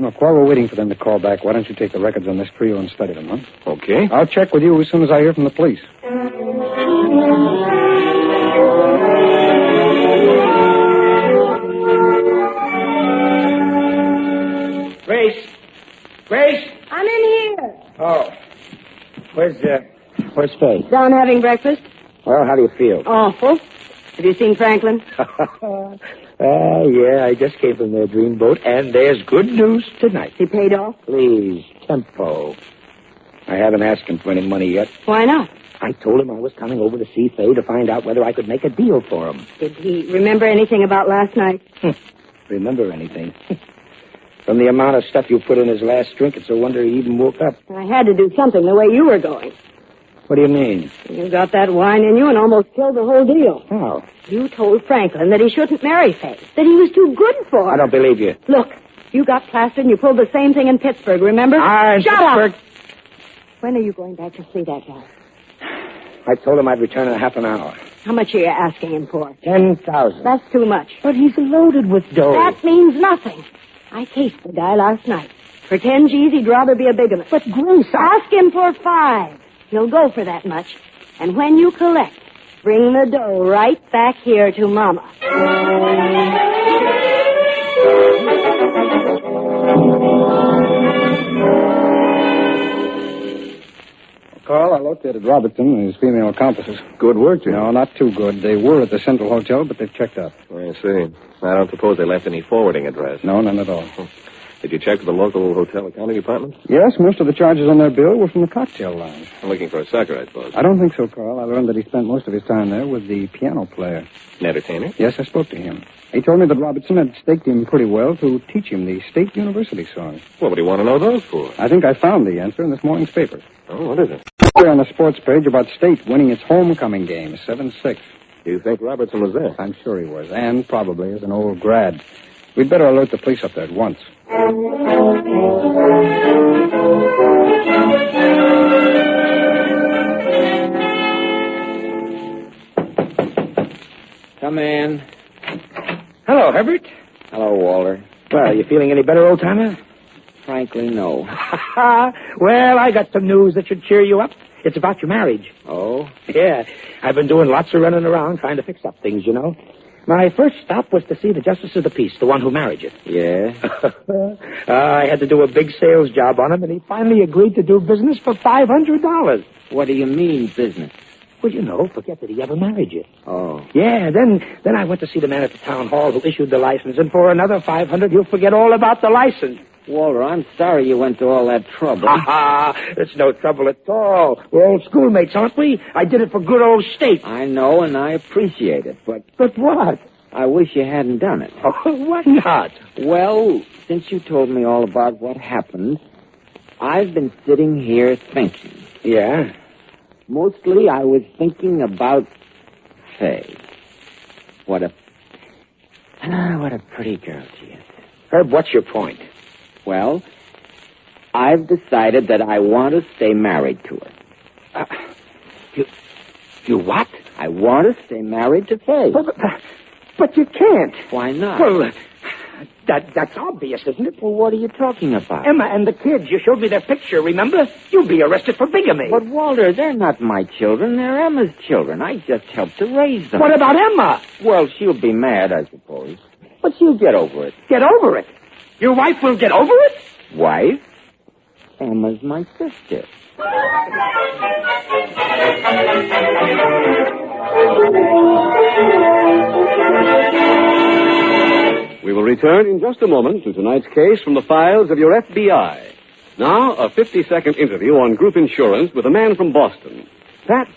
A: Look, while we're waiting for them to call back, why don't you take the records on this trio and study them, huh?
K: Okay.
A: I'll check with you as soon as I hear from the police.
U: Where's Faye?
H: Down having breakfast?
U: Well, how do you feel?
H: Awful. Have you seen Franklin?
U: Yeah, I just came from their dreamboat, and there's good news tonight.
H: He paid off?
U: Please, tempo. I haven't asked him for any money yet.
H: Why not?
U: I told him I was coming over to see Faye to find out whether I could make a deal for him.
H: Did he remember anything about last night?
U: Remember anything? From the amount of stuff you put in his last drink, it's a wonder he even woke up.
H: I had to do something the way you were going.
U: What do you mean?
H: You got that wine in you and almost killed the whole deal.
U: How?
H: You told Franklin that he shouldn't marry Faye, that he was too good for her.
U: I don't believe you.
H: Look, you got plastered and you pulled the same thing in Pittsburgh, remember? Shut up! When are you going back to see that guy?
U: I told him I'd return in half an hour.
H: How much are you asking him for?
U: $10,000.
H: That's too much.
U: But he's loaded with dough.
H: That means nothing. I cased the guy last night. For 10 G's, he'd rather be a bigamist.
U: But Grace,
H: ask him for 5. He'll go for that much. And when you collect, bring the dough right back here to Mama.
A: Carl, I located Robertson and his female accomplices.
K: Good work, Jim.
A: No, not too good. They were at the Central Hotel, but they've checked out.
K: I see. I don't suppose they left any forwarding address.
A: No, none at all.
K: Did you check with the local hotel accounting department?
A: Yes, most of the charges on their bill were from the cocktail lounge.
K: I'm looking for a sucker, I suppose.
A: I don't think so, Carl. I learned that he spent most of his time there with the piano player.
K: An entertainer?
A: Yes, I spoke to him. He told me that Robertson had staked him pretty well to teach him the State University songs.
K: What would he want to know those for?
A: I think I found the answer in this morning's paper.
K: Oh, what is it?
A: On the sports page about State winning its homecoming game, 7-6.
K: Do you think Robertson was there?
A: I'm sure he was, and probably as an old grad. We'd better alert the police up there at once.
U: Come in. Hello, Herbert.
S: Hello, Walter.
U: Well, you feeling any better, old-timer?
S: Frankly, no.
U: Well, I got some news that should cheer you up. It's about your marriage.
S: Oh?
U: Yeah. I've been doing lots of running around trying to fix up things, you know. My first stop was to see the Justice of the Peace, the one who married you.
S: Yeah?
U: I had to do a big sales job on him, and he finally agreed to do business for $500.
S: What do you mean, business?
U: Well, you know, forget that he ever married you.
S: Oh.
U: Yeah, then I went to see the man at the town hall who issued the license, and for another $500, he'll forget all about the license.
S: Walter, I'm sorry you went to all that trouble.
U: It's no trouble at all. We're old schoolmates, aren't we? I did it for good old State.
S: I know, and I appreciate it, but...
U: But what?
S: I wish you hadn't done it.
U: Oh, why not?
S: Well, since you told me all about what happened, I've been sitting here thinking.
U: Yeah?
S: Mostly I was thinking about Faye. What a pretty girl she is.
U: Herb, what's your point?
S: Well, I've decided that I want to stay married to her.
U: You what?
S: I want to stay married to Faye.
U: But you can't.
S: Why not?
U: Well, that's obvious, isn't it?
S: Well, what are you talking about?
U: Emma and the kids. You showed me their picture, remember? You'll be arrested for bigamy.
S: But, Walter, they're not my children. They're Emma's children. I just helped to raise them.
U: What about Emma?
S: Well, she'll be mad, I suppose. But she'll get over it.
U: Get over it? Your wife will get over it?
S: Wife? Emma's my sister.
E: We will return in just a moment to tonight's case from the files of your FBI. Now, a 50-second interview on group insurance with a man from Boston. Pat,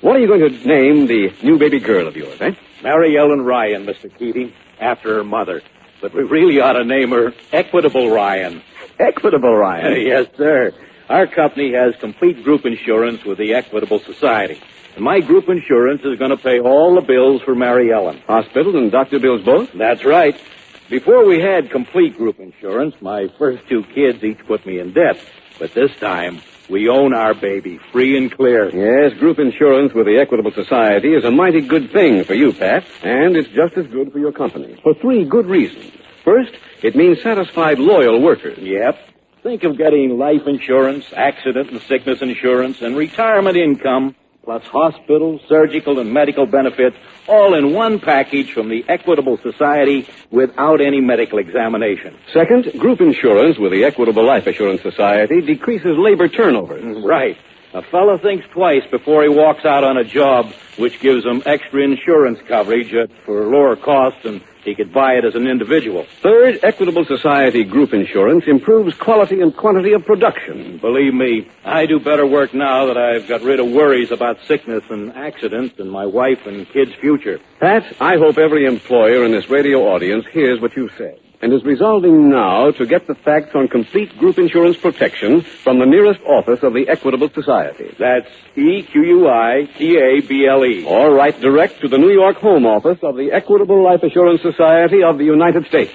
E: what are you going to name the new baby girl of yours, eh?
B: Mary Ellen Ryan, Mr. Keating, after her mother. But we really ought to name her Equitable Ryan.
E: Equitable Ryan?
B: Yes, sir. Our company has complete group insurance with the Equitable Society. And my group insurance is going to pay all the bills for Mary Ellen.
E: Hospital and doctor bills both?
B: That's right. Before we had complete group insurance, my first 2 kids each put me in debt. But this time, we own our baby free and clear.
E: Yes, group insurance with the Equitable Society is a mighty good thing for you, Pat, and it's just as good for your company. For 3 good reasons. First, it means satisfied, loyal workers.
B: Yep. Think of getting life insurance, accident and sickness insurance, and retirement income, plus hospital, surgical, and medical benefits, all in one package from the Equitable Society without any medical examination.
E: Second, group insurance with the Equitable Life Assurance Society decreases labor turnover.
B: Right. A fella thinks twice before he walks out on a job which gives him extra insurance coverage for lower cost than he could buy it as an individual.
T: Third, Equitable Society Group Insurance improves quality and quantity of production.
B: Believe me, I do better work now that I've got rid of worries about sickness and accidents and my wife and kids' future.
T: Pat, I hope every employer in this radio audience hears what you've said and is resolving now to get the facts on complete group insurance protection from the nearest office of the Equitable Society.
B: That's EQUITABLE.
T: Or write direct to the New York home office of the Equitable Life Assurance Society of the United States.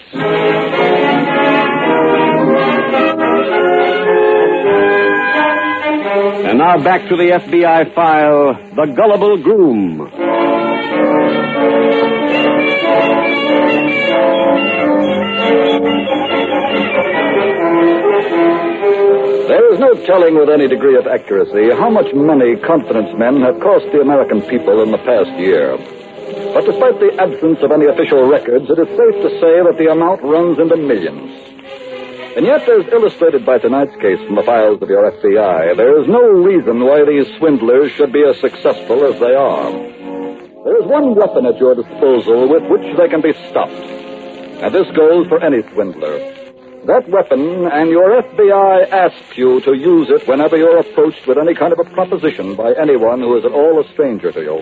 T: And now back to the FBI file, The Gullible Groom.
G: There is no telling with any degree of accuracy how much money confidence men have cost the American people in the past year. But despite the absence of any official records, it is safe to say that the amount runs into millions. And yet, as illustrated by tonight's case from the files of your FBI, there is no reason why these swindlers should be as successful as they are. There is one weapon at your disposal with which they can be stopped. And this goes for any swindler. That weapon, and your FBI asks you to use it whenever you're approached with any kind of a proposition by anyone who is at all a stranger to you.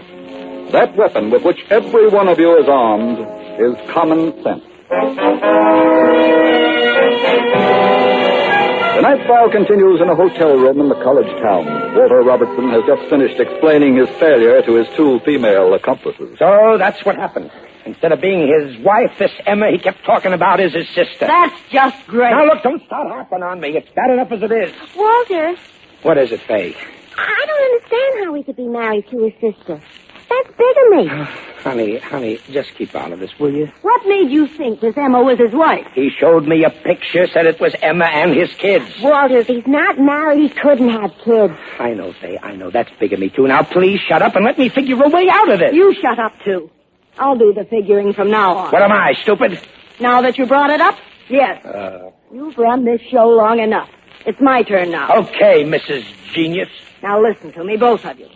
G: That weapon with which every one of you is armed is common sense. Tonight's file continues in a hotel room in the college town. Walter Robertson has just finished explaining his failure to his two female accomplices.
U: So that's what happened. Instead of being his wife, this Emma he kept talking about is his sister.
H: That's just great.
U: Now, look, don't start harping on me. It's bad enough as it is.
H: Walter,
U: What is it, Faye?
H: I don't understand how he could be married to his sister. That's bigamy.
U: Honey, just keep out of this, will you?
H: What made you think this Emma was his wife?
U: He showed me a picture, said it was Emma and his kids.
H: Walter, if he's not married, he couldn't have kids.
U: I know, Faye, I know. That's bigamy, too. Now, please shut up and let me figure a way out of this.
H: You shut up, too. I'll do the figuring from now on.
U: What am I, stupid?
H: Now that you brought it up? Yes. You've run this show long enough. It's my turn now.
U: Okay, Mrs. Genius.
H: Now listen to me, both of you.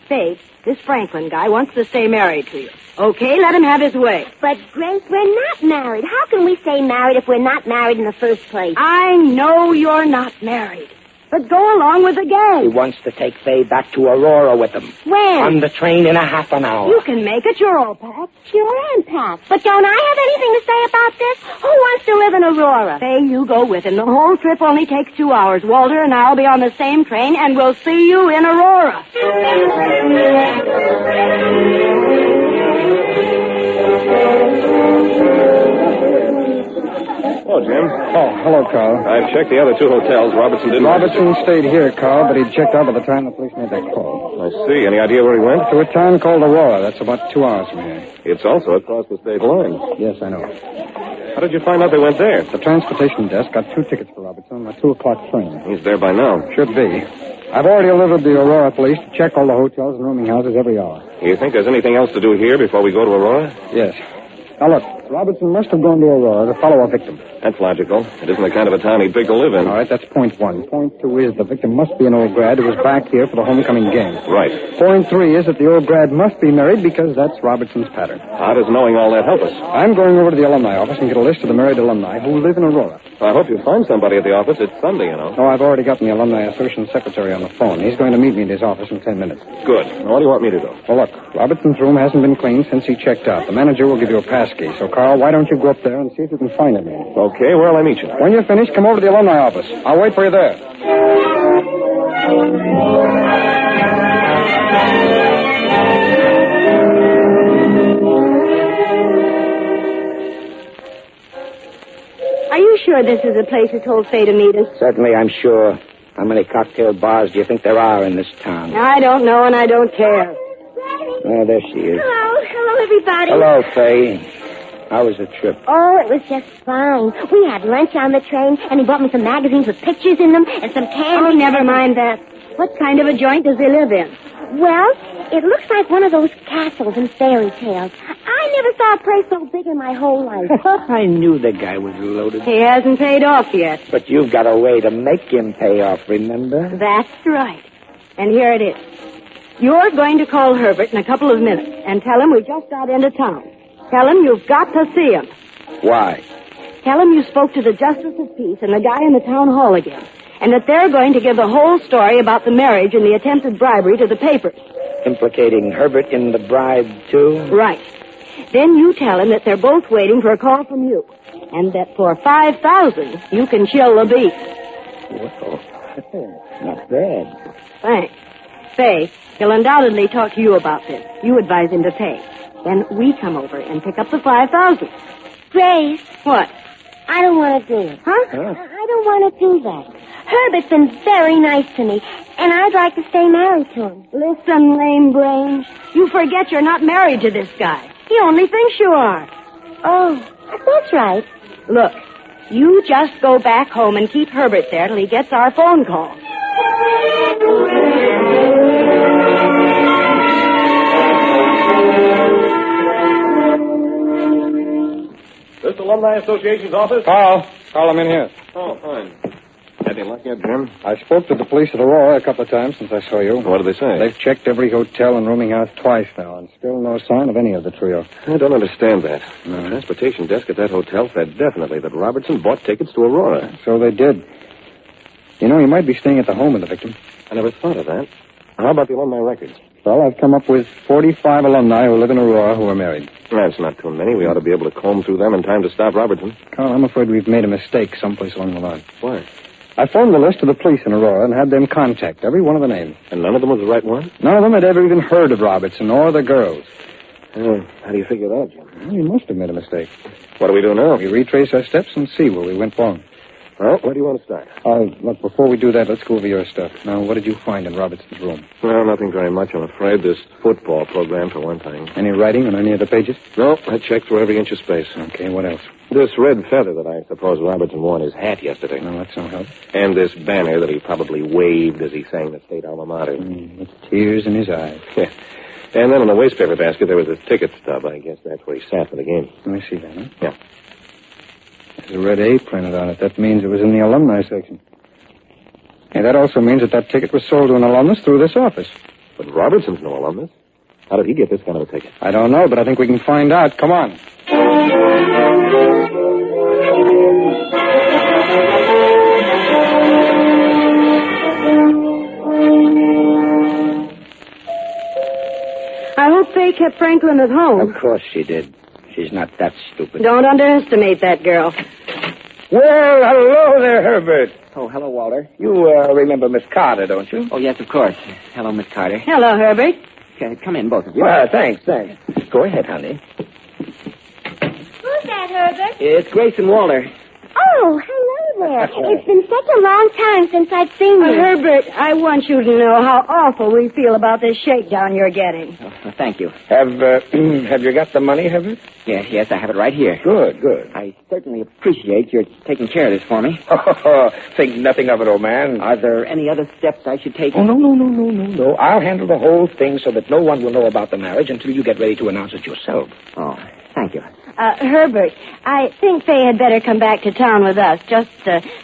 H: Faith, this Franklin guy wants to stay married to you. Okay, let him have his way.
R: But, Grace, we're not married. How can we stay married if we're not married in the first place?
H: I know you're not married. But go along with the
U: He
H: gang.
U: wants to take Faye back to Aurora with him.
H: When?
U: On the train in a half an hour.
H: You can make it. You're all packed.
R: Sure am, Pat. But don't I have anything to say about this? Who wants to live in Aurora?
H: Faye, you go with him. The whole trip only takes 2 hours. Walter and I'll be on the same train, and we'll see you in Aurora.
I: Hello, Jim. Oh, hello, Carl.
P: I've checked the other two hotels. Robertson didn't...
I: Robertson stayed here, Carl, but he checked out by the time the police made that call.
P: I see. Any idea where he went?
I: To a town called Aurora. That's about 2 hours from here.
P: It's also across the state line.
I: Yes, I know.
P: How did you find out they went there?
I: The transportation desk got 2 tickets for Robertson on a 2 o'clock train.
P: He's there by now.
I: Should be. I've already alerted the Aurora police to check all the hotels and rooming houses every hour.
P: You think there's anything else to do here before we go to Aurora?
I: Yes. Now, look, Robertson must have gone to Aurora to follow a victim.
P: That's logical. It isn't the kind of a town he'd pick to live in.
I: All right, that's point 1. Point 2 is the victim must be an old grad who was back here for the homecoming game.
P: Right.
I: Point 3 is that the old grad must be married because that's Robertson's pattern.
P: How does knowing all that help us?
I: I'm going over to the alumni office and get a list of the married alumni who live in Aurora.
P: I hope you find somebody at the office. It's Sunday, you know.
I: Oh, I've already gotten the alumni association secretary on the phone. He's going to meet me at his office in 10 minutes.
P: Good. Now, what do you want me to do?
I: Well, look, Robertson's room hasn't been cleaned since he checked out. The manager will give you a pass key. So, Carl, why don't you go up there and see if you can find him?
P: Okay, where'll I meet you?
I: When you're finished, come over to the alumni office. I'll wait for you there.
H: Are you sure this is the place you told Faye to meet us?
U: Certainly, I'm sure. How many cocktail bars do you think there are in this town?
H: I don't know, and I don't care.
U: Oh, there she is.
R: Hello, everybody.
U: Hello, Faye. How was the trip?
R: Oh, it was just fine. We had lunch on the train, and he bought me some magazines with pictures in them and some candy.
H: Oh, never mind that. What kind of a joint does he live in?
R: Well, it looks like one of those castles in fairy tales. I never saw a place so big in my whole life.
U: I knew the guy was loaded.
H: He hasn't paid off yet.
U: But you've got a way to make him pay off, remember?
H: That's right.
F: And here it is. You're going to call Herbert in a couple of minutes and tell him we just got into town. Tell him you've got to see him.
U: Why?
F: Tell him you spoke to the Justice of Peace and the guy in the town hall again, and that they're going to give the whole story about the marriage and the attempted bribery to the papers.
U: Implicating Herbert in the bribe, too?
F: Right. Then you tell him that they're both waiting for a call from you, and that for $5,000 you can chill the beast.
U: Well, not bad.
F: Thanks. Faye, he'll undoubtedly talk to you about this. You advise him to pay. Then we come over and pick up the $5,000.
R: Grace.
F: What?
R: I don't want to do it.
F: Huh?
R: I don't want to do that. Herbert's been very nice to me, and I'd like to stay married to him.
F: Listen, lame brain. You forget you're not married to this guy. He only thinks you are.
R: Oh, that's right.
F: Look, you just go back home and keep Herbert there till he gets our phone call.
T: This Alumni Association's office?
A: Call him in here.
T: Oh, fine. Any luck yet, Jim?
A: I spoke to the police at Aurora a couple of times since I saw you.
T: What did they say?
A: They've checked every hotel and rooming house twice now, and still no sign of any of the trio.
T: I don't understand that. The transportation desk at that hotel said definitely that Robertson bought tickets to Aurora.
A: So they did. You know, he might be staying at the home of the victim.
T: I never thought of that. How about the alumni records?
A: Well, I've come up with 45 alumni who live in Aurora who are married.
T: That's not too many. We ought to be able to comb through them in time to stop Robertson.
A: Carl, I'm afraid we've made a mistake someplace along the line.
T: Why?
A: I phoned the list of the police in Aurora and had them contact every one of the names.
T: And none of them was the right one?
A: None of them had ever even heard of Robertson or the girls.
T: How do you figure that, Jim?
A: Well, we must have made a mistake.
T: What do we do now?
A: We retrace our steps and see where we went wrong.
T: Well, where do you want to start?
A: Look, before we do that, let's go over your stuff. Now, what did you find in Robertson's room?
T: Well, nothing very much, I'm afraid. This football program, for one thing.
A: Any writing on any of the pages?
T: No, I checked through every inch of space.
A: Okay, what else?
T: This red feather that I suppose Robertson wore on his hat yesterday.
A: No, that's no help.
T: And this banner that he probably waved as he sang the state alma mater.
A: With tears in his eyes.
T: Yeah. And then in the wastepaper basket, there was a ticket stub. I guess that's where he sat for the game.
A: Let me see that, huh?
T: Yeah.
A: There's a red A printed on it. That means it was in the alumni section. And that also means that ticket was sold to an alumnus through this office.
T: But Robertson's no alumnus. How did he get this kind of a ticket?
A: I don't know, but I think we can find out. Come on.
F: I hope Faye kept Franklin at home.
U: Of course she did. She's not that stupid.
F: Don't underestimate that girl.
U: Well, hello there, Herbert. Oh, hello, Walter. You remember Miss Carter, don't you?
S: Oh, yes, of course. Hello, Miss Carter.
F: Hello, Herbert.
S: Okay, come in, both of you.
U: Well, thanks. Go ahead, honey.
R: Who's that, Herbert?
S: It's Grace and Walter.
R: Oh, hello there. It's been such a long time since I've seen you.
F: Herbert, I want you to know how awful we feel about this shakedown you're getting.
S: Oh, thank you.
U: Have you got the money, Herbert?
S: Yes, I have it right here.
U: Good.
S: I certainly appreciate your taking care of this for me.
U: Think nothing of it, old man.
S: Are there any other steps I should take?
U: Oh, no. I'll handle the whole thing so that no one will know about the marriage until you get ready to announce it yourself.
S: Oh, thank you.
F: Herbert, I think Faye had better come back to town with us, just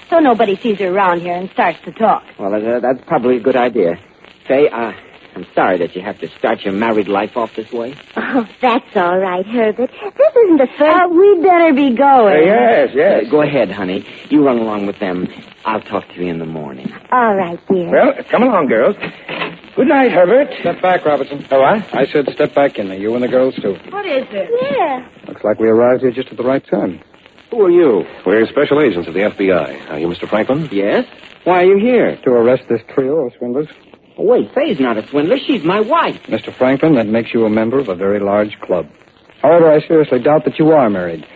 F: so nobody sees her around here and starts to talk.
S: Well, that's probably a good idea. Faye, I'm sorry that you have to start your married life off this way.
R: Oh, that's all right, Herbert. This isn't the first...
F: we'd better be going.
U: Yes.
S: Go ahead, honey. You run along with them. I'll talk to you in the morning.
R: All right, dear.
U: Well, come along, girls. Good night, Herbert.
A: Step back, Robertson.
U: Oh, what?
A: I said step back in there, you and the girls, too.
F: What is it?
R: Yeah.
A: Looks like we arrived here just at the right time.
T: Who are you? We're special agents of the FBI. Are you Mr. Franklin?
S: Yes? Why are you here?
A: To arrest this trio of swindlers.
S: Oh, wait, Faye's not a swindler. She's my wife.
A: Mr. Franklin, that makes you a member of a very large club. However, I seriously doubt that you are married.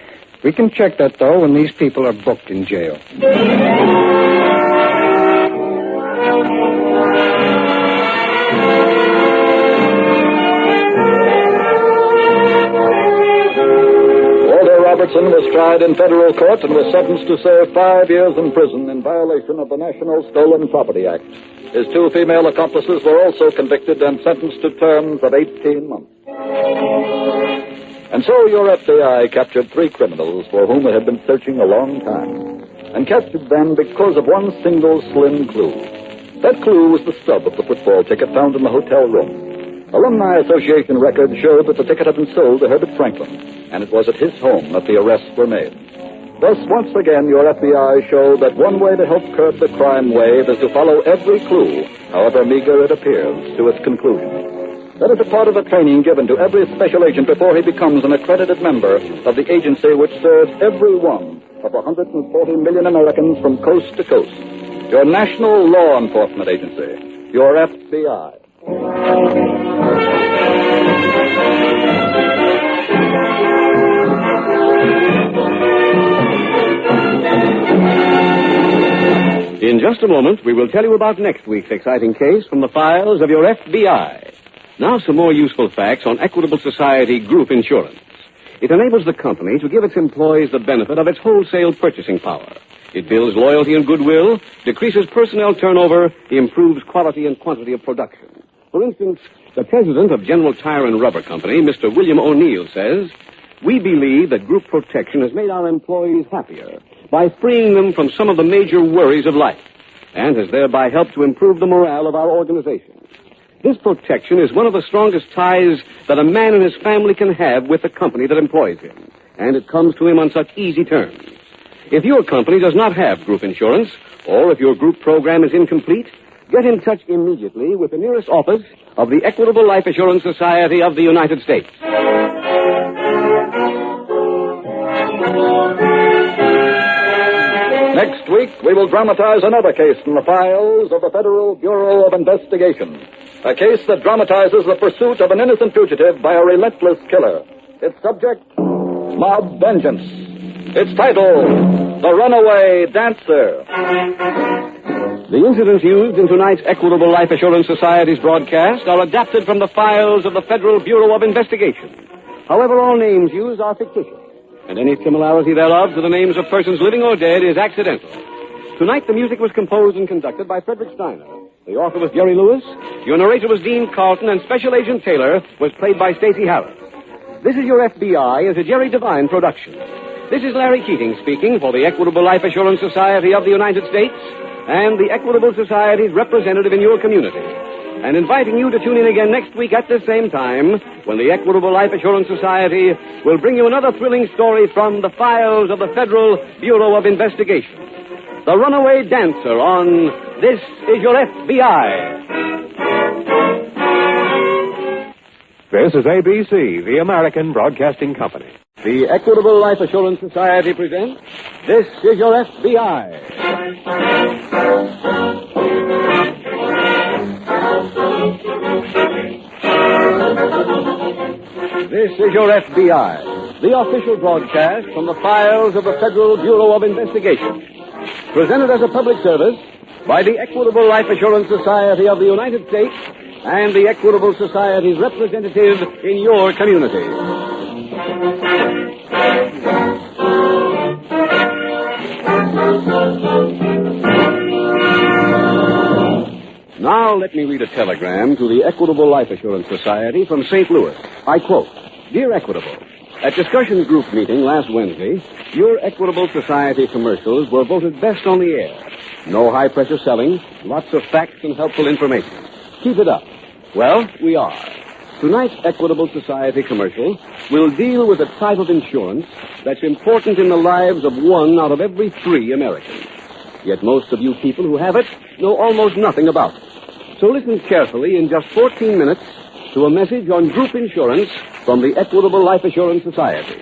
A: We can check that, though, when these people are booked in jail.
G: Robertson was tried in federal court and was sentenced to serve 5 years in prison in violation of the National Stolen Property Act. His 2 female accomplices were also convicted and sentenced to terms of 18 months. And so your FBI captured 3 criminals for whom it had been searching a long time, and captured them because of one single slim clue. That clue was the stub of the football ticket found in the hotel room. Alumni Association records showed that the ticket had been sold to Herbert Franklin, and it was at his home that the arrests were made. Thus, once again, your FBI showed that one way to help curb the crime wave is to follow every clue, however meager it appears, to its conclusion. That is a part of the training given to every special agent before he becomes an accredited member of the agency which serves every one of 140 million Americans from coast to coast. Your national law enforcement agency, your FBI.
T: In just a moment, we will tell you about next week's exciting case from the files of your FBI. Now, some more useful facts on Equitable Society Group Insurance. It enables the company to give its employees the benefit of its wholesale purchasing power. It builds loyalty and goodwill, decreases personnel turnover, improves quality and quantity of production. For instance, the president of General Tire and Rubber Company, Mr. William O'Neill, says, "We believe that group protection has made our employees happier by freeing them from some of the major worries of life, and has thereby helped to improve the morale of our organization. This protection is one of the strongest ties that a man and his family can have with the company that employs him, and it comes to him on such easy terms. If your company does not have group insurance, or if your group program is incomplete, get in touch immediately with the nearest office of the Equitable Life Assurance Society of the United States."
G: Next week, we will dramatize another case from the files of the Federal Bureau of Investigation. A case that dramatizes the pursuit of an innocent fugitive by a relentless killer. Its subject, mob vengeance. Its title, The Runaway Dancer.
T: The incidents used in tonight's Equitable Life Assurance Society's broadcast are adapted from the files of the Federal Bureau of Investigation. However, all names used are fictitious, and any similarity thereof to the names of persons living or dead is accidental. Tonight, the music was composed and conducted by Frederick Steiner. The author was Jerry Lewis. Your narrator was Dean Carlton, and Special Agent Taylor was played by Stacey Harris. This Is Your FBI is a Jerry Devine production. This is Larry Keating speaking for the Equitable Life Assurance Society of the United States and the Equitable Society's representative in your community, and inviting you to tune in again next week at this same time when the Equitable Life Assurance Society will bring you another thrilling story from the files of the Federal Bureau of Investigation. The Runaway Dancer on This Is Your FBI.
N: This is ABC, the American Broadcasting Company.
T: The Equitable Life Assurance Society presents This Is Your FBI. This is Your FBI, the official broadcast from the files of the Federal Bureau of Investigation. Presented as a public service by the Equitable Life Assurance Society of the United States and the Equitable Society's representative in your community. Now let me read a telegram to the Equitable Life Assurance Society from St. Louis. I quote, "Dear Equitable, at discussion group meeting last Wednesday, your Equitable Society commercials were voted best on the air. No high-pressure selling, lots of facts and helpful information. Keep it up." Well, we are. Tonight's Equitable Society commercial will deal with a type of insurance that's important in the lives of 1 out of every 3 Americans. Yet most of you people who have it know almost nothing about it. So listen carefully in just 14 minutes to a message on group insurance from the Equitable Life Assurance Society.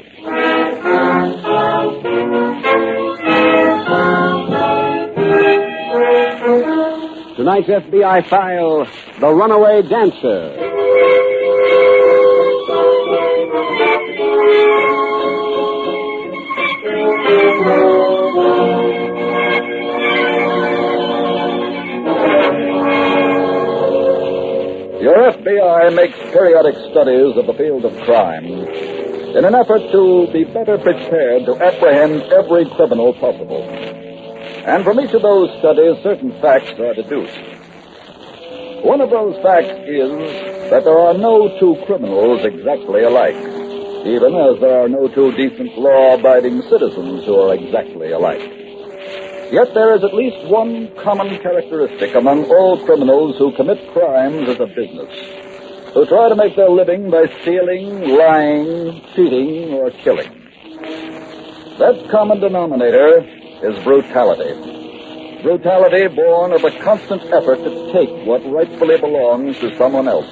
T: Tonight's FBI file, The Runaway Dancer.
G: Your FBI makes periodic studies of the field of crime in an effort to be better prepared to apprehend every criminal possible. And from each of those studies, certain facts are deduced. One of those facts is that there are no 2 criminals exactly alike, even as there are no 2 decent, law-abiding citizens who are exactly alike. Yet there is at least one common characteristic among all criminals who commit crimes as a business, who try to make their living by stealing, lying, cheating, or killing. That common denominator is brutality. Brutality born of a constant effort to take what rightfully belongs to someone else.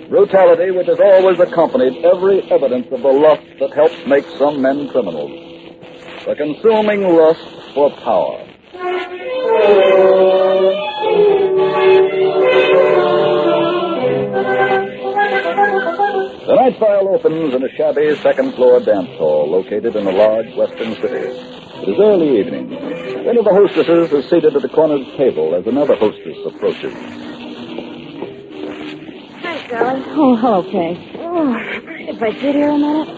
G: Brutality which has always accompanied every evidence of the lust that helps make some men criminals. The consuming lust for power. The night file opens in a shabby second-floor dance hall located in a large western city. It is early evening. One of the hostesses is seated at a cornered table as another hostess approaches.
F: Hi, darling. Oh, hello, Kay. Oh, if I sit here a minute.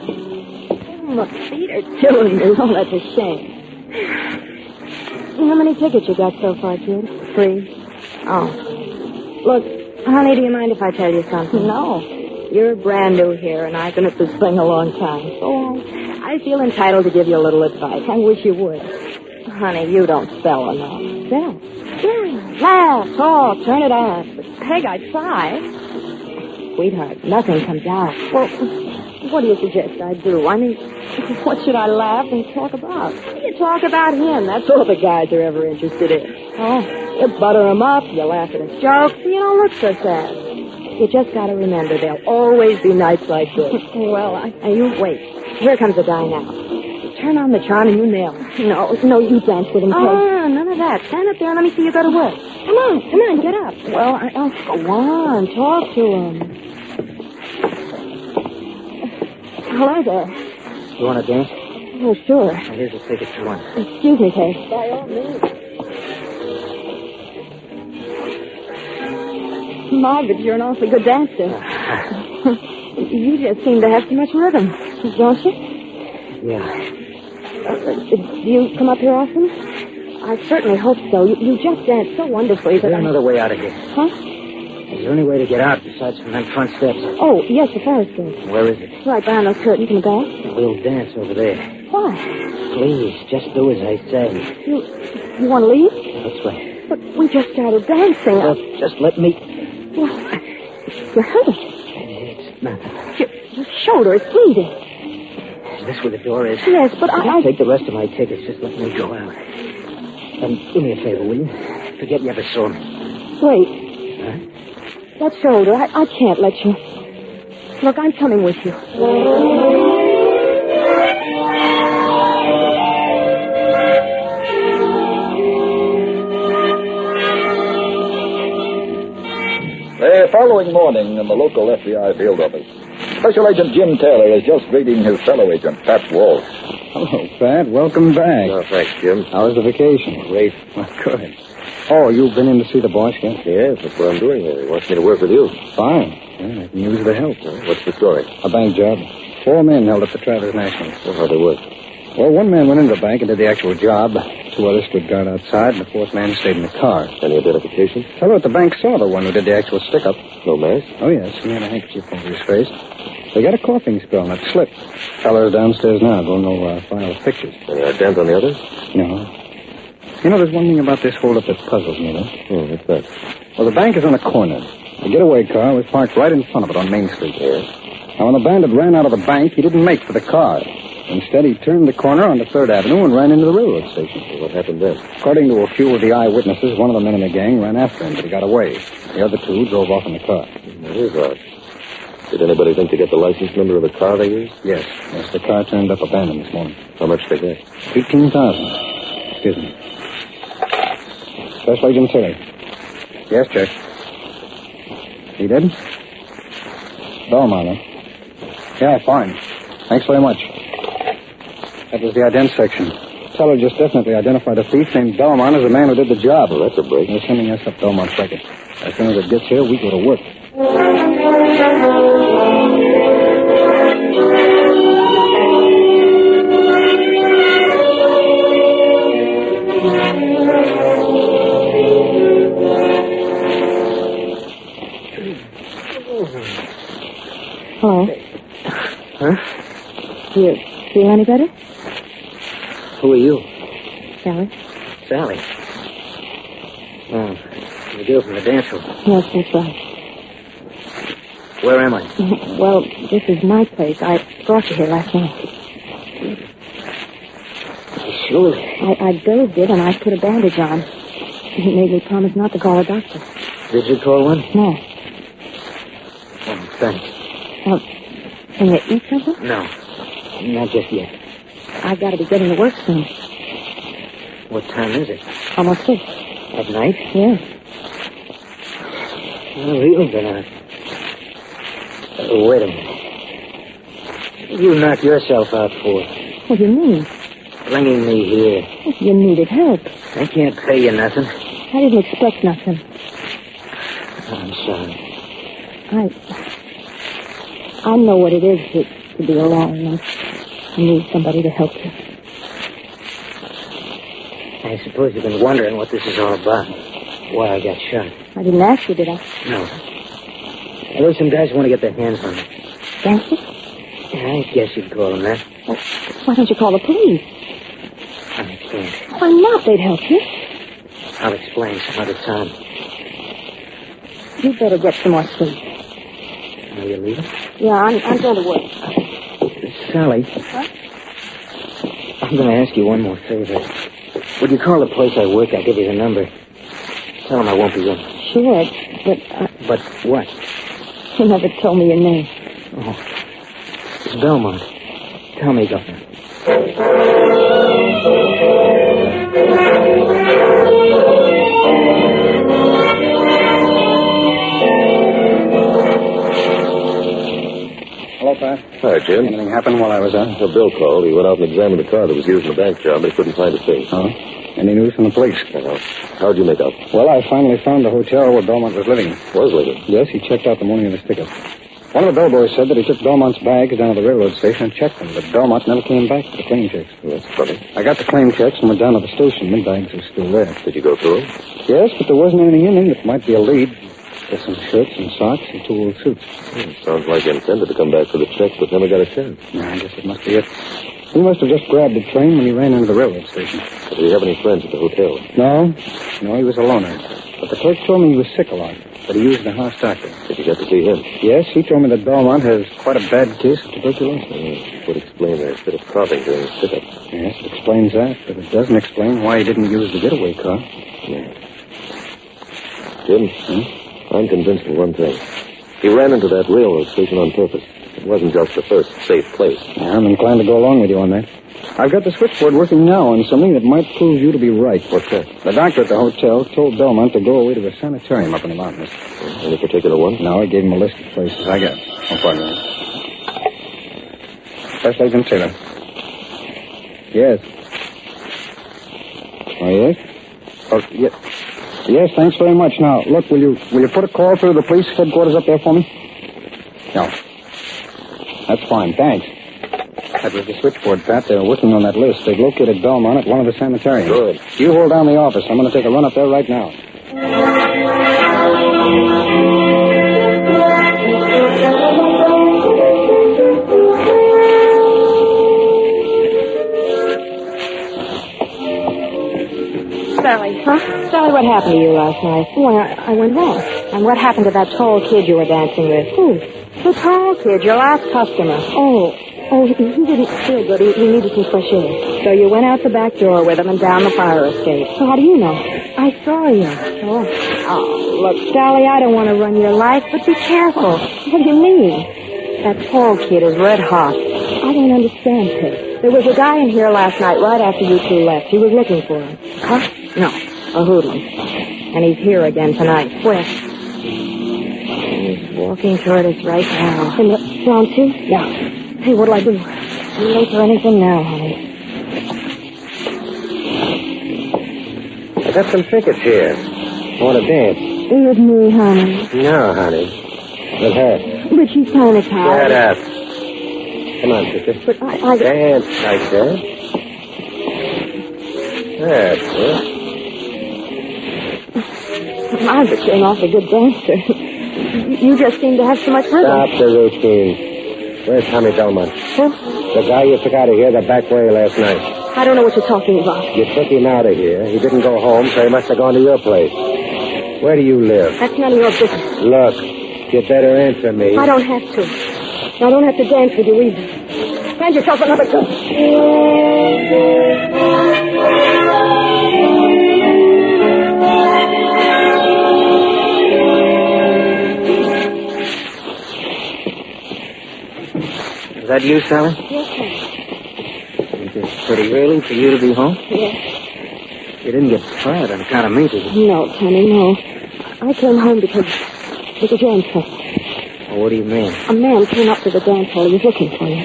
F: My feet are killing me. Oh, that's a shame. How many tickets you got so far, kid? 3. Oh. Look, honey, do you mind if I tell you something? No. You're brand new here, and I've been at this thing a long time. So I feel entitled to give you a little advice. I wish you would. Honey, you don't spell enough. Spell? Yeah. Laugh, talk, turn it on. But, Peg, I try. Sweetheart, nothing comes out. Well, what do you suggest I do? I mean, what should I laugh and talk about? You talk about him. That's all the guys are ever interested in. Oh, you butter him up, you laugh at his jokes, you don't look so sad. You just got to remember, there'll always be nights like this. Well, you wait. Here comes a guy now. You turn on the charm and you nail him. No, you dance with him, Kay. Oh, none of that. Stand up there and let me see you go to work. Come on, get up. Well, go on, talk to him. Hello there.
S: You want to dance?
F: Oh, sure.
S: Here's a ticket for one.
F: Excuse me, Kay. By all means. My, but you're an awfully good dancer. You just seem to have too much rhythm, don't you?
S: Yeah.
F: Do you come up here often? I certainly hope so. You just dance so wonderfully that
S: There's another way out of here.
F: Huh?
S: Is there any way to get out besides from them front steps?
F: Oh, yes, the fire escape.
S: Where is it?
F: Right behind those curtains in the back.
S: We'll dance over there.
F: Why?
S: Please, just do as I say.
F: You want to leave?
S: That's right.
F: But we just started dancing.
S: Well, just let me...
F: Well, you're hurt.
S: It's nothing.
F: Your shoulder is bleeding.
S: Is this where the door is?
F: Yes, but I...
S: Take the rest of my tickets. Just let me go out. And do me a favor, will you? Forget you ever saw me.
F: Wait.
S: Huh?
F: That shoulder, I can't let you. Look, I'm coming with you.
G: The following morning in the local FBI field office, Special Agent Jim Taylor is just greeting his fellow agent, Pat Walsh.
A: Hello, Pat. Welcome back.
K: Oh, thanks, Jim.
A: How was the vacation?
K: Great.
A: Well, good. Oh, you've been in to see the boss yet?
K: Yes, that's what I'm doing here. He wants me to work with you.
A: Fine. Yeah, I can use the help.
K: What's the story?
A: A bank job. 4 men held up the Travelers National.
K: Well, how'd they work?
A: Well, 1 man went into the bank and did the actual job. 2 others stood guard outside, and the 4th man stayed in the car.
K: Any identification?
A: Fellow at the bank saw the one who did the actual stick-up.
K: No mask?
A: Oh, yes. He had a handkerchief over his face. They got a coughing spell, and it slipped. Fellow's downstairs now, going over a file of pictures.
K: Any ident on the others?
A: No. You know, there's one thing about this hold-up that puzzles me, though.
K: Oh, what's that?
A: Well, the bank is on a corner. The getaway car was parked right in front of it on Main Street.
K: Yes.
A: Now, when the bandit ran out of the bank, he didn't make for the car. Instead, he turned the corner onto 3rd Avenue and ran into the railroad station.
K: Well, what happened then?
A: According to a few of the eyewitnesses, one of the men in the gang ran after him, but he got away. The other 2 drove off in the car.
K: That is odd. Did anybody think to get the license number of the car they used?
A: Yes. The car turned up abandoned this morning.
K: How much they get?
A: 18,000. Excuse me. Special Agent Tilly. Yes, Jack. He did? Belmont, huh? Yeah, fine. Thanks very much. That was the ident section. Teller just definitely identified a thief named Belmont as the man who did the job.
K: Well, that's a break.
A: They're sending us up Belmont's record. As soon as it gets here, we go to work.
F: Hello.
S: Huh?
F: Do you feel any better?
S: Who are you?
F: Sally.
U: Sally. Oh, the girl from the dance hall.
F: Yes, that's right.
U: Where am I?
F: Well, this is my place. I brought you here last night.
U: Surely.
F: I bathed it and I put a bandage on. He made me promise not to call a doctor.
U: Did you call one?
F: No.
U: Oh, thanks.
F: Can you eat something?
U: No. Not just yet.
F: I gotta be getting to work soon.
U: What time is it?
F: Almost 6.
U: At night?
F: Yes.
U: Well, you've been out. Wait a minute. You knocked yourself out for?
F: What do you mean?
U: Bringing me here.
F: You needed help.
U: I can't pay you nothing.
F: I didn't expect nothing.
U: I'm sorry.
F: I know what it is to be alone and to need somebody to help you.
U: I suppose you've been wondering what this is all about. Why I got shot.
F: I didn't ask you, did I?
U: No. There's some guys who want to get their hands on it.
F: Gangsters?
U: I guess you'd call them that.
F: Well, why don't you call the police?
U: I can't.
F: Why not? They'd help you.
U: I'll explain some other time.
F: You better get some more sleep.
U: Are you leaving?
F: Yeah, I'm going to work.
U: Sally.
F: Huh?
U: I'm going to ask you one more favor. Would you call the place I work? I'll give you the number. Tell them I won't be in.
F: Sure, but...
U: But what?
F: You never told me your name.
U: Oh. It's Belmont. Tell me, Governor.
A: Hello, Pat.
N: Hi, Jim.
A: Anything happened while I was out?
N: Well, Bill called. He went out and examined the car that was used in the bank job, but he couldn't find a thing.
A: Oh? Any news from the police?
N: No. How'd you make out?
A: Well, I finally found the hotel where Belmont was living.
N: Was living?
A: Yes, he checked out the morning of his ticket. One of the bellboys said that he took Belmont's bags down to the railroad station and checked them, but Belmont never came back for the claim checks.
N: Well, that's funny.
A: I got the claim checks and went down to the station. The bags were still there.
N: Did you go through them?
A: Yes, but there wasn't anything in them that might be a lead. Just some shirts and socks and 2 old suits.
N: Sounds like he intended to come back for the checks, but never got a chance.
A: Yeah, I guess it must be it. He must have just grabbed the train when he ran into the railroad station.
N: Did he have any friends at the hotel?
A: No, he was a loner. But the clerk told me he was sick a lot, but he used a house doctor.
N: Did you get to see him?
A: Yes, he told me that Belmont has quite a bad case of tuberculosis.
N: Would explain a bit of coughing during his sit-up.
A: Yes, it explains that, but it doesn't explain why he didn't use the getaway car.
N: Yeah. Jim, I'm convinced of one thing. He ran into that railroad station on purpose. It wasn't just the first safe place.
A: Yeah, I'm inclined to go along with you on that. I've got the switchboard working now on something that might prove you to be right.
N: What's that?
A: The doctor at the hotel told Belmont to go away to a sanitarium up in the mountains.
N: Any particular one?
A: No, I gave him a list of places. I got it. Oh, pardon me. First Agent Taylor. Yes. Oh, yes? Oh, yes. Yes, thanks very much. Now, look, will you put a call through the police headquarters up there for me? No. That's fine, thanks. That was the switchboard, Pat. They were working on that list. They've located Belmont at one of the sanitariums.
N: Good.
A: You hold down the office. I'm going to take a run up there right now.
F: Sally. Huh? Sally, what happened to you last night? Oh, I went home. And what happened to that tall kid you were dancing with? Who? The tall kid, your last customer. Oh, he didn't feel good. He needed some fresh air. So you went out the back door with him and down the fire escape. So how do you know? I saw you. Oh, look, Sally, I don't want to run your life, but be careful. What do you mean? That tall kid is red hot. I don't understand, Ted. There was a guy in here last night right after you two left. He was looking for him. Huh? No, a hoodlum. And he's here again tonight. Where? He's walking toward us right now. In the round 2? Yeah. Hey, what'll I do? You late for anything now, honey.
U: I got some tickets here. Want to dance?
F: With me, honey.
U: No, honey. With her.
F: But she's kind of tired.
U: Shut up. Come on, sister.
F: But I...
U: Dance like that. That's it.
F: I became an awfully good dancer. You just seem to have so much rhythm.
U: Stop the routine. Where's Tommy Belmont?
F: Huh?
U: The guy you took out of here the back way last night.
F: I don't know what you're talking about.
U: You took him out of here. He didn't go home, so he must have gone to your place. Where do you live?
F: That's none of your business.
U: Look, you better answer me.
F: I don't have to. I don't have to dance with you either. Find yourself another girl.
U: Is that you, Sally?
F: Yes, sir.
U: Is it pretty early for you to be home?
F: Yes.
U: You didn't get fired on account of me, did you?
F: No, Tommy, no. I came home because you're in trouble.
U: Oh, what do you mean?
F: A man came up to the dance hall. He was looking for you.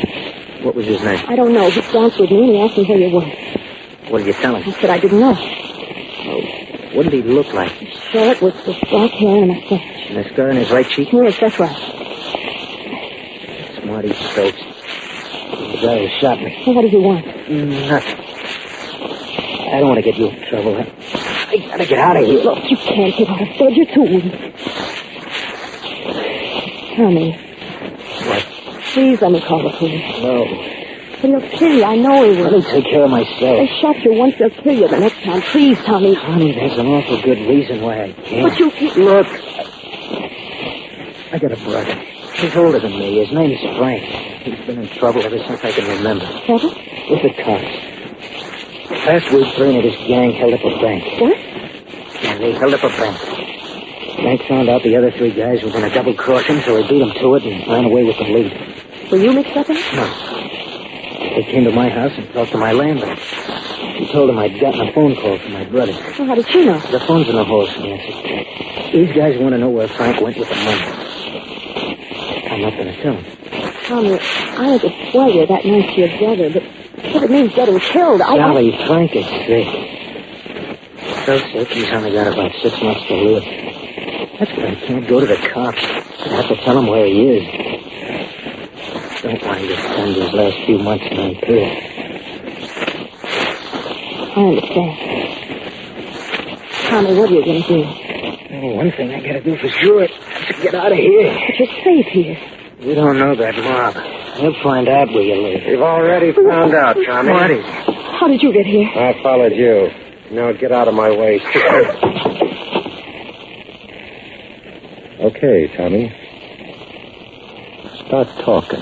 U: What was his name?
F: I don't know. He danced with me and he asked me where you were.
U: What did you tell him?
F: I said I didn't know.
U: Oh, what did he look like?
F: Short with black hair and a mustache.
U: And a scar on his right cheek?
F: Yes, that's right.
U: Smarty Stokes. The guy who shot me.
F: Well, what did you want?
U: Nothing. I don't want to get you in trouble. I gotta get out of here.
F: Look, you can't get out of bed. You're too weak. Tommy.
U: What?
F: Please let me call the police.
U: No.
F: But he'll kill you. I know he will.
U: Let me take care of myself.
F: They shot you once. They'll kill you the next time. Please, Tommy.
U: Honey, there's an awful good reason why I can't.
F: But you...
U: Look. I got a brother. He's older than me. His name's Frank. He's been in trouble ever since I can remember.
F: Trouble?
U: With the cops. Last week, 3 of his gang held up a bank.
F: What?
U: Yeah, they held up a bank. Frank found out the other 3 guys were going to double-cross him, so he beat them to it and ran away with the lead.
F: Were you mixed up in it?
U: No. They came to my house and talked to my landlord. He told him I'd gotten a phone call from my brother.
F: Well, how did she know?
U: The phone's in the hall, she answered. These guys want to know where Frank went with the money. I'm not going to tell him.
F: Tommy, I had to swear you that night to your brother, but if it means getting killed,
U: Sally, Frank is sick. So sick, he's only got about 6 months to live. That's why I can't go to the cops. I have to tell them where he is. Don't want him to spend his last few months in my prison.
F: I understand. Tommy, what are you going to do?
U: Oh, one thing I got to do for sure is to get out of here.
F: But you're safe here.
U: We don't know that mob. They'll find out where you live. We've already found out, Tommy. Marty.
F: How did you get here?
U: I followed you. Now get out of my way. Okay, Tommy. Start talking.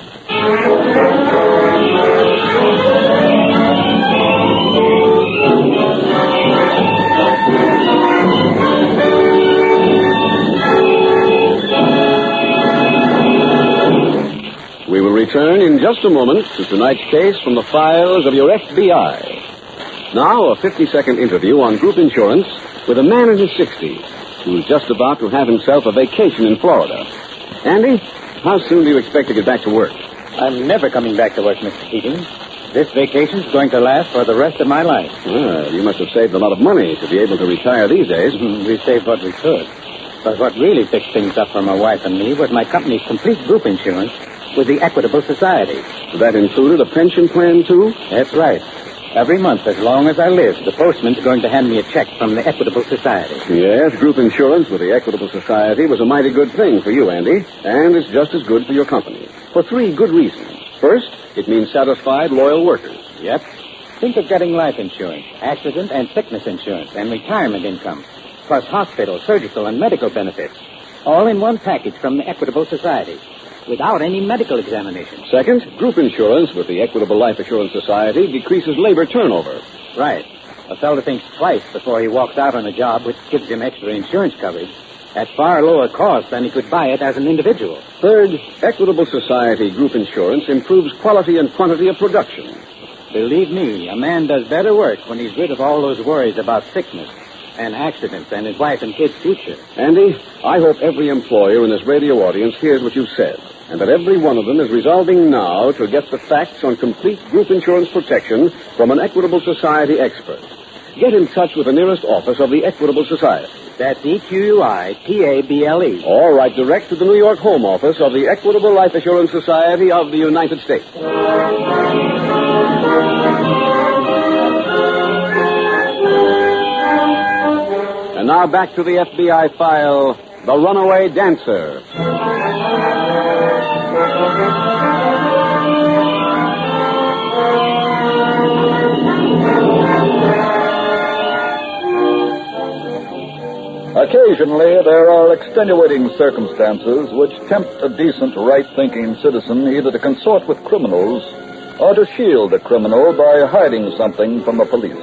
E: We will return in just a moment to tonight's case from the files of your FBI. Now, a 50-second interview on group insurance with a man in his 60s who's just about to have himself a vacation in Florida. Andy, how soon do you expect to get back to work?
O: I'm never coming back to work, Mr. Keating. This vacation's going to last for the rest of my life.
E: Well, you must have saved a lot of money to be able to retire these days.
O: We saved what we could. But what really fixed things up for my wife and me was my company's complete group insurance with the Equitable Society.
E: That included a pension plan, too?
O: That's right. Every month, as long as I live, the postman's going to hand me a check from the Equitable Society.
E: Yes, group insurance with the Equitable Society was a mighty good thing for you, Andy. And it's just as good for your company. For 3 good reasons. First, it means satisfied, loyal workers.
O: Yep. Think of getting life insurance, accident and sickness insurance, and retirement income, plus hospital, surgical, and medical benefits, all in one package from the Equitable Society, without any medical examination.
E: Second, group insurance with the Equitable Life Assurance Society decreases labor turnover.
O: Right. A fellow thinks twice before he walks out on a job which gives him extra insurance coverage at far lower cost than he could buy it as an individual.
E: Third, Equitable Society group insurance improves quality and quantity of production.
O: Believe me, a man does better work when he's rid of all those worries about sickness and accidents and his wife and kids' future.
E: Andy, I hope every employer in this radio audience hears what you've said, and that every one of them is resolving now to get the facts on complete group insurance protection from an Equitable Society expert. Get in touch with the nearest office of the Equitable Society.
O: That's EQUITABLE.
E: Or write direct to the New York Home Office of the Equitable Life Assurance Society of the United States. And now back to the FBI file, The Runaway Dancer.
G: Occasionally, there are extenuating circumstances which tempt a decent, right-thinking citizen either to consort with criminals or to shield a criminal by hiding something from the police.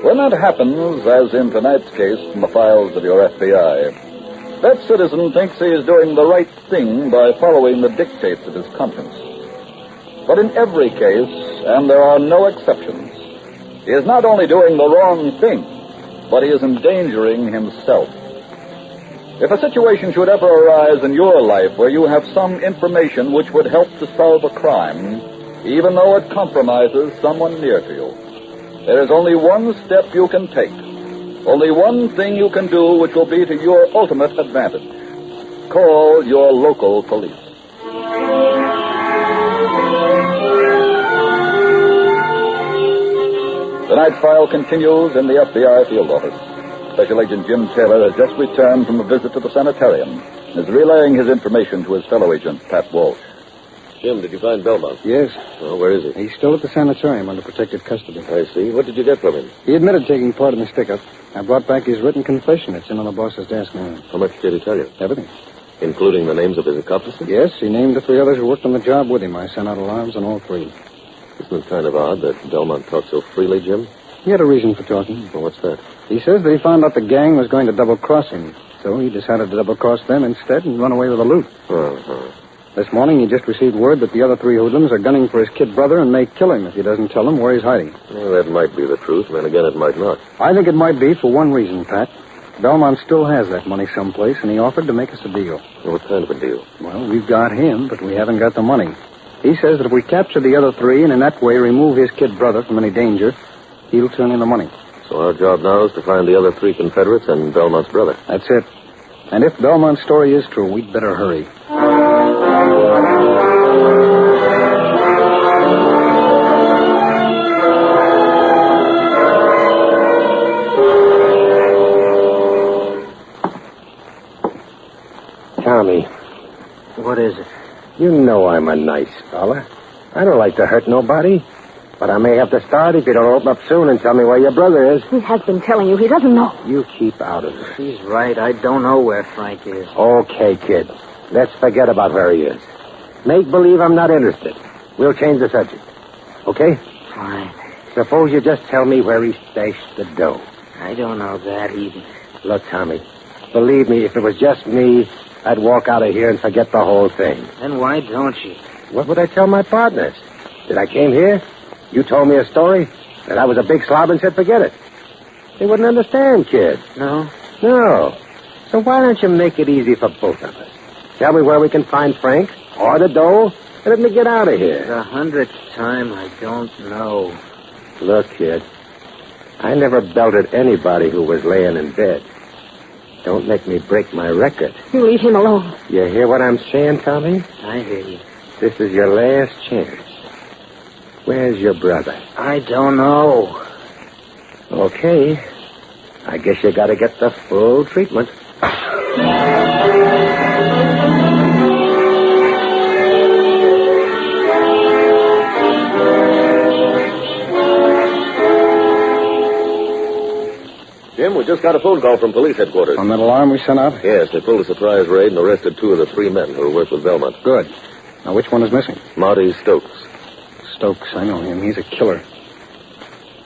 G: When that happens, as in tonight's case from the files of your FBI, that citizen thinks he is doing the right thing by following the dictates of his conscience. But in every case, and there are no exceptions, he is not only doing the wrong thing, but he is endangering himself. If a situation should ever arise in your life where you have some information which would help to solve a crime, even though it compromises someone near to you, there is only one step you can take, only one thing you can do which will be to your ultimate advantage. Call your local police. Tonight's file continues in the FBI field office. Special Agent Jim Taylor has just returned from a visit to the sanitarium and is relaying his information to his fellow agent, Pat Walsh.
N: Jim, did you find Belmont?
I: Yes.
N: Oh, where is he?
I: He's still at the sanitarium under protective custody.
N: I see. What did you get from him?
I: He admitted taking part in the stick-up. I brought back his written confession. It's in on the boss's desk now.
N: How much did he tell you?
I: Everything.
N: Including the names of his accomplices?
I: Yes, he named the 3 others who worked on the job with him. I sent out alarms on all 3.
N: Isn't it kind of odd that Belmont talked so freely, Jim?
I: He had a reason for talking.
N: Well, what's that?
I: He says that he found out the gang was going to double-cross him. So he decided to double-cross them instead and run away with the loot.
N: Uh-huh.
I: This morning, he just received word that the other 3 hoodlums are gunning for his kid brother and may kill him if he doesn't tell them where he's hiding.
N: Well, that might be the truth, and then again, it might not.
I: I think it might be for one reason, Pat. Belmont still has that money someplace, and he offered to make us a deal.
N: What kind of a deal?
I: Well, we've got him, but we haven't got the money. He says that if we capture the other 3 and in that way remove his kid brother from any danger, he'll turn in the money.
N: So our job now is to find the other 3 Confederates and Belmont's brother.
I: That's it. And if Belmont's story is true, we'd better hurry.
U: Tommy. What is it? You know I'm a nice fella. I don't like to hurt nobody. But I may have to start if you don't open up soon and tell me where your brother is.
F: He has been telling you. He doesn't know.
U: You keep out of it. He's right. I don't know where Frank is. Okay, kid. Let's forget about where he is. Make believe I'm not interested. We'll change the subject. Okay? Fine. Suppose you just tell me where he stashed the dough. I don't know that either. Look, Tommy, believe me, if it was just me, I'd walk out of here and forget the whole thing. Then why don't you? What would I tell my partners? That I came here? You told me a story, that I was a big slob and said forget it. They wouldn't understand, kid. No? No. So why don't you make it easy for both of us? Tell me where we can find Frank, or the dough, and let me get out of here. The 100th time I don't know. Look, kid, I never belted anybody who was laying in bed. Don't make me break my record.
F: You leave him alone.
U: You hear what I'm saying, Tommy? I hear you. This is your last chance. Where's your brother? I don't know. Okay. I guess you gotta get the full treatment.
N: Jim, we just got a phone call from police headquarters.
I: On that alarm we sent out?
N: Yes, they pulled a surprise raid and arrested 2 of the 3 men who worked with Belmont.
I: Good. Now, which one is missing?
N: Marty Stokes.
I: Stokes, I know him. He's a killer.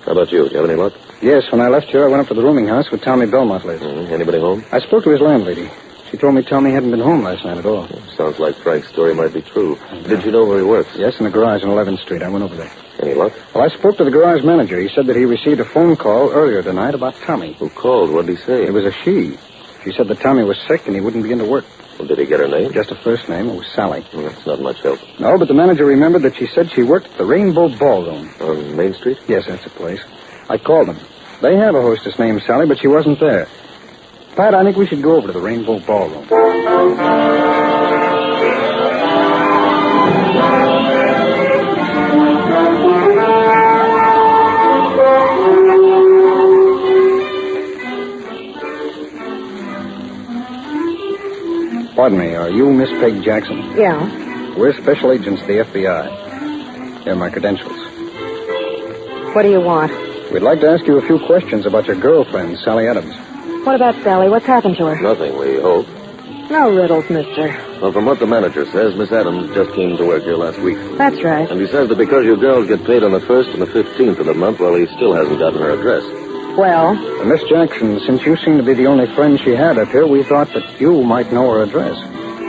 N: How about you? Do you have any luck?
I: Yes, when I left here, I went up to the rooming house where Tommy Belmont lives.
N: Anybody home?
I: I spoke to his landlady. She told me Tommy hadn't been home last night at all.
N: Sounds like Frank's story might be true. Did you know where he works?
I: Yes, in the garage on 11th Street. I went over there.
N: Any luck?
I: Well, I spoke to the garage manager. He said that he received a phone call earlier tonight about Tommy.
N: Who called? What did he say?
I: It was a she. She said that Tommy was sick and he wouldn't be into work.
N: Well, did he get her name?
I: Just a first name. It was Sally.
N: Well, that's not much help.
I: No, but the manager remembered that she said she worked at the Rainbow Ballroom.
N: On Main Street?
I: Yes, that's the place. I called them. They have a hostess named Sally, but she wasn't there. Pat, I think we should go over to the Rainbow Ballroom. Pardon me, are you Miss Peg Jackson?
F: Yeah.
I: We're special agents of the FBI. Here are my credentials.
F: What do you want?
I: We'd like to ask you a few questions about your girlfriend, Sally Adams.
F: What about Sally? What's happened to her?
N: Nothing, we hope.
F: No riddles, mister.
N: Well, from what the manager says, Miss Adams just came to work here last week.
F: That's right.
N: And he says that because you girls get paid on the 1st and the 15th of the month, well, he still hasn't gotten her address.
F: Well?
I: Miss Jackson, since you seem to be the only friend she had up here, we thought that you might know her address.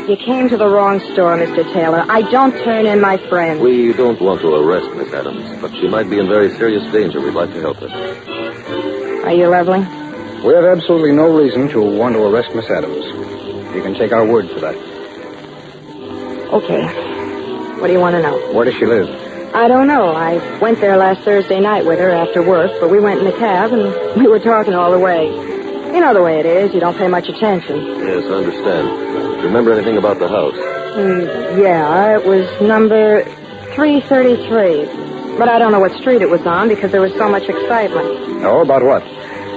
F: You came to the wrong store, Mr. Taylor. I don't turn in my friends.
N: We don't want to arrest Miss Adams, but she might be in very serious danger. We'd like to help her.
F: Are you leveling?
I: We have absolutely no reason to want to arrest Miss Adams. You can take our word for that.
F: Okay. What do you want to know?
I: Where does she live?
F: I don't know. I went there last Thursday night with her after work, but we went in the cab and we were talking all the way. You know the way it is. You don't pay much attention.
N: Yes, I understand. Do you remember anything about the house?
F: Yeah, it was number 333. But I don't know what street it was on because there was so much excitement.
I: Oh, about what?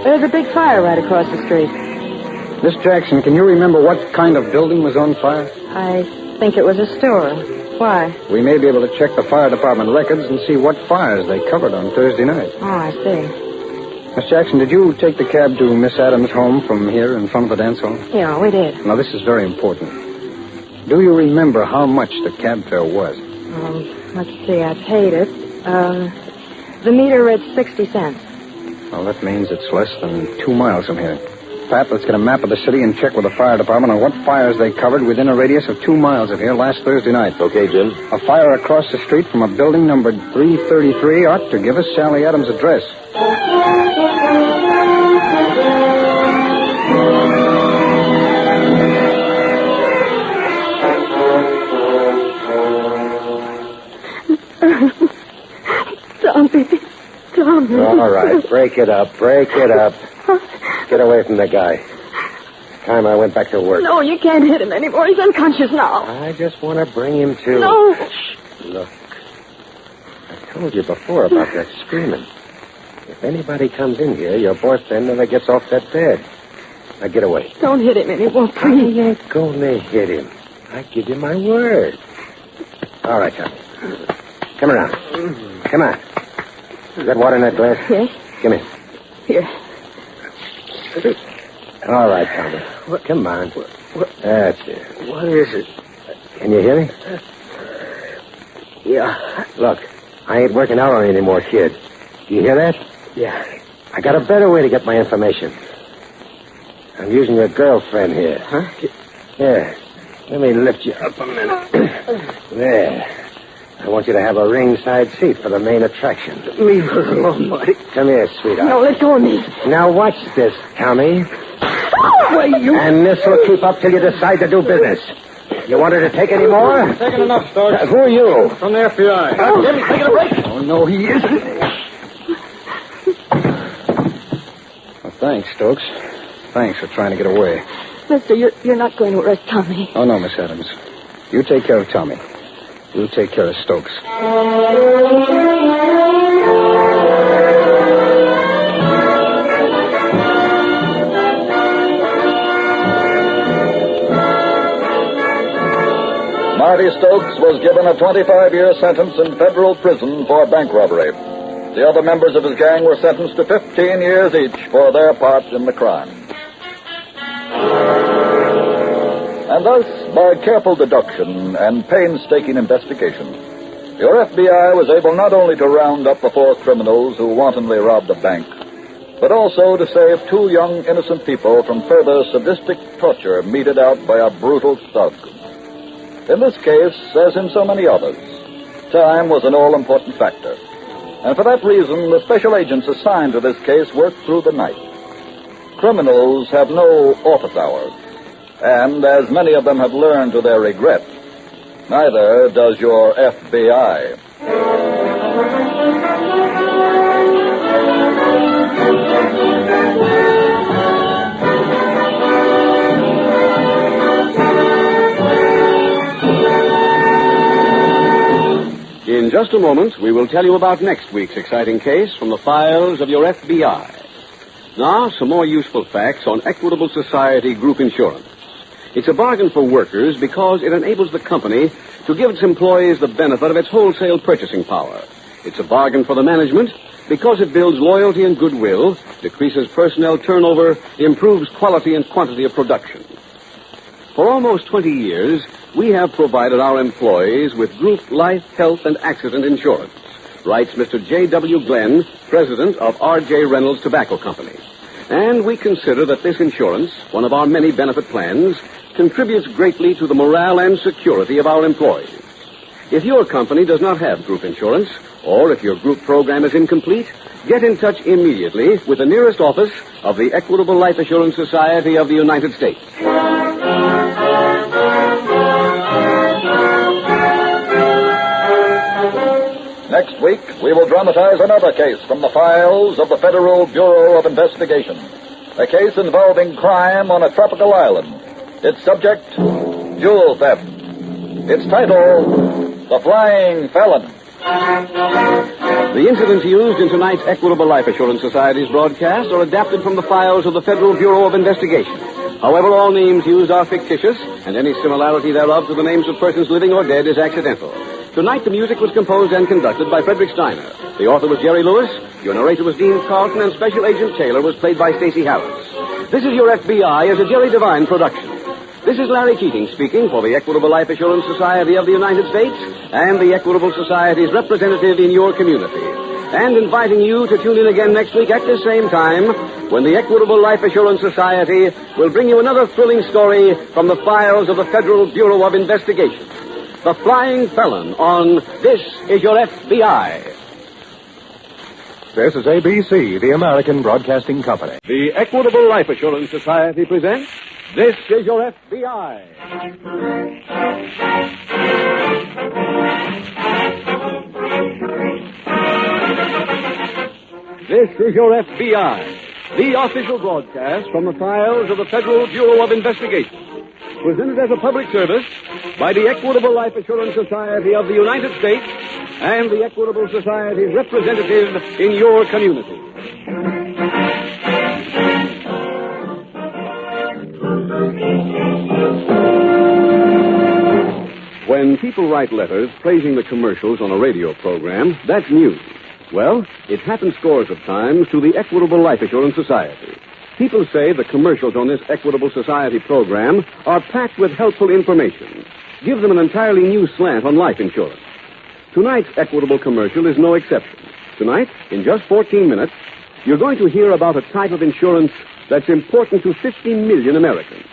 F: There's a big fire right across the street.
I: Miss Jackson, can you remember what kind of building was on fire?
F: I think it was a store. Why?
I: We may be able to check the fire department records and see what fires they covered on Thursday night.
F: Oh, I see.
I: Miss Jackson, did you take the cab to Miss Adams' home from here in front of the dance hall?
F: Yeah, we did.
I: Now, this is very important. Do you remember how much the cab fare was?
F: Let's see, I paid it. The meter read 60 cents.
I: Well, that means it's less than 2 miles from here. Pat, let's get a map of the city and check with the fire department on what fires they covered within a radius of 2 miles of here last Thursday night.
N: Okay, Jim.
I: A fire across the street from a building numbered 333 ought to give us Sally Adams' address.
U: Tommy. All right, break it up. Get away from the guy. Time I went back to work.
F: No, you can't hit him anymore. He's unconscious now.
U: I just want to bring him to.
F: No.
U: Shh. Look. I told you before about that screaming. If anybody comes in here, your boyfriend never gets off that bed. Now get away.
F: Don't hit him anymore, please.
U: I ain't going to hit him. I give you my word. All right, Tommy. Come around. Come on. You got water in that glass?
F: Yes.
U: Give me.
F: Here.
U: All right, Tommy. Come on. That's it. What is it? Can you hear me? Yeah. Look, I ain't working out on you anymore, kid. Do you hear that? Yeah. I got a better way to get my information. I'm using your girlfriend here. Huh? Yeah. Let me lift you up a minute. There. I want you to have a ringside seat for the main attraction. Leave her alone, Marty. Come here, sweetheart.
F: No, let go of me.
U: Now watch this, Tommy. And this will keep up till you decide to do business. You want her to take any more?
A: Taking enough, Stokes.
U: Who are you?
A: From the FBI.
U: Jimmy, taking a break?
I: Oh, no, he isn't. Well, thanks, Stokes. Thanks for trying to get away.
F: Mister, you're not going to arrest Tommy.
I: Oh, no, Miss Adams. You take care of Tommy. You take care of Stokes.
G: Marty Stokes was given a 25-year sentence in federal prison for bank robbery. The other members of his gang were sentenced to 15 years each for their part in the crime. And thus, by careful deduction and painstaking investigation, your FBI was able not only to round up the 4 criminals who wantonly robbed a bank, but also to save 2 young innocent people from further sadistic torture meted out by a brutal thug. In this case, as in so many others, time was an all-important factor. And for that reason, the special agents assigned to this case worked through the night. Criminals have no office hours. And as many of them have learned to their regret, neither does your FBI.
E: In just a moment, we will tell you about next week's exciting case from the files of your FBI. Now, some more useful facts on Equitable Society Group Insurance. It's a bargain for workers because it enables the company to give its employees the benefit of its wholesale purchasing power.
T: It's a bargain for the management because it builds loyalty and goodwill, decreases personnel turnover, improves quality and quantity of production. For almost 20 years, we have provided our employees with group life, health, and accident insurance, writes Mr. J.W. Glenn, president of R.J. Reynolds Tobacco Company. And we consider that this insurance, one of our many benefit plans, contributes greatly to the morale and security of our employees. If your company does not have group insurance, or if your group program is incomplete, get in touch immediately with the nearest office of the Equitable Life Assurance Society of the United States.
G: Next week, we will dramatize another case from the files of the Federal Bureau of Investigation. A case involving crime on a tropical island. Its subject, jewel theft. Its title, The Flying Felon.
T: The incidents used in tonight's Equitable Life Assurance Society's broadcast are adapted from the files of the Federal Bureau of Investigation. However, all names used are fictitious, and any similarity thereof to the names of persons living or dead is accidental. Tonight, the music was composed and conducted by Frederick Steiner. The author was Jerry Lewis, your narrator was Dean Carlton, and Special Agent Taylor was played by Stacey Harris. This Is Your FBI is a Jerry Devine production. This is Larry Keating speaking for the Equitable Life Assurance Society of the United States and the Equitable Society's representative in your community, and inviting you to tune in again next week at this same time when the Equitable Life Assurance Society will bring you another thrilling story from the files of the Federal Bureau of Investigation. The Flying Felon on This Is Your FBI.
Q: This is ABC, the American Broadcasting Company.
T: The Equitable Life Assurance Society presents This Is Your FBI. This is Your FBI, the official broadcast from the files of the Federal Bureau of Investigation. Presented as a public service by the Equitable Life Assurance Society of the United States and the Equitable Society's representative in your community. When people write letters praising the commercials on a radio program, that's news. Well, it's happened scores of times to the Equitable Life Assurance Society. People say the commercials on this Equitable Society program are packed with helpful information. Give them an entirely new slant on life insurance. Tonight's Equitable commercial is no exception. Tonight, in just 14 minutes, you're going to hear about a type of insurance that's important to 50 million Americans,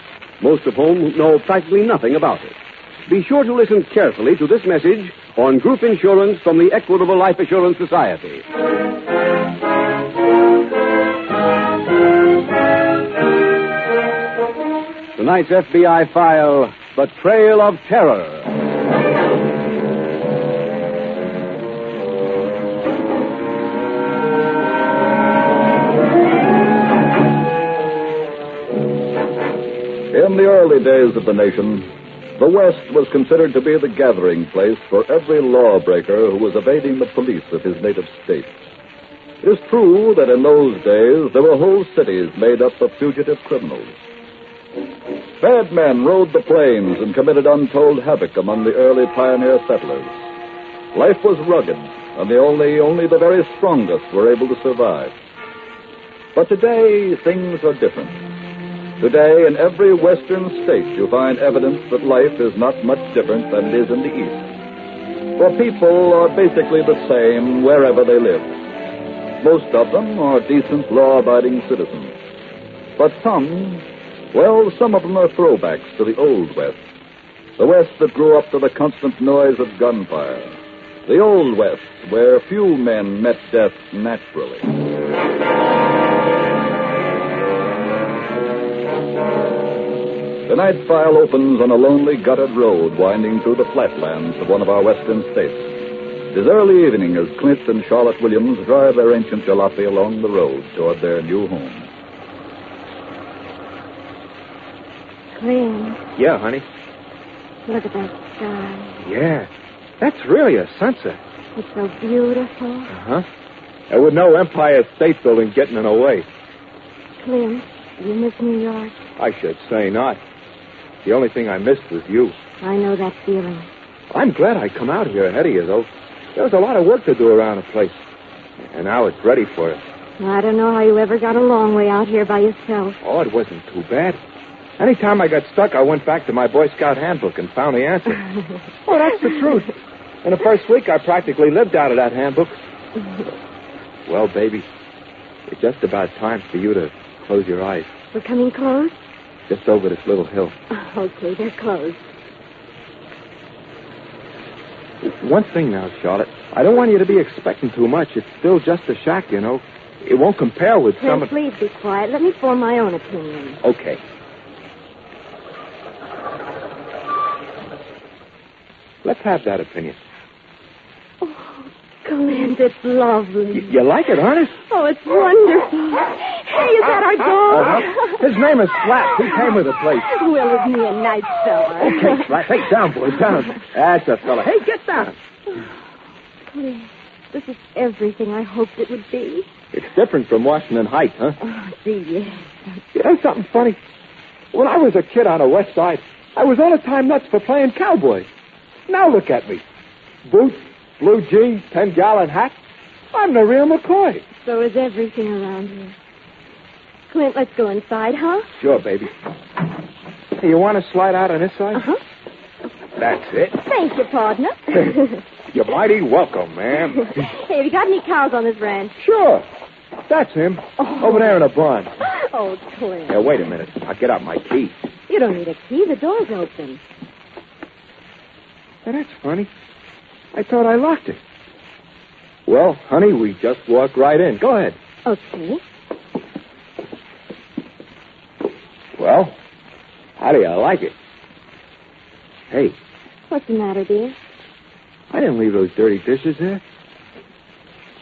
T: most of whom know practically nothing about it. Be sure to listen carefully to this message on group insurance from the Equitable Life Assurance Society. Tonight's FBI file, The Trail of Terror.
G: In the early days of the nation, the West was considered to be the gathering place for every lawbreaker who was evading the police of his native state. It is true that in those days there were whole cities made up of fugitive criminals. Bad men rode the plains and committed untold havoc among the early pioneer settlers. Life was rugged, and only the very strongest were able to survive. But today, things are different. Today, in every western state, you find evidence that life is not much different than it is in the East. For people are basically the same wherever they live. Most of them are decent, law-abiding citizens. But some of them are throwbacks to the Old West. The West that grew up to the constant noise of gunfire. The Old West, where few men met death naturally. Tonight's file opens on a lonely, guttered road winding through the flatlands of one of our western states. It is early evening as Clint and Charlotte Williams drive their ancient jalopy along the road toward their new home.
F: Clint,
Q: Yeah, honey.
F: look at that sky.
Q: Yeah. That's really a sunset.
F: It's so beautiful.
Q: Uh-huh. There was no Empire State Building getting in the way.
F: Clint, you miss New York?
Q: I should say not. The only thing I missed was you.
F: I know that feeling.
Q: I'm glad I come out here ahead of you, though. There was a lot of work to do around the place. And now it's ready for it.
F: I don't know how you ever got a long way out here by yourself.
Q: Oh, it wasn't too bad. Anytime I got stuck, I went back to my Boy Scout handbook and found the answer. Oh, that's the truth. In the first week, I practically lived out of that handbook. Well, baby, it's just about time for you to close your eyes.
F: We're coming close?
Q: Just over this little hill.
F: Okay, they're closed.
Q: One thing now, Charlotte. I don't want you to be expecting too much. It's still just a shack, you know. It won't compare with some of...
F: Please be quiet. Let me form my own opinion.
Q: Okay. Let's have that opinion.
F: Oh, Clint, it's lovely.
Q: You like it, honest?
F: Oh, it's wonderful. Hey, is that our dog?
Q: His name is Slap. He came with the place.
F: Well, isn't he a nice fella?
Q: Okay, Slap. Hey, down, boy, down. That's a fella. Hey, get down.
F: Clint, this is everything I hoped it would be.
Q: It's different from Washington Heights, huh?
F: Oh, gee, yes.
Q: You know something funny? When I was a kid on the West Side, I was all the time nuts for playing cowboy. Now look at me. Boots, blue jeans, 10-gallon hat. I'm the real McCoy.
F: So is everything around here. Clint, let's go inside, huh?
Q: Sure, baby. Hey, you want to slide out on this side?
F: Uh-huh.
Q: That's it.
F: Thank you, partner.
Q: You're mighty welcome, ma'am.
F: Hey, have you got any cows on this ranch?
Q: Sure. That's him.
F: Oh.
Q: Over there in the barn.
F: Oh, Clint.
Q: Yeah, wait a minute. I'll get out my key.
F: You don't need a key. The door's open.
Q: Now, that's funny. I thought I locked it. Well, honey, we just walk right in. Go ahead.
F: Okay.
Q: Well, how do you like it? Hey.
F: What's the matter, dear?
Q: I didn't leave those dirty dishes there.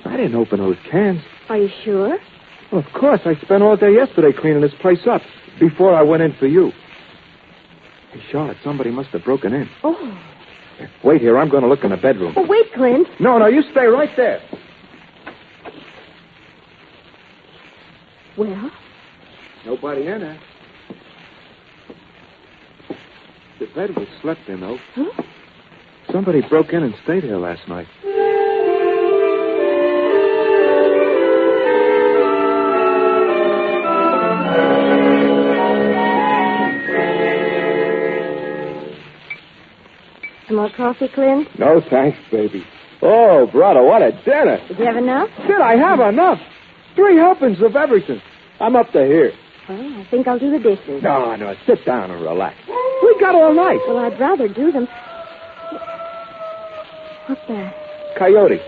Q: I didn't open those cans.
F: Are you sure?
Q: Well, of course. I spent all day yesterday cleaning this place up before I went in for you. Hey, Charlotte, somebody must have broken in.
F: Oh.
Q: Wait here. I'm going to look in the bedroom.
F: Oh, wait, Clint.
Q: No, you stay right there.
F: Well?
Q: Nobody in there. The bed was slept in, though.
F: Huh?
Q: Somebody broke in and stayed here last night.
F: Some more coffee, Clint?
Q: No, thanks, baby. Oh, brother, what a dinner.
F: Did you have enough?
Q: Did I have enough? 3 helpings of everything. I'm up to here.
F: Well, I think I'll do the dishes.
Q: No, sit down and relax. We got all night.
F: Well, I'd rather do them. What's that?
Q: Coyote.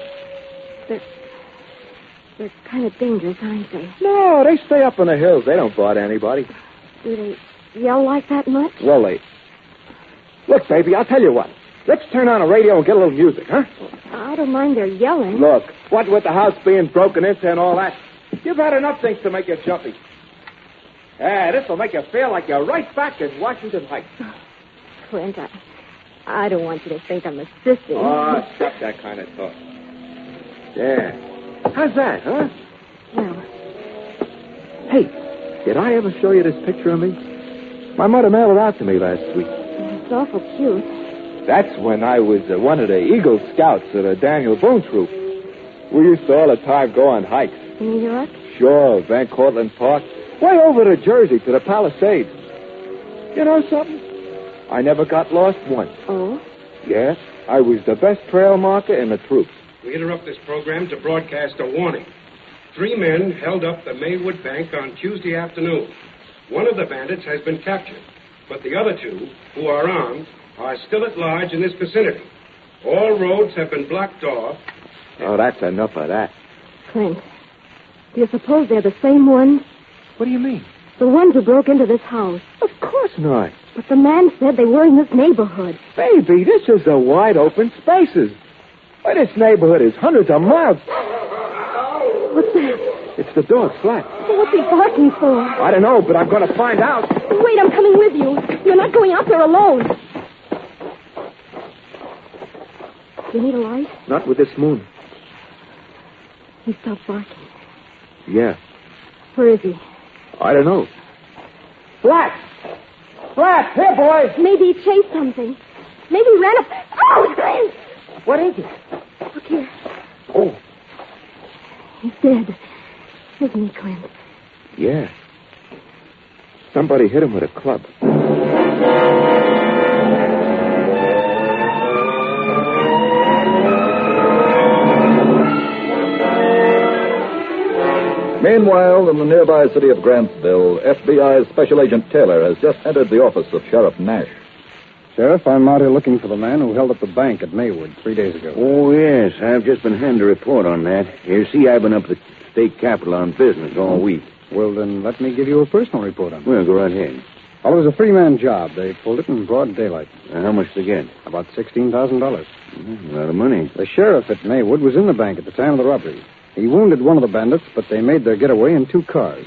F: They're kind of dangerous, aren't they?
Q: No, they stay up in the hills. They don't bother anybody.
F: Do they yell like that much?
Q: Well, Look, baby, I'll tell you what. Let's turn on the radio and get a little music, huh?
F: I don't mind their yelling.
Q: Look, what with the house being broken into and all that, you've had enough things to make you jumpy. This'll make you feel like you're right back in Washington Heights.
F: Clint, I don't want you to think I'm assisting.
Q: Oh, stop that kind of talk. Yeah. How's that, huh?
F: Well.
Q: Hey, did I ever show you this picture of me? My mother mailed it out to me last week.
F: It's awful cute.
Q: That's when I was one of the Eagle Scouts of the Daniel Boone troop. We used to all the time go on hikes.
F: In New York?
Q: Sure, Van Cortlandt Park. Way over to Jersey, to the Palisades. You know something? I never got lost once.
F: Oh?
Q: Yes, I was the best trail marker in the troop.
L: We interrupt this program to broadcast a warning. 3 men held up the Maywood Bank on Tuesday afternoon. One of the bandits has been captured, but the other 2, who are armed, are still at large in this vicinity. All roads have been blocked off.
Q: Oh, that's enough of that.
F: Clint, do you suppose they're the same ones?
Q: What do you mean?
F: The ones who broke into this house.
Q: Of course not.
F: But the man said they were in this neighborhood.
Q: Baby, this is a wide open spaces. Why, this neighborhood is hundreds of miles.
F: What's that?
Q: It's the dog, Flat.
F: What's he barking for?
Q: I don't know, but I'm going to find out.
F: Wait, I'm coming with you. You're not going out there alone. Do you need a light?
Q: Not with this moon.
F: He stopped barking.
Q: Yeah.
F: Where is he?
Q: I don't know. Flat! Flat! Here, boy!
F: Maybe he chased something. Maybe he ran up. Oh, Clint!
Q: What is it?
F: Look here. dead. Isn't he, Clint?
T: Yeah. Somebody hit him with a club.
G: Meanwhile, in the nearby city of Grantsville, FBI Special Agent Taylor has just entered the office of Sheriff Nash.
A: Sheriff, I'm out here looking for the man who held up the bank at Maywood 3 days ago.
J: Oh, yes. I've just been handed a report on that. You see, I've been up the state capitol on business all week.
A: Well, then let me give you a personal report on it.
J: Well, go right ahead.
A: Well, it was a 3-man job. They pulled it in broad daylight.
J: How much to get?
A: About $16,000.
J: A lot of money.
A: The sheriff at Maywood was in the bank at the time of the robbery. He wounded one of the bandits, but they made their getaway in 2 cars.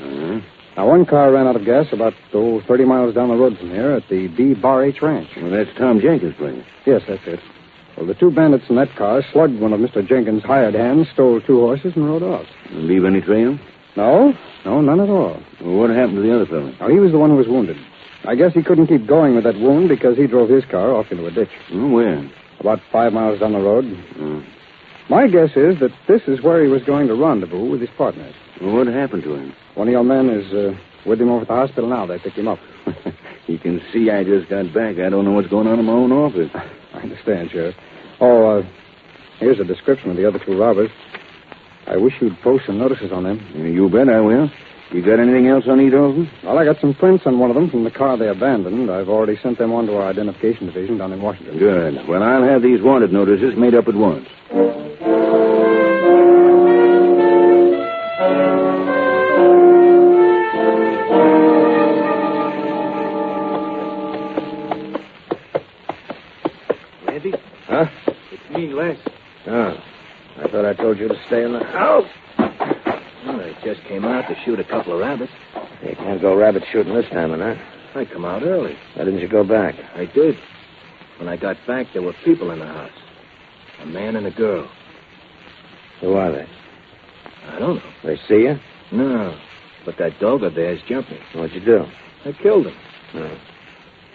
A: Now, one car ran out of gas about 30 miles down the road from here at the B Bar H Ranch.
J: Well, that's Tom Jenkins' place.
A: Yes, that's it. Well, the 2 bandits in that car slugged one of Mr. Jenkins' hired hands, stole 2 horses, and rode off.
J: Leave any trail?
A: No, none at all.
J: Well, what happened to the other fellow?
A: Now, he was the one who was wounded. I guess he couldn't keep going with that wound because he drove his car off into a ditch.
J: Where?
A: About 5 miles down the road. My guess is that this is where he was going to rendezvous with his partners.
J: Well, what happened to him?
A: One of your men is with him over at the hospital now. They picked him up.
J: You can see I just got back. I don't know what's going on in my own office.
A: I understand, Sheriff. Oh, here's a description of the other 2 robbers. I wish you'd post some notices on them.
J: You bet I will. You got anything else on either of them?
A: Well, I got some prints on one of them from the car they abandoned. I've already sent them on to our identification division down in Washington.
J: Good. Well, I'll have these wanted notices made up at once.
M: Randy?
T: Huh?
M: It's me, Les.
T: Oh. I thought I told you to stay in the house.
M: Well, I just came out to shoot a couple of rabbits.
T: You can't go rabbit shooting this time of night.
M: I come out early.
T: Why didn't you go back?
M: I did. When I got back, there were people in the house. A man and a girl.
T: Who are they?
M: I don't know.
T: They see you?
M: No. But that dog of theirs jumped me.
T: What'd you do?
M: I killed him.
T: No.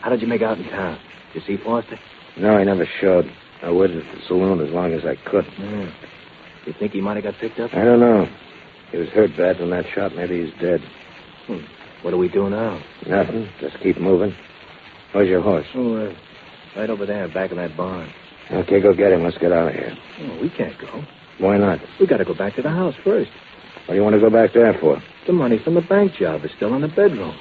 M: How did you make out in town? Did you see Foster?
T: No, he never showed. I waited at the saloon as long as I could.
M: You think he might have got picked up?
T: I don't know. He was hurt bad from that shot. Maybe he's dead.
M: What do we do now?
T: Nothing. Just keep moving. Where's your horse?
M: Oh, right over there, back in that barn.
T: Okay, go get him. Let's get out of here.
M: Oh, we can't go.
T: Why not?
M: We got to go back to the house first.
T: What do you want to go back there for?
M: The money from the bank job is still in the bedroom.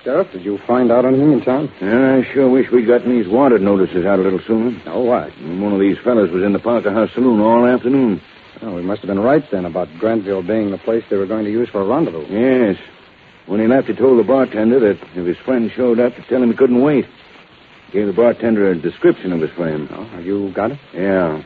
A: Sheriff, did you find out anything in town?
J: I sure wish we'd gotten these wanted notices out a little sooner.
A: Oh, why?
J: One of these fellas was in the Parker House saloon all afternoon.
A: Well, we must have been right then about Grantville being the place they were going to use for a rendezvous.
J: Yes. When he left, he told the bartender that if his friend showed up, to tell him he couldn't wait. Gave the bartender a description of his friend.
A: Oh, have you got it?
J: Yeah.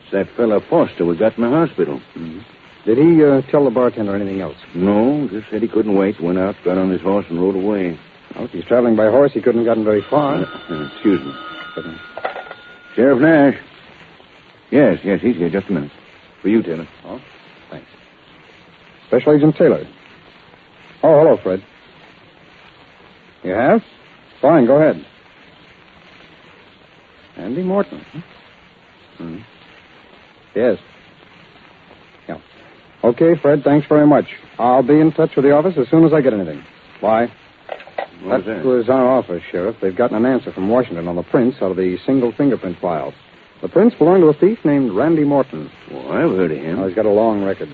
J: It's that fella Foster we got in the hospital.
A: Mm-hmm. Did he tell the bartender anything else?
J: No, just said he couldn't wait. Went out, got on his horse, and rode away.
A: Well, if he's traveling by horse, he couldn't have gotten very far.
J: Excuse me. Sheriff Nash. Yes, he's here. Just a minute. For you, Taylor.
A: Oh, thanks. Special Agent Taylor. Oh, hello, Fred. You have? Fine, go ahead. Andy Morton. Hmm. Yes. Yeah. Okay, Fred, thanks very much. I'll be in touch with the office as soon as I get anything. Bye.
J: What was that?
A: was our office, Sheriff. They've gotten an answer from Washington on the prints out of the single fingerprint file. The prints belong to a thief named Randy Morton.
J: Well, I've heard of him.
A: Oh, he's got a long record.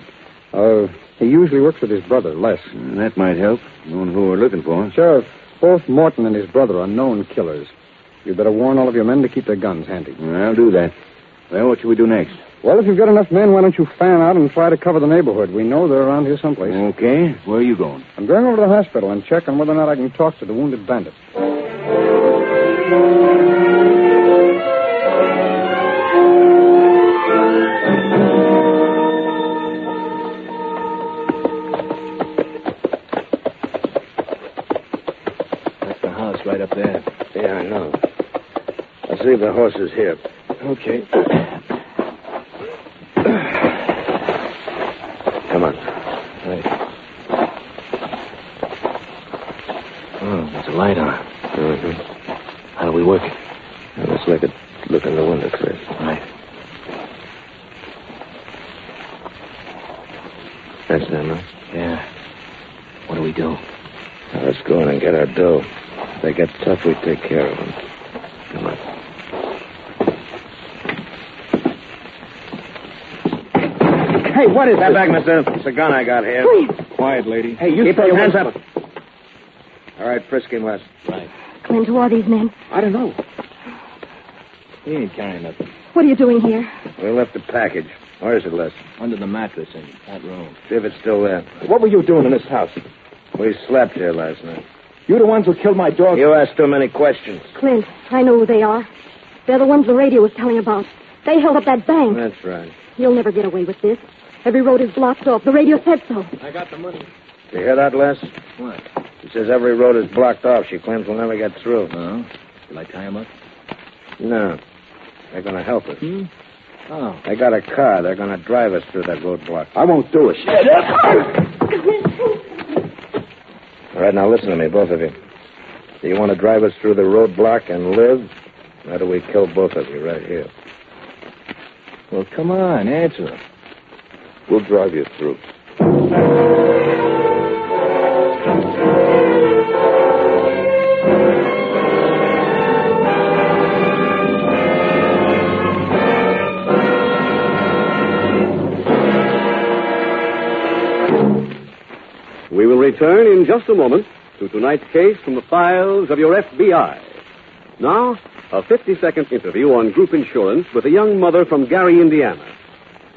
A: He usually works with his brother, Les.
J: That might help, knowing who we're looking for.
A: Sheriff, both Morton and his brother are known killers. You'd better warn all of your men to keep their guns handy.
J: I'll do that. Well, what should we do next?
A: Well, if you've got enough men, why don't you fan out and try to cover the neighborhood? We know they're around here someplace.
J: Okay. Where are you going?
A: I'm going over to the hospital and check on whether or not I can talk to the wounded bandit.
M: That's the house right up there.
T: Yeah, I know. Let's leave the horses here.
M: Okay.
T: Come on.
M: Right. Oh.
N: That's them, huh?
U: Yeah. What do we do?
N: Now, let's go in and get our dough. If they get tough, we take care of them. Come on.
J: Hey, what is that back, mister? It's a gun I got here.
F: Please.
J: Quiet, lady.
U: Hey, you
J: keep
U: stay
J: those
U: away
J: hands
U: from
J: up. All right, frisk him, Les.
U: Right.
F: Clint, who are these men?
J: I don't know.
U: He ain't carrying nothing.
F: What are you doing here?
J: We left the package. Where is it, Les?
U: Under the mattress in that room.
J: See if it's still there.
Q: What were you doing in this house?
J: We slept here last night.
Q: You the ones who killed my dog?
J: You asked too many questions.
F: Clint, I know who they are. They're the ones the radio was telling about. They held up that bank.
J: That's right.
F: You'll never get away with this. Every road is blocked off. The radio said so.
U: I got the money.
J: You hear that, Les?
U: What?
J: She says every road is blocked off. She claims we'll never get through.
U: Oh? Will I tie him up?
J: No. They're going to help us.
U: Oh.
J: They got a car. They're going to drive us through that roadblock.
Q: I won't do it.
J: All right, now listen to me, both of you. Do you want to drive us through the roadblock and live? Or do we kill both of you right here?
U: Well, come on, answer him.
N: We'll drive you through.
T: We will return in just a moment to tonight's case from the files of your FBI. Now, a 50-second interview on group insurance with a young mother from Gary, Indiana.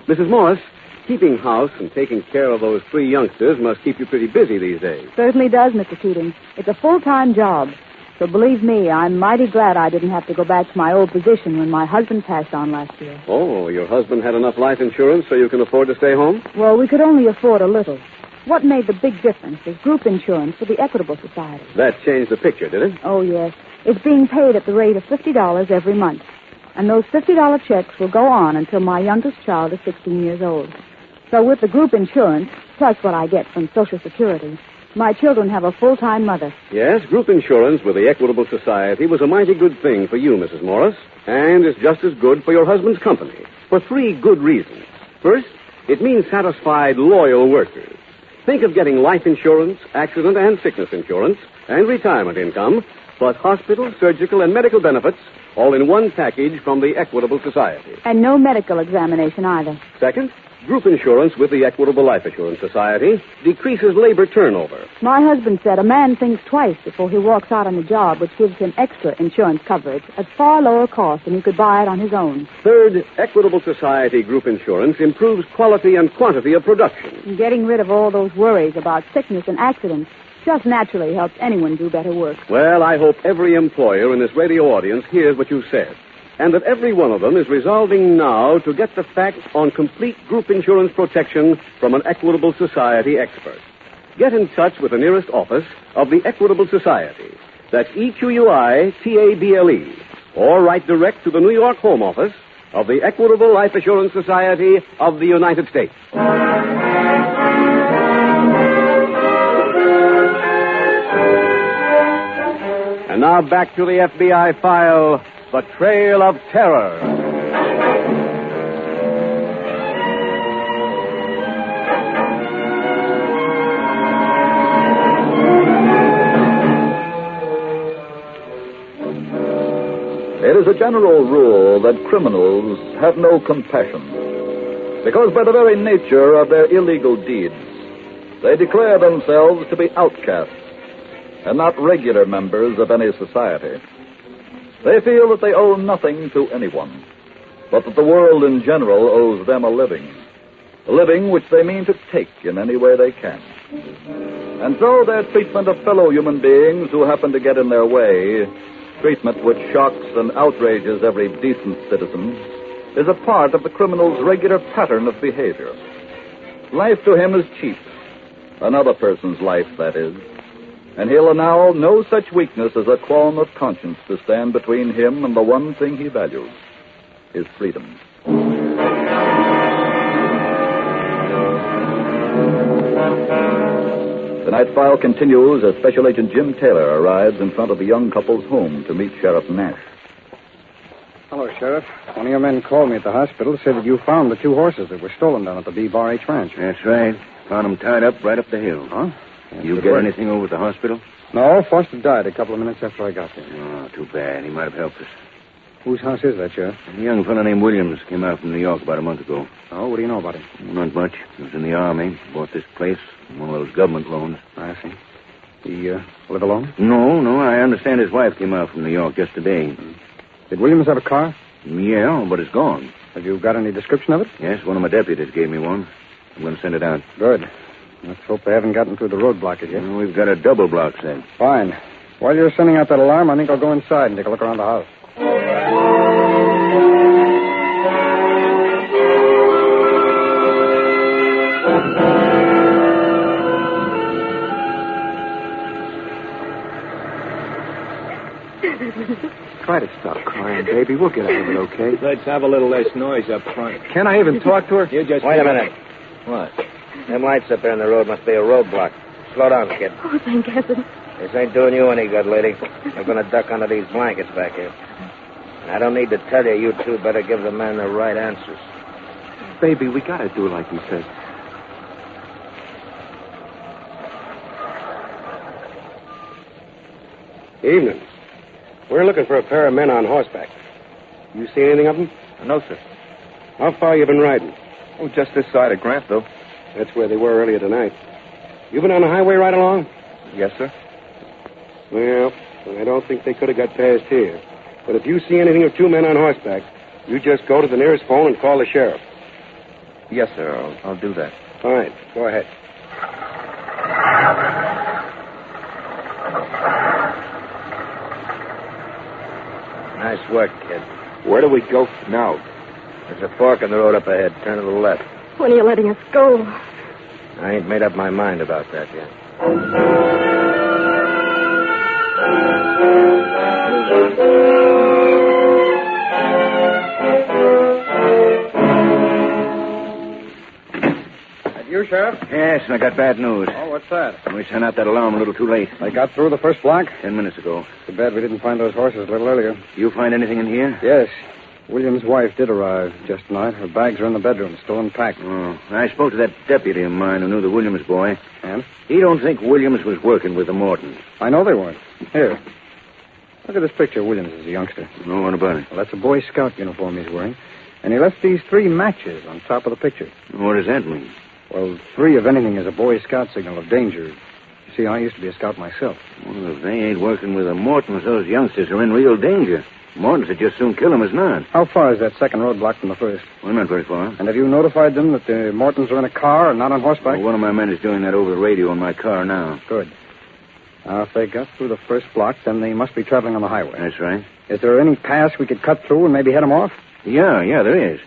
T: Mrs. Morris, keeping house and taking care of those 3 youngsters must keep you pretty busy these days.
D: Certainly does, Mr. Keating. It's a full-time job. So believe me, I'm mighty glad I didn't have to go back to my old position when my husband passed on last year.
T: Oh, your husband had enough life insurance so you can afford to stay home?
D: Well, we could only afford a little. What made the big difference is group insurance for the Equitable Society.
T: That changed the picture, did it?
D: Oh, yes. It's being paid at the rate of $50 every month. And those $50 checks will go on until my youngest child is 16 years old. So with the group insurance, plus what I get from Social Security, my children have a full-time mother.
T: Yes, group insurance with the Equitable Society was a mighty good thing for you, Mrs. Morris, and is just as good for your husband's company, for 3 good reasons. First, it means satisfied, loyal workers. Think of getting life insurance, accident and sickness insurance, and retirement income, plus hospital, surgical, and medical benefits, all in one package from the Equitable Society.
D: And no medical examination either.
T: Second, group insurance with the Equitable Life Assurance Society decreases labor turnover.
D: My husband said a man thinks twice before he walks out on a job which gives him extra insurance coverage at far lower cost than he could buy it on his own.
T: Third, Equitable Society group insurance improves quality and quantity of production.
D: And getting rid of all those worries about sickness and accidents just naturally helps anyone do better work.
T: Well, I hope every employer in this radio audience hears what you said, and that every one of them is resolving now to get the facts on complete group insurance protection from an Equitable Society expert. Get in touch with the nearest office of the Equitable Society. That's EQUITABLE. Or write direct to the New York Home Office of the Equitable Life Assurance Society of the United States. And now back to the FBI file, The Trail of Terror.
G: It is a general rule that criminals have no compassion, because by the very nature of their illegal deeds, they declare themselves to be outcasts and not regular members of any society. They feel that they owe nothing to anyone, but that the world in general owes them a living which they mean to take in any way they can. And so their treatment of fellow human beings who happen to get in their way, treatment which shocks and outrages every decent citizen, is a part of the criminal's regular pattern of behavior. Life to him is cheap. Another person's life, that is. And he'll allow no such weakness as a qualm of conscience to stand between him and the one thing he values, his freedom. Tonight's file continues as Special Agent Jim Taylor arrives in front of the young couple's home to meet Sheriff Nash.
A: Hello, Sheriff. One of your men called me at the hospital, said that you found the 2 horses that were stolen down at the B. Bar H Ranch.
J: That's right.
N: Found him tied up right up the hill.
A: Huh?
N: You get anything over at the hospital?
A: No, Foster died a couple of minutes after I got there.
N: Oh, too bad. He might have helped us.
A: Whose house is that, Sheriff?
N: A young fellow named Williams came out from New York about a month ago.
A: Oh, what do you know about him?
N: Not much. He was in the Army. Bought this place. One of those government loans.
A: I see. He live alone?
N: No. I understand his wife came out from New York just today.
A: Did Williams have a car?
N: Yeah, but it's gone.
A: Have you got any description of it?
N: Yes, one of my deputies gave me one. I'm going to send it out.
A: Good. Let's hope they haven't gotten through the roadblock yet.
N: Well, we've got a double block set.
A: Fine. While you're sending out that alarm, I think I'll go inside and take a look around the house.
Q: Try to stop crying, baby. We'll get out of it, okay?
M: Let's have a little less noise up front.
Q: Can I even talk to her?
M: You just...
J: Wait a minute.
M: What?
J: Them lights up there in the road must be a roadblock. Slow down, kid.
R: Oh, thank heaven.
J: This ain't doing you any good, lady. You're going to duck under these blankets back here. And I don't need to tell you, you two better give the man the right answers.
Q: Baby, we gotta do like he says.
L: Evening. We're looking for a pair of men on horseback. You see anything of them?
Q: No, sir.
L: How far you been riding?
Q: Oh, just this side of Grantville.
L: That's where they were earlier tonight. You been on the highway right along?
Q: Yes, sir.
L: Well, I don't think they could have got past here. But if you see anything of two men on horseback, you just go to the nearest phone and call the sheriff.
Q: Yes, sir. I'll do that.
L: Fine. Go ahead.
J: Nice work, kid.
Q: Where do we go now?
J: There's a fork in the road up ahead. Turn to the left.
R: When are you letting us go?
J: I ain't made up my mind about that yet.
A: You, Sheriff?
N: Yes, I got bad news.
A: Oh, what's that?
N: We sent out that alarm a little too late.
A: They got through the first block?
N: 10 minutes ago.
A: Too bad we didn't find those horses a little earlier.
N: You find anything in here?
A: Yes. William's wife did arrive just tonight. Her bags are in the bedroom, still unpacked.
N: Oh, I spoke to that deputy of mine who knew the Williams boy.
A: And?
N: He don't think Williams was working with the Mortons.
A: I know they weren't. Here. Look at this picture of Williams as a youngster.
N: No, what about it?
A: Well, that's a Boy Scout uniform he's wearing. And he left these 3 matches on top of the picture.
N: What does that mean?
A: Well, 3 of anything is a Boy Scout signal of danger. You see, I used to be a scout myself.
N: Well, if they ain't working with the Mortons, those youngsters are in real danger. Mortons would just soon kill them as not.
A: How far is that second roadblock from the first?
N: Well, not very far.
A: And have you notified them that the Mortons are in a car and not on horseback?
N: Well, one of my men is doing that over the radio in my car now.
A: Good. Now, if they got through the first block, then they must be traveling on the highway.
N: That's right.
A: Is there any pass we could cut through and maybe head them off?
N: Yeah, there is.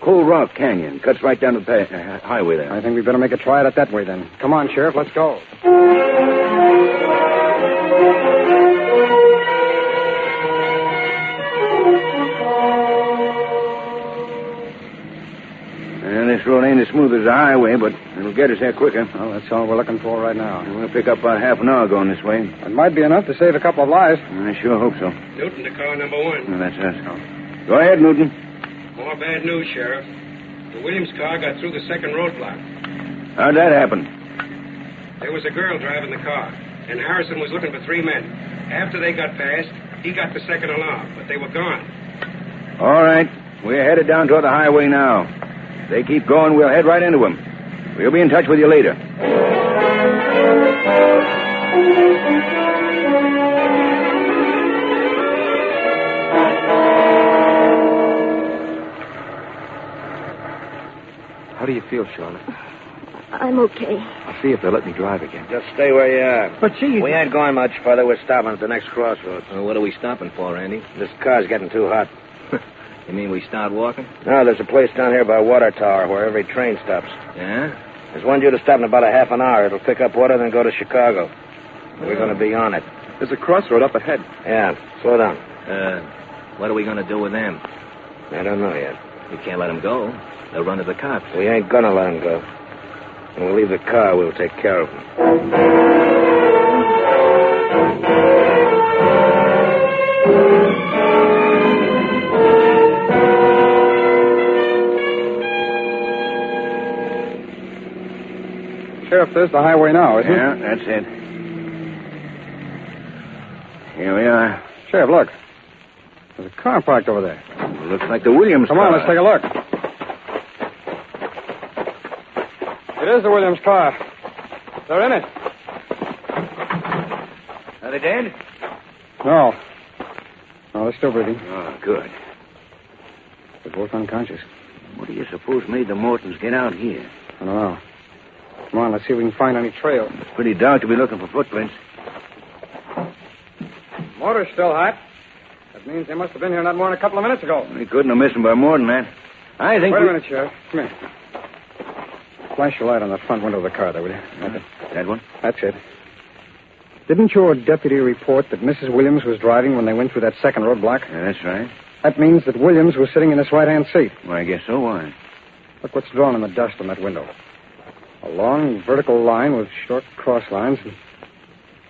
N: Cold Rock Canyon cuts right down the highway there.
A: I think we better make a try at it that way, then. Come on, Sheriff, let's go.
N: This road ain't as smooth as the highway, but it'll get us there quicker.
A: Well, that's all we're looking for right now.
N: We'll pick up about half an hour going this way.
A: It might be enough to save a couple of lives.
N: I sure hope so.
L: Newton to car number 1.
N: Well, that's us. Go ahead, Newton.
L: More bad news, Sheriff. The Williams car got through the second roadblock.
N: How'd that happen?
L: There was a girl driving the car, and Harrison was looking for 3 men. After they got past, he got the second alarm, but they were gone.
N: All right. We're headed down toward the highway now. If they keep going, we'll head right into them. We'll be in touch with you later.
Q: How do you feel, Charlotte?
R: I'm okay.
Q: I'll see if they'll let me drive again.
J: Just stay where you are.
Q: But, gee...
J: We ain't going much further. We're stopping at the next crossroads.
M: What are we stopping for, Randy?
J: This car's getting too hot.
M: You mean we start walking?
J: No, there's a place down here by Water Tower where every train stops.
M: Yeah?
J: There's one due to stop in about a half an hour. It'll pick up water, then go to Chicago. We're going to be on it.
Q: There's a crossroad up ahead.
J: Yeah, slow down.
M: What are we going to do with them?
J: I don't know yet.
M: We can't let them go. They'll run to the cops.
J: We ain't going to let them go. When we leave the car, we'll take care of them.
A: Sheriff, there's the highway now, isn't it?
M: Yeah, that's it. Here we are.
A: Sheriff, look. There's a car parked over there.
M: Looks like the Williams
A: Come
M: car.
A: on, let's take a look. It is the Williams car. They're in it.
M: Are they dead?
A: No. No, they're still breathing.
M: Oh, good.
A: They're both unconscious.
M: What do you suppose made the Mortons get out here?
A: I don't know. Come on, let's see if we can find any trail.
M: It's pretty dark to be looking for footprints.
A: Motor's still hot. That means they must have been here not more than a couple of minutes ago.
M: We couldn't have missed them by more than that. I think.
A: Wait a minute, Sheriff. Come here. Flash your light on the front window of the car, there, will you?
M: That one?
A: That's it. Didn't your deputy report that Mrs. Williams was driving when they went through that second roadblock?
M: Yeah, that's right.
A: That means that Williams was sitting in this right-hand seat.
M: Well, I guess so. Why?
A: Look what's drawn in the dust on that window. A long vertical line with short cross lines and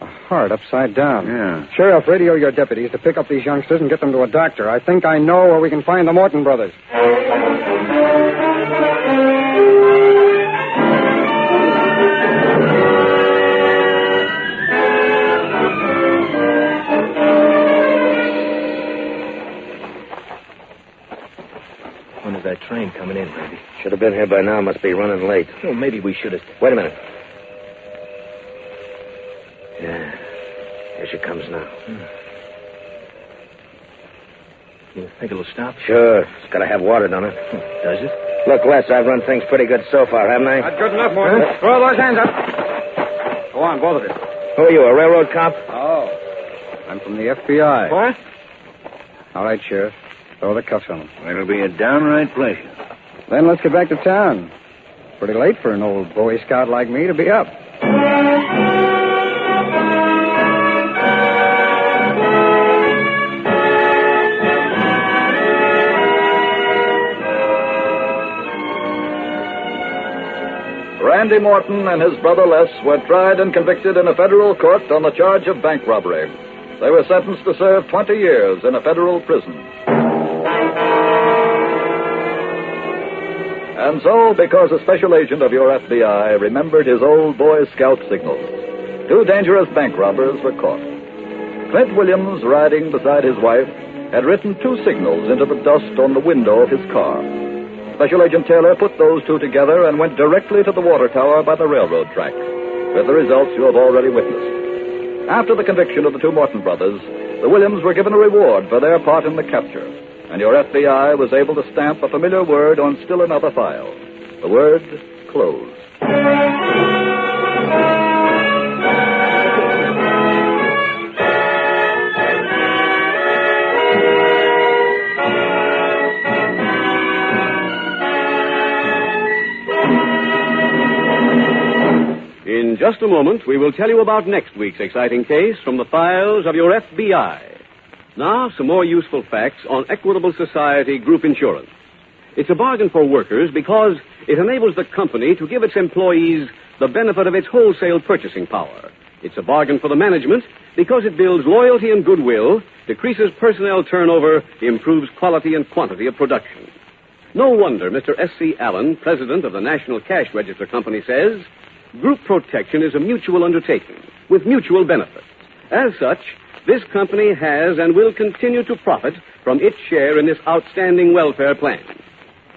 A: a heart upside down.
M: Yeah.
A: Sheriff, radio your deputies to pick up these youngsters and get them to a doctor. I think I know where we can find the Morton brothers.
M: When is that train coming in, maybe?
J: Should have been here by now. Must be running late.
M: Well, maybe we should have...
J: Wait a minute. Yeah. Here she comes now.
M: You think it'll stop?
J: Sure. It's got to have water, don't it?
M: Does it?
J: Look, Les, I've run things pretty good so far, haven't I?
A: Not good enough, Morton. Throw those hands up. Go on, both of you.
J: Who are you, a railroad cop?
A: Oh. I'm from the FBI.
M: What?
A: All right, Sheriff. Throw the cuffs on them.
M: It'll be a downright pleasure.
A: Then let's get back to town. Pretty late for an old Boy Scout like me to be up.
G: Randy Morton and his brother Les were tried and convicted in a federal court on the charge of bank robbery. They were sentenced to serve 20 years in a federal prison. And so, because a special agent of your FBI remembered his old Boy Scout signals, 2 dangerous bank robbers were caught. Clint Williams, riding beside his wife, had written 2 signals into the dust on the window of his car. Special Agent Taylor put those 2 together and went directly to the water tower by the railroad track, with the results you have already witnessed. After the conviction of the 2 Morton brothers, the Williams were given a reward for their part in the capture, and your FBI was able to stamp a familiar word on still another file. The word, close.
E: In just a moment, we will tell you about next week's exciting case from the files of your FBI. Now, some more useful facts on Equitable Society Group Insurance. It's a bargain for workers because it enables the company to give its employees the benefit of its wholesale purchasing power. It's a bargain for the management because it builds loyalty and goodwill, decreases personnel turnover, improves quality and quantity of production. No wonder Mr. S.C. Allen, president of the National Cash Register Company, says group protection is a mutual undertaking with mutual benefits. As such, this company has and will continue to profit from its share in this outstanding welfare plan.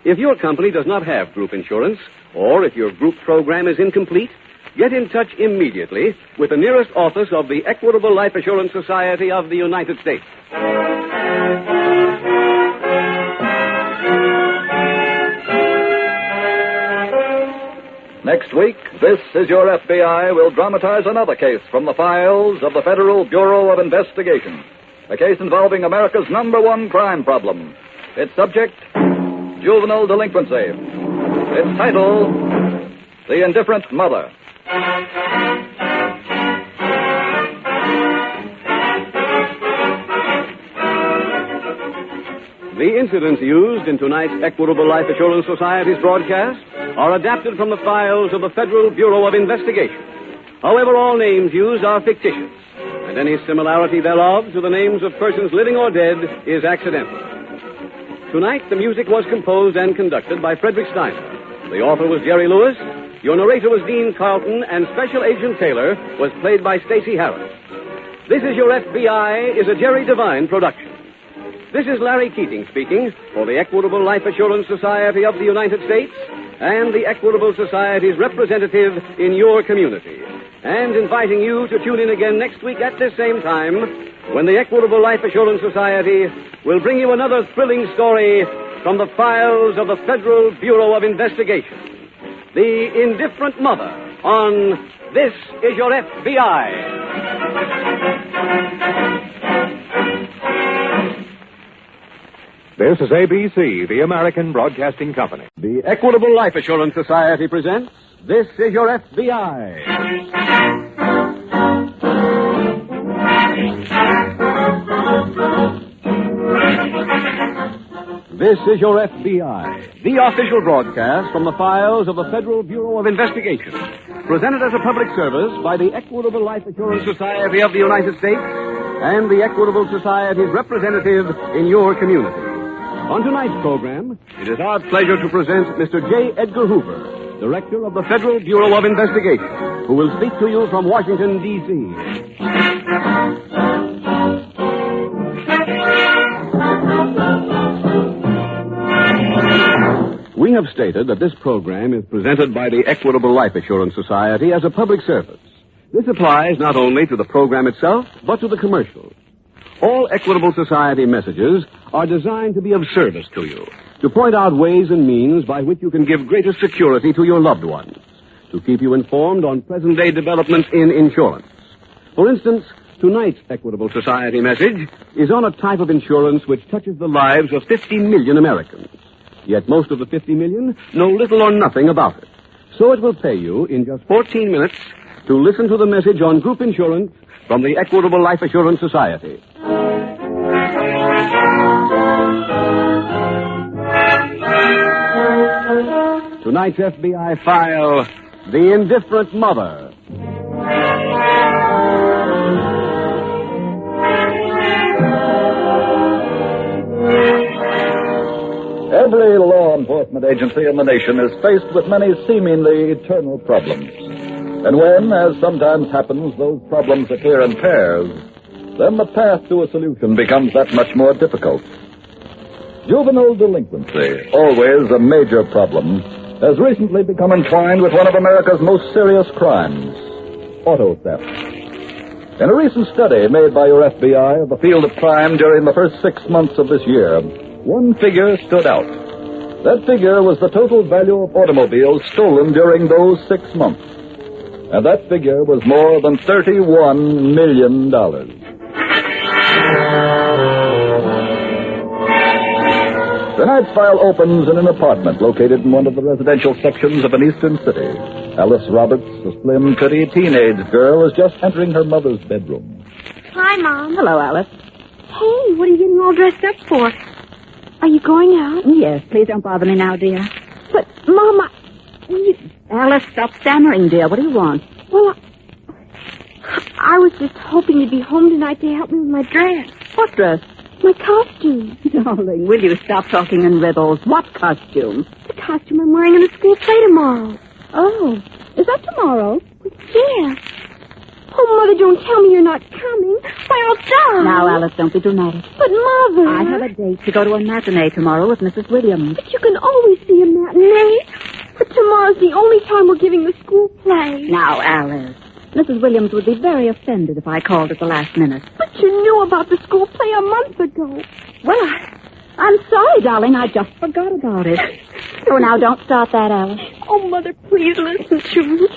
E: If your company does not have group insurance, or if your group program is incomplete, get in touch immediately with the nearest office of the Equitable Life Assurance Society of the United States.
G: Next week, This Is Your FBI will dramatize another case from the files of the Federal Bureau of Investigation. A case involving America's #1 crime problem. Its subject, juvenile delinquency. Its title, The Indifferent Mother.
E: The incidents used in tonight's Equitable Life Assurance Society's broadcast are adapted from the files of the Federal Bureau of Investigation. However, all names used are fictitious, and any similarity thereof to the names of persons living or dead is accidental. Tonight, the music was composed and conducted by Frederick Steiner. The author was Jerry Lewis.
T: Your narrator was Dean Carlton, and Special Agent Taylor was played by Stacey Harris. This Is Your FBI is a Jerry Devine production. This is Larry Keating speaking for the Equitable Life Assurance Society of the United States and the Equitable Society's representative in your community, and inviting you to tune in again next week at this same time when the Equitable Life Assurance Society will bring you another thrilling story from the files of the Federal Bureau of Investigation. The Indifferent Mother on This Is Your FBI.
C: This is ABC, the American Broadcasting Company.
T: The Equitable Life Assurance Society presents This Is Your FBI. This is Your FBI, the official broadcast from the files of the Federal Bureau of Investigation, presented as a public service by the Equitable Life Assurance Society of the United States and the Equitable Society's representative in your community. On tonight's program, it is our pleasure to present Mr. J. Edgar Hoover, Director of the Federal Bureau of Investigation, who will speak to you from Washington, D.C. We have stated that this program is presented by the Equitable Life Assurance Society as a public service. This applies not only to the program itself, but to the commercials. All Equitable Society messages are designed to be of service to you, to point out ways and means by which you can give greater security to your loved ones, to keep you informed on present-day developments in insurance. For instance, tonight's Equitable Society message is on a type of insurance which touches the lives of 50 million Americans. Yet most of the 50 million know little or nothing about it. So it will pay you in just 14 minutes to listen to the message on group insurance from the Equitable Life Assurance Society. Tonight's FBI file, The Indifferent Mother.
G: Every law enforcement agency in the nation is faced with many seemingly eternal problems. And when, as sometimes happens, those problems occur in pairs, then the path to a solution becomes that much more difficult. Juvenile delinquency, always a major problem, has recently become entwined with one of America's most serious crimes, auto theft. In a recent study made by your FBI of the field of crime during the first 6 months of this year, one figure stood out. That figure was the total value of automobiles stolen during those 6 months. And that figure was more than $31 million. Tonight's file opens in an apartment located in one of the residential sections of an eastern city. Alice Roberts, a slim, pretty teenage girl, is just entering her mother's bedroom.
H: Hi, Mom.
D: Hello, Alice.
H: Hey, what are you getting all dressed up for? Are you going out?
D: Yes, please don't bother me now, dear.
H: But, Mama,
D: Alice, stop stammering, dear. What do you want?
H: Well, I was just hoping you'd be home tonight to help me with my dress.
D: What dress?
H: My costume.
D: Darling, will you stop talking in riddles? What costume?
H: The costume I'm wearing in the school play tomorrow.
D: Oh, is that tomorrow?
H: Yeah. Oh, Mother, don't tell me you're not coming. Why, I'll die.
D: Now, Alice, don't be dramatic.
H: But, Mother...
D: I have a date to go to a matinee tomorrow with Mrs. Williams.
H: But you can always see a matinee. But tomorrow's the only time we're giving the school play.
D: Now, Alice, Mrs. Williams would be very offended if I called at the last minute.
H: But you knew about the school play a month ago.
D: Well, I'm sorry, darling. I just forgot about it. So now, don't start that, Alice.
H: Oh, Mother, please listen to me.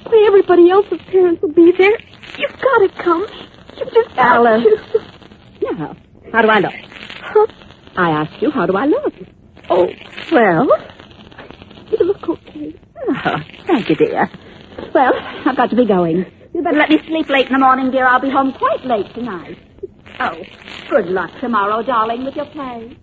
H: Why, everybody else's parents will be there. You've got to come. You just
D: Alice.
H: have to.
D: Yeah. How do I look?
H: Huh?
D: I asked you, how do I look?
H: Oh,
D: well...
H: You look okay.
D: Oh, thank you, dear. Well, I've got to be going. You better let me sleep late in the morning, dear. I'll be home quite late tonight. Oh, good luck tomorrow, darling, with your play.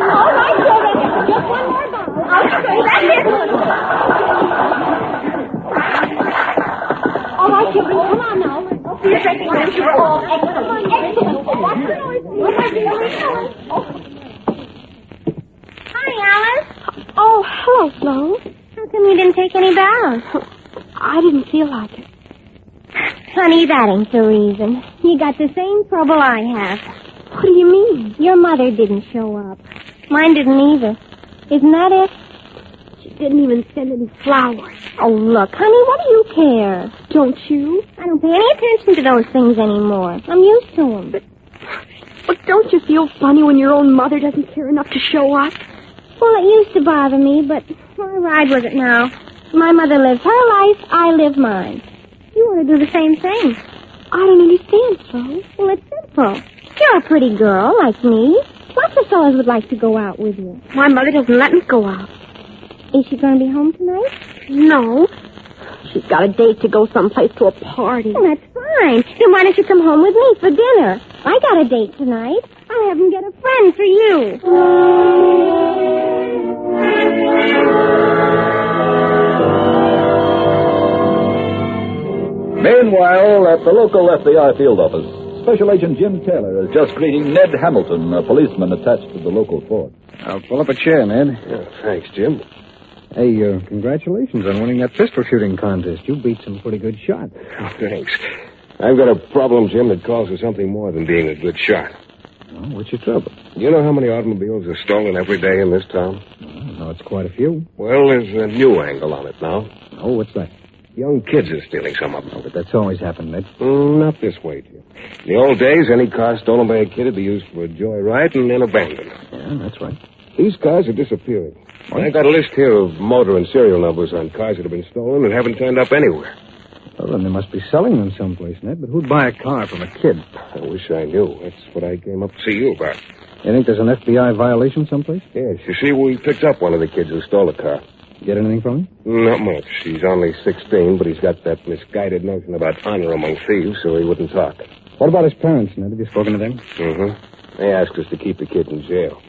H: All right, children. Just one more ball. Okay, that's it. All right, children, come on now. I'll see you
R: Hi, Alice.
H: Oh, hello, Flo.
R: How come you didn't take any bows?
H: I didn't feel like it.
R: Honey, that ain't the reason. You got the same trouble I have.
H: What do you mean?
R: Your mother didn't show up. Mine didn't either. Isn't that it?
H: She didn't even send any flowers.
R: Oh, look, honey, what do you care?
H: Don't you?
R: I don't pay any attention to those things anymore. I'm used to them.
H: But don't you feel funny when your own mother doesn't care enough to show up?
R: Well, it used to bother me, but why ride with it now? My mother lives her life, I live mine. You want to do the same thing.
H: I don't understand, Flo.
R: Well, it's simple. You're a pretty girl like me. Lots of fellas would like to go out with you.
H: My mother doesn't let me go out.
R: Is she going to be home tonight?
H: No. She's got a date to go someplace to a party.
R: Well, that's fine. Then why don't you come home with me for dinner? I got a date tonight. I'll have him get a friend for you.
G: Meanwhile, at the local FBI field office, Special Agent Jim Taylor is just greeting Ned Hamilton, a policeman attached to the local force.
I: I'll pull up a chair, Ned.
K: Yeah, thanks, Jim.
I: Hey, congratulations on winning that pistol shooting contest. You beat some pretty good shots.
K: Oh, thanks. I've got a problem, Jim, that calls for something more than being a good shot.
I: Oh, what's your trouble?
K: You know how many automobiles are stolen every day in this town?
I: No, it's quite a few.
K: Well, there's a new angle on it now.
I: Oh, what's that?
K: Young kids are stealing some of them.
I: Oh, but that's always happened, Ned.
K: Not this way, Jim. In the old days, any car stolen by a kid would be used for a joyride and then abandoned.
I: Yeah, that's right.
K: These cars are disappearing. I got a list here of motor and serial numbers on cars that have been stolen and haven't turned up anywhere.
I: Well, then they must be selling them someplace, Ned. But who'd buy a car from a kid?
K: I wish I knew. That's what I came up to see you about.
I: You think there's an FBI violation someplace?
K: Yes. You see, we picked up one of the kids who stole a car.
I: Get anything from him?
K: Not much. He's only 16, but he's got that misguided notion about honor among thieves, so he wouldn't talk.
I: What about his parents, Ned? Have you spoken to them?
K: Mm-hmm. They asked us to keep the kid in jail.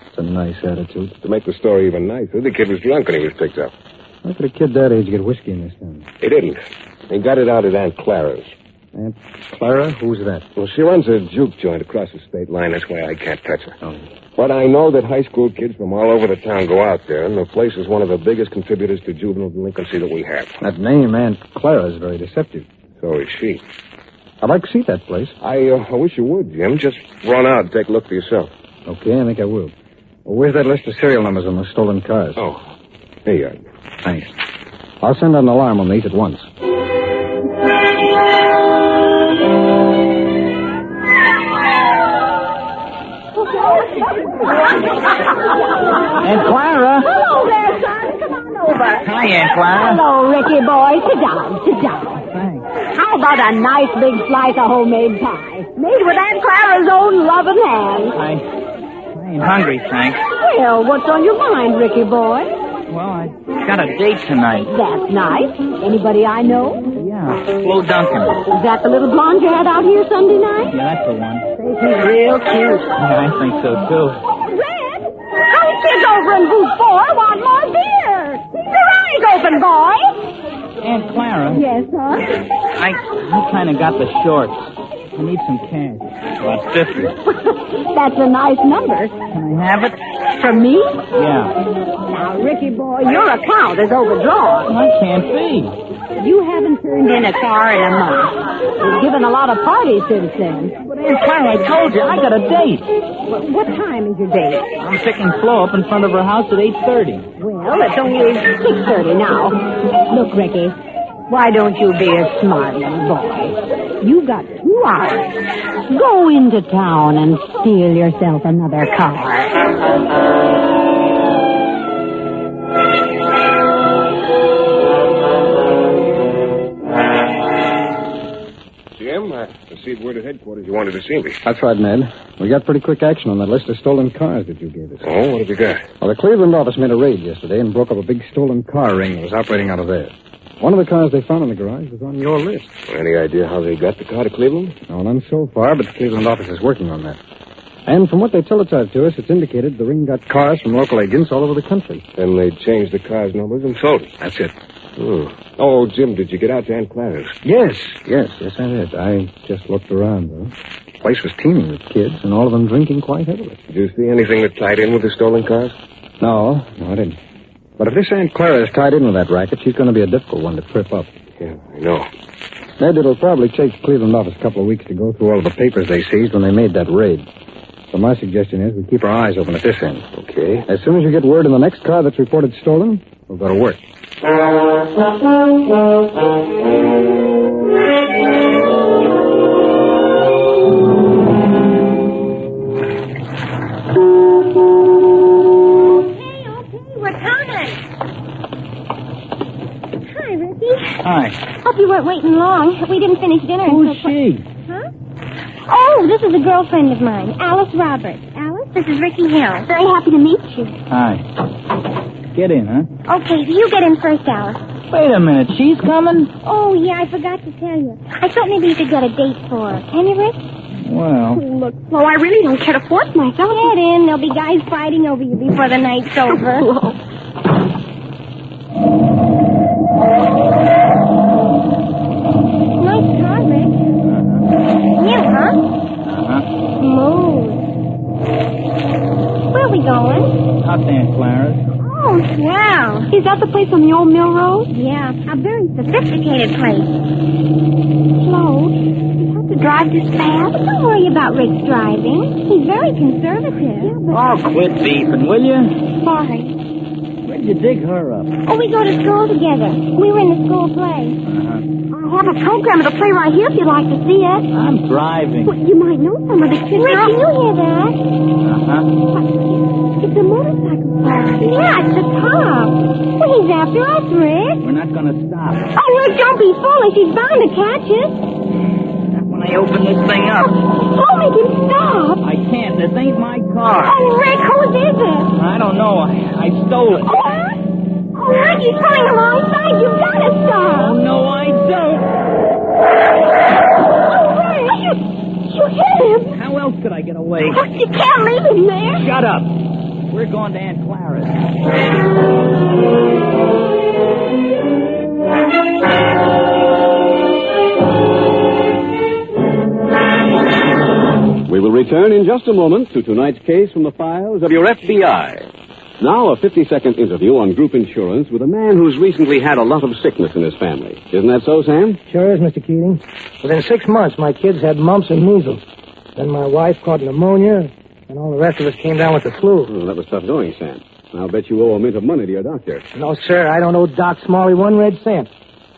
I: It's a nice attitude.
K: To make the story even nicer, the kid was drunk when he was picked up.
I: How could a kid that age get whiskey in this town?
K: He didn't. He got it out at Aunt Clara's.
I: Aunt Clara? Who's that?
K: Well, she runs a juke joint across the state line. That's why I can't touch her.
I: Oh.
K: But I know that high school kids from all over the town go out there, and the place is one of the biggest contributors to juvenile delinquency that we have.
I: That name, Aunt Clara, is very deceptive.
K: So is she.
I: I'd like to see that place.
K: I wish you would, Jim. Just run out and take a look for yourself.
I: Okay, I think I will. Well, where's that list of serial numbers on the stolen cars?
K: Oh, here you are.
I: Thanks. I'll send out an alarm on these at once.
S: Aunt Clara.
H: Hello there, son. Come on over.
S: Hi, Aunt Clara.
H: Hello, Ricky boy. Sit down. Sit down.
S: Thanks.
H: How about a nice big slice of homemade pie? Made with Aunt Clara's own loving hands.
S: I ain't hungry, thanks.
H: Well, what's on your mind, Ricky boy?
S: Well, I got a date tonight.
H: That's nice. Anybody I know?
S: Yeah, Flo Duncan.
H: Is that the little blonde you had out here Sunday night?
S: Yeah, that's the one.
H: She's real cute.
S: Yeah, I think so, too.
H: Red, those kids over in booth 4 want more beer. Keep your eyes open, boy.
S: Aunt Clara.
H: Yes, son?
S: I kind of got the shorts. I need some cash. About 50.
H: That's a nice number.
S: Can I have it?
H: From me?
S: Yeah.
H: Now, Ricky boy, your account is overdrawn.
S: I can't be.
H: You haven't turned in a car in a month. You've given a lot of parties since then.
S: But Aunt Clara, I told you, I got a date.
H: What time is your date?
S: I'm picking Flo up in front of her house at 8:30.
H: Well, it's only 6:30 now. Look, Ricky, why don't you be a smart little boy? You've got 2 hours. Go into town and steal yourself another car.
K: Jim, I received word at headquarters you wanted to see me.
I: That's right, Ned. We got pretty quick action on that list of stolen cars that you gave us.
K: Oh, what have you got?
I: Well, the Cleveland office made a raid yesterday and broke up a big stolen car ring that was operating out of there. One of the cars they found in the garage was on your list.
K: Any idea how they got the car to Cleveland?
I: No, none so far, but the Cleveland office is working on that. And from what they teletyped to us, it's indicated the ring got cars from local agents all over the country.
K: Then they changed the car's numbers and sold it.
I: That's it.
K: Oh, Jim, did you get out to Aunt Clara's?
I: Yes, I did. I just looked around, though. The place was teeming with kids, and all of them drinking quite heavily.
K: Did you see anything that tied in with the stolen cars?
I: No, I didn't. But if this Aunt Clara is tied in with that racket, she's going to be a difficult one to trip up.
K: Yeah, I know.
I: Ned, it'll probably take the Cleveland office a couple of weeks to go through all of the papers they seized when they made that raid. So my suggestion is we keep our eyes open at this end.
K: Okay.
I: As soon as you get word on the next car that's reported stolen, we'll go to work.
R: Hi. Hope you weren't waiting long. We didn't finish dinner until...
U: Who's she?
R: Huh? Oh, this is a girlfriend of mine, Alice Roberts. Alice, this is Ricky Hill. Very happy to meet you.
U: Hi. Get in, huh?
R: Okay, you get in first, Alice.
U: Wait a minute. She's coming?
R: Oh, yeah, I forgot to tell you. I thought maybe you could get a date for her. Can you, Rick?
U: Well...
R: Look, Flo, I really don't care to force myself. Get in. There'll be guys fighting over you before the night's over. Nice car, Rick. New, huh? Smooth. Where are we going?
U: Up to Aunt Clara's.
R: Oh, wow. Is that the place on the old mill road? Yeah, a very sophisticated place. Flo, you have to drive this fast? Don't worry about Rick's driving. He's very conservative. Yeah, but...
U: Oh, quit beefing, will you?
R: Sorry.
U: Where'd you dig her up?
R: Oh, we go to school together. We were in the school play. I have a program of the play right here if you'd like to see it.
U: I'm driving.
R: Well, you might know some of the kids. Rick, can you hear that? It's a motorcycle play. Yeah, it's the cop. Well, he's after us, Rick.
U: We're not going to stop.
R: Oh, Rick, don't be foolish. He's bound to catch us.
U: When I open this thing up.
R: Oh, make him stop.
U: I can't. This ain't my car.
R: Oh, Rick, whose is it?
U: I don't know. I stole it.
R: What? Oh, Rick, he's coming alongside. You've got to stop.
U: Oh, no, I don't.
R: Oh, Rick, you hit him.
U: How else could I get away?
R: Oh, you can't leave him there.
U: Shut up. We're going to Aunt Clara's.
E: We will return in just a moment to tonight's case from the files of your FBI. Now, a 50-second interview on group insurance with a man who's recently had a lot of sickness in his family. Isn't that so, Sam?
B: Sure is, Mr. Keating. Within 6 months, my kids had mumps and measles. Then my wife caught pneumonia, and all the rest of us came down with the flu.
E: Oh, that was tough going, Sam. I'll bet you owe a mint of money to your doctor.
B: No, sir, I don't owe Doc Smalley 1 red cent.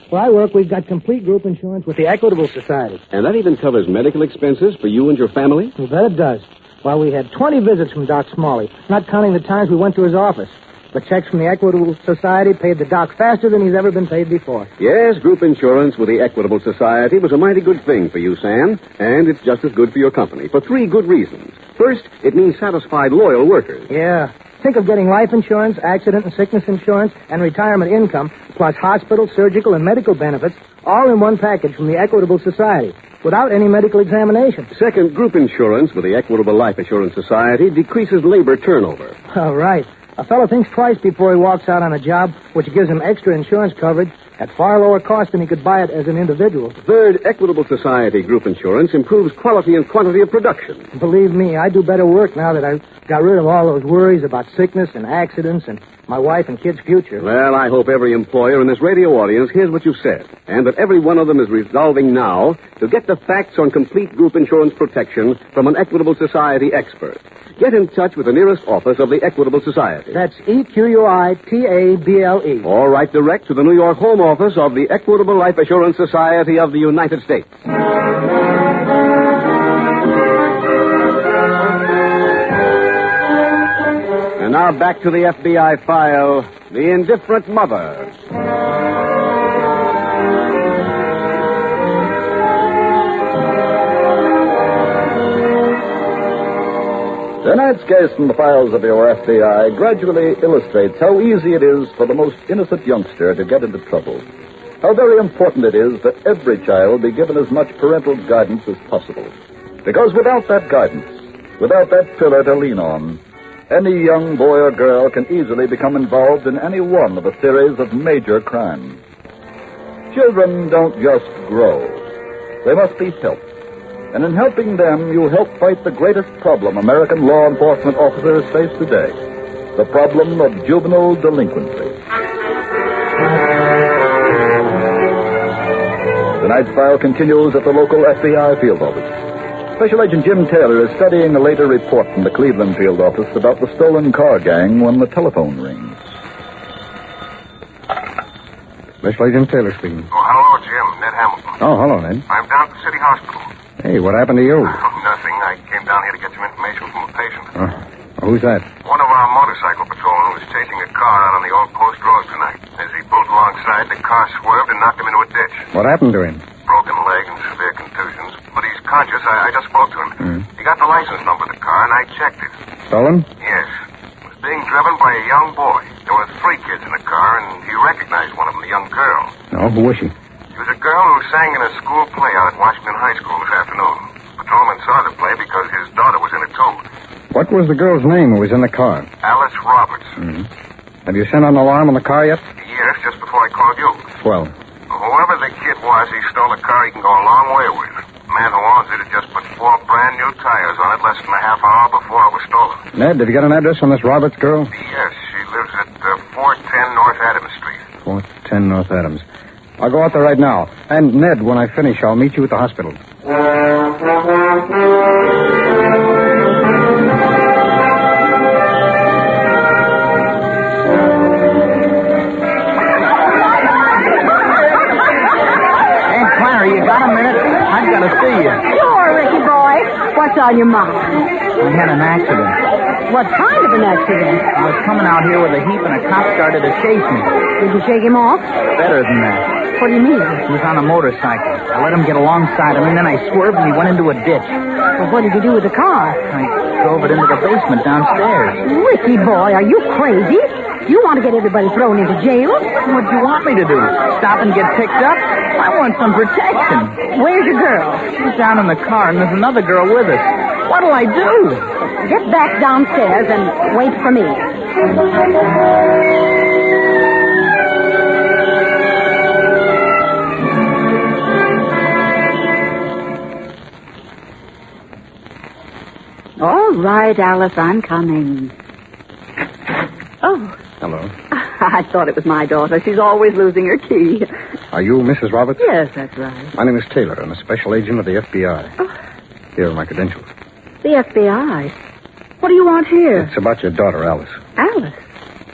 B: Where I work, we've got complete group insurance with the Equitable Society.
E: And that even covers medical expenses for you and your family?
B: You bet it does. Well, we had 20 visits from Doc Smalley, not counting the times we went to his office. The checks from the Equitable Society paid the doc faster than he's ever been paid before.
E: Yes, group insurance with the Equitable Society was a mighty good thing for you, Sam, and it's just as good for your company, for 3 good reasons. First, it means satisfied, loyal workers.
B: Yeah. Think of getting life insurance, accident and sickness insurance, and retirement income, plus hospital, surgical, and medical benefits, all in one package from the Equitable Society, without any medical examination.
E: Second, group insurance with the Equitable Life Assurance Society decreases labor turnover.
B: All right. A fellow thinks twice before he walks out on a job, which gives him extra insurance coverage at far lower cost than he could buy it as an individual.
E: Third, Equitable Society group insurance improves quality and quantity of production.
B: Believe me, I do better work now that I've got rid of all those worries about sickness and accidents and my wife and kids' future.
E: Well, I hope every employer in this radio audience hears what you've said, and that every one of them is resolving now to get the facts on complete group insurance protection from an Equitable Society expert. Get in touch with the nearest office of the Equitable Society.
B: That's EQUITABLE.
E: Or write direct to the New York home office of the Equitable Life Assurance Society of the United States. And now back to the FBI file, The Indifferent Mother.
G: Tonight's case from the files of your FBI gradually illustrates how easy it is for the most innocent youngster to get into trouble. How very important it is that every child be given as much parental guidance as possible. Because without that guidance, without that pillar to lean on, any young boy or girl can easily become involved in any one of a series of major crimes. children don't just grow. They must be helped. And in helping them, you help fight the greatest problem American law enforcement officers face today, the problem of juvenile delinquency. Tonight's file continues at the local FBI field office. Special Agent Jim Taylor is studying a later report from the Cleveland field office about the stolen car gang when the telephone rings.
A: Special Agent Taylor speaking.
P: Oh, hello, Jim. Ned Hamilton.
A: Oh, hello, Ned.
P: I'm down at the city hospital.
A: Hey, what happened to you?
P: Nothing. I came down here to get some information from a patient.
A: Who's that?
P: One of our motorcycle patrolmen was chasing a car out on the old post road tonight. As he pulled alongside, the car swerved and knocked him into a ditch.
A: What happened to him?
P: Broken leg and severe contusions. But he's conscious. I just spoke to him. He got the license number of the car, and I checked it.
A: Stolen?
P: Yes. It was being driven by a young boy. There were 3 kids in the car, and he recognized one of them, a young girl.
A: No, who was she?
P: She was a girl who sang in a school play out at Washington High School this afternoon. Patrolman saw the play because his daughter was in it, too.
A: What was the girl's name who was in the car?
P: Alice Roberts.
A: Have you sent out an alarm on the car yet?
P: Yes, just before I called you.
A: Swell.
P: Whoever the kid was, he stole a car he can go a long way with. The man who owns it had just put 4 brand new tires on it less than a half hour before it was stolen.
A: Ned, did you get an address on this Roberts girl?
P: Yes, she lives at 410 North Adams Street.
A: 410 North Adams. I'll go out there right now. And, Ned, when I finish, I'll meet you at the hospital.
B: You got a minute? I've got to see you.
D: Sure, Ricky boy. What's on your mind?
B: I had an accident.
D: What kind of an accident?
B: I was coming out here with a heap and a cop started to chase me.
D: Did you shake him off?
B: Better than that.
D: What do you mean?
B: He was on a motorcycle. I let him get alongside of me, and then I swerved and he went into a ditch.
D: Well, what did you do with the car?
B: I drove it into the basement downstairs.
D: Ricky boy, are you crazy? You want to get everybody thrown into jail?
B: What do you want me to do? Stop and get picked up? I want some protection.
D: Where's your girl?
B: She's down in the car, and there's another girl with us. What'll I do?
D: Get back downstairs and wait for me. All right, Alice, I'm coming. Oh.
A: Hello.
D: I thought it was my daughter. She's always losing her key.
A: Are you Mrs. Roberts?
D: Yes, that's right.
A: My name is Taylor. I'm a special agent of the FBI.
D: Oh.
A: Here are my credentials.
D: The FBI? What do you want here?
A: It's about your daughter, Alice.
D: Alice?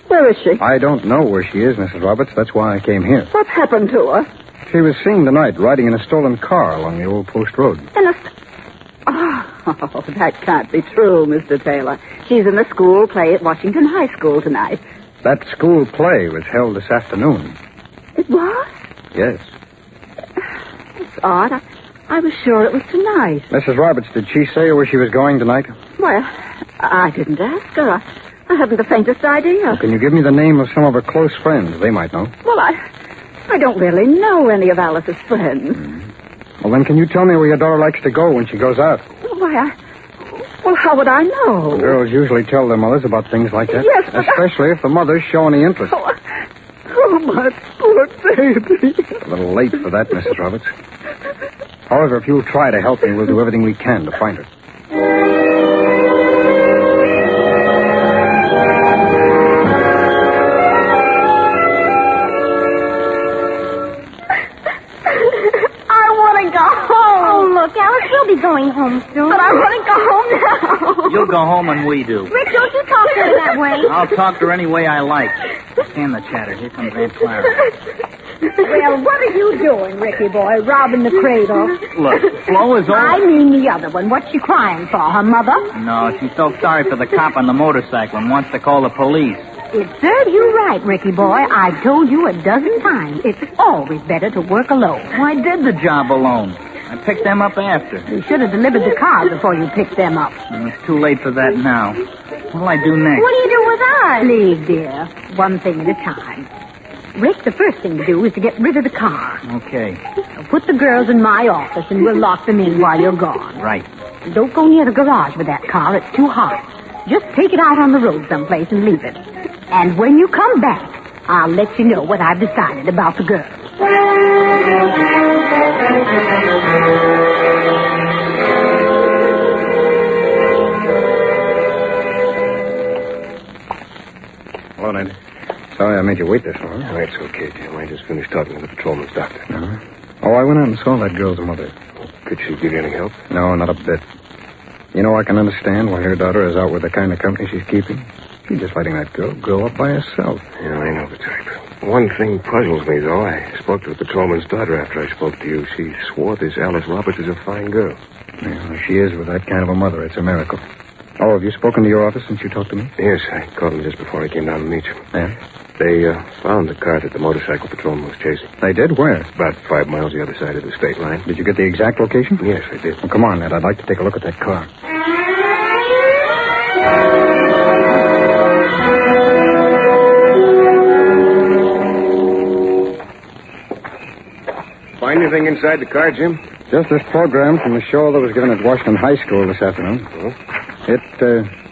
D: Where is she?
A: I don't know where she is, Mrs. Roberts. That's why I came here.
D: What's happened to her?
A: She was seen tonight riding in a stolen car along the old post road.
D: Oh, that can't be true, Mr. Taylor. She's in the school play at Washington High School tonight.
A: That school play was held this afternoon.
D: It was?
A: Yes.
D: It's odd. I was sure it was tonight.
A: Mrs. Roberts, did she say where she was going tonight?
D: Well, I didn't ask her. I haven't the faintest idea.
A: Well, can you give me the name of some of her close friends? They might know.
D: Well, I don't really know any of Alice's friends.
A: Well, then can you tell me where your daughter likes to go when she goes out?
D: Why, well, how would I know?
A: Girls usually tell their mothers about things like that.
D: Yes, but
A: especially if the mothers show any interest.
D: Oh, my poor baby.
A: A little late for that, Mrs. Roberts. However, if you'll try to help me, we'll do everything we can to find her.
R: Look, Alice, we'll be going home soon.
F: But I want to go home now.
B: You'll go home and we do.
R: Rick, don't you talk to her that way.
B: I'll talk to her any way I like. Stand the chatter. Here comes Aunt Clara.
D: Well, what are you doing, Ricky boy, robbing the cradle?
B: Look, Flo is over.
D: I mean the other one. What's she crying for, her mother?
B: No, she's so sorry for the cop on the motorcycle and wants to call the police.
D: It serves you right, Ricky boy. I've told you a dozen times. It's always better to work alone.
B: Well, I did the job alone. I picked them up after.
D: You should have delivered the car before you picked them up.
B: It's too late for that now. What'll I do next?
R: What do you do with us?
D: Please, dear. One thing at a time. Rick, the first thing to do is to get rid of the car.
B: Okay.
D: Now put the girls in my office and we'll lock them in while you're gone.
B: Right.
D: Don't go near the garage with that car. It's too hot. Just take it out on the road someplace and leave it. And when you come back, I'll let you know what I've decided about the girls.
I: Hello, Ned. Sorry I made you wait this long.
O: Oh, it's okay, Jim. I just finished talking to the patrolman's doctor.
I: Uh-huh. Oh, I went out and saw that girl's mother.
O: Could she give you any help?
I: No, not a bit. You know, I can understand why her daughter is out with the kind of company she's keeping. She's just letting that girl grow up by herself.
O: Yeah, I know the type. One thing puzzles me, though. I spoke to the patrolman's daughter after I spoke to you. She swore this Alice Roberts is a fine girl.
I: Yeah, she is with that kind of a mother. It's a miracle. Oh, have you spoken to your office since you talked to me?
O: Yes, I called them just before I came down to meet you.
I: Yeah?
O: They found the car that the motorcycle patrolman was chasing.
I: They did? Where?
O: About 5 miles the other side of the state line.
I: Did you get the exact location?
O: Yes, I did.
I: Well, come on, Ned. I'd like to take a look at that car.
O: Find anything inside the car, Jim?
I: Just this program from the show that was given at Washington High School this afternoon.
O: Oh?
I: It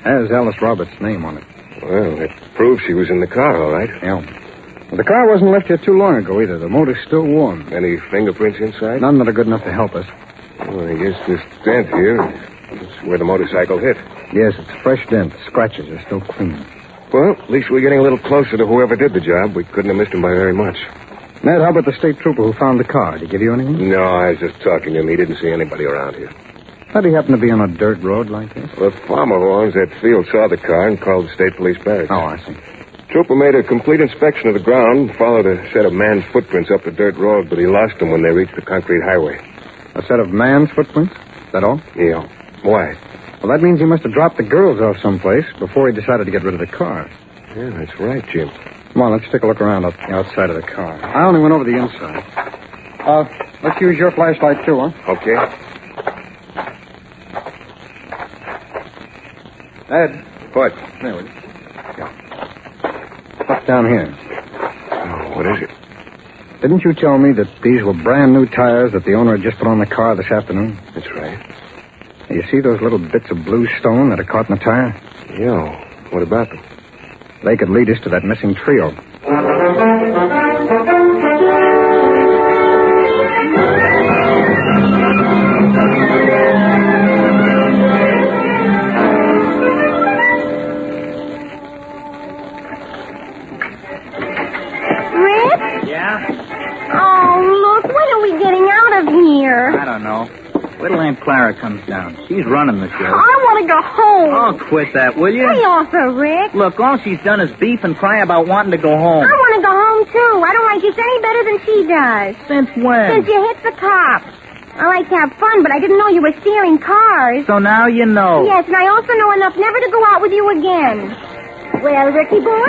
I: has Alice Roberts' name on it.
O: Well, it proves she was in the car, all right.
I: Yeah. Well, the car wasn't left here too long ago, either. The motor's still warm.
O: Any fingerprints inside?
I: None that are good enough to help us.
O: Well, I guess this dent here is where the motorcycle hit.
I: Yes, it's a fresh dent. The scratches are still clean.
O: Well, at least we're getting a little closer to whoever did the job. We couldn't have missed him by very much.
I: Ned, how about the state trooper who found the car? Did he give you anything?
O: No, I was just talking to him. He didn't see anybody around here.
I: How'd he happen to be on a dirt road like this?
O: Well, the farmer who owns that field saw the car and called the state police barracks.
I: Oh, I see.
O: Trooper made a complete inspection of the ground, followed a set of man's footprints up the dirt road, but he lost them when they reached the concrete highway.
I: A set of man's footprints? Is that all?
O: Yeah. Why?
I: Well, that means he must have dropped the girls off someplace before he decided to get rid of the car.
O: Yeah, that's right, Jim.
I: Come on, let's take a look around the outside of the car. I only went over the inside. Let's use your flashlight, too, huh?
O: Okay.
I: Ed.
O: What?
I: There we go. Look down here.
O: Oh, what is it?
I: Didn't you tell me that these were brand new tires that the owner had just put on the car this afternoon?
O: That's right.
I: You see those little bits of blue stone that are caught in the tire?
O: Yeah. What about them?
I: They could lead us to that missing trio.
U: I don't know. Wait till Aunt Clara comes down. She's running the show.
H: I want to go home.
U: Oh, quit that, will you?
H: Lay off her, Rick.
U: Look, all she's done is beef and cry about wanting to go home.
H: I want to go home, too. I don't like this any better than she does.
U: Since when?
H: Since you hit the cops. I like to have fun, but I didn't know you were stealing cars.
U: So now you know.
H: Yes, and I also know enough never to go out with you again. Well, Ricky boy,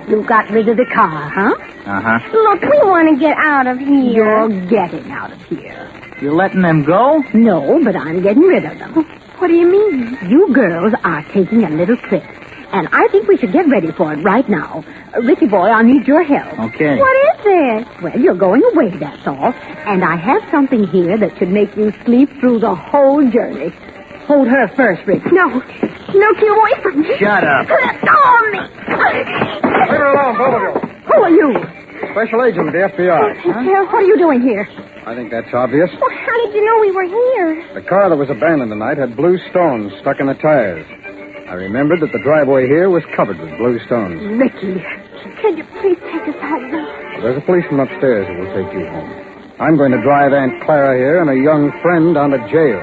H: you got rid of the car, huh?
U: Uh-huh.
H: Look, we want to get out of here.
F: You're getting out of here.
U: You're letting them go?
F: No, but I'm getting rid of them.
H: What do you mean?
F: You girls are taking a little trip, and I think we should get ready for it right now. Ricky boy, I'll need your help.
U: Okay.
H: What is it?
F: Well, you're going away, that's all. And I have something here that should make you sleep through the whole journey. Hold her first, Rick.
H: No, get away from me.
U: Shut up.
H: Let go of me.
I: Leave her alone, both of you.
F: Who are you?
I: Special agent of the FBI.
F: What are you doing here?
I: I think that's obvious.
H: Well, how did you know we were here?
I: The car that was abandoned tonight had blue stones stuck in the tires. I remembered that the driveway here was covered with blue stones.
F: Ricky.
H: Can you please take us home?
I: There's a policeman upstairs who will take you home. I'm going to drive Aunt Clara here and a young friend down to jail.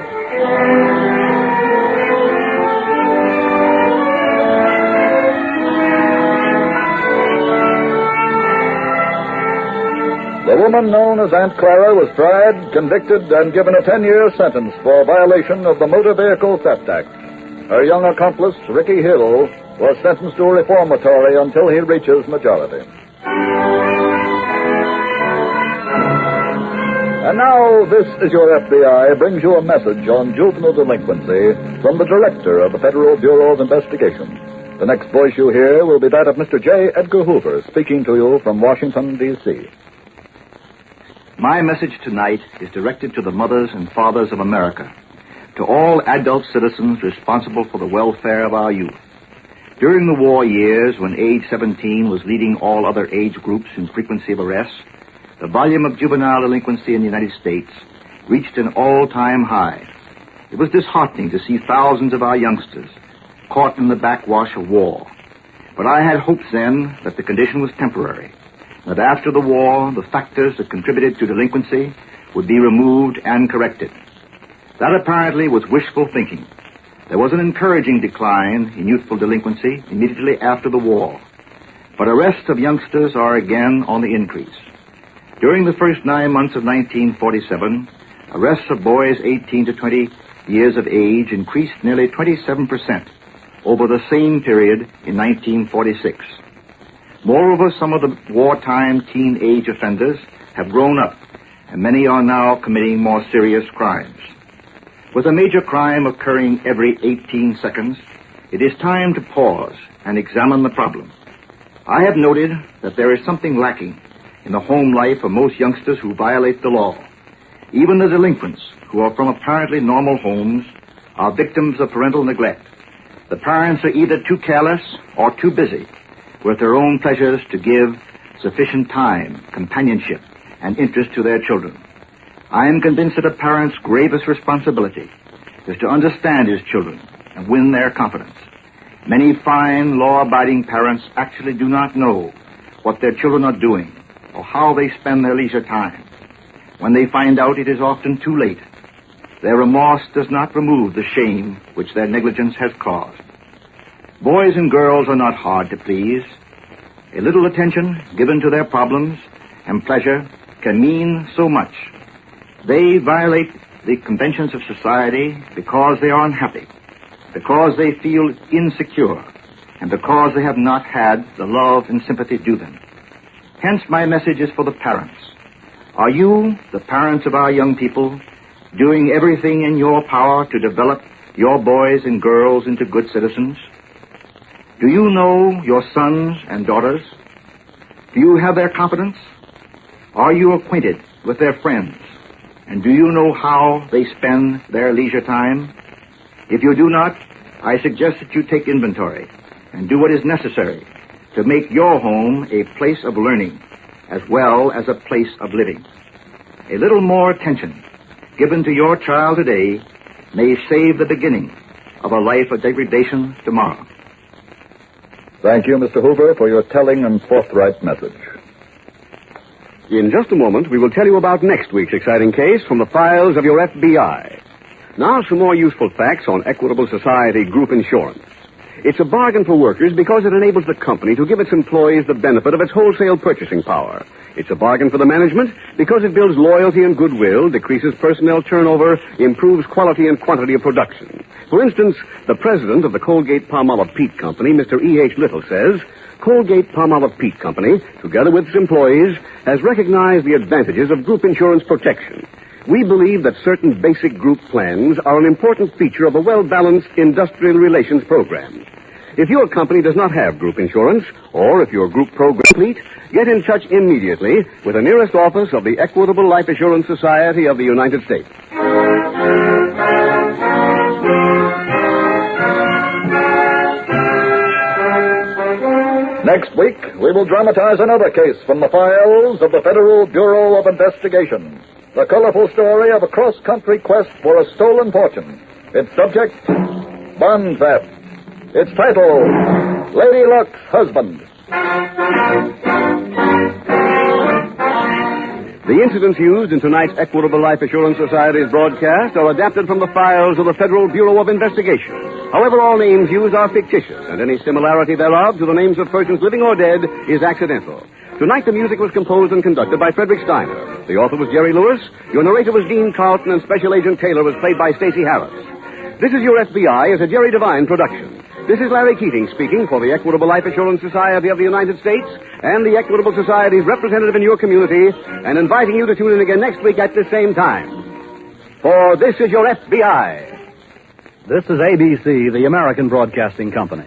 G: The woman known as Aunt Clara was tried, convicted, and given a 10-year sentence for violation of the Motor Vehicle Theft Act. Her young accomplice, Ricky Hill, was sentenced to a reformatory until he reaches majority. And now, This Is Your FBI brings you a message on juvenile delinquency from the director of the Federal Bureau of Investigation. The next voice you hear will be that of Mr. J. Edgar Hoover, speaking to you from Washington, D.C.
V: My message tonight is directed to the mothers and fathers of America, to all adult citizens responsible for the welfare of our youth. During the war years, when age 17 was leading all other age groups in frequency of arrests, the volume of juvenile delinquency in the United States reached an all-time high. It was disheartening to see thousands of our youngsters caught in the backwash of war. But I had hopes then that the condition was temporary, that after the war, the factors that contributed to delinquency would be removed and corrected. That apparently was wishful thinking. There was an encouraging decline in youthful delinquency immediately after the war. But arrests of youngsters are again on the increase. During the first 9 months of 1947, arrests of boys 18 to 20 years of age increased nearly 27% over the same period in 1946. Moreover, some of the wartime teenage offenders have grown up, and many are now committing more serious crimes. With a major crime occurring every 18 seconds, it is time to pause and examine the problem. I have noted that there is something lacking in the home life of most youngsters who violate the law. Even the delinquents, who are from apparently normal homes, are victims of parental neglect. The parents are either too careless or too busy with their own pleasures to give sufficient time, companionship, and interest to their children. I am convinced that a parent's gravest responsibility is to understand his children and win their confidence. Many fine, law-abiding parents actually do not know what their children are doing or how they spend their leisure time. When they find out, it is often too late. Their remorse does not remove the shame which their negligence has caused. Boys and girls are not hard to please. A little attention given to their problems and pleasure can mean so much. They violate the conventions of society because they are unhappy, because they feel insecure, and because they have not had the love and sympathy due them. Hence, my message is for the parents. Are you, the parents of our young people, doing everything in your power to develop your boys and girls into good citizens? Do you know your sons and daughters? Do you have their confidence? Are you acquainted with their friends? And do you know how they spend their leisure time? If you do not, I suggest that you take inventory and do what is necessary to make your home a place of learning as well as a place of living. A little more attention given to your child today may save the beginning of a life of degradation tomorrow.
G: Thank you, Mr. Hoover, for your telling and forthright message.
T: In just a moment, we will tell you about next week's exciting case from the files of your FBI. Now, some more useful facts on Equitable Society Group Insurance. It's a bargain for workers because it enables the company to give its employees the benefit of its wholesale purchasing power. It's a bargain for the management because it builds loyalty and goodwill, decreases personnel turnover, improves quality and quantity of production. For instance, the president of the Colgate-Palmolive Peat Company, Mr. E.H. Little, says, Colgate-Palmolive Peat Company, together with its employees, has recognized the advantages of group insurance protection. We believe that certain basic group plans are an important feature of a well-balanced industrial relations program. If your company does not have group insurance, or if your group program is complete, get in touch immediately with the nearest office of the Equitable Life Assurance Society of the United States.
G: Next week, we will dramatize another case from the files of the Federal Bureau of Investigation. The colorful story of a cross-country quest for a stolen fortune. Its subject, bond theft. Its title, Lady Luck's Husband.
T: The incidents used in tonight's Equitable Life Assurance Society's broadcast are adapted from the files of the Federal Bureau of Investigation. However, all names used are fictitious, and any similarity thereof to the names of persons living or dead is accidental. Tonight, the music was composed and conducted by Frederick Steiner. The author was Jerry Lewis. Your narrator was Dean Carlton, and Special Agent Taylor was played by Stacey Harris. This Is Your FBI is a Jerry Devine production. This is Larry Keating speaking for the Equitable Life Assurance Society of the United States and the Equitable Society's representative in your community, and inviting you to tune in again next week at the same time. For This Is Your FBI.
L: This is ABC, the American Broadcasting Company.